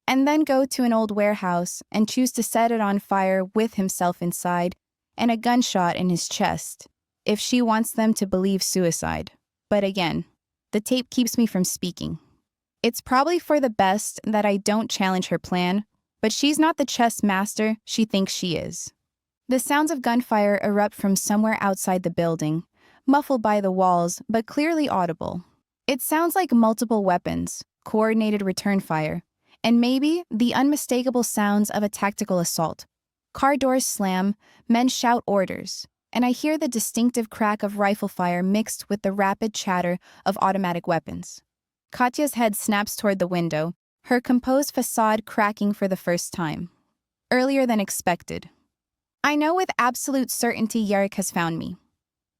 and then go to an old warehouse and choose to set it on fire with himself inside and a gunshot in his chest, if she wants them to believe suicide. But again, the tape keeps me from speaking. It's probably for the best that I don't challenge her plan, but she's not the chess master she thinks she is. The sounds of gunfire erupt from somewhere outside the building, muffled by the walls, but clearly audible. It sounds like multiple weapons, coordinated return fire, and maybe the unmistakable sounds of a tactical assault. Car doors slam, men shout orders, and I hear the distinctive crack of rifle fire mixed with the rapid chatter of automatic weapons. Katya's head snaps toward the window, her composed facade cracking for the first time. Earlier than expected. I know with absolute certainty Yarrick has found me.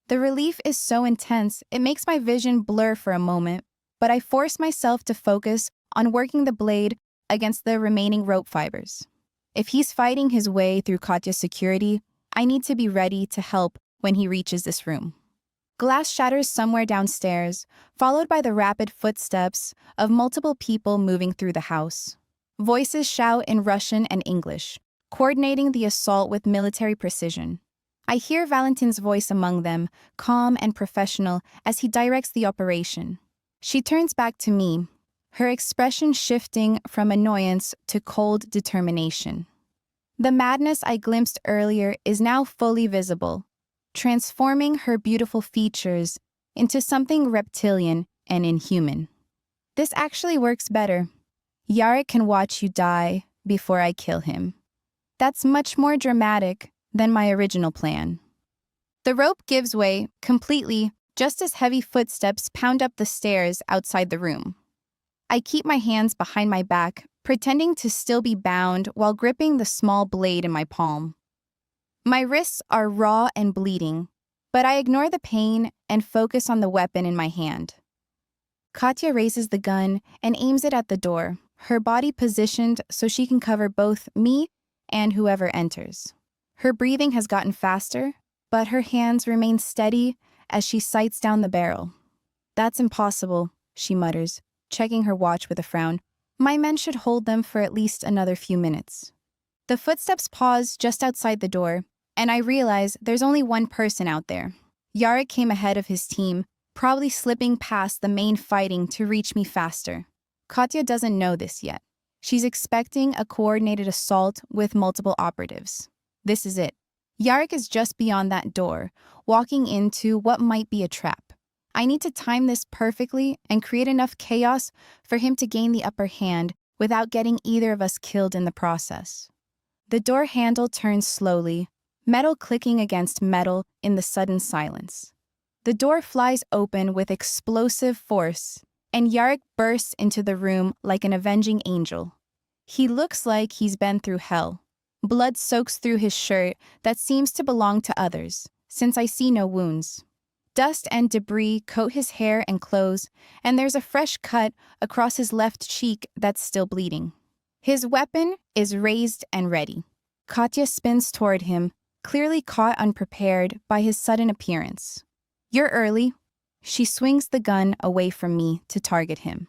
The relief is so intense, it makes my vision blur for a moment, but I force myself to focus on working the blade against the remaining rope fibers. If he's fighting his way through Katya's security, I need to be ready to help when he reaches this room. Glass shatters somewhere downstairs, followed by the rapid footsteps of multiple people moving through the house. Voices shout in Russian and English, coordinating the assault with military precision. I hear Valentin's voice among them, calm and professional, as he directs the operation. She turns back to me, her expression shifting from annoyance to cold determination. The madness I glimpsed earlier is now fully visible, transforming her beautiful features into something reptilian and inhuman. This actually works better. Yarrick can watch you die before I kill him. That's much more dramatic than my original plan. The rope gives way completely just as heavy footsteps pound up the stairs outside the room. I keep my hands behind my back, pretending to still be bound while gripping the small blade in my palm. My wrists are raw and bleeding, but I ignore the pain and focus on the weapon in my hand. Katya raises the gun and aims it at the door, her body positioned so she can cover both me and whoever enters. Her breathing has gotten faster, but her hands remain steady as she sights down the barrel. "That's impossible," she mutters, checking her watch with a frown. "My men should hold them for at least another few minutes." The footsteps pause just outside the door, and I realize there's only one person out there. Yarek came ahead of his team, probably slipping past the main fighting to reach me faster. Katya doesn't know this yet. She's expecting a coordinated assault with multiple operatives. This is it. Yarek is just beyond that door, walking into what might be a trap. I need to time this perfectly and create enough chaos for him to gain the upper hand without getting either of us killed in the process. The door handle turns slowly, metal clicking against metal in the sudden silence. The door flies open with explosive force, and Yarek bursts into the room like an avenging angel. He looks like he's been through hell. Blood soaks through his shirt that seems to belong to others, since I see no wounds. Dust and debris coat his hair and clothes, and there's a fresh cut across his left cheek that's still bleeding. His weapon is raised and ready. Katya spins toward him, clearly caught unprepared by his sudden appearance. "You're early." She swings the gun away from me to target him.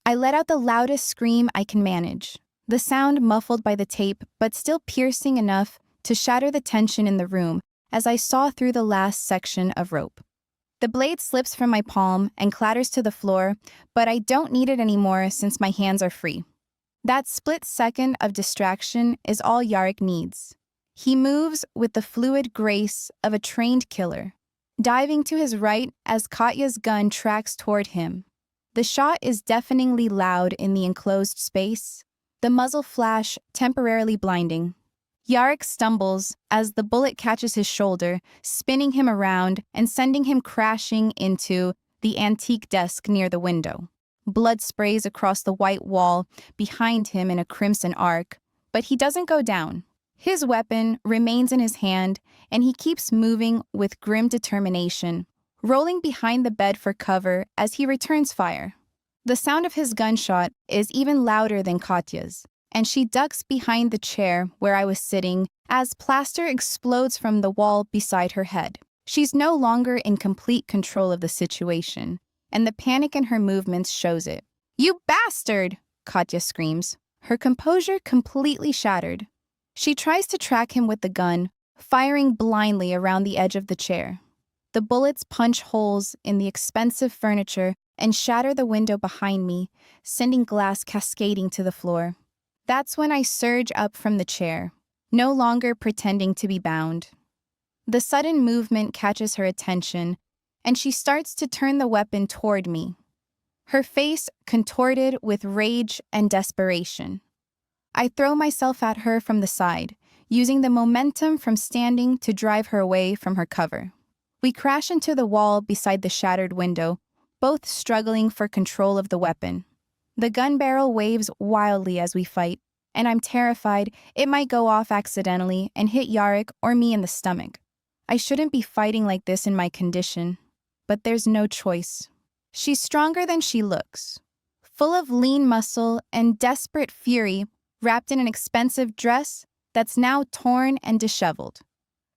I let out the loudest scream I can manage, the sound muffled by the tape but still piercing enough to shatter the tension in the room as I saw through the last section of rope. The blade slips from my palm and clatters to the floor, but I don't need it anymore since my hands are free. That split second of distraction is all Yarek needs. He moves with the fluid grace of a trained killer, diving to his right as Katya's gun tracks toward him. The shot is deafeningly loud in the enclosed space, the muzzle flash temporarily blinding. Yarek stumbles as the bullet catches his shoulder, spinning him around and sending him crashing into the antique desk near the window. Blood sprays across the white wall behind him in a crimson arc, but he doesn't go down. His weapon remains in his hand, and he keeps moving with grim determination, rolling behind the bed for cover as he returns fire. The sound of his gunshot is even louder than Katya's, and she ducks behind the chair where I was sitting as plaster explodes from the wall beside her head. She's no longer in complete control of the situation, and the panic in her movements shows it. "You bastard!" Katya screams, her composure completely shattered. She tries to track him with the gun, firing blindly around the edge of the chair. The bullets punch holes in the expensive furniture and shatter the window behind me, sending glass cascading to the floor. That's when I surge up from the chair, no longer pretending to be bound. The sudden movement catches her attention, and she starts to turn the weapon toward me, her face contorted with rage and desperation. I throw myself at her from the side, using the momentum from standing to drive her away from her cover. We crash into the wall beside the shattered window, both struggling for control of the weapon. The gun barrel waves wildly as we fight, and I'm terrified it might go off accidentally and hit Yarek or me in the stomach. I shouldn't be fighting like this in my condition, but there's no choice. She's stronger than she looks, full of lean muscle and desperate fury, wrapped in an expensive dress that's now torn and disheveled.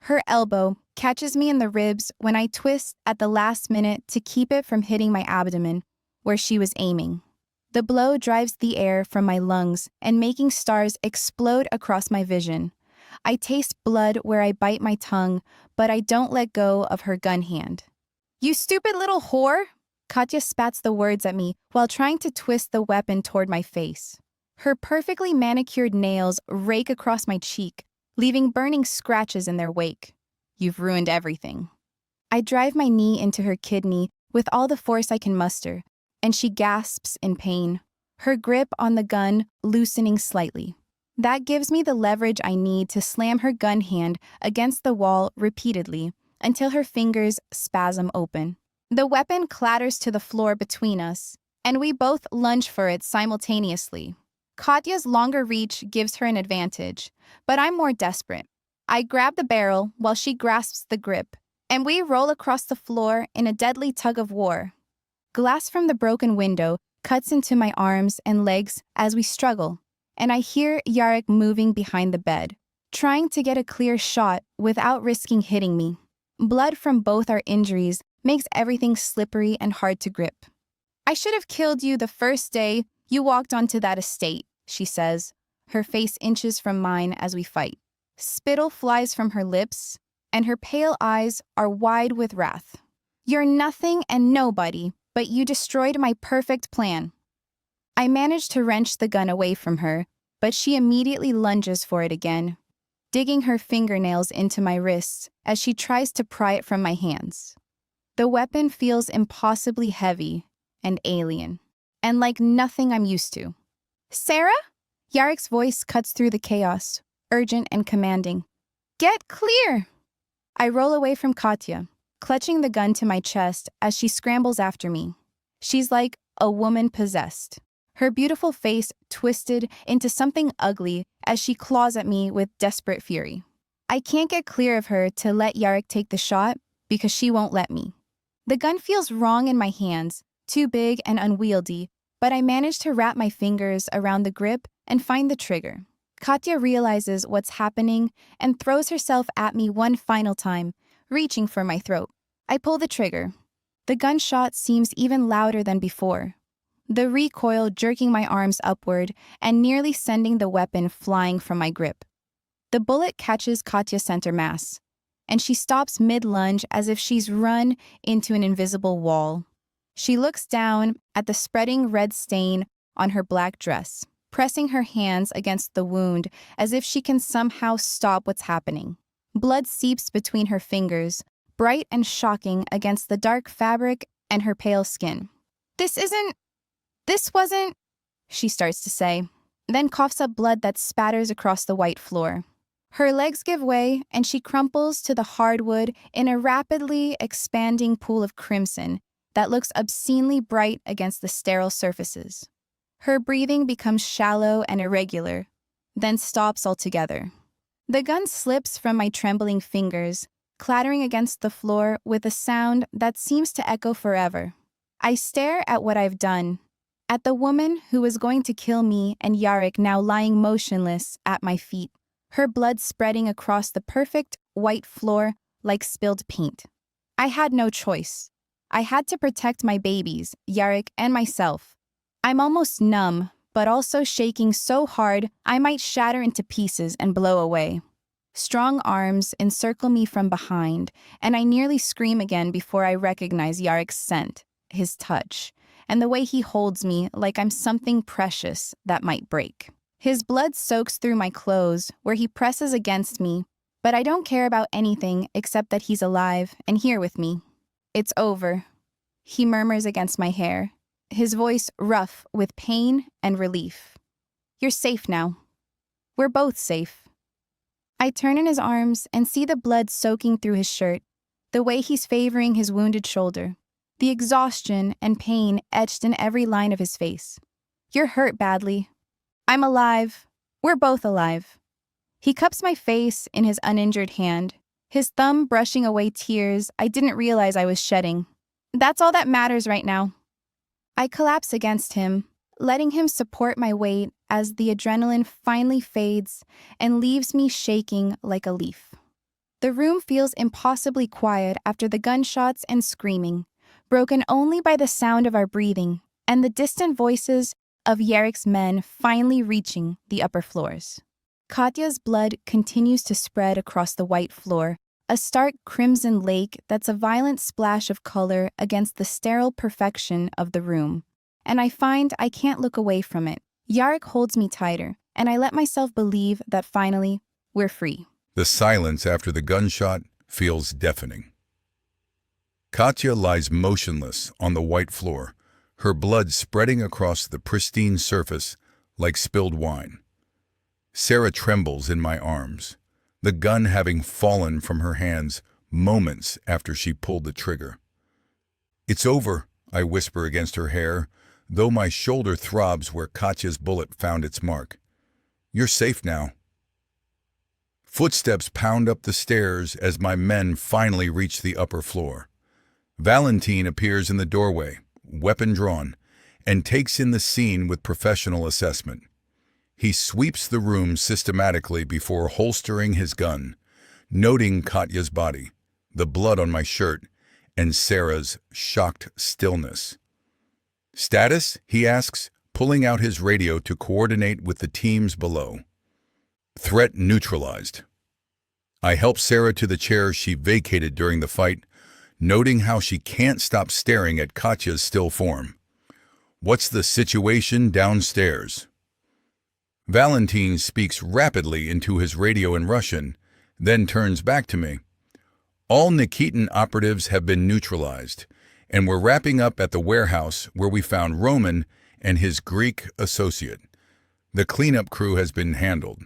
Her elbow catches me in the ribs when I twist at the last minute to keep it from hitting my abdomen, where she was aiming. The blow drives the air from my lungs and making stars explode across my vision. I taste blood where I bite my tongue, but I don't let go of her gun hand. "You stupid little whore!" Katya spats the words at me while trying to twist the weapon toward my face. Her perfectly manicured nails rake across my cheek, leaving burning scratches in their wake. "You've ruined everything." I drive my knee into her kidney with all the force I can muster, and she gasps in pain, her grip on the gun loosening slightly. That gives me the leverage I need to slam her gun hand against the wall repeatedly until her fingers spasm open. The weapon clatters to the floor between us, and we both lunge for it simultaneously. Katya's longer reach gives her an advantage, but I'm more desperate. I grab the barrel while she grasps the grip, and we roll across the floor in a deadly tug of war. Glass from the broken window cuts into my arms and legs as we struggle, and I hear Yarek moving behind the bed, trying to get a clear shot without risking hitting me. Blood from both our injuries makes everything slippery and hard to grip. "I should have killed you the first day you walked onto that estate," she says, her face inches from mine as we fight. Spittle flies from her lips, and her pale eyes are wide with wrath. "You're nothing and nobody, but you destroyed my perfect plan." I manage to wrench the gun away from her, but she immediately lunges for it again, digging her fingernails into my wrists as she tries to pry it from my hands. The weapon feels impossibly heavy and alien, and like nothing I'm used to. "Sarah?" Yarek's voice cuts through the chaos, urgent and commanding. "Get clear!" I roll away from Katya, clutching the gun to my chest as she scrambles after me. She's like a woman possessed, her beautiful face twisted into something ugly as she claws at me with desperate fury. I can't get clear of her to let Yarek take the shot because she won't let me. The gun feels wrong in my hands, too big and unwieldy, but I manage to wrap my fingers around the grip and find the trigger. Katya realizes what's happening and throws herself at me one final time, reaching for my throat. I pull the trigger. The gunshot seems even louder than before, the recoil jerking my arms upward and nearly sending the weapon flying from my grip. The bullet catches Katya's center mass, and she stops mid-lunge as if she's run into an invisible wall. She looks down at the spreading red stain on her black dress, pressing her hands against the wound as if she can somehow stop what's happening. Blood seeps between her fingers, bright and shocking against the dark fabric and her pale skin. This wasn't, she starts to say, then coughs up blood that spatters across the white floor. Her legs give way, and she crumples to the hardwood in a rapidly expanding pool of crimson that looks obscenely bright against the sterile surfaces. Her breathing becomes shallow and irregular, then stops altogether. The gun slips from my trembling fingers, clattering against the floor with a sound that seems to echo forever. I stare at what I've done, at the woman who was going to kill me and Yarek now lying motionless at my feet, her blood spreading across the perfect white floor like spilled paint. I had no choice. I had to protect my babies, Yarek, and myself. I'm almost numb, but also shaking so hard I might shatter into pieces and blow away. Strong arms encircle me from behind, and I nearly scream again before I recognize Yarek's scent, his touch, and the way he holds me like I'm something precious that might break. His blood soaks through my clothes, where he presses against me, but I don't care about anything except that he's alive and here with me. "It's over," he murmurs against my hair, his voice rough with pain and relief. "You're safe now. We're both safe." I turn in his arms and see the blood soaking through his shirt, the way he's favoring his wounded shoulder, the exhaustion and pain etched in every line of his face. "You're hurt badly. I'm alive. We're both alive." He cups my face in his uninjured hand, his thumb brushing away tears I didn't realize I was shedding. "That's all that matters right now." I collapse against him, letting him support my weight as the adrenaline finally fades and leaves me shaking like a leaf. The room feels impossibly quiet after the gunshots and screaming, broken only by the sound of our breathing and the distant voices of Yarek's men finally reaching the upper floors. Katya's blood continues to spread across the white floor, a stark crimson lake that's a violent splash of color against the sterile perfection of the room. And I find I can't look away from it. Yarek holds me tighter, and I let myself believe that finally, we're free. The silence after the gunshot feels deafening. Katya lies motionless on the white floor, her blood spreading across the pristine surface like spilled wine. Sarah trembles in my arms, the gun having fallen from her hands moments after she pulled the trigger. "It's over," I whisper against her hair, though my shoulder throbs where Katya's bullet found its mark. "You're safe now." Footsteps pound up the stairs as my men finally reach the upper floor. Valentine appears in the doorway, weapon drawn, and takes in the scene with professional assessment. He sweeps the room systematically before holstering his gun, noting Katya's body, the blood on my shirt, and Sarah's shocked stillness. "Status?" he asks, pulling out his radio to coordinate with the teams below. "Threat neutralized." I help Sarah to the chair she vacated during the fight, noting how she can't stop staring at Katya's still form. "What's the situation downstairs?" Valentine speaks rapidly into his radio in Russian, then turns back to me. "All Nikitin operatives have been neutralized, and we're wrapping up at the warehouse where we found Roman and his Greek associate. The cleanup crew has been handled."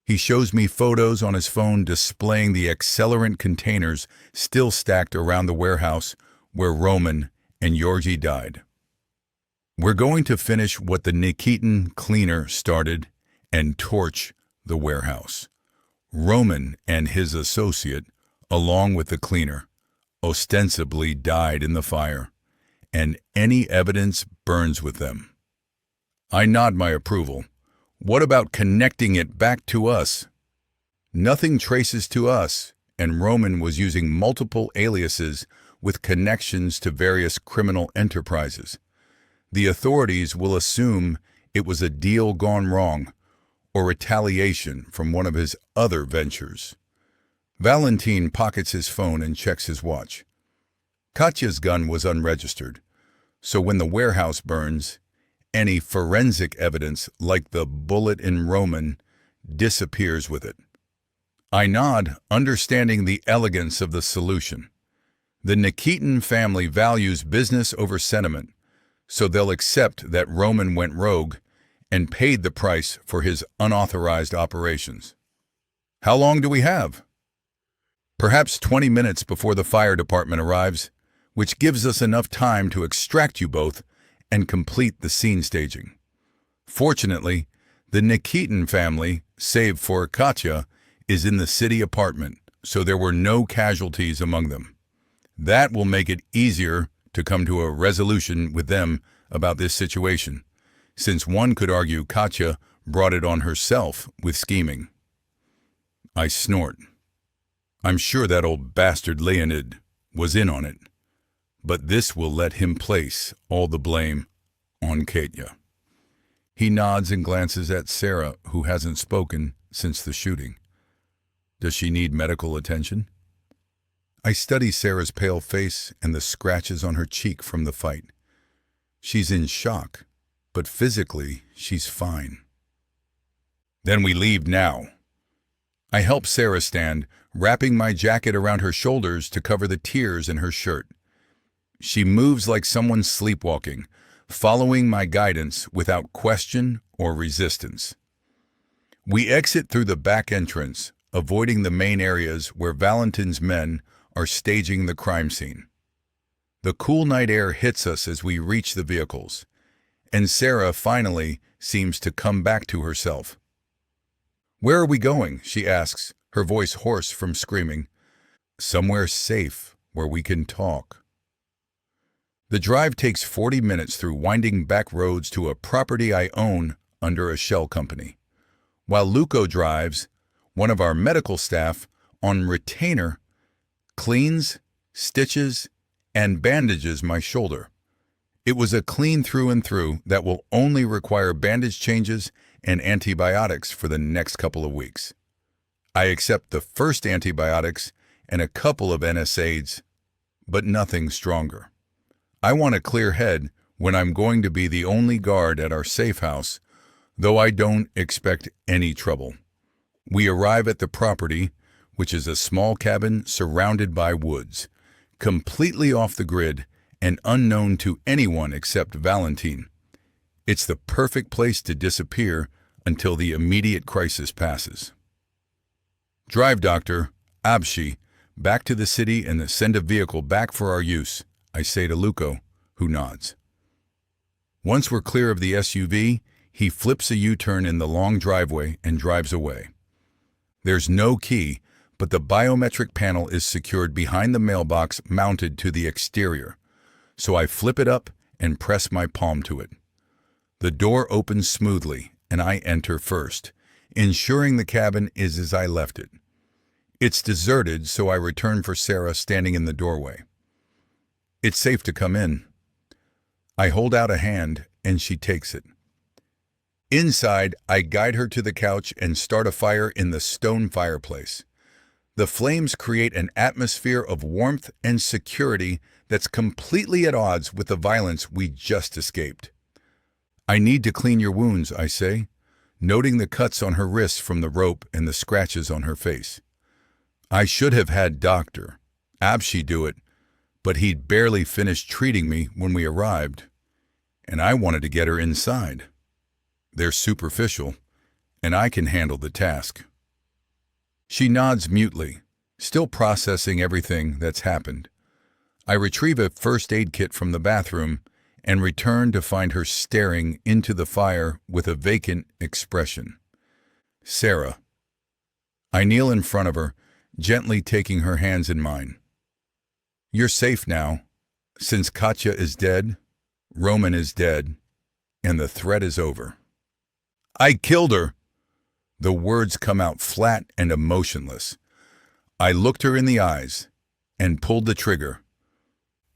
He shows me photos on his phone displaying the accelerant containers still stacked around the warehouse where Roman and Georgi died. "We're going to finish what the Nikitin cleaner started and torch the warehouse. Roman and his associate, along with the cleaner, ostensibly died in the fire, and any evidence burns with them." I nod my approval. "What about connecting it back to us?" "Nothing traces to us," and Roman was using multiple aliases with connections to various criminal enterprises. "The authorities will assume it was a deal gone wrong or retaliation from one of his other ventures." Valentine pockets his phone and checks his watch. Katya's gun was unregistered, so when the warehouse burns, any forensic evidence, like the bullet in Roman, disappears with it. I nod, understanding the elegance of the solution. The Nikitin family values business over sentiment, so they'll accept that Roman went rogue and paid the price for his unauthorized operations. "How long do we have?" "Perhaps 20 minutes before the fire department arrives, which gives us enough time to extract you both and complete the scene staging. Fortunately, the Nikitin family, save for Katya, is in the city apartment, so there were no casualties among them. That will make it easier to come to a resolution with them about this situation, since one could argue Katya brought it on herself with scheming." I snort. "I'm sure that old bastard Leonid was in on it, but this will let him place all the blame on Katya." He nods and glances at Sarah, who hasn't spoken since the shooting. "Does she need medical attention?" I study Sarah's pale face and the scratches on her cheek from the fight. She's in shock, but physically she's fine. "Then we leave now." I help Sarah stand, wrapping my jacket around her shoulders to cover the tears in her shirt. She moves like someone sleepwalking, following my guidance without question or resistance. We exit through the back entrance, avoiding the main areas where Valentine's men are staging the crime scene. The cool night air hits us as we reach the vehicles, and Sarah finally seems to come back to herself. "Where are we going?" she asks, her voice hoarse from screaming. "Somewhere safe where we can talk." The drive takes 40 minutes through winding back roads to a property I own under a shell company, while Luco drives, one of our medical staff, on retainer, cleans, stitches, and bandages my shoulder. It was a clean through and through that will only require bandage changes and antibiotics for the next couple of weeks. I accept the first antibiotics and a couple of NSAIDs, but nothing stronger. I want a clear head when I'm going to be the only guard at our safe house, though I don't expect any trouble. We arrive at the property, which is a small cabin surrounded by woods, completely off the grid and unknown to anyone except Valentine. It's the perfect place to disappear until the immediate crisis passes. Drive, Doctor, Abshi, back to the city and send a vehicle back for our use, I say to Luco, who nods. Once we're clear of the SUV, he flips a U-turn in the long driveway and drives away. There's no key, but the biometric panel is secured behind the mailbox mounted to the exterior, so I flip it up and press my palm to it. The door opens smoothly, and I enter first, ensuring the cabin is as I left it. It's deserted, so I return for Sarah standing in the doorway. It's safe to come in. I hold out a hand, and she takes it. Inside, I guide her to the couch and start a fire in the stone fireplace. The flames create an atmosphere of warmth and security that's completely at odds with the violence we just escaped. I need to clean your wounds, I say, noting the cuts on her wrists from the rope and the scratches on her face. I should have had Dr. Abshi do it, but he'd barely finished treating me when we arrived, and I wanted to get her inside. They're superficial, and I can handle the task. She nods mutely, still processing everything that's happened. I retrieve a first aid kit from the bathroom and return to find her staring into the fire with a vacant expression. Sarah. I kneel in front of her, gently taking her hands in mine. You're safe now, since Katya is dead, Roman is dead, and the threat is over. I killed her! The words come out flat and emotionless. I looked her in the eyes and pulled the trigger.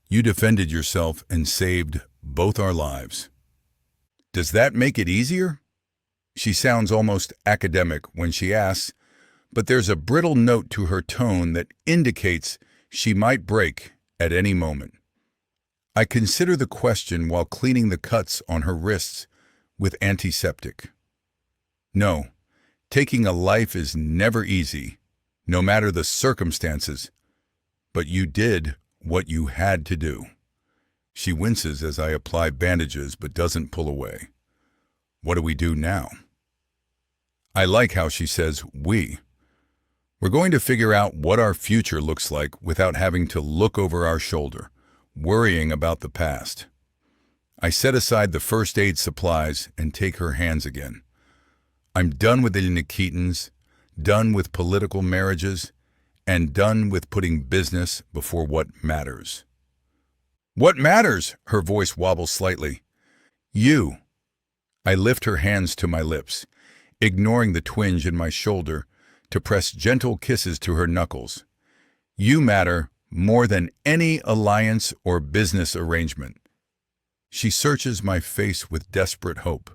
You defended yourself and saved both our lives. Does that make it easier? She sounds almost academic when she asks, but there's a brittle note to her tone that indicates she might break at any moment. I consider the question while cleaning the cuts on her wrists with antiseptic. No, taking a life is never easy, no matter the circumstances, but you did what you had to do. She winces as I apply bandages but doesn't pull away. What do we do now? I like how she says we. We're going to figure out what our future looks like without having to look over our shoulder, worrying about the past. I set aside the first aid supplies and take her hands again. I'm done with the Nikitins, done with political marriages, and done with putting business before what matters. What matters? Her voice wobbles slightly. You. I lift her hands to my lips, ignoring the twinge in my shoulder, to press gentle kisses to her knuckles. You matter more than any alliance or business arrangement. She searches my face with desperate hope.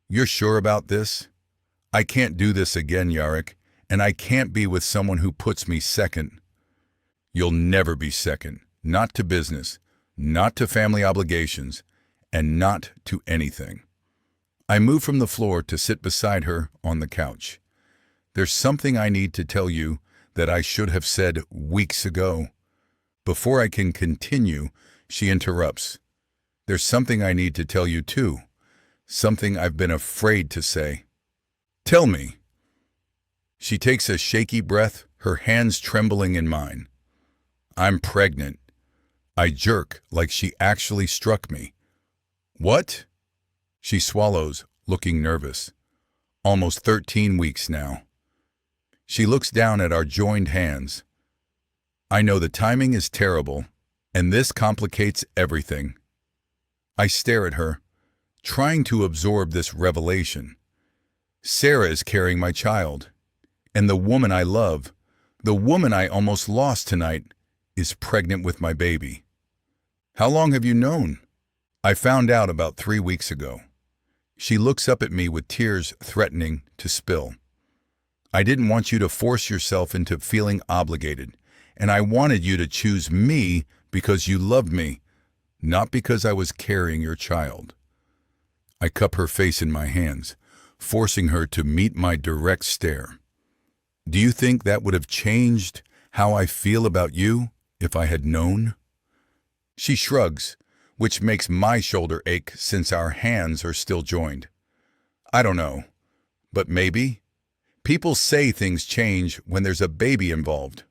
You're sure about this? I can't do this again, Yarek, and I can't be with someone who puts me second. You'll never be second, not to business, not to family obligations, and not to anything. I move from the floor to sit beside her on the couch. There's something I need to tell you that I should have said weeks ago. Before I can continue, she interrupts. There's something I need to tell you too, something I've been afraid to say. Tell me. She takes a shaky breath, her hands trembling in mine. I'm pregnant. I jerk like she actually struck me. What? She swallows, looking nervous. Almost 13 weeks now. She looks down at our joined hands. I know the timing is terrible, and this complicates everything. I stare at her, trying to absorb this revelation. Sarah is carrying my child, and the woman I love, the woman I almost lost tonight, is pregnant with my baby. How long have you known? I found out about 3 weeks ago. She looks up at me with tears threatening to spill. I didn't want you to force yourself into feeling obligated, and I wanted you to choose me because you loved me, not because I was carrying your child. I cup her face in my hands, forcing her to meet my direct stare. Do you think that would have changed how I feel about you if I had known? She shrugs, which makes my shoulder ache since our hands are still joined. I don't know. But maybe people say things change when there's a baby involved.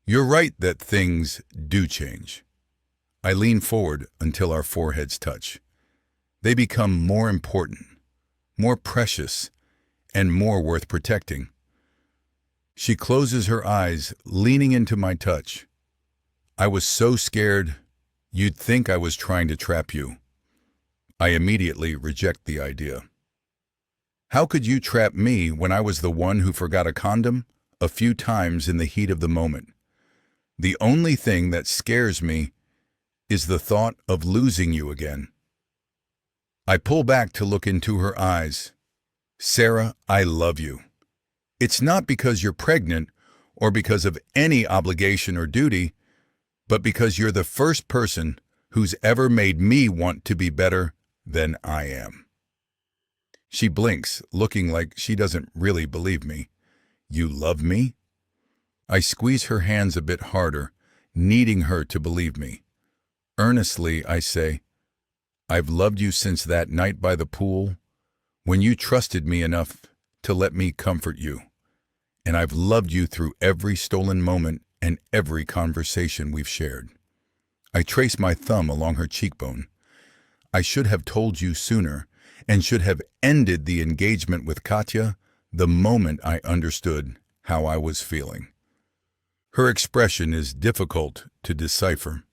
You're right that things do change. I lean forward until our foreheads touch. They become more important, more precious, and more worth protecting. She closes her eyes, leaning into my touch. I was so scared, you'd think I was trying to trap you. I immediately reject the idea. How could you trap me when I was the one who forgot a condom a few times in the heat of the moment? The only thing that scares me is the thought of losing you again. I pull back to look into her eyes. Sarah, I love you. It's not because you're pregnant or because of any obligation or duty, but because you're the first person who's ever made me want to be better than I am. She blinks, looking like she doesn't really believe me. You love me? I squeeze her hands a bit harder, needing her to believe me. Earnestly, I say, I've loved you since that night by the pool, when you trusted me enough to let me comfort you. And I've loved you through every stolen moment and every conversation we've shared. I trace my thumb along her cheekbone. I should have told you sooner and should have ended the engagement with Katya the moment I understood how I was feeling. Her expression is difficult to decipher.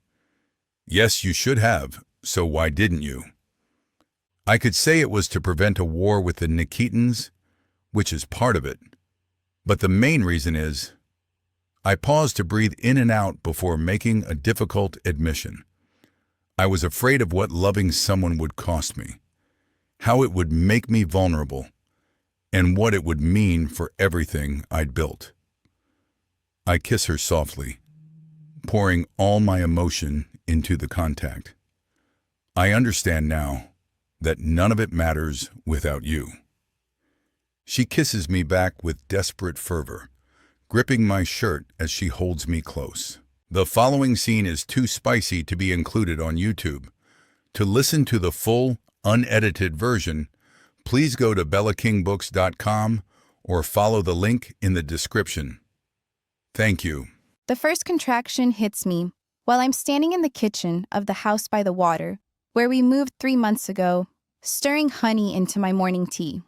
Yes, you should have, so why didn't you? I could say it was to prevent a war with the Nikitins, which is part of it. But the main reason is, I paused to breathe in and out before making a difficult admission. I was afraid of what loving someone would cost me, how it would make me vulnerable, and what it would mean for everything I'd built. I kiss her softly, pouring all my emotion into the contact. I understand now that none of it matters without you. She kisses me back with desperate fervor, gripping my shirt as she holds me close. The following scene is too spicy to be included on YouTube. To listen to the full, unedited version, please go to bellakingbooks.com or follow the link in the description. Thank you. The first contraction hits me while I'm standing in the kitchen of the house by the water, where we moved 3 months ago, stirring honey into my morning tea.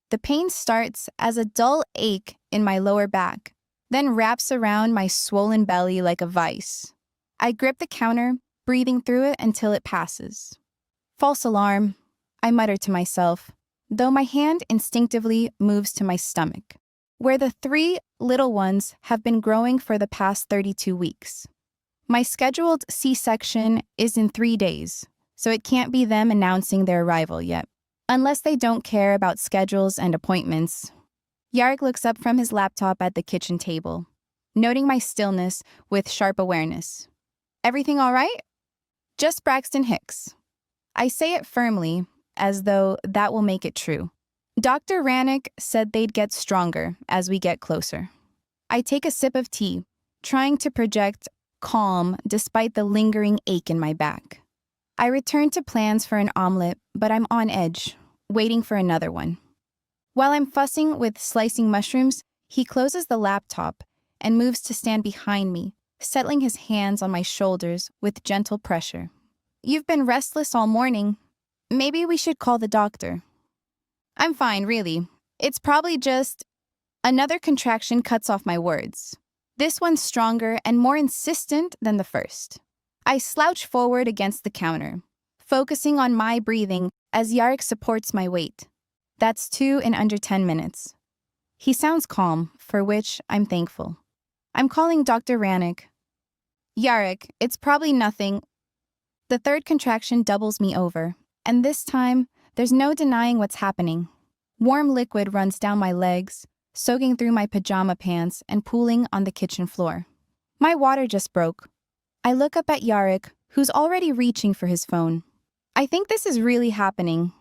The pain starts as a dull ache in my lower back, then wraps around my swollen belly like a vice. I grip the counter, breathing through it until it passes. False alarm, I mutter to myself, though my hand instinctively moves to my stomach, where the 3 little ones have been growing for the past 32 weeks. My scheduled C-section is in 3 days, so it can't be them announcing their arrival yet. Unless they don't care about schedules and appointments. Yarek looks up from his laptop at the kitchen table, noting my stillness with sharp awareness. Everything all right? Just Braxton Hicks. I say it firmly, as though that will make it true. Dr. Rannick said they'd get stronger as we get closer. I take a sip of tea, trying to project calm despite the lingering ache in my back. I return to plans for an omelet, but I'm on edge, waiting for another one. While I'm fussing with slicing mushrooms, he closes the laptop and moves to stand behind me, settling his hands on my shoulders with gentle pressure. You've been restless all morning. Maybe we should call the doctor. I'm fine, really. It's probably just... Another contraction cuts off my words. This one's stronger and more insistent than the first. I slouch forward against the counter, focusing on my breathing as Yarek supports my weight. That's 2 in under 10 minutes. He sounds calm, for which I'm thankful. I'm calling Dr. Rannick. Yarek, it's probably nothing. The third contraction doubles me over, and this time, there's no denying what's happening. Warm liquid runs down my legs, soaking through my pajama pants and pooling on the kitchen floor. My water just broke. I look up at Yarek, who's already reaching for his phone. I think this is really happening.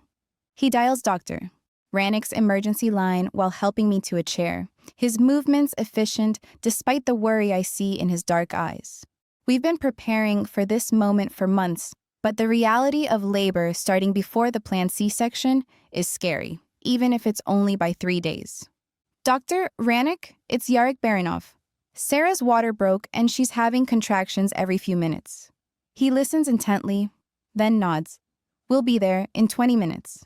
He dials Dr. Rannick's emergency line while helping me to a chair, his movements efficient despite the worry I see in his dark eyes. We've been preparing for this moment for months, but the reality of labor starting before the planned C-section is scary, even if it's only by 3 days. Dr. Ranik, it's Yarek Baranov. Sarah's water broke and she's having contractions every few minutes. He listens intently, then nods. We'll be there in 20 minutes.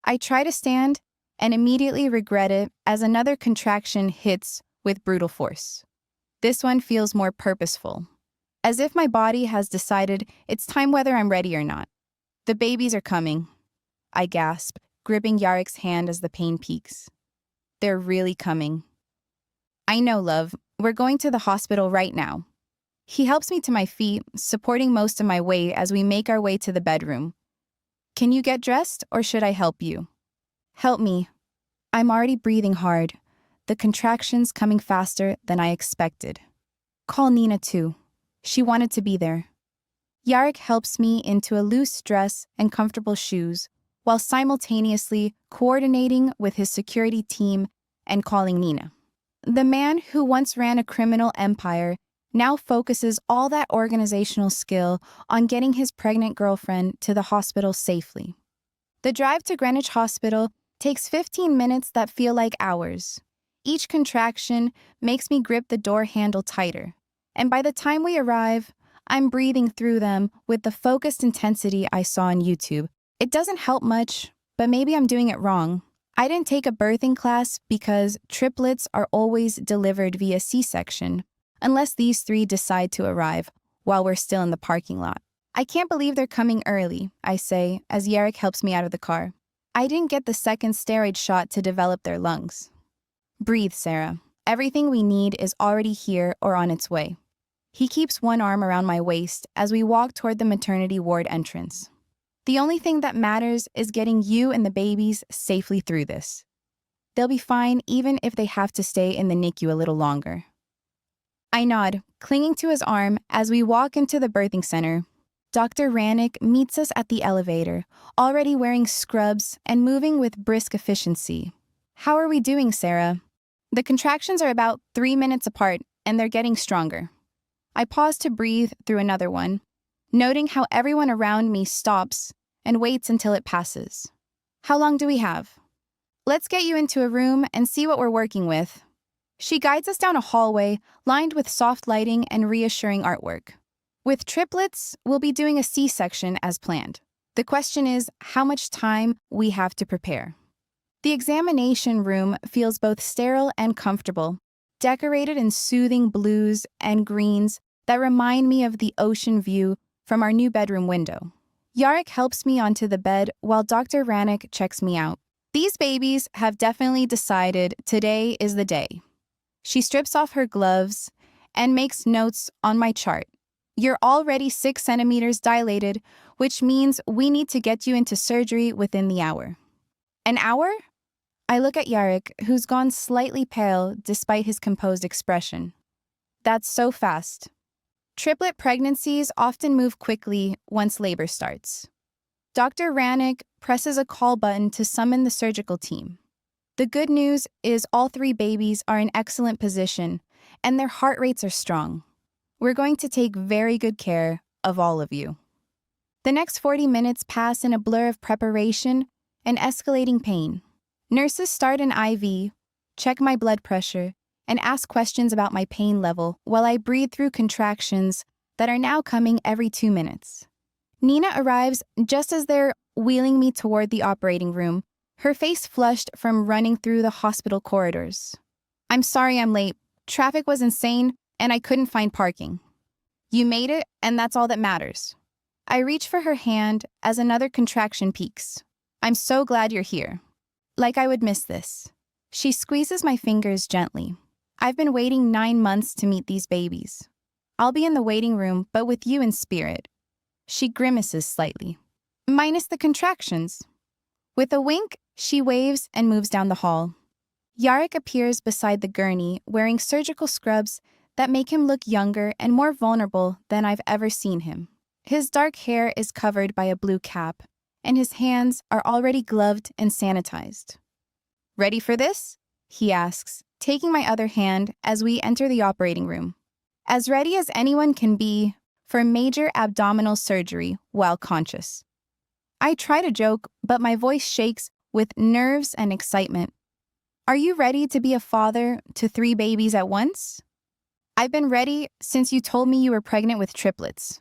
I try to stand and immediately regret it as another contraction hits with brutal force. This one feels more purposeful, as if my body has decided it's time whether I'm ready or not. The babies are coming, I gasp, gripping Yarek's hand as the pain peaks. They're really coming. I know, love. We're going to the hospital right now. He helps me to my feet, supporting most of my weight as we make our way to the bedroom. Can you get dressed, or should I help you? Help me. I'm already breathing hard, the contractions coming faster than I expected. Call Nina too. She wanted to be there. Yarek helps me into a loose dress and comfortable shoes, while simultaneously coordinating with his security team and calling Nina. The man who once ran a criminal empire now focuses all that organizational skill on getting his pregnant girlfriend to the hospital safely. The drive to Greenwich Hospital takes 15 minutes that feel like hours. Each contraction makes me grip the door handle tighter, and by the time we arrive, I'm breathing through them with the focused intensity I saw on YouTube. It doesn't help much, but maybe I'm doing it wrong. I didn't take a birthing class because triplets are always delivered via C-section, unless these 3 decide to arrive while we're still in the parking lot. I can't believe they're coming early, I say, as Yarek helps me out of the car. I didn't get the second steroid shot to develop their lungs. Breathe, Sarah. Everything we need is already here or on its way. He keeps one arm around my waist as we walk toward the maternity ward entrance. The only thing that matters is getting you and the babies safely through this. They'll be fine even if they have to stay in the NICU a little longer. I nod, clinging to his arm as we walk into the birthing center. Dr. Ranik meets us at the elevator, already wearing scrubs and moving with brisk efficiency. How are we doing, Sarah? The contractions are about 3 minutes apart, and they're getting stronger. I pause to breathe through another one, noting how everyone around me stops and waits until it passes. How long do we have? Let's get you into a room and see what we're working with. She guides us down a hallway lined with soft lighting and reassuring artwork. With triplets, we'll be doing a C-section as planned. The question is how much time we have to prepare. The examination room feels both sterile and comfortable, decorated in soothing blues and greens that remind me of the ocean view from our new bedroom window. Yarek helps me onto the bed while Dr. Ranik checks me out. These babies have definitely decided today is the day. She strips off her gloves and makes notes on my chart. You're already 6 centimeters dilated, which means we need to get you into surgery within the hour. An hour? I look at Yarek, who's gone slightly pale despite his composed expression. That's so fast. Triplet pregnancies often move quickly once labor starts. Dr. Ranik presses a call button to summon the surgical team. The good news is all 3 babies are in excellent position, and their heart rates are strong. We're going to take very good care of all of you. The next 40 minutes pass in a blur of preparation and escalating pain. Nurses start an IV, check my blood pressure, and ask questions about my pain level while I breathe through contractions that are now coming every 2 minutes. Nina arrives just as they're wheeling me toward the operating room, her face flushed from running through the hospital corridors. I'm sorry I'm late. Traffic was insane, and I couldn't find parking. You made it, and that's all that matters. I reach for her hand as another contraction peaks. I'm so glad you're here. Like I would miss this. She squeezes my fingers gently. I've been waiting 9 months to meet these babies. I'll be in the waiting room, but with you in spirit. She grimaces slightly. Minus the contractions. With a wink, she waves and moves down the hall. Yarek appears beside the gurney, wearing surgical scrubs that make him look younger and more vulnerable than I've ever seen him. His dark hair is covered by a blue cap, and his hands are already gloved and sanitized. Ready for this? He asks, taking my other hand as we enter the operating room. As ready as anyone can be for major abdominal surgery while conscious. I try to joke, but my voice shakes with nerves and excitement. Are you ready to be a father to 3 babies at once? I've been ready since you told me you were pregnant with triplets.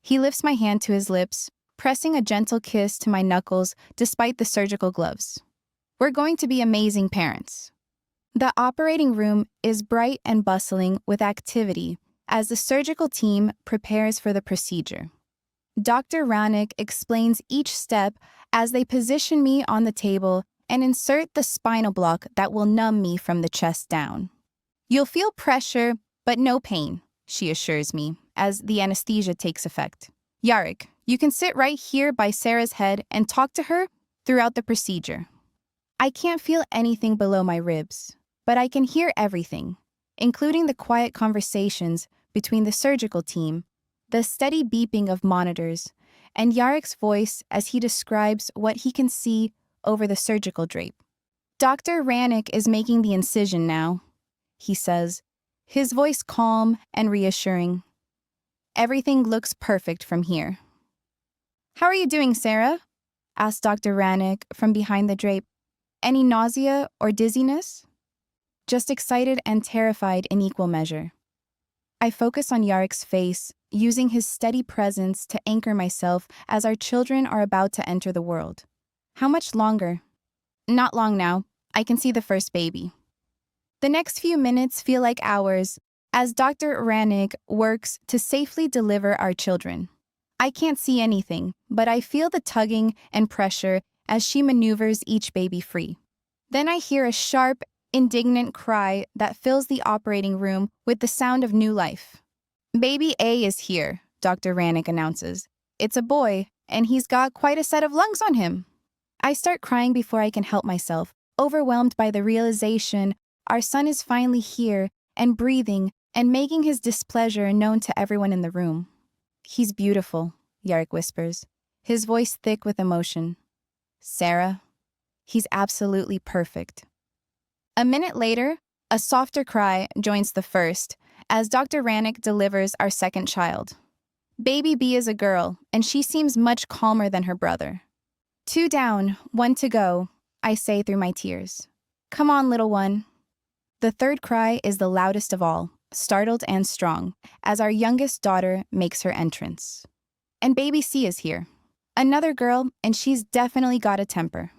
He lifts my hand to his lips, pressing a gentle kiss to my knuckles despite the surgical gloves. We're going to be amazing parents. The operating room is bright and bustling with activity as the surgical team prepares for the procedure. Dr. Ranick explains each step as they position me on the table and insert the spinal block that will numb me from the chest down. You'll feel pressure, but no pain, she assures me, as the anesthesia takes effect. Yarek, you can sit right here by Sarah's head and talk to her throughout the procedure. I can't feel anything below my ribs, but I can hear everything, including the quiet conversations between the surgical team, the steady beeping of monitors, and Yarek's voice as he describes what he can see over the surgical drape. Dr. Ranick is making the incision now, he says, his voice calm and reassuring. Everything looks perfect from here. How are you doing, Sarah? Asked Dr. Ranick from behind the drape. Any nausea or dizziness? Just excited and terrified in equal measure. I focus on Yarek's face, using his steady presence to anchor myself as our children are about to enter the world. How much longer? Not long now. I can see the first baby. The next few minutes feel like hours as Dr. Ranick works to safely deliver our children. I can't see anything, but I feel the tugging and pressure as she maneuvers each baby free. Then I hear a sharp, indignant cry that fills the operating room with the sound of new life. Baby A is here, Dr. Ranick announces. It's a boy, and he's got quite a set of lungs on him. I start crying before I can help myself, overwhelmed by the realization our son is finally here and breathing and making his displeasure known to everyone in the room. He's beautiful, Yarek whispers, his voice thick with emotion. Sarah, he's absolutely perfect. A minute later, a softer cry joins the first as Dr. Ranick delivers our second child. Baby B is a girl, and she seems much calmer than her brother. 2 down, 1 to go, I say through my tears. Come on, little one. The third cry is the loudest of all, startled and strong, as our youngest daughter makes her entrance. And baby C is here. Another girl, and she's definitely got a temper.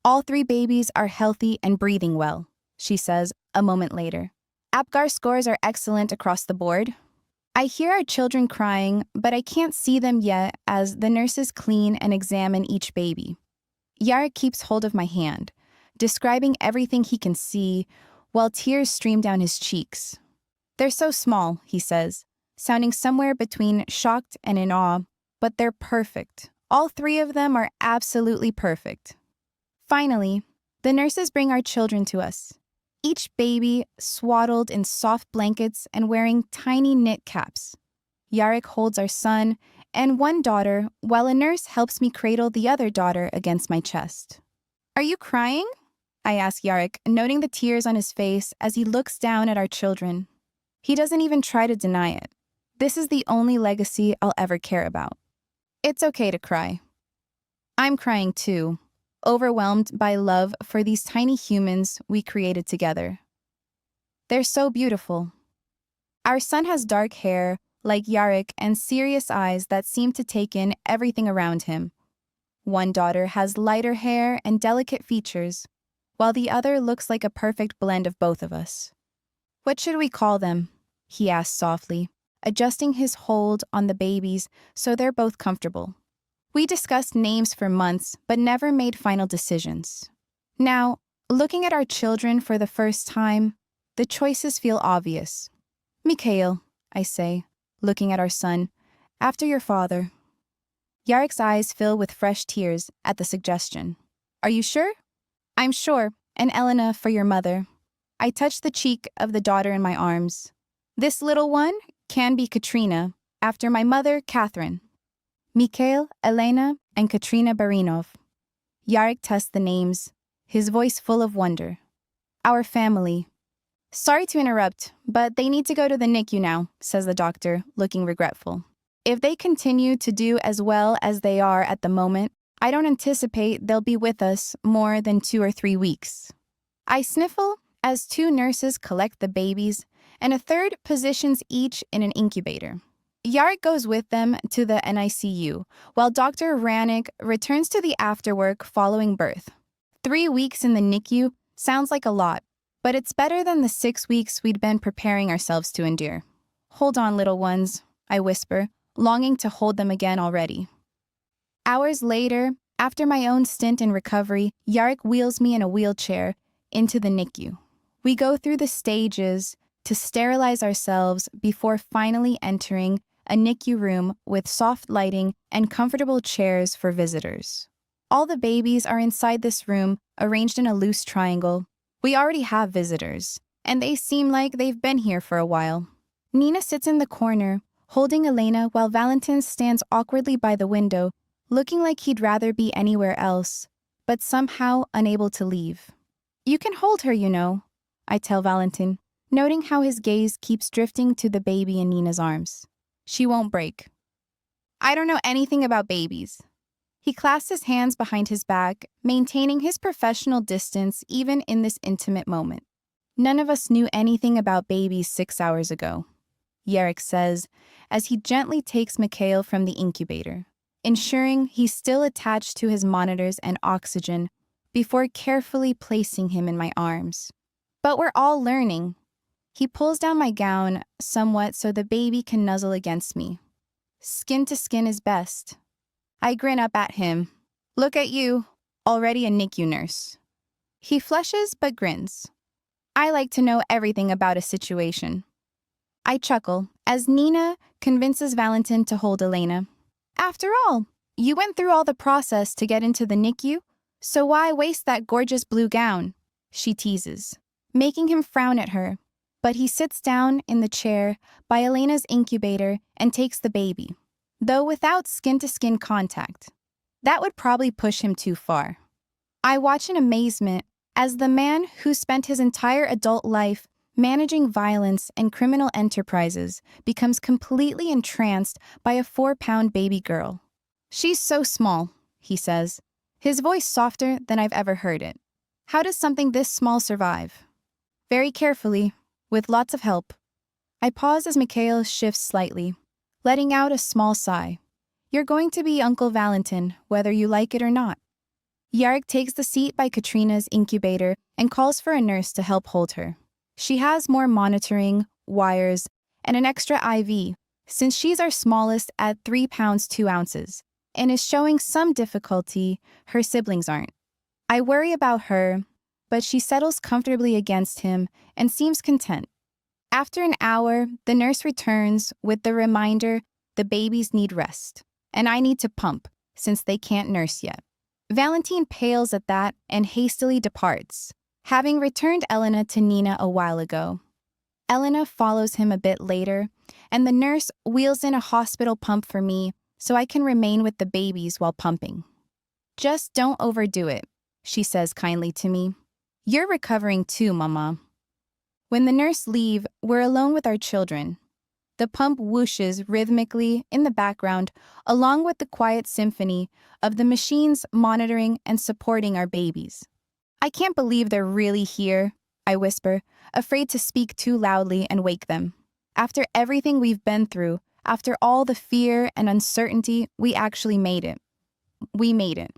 All 3 babies are healthy and breathing well, she says a moment later. APGAR scores are excellent across the board. I hear our children crying, but I can't see them yet as the nurses clean and examine each baby. Yarek keeps hold of my hand, describing everything he can see, while tears stream down his cheeks. They're so small, he says, sounding somewhere between shocked and in awe, but they're perfect. All 3 of them are absolutely perfect. Finally, the nurses bring our children to us, each baby swaddled in soft blankets and wearing tiny knit caps. Yarek holds our son and 1 daughter, while a nurse helps me cradle the other daughter against my chest. Are you crying? I ask Yarek, noting the tears on his face as he looks down at our children. He doesn't even try to deny it. This is the only legacy I'll ever care about. It's okay to cry. I'm crying too, overwhelmed by love for these tiny humans we created together. They're so beautiful. Our son has dark hair, like Yarek, and serious eyes that seem to take in everything around him. 1 daughter has lighter hair and delicate features, while the other looks like a perfect blend of both of us. What should we call them? He asks softly, adjusting his hold on the babies so they're both comfortable. We discussed names for months, but never made final decisions. Now, looking at our children for the first time, the choices feel obvious. Mikhail, I say, looking at our son, after your father. Yarek's eyes fill with fresh tears at the suggestion. Are you sure? I'm sure, and Elena for your mother. I touch the cheek of the daughter in my arms. This little one can be Katrina, after my mother, Catherine. Mikhail, Elena, and Katrina Barinov. Yarek tests the names, his voice full of wonder. Our family. Sorry to interrupt, but they need to go to the NICU now, says the doctor, looking regretful. If they continue to do as well as they are at the moment, I don't anticipate they'll be with us more than 2 or 3 weeks. I sniffle as 2 nurses collect the babies and a third positions each in an incubator. Yarek goes with them to the NICU, while Dr. Rannick returns to the afterwork following birth. 3 weeks in the NICU sounds like a lot, but it's better than the 6 weeks we'd been preparing ourselves to endure. Hold on, little ones, I whisper, longing to hold them again already. Hours later, after my own stint in recovery, Yarek wheels me in a wheelchair into the NICU. We go through the stages to sterilize ourselves before finally entering a NICU room with soft lighting and comfortable chairs for visitors. All the babies are inside this room, arranged in a loose triangle. We already have visitors, and they seem like they've been here for a while. Nina sits in the corner, holding Elena while Valentin stands awkwardly by the window, looking like he'd rather be anywhere else, but somehow unable to leave. You can hold her, you know, I tell Valentin, noting how his gaze keeps drifting to the baby in Nina's arms. She won't break. I don't know anything about babies. He clasps his hands behind his back, maintaining his professional distance even in this intimate moment. None of us knew anything about babies 6 hours ago, Yarek says, as he gently takes Mikhail from the incubator, ensuring he's still attached to his monitors and oxygen before carefully placing him in my arms. But we're all learning. He pulls down my gown somewhat so the baby can nuzzle against me. Skin to skin is best. I grin up at him. Look at you, already a NICU nurse. He flushes but grins. I like to know everything about a situation. I chuckle as Nina convinces Valentin to hold Elena. After all, you went through all the process to get into the NICU, so why waste that gorgeous blue gown? She teases, making him frown at her. But he sits down in the chair by Elena's incubator and takes the baby, though without skin-to-skin contact. That would probably push him too far. I watch in amazement as the man who spent his entire adult life managing violence and criminal enterprises becomes completely entranced by a 4-pound baby girl. She's so small, he says, his voice softer than I've ever heard it. How does something this small survive? Very carefully, with lots of help. I pause as Mikhail shifts slightly, letting out a small sigh. You're going to be Uncle Valentin, whether you like it or not. Yarek takes the seat by Katrina's incubator and calls for a nurse to help hold her. She has more monitoring, wires, and an extra IV, since she's our smallest at 3 pounds 2 ounces, and is showing some difficulty her siblings aren't. I worry about her, but she settles comfortably against him and seems content. After an hour, the nurse returns with the reminder the babies need rest, and I need to pump, since they can't nurse yet. Valentin pales at that and hastily departs, having returned Elena to Nina a while ago. Elena follows him a bit later, and the nurse wheels in a hospital pump for me so I can remain with the babies while pumping. Just don't overdo it, she says kindly to me. You're recovering too, Mama. When the nurse leaves, we're alone with our children. The pump whooshes rhythmically in the background, along with the quiet symphony of the machines monitoring and supporting our babies. I can't believe they're really here, I whisper, afraid to speak too loudly and wake them. After everything we've been through, after all the fear and uncertainty, we actually made it. We made it.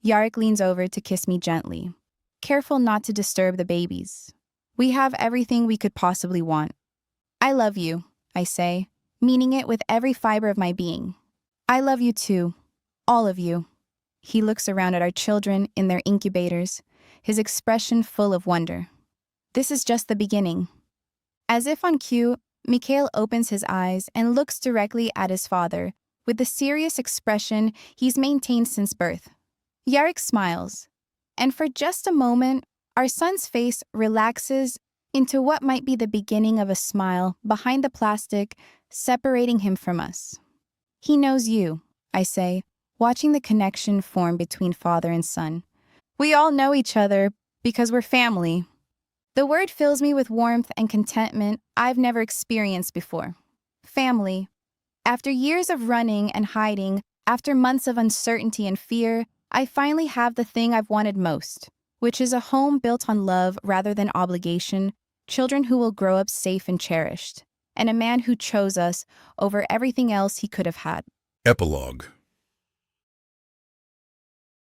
Yarek leans over to kiss me gently, careful not to disturb the babies. We have everything we could possibly want. I love you, I say, meaning it with every fiber of my being. I love you too, all of you. He looks around at our children in their incubators, his expression full of wonder. This is just the beginning. As if on cue, Mikhail opens his eyes and looks directly at his father, with the serious expression he's maintained since birth. Yarek smiles, and for just a moment, our son's face relaxes into what might be the beginning of a smile behind the plastic separating him from us. He knows you, I say, watching the connection form between father and son. We all know each other because we're family. The word fills me with warmth and contentment I've never experienced before. Family. After years of running and hiding, after months of uncertainty and fear, I finally have the thing I've wanted most, which is a home built on love rather than obligation, children who will grow up safe and cherished, and a man who chose us over everything else he could have had. Epilogue.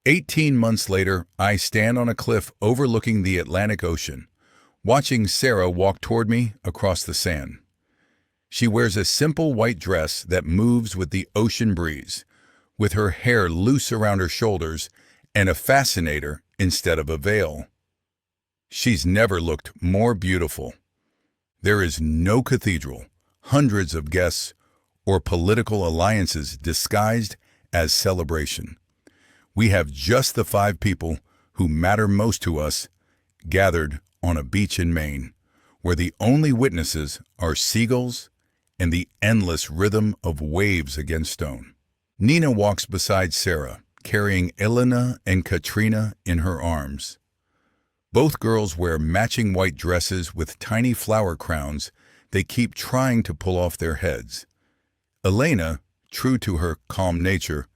18 months later, I stand on a cliff overlooking the Atlantic Ocean, watching Sarah walk toward me across the sand. She wears a simple white dress that moves with the ocean breeze, with her hair loose around her shoulders and a fascinator instead of a veil. She's never looked more beautiful. There is no cathedral, hundreds of guests, or political alliances disguised as celebration. We have just the 5 people who matter most to us gathered on a beach in Maine, where the only witnesses are seagulls and the endless rhythm of waves against stone. Nina walks beside Sarah, carrying Elena and Katrina in her arms. Both girls wear matching white dresses with tiny flower crowns they keep trying to pull off their heads. Elena, true to her calm nature,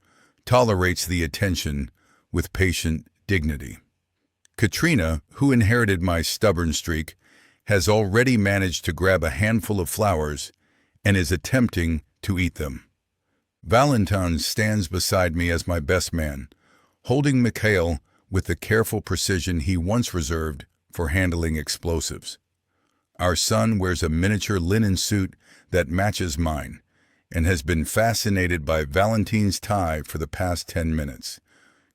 tolerates the attention with patient dignity. Katrina, who inherited my stubborn streak, has already managed to grab a handful of flowers and is attempting to eat them. Valentin stands beside me as my best man, holding Mikhail with the careful precision he once reserved for handling explosives. Our son wears a miniature linen suit that matches mine, and has been fascinated by Valentin's tie for the past 10 minutes,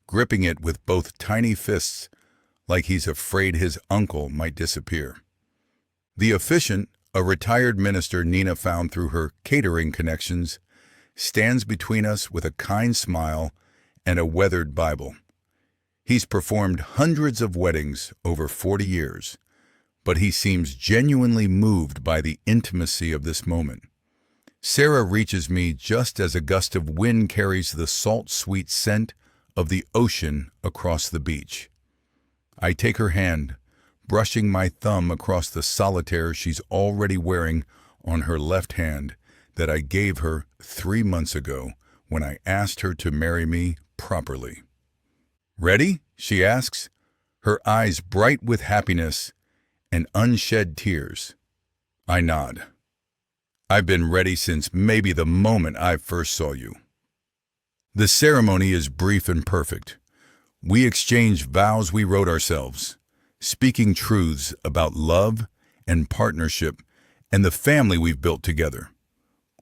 gripping it with both tiny fists like he's afraid his uncle might disappear. The officiant, a retired minister Nina found through her catering connections, stands between us with a kind smile and a weathered Bible. He's performed hundreds of weddings over 40 years, but he seems genuinely moved by the intimacy of this moment. Sarah reaches me just as a gust of wind carries the salt-sweet scent of the ocean across the beach. I take her hand, brushing my thumb across the solitaire she's already wearing on her left hand that I gave her 3 months ago when I asked her to marry me properly. "Ready?" she asks, her eyes bright with happiness and unshed tears. I nod. I've been ready since maybe the moment I first saw you. The ceremony is brief and perfect. We exchange vows we wrote ourselves, speaking truths about love and partnership and the family we've built together.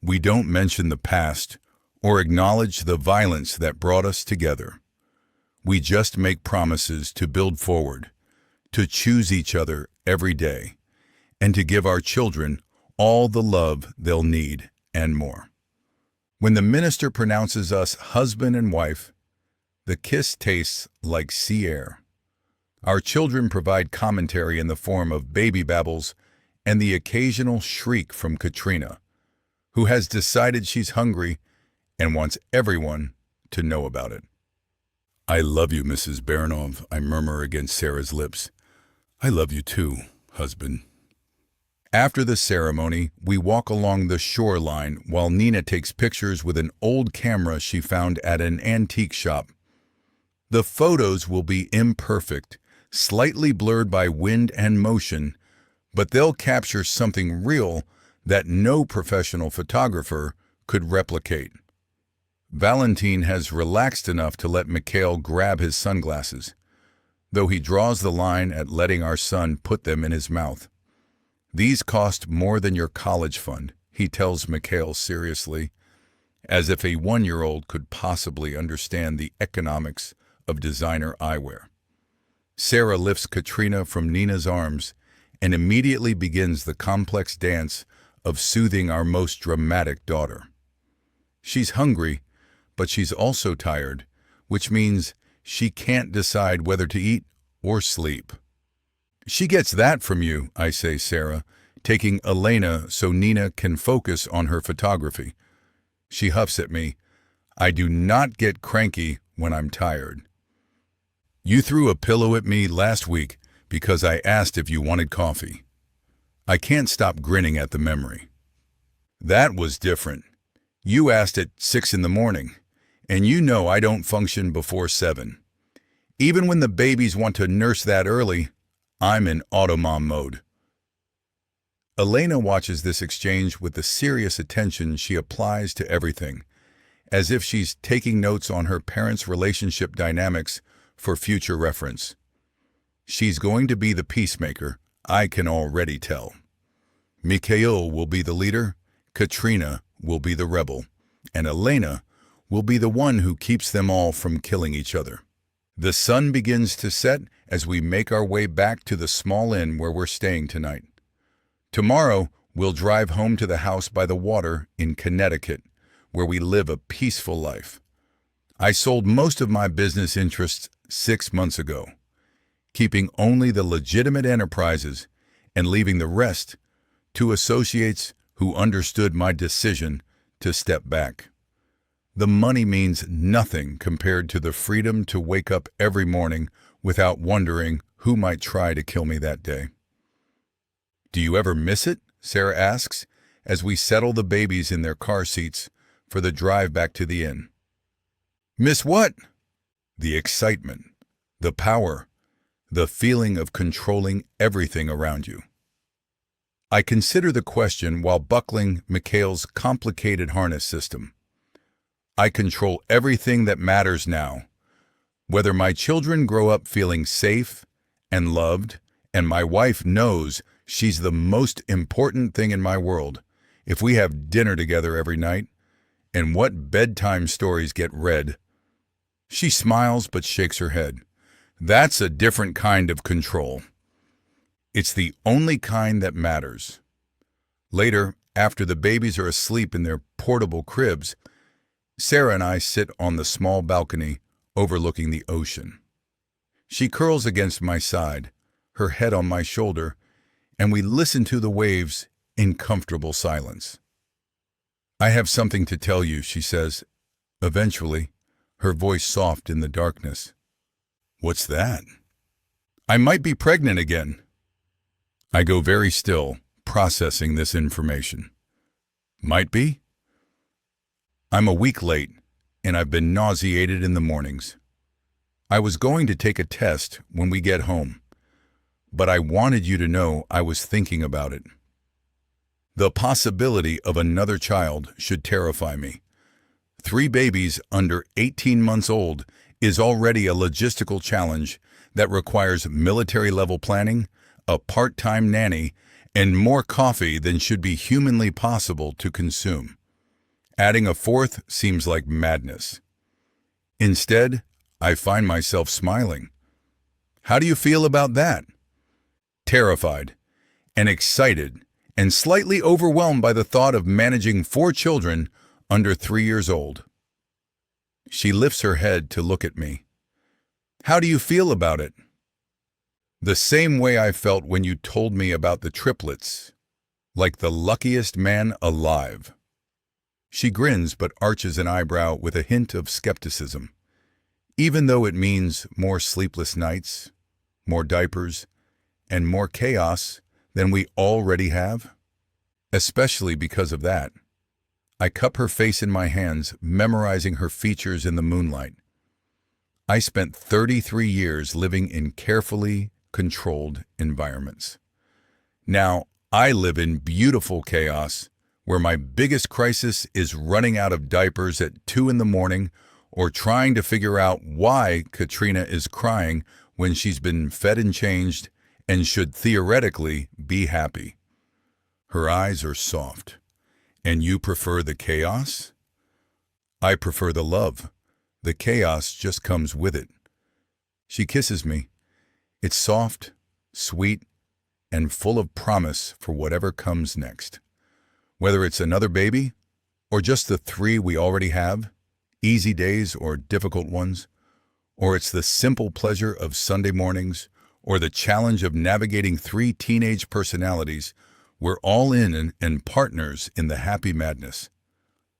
We don't mention the past or acknowledge the violence that brought us together. We just make promises to build forward, to choose each other every day, and to give our children all the love they'll need and more. When the minister pronounces us husband and wife, the kiss tastes like sea air. Our children provide commentary in the form of baby babbles and the occasional shriek from Katrina, who has decided she's hungry and wants everyone to know about it. "I love you, Mrs. Baranov," I murmur against Sarah's lips. "I love you too, husband." After the ceremony, we walk along the shoreline while Nina takes pictures with an old camera she found at an antique shop. The photos will be imperfect, slightly blurred by wind and motion, but they'll capture something real that no professional photographer could replicate. Valentin has relaxed enough to let Mikhail grab his sunglasses, though he draws the line at letting our son put them in his mouth. "These cost more than your college fund," he tells Mikhail seriously, as if a 1-year-old could possibly understand the economics of designer eyewear. Sarah lifts Katrina from Nina's arms and immediately begins the complex dance of soothing our most dramatic daughter. She's hungry, but she's also tired, which means she can't decide whether to eat or sleep. "She gets that from you," I say, Sarah, taking Elena so Nina can focus on her photography. She huffs at me. "I do not get cranky when I'm tired." "You threw a pillow at me last week because I asked if you wanted coffee." I can't stop grinning at the memory. "That was different. You asked at 6 in the morning, and you know I don't function before 7. Even when the babies want to nurse that early, I'm in automom mode. Elena watches this exchange with the serious attention she applies to everything, as if she's taking notes on her parents' relationship dynamics for future reference. She's going to be the peacemaker, I can already tell. Mikhail will be the leader, Katrina will be the rebel, and Elena will be the one who keeps them all from killing each other. The sun begins to set as we make our way back to the small inn where we're staying tonight. Tomorrow, we'll drive home to the house by the water in Connecticut, where we live a peaceful life. I sold most of my business interests 6 months ago, keeping only the legitimate enterprises and leaving the rest to associates who understood my decision to step back. The money means nothing compared to the freedom to wake up every morning without wondering who might try to kill me that day. Do you ever miss it? Sarah asks, as we settle the babies in their car seats for the drive back to the inn. Miss what? The excitement, the power, the feeling of controlling everything around you. I consider the question while buckling Mikhail's complicated harness system. I control everything that matters now. Whether my children grow up feeling safe and loved, and my wife knows she's the most important thing in my world, if we have dinner together every night, and what bedtime stories get read. She smiles but shakes her head. That's a different kind of control. It's the only kind that matters. Later, after the babies are asleep in their portable cribs, Sarah and I sit on the small balcony overlooking the ocean. She curls against my side, her head on my shoulder, and we listen to the waves in comfortable silence. I have something to tell you, she says, eventually, her voice soft in the darkness. What's that? I might be pregnant again. I go very still, processing this information. Might be? I'm a week late, and I've been nauseated in the mornings. I was going to take a test when we get home, but I wanted you to know I was thinking about it. The possibility of another child should terrify me. 3 babies under 18 months old is already a logistical challenge that requires military-level planning, a part-time nanny, and more coffee than should be humanly possible to consume. Adding a 4th seems like madness. Instead, I find myself smiling. How do you feel about that? Terrified and excited and slightly overwhelmed by the thought of managing 4 children under 3 years old. She lifts her head to look at me. How do you feel about it? The same way I felt when you told me about the triplets, like the luckiest man alive. She grins but arches an eyebrow with a hint of skepticism. Even though it means more sleepless nights, more diapers, and more chaos than we already have? Especially because of that. I cup her face in my hands, memorizing her features in the moonlight. I spent 33 years living in carefully controlled environments. Now, I live in beautiful chaos, where my biggest crisis is running out of diapers at 2 in the morning or trying to figure out why Katrina is crying when she's been fed and changed and should theoretically be happy. Her eyes are soft. And you prefer the chaos? I prefer the love. The chaos just comes with it. She kisses me. It's soft, sweet, and full of promise for whatever comes next. Whether it's another baby, or just the 3 we already have, easy days or difficult ones, or it's the simple pleasure of Sunday mornings, or the challenge of navigating 3 teenage personalities, we're all in and partners in the happy madness.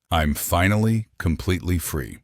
I'm finally completely free.